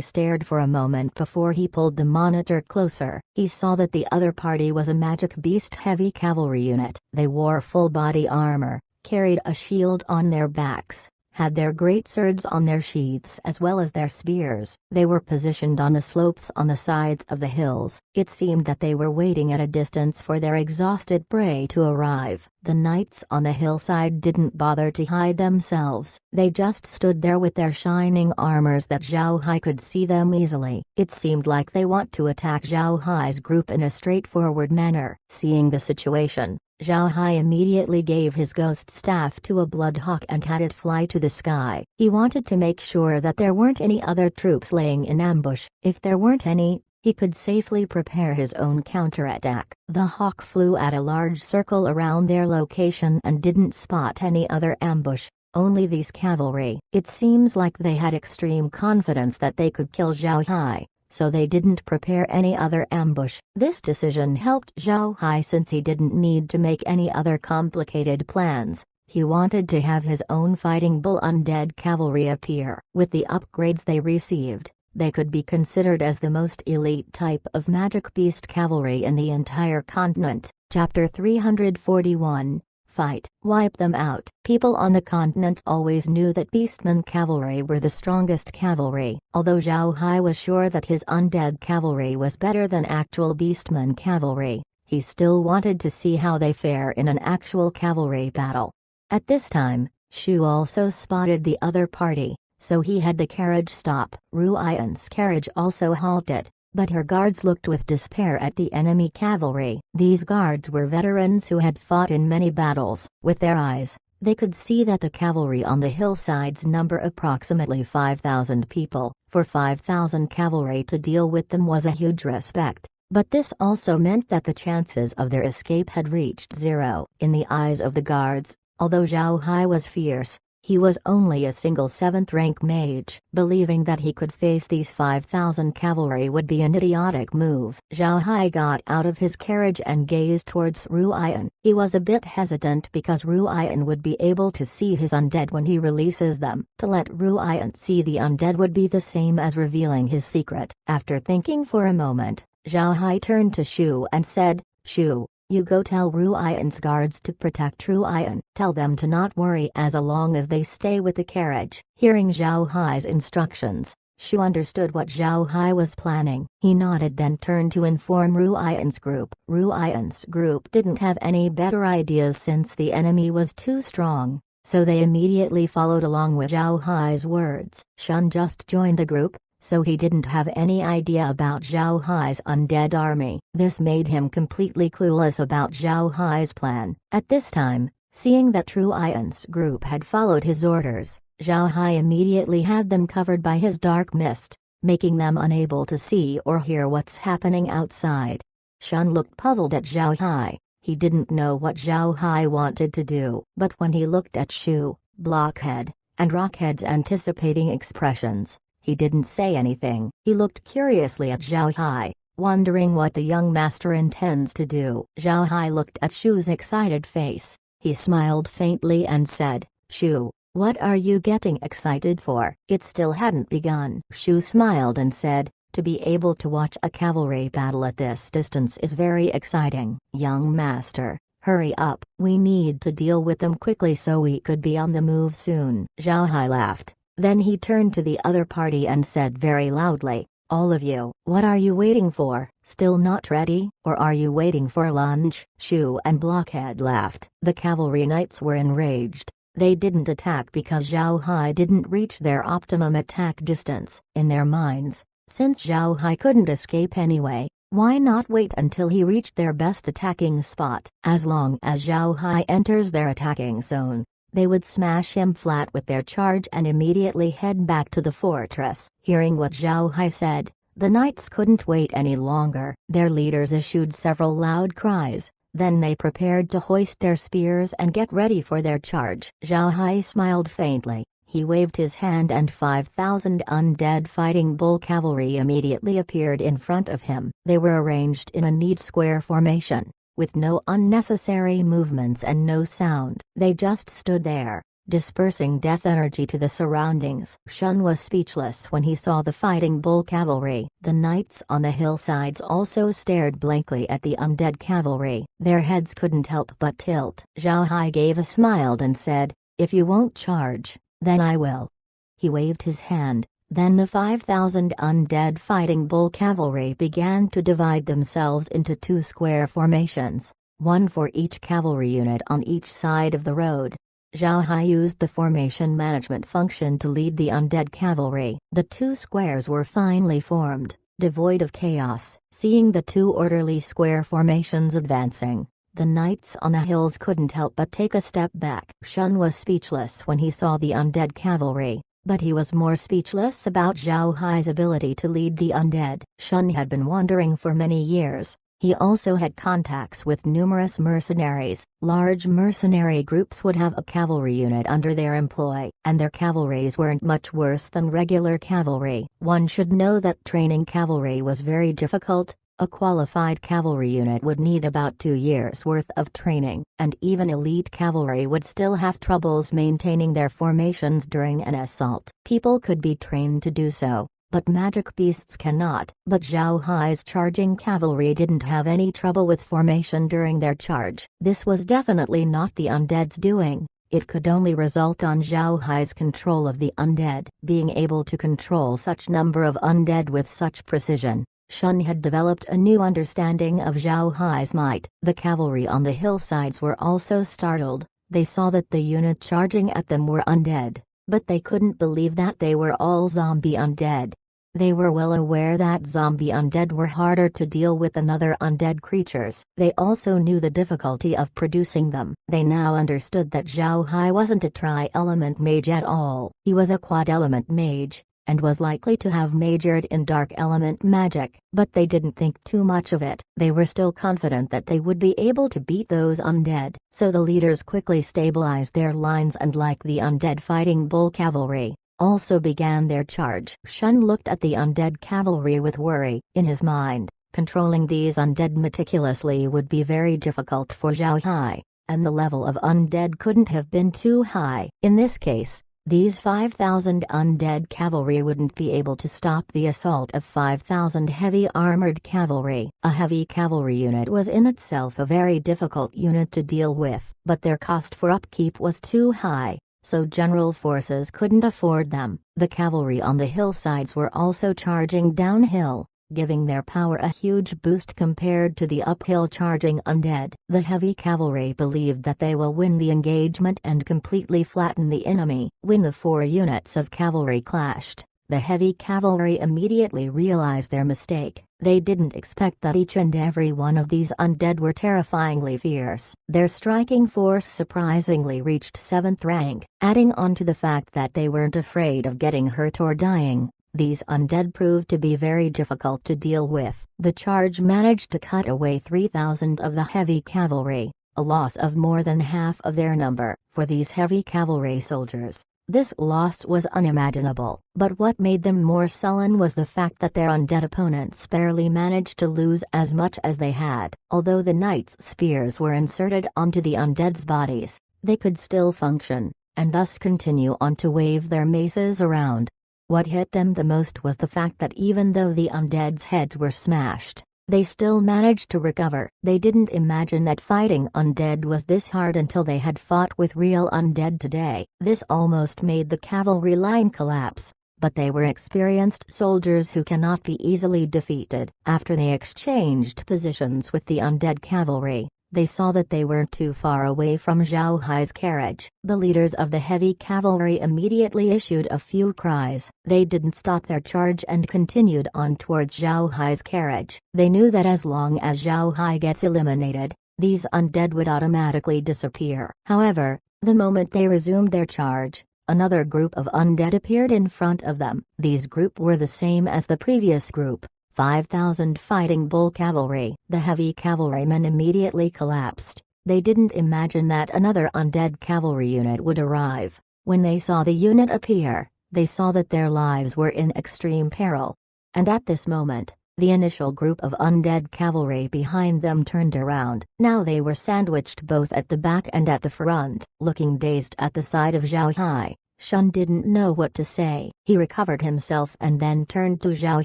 stared for a moment before he pulled the monitor closer. He saw that the other party was a magic beast heavy cavalry unit. They wore full body armor, carried a shield on their backs, had their great swords on their sheaths as well as their spears. They were positioned on the slopes on the sides of the hills. It seemed that they were waiting at a distance for their exhausted prey to arrive. The knights on the hillside didn't bother to hide themselves. They just stood there with their shining armors that Zhao Hai could see them easily. It seemed like they want to attack Zhao Hai's group in a straightforward manner. Seeing the situation, Zhao Hai immediately gave his ghost staff to a bloodhawk and had it fly to the sky. He wanted to make sure that there weren't any other troops laying in ambush. If there weren't any, he could safely prepare his own counterattack. The hawk flew at a large circle around their location and didn't spot any other ambush, only these cavalry. It seems like they had extreme confidence that they could kill Zhao Hai, so they didn't prepare any other ambush. This decision helped Zhao Hai since he didn't need to make any other complicated plans. He wanted to have his own fighting bull undead cavalry appear. With the upgrades they received, they could be considered as the most elite type of magic beast cavalry in the entire continent. Chapter 341. Fight. Wipe them out. People on the continent always knew that beastmen cavalry were the strongest cavalry. Although Zhao Hai was sure that his undead cavalry was better than actual beastmen cavalry, he still wanted to see how they fare in an actual cavalry battle. At this time, Shu also spotted the other party, so he had the carriage stop. Ruian's carriage also halted, but her guards looked with despair at the enemy cavalry. These guards were veterans who had fought in many battles. With their eyes, they could see that the cavalry on the hillsides number approximately 5,000 people. For 5,000 cavalry to deal with them was a huge respect, but this also meant that the chances of their escape had reached zero. In the eyes of the guards, although Zhao Hai was fierce, he was only a single 7th-rank mage. Believing that he could face these 5,000 cavalry would be an idiotic move. Zhao Hai got out of his carriage and gazed towards Ruian. He was a bit hesitant because Ruian would be able to see his undead when he releases them. To let Ruian see the undead would be the same as revealing his secret. After thinking for a moment, Zhao Hai turned to Shu and said, "Shu, you go tell Ruian's guards to protect Ruian. Tell them to not worry as long as they stay with the carriage." Hearing Zhao Hai's instructions, Shu understood what Zhao Hai was planning. He nodded, then turned to inform Ruian's group. Ruian's group didn't have any better ideas since the enemy was too strong, so they immediately followed along with Zhao Hai's words. Shun just joined the group, so he didn't have any idea about Zhao Hai's undead army. This made him completely clueless about Zhao Hai's plan. At this time, seeing that Ruian's group had followed his orders, Zhao Hai immediately had them covered by his dark mist, making them unable to see or hear what's happening outside. Shun looked puzzled at Zhao Hai. He didn't know what Zhao Hai wanted to do, but when he looked at Shu, Blockhead, and Rockhead's anticipating expressions, he didn't say anything. He looked curiously at Zhao Hai, wondering what the young master intends to do. Zhao Hai looked at Shu's excited face. He smiled faintly and said, "Shu, what are you getting excited for? It still hadn't begun." Shu smiled and said, To be able to watch a cavalry battle at this distance is very exciting. Young master, hurry up. We need to deal with them quickly so we could be on the move soon. Zhao Hai laughed. Then he turned to the other party and said very loudly, all of you, what are you waiting for? Still not ready? Or are you waiting for lunch? Shu and Blockhead laughed. The cavalry knights were enraged. They didn't attack because Zhao Hai didn't reach their optimum attack distance. In their minds, since Zhao Hai couldn't escape anyway, why not wait until he reached their best attacking spot? As long as Zhao Hai enters their attacking zone, they would smash him flat with their charge and immediately head back to the fortress. Hearing what Zhao Hai said, the knights couldn't wait any longer. Their leaders issued several loud cries, then they prepared to hoist their spears and get ready for their charge. Zhao Hai smiled faintly. He waved his hand and 5,000 undead fighting bull cavalry immediately appeared in front of him. They were arranged in a neat square formation, with no unnecessary movements and no sound. They just stood there, dispersing death energy to the surroundings. Shun was speechless when he saw the fighting bull cavalry. The knights on the hillsides also stared blankly at the undead cavalry. Their heads couldn't help but tilt. Zhao Hai gave a smile and said, if you won't charge, then I will. He waved his hand. Then the 5,000 undead fighting bull cavalry began to divide themselves into two square formations, one for each cavalry unit on each side of the road. Zhao Hai used the formation management function to lead the undead cavalry. The two squares were finely formed, devoid of chaos. Seeing the two orderly square formations advancing, the knights on the hills couldn't help but take a step back. Shun was speechless when he saw the undead cavalry, but he was more speechless about Zhao Hai's ability to lead the undead. Shun had been wandering for many years. He also had contacts with numerous mercenaries. Large mercenary groups would have a cavalry unit under their employ, and their cavalries weren't much worse than regular cavalry. One should know that training cavalry was very difficult. A qualified cavalry unit would need about 2 years' worth of training, and even elite cavalry would still have troubles maintaining their formations during an assault. People could be trained to do so, but magic beasts cannot. But Zhao Hai's charging cavalry didn't have any trouble with formation during their charge. This was definitely not the undead's doing. It could only result on Zhao Hai's control of the undead. Being able to control such number of undead with such precision, Shun had developed a new understanding of Zhao Hai's might. The cavalry on the hillsides were also startled. They saw that the unit charging at them were undead, but they couldn't believe that they were all zombie undead. They were well aware that zombie undead were harder to deal with than other undead creatures. They also knew the difficulty of producing them. They now understood that Zhao Hai wasn't a tri-element mage at all. He was a quad-element mage, and was likely to have majored in dark element magic. But they didn't think too much of it. They were still confident that they would be able to beat those undead. So the leaders quickly stabilized their lines and, like the undead fighting bull cavalry, also began their charge. Shun looked at the undead cavalry with worry. In his mind, controlling these undead meticulously would be very difficult for Zhao Hai, and the level of undead couldn't have been too high. In this case, these 5,000 undead cavalry wouldn't be able to stop the assault of 5,000 heavy armored cavalry. A heavy cavalry unit was in itself a very difficult unit to deal with, but their cost for upkeep was too high, so general forces couldn't afford them. The cavalry on the hillsides were also charging downhill, giving their power a huge boost compared to the uphill charging undead. The heavy cavalry believed that they will win the engagement and completely flatten the enemy. When the 4 units of cavalry clashed, the heavy cavalry immediately realized their mistake. They didn't expect that each and every one of these undead were terrifyingly fierce. Their striking force surprisingly reached 7th rank. Adding on to the fact that they weren't afraid of getting hurt or dying, these undead proved to be very difficult to deal with. The charge managed to cut away 3,000 of the heavy cavalry, a loss of more than half of their number. For these heavy cavalry soldiers, this loss was unimaginable. But what made them more sullen was the fact that their undead opponents barely managed to lose as much as they had. Although the knights' spears were inserted onto the undead's bodies, they could still function, and thus continue on to wave their maces around. What hit them the most was the fact that even though the undead's heads were smashed, they still managed to recover. They didn't imagine that fighting undead was this hard until they had fought with real undead today. This almost made the cavalry line collapse, but they were experienced soldiers who cannot be easily defeated. After they exchanged positions with the undead cavalry, they saw that they weren't too far away from Zhao Hai's carriage. The leaders of the heavy cavalry immediately issued a few cries. They didn't stop their charge and continued on towards Zhao Hai's carriage. They knew that as long as Zhao Hai gets eliminated, these undead would automatically disappear. However, the moment they resumed their charge, another group of undead appeared in front of them. These group were the same as the previous group. 5,000 fighting bull cavalry. The heavy cavalrymen immediately collapsed. They didn't imagine that another undead cavalry unit would arrive. When they saw the unit appear, they saw that their lives were in extreme peril. And at this moment, the initial group of undead cavalry behind them turned around. Now they were sandwiched both at the back and at the front. Looking dazed at the side of Zhao Hai, Shun didn't know what to say. He recovered himself and then turned to Zhao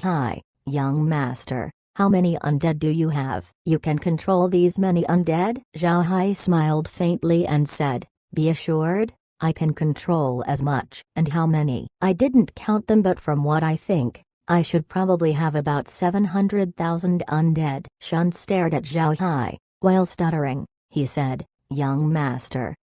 Hai. "Young master, how many undead do you have? You can control these many undead?" Zhao Hai smiled faintly and said, "Be assured, I can control as much." "And how many?" "I didn't count them, but from what I think, I should probably have about 700,000 undead." Shun stared at Zhao Hai. While stuttering, he said, "Young master,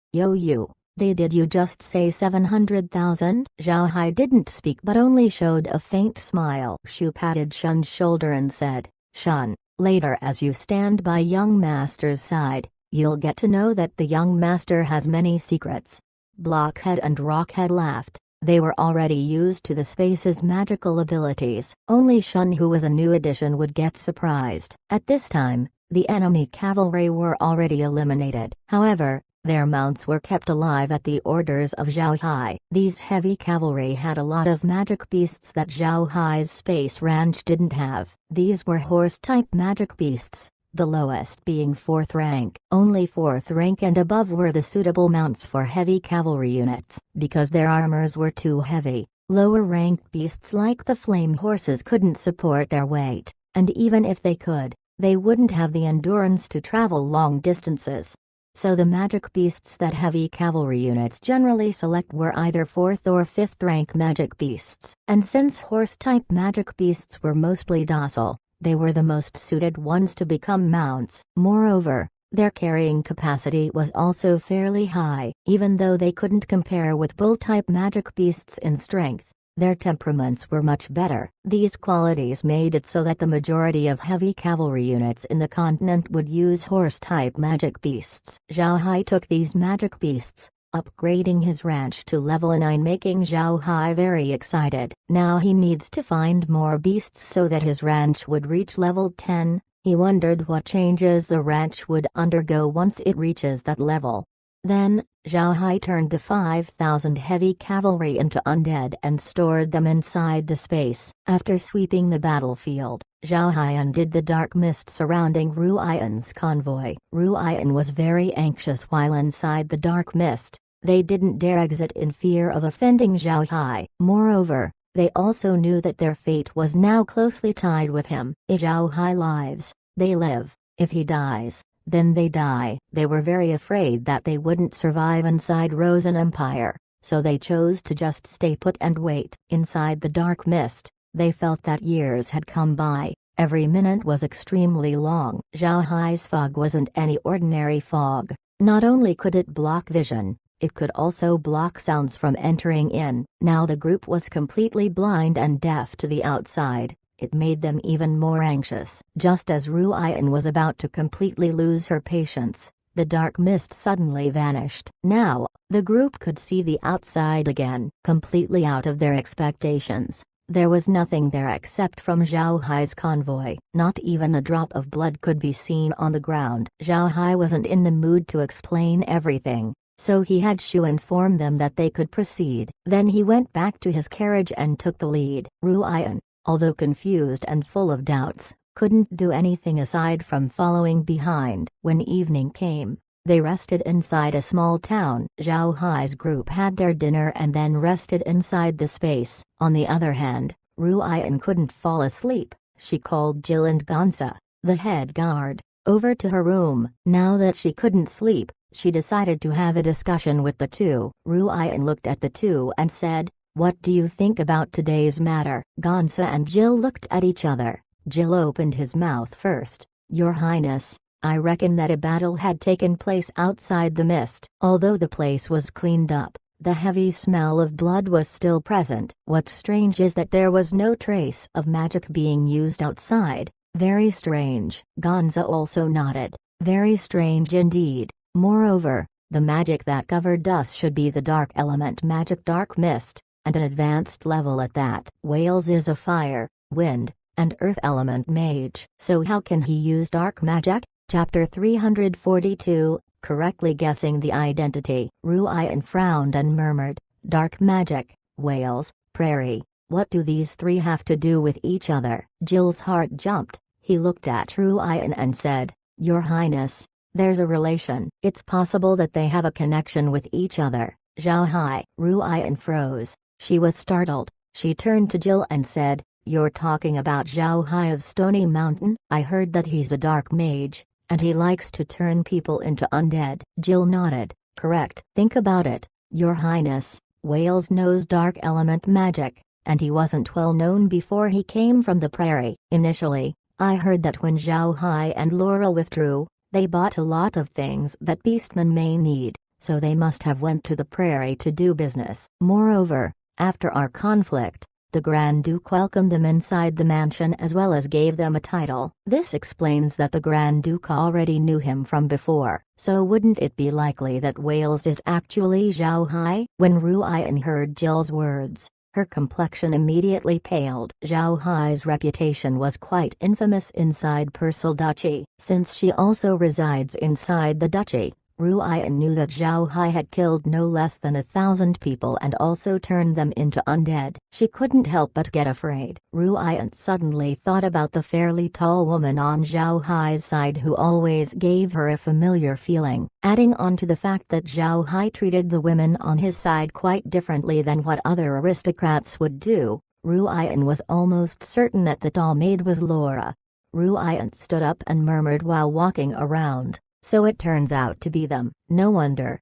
did you just say 700,000? Zhao Hai didn't speak but only showed a faint smile. Shu patted Shun's shoulder and said, "Shun, later as you stand by young master's side, you'll get to know that the young master has many secrets." Blockhead and Rockhead laughed. They were already used to the space's magical abilities. Only Shun, who was a new addition, would get surprised. At this time, the enemy cavalry were already eliminated. However, their mounts were kept alive at the orders of Zhao Hai. These heavy cavalry had a lot of magic beasts that Zhao Hai's space ranch didn't have. These were horse-type magic beasts, the lowest being 4th rank. Only 4th rank and above were the suitable mounts for heavy cavalry units. Because their armors were too heavy, lower-ranked beasts like the flame horses couldn't support their weight, and even if they could, they wouldn't have the endurance to travel long distances. So the magic beasts that heavy cavalry units generally select were either 4th or 5th rank magic beasts. And since horse-type magic beasts were mostly docile, they were the most suited ones to become mounts. Moreover, their carrying capacity was also fairly high. Even though they couldn't compare with bull-type magic beasts in strength, their temperaments were much better. These qualities made it so that the majority of heavy cavalry units in the continent would use horse-type magic beasts. Zhao Hai took these magic beasts, upgrading his ranch to level 9, making Zhao Hai very excited. Now he needs to find more beasts so that his ranch would reach level 10. He wondered what changes the ranch would undergo once it reaches that level. Then, Zhao Hai turned the 5,000 heavy cavalry into undead and stored them inside the space. After sweeping the battlefield, Zhao Hai undid the dark mist surrounding Ruian's convoy. Ruian was very anxious while inside the dark mist. They didn't dare exit in fear of offending Zhao Hai. Moreover, they also knew that their fate was now closely tied with him. If Zhao Hai lives, they live. If he dies, then they die. They were very afraid that they wouldn't survive inside Rosen Empire, so they chose to just stay put and wait. Inside the dark mist, they felt that years had come by. Every minute was extremely long. Zhao Hai's fog wasn't any ordinary fog. Not only could it block vision, it could also block sounds from entering in. Now the group was completely blind and deaf to the outside. It made them even more anxious. Just as Ruian was about to completely lose her patience, the dark mist suddenly vanished. Now, the group could see the outside again, completely out of their expectations. There was nothing there except from Zhao Hai's convoy. Not even a drop of blood could be seen on the ground. Zhao Hai wasn't in the mood to explain everything, so he had Shu inform them that they could proceed. Then he went back to his carriage and took the lead. Ruian, although confused and full of doubts, couldn't do anything aside from following behind. When evening came, They rested inside a small town. Zhao Hai's group had their dinner and then rested inside the space. On the other hand, Ru Yan couldn't fall asleep. She called Jill and Gonza, the head guard, over to her room. Now that she couldn't sleep, she decided to have a discussion with the two. Ru Yan looked at the two and said, "What do you think about today's matter?" Gonza and Jill looked at each other. Jill opened his mouth first. "Your Highness, I reckon that a battle had taken place outside the mist. Although the place was cleaned up, the heavy smell of blood was still present. What's strange is that there was no trace of magic being used outside. Very strange." Gonza also nodded. "Very strange indeed. Moreover, the magic that covered us should be the dark element magic, dark mist, and an advanced level at that. Wales is a fire, wind, and earth element mage. So how can he use dark magic?" Chapter 342, Correctly Guessing the Identity. Ru Yan frowned and murmured, "Dark magic, Wales, prairie, what do these three have to do with each other?" Jill's heart jumped. He looked at Ru Yan and said, "Your Highness, there's a relation. It's possible that they have a connection with each other." Zhao Hai. Ru Yan froze. She was startled. She turned to Jill and said, "You're talking about Zhao Hai of Stony Mountain? I heard that he's a dark mage, and he likes to turn people into undead." Jill nodded. "Correct. Think about it, Your Highness. Wales knows dark element magic, and he wasn't well known before he came from the prairie. Initially, I heard that when Zhao Hai and Laura withdrew, they bought a lot of things that beastmen may need, so they must have went to the prairie to do business. Moreover, after our conflict, the Grand Duke welcomed them inside the mansion as well as gave them a title. This explains that the Grand Duke already knew him from before. So wouldn't it be likely that Wales is actually Zhao Hai?" When Ru Yan heard Jill's words, her complexion immediately paled. Zhao Hai's reputation was quite infamous inside Persil Duchy. Since she also resides inside the duchy, Ru Yan knew that Zhao Hai had killed no less than 1,000 people and also turned them into undead. She couldn't help but get afraid. Ru Yan suddenly thought about the fairly tall woman on Zhao Hai's side who always gave her a familiar feeling. Adding on to the fact that Zhao Hai treated the women on his side quite differently than what other aristocrats would do, Ru Yan was almost certain that the tall maid was Laura. Ru Yan stood up and murmured while walking around, "So it turns out to be them. No wonder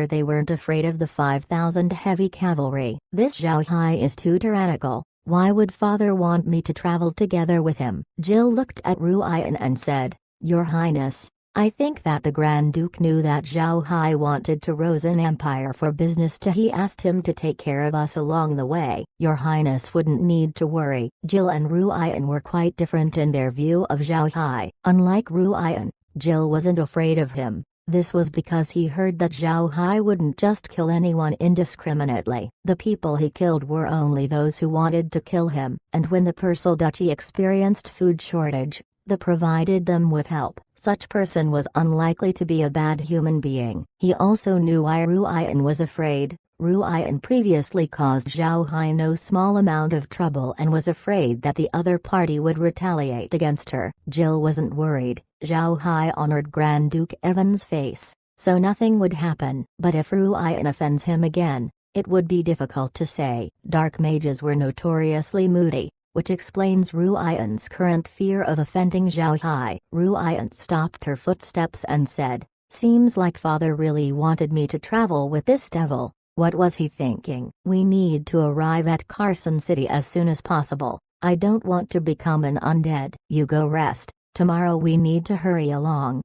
they weren't afraid of the 5,000 heavy cavalry. This Zhao Hai is too tyrannical. Why would father want me to travel together with him?" Jill looked at Ru Yan and said, "Your Highness, I think that the Grand Duke knew that Zhao Hai wanted to rose an empire for business too. He asked him to take care of us along the way. Your Highness wouldn't need to worry." Jill and Ru Yan were quite different in their view of Zhao Hai. Unlike Ru Yan, Jill wasn't afraid of him. This was because he heard that Zhao Hai wouldn't just kill anyone indiscriminately. The people he killed were only those who wanted to kill him, and when the Persil Duchy experienced food shortage, they provided them with help. Such person was unlikely to be a bad human being. He also knew why Ru Yan was afraid. Ru Yan previously caused Zhao Hai no small amount of trouble and was afraid that the other party would retaliate against her. Jill wasn't worried. Zhao Hai honored Grand Duke Evan's face, so nothing would happen. But if Ru Yan offends him again, it would be difficult to say. Dark mages were notoriously moody, which explains Ru Yan's current fear of offending Zhao Hai. Ru Yan stopped her footsteps and said, "Seems like father really wanted me to travel with this devil. What was he thinking?" "We need to arrive at Carson City as soon as possible. I don't want to become an undead." "You go rest. Tomorrow we need to hurry along."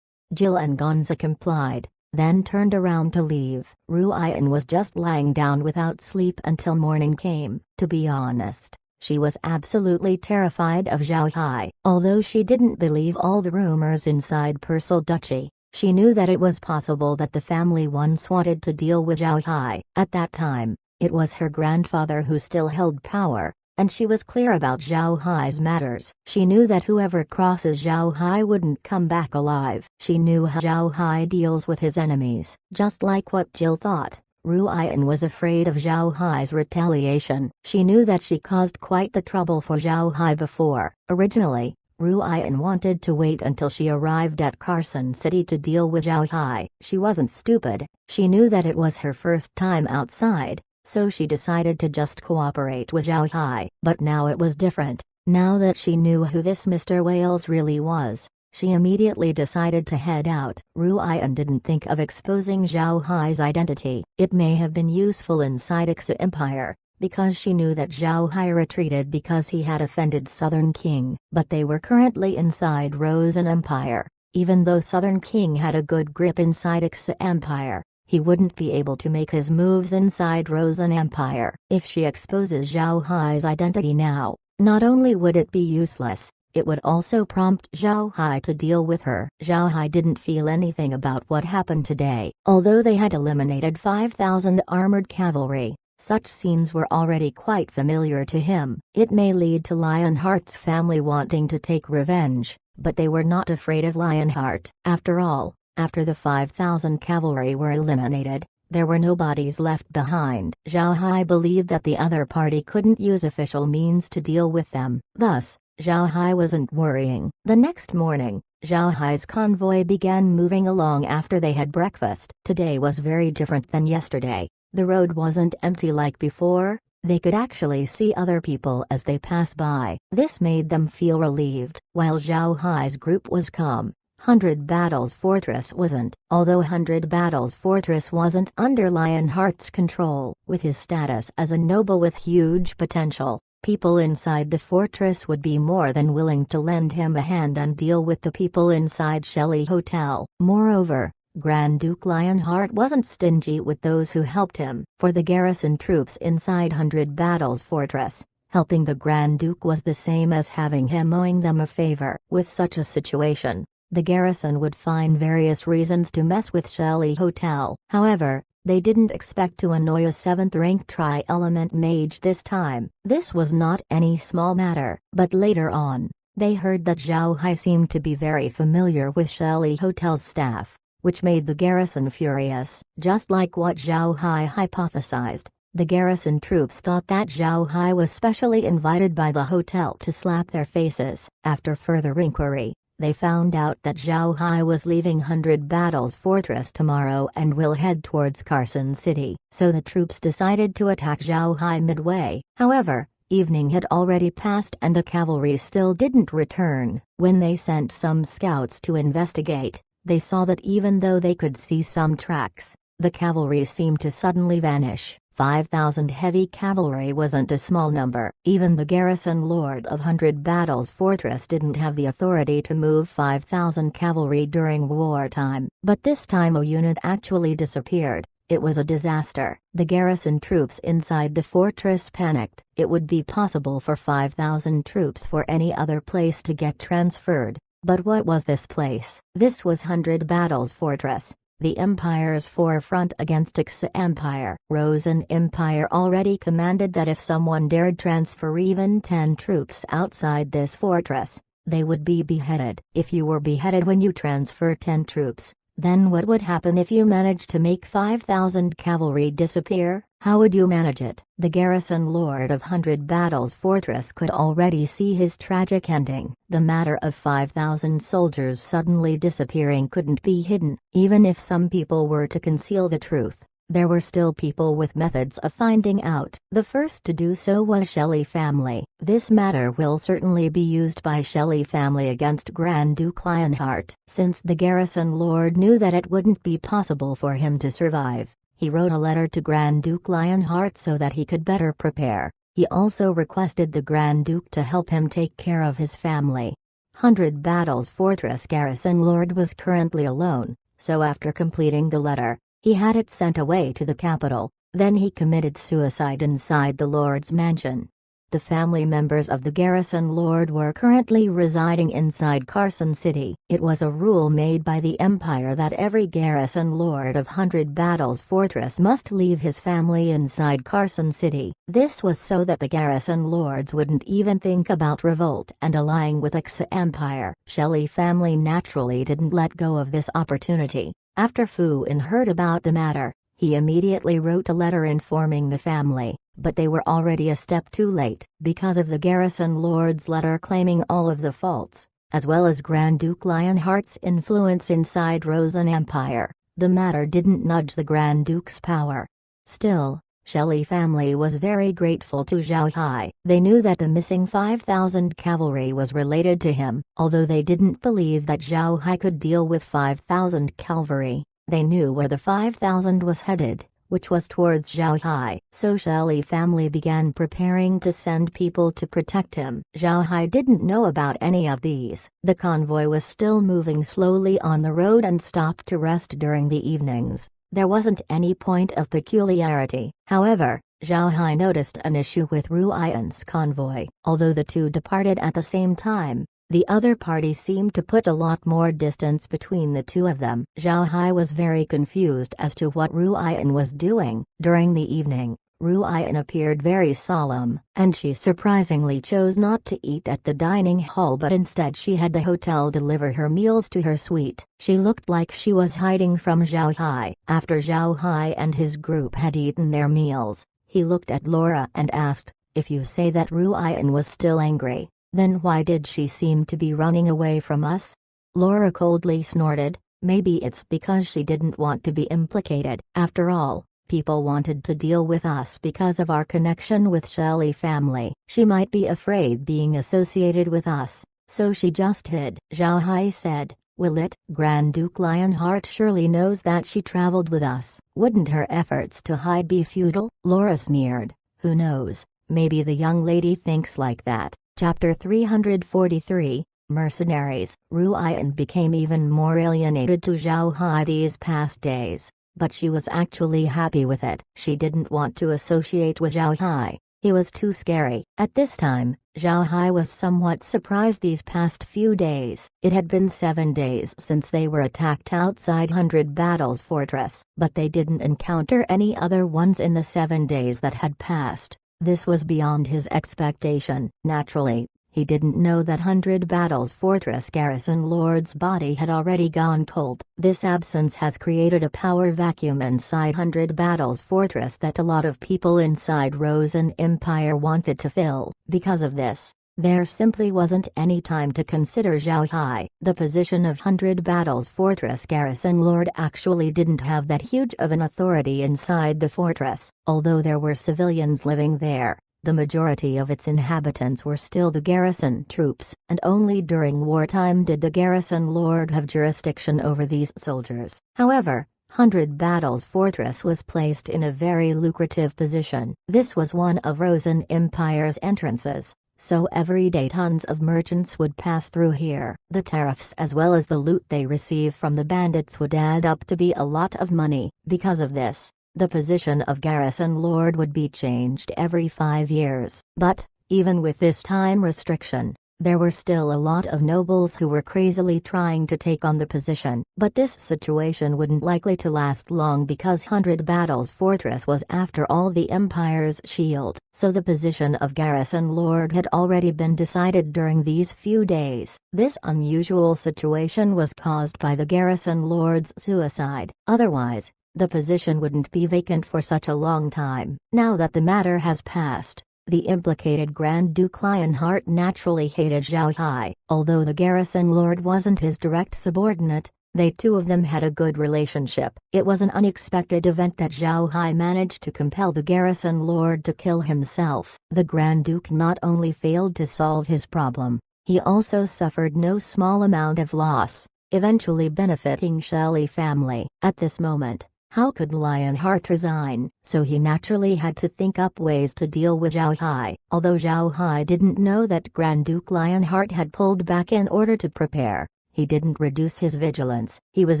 Jill and Gonza complied, then turned around to leave. Ru Yan was just lying down without sleep until morning came. To be honest, she was absolutely terrified of Zhao Hai. Although she didn't believe all the rumors inside Persil Duchy, she knew that it was possible that the family once wanted to deal with Zhao Hai. At that time, it was her grandfather who still held power, and she was clear about Zhao Hai's matters. She knew that whoever crosses Zhao Hai wouldn't come back alive. She knew how Zhao Hai deals with his enemies. Just like what Jill thought, Ru Yan was afraid of Zhao Hai's retaliation. She knew that she caused quite the trouble for Zhao Hai before. Originally, Ruian wanted to wait until she arrived at Carson City to deal with Zhao Hai. She wasn't stupid, she knew that it was her first time outside, so she decided to just cooperate with Zhao Hai. But now it was different. Now that she knew who this Mr. Wales really was, she immediately decided to head out. Ruian didn't think of exposing Zhao Hai's identity. It may have been useful inside Ixa Empire, because she knew that Zhao Hai retreated because he had offended Southern King. But they were currently inside Rosen Empire. Even though Southern King had a good grip inside Ixa Empire, he wouldn't be able to make his moves inside Rosen Empire. If she exposes Zhao Hai's identity now, not only would it be useless, it would also prompt Zhao Hai to deal with her. Zhao Hai didn't feel anything about what happened today. Although they had eliminated 5,000 armored cavalry, such scenes were already quite familiar to him. It may lead to Lionheart's family wanting to take revenge, but they were not afraid of Lionheart. After all, after the 5,000 cavalry were eliminated, there were no bodies left behind. Zhao Hai believed that the other party couldn't use official means to deal with them. Thus, Zhao Hai wasn't worrying. The next morning, Zhao Hai's convoy began moving along after they had breakfast. Today was very different than yesterday. The road wasn't empty like before, they could actually see other people as they pass by. This made them feel relieved. While Zhao Hai's group was calm, 100 Battles Fortress wasn't. Although 100 Battles Fortress wasn't under Lionheart's control, with his status as a noble with huge potential, people inside the fortress would be more than willing to lend him a hand and deal with the people inside Shelley Hotel. Moreover, Grand Duke Lionheart wasn't stingy with those who helped him. For the garrison troops inside 100 Battles Fortress, helping the Grand Duke was the same as having him owing them a favor. With such a situation, the garrison would find various reasons to mess with Shelley Hotel. However, they didn't expect to annoy a 7th-rank tri-element mage this time. This was not any small matter. But later on, they heard that Zhao Hai seemed to be very familiar with Shelley Hotel's staff, which made the garrison furious. Just like what Zhao Hai hypothesized, the garrison troops thought that Zhao Hai was specially invited by the hotel to slap their faces. After further inquiry, they found out that Zhao Hai was leaving 100 Battles Fortress tomorrow and will head towards Carson City. So the troops decided to attack Zhao Hai midway. However, evening had already passed and the cavalry still didn't return. When they sent some scouts to investigate, they saw that even though they could see some tracks, the cavalry seemed to suddenly vanish. 5,000 heavy cavalry wasn't a small number. Even the garrison lord of 100 Battles Fortress didn't have the authority to move 5,000 cavalry during wartime. But this time a unit actually disappeared. It was a disaster. The garrison troops inside the fortress panicked. It would be possible for 5,000 troops for any other place to get transferred. But what was this place? This was 100 Battles Fortress, the Empire's forefront against Ixa Empire. Rosen Empire already commanded that if someone dared transfer even 10 troops outside this fortress, they would be beheaded. If you were beheaded when you transfer 10 troops, then what would happen if you managed to make 5,000 cavalry disappear? How would you manage it? The garrison lord of 100 Battles Fortress could already see his tragic ending. The matter of 5,000 soldiers suddenly disappearing couldn't be hidden. Even if some people were to conceal the truth, there were still people with methods of finding out. The first to do so was Shelley family. This matter will certainly be used by Shelley family against Grand Duke Lionheart. Since the garrison lord knew that it wouldn't be possible for him to survive, he wrote a letter to Grand Duke Lionheart so that he could better prepare. He also requested the Grand Duke to help him take care of his family. 100 Battles Fortress garrison lord was currently alone, so after completing the letter, he had it sent away to the capital. Then he committed suicide inside the lord's mansion. The family members of the garrison lord were currently residing inside Carson City. It was a rule made by the Empire that every garrison lord of 100 Battles Fortress must leave his family inside Carson City. This was so that the garrison lords wouldn't even think about revolt and allying with Ixa Empire. Shelley family naturally didn't let go of this opportunity. After Fu In heard about the matter, he immediately wrote a letter informing the family, but they were already a step too late. Because of the garrison lord's letter claiming all of the faults, as well as Grand Duke Lionheart's influence inside Rosen Empire, the matter didn't nudge the Grand Duke's power. Still, Shelley family was very grateful to Zhao Hai. They knew that the missing 5,000 cavalry was related to him, although they didn't believe that Zhao Hai could deal with 5,000 cavalry. They knew where the 5,000 was headed, which was towards Zhao Hai. So Shelley family began preparing to send people to protect him. Zhao Hai didn't know about any of these. The convoy was still moving slowly on the road and stopped to rest during the evenings. There wasn't any point of peculiarity. However, Zhao Hai noticed an issue with Ruian's convoy. Although the two departed at the same time, the other party seemed to put a lot more distance between the two of them. Zhao Hai was very confused as to what Ruian was doing. During the evening, Ruian appeared very solemn, and she surprisingly chose not to eat at the dining hall, but instead she had the hotel deliver her meals to her suite. She looked like she was hiding from Zhao Hai. After Zhao Hai and his group had eaten their meals, he looked at Laura and asked, "If you say that Ruian was still angry, then why did she seem to be running away from us?" Laura coldly snorted, "Maybe it's because she didn't want to be implicated. After all, people wanted to deal with us because of our connection with Shelley family. She might be afraid being associated with us, so she just hid." Zhao Hai said, "Will it? Grand Duke Lionheart surely knows that she traveled with us. Wouldn't her efforts to hide be futile?" Laura sneered, "Who knows, maybe the young lady thinks like that." Chapter 343, Mercenaries. Ruian became even more alienated to Zhao Hai these past days, but she was actually happy with it. She didn't want to associate with Zhao Hai. He was too scary. At this time, Zhao Hai was somewhat surprised these past few days. It had been 7 days since they were attacked outside 100 Battles Fortress, but they didn't encounter any other ones in the 7 days that had passed. This was beyond his expectation. Naturally, he didn't know that 100 Battles Fortress garrison lord's body had already gone cold. This absence has created a power vacuum inside 100 Battles Fortress that a lot of people inside Rosen Empire wanted to fill. Because of this, there simply wasn't any time to consider Zhao Hai. The position of 100 Battles Fortress garrison lord actually didn't have that huge of an authority inside the fortress. Although there were civilians living there, the majority of its inhabitants were still the garrison troops, and only during wartime did the garrison lord have jurisdiction over these soldiers. However, 100 Battles Fortress was placed in a very lucrative position. This was one of Rosen Empire's entrances, so every day tons of merchants would pass through here. The tariffs as well as the loot they receive from the bandits would add up to be a lot of money. Because of this, the position of garrison lord would be changed every 5 years. But, even with this time restriction, there were still a lot of nobles who were crazily trying to take on the position. But this situation wouldn't likely to last long because 100 Battles Fortress was after all the Empire's shield. So the position of garrison lord had already been decided during these few days. This unusual situation was caused by the garrison lord's suicide. Otherwise, the position wouldn't be vacant for such a long time. Now that the matter has passed, the implicated Grand Duke Lionheart naturally hated Zhao Hai. Although the garrison lord wasn't his direct subordinate, they two of them had a good relationship. It was an unexpected event that Zhao Hai managed to compel the garrison lord to kill himself. The Grand Duke not only failed to solve his problem, he also suffered no small amount of loss, eventually benefiting Shelley family. At this moment, how could Lionheart resign? So he naturally had to think up ways to deal with Zhao Hai. Although Zhao Hai didn't know that Grand Duke Lionheart had pulled back in order to prepare, he didn't reduce his vigilance. He was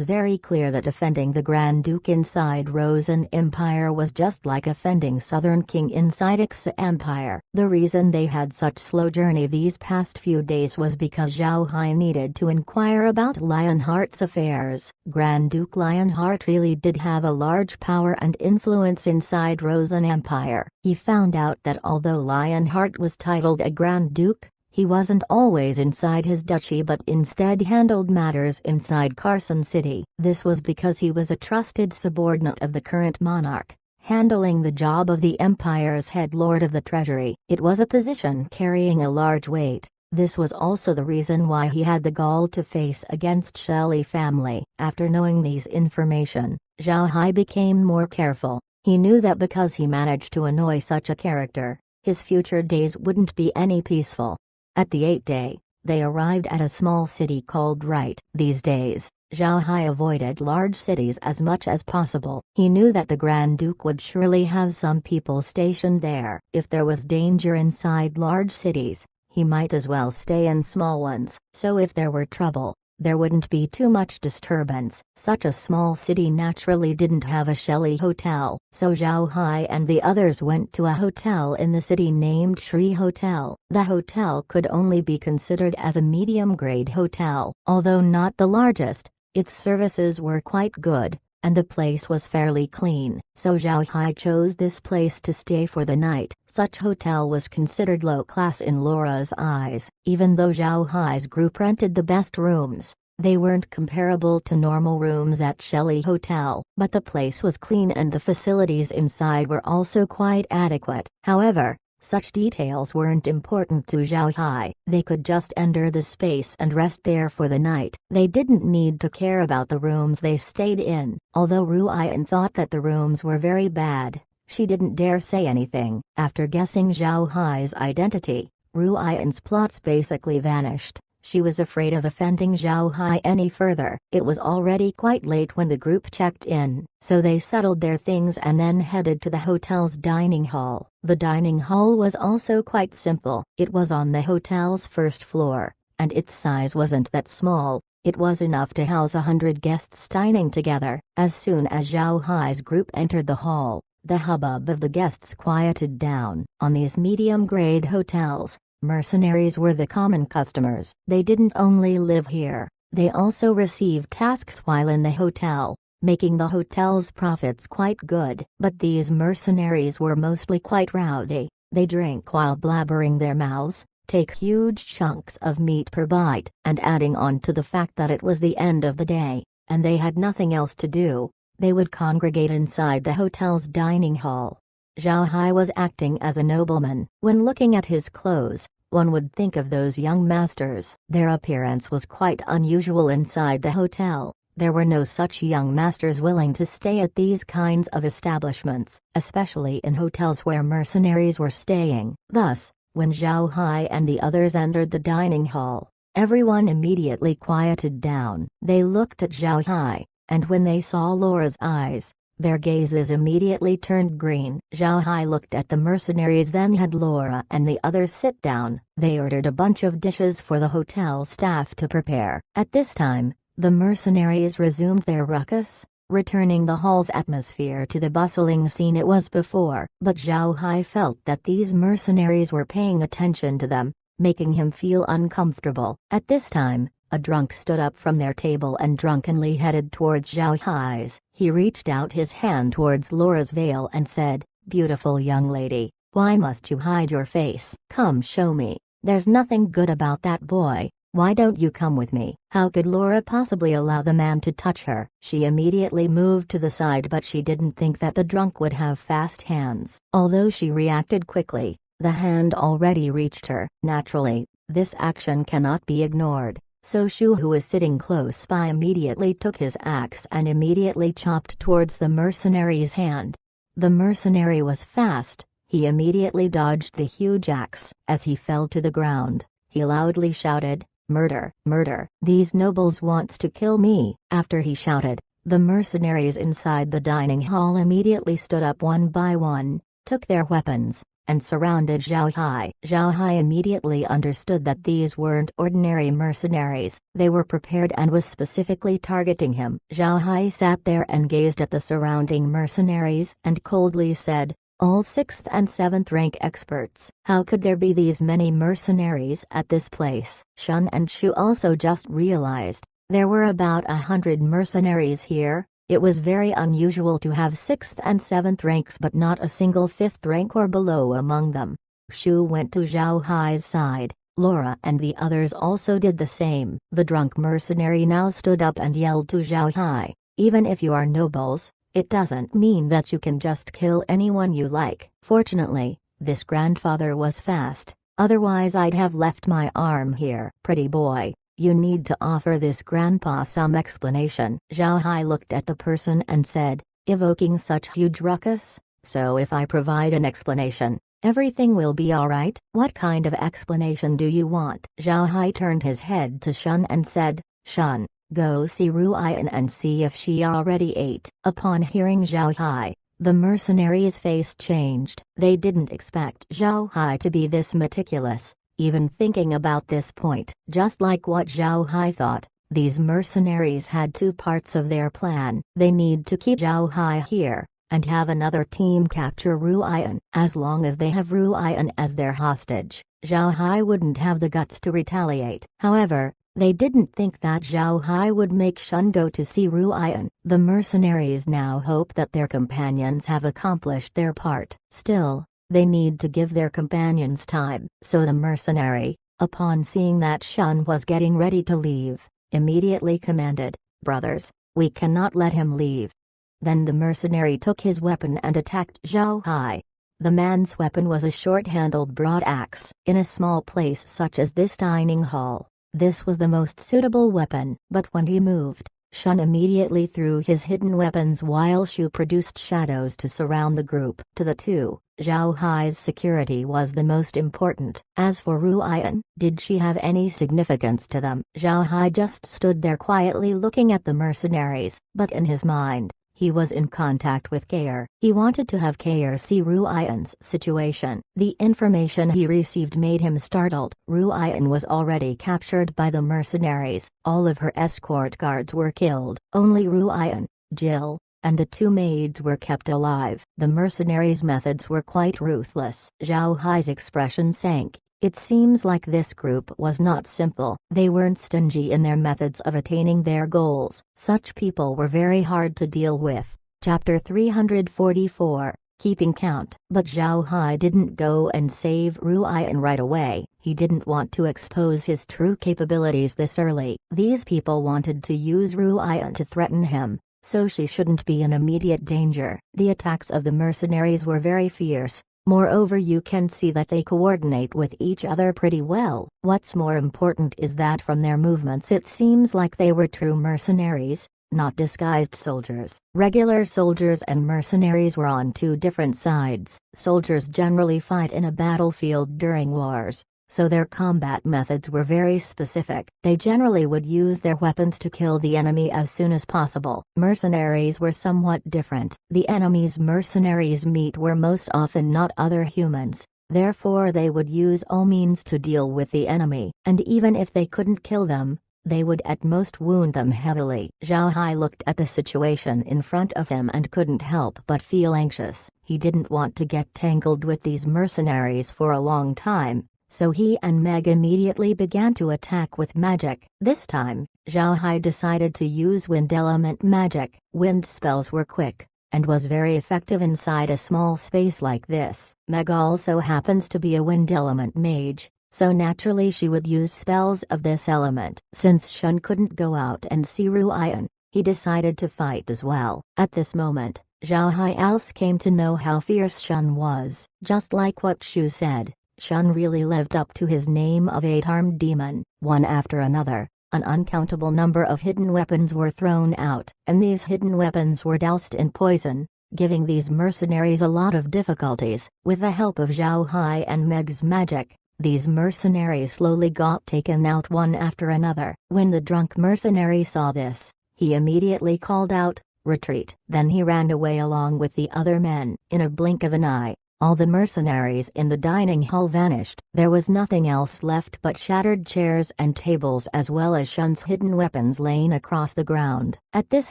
very clear that defending the Grand Duke inside Rosen Empire was just like offending Southern King inside Ixa Empire. The reason they had such slow journey these past few days was because Zhao Hai needed to inquire about Lionheart's affairs. Grand Duke Lionheart really did have a large power and influence inside Rosen Empire. He found out that although Lionheart was titled a Grand Duke, he wasn't always inside his duchy but instead handled matters inside Carson City. This was because he was a trusted subordinate of the current monarch, handling the job of the empire's head lord of the treasury. It was a position carrying a large weight, This was also the reason why he had the gall to face against Shelley family. After knowing these information, Zhao Hai became more careful. He knew that because he managed to annoy such a character, his future days wouldn't be any peaceful. At the 8th day, they arrived at a small city called Right. These days, Zhao Hai avoided large cities as much as possible. He knew that the Grand Duke would surely have some people stationed there. If there was danger inside large cities, he might as well stay in small ones. So if there were trouble, there wouldn't be too much disturbance. Such a small city naturally didn't have a Shelley hotel, so Zhao Hai and the others went to a hotel in the city named Shri Hotel. The hotel could only be considered as a medium-grade hotel. Although not the largest, its services were quite good, and the place was fairly clean, so Zhao Hai chose this place to stay for the night. Such hotel was considered low class in Laura's eyes. Even though Zhao Hai's group rented the best rooms, they weren't comparable to normal rooms at Shelley Hotel, but the place was clean and the facilities inside were also quite adequate. However, such details weren't important to Zhao Hai. They could just enter the space and rest there for the night. They didn't need to care about the rooms they stayed in. Although Ruian thought that the rooms were very bad, she didn't dare say anything. After guessing Zhao Hai's identity, Ruian's plots basically vanished. She was afraid of offending Zhao Hai any further. It was already quite late when the group checked in, so they settled their things and then headed to the hotel's dining hall. The dining hall was also quite simple. It was on the hotel's first floor, and its size wasn't that small. It was enough to house 100 guests dining together. As soon as Zhao Hai's group entered the hall, the hubbub of the guests quieted down. On these medium-grade hotels, mercenaries were the common customers. They didn't only live here, they also received tasks while in the hotel, making the hotel's profits quite good. But these mercenaries were mostly quite rowdy. They drink while blabbering their mouths, take huge chunks of meat per bite, and adding on to the fact that it was the end of the day, and they had nothing else to do, they would congregate inside the hotel's dining hall. Zhao Hai was acting as a nobleman. When looking at his clothes, one would think of those young masters. Their appearance was quite unusual inside the hotel. There were no such young masters willing to stay at these kinds of establishments, especially in hotels where mercenaries were staying. Thus, when Zhao Hai and the others entered the dining hall, everyone immediately quieted down. They looked at Zhao Hai, and when they saw Laura's eyes, their gazes immediately turned green. Zhao Hai looked at the mercenaries, then had Laura and the others sit down. They ordered a bunch of dishes for the hotel staff to prepare. At this time, the mercenaries resumed their ruckus, returning the hall's atmosphere to the bustling scene it was before. But Zhao Hai felt that these mercenaries were paying attention to them, making him feel uncomfortable. At this time, a drunk stood up from their table and drunkenly headed towards Zhao Hai's. He reached out his hand towards Laura's veil and said, "Beautiful young lady, why must you hide your face? Come show me. There's nothing good about that boy. Why don't you come with me?" How could Laura possibly allow the man to touch her? She immediately moved to the side, but she didn't think that the drunk would have fast hands. Although she reacted quickly, the hand already reached her. Naturally, this action cannot be ignored. So Shu, who was sitting close by, immediately took his axe and immediately chopped towards the mercenary's hand. The mercenary was fast. He immediately dodged the huge axe. As he fell to the ground, he loudly shouted, "Murder! Murder! These nobles wants to kill me!" After he shouted, the mercenaries inside the dining hall immediately stood up one by one, took their weapons, and surrounded Zhao Hai. Zhao Hai immediately understood that these weren't ordinary mercenaries. They were prepared and was specifically targeting him. Zhao Hai sat there and gazed at the surrounding mercenaries and coldly said, "All 6th and 7th rank experts. How could there be these many mercenaries at this place?" Shun and Shu also just realized there were about 100 mercenaries here. It was very unusual to have 6th and 7th ranks but not a single 5th rank or below among them. Shu went to Zhao Hai's side. Laura and the others also did the same. The drunk mercenary now stood up and yelled to Zhao Hai, "Even if you are nobles, it doesn't mean that you can just kill anyone you like." Fortunately, this grandfather was fast. otherwise I'd have left my arm here. Pretty boy, you need to offer this grandpa some explanation. Zhao Hai looked at the person and said, evoking such huge ruckus, so if I provide an explanation, everything will be alright? What kind of explanation do you want? Zhao Hai turned his head to Shun and said, Shun, go see Ruian and see if she already ate. Upon hearing Zhao Hai, the mercenaries' face changed. They didn't expect Zhao Hai to be this meticulous, even thinking about this point. Just like what Zhao Hai thought, these mercenaries had two parts of their plan. They need to keep Zhao Hai here, and have another team capture Ruian. As long as they have Ruian as their hostage, Zhao Hai wouldn't have the guts to retaliate. However, they didn't think that Zhao Hai would make Shun go to see Ruian. The mercenaries now hope that their companions have accomplished their part. Still, they need to give their companions time. So the mercenary, upon seeing that Shun was getting ready to leave, immediately commanded, brothers, we cannot let him leave. Then the mercenary took his weapon and attacked Zhao Hai. The man's weapon was a short-handled broad axe. In a small place such as this dining hall, this was the most suitable weapon. But when he moved, Shun immediately threw his hidden weapons while Shu produced shadows to surround the group. To the two, Zhao Hai's security was the most important. As for Ruian, did she have any significance to them? Zhao Hai just stood there quietly looking at the mercenaries, but in his mind, he was in contact with Kair. He wanted to have Kair see Ruian's situation. The information he received made him startled. Ruian was already captured by the mercenaries. All of her escort guards were killed. Only Ruian, Jill, and the two maids were kept alive. The mercenaries' methods were quite ruthless. Zhao Hai's expression sank. It seems like this group was not simple. They weren't stingy in their methods of attaining their goals. Such people were very hard to deal with. Chapter 344, Keeping Count. But Zhao Hai didn't go and save Ruian right away. He didn't want to expose his true capabilities this early. These people wanted to use Ruian to threaten him, so she shouldn't be in immediate danger. The attacks of the mercenaries were very fierce. Moreover, you can see that they coordinate with each other pretty well. What's more important is that from their movements it seems like they were true mercenaries, not disguised soldiers. Regular soldiers and mercenaries were on two different sides. Soldiers generally fight in a battlefield during wars, so their combat methods were very specific. They generally would use their weapons to kill the enemy as soon as possible. Mercenaries were somewhat different. The enemy's mercenaries' meat were most often not other humans, therefore they would use all means to deal with the enemy, and even if they couldn't kill them, they would at most wound them heavily. Zhao Hai looked at the situation in front of him and couldn't help but feel anxious. He didn't want to get tangled with these mercenaries for a long time, so he and Meg immediately began to attack with magic. This time, Zhao Hai decided to use wind element magic. Wind spells were quick, and was very effective inside a small space like this. Meg also happens to be a wind element mage, so naturally she would use spells of this element. Since Shun couldn't go out and see Ruian, he decided to fight as well. At this moment, Zhao Hai else came to know how fierce Shun was. Just like what Shu said, Shun really lived up to his name of eight-armed demon. One after another, an uncountable number of hidden weapons were thrown out, and these hidden weapons were doused in poison, giving these mercenaries a lot of difficulties. With the help of Zhao Hai and Meg's magic, these mercenaries slowly got taken out one after another. When the drunk mercenary saw this, he immediately called out, "Retreat!" Then he ran away along with the other men. In a blink of an eye, all the mercenaries in the dining hall vanished. There was nothing else left but shattered chairs and tables as well as Shun's hidden weapons laying across the ground. At this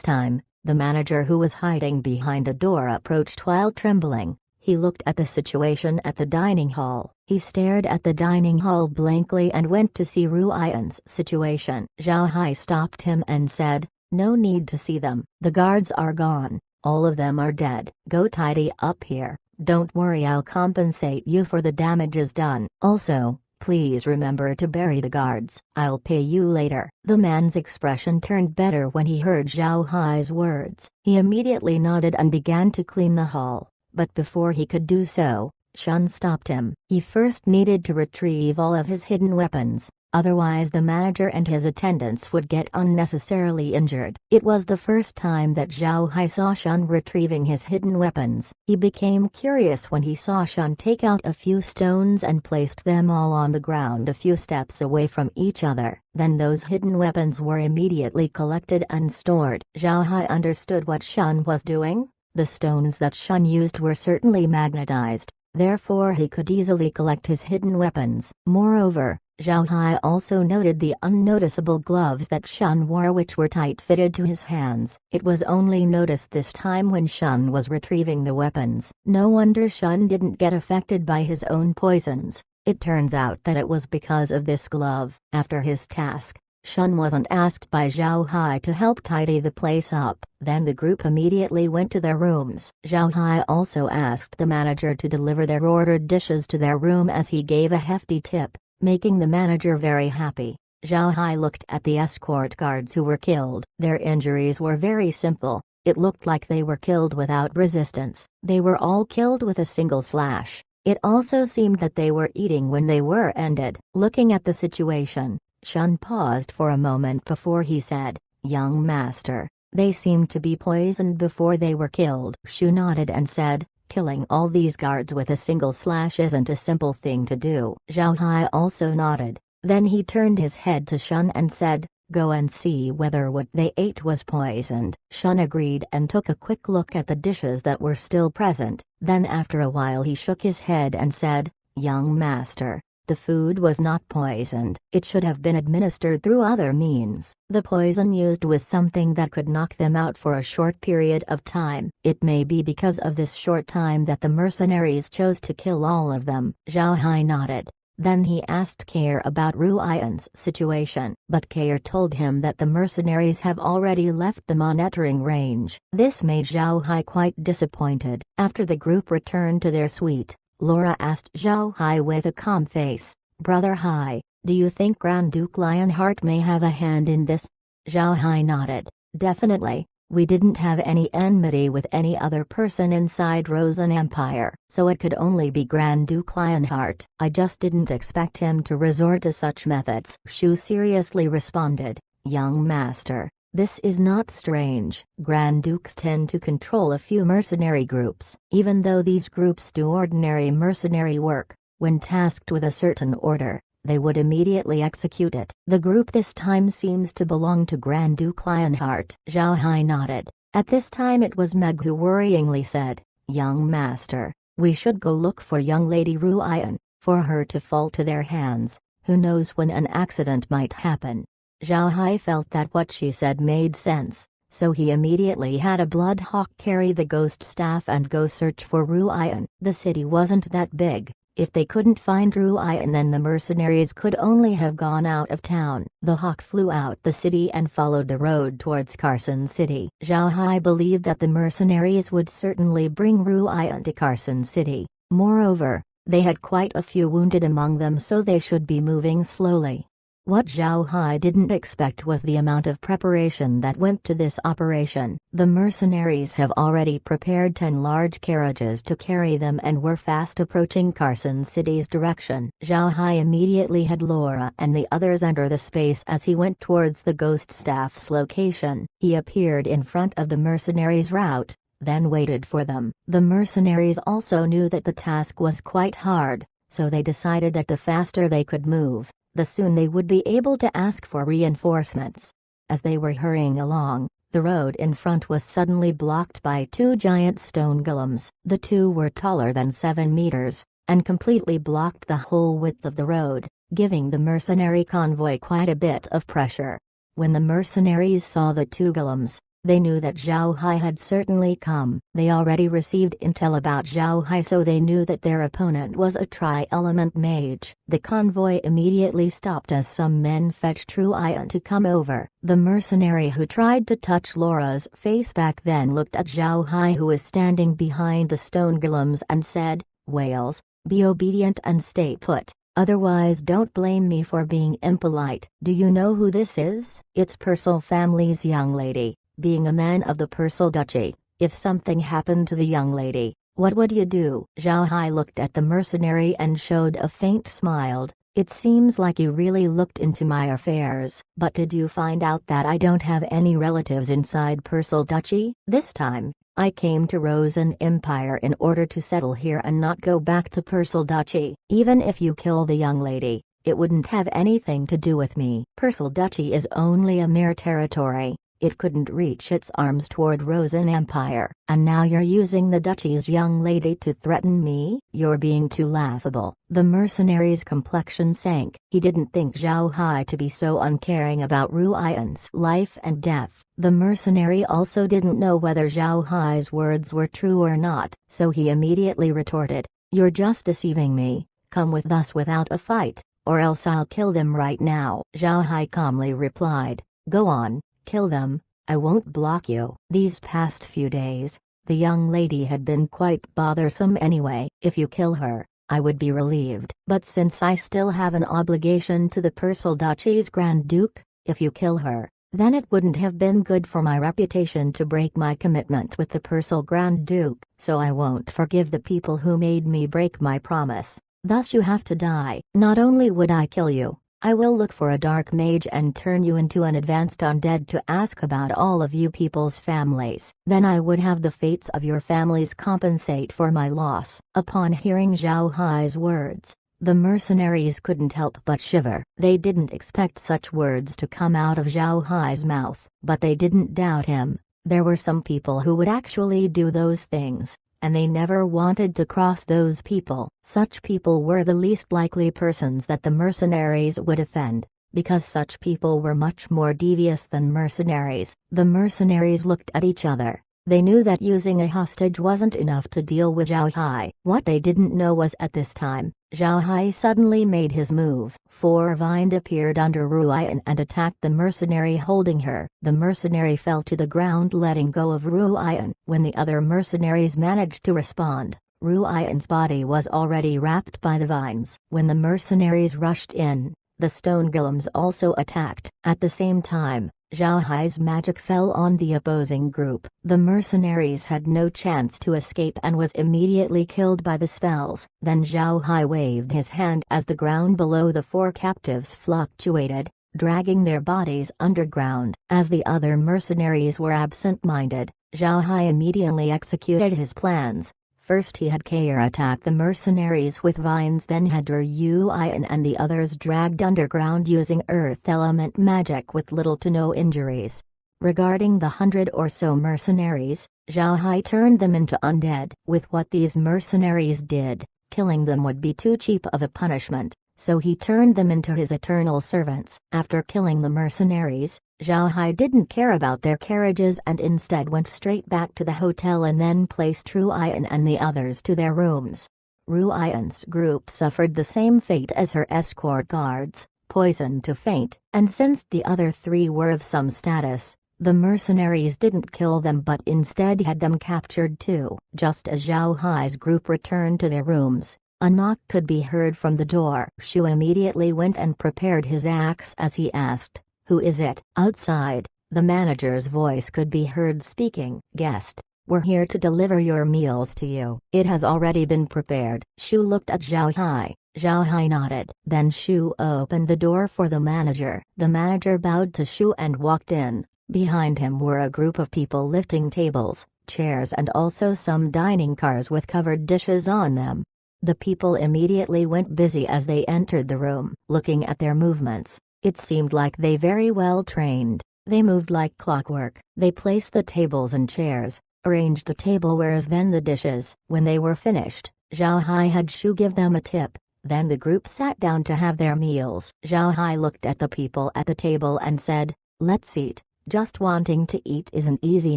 time, the manager who was hiding behind a door approached while trembling. He looked at the situation at the dining hall. He stared at the dining hall blankly and went to see Ruian's situation. Zhao Hai stopped him and said, "No need to see them. The guards are gone. All of them are dead. Go tidy up here. Don't worry, I'll compensate you for the damages done. Also, please remember to bury the guards. I'll pay you later." The man's expression turned better when he heard Zhao Hai's words. He immediately nodded and began to clean the hall, but before he could do so, Shun stopped him. He first needed to retrieve all of his hidden weapons, otherwise the manager and his attendants would get unnecessarily injured. It was the first time that Zhao Hai saw Shun retrieving his hidden weapons. He became curious when he saw Shun take out a few stones and placed them all on the ground a few steps away from each other. Then those hidden weapons were immediately collected and stored. Zhao Hai understood what Shun was doing. The stones that Shun used were certainly magnetized, therefore he could easily collect his hidden weapons. Moreover, Zhao Hai also noted the unnoticeable gloves that Shun wore, which were tight-fitted to his hands. It was only noticed this time when Shun was retrieving the weapons. No wonder Shun didn't get affected by his own poisons. It turns out that it was because of this glove. After his task, Shun wasn't asked by Zhao Hai to help tidy the place up. Then the group immediately went to their rooms. Zhao Hai also asked the manager to deliver their ordered dishes to their room, as he gave a hefty tip, making the manager very happy. Zhao Hai looked at the escort guards who were killed. Their injuries were very simple. It looked like they were killed without resistance. They were all killed with a single slash. It also seemed that they were eating when they were ended. Looking at the situation, Shun paused for a moment before he said, "Young master, they seemed to be poisoned before they were killed." Shu nodded and said, "Killing all these guards with a single slash isn't a simple thing to do." Zhao Hai also nodded. Then he turned his head to Shun and said, "Go and see whether what they ate was poisoned." Shun agreed and took a quick look at the dishes that were still present. Then after a while he shook his head and said, "Young master, the food was not poisoned. It should have been administered through other means. The poison used was something that could knock them out for a short period of time. It may be because of this short time that the mercenaries chose to kill all of them." Zhao Hai nodded. Then he asked Kair about Ruian's situation, but Kair told him that the mercenaries have already left the monitoring range. This made Zhao Hai quite disappointed. After the group returned to their suite, Laura asked Zhao Hai with a calm face, "Brother Hai, do you think Grand Duke Lionheart may have a hand in this?" Zhao Hai nodded. "Definitely. We didn't have any enmity with any other person inside Rosen Empire, so it could only be Grand Duke Lionheart. I just didn't expect him to resort to such methods." Shu seriously responded, "Young master, this is not strange. Grand Dukes tend to control a few mercenary groups. Even though these groups do ordinary mercenary work, when tasked with a certain order, they would immediately execute it. The group this time seems to belong to Grand Duke Lionheart." Zhao Hai nodded. At this time it was Meg who worryingly said, "Young master, we should go look for young Lady Ruian, for her to fall to their hands. Who knows when an accident might happen." Zhao Hai felt that what she said made sense, so he immediately had a blood hawk carry the ghost staff and go search for Ruian. The city wasn't that big. If they couldn't find Ruian, then the mercenaries could only have gone out of town. The hawk flew out the city and followed the road towards Carson City. Zhao Hai believed that the mercenaries would certainly bring Ruian to Carson City. Moreover, they had quite a few wounded among them, so they should be moving slowly. What Zhao Hai didn't expect was the amount of preparation that went to this operation. The mercenaries have already prepared 10 large carriages to carry them and were fast approaching Carson City's direction. Zhao Hai immediately had Laura and the others enter the space as he went towards the ghost staff's location. He appeared in front of the mercenaries' route, then waited for them. The mercenaries also knew that the task was quite hard, so they decided that the faster they could move, the soon they would be able to ask for reinforcements. As they were hurrying along, the road in front was suddenly blocked by 2 giant stone golems. The 2 were taller than 7 meters, and completely blocked the whole width of the road, giving the mercenary convoy quite a bit of pressure. When the mercenaries saw the 2 golems, they knew that Zhao Hai had certainly come. They already received intel about Zhao Hai, so they knew that their opponent was a tri-element mage. The convoy immediately stopped as some men fetched Ruian to come over. The mercenary who tried to touch Laura's face back then looked at Zhao Hai, who was standing behind the stone golems, and said, "Whales, be obedient and stay put. Otherwise don't blame me for being impolite." "Do you know who this is?" "It's Purcell family's young lady. Being a man of the Purcell Duchy, if something happened to the young lady, What would you do? Zhao Hai looked at the mercenary and showed a faint smile. It seems like you really looked into my affairs. But did you find out that I don't have any relatives inside Persal Duchy? This time, I came to Rosen Empire in order to settle here and not go back to Persal Duchy. Even if you kill the young lady, it wouldn't have anything to do with me. Persal Duchy is only a mere territory. It couldn't reach its arms toward Rosen Empire. And now you're using the duchy's young lady to threaten me? You're being too laughable. The mercenary's complexion sank. He didn't think Zhao Hai to be so uncaring about Ruian's life and death. The mercenary also didn't know whether Zhao Hai's words were true or not, so he immediately retorted, "You're just deceiving me. Come with us without a fight, or else I'll kill them right now." Zhao Hai calmly replied, "Go on. Kill them, I won't block you." These past few days, the young lady had been quite bothersome anyway. If you kill her, I would be relieved. But since I still have an obligation to the Persal Duchy's Grand Duke, if you kill her, then it wouldn't have been good for my reputation to break my commitment with the Persal Grand Duke. So I won't forgive the people who made me break my promise. Thus you have to die. Not only would I kill you, I will look for a dark mage and turn you into an advanced undead to ask about all of you people's families. Then I would have the fates of your families compensate for my loss. Upon hearing Zhao Hai's words, the mercenaries couldn't help but shiver. They didn't expect such words to come out of Zhao Hai's mouth, but they didn't doubt him. There were some people who would actually do those things, and they never wanted to cross those people. Such people were the least likely persons that the mercenaries would offend, because such people were much more devious than mercenaries. The mercenaries looked at each other. They knew that using a hostage wasn't enough to deal with Zhao Hai. What they didn't know was at this time, Zhao Hai suddenly made his move. Forvind appeared under Ruian and attacked the mercenary holding her. The mercenary fell to the ground, letting go of Ruian. When the other mercenaries managed to respond, Ruian's body was already wrapped by the vines. When the mercenaries rushed in, the stone golems also attacked. At the same time, Zhao Hai's magic fell on the opposing group. The mercenaries had no chance to escape and was immediately killed by the spells. Then Zhao Hai waved his hand as the ground below the four captives fluctuated, dragging their bodies underground. As the other mercenaries were absent-minded, Zhao Hai immediately executed his plans. First he had Kair attack the mercenaries with vines, then had Ruian and the others dragged underground using earth element magic with little to no injuries. Regarding the 100 or so mercenaries, Zhao Hai turned them into undead. With what these mercenaries did, killing them would be too cheap of a punishment, so he turned them into his eternal servants. After killing the mercenaries, Zhao Hai didn't care about their carriages and instead went straight back to the hotel and then placed Ruian and the others to their rooms. Ruian's group suffered the same fate as her escort guards, poisoned to faint, and since the other three were of some status, the mercenaries didn't kill them but instead had them captured too. Just as Zhao Hai's group returned to their rooms, a knock could be heard from the door. Shu immediately went and prepared his axe as he asked, "Who is it?" Outside, the manager's voice could be heard speaking. "Guest, we're here to deliver your meals to you. It has already been prepared." Shu looked at Zhao Hai. Zhao Hai nodded. Then Shu opened the door for the manager. The manager bowed to Shu and walked in. Behind him were a group of people lifting tables, chairs and also some dining cars with covered dishes on them. The people immediately went busy as they entered the room. Looking at their movements, it seemed like they very well trained. They moved like clockwork. They placed the tables and chairs, arranged the tablewares, then the dishes. When they were finished, Zhao Hai had Shu give them a tip. Then the group sat down to have their meals. Zhao Hai looked at the people at the table and said, "Let's eat." Just wanting to eat isn't easy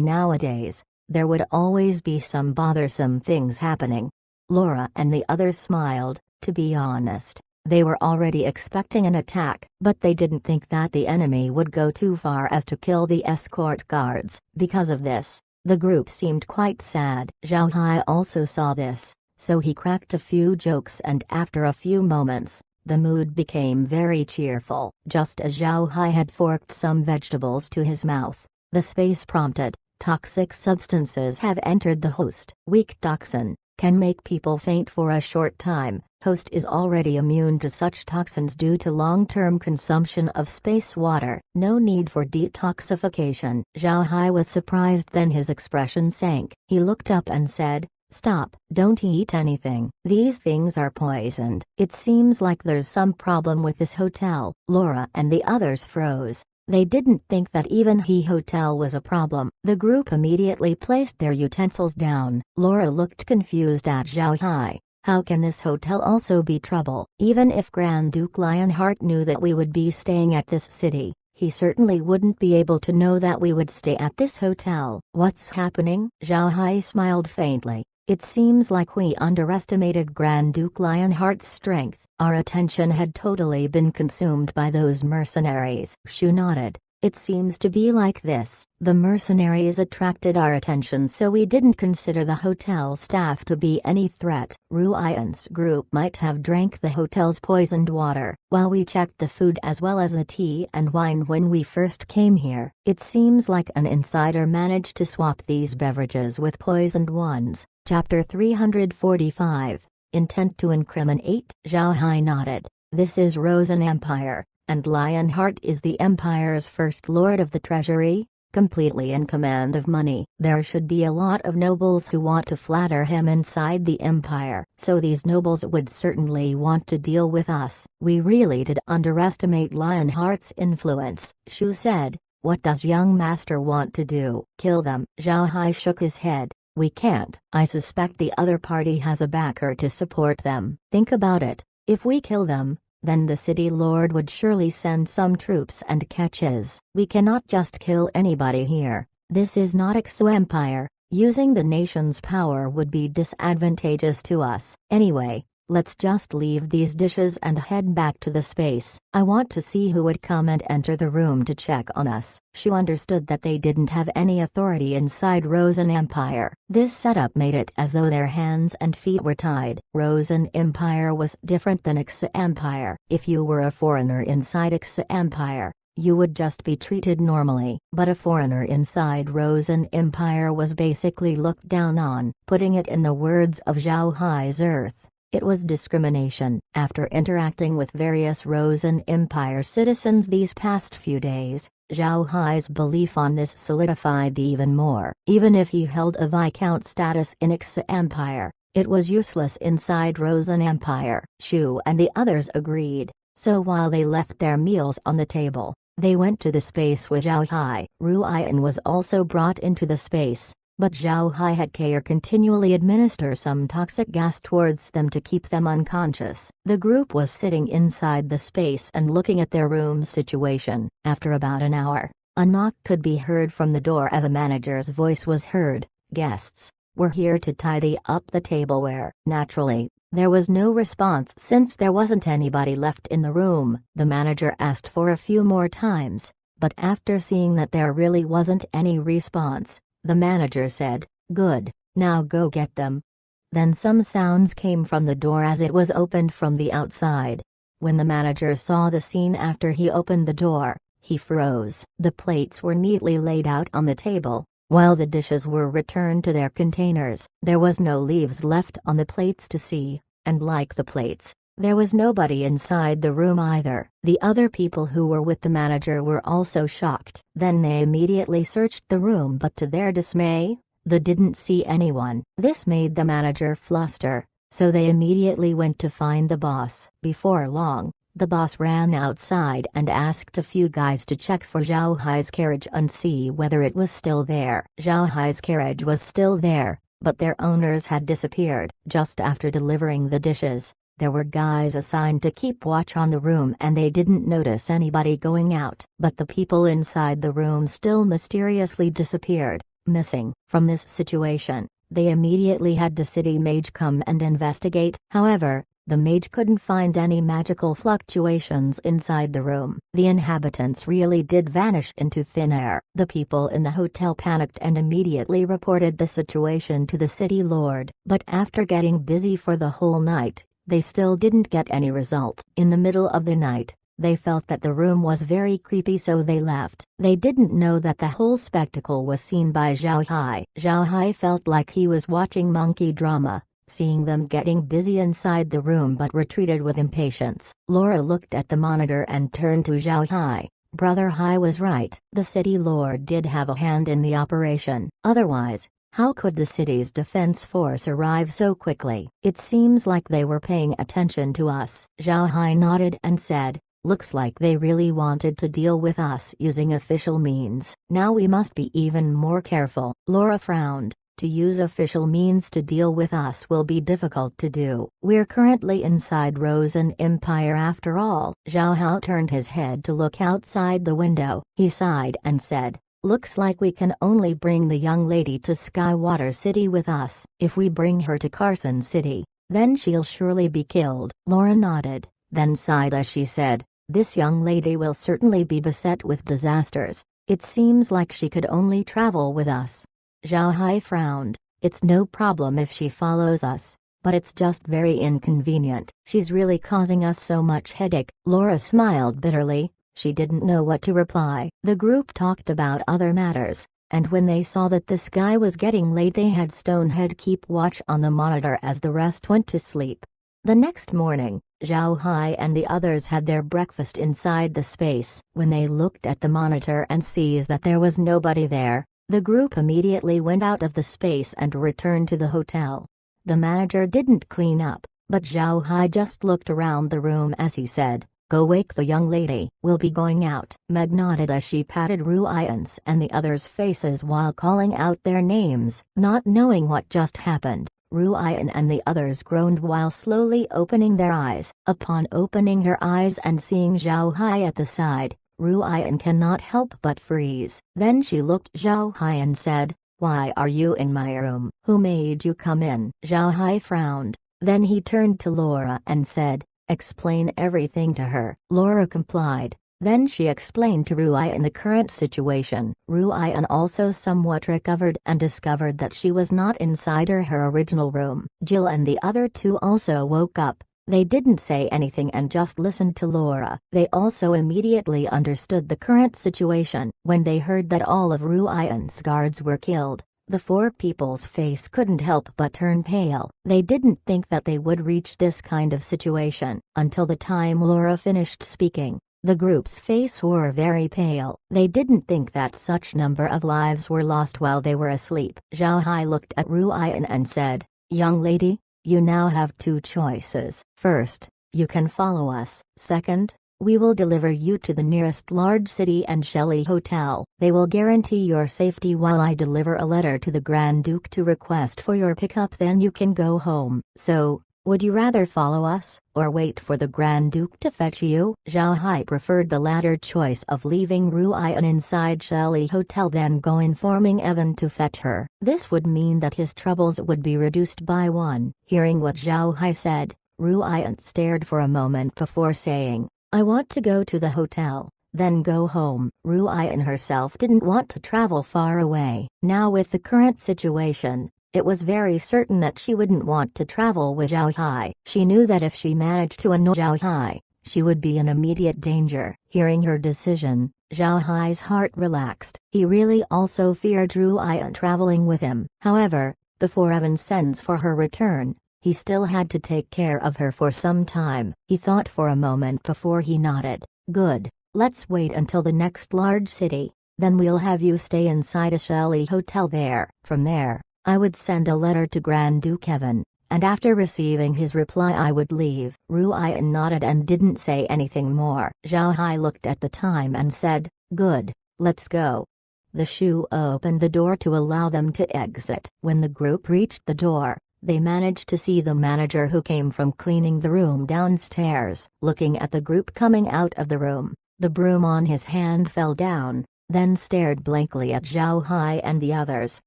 nowadays. There would always be some bothersome things happening. Laura and the others smiled. To be honest, they were already expecting an attack, but they didn't think that the enemy would go too far as to kill the escort guards. Because of this, the group seemed quite sad. Zhao Hai also saw this, so he cracked a few jokes and after a few moments, the mood became very cheerful. Just as Zhao Hai had forked some vegetables to his mouth, the space prompted, "Toxic substances have entered the host." Weak toxin. can make people faint for a short time. Host is already immune to such toxins due to long-term consumption of space water. No need for detoxification. Zhao Hai was surprised, then his expression sank. He looked up and said, "Stop, don't eat anything. These things are poisoned." It seems like there's some problem with this hotel. Laura and the others froze. They didn't think that even he hotel was a problem. The group immediately placed their utensils down. Laura looked confused at Zhao Hai. How can this hotel also be trouble? Even if Grand Duke Lionheart knew that we would be staying at this city, he certainly wouldn't be able to know that we would stay at this hotel. What's happening? Zhao Hai smiled faintly. It seems like we underestimated Grand Duke Lionheart's strength. Our attention had totally been consumed by those mercenaries. Shu nodded. It seems to be like this. The mercenaries attracted our attention, so we didn't consider the hotel staff to be any threat. Ruian's group might have drank the hotel's poisoned water. While we checked the food as well as the tea and wine when we first came here, it seems like an insider managed to swap these beverages with poisoned ones. Chapter 345. Intent to incriminate. Zhao Hai nodded. This is Rosen Empire, and Lionheart is the Empire's first lord of the treasury, completely in command of money. There should be a lot of nobles who want to flatter him inside the Empire, so these nobles would certainly want to deal with us. We really did underestimate Lionheart's influence, Shu said. What does young master want to do? Kill them? Zhao Hai shook his head. We can't. I suspect the other party has a backer to support them. Think about it. If we kill them, then the city lord would surely send some troops and catches. We cannot just kill anybody here. This is not Ixu Empire. Using the nation's power would be disadvantageous to us. Anyway, let's just leave these dishes and head back to the space. I want to see who would come and enter the room to check on us. Shu understood that they didn't have any authority inside Rosen Empire. This setup made it as though their hands and feet were tied. Rosen Empire was different than Ixu Empire. If you were a foreigner inside Ixu Empire, you would just be treated normally. But a foreigner inside Rosen Empire was basically looked down on. Putting it in the words of Zhao Hai's Earth, it was discrimination. After interacting with various Rosen Empire citizens these past few days, Zhao Hai's belief on this solidified even more. Even if he held a Viscount status in Ixu Empire, it was useless inside Rosen Empire. Shu and the others agreed, so while they left their meals on the table, they went to the space with Zhao Hai. Ruian was also brought into the space, but Zhao Hai had Kair continually administer some toxic gas towards them to keep them unconscious. The group was sitting inside the space and looking at their room situation. After about an hour, a knock could be heard from the door as a manager's voice was heard. Guests, we're here to tidy up the tableware. Naturally, there was no response since there wasn't anybody left in the room. The manager asked for a few more times, but after seeing that there really wasn't any response, the manager said, "Good, now go get them." Then some sounds came from the door as it was opened from the outside. When the manager saw the scene after he opened the door, he froze. The plates were neatly laid out on the table, while the dishes were returned to their containers. There was no leaves left on the plates to see, and like the plates, there was nobody inside the room either. The other people who were with the manager were also shocked. Then they immediately searched the room, but to their dismay, they didn't see anyone. This made the manager fluster, so they immediately went to find the boss. Before long, the boss ran outside and asked a few guys to check for Zhao Hai's carriage and see whether it was still there. Zhao Hai's carriage was still there, but their owners had disappeared. Just after delivering the dishes, there were guys assigned to keep watch on the room and they didn't notice anybody going out. But the people inside the room still mysteriously disappeared, missing. From this situation, they immediately had the city mage come and investigate. However, the mage couldn't find any magical fluctuations inside the room. The inhabitants really did vanish into thin air. The people in the hotel panicked and immediately reported the situation to the city lord. But after getting busy for the whole night, they still didn't get any result. In the middle of the night, they felt that the room was very creepy, so they left. They didn't know that the whole spectacle was seen by Zhao Hai. Zhao Hai felt like he was watching monkey drama. seeing them getting busy inside the room but retreated with impatience. Laura looked at the monitor and turned to Zhao Hai. Brother Hai was right. The city lord did have a hand in the operation. Otherwise, how could the city's defense force arrive so quickly? It seems like they were paying attention to us. Zhao Hai nodded and said, looks like they really wanted to deal with us using official means. Now we must be even more careful. Laura frowned. To use official means to deal with us will be difficult to do. We're currently inside Rosen Empire after all. Zhao Hao turned his head to look outside the window. He sighed and said, looks like we can only bring the young lady to Skywater City with us. If we bring her to Carson City, then she'll surely be killed. Laura nodded, then sighed as she said, this young lady will certainly be beset with disasters. It seems like she could only travel with us. Zhao Hai frowned. It's no problem if she follows us, but it's just very inconvenient. She's really causing us so much headache. Laura smiled bitterly. She didn't know what to reply. The group talked about other matters, and when they saw that the sky was getting late they had Stonehead keep watch on the monitor as the rest went to sleep. The next morning, Zhao Hai and the others had their breakfast inside the space. When they looked at the monitor and sees that there was nobody there, the group immediately went out of the space and returned to the hotel. The manager didn't clean up, but Zhao Hai just looked around the room as he said, go wake the young lady. We'll be going out. Meg nodded as she patted Ruian's and the others' faces while calling out their names. Not knowing what just happened, Ruian and the others groaned while slowly opening their eyes. Upon opening her eyes and seeing Zhao Hai at the side, Ruian cannot help but freeze. Then she looked Zhao Hai and said, why are you in my room? Who made you come in? Zhao Hai frowned. Then he turned to Laura and said, explain everything to her. Laura complied. Then she explained to Ruian the current situation. Ruian also somewhat recovered and discovered that she was not inside her original room. Jill and the other two also woke up. They didn't say anything and just listened to Laura. They also immediately understood the current situation. When they heard that all of Ruian's guards were killed, the four people's face couldn't help but turn pale. They didn't think that they would reach this kind of situation. Until the time Laura finished speaking, the group's face were very pale. They didn't think that such number of lives were lost while they were asleep. Zhao Hai looked at Ruian and said, young lady, you now have two choices. First, you can follow us. Second, we will deliver you to the nearest large city and Shelley Hotel. They will guarantee your safety while I deliver a letter to the Grand Duke to request for your pickup. Then you can go home. So, would you rather follow us, or wait for the Grand Duke to fetch you? Zhao Hai preferred the latter choice of leaving Ruian inside Shelley Hotel than go informing Evan to fetch her. This would mean that his troubles would be reduced by one. Hearing what Zhao Hai said, Ruian stared for a moment before saying, I want to go to the hotel, then go home. Ruian herself didn't want to travel far away. Now with the current situation, it was very certain that she wouldn't want to travel with Zhao Hai. She knew that if she managed to annoy Zhao Hai, she would be in immediate danger. Hearing her decision, Zhao Hai's heart relaxed. He really also feared Ruian traveling with him. However, before Evan sends for her return, he still had to take care of her for some time. He thought for a moment before he nodded. Good, let's wait until the next large city, then we'll have you stay inside a Shelley Hotel there. From there, I would send a letter to Grand Duke Evan, and after receiving his reply I would leave. Ruian nodded and didn't say anything more. Zhao Hai looked at the time and said, good, let's go. The Shu opened the door to allow them to exit. When the group reached the door, they managed to see the manager who came from cleaning the room downstairs. Looking at the group coming out of the room, the broom on his hand fell down, then stared blankly at Zhao Hai and the others.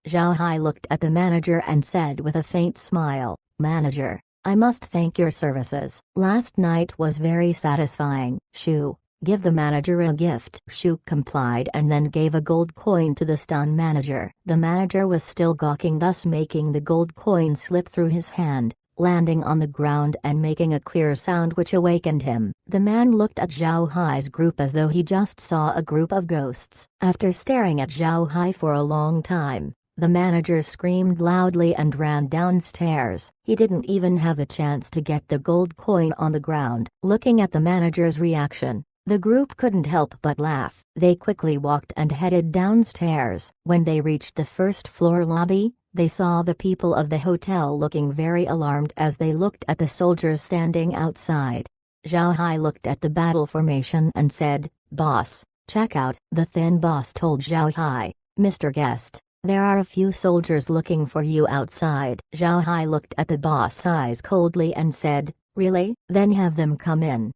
Zhao Hai looked at the manager and said with a faint smile, Manager, I must thank your services. Last night was very satisfying. Shu, give the manager a gift. Shu complied and then gave a gold coin to the stun manager. The manager was still gawking, thus making the gold coin slip through his hand, landing on the ground and making a clear sound which awakened him. The man looked at Zhao Hai's group as though he just saw a group of ghosts. After staring at Zhao Hai for a long time, The manager screamed loudly and ran downstairs. He didn't even have a chance to get the gold coin on the ground. Looking at the manager's reaction, the group couldn't help but laugh. They quickly walked and headed downstairs. When they reached the first floor lobby, they saw the people of the hotel looking very alarmed as they looked at the soldiers standing outside. Zhao Hai looked at the battle formation and said, "Boss, check out." The thin boss told Zhao Hai, "Mr. Guest, there are a few soldiers looking for you outside." Zhao Hai looked at the boss' eyes coldly and said, "Really? Then have them come in."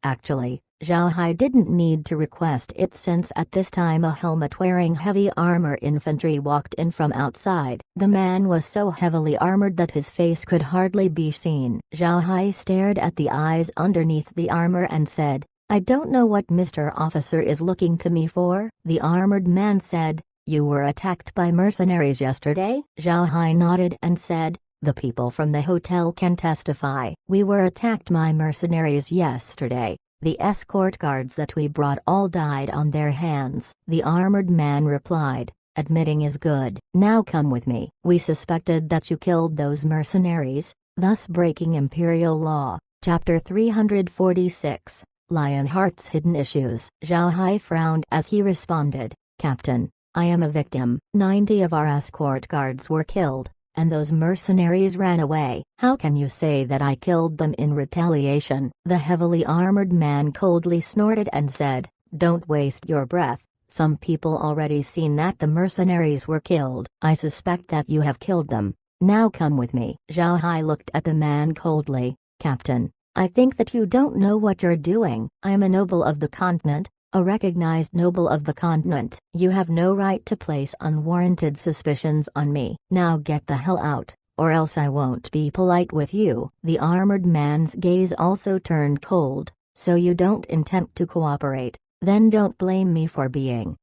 Actually, Zhao Hai didn't need to request it since at this time a helmet-wearing heavy armor infantry walked in from outside. The man was so heavily armored that his face could hardly be seen. Zhao Hai stared at the eyes underneath the armor and said, "I don't know what Mr. Officer is looking to me for." The armored man said, "You were attacked by mercenaries yesterday?" Zhao Hai nodded and said, "The people from the hotel can testify. We were attacked by mercenaries yesterday. The escort guards that we brought all died on their hands." The armored man replied, "Admitting is good. Now come with me. We suspected that you killed those mercenaries, thus breaking imperial law." Chapter 346, Lionheart's Hidden Issues. Zhao Hai frowned as he responded, "Captain, I am a victim. 90 of our escort guards were killed, and those mercenaries ran away. How can you say that I killed them in retaliation?" The heavily armored man coldly snorted and said, "Don't waste your breath. Some people already seen that the mercenaries were killed. I suspect that you have killed them. Now come with me." Zhao Hai looked at the man coldly, "Captain, I think that you don't know what you're doing. I am a noble of the continent, a recognized noble of the continent. You have no right to place unwarranted suspicions on me. Now get the hell out, or else I won't be polite with you." The armored man's gaze also turned cold. "So you don't intend to cooperate? Then don't blame me for being."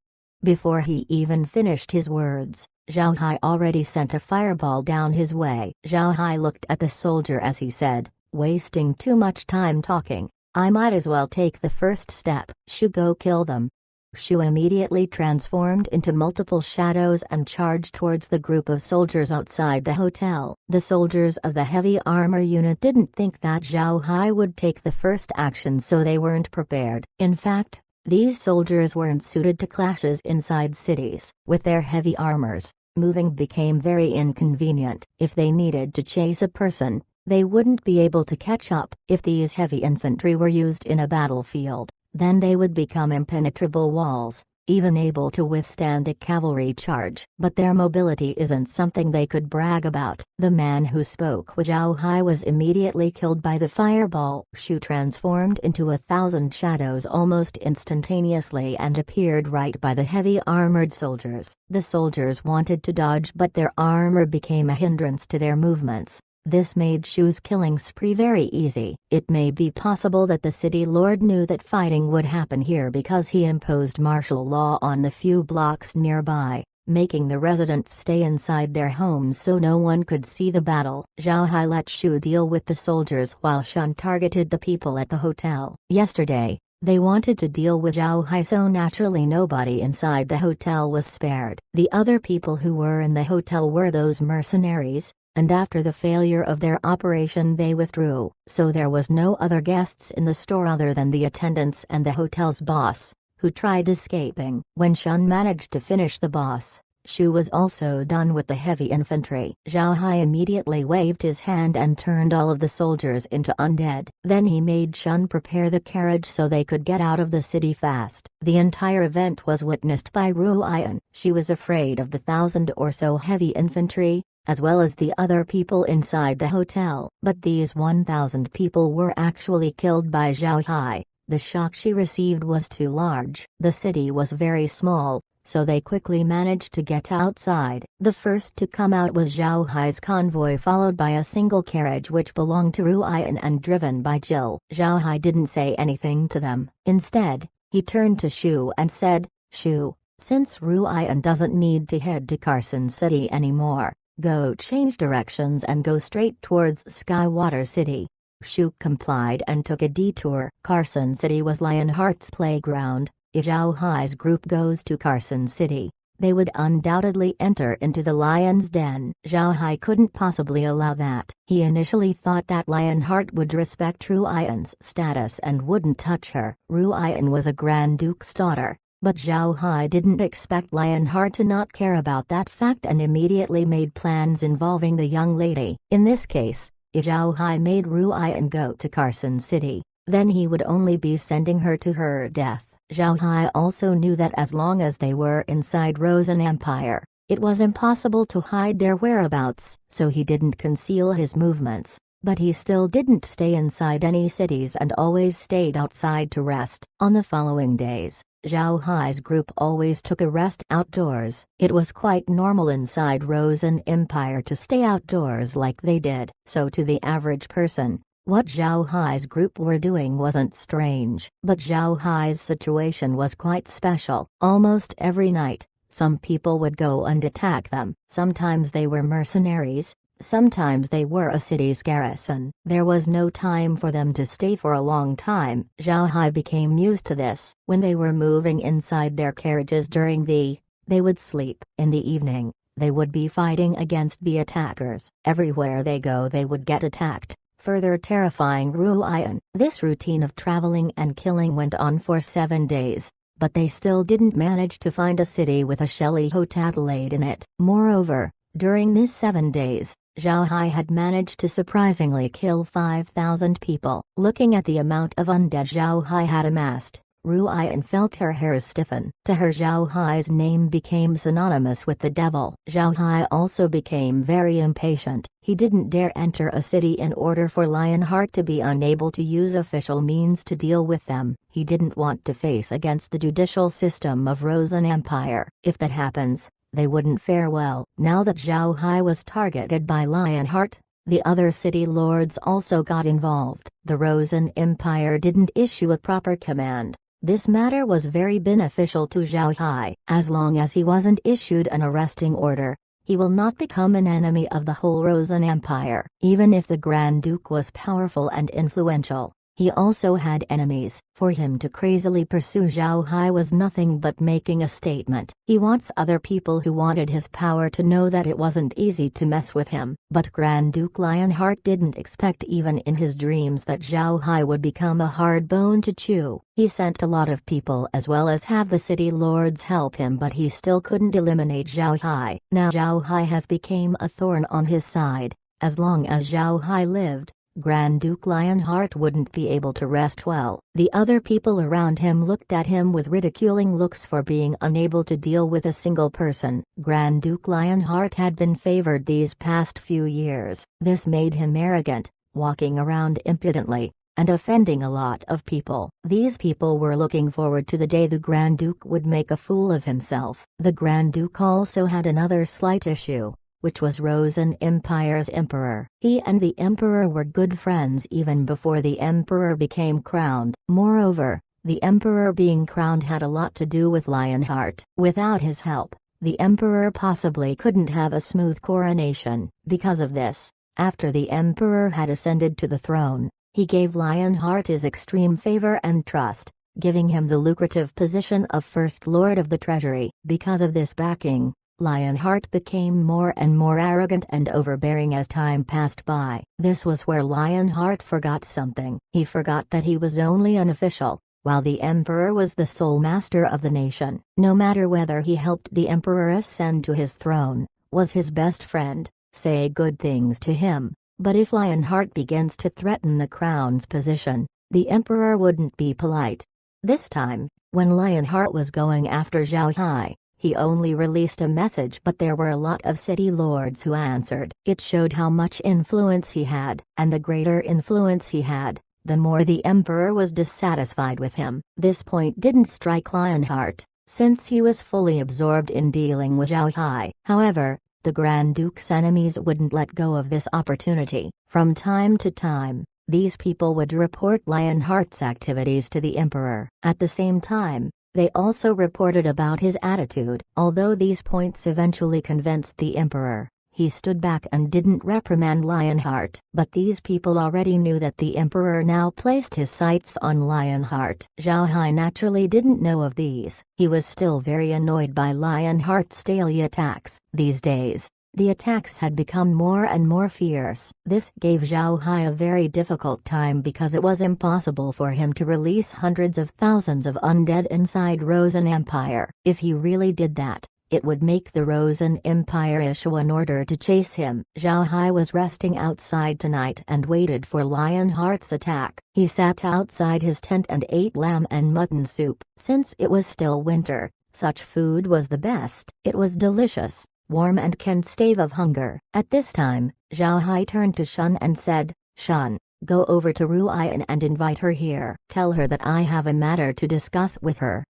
Before he even finished his words, Zhao Hai already sent a fireball down his way. Zhao Hai looked at the soldier as he said, "Wasting too much time talking. I might as well take the first step." "Shu, go kill them." Shu immediately transformed into multiple shadows and charged towards the group of soldiers outside the hotel. The soldiers of the heavy armor unit didn't think that Zhao Hai would take the first action, so they weren't prepared. In fact, these soldiers weren't suited to clashes inside cities. With their heavy armors, moving became very inconvenient. If they needed to chase a person, they wouldn't be able to catch up. If these heavy infantry were used in a battlefield, then they would become impenetrable walls, even able to withstand a cavalry charge. But their mobility isn't something they could brag about. The man who spoke with Zhao Hai was immediately killed by the fireball. Shu transformed into 1,000 shadows almost instantaneously and appeared right by the heavy armored soldiers. The soldiers wanted to dodge, but their armor became a hindrance to their movements. This made Shu's killing spree very easy. It may be possible that the city lord knew that fighting would happen here because he imposed martial law on the few blocks nearby, making the residents stay inside their homes so no one could see the battle. Zhao Hai let Shu deal with the soldiers while Shun targeted the people at the hotel. Yesterday, they wanted to deal with Zhao Hai, so naturally nobody inside the hotel was spared. The other people who were in the hotel were those mercenaries, and after the failure of their operation they withdrew, so there was no other guests in the store other than the attendants and the hotel's boss, who tried escaping. When Shun managed to finish the boss, Shu was also done with the heavy infantry. Zhao Hai immediately waved his hand and turned all of the soldiers into undead. Then he made Shun prepare the carriage so they could get out of the city fast. The entire event was witnessed by Ruian. She was afraid of the 1,000 or so heavy infantry, as well as the other people inside the hotel. But these 1,000 people were actually killed by Zhao Hai. The shock she received was too large. The city was very small, so they quickly managed to get outside. The first to come out was Zhao Hai's convoy, followed by a single carriage which belonged to Ruian and driven by Jill. Zhao Hai didn't say anything to them. Instead, he turned to Shu and said, "Shu, since Ruian doesn't need to head to Carson City anymore, go change directions and go straight towards Skywater City." Shu complied and took a detour. Carson City was Lionheart's playground. If Zhao Hai's group goes to Carson City, they would undoubtedly enter into the lion's den. Zhao Hai couldn't possibly allow that. He initially thought that Lionheart would respect Ruian's status and wouldn't touch her. Ruian was a Grand Duke's daughter, but Zhao Hai didn't expect Lionheart to not care about that fact and immediately made plans involving the young lady. In this case, if Zhao Hai made Ruian go to Carson City, then he would only be sending her to her death. Zhao Hai also knew that as long as they were inside Rosen Empire, it was impossible to hide their whereabouts, so he didn't conceal his movements, but he still didn't stay inside any cities and always stayed outside to rest. On the following days, Zhao Hai's group always took a rest outdoors. It was quite normal inside Rosen Empire to stay outdoors like they did, so to the average person, what Zhao Hai's group were doing wasn't strange. But Zhao Hai's situation was quite special. Almost every night, some people would go and attack them. Sometimes they were mercenaries, sometimes they were a city's garrison. There was no time for them to stay for a long time. Zhao Hai became used to this. When they were moving inside their carriages during the they would sleep. In the evening, they would be fighting against the attackers. Everywhere they go they would get attacked, further terrifying Ruian. This routine of traveling and killing went on for 7 days, but they still didn't manage to find a city with a Shelly Hotatellade in it. Moreover, during these 7 days, Zhao Hai had managed to surprisingly kill 5,000 people. Looking at the amount of undead Zhao Hai had amassed, Ruian felt her hair stiffen. To her, Zhao Hai's name became synonymous with the devil. Zhao Hai also became very impatient. He didn't dare enter a city in order for Lionheart to be unable to use official means to deal with them. He didn't want to face against the judicial system of Rosen Empire. If that happens, they wouldn't fare well. Now that Zhao Hai was targeted by Lionheart, the other city lords also got involved. The Rosen Empire didn't issue a proper command. This matter was very beneficial to Zhao Hai. As long as he wasn't issued an arresting order, he will not become an enemy of the whole Rosen Empire. Even if the Grand Duke was powerful and influential, he also had enemies. For him to crazily pursue Zhao Hai was nothing but making a statement. He wants other people who wanted his power to know that it wasn't easy to mess with him. But Grand Duke Lionheart didn't expect even in his dreams that Zhao Hai would become a hard bone to chew. He sent a lot of people as well as have the city lords help him, but he still couldn't eliminate Zhao Hai. Now Zhao Hai has become a thorn on his side. As long as Zhao Hai lived, Grand Duke Lionheart wouldn't be able to rest well. The other people around him looked at him with ridiculing looks for being unable to deal with a single person. Grand Duke Lionheart had been favored these past few years. This made him arrogant, walking around impudently, and offending a lot of people. These people were looking forward to the day the Grand Duke would make a fool of himself. The Grand Duke also had another slight issue, which was Rosen Empire's emperor. He and the emperor were good friends even before the emperor became crowned. Moreover, the emperor being crowned had a lot to do with Lionheart. Without his help, the emperor possibly couldn't have a smooth coronation. Because of this, after the emperor had ascended to the throne, he gave Lionheart his extreme favor and trust, giving him the lucrative position of First Lord of the Treasury. Because of this backing, Lionheart became more and more arrogant and overbearing as time passed by. This was where Lionheart forgot something. He forgot that he was only an official, while the emperor was the sole master of the nation. No matter whether he helped the emperor ascend to his throne, was his best friend, say good things to him, but if Lionheart begins to threaten the crown's position, the emperor wouldn't be polite. This time, when Lionheart was going after Zhao Hai, he only released a message, but there were a lot of city lords who answered. It showed how much influence he had, and the greater influence he had, the more the emperor was dissatisfied with him. This point didn't strike Lionheart, since he was fully absorbed in dealing with Zhao Hai. However, the Grand Duke's enemies wouldn't let go of this opportunity. From time to time, these people would report Lionheart's activities to the emperor. At the same time, they also reported about his attitude. Although these points eventually convinced the emperor, He stood back and didn't reprimand Lionheart. But these people already knew that the Emperor now placed his sights on Lionheart. Zhao Hai naturally didn't know of these. He was still very annoyed by Lionheart's daily attacks. These days, the attacks had become more and more fierce. This gave Zhao Hai a very difficult time because it was impossible for him to release hundreds of thousands of undead inside Rosen Empire. If he really did that, it would make the Rosen Empire issue an order to chase him. Zhao Hai was resting outside tonight and waited for Lionheart's attack. He sat outside his tent and ate lamb and mutton soup. Since it was still winter, such food was the best. It was delicious, warm and can stave of hunger. At this time, Zhao Hai turned to Shun and said, "Shun, go over to Ruian and invite her here. Tell her that I have a matter to discuss with her."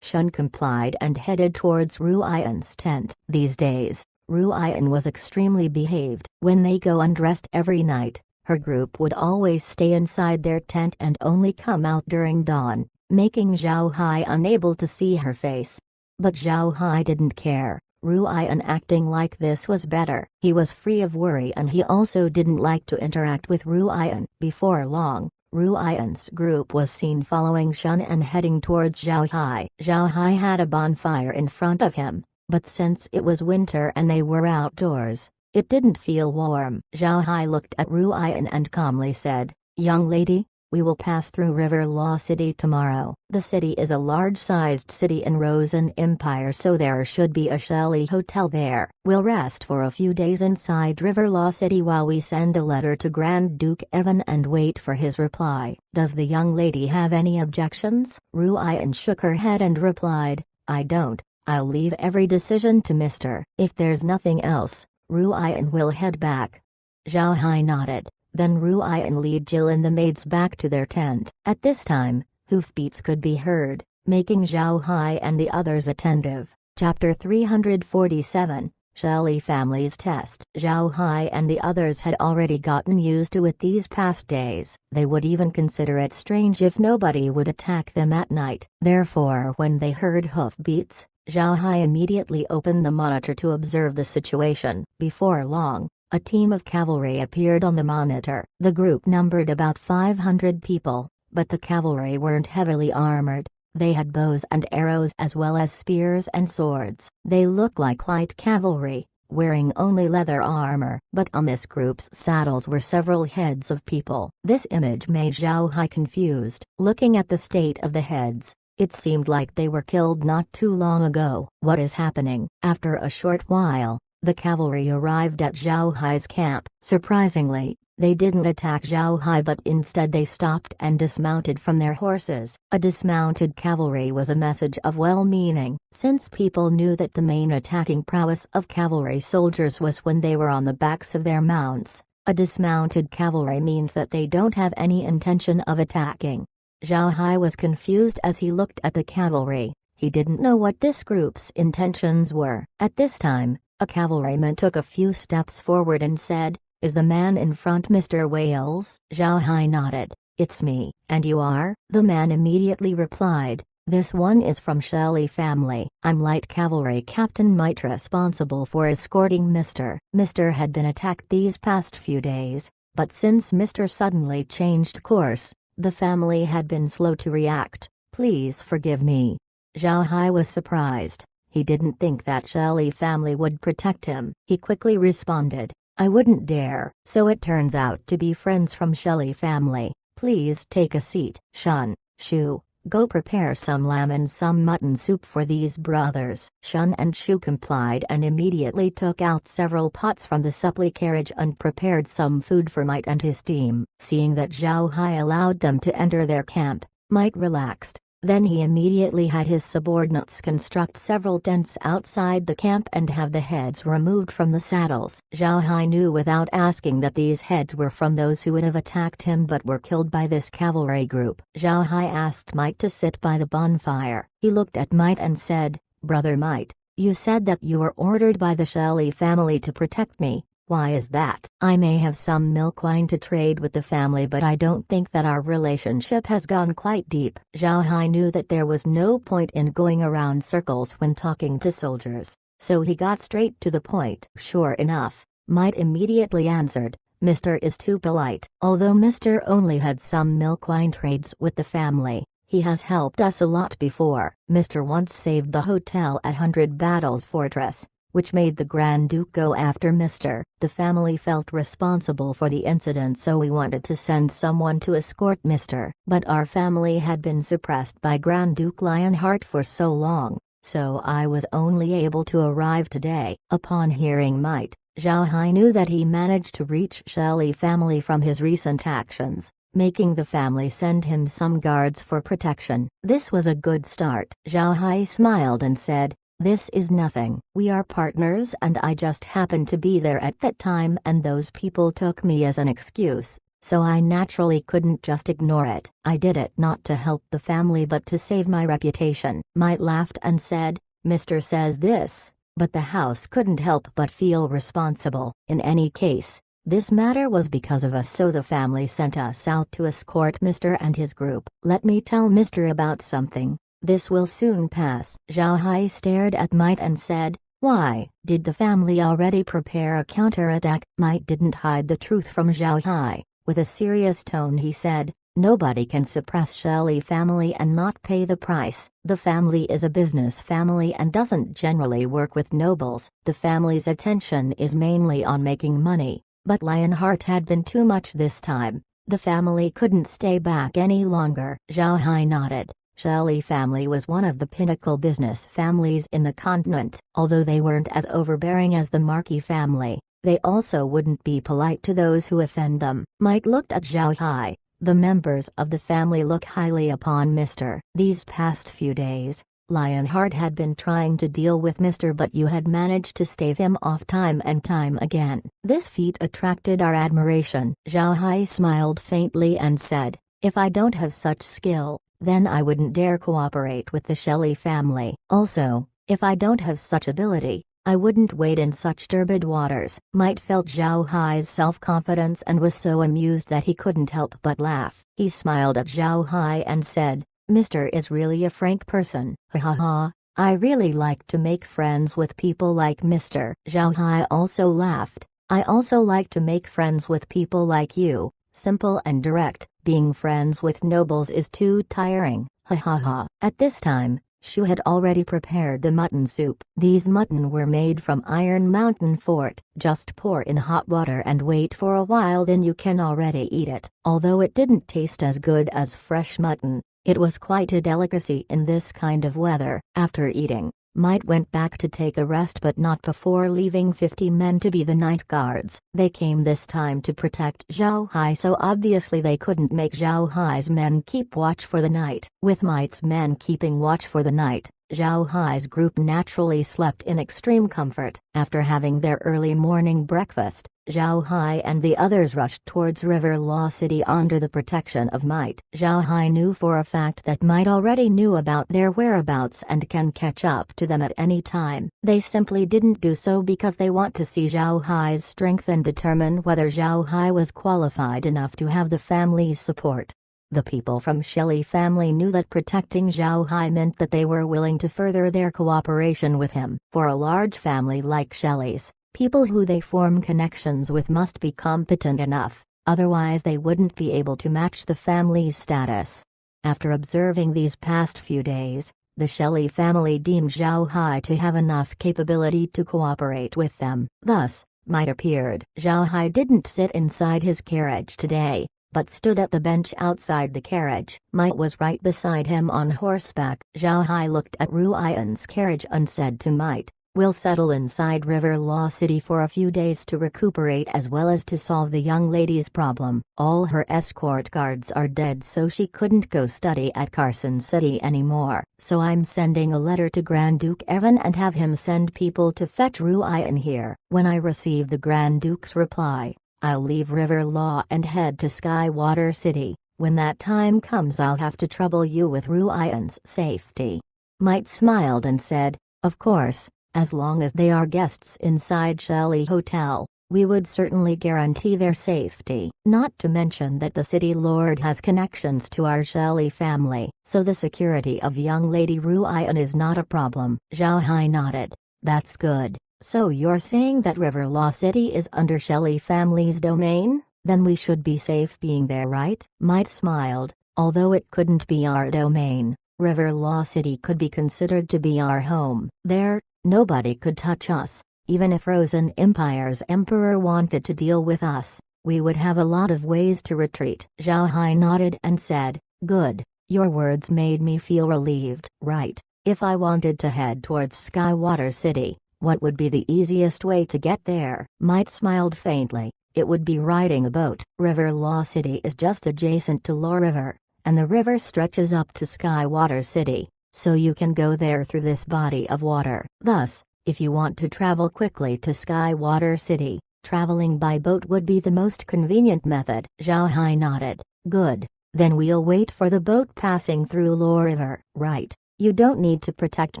Shun complied and headed towards Ruian's tent. These days, Ruian was extremely behaved. When they go undressed every night, her group would always stay inside their tent and only come out during dawn, making Zhao Hai unable to see her face. But Zhao Hai didn't care. Ruian acting like this was better. He was free of worry and he also didn't like to interact with Ruian. Before long, Ruian's group was seen following Shun and heading towards Zhao Hai. Zhao Hai had a bonfire in front of him, but since it was winter and they were outdoors, it didn't feel warm. Zhao Hai looked at Ruian and calmly said, "Young lady, we will pass through River Law City tomorrow. The city is a large-sized city in Rosen Empire, so there should be a Shelly hotel there. We'll rest for a few days inside River Law City while we send a letter to Grand Duke Evan and wait for his reply. Does the young lady have any objections?" Ruian shook her head and replied, "I don't. I'll leave every decision to Mr. If there's nothing else, Ruian will head back." Zhao Hai nodded. Then Ruian led Jill and the maids back to their tent. At this time, hoofbeats could be heard, making Zhao Hai and the others attentive. Chapter 347, Shelly Family's Test. Zhao Hai and the others had already gotten used to it these past days. They would even consider it strange if nobody would attack them at night. Therefore, when they heard hoofbeats, Zhao Hai immediately opened the monitor to observe the situation. Before long, a team of cavalry appeared on the monitor. The group numbered about 500 people, but the cavalry weren't heavily armored. They had bows and arrows as well as spears and swords. They looked like light cavalry, wearing only leather armor. But on this group's saddles were several heads of people. This image made Zhao Hai confused. Looking at the state of the heads, it seemed like they were killed not too long ago. What is happening? After a short while, the cavalry arrived at Zhao Hai's camp. Surprisingly, they didn't attack Zhao Hai but instead they stopped and dismounted from their horses. A dismounted cavalry was a message of well-meaning, since people knew that the main attacking prowess of cavalry soldiers was when they were on the backs of their mounts. A dismounted cavalry means that they don't have any intention of attacking. Zhao Hai was confused as he looked at the cavalry. He didn't know what this group's intentions were. At this time, a cavalryman took a few steps forward and said, "Is the man in front Mr. Wales?" Zhao Hai nodded. "It's me." "And you are?" The man immediately replied, "This one is from Shelly family. I'm light cavalry captain Might responsible for escorting Mr. Mr. had been attacked these past few days, but since Mr. suddenly changed course, the family had been slow to react. Please forgive me." Zhao Hai was surprised. He didn't think that Shelly family would protect him. He quickly responded, "I wouldn't dare." "So it turns out to be friends from Shelly family. Please take a seat." "Shun, Shu, go prepare some lamb and some mutton soup for these brothers." Shun and Shu complied and immediately took out several pots from the supply carriage and prepared some food for Might and his team. Seeing that Zhao Hai allowed them to enter their camp, Might relaxed. Then he immediately had his subordinates construct several tents outside the camp and have the heads removed from the saddles. Zhao Hai knew without asking that these heads were from those who would have attacked him but were killed by this cavalry group. Zhao Hai asked Might to sit by the bonfire. He looked at Might and said, "Brother Might, you said that you were ordered by the Shelly family to protect me. Why is that?" "I may have some milk wine to trade with the family, but I don't think that our relationship has gone quite deep." Zhao Hai knew that there was no point in going around circles when talking to soldiers, so he got straight to the point. "Sure enough, Might immediately answered, Mr. is too polite. Although Mr. only had some milk wine trades with the family, he has helped us a lot before. Mr. once saved the hotel at 100 Battles Fortress, which made the Grand Duke go after Mr. The family felt responsible for the incident, so we wanted to send someone to escort Mr. But our family had been suppressed by Grand Duke Lionheart for so long, so I was only able to arrive today. Upon hearing might, Zhao Hai knew that he managed to reach Shelley family from his recent actions, making the family send him some guards for protection. This was a good start. Zhao Hai smiled and said, "This is nothing. We are partners and I just happened to be there at that time and those people took me as an excuse, so I naturally couldn't just ignore it. I did it not to help the family but to save my reputation." Might laughed and said, "Mr. says this, but the house couldn't help but feel responsible. In any case, this matter was because of us, so the family sent us out to escort Mr. and his group. Let me tell Mr. about something. This will soon pass." Zhao Hai stared at Might and said, "Why? Did the family already prepare a counterattack?" Might didn't hide the truth from Zhao Hai. With a serious tone he said, "Nobody can suppress Shelley family and not pay the price. The family is a business family and doesn't generally work with nobles. The family's attention is mainly on making money, but Lionheart had been too much this time. The family couldn't stay back any longer." Zhao Hai nodded. Shelley family was one of the pinnacle business families in the continent. Although they weren't as overbearing as the Marquis family, they also wouldn't be polite to those who offend them. Might looked at Zhao Hai. "The members of the family look highly upon Mr. These past few days, Lionheart had been trying to deal with Mr. but you had managed to stave him off time and time again. This feat attracted our admiration." Zhao Hai smiled faintly and said, "If I don't have such skill, then I wouldn't dare cooperate with the Shelley family. Also, if I don't have such ability, I wouldn't wade in such turbid waters." Might felt Zhao Hai's self-confidence and was so amused that he couldn't help but laugh. He smiled at Zhao Hai and said, "Mr. is really a frank person. Ha ha ha, I really like to make friends with people like Mr." Zhao Hai also laughed. "I also like to make friends with people like you, simple and direct. Being friends with nobles is too tiring. Ha ha ha." At this time, Shu had already prepared the mutton soup. These mutton were made from Iron Mountain Fort. Just pour in hot water and wait for a while, then you can already eat it. Although it didn't taste as good as fresh mutton, it was quite a delicacy in this kind of weather. After eating, Might went back to take a rest, but not before leaving 50 men to be the night guards. They came this time to protect Zhao Hai, so obviously they couldn't make Zhao Hai's men keep watch for the night. With Might's men keeping watch for the night, Zhao Hai's group naturally slept in extreme comfort. After having their early morning breakfast, Zhao Hai and the others rushed towards River Law City under the protection of Might. Zhao Hai knew for a fact that Might already knew about their whereabouts and can catch up to them at any time. They simply didn't do so because they want to see Zhao Hai's strength and determine whether Zhao Hai was qualified enough to have the family's support. The people from Shelley family knew that protecting Zhao Hai meant that they were willing to further their cooperation with him. For a large family like Shelley's, people who they form connections with must be competent enough, otherwise they wouldn't be able to match the family's status. After observing these past few days, the Shelley family deemed Zhao Hai to have enough capability to cooperate with them. Thus, Might appeared. Zhao Hai didn't sit inside his carriage today, but stood at the bench outside the carriage. Might was right beside him on horseback. Zhao Hai looked at Ruian's carriage and said to Might, "We'll settle inside River Law City for a few days to recuperate as well as to solve the young lady's problem. All her escort guards are dead, so she couldn't go study at Carson City anymore. So I'm sending a letter to Grand Duke Evan and have him send people to fetch Ruian here. When I receive the Grand Duke's reply, I'll leave River Law and head to Skywater City. When that time comes, I'll have to trouble you with Ruian's safety." Might smiled and said, "Of course, as long as they are guests inside Shelley Hotel, we would certainly guarantee their safety. Not to mention that the city lord has connections to our Shelley family, so the security of young Lady Ruian is not a problem." Zhao Hai nodded. "That's good. So you're saying that River Law City is under Shelley family's domain? Then we should be safe being there, right? Might smiled. Although it couldn't be our domain, River Law City could be considered to be our home. There, nobody could touch us. Even if Frozen Empire's emperor wanted to deal with us, we would have a lot of ways to retreat. Zhao Hai nodded and said, "Good, your words made me feel relieved." Right, if I wanted to head towards Skywater City, what would be the easiest way to get there? Might smiled faintly. It would be riding a boat. River Law City is just adjacent to Law River, and the river stretches up to Skywater City, so you can go there through this body of water. Thus, if you want to travel quickly to Skywater City, traveling by boat would be the most convenient method. Zhao Hai nodded. Good, then we'll wait for the boat passing through Law River. Right, you don't need to protect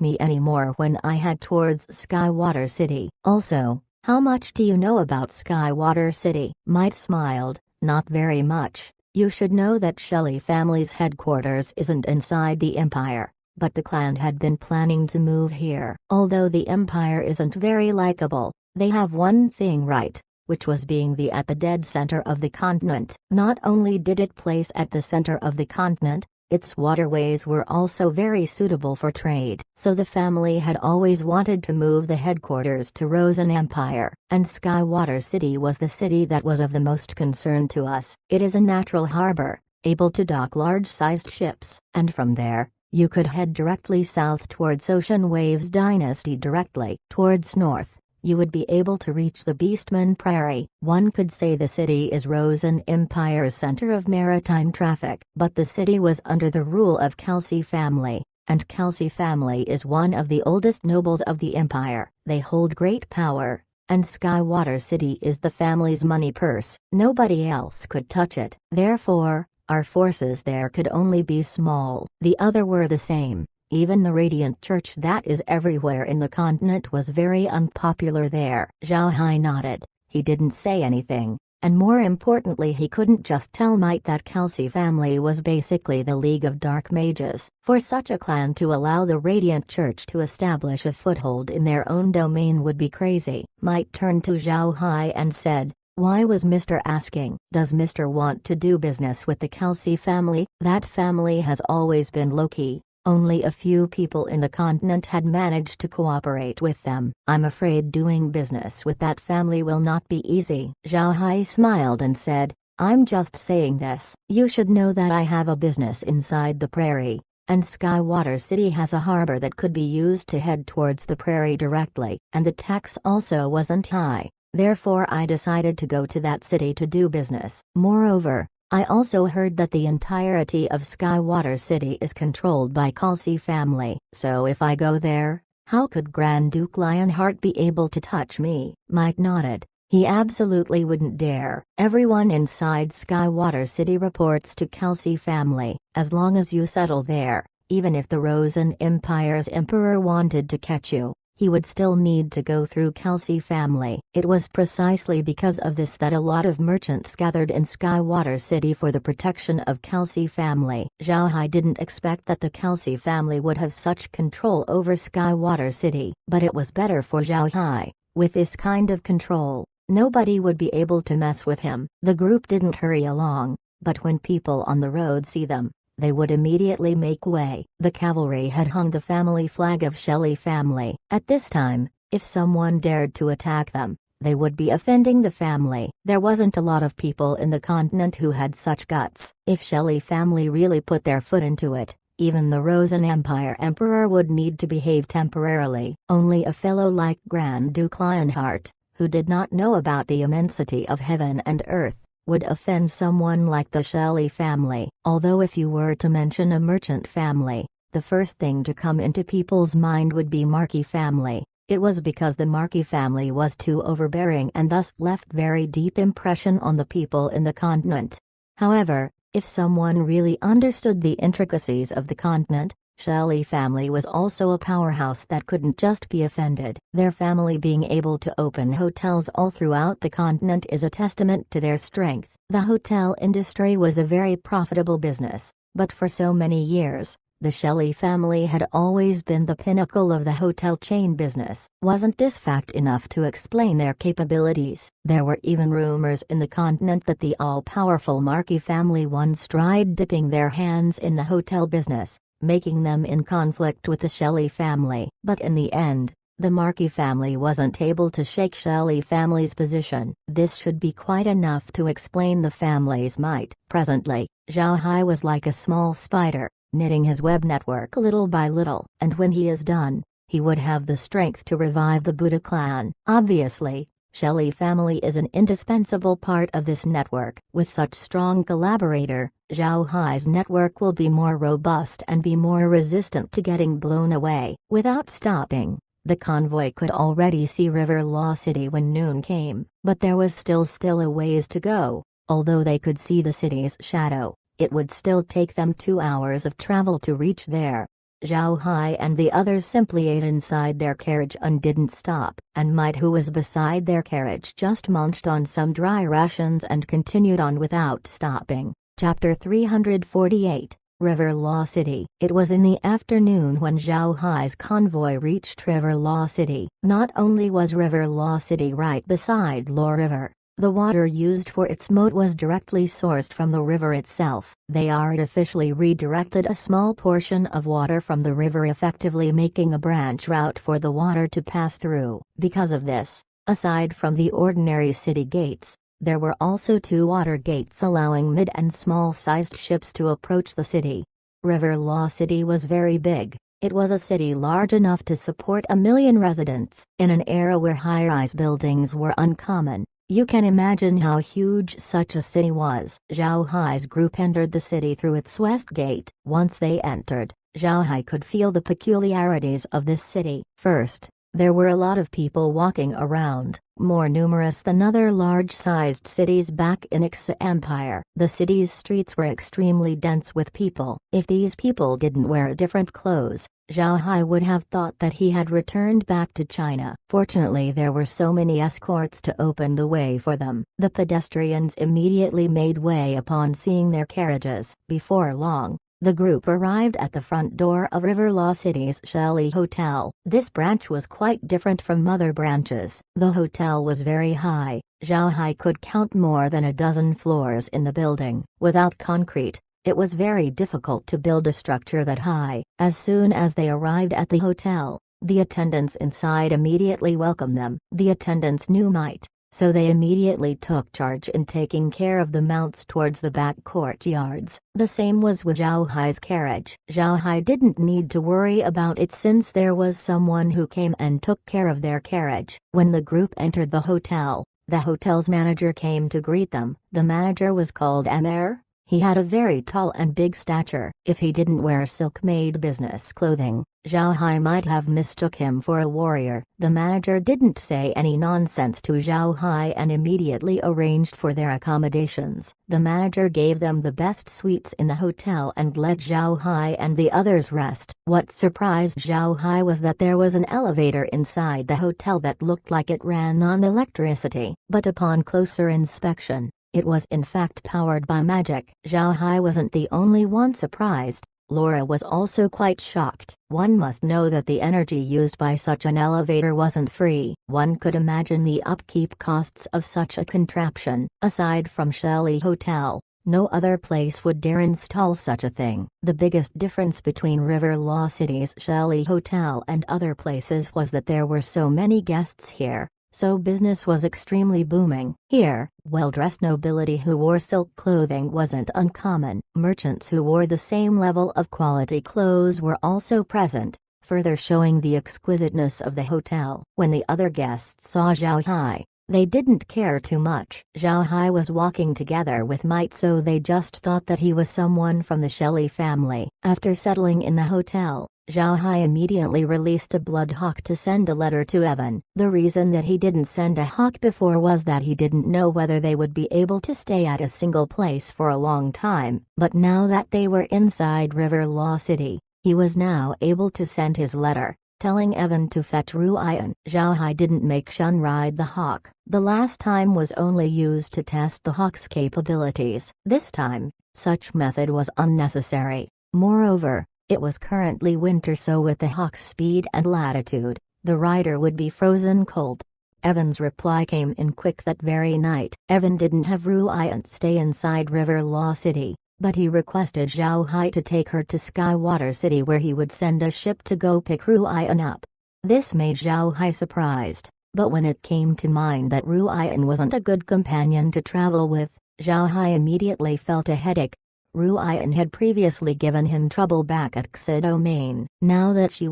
me anymore when I head towards Skywater City. Also, how much do you know about Skywater City? Might smiled. Not very much. You should know that Shelley family's headquarters isn't inside the Empire, but the clan had been planning to move here. Although the Empire isn't very likable, they have one thing right, which was being at the dead center of the continent. Not only did it place at the center of the continent, its waterways were also very suitable for trade. So the family had always wanted to move the headquarters to Frozen Empire, and Skywater City was the city that was of the most concern to us. It is a natural harbor, able to dock large-sized ships, and from there, you could head directly south towards Ocean Waves Dynasty. Directly towards north, you would be able to reach the Beastman Prairie. One could say the city is Frozen Empire's center of maritime traffic. But the city was under the rule of Kelsey family, and Kelsey family is one of the oldest nobles of the Empire. They hold great power, and Skywater City is the family's money purse. Nobody else could touch it. Therefore, our forces there could only be small. The other were the same. Even the Radiant Church that is everywhere in the continent was very unpopular there. Zhao Hai nodded. He didn't say anything, and more importantly he couldn't just tell Might that Kelsey family was basically the League of Dark Mages. For such a clan to allow the Radiant Church to establish a foothold in their own domain would be crazy. Might turned to Zhao Hai and said, "Why was Mr. asking? Does Mr. want to do business with the Kelsey family?" That family has always been low-key. Only a few people in the continent had managed to cooperate with them. I'm afraid doing business with that family will not be easy. Zhao Hai smiled and said, "I'm just saying this. You should know that I have a business inside the prairie, and Skywater City has a harbor that could be used to head towards the prairie directly. And the tax also wasn't high, therefore I decided to go to that city to do business. Moreover, I also heard that the entirety of Skywater City is controlled by Kelsey family. So if I go there, how could Grand Duke Lionheart be able to touch me?" Mike nodded. He absolutely wouldn't dare. Everyone inside Skywater City reports to Kelsey family. As long as you settle there, even if the Frozen Empire's emperor wanted to catch you, he would still need to go through Kelsey family. It was precisely because of this that a lot of merchants gathered in Skywater City for the protection of Kelsey family. Zhao Hai didn't expect that the Kelsey family would have such control over Skywater City, but it was better for Zhao Hai. With this kind of control, nobody would be able to mess with him. The group didn't hurry along, but when people on the road see them, they would immediately make way. The cavalry had hung the family flag of Shelley family. At this time, if someone dared to attack them, they would be offending the family. There wasn't a lot of people in the continent who had such guts. If Shelley family really put their foot into it, even the Frozen Empire Emperor would need to behave temporarily. Only a fellow like Grand Duke Lionheart, who did not know about the immensity of heaven and earth, would offend someone like the Shelley family. Although if you were to mention a merchant family, the first thing to come into people's mind would be Marquis family. It was because the Marquis family was too overbearing and thus left very deep impression on the people in the continent. However, if someone really understood the intricacies of the continent, Shelley family was also a powerhouse that couldn't just be offended. Their family being able to open hotels all throughout the continent is a testament to their strength. The hotel industry was a very profitable business, but for so many years, The Shelley family had always been the pinnacle of the hotel chain business. Wasn't this fact enough to explain their capabilities? There were even rumors in the continent that the all-powerful Marquis family once tried dipping their hands in the hotel business, making them in conflict with the Shelley family. But in the end, the Marquis family wasn't able to shake Shelley family's position. This should be quite enough to explain the family's might. Presently, Zhao Hai was like a small spider, knitting his web network little by little, and when he is done, he would have the strength to revive the Buddha clan. Obviously, Shelley family is an indispensable part of this network. With such strong collaborator, Zhao Hai's network will be more robust and be more resistant to getting blown away. Without stopping, the convoy could already see River Law City when noon came, but there was still a ways to go. Although they could see the city's shadow, it would still take them 2 hours of travel to reach there. Zhao Hai and the others simply ate inside their carriage and didn't stop, and Might, who was beside their carriage, just munched on some dry rations and continued on without stopping. Chapter 348, River Law City. It was in the afternoon when Zhao Hai's convoy reached River Law City. Not only was River Law City right beside Law River, the water used for its moat was directly sourced from the river itself. They artificially redirected a small portion of water from the river, effectively making a branch route for the water to pass through. Because of this, aside from the ordinary city gates, there were also 2 water gates allowing mid and small-sized ships to approach the city. River Law City was very big. It was a city large enough to support 1 million residents. In an era where high-rise buildings were uncommon, you can imagine how huge such a city was. Zhao Hai's group entered the city through its west gate. Once they entered, Zhao Hai could feel the peculiarities of this city. First, there were a lot of people walking around, more numerous than other large-sized cities back in Xia Empire. The city's streets were extremely dense with people. If these people didn't wear different clothes, Zhao Hai would have thought that he had returned back to China. Fortunately, there were so many escorts to open the way for them. The pedestrians immediately made way upon seeing their carriages. Before long, the group arrived at the front door of River Law City's Shelley Hotel. This branch was quite different from other branches. The hotel was very high. Zhao Hai could count more than a dozen floors in the building. Without concrete, it was very difficult to build a structure that high. As soon as they arrived at the hotel, the attendants inside immediately welcomed them. The attendants knew Might, so they immediately took charge in taking care of the mounts towards the back courtyards. The same was with Zhao Hai's carriage. Zhao Hai didn't need to worry about it since there was someone who came and took care of their carriage. When the group entered the hotel's manager came to greet them. The manager was called Amer. He had a very tall and big stature. If he didn't wear silk-made business clothing, Zhao Hai might have mistook him for a warrior. The manager didn't say any nonsense to Zhao Hai and immediately arranged for their accommodations. The manager gave them the best suites in the hotel and let Zhao Hai and the others rest. What surprised Zhao Hai was that there was an elevator inside the hotel that looked like it ran on electricity. But upon closer inspection, it was in fact powered by magic. Zhao Hai wasn't the only one surprised. Laura was also quite shocked. One must know that the energy used by such an elevator wasn't free. One could imagine the upkeep costs of such a contraption. Aside from Shelley Hotel, no other place would dare install such a thing. The biggest difference between River Law City's Shelley Hotel and other places was that there were so many guests here. So business was extremely booming. Here, well-dressed nobility who wore silk clothing wasn't uncommon. Merchants who wore the same level of quality clothes were also present, further showing the exquisiteness of the hotel. When the other guests saw Zhao Hai, they didn't care too much. Zhao Hai was walking together with Might, so they just thought that he was someone from the Shelley family. After settling in the hotel, Zhao Hai immediately released a blood hawk to send a letter to Evan. The reason that he didn't send a hawk before was that he didn't know whether they would be able to stay at a single place for a long time. But now that they were inside River Law City, he was now able to send his letter, telling Evan to fetch Ruian. Zhao Hai didn't make Shun ride the hawk. The last time was only used to test the hawk's capabilities. This time, such method was unnecessary. Moreover, It was currently winter, so with the hawk's speed and latitude, the rider would be frozen cold. Evan's reply came in quick that very night. Evan didn't have Ruian stay inside River Law City, but he requested Zhao Hai to take her to Skywater City, where he would send a ship to go pick Ruian up. This made Zhao Hai surprised, but when it came to mind that Ruian wasn't a good companion to travel with, Zhao Hai immediately felt a headache. Ruian had previously given him trouble back at Xe Domain. Now that she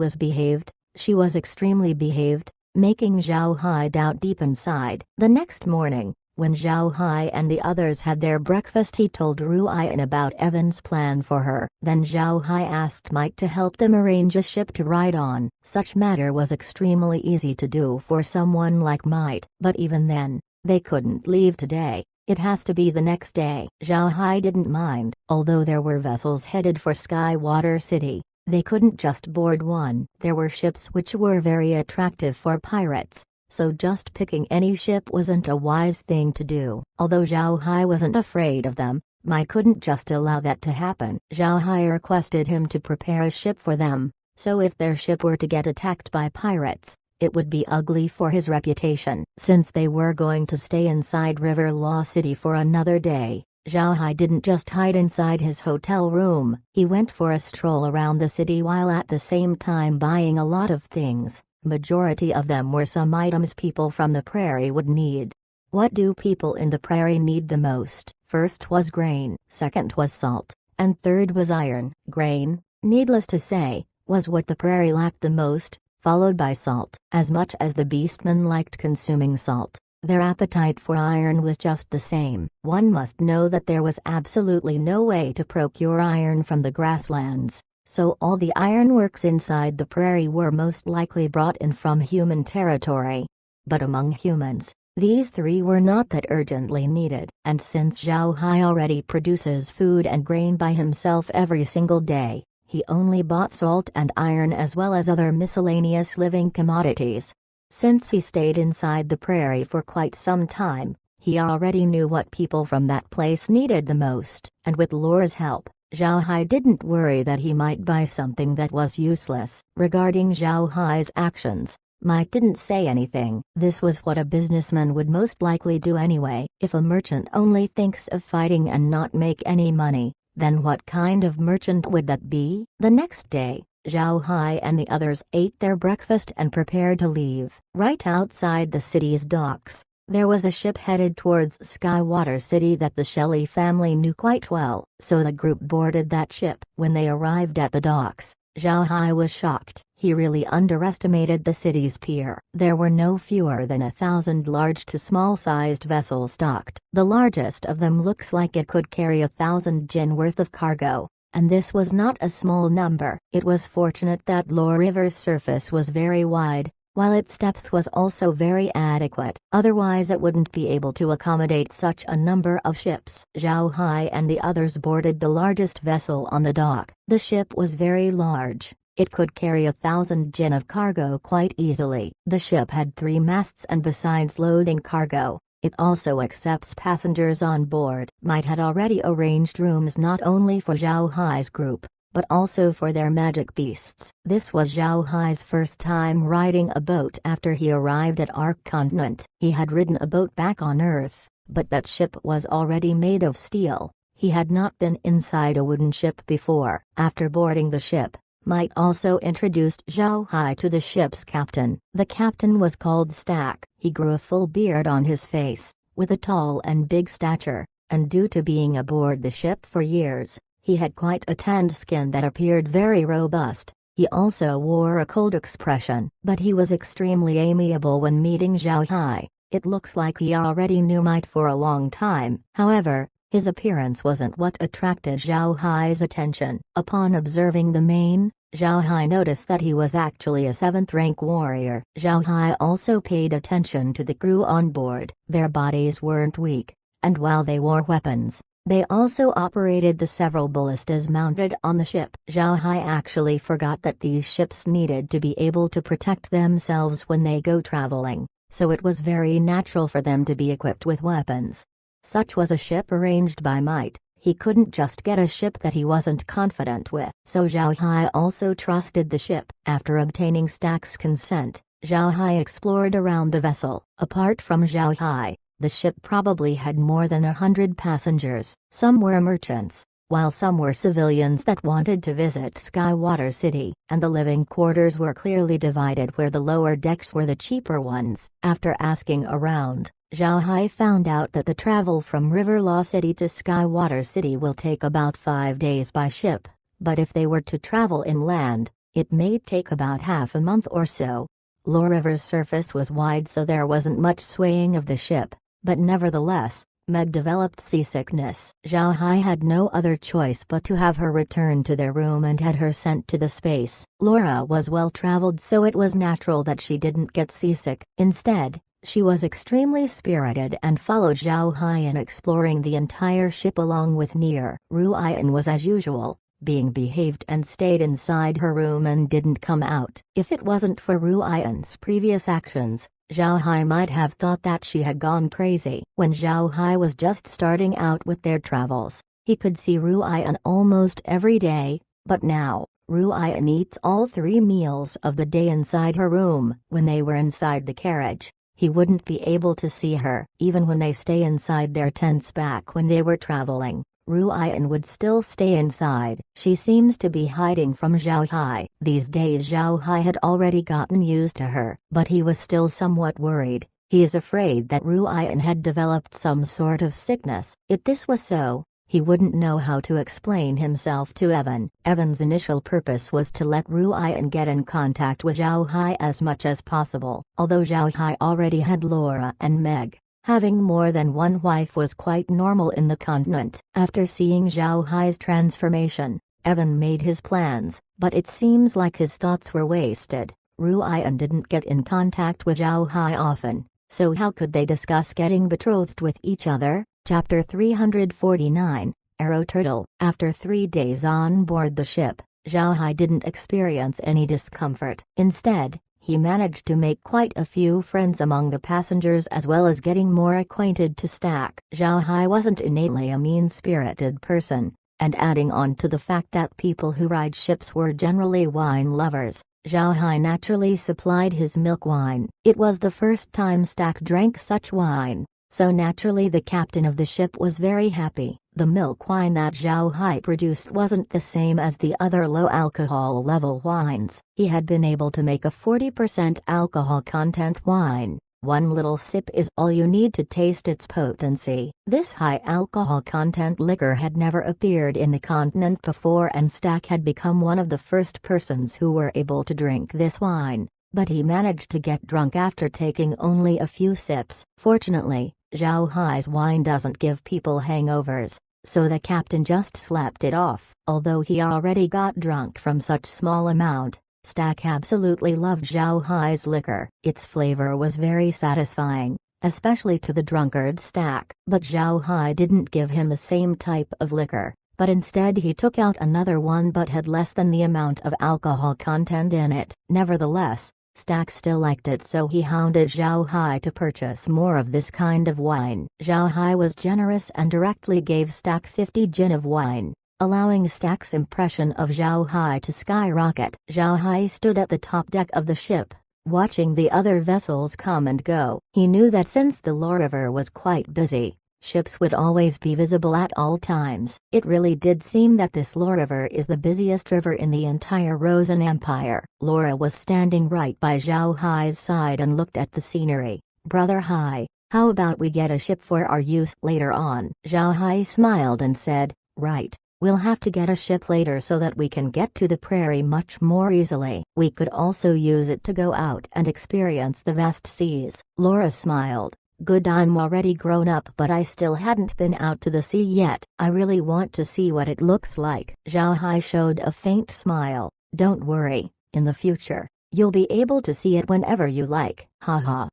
was extremely behaved, making Zhao Hai doubt deep inside. The next morning, when Zhao Hai and the others had their breakfast, he told Ruian about Evan's plan for her. Then Zhao Hai asked Mike to help them arrange a ship to ride on. Such matter was extremely easy to do for someone like Mike, but even then, they couldn't leave today. It has to be the next day. Zhao Hai didn't mind. Although there were vessels headed for Skywater City, they couldn't just board one. There were ships which were very attractive for pirates, so just picking any ship wasn't a wise thing to do. Although Zhao Hai wasn't afraid of them, Mai couldn't just allow that to happen. Zhao Hai requested him to prepare a ship for them, so if their ship were to get attacked by pirates, it would be ugly for his reputation. Since they were going to stay inside River Law City for another day, Zhao Hai didn't just hide inside his hotel room. He went for a stroll around the city while at the same time buying a lot of things. Majority of them were some items people from the prairie would need. What do people in the prairie need the most? First was grain, second was salt, and third was iron. Grain, needless to say, was what the prairie lacked the most, followed by salt. As much as the beastmen liked consuming salt, their appetite for iron was just the same. One must know that there was absolutely no way to procure iron from the grasslands, so all the ironworks inside the prairie were most likely brought in from human territory. But among humans, these three were not that urgently needed. And since Zhao Hai already produces food and grain by himself every single day, he only bought salt and iron as well as other miscellaneous living commodities. Since he stayed inside the prairie for quite some time, he already knew what people from that place needed the most. And with Laura's help, Zhao Hai didn't worry that he might buy something that was useless. Regarding Zhao Hai's actions, Mike didn't say anything. This was what a businessman would most likely do anyway. If a merchant only thinks of fighting and not make any money, then what kind of merchant would that be? The next day, Zhao Hai and the others ate their breakfast and prepared to leave. Right outside the city's docks, there was a ship headed towards Skywater City that the Shelley family knew quite well, so the group boarded that ship. When they arrived at the docks, Zhao Hai was shocked. He really underestimated the city's pier. There were no fewer than 1,000 large to small-sized vessels docked. The largest of them looks like it could carry 1,000 jin worth of cargo, and this was not a small number. It was fortunate that Law River's surface was very wide, while its depth was also very adequate. Otherwise it wouldn't be able to accommodate such a number of ships. Zhao Hai and the others boarded the largest vessel on the dock. The ship was very large. It could carry 1,000 jin of cargo quite easily. The ship had 3 masts, and besides loading cargo, it also accepts passengers on board. Might had already arranged rooms not only for Zhao Hai's group, but also for their magic beasts. This was Zhao Hai's first time riding a boat after he arrived at Ark Continent. He had ridden a boat back on Earth, but that ship was already made of steel. He had not been inside a wooden ship before. After boarding the ship, Mike also introduced Zhao Hai to the ship's captain. The captain was called Stack. He grew a full beard on his face, with a tall and big stature, and due to being aboard the ship for years, he had quite a tanned skin that appeared very robust. He also wore a cold expression, but he was extremely amiable when meeting Zhao Hai. It looks like he already knew Mike for a long time. However, his appearance wasn't what attracted Zhao Hai's attention. Upon observing the main, Zhao Hai noticed that he was actually a 7th-rank warrior. Zhao Hai also paid attention to the crew on board. Their bodies weren't weak, and while they wore weapons, they also operated the several ballistas mounted on the ship. Zhao Hai actually forgot that these ships needed to be able to protect themselves when they go traveling, so it was very natural for them to be equipped with weapons. Such was a ship arranged by Might. He couldn't just get a ship that he wasn't confident with. So Zhao Hai also trusted the ship. After obtaining Stack's consent, Zhao Hai explored around the vessel. Apart from Zhao Hai, the ship probably had more than 100 passengers. Some were merchants, while some were civilians that wanted to visit Skywater City, and the living quarters were clearly divided where the lower decks were the cheaper ones. After asking around, Zhao Hai found out that the travel from Riverlaw City to Skywater City will take about 5 days by ship, but if they were to travel inland, it may take about half a month or so. Law River's surface was wide, so there wasn't much swaying of the ship, but nevertheless, Meg developed seasickness. Zhao Hai had no other choice but to have her return to their room and had her sent to the space. Laura was well traveled, so it was natural that she didn't get seasick. Instead, she was extremely spirited and followed Zhao Hai in exploring the entire ship along with Nier. Ruian was as usual, being behaved and stayed inside her room and didn't come out. If it wasn't for Ruian's previous actions, Zhao Hai might have thought that she had gone crazy. When Zhao Hai was just starting out with their travels, he could see Ruian almost every day, but now, Ruian eats all 3 meals of the day inside her room. When they were inside the carriage, he wouldn't be able to see her. Even when they stay inside their tents back when they were traveling, Ruian would still stay inside. She seems to be hiding from Zhao Hai. These days Zhao Hai had already gotten used to her, but he was still somewhat worried. He is afraid that Ruian had developed some sort of sickness. If this was so, he wouldn't know how to explain himself to Evan. Evan's initial purpose was to let Ruian get in contact with Zhao Hai as much as possible. Although Zhao Hai already had Laura and Meg, having more than one wife was quite normal in the continent. After seeing Zhao Hai's transformation, Evan made his plans, but it seems like his thoughts were wasted. Ruian didn't get in contact with Zhao Hai often, so how could they discuss getting betrothed with each other? Chapter 349, Arrow Turtle. After 3 days on board the ship, Zhao Hai didn't experience any discomfort. Instead, he managed to make quite a few friends among the passengers as well as getting more acquainted to Stack. Zhao Hai wasn't innately a mean-spirited person, and adding on to the fact that people who ride ships were generally wine lovers, Zhao Hai naturally supplied his milk wine. It was the first time Stack drank such wine, so naturally the captain of the ship was very happy. The milk wine that Zhao Hai produced wasn't the same as the other low alcohol level wines. He had been able to make a 40% alcohol content wine. One little sip is all you need to taste its potency. This high alcohol content liquor had never appeared in the continent before, and Stack had become one of the first persons who were able to drink this wine, but he managed to get drunk after taking only a few sips. Fortunately, Zhao Hai's wine doesn't give people hangovers, so the captain just slapped it off. Although he already got drunk from such small amount, Stack absolutely loved Zhao Hai's liquor. Its flavor was very satisfying, especially to the drunkard Stack. But Zhao Hai didn't give him the same type of liquor, but instead he took out another one but had less than the amount of alcohol content in it. Nevertheless, Stack still liked it, so he hounded Zhao Hai to purchase more of this kind of wine. Zhao Hai was generous and directly gave Stack 50 gin of wine, allowing Stack's impression of Zhao Hai to skyrocket. Zhao Hai stood at the top deck of the ship, watching the other vessels come and go. He knew that since the Law River was quite busy, ships would always be visible at all times. It really did seem that this Law River is the busiest river in the entire Rosen Empire. Laura was standing right by Zhao Hai's side and looked at the scenery. "Brother Hai, how about we get a ship for our use later on?" Zhao Hai smiled and said, "Right. We'll have to get a ship later so that we can get to the prairie much more easily. We could also use it to go out and experience the vast seas." Laura smiled. "Good, I'm already grown up, but I still hadn't been out to the sea yet. I really want to see what it looks like." Zhao Hai showed a faint smile. "Don't worry, in the future, you'll be able to see it whenever you like." Haha.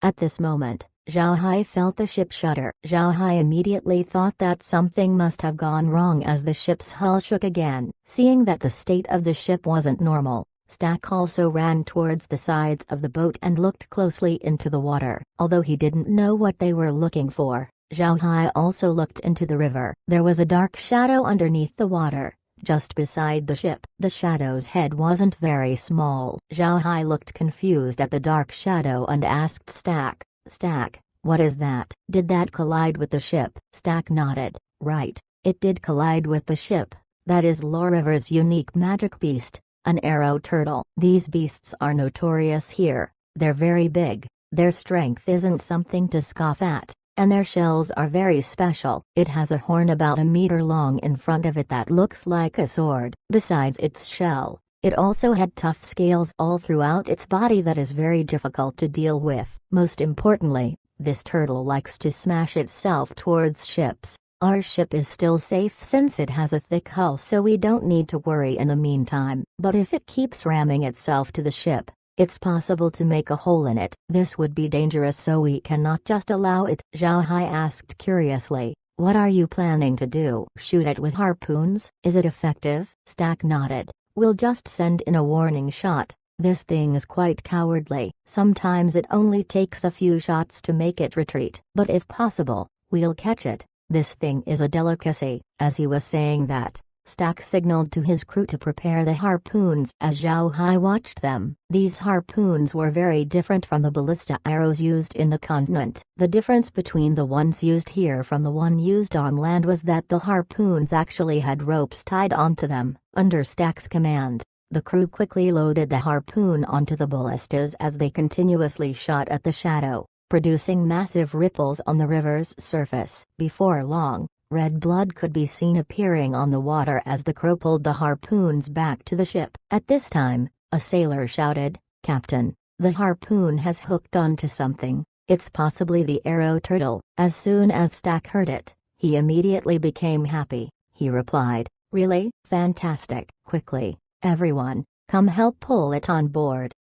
At this moment, Zhao Hai felt the ship shudder. Zhao Hai immediately thought that something must have gone wrong as the ship's hull shook again. Seeing that the state of the ship wasn't normal, Stack also ran towards the sides of the boat and looked closely into the water. Although he didn't know what they were looking for, Zhao Hai also looked into the river. There was a dark shadow underneath the water, just beside the ship. The shadow's head wasn't very small. Zhao Hai looked confused at the dark shadow and asked Stack, what is that? Did that collide with the ship? Stack nodded. Right, it did collide with the ship. That is Lore River's unique magic beast, an arrow turtle. These beasts are notorious here. They're very big, their strength isn't something to scoff at, and their shells are very special. It has a horn about a meter long in front of it that looks like a sword. Besides its shell, it also had tough scales all throughout its body that is very difficult to deal with. Most importantly, this turtle likes to smash itself towards ships. Our ship is still safe since it has a thick hull, so we don't need to worry in the meantime. But if it keeps ramming itself to the ship, it's possible to make a hole in it. This would be dangerous, so we cannot just allow it. Zhao Hai asked curiously, what are you planning to do? Shoot it with harpoons? Is it effective? Stack nodded. We'll just send in a warning shot. This thing is quite cowardly. Sometimes it only takes a few shots to make it retreat. But if possible, we'll catch it. This thing is a delicacy. As he was saying that, Stack signaled to his crew to prepare the harpoons. As Zhao Hai watched them, these harpoons were very different from the ballista arrows used in the continent. The difference between the ones used here from the one used on land was that the harpoons actually had ropes tied onto them. Under Stack's command, the crew quickly loaded the harpoon onto the ballistas as they continuously shot at the shadow, producing massive ripples on the river's surface. Before long, red blood could be seen appearing on the water as the crew pulled the harpoons back to the ship. At this time, a sailor shouted, "Captain, the harpoon has hooked onto something. It's possibly the arrow turtle." As soon as Stack heard it, he immediately became happy. He replied, "Really? Fantastic. Quickly, everyone, come help pull it on board."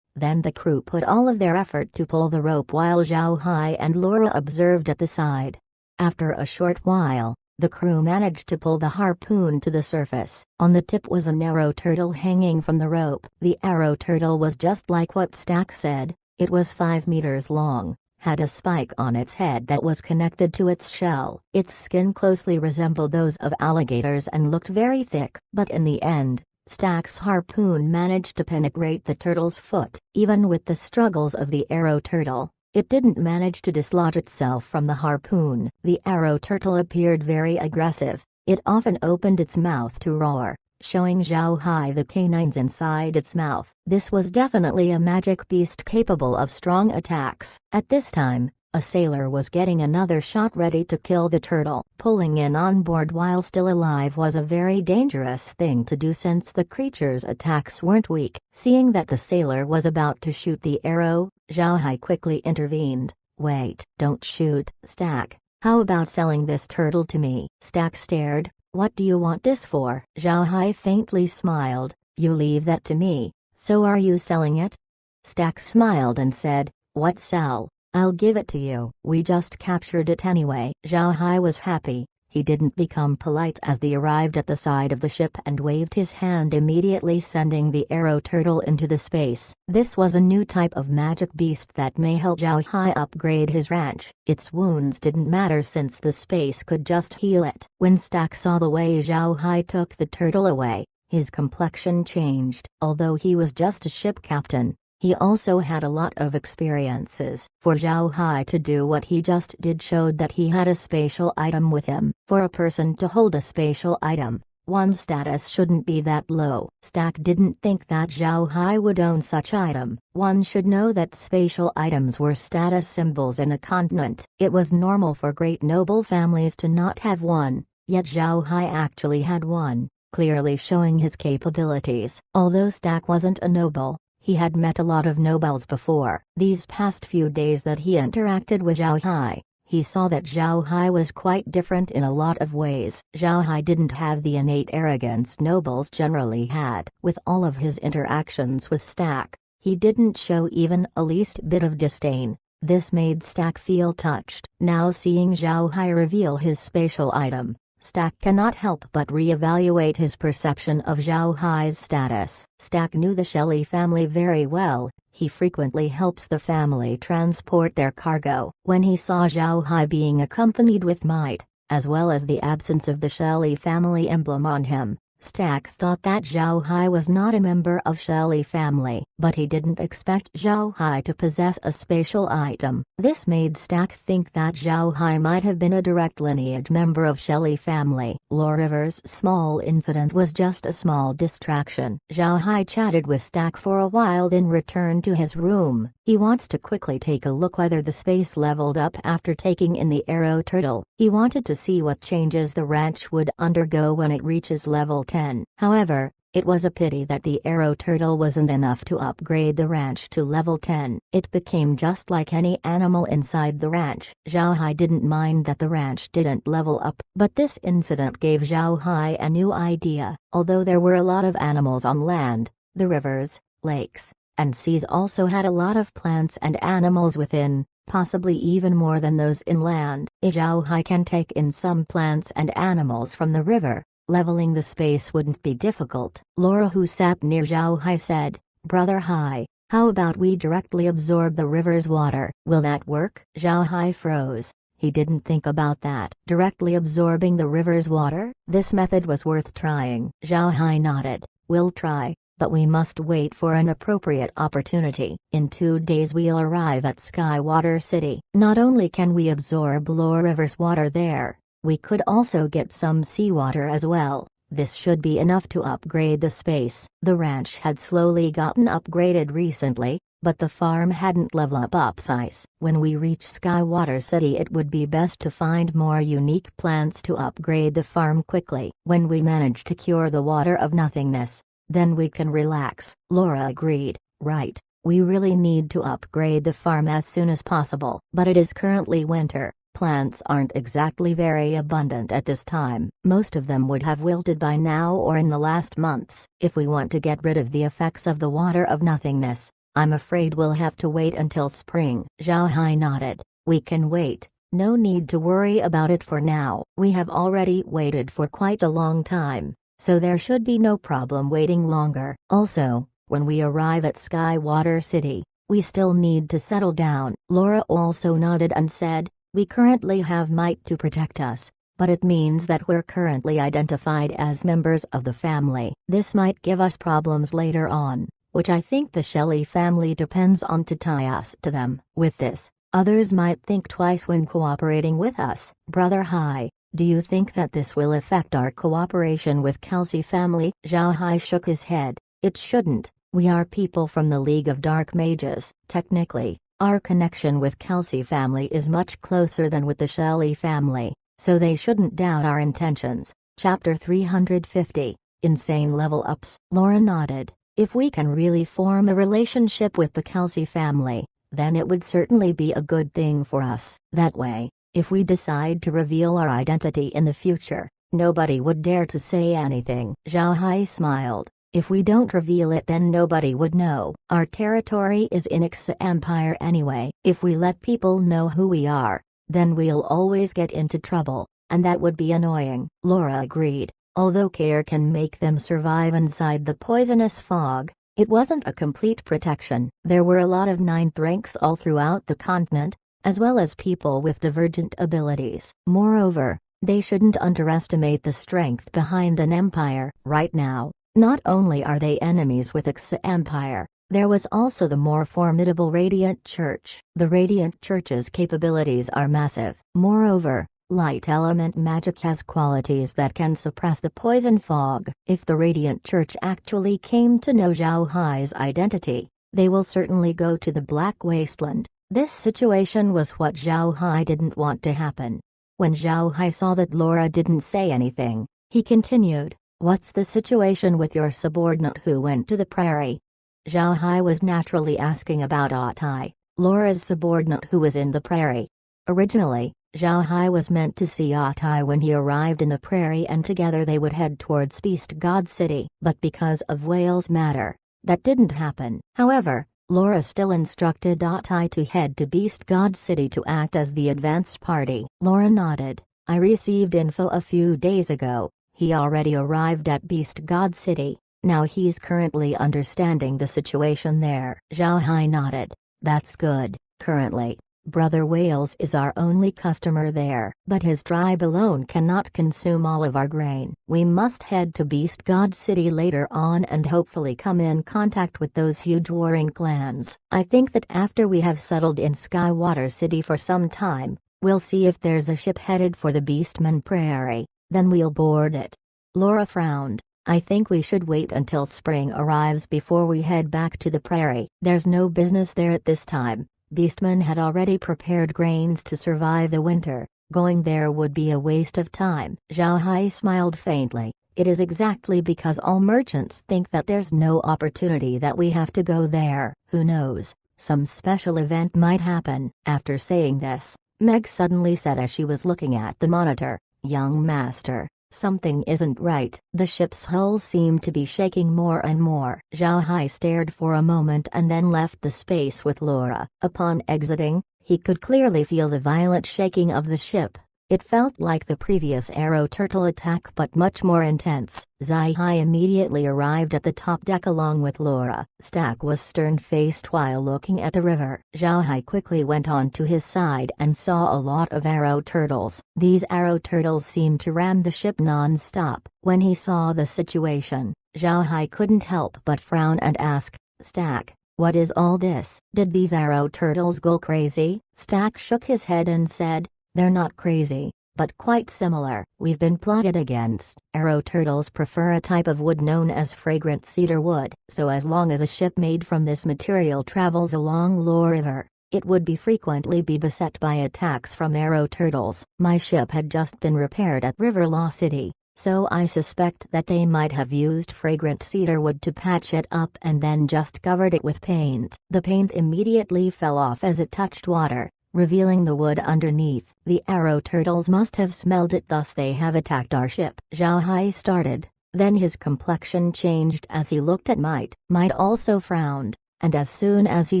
Then the crew put all of their effort to pull the rope while Zhao Hai and Laura observed at the side. After a short while, the crew managed to pull the harpoon to the surface. On the tip was an arrow turtle hanging from the rope. The arrow turtle was just like what Stack said. It was 5 meters long, had a spike on its head that was connected to its shell. Its skin closely resembled those of alligators and looked very thick. But in the end, Stack's harpoon managed to penetrate the turtle's foot. Even with the struggles of the arrow turtle, it didn't manage to dislodge itself from the harpoon. The arrow turtle appeared very aggressive. It often opened its mouth to roar, showing Zhao Hai the canines inside its mouth. This was definitely a magic beast capable of strong attacks. At this time, a sailor was getting another shot ready to kill the turtle. Pulling in on board while still alive was a very dangerous thing to do since the creature's attacks weren't weak. Seeing that the sailor was about to shoot the arrow, Zhao Hai quickly intervened. "Wait, don't shoot, Stack. How about selling this turtle to me?" Stack stared. "What do you want this for?" Zhao Hai faintly smiled. "You leave that to me. So are you selling it?" Stack smiled and said, "What sell? I'll give it to you. We just captured it anyway." Zhao Hai was happy. He didn't become polite as they arrived at the side of the ship and waved his hand, immediately sending the arrow turtle into the space. This was a new type of magic beast that may help Zhao Hai upgrade his ranch. Its wounds didn't matter since the space could just heal it. When Stack saw the way Zhao Hai took the turtle away, his complexion changed. Although he was just a ship captain, he also had a lot of experiences. For Zhao Hai to do what he just did showed that he had a spatial item with him. For a person to hold a spatial item, one's status shouldn't be that low. Stack didn't think that Zhao Hai would own such item. One should know that spatial items were status symbols in a continent. It was normal for great noble families to not have one, yet Zhao Hai actually had one, clearly showing his capabilities. Although Stack wasn't a noble, he had met a lot of nobles before. These past few days that he interacted with Zhao Hai, he saw that Zhao Hai was quite different in a lot of ways. Zhao Hai didn't have the innate arrogance nobles generally had. With all of his interactions with Stack, he didn't show even a least bit of disdain. This made Stack feel touched. Now seeing Zhao Hai reveal his spatial item, Stack cannot help but reevaluate his perception of Zhao Hai's status. Stack knew the Shelley family very well. He frequently helps the family transport their cargo. When he saw Zhao Hai being accompanied with Might, as well as the absence of the Shelley family emblem on him, Stack thought that Zhao Hai was not a member of Shelley family, but he didn't expect Zhao Hai to possess a spatial item. This made Stack think that Zhao Hai might have been a direct lineage member of Shelley family. Law River's small incident was just a small distraction. Zhao Hai chatted with Stack for a while, then returned to his room. He wants to quickly take a look whether the space leveled up after taking in the arrow turtle. He wanted to see what changes the ranch would undergo when it reaches level 10. However, it was a pity that the arrow turtle wasn't enough to upgrade the ranch to level 10. It became just like any animal inside the ranch. Zhao Hai didn't mind that the ranch didn't level up, but this incident gave Zhao Hai a new idea. Although there were a lot of animals on land, the rivers, lakes, and seas also had a lot of plants and animals within, possibly even more than those inland. Zhao Hai can take in some plants and animals from the river. Leveling the space wouldn't be difficult. Laura, who sat near Zhao Hai, said, "Brother Hai, how about we directly absorb the river's water? Will that work?" Zhao Hai froze. He didn't think about that. Directly absorbing the river's water? This method was worth trying. Zhao Hai nodded. "We'll try, but we must wait for an appropriate opportunity. In 2 days we'll arrive at Skywater City. Not only can we absorb Law River's water there, we could also get some seawater as well. This should be enough to upgrade the space." The ranch had slowly gotten upgraded recently, but the farm hadn't leveled up size. When we reach Skywater City, it would be best to find more unique plants to upgrade the farm quickly. When we manage to cure the water of nothingness, then we can relax. Laura agreed. "Right, we really need to upgrade the farm as soon as possible. But it is currently winter. Plants aren't exactly very abundant at this time. Most of them would have wilted by now or in the last months. If we want to get rid of the effects of the water of nothingness, I'm afraid we'll have to wait until spring." Zhao Hai nodded. "We can wait. No need to worry about it for now. We have already waited for quite a long time, so there should be no problem waiting longer. Also, when we arrive at Skywater City, we still need to settle down." Laura also nodded and said, "We currently have Might to protect us, but it means that we're currently identified as members of the family. This might give us problems later on, which I think the Shelley family depends on to tie us to them. With this, others might think twice when cooperating with us." "Brother Hai, do you think that this will affect our cooperation with Kelsey family?" Zhao Hai shook his head. "It shouldn't. We are people from the League of Dark Mages. Technically, our connection with Kelsey family is much closer than with the Shelley family, so they shouldn't doubt our intentions." Chapter 350, Insane Level Ups. Laura nodded. "If we can really form a relationship with the Kelsey family, then it would certainly be a good thing for us. That way, if we decide to reveal our identity in the future, nobody would dare to say anything." Zhao Hai smiled. "If we don't reveal it, then nobody would know. Our territory is in Ixa Empire anyway. If we let people know who we are, then we'll always get into trouble, and that would be annoying." Laura agreed. Although care can make them survive inside the poisonous fog, it wasn't a complete protection. There were a lot of 9th ranks all throughout the continent, as well as people with divergent abilities. Moreover, they shouldn't underestimate the strength behind an empire. Right now, not only are they enemies with Ixa Empire, there was also the more formidable Radiant Church. The Radiant Church's capabilities are massive. Moreover, light element magic has qualities that can suppress the poison fog. If the Radiant Church actually came to know Zhao Hai's identity, they will certainly go to the Black Wasteland. This situation was what Zhao Hai didn't want to happen. When Zhao Hai saw that Laura didn't say anything, he continued, "What's the situation with your subordinate who went to the prairie?" Zhao Hai was naturally asking about Atai, Laura's subordinate who was in the prairie. Originally, Zhao Hai was meant to see Atai when he arrived in the prairie, and together they would head towards Beast God City. But because of Whale's matter, that didn't happen. However, Laura still instructed Atai to head to Beast God City to act as the advance party. Laura nodded. "I received info a few days ago. He already arrived at Beast God City." Now he's currently understanding the situation there. Zhao Hai nodded. That's good. Currently, Brother Wales is our only customer there. But his tribe alone cannot consume all of our grain. We must head to Beast God City later on and hopefully come in contact with those huge warring clans. I think that after we have settled in Skywater City for some time, we'll see if there's a ship headed for the Beastman Prairie. Then we'll board it. Laura frowned. I think we should wait until spring arrives before we head back to the prairie. There's no business there at this time. Beastmen had already prepared grains to survive the winter. Going there would be a waste of time. Zhao Hai smiled faintly. It is exactly because all merchants think that there's no opportunity that we have to go there. Who knows? Some special event might happen. After saying this, Meg suddenly said as she was looking at the monitor, "Young master, something isn't right." The ship's hull seemed to be shaking more and more. Zhao Hai stared for a moment and then left the space with Laura. Upon exiting, he could clearly feel the violent shaking of the ship. It felt like the previous arrow turtle attack but much more intense. Zhao Hai immediately arrived at the top deck along with Laura. Stack was stern-faced while looking at the river. Zhao Hai quickly went on to his side and saw a lot of arrow turtles. These arrow turtles seemed to ram the ship non-stop. When he saw the situation, Zhao Hai couldn't help but frown and ask, "Stack, what is all this? Did these arrow turtles go crazy?" Stack shook his head and said, "They're not crazy, but quite similar. We've been plotted against." Arrow turtles prefer a type of wood known as fragrant cedar wood, so as long as a ship made from this material travels along Law River, it would frequently be beset by attacks from arrow turtles. My ship had just been repaired at River Law City, so I suspect that they might have used fragrant cedar wood to patch it up and then just covered it with paint. The paint immediately fell off as it touched water, revealing the wood underneath. The arrow turtles must have smelled it, thus they have attacked our ship. Zhao Hai started, then his complexion changed as he looked at Might. Might also frowned, and as soon as he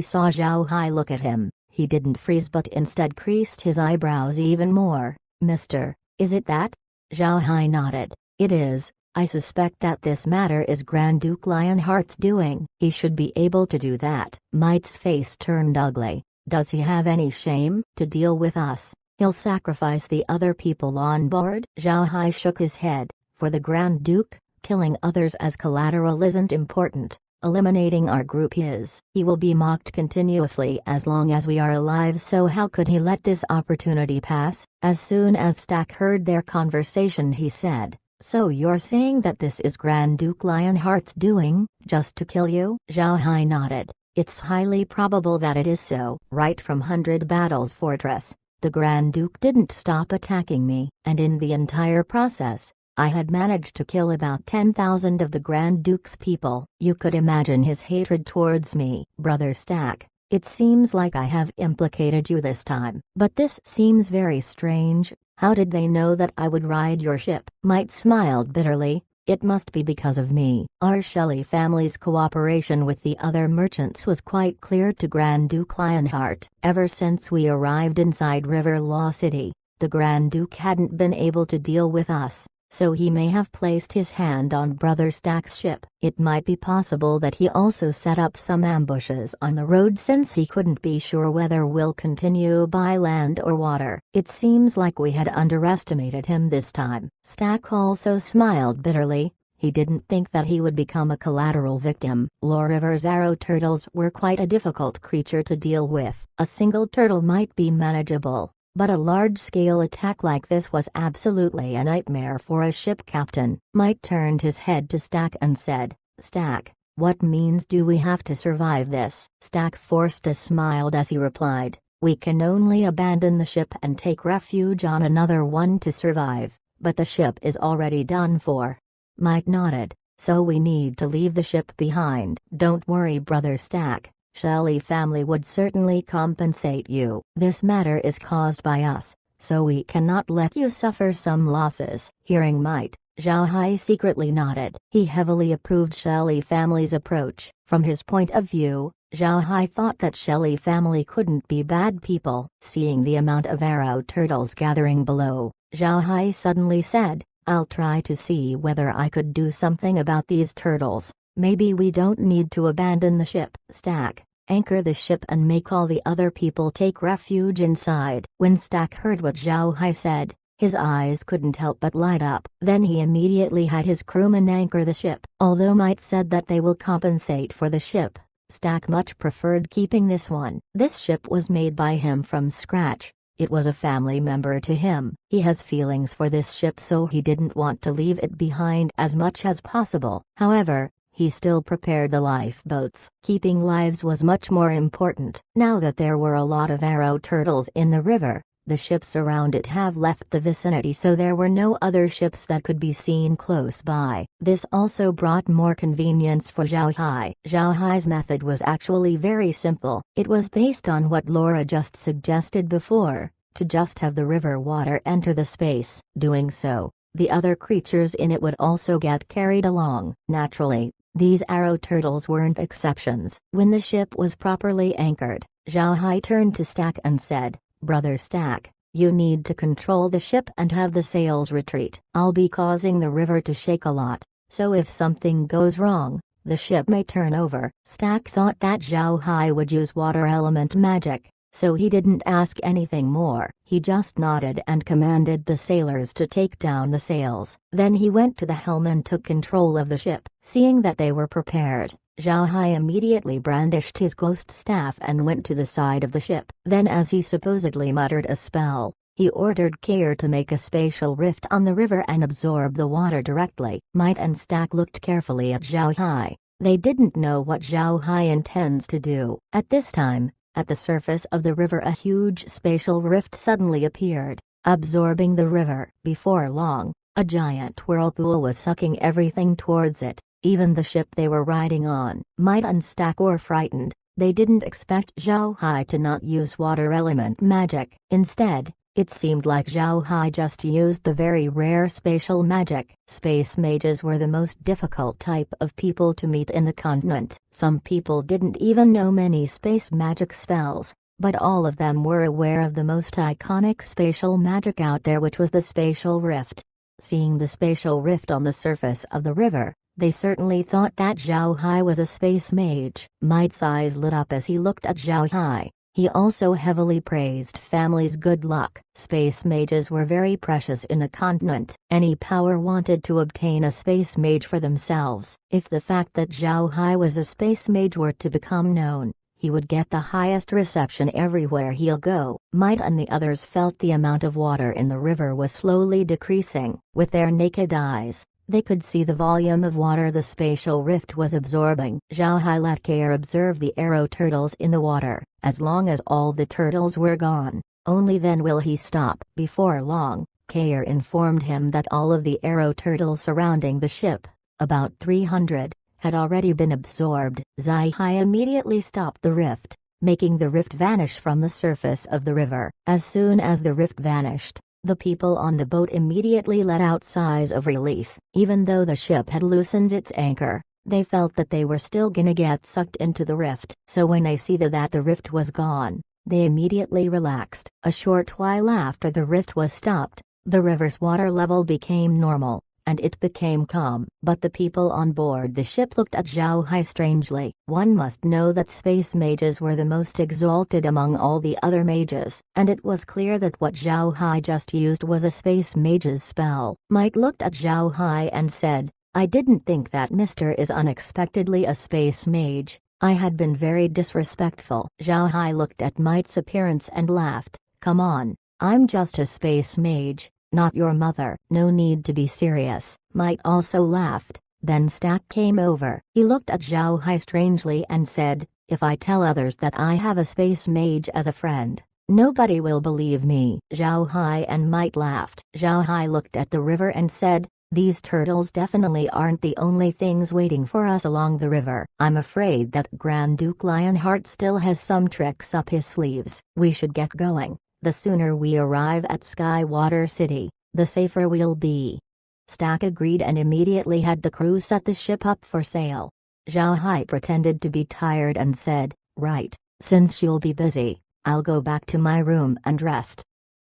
saw Zhao Hai look at him, he didn't freeze but instead creased his eyebrows even more. "Mister, is it that?" Zhao Hai nodded. "It is. I suspect that this matter is Grand Duke Lionheart's doing. He should be able to do that." Might's face turned ugly. "Does he have any shame? To deal with us, he'll sacrifice the other people on board?" Zhao Hai shook his head. "For the Grand Duke, killing others as collateral isn't important. Eliminating our group is. He will be mocked continuously as long as we are alive, so how could he let this opportunity pass?" As soon as Stack heard their conversation, he said, "So you're saying that this is Grand Duke Lionheart's doing, just to kill you?" Zhao Hai nodded. "It's highly probable that it is so. Right from 100 Battles Fortress, the Grand Duke didn't stop attacking me, and in the entire process, I had managed to kill about 10,000 of the Grand Duke's people. You could imagine his hatred towards me." "Brother Stack, it seems like I have implicated you this time. But this seems very strange. How did they know that I would ride your ship?" Might smiled bitterly. "It must be because of me." Our Shelley family's cooperation with the other merchants was quite clear to Grand Duke Lionheart. Ever since we arrived inside River Law City, the Grand Duke hadn't been able to deal with us, so he may have placed his hand on Brother Stack's ship. It might be possible that he also set up some ambushes on the road since he couldn't be sure whether we'll continue by land or water. It seems like we had underestimated him this time. Stack also smiled bitterly. He didn't think that he would become a collateral victim. Law River's arrow turtles were quite a difficult creature to deal with. A single turtle might be manageable, but a large-scale attack like this was absolutely a nightmare for a ship captain. Mike turned his head to Stack and said, "Stack, what means do we have to survive this?" Stack forced a smile as he replied, "We can only abandon the ship and take refuge on another one to survive, but the ship is already done for." Mike nodded, "So we need to leave the ship behind." "Don't worry, Brother Stack. Shelley family would certainly compensate you. This matter is caused by us, so we cannot let you suffer some losses." Hearing Might, Zhao Hai secretly nodded. He heavily approved Shelley family's approach. From his point of view, Zhao Hai thought that Shelley family couldn't be bad people. Seeing the amount of arrow turtles gathering below, Zhao Hai suddenly said, I'll try to see whether I could do something about these turtles. Maybe we don't need to abandon the ship. Stack, anchor the ship and make all the other people take refuge inside." When Stack heard what Zhao Hai said, his eyes couldn't help but light up. Then he immediately had his crewmen anchor the ship. Although Might said that they will compensate for the ship, Stack much preferred keeping this one. This ship was made by him from scratch. It was a family member to him. He has feelings for this ship, so he didn't want to leave it behind as much as possible. However, he still prepared the lifeboats. Keeping lives was much more important. Now that there were a lot of arrow turtles in the river, the ships around it have left the vicinity, so there were no other ships that could be seen close by. This also brought more convenience for Zhao Hai. Zhao Hai's method was actually very simple. It was based on what Laura just suggested before, to just have the river water enter the space. Doing so, the other creatures in it would also get carried along. Naturally, these arrow turtles weren't exceptions. When the ship was properly anchored, Zhao Hai turned to Stack and said, "Brother Stack, you need to control the ship and have the sails retreat. I'll be causing the river to shake a lot, so if something goes wrong, the ship may turn over." Stack thought that Zhao Hai would use water element magic, so he didn't ask anything more. He just nodded and commanded the sailors to take down the sails. Then he went to the helm and took control of the ship. Seeing that they were prepared, Zhao Hai immediately brandished his ghost staff and went to the side of the ship. Then, as he supposedly muttered a spell, he ordered Kair to make a spatial rift on the river and absorb the water directly. Might and Stack looked carefully at Zhao Hai. They didn't know what Zhao Hai intends to do. At this time, at the surface of the river a huge spatial rift suddenly appeared, absorbing the river. Before long, a giant whirlpool was sucking everything towards it, even the ship they were riding on. Might and Stack were frightened. They didn't expect Zhao Hai to not use water element magic. Instead, it seemed like Zhao Hai just used the very rare spatial magic. Space mages were the most difficult type of people to meet in the continent. Some people didn't even know many space magic spells, but all of them were aware of the most iconic spatial magic out there, which was the spatial rift. Seeing the spatial rift on the surface of the river, they certainly thought that Zhao Hai was a space mage. Might's eyes lit up as he looked at Zhao Hai. He also heavily praised family's good luck. Space mages were very precious in the continent. Any power wanted to obtain a space mage for themselves. If the fact that Zhao Hai was a space mage were to become known, he would get the highest reception everywhere he'll go. Might and the others felt the amount of water in the river was slowly decreasing. With their naked eyes, they could see the volume of water the spatial rift was absorbing. Zhao Hai let Kair observe the arrow turtles in the water. As long as all the turtles were gone, only then will he stop. Before long, Kair informed him that all of the arrow turtles surrounding the ship, about 300, had already been absorbed. Zhao Hai immediately stopped the rift, making the rift vanish from the surface of the river. As soon as the rift vanished, the people on the boat immediately let out sighs of relief. Even though the ship had loosened its anchor, they felt that they were still gonna get sucked into the rift. So when they see that the rift was gone, they immediately relaxed. A short while after the rift was stopped, the river's water level became normal, and it became calm. But the people on board the ship looked at Zhao Hai strangely. One must know that space mages were the most exalted among all the other mages, and it was clear that what Zhao Hai just used was a space mage's spell. Might looked at Zhao Hai and said, "I didn't think that Mr. is unexpectedly a space mage. I had been very disrespectful." Zhao Hai looked at Might's appearance and laughed. "Come on, I'm just a space mage, not your mother." "No need to be serious." Might also laughed. Then Stack came over. He looked at Zhao Hai strangely and said, "If I tell others that I have a space mage as a friend, nobody will believe me." Zhao Hai and Might laughed. Zhao Hai looked at the river and said, "These turtles definitely aren't the only things waiting for us along the river. I'm afraid that Grand Duke Lionheart still has some tricks up his sleeves. We should get going. The sooner we arrive at Skywater City, the safer we'll be." Stack agreed and immediately had the crew set the ship up for sail. Zhao Hai pretended to be tired and said, "Right, since you'll be busy, I'll go back to my room and rest."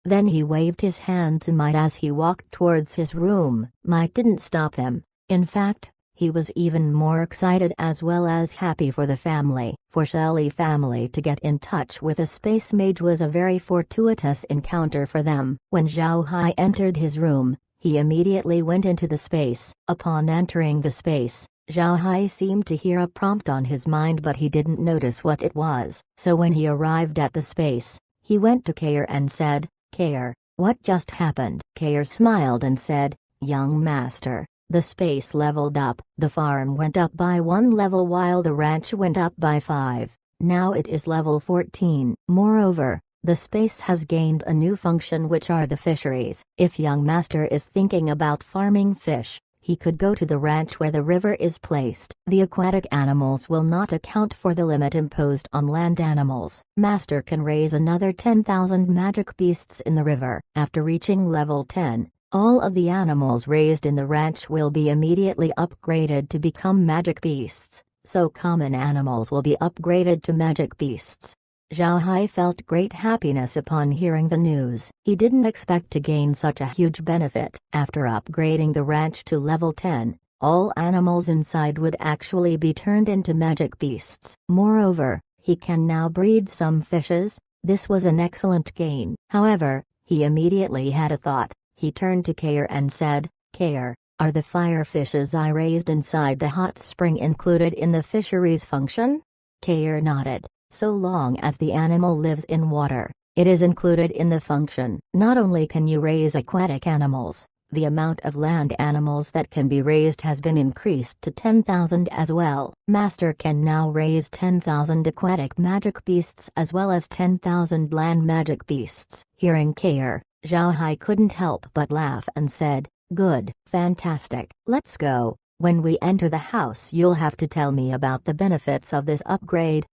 Then he waved his hand to Might as he walked towards his room. Might didn't stop him. In fact, he was even more excited as well as happy for the family. For Shelley family to get in touch with a space mage was a very fortuitous encounter for them. When Zhao Hai entered his room, he immediately went into the space. Upon entering the space, Zhao Hai seemed to hear a prompt on his mind, but he didn't notice what it was. So when he arrived at the space, he went to Kair and said, "Kair, what just happened?" Kair smiled and said, "Young master, the space leveled up. The farm went up by 1 level while the ranch went up by 5. Now it is level 14. Moreover, the space has gained a new function, which are the fisheries. If young master is thinking about farming fish, he could go to the ranch where the river is placed. The aquatic animals will not account for the limit imposed on land animals. Master can raise another 10,000 magic beasts in the river. After reaching level 10, all of the animals raised in the ranch will be immediately upgraded to become magic beasts, so common animals will be upgraded to magic beasts." Zhao Hai felt great happiness upon hearing the news. He didn't expect to gain such a huge benefit. After upgrading the ranch to level 10, all animals inside would actually be turned into magic beasts. Moreover, he can now breed some fishes. This was an excellent gain. However, he immediately had a thought. He turned to Kair and said, "Kair, are the fire fishes I raised inside the hot spring included in the fisheries function?" Kair nodded. "So long as the animal lives in water, it is included in the function. Not only can you raise aquatic animals, the amount of land animals that can be raised has been increased to 10,000 as well. Master can now raise 10,000 aquatic magic beasts as well as 10,000 land magic beasts." Hearing Kair, Zhao Hai couldn't help but laugh and said, "Good, fantastic. Let's go. When we enter the house, you'll have to tell me about the benefits of this upgrade."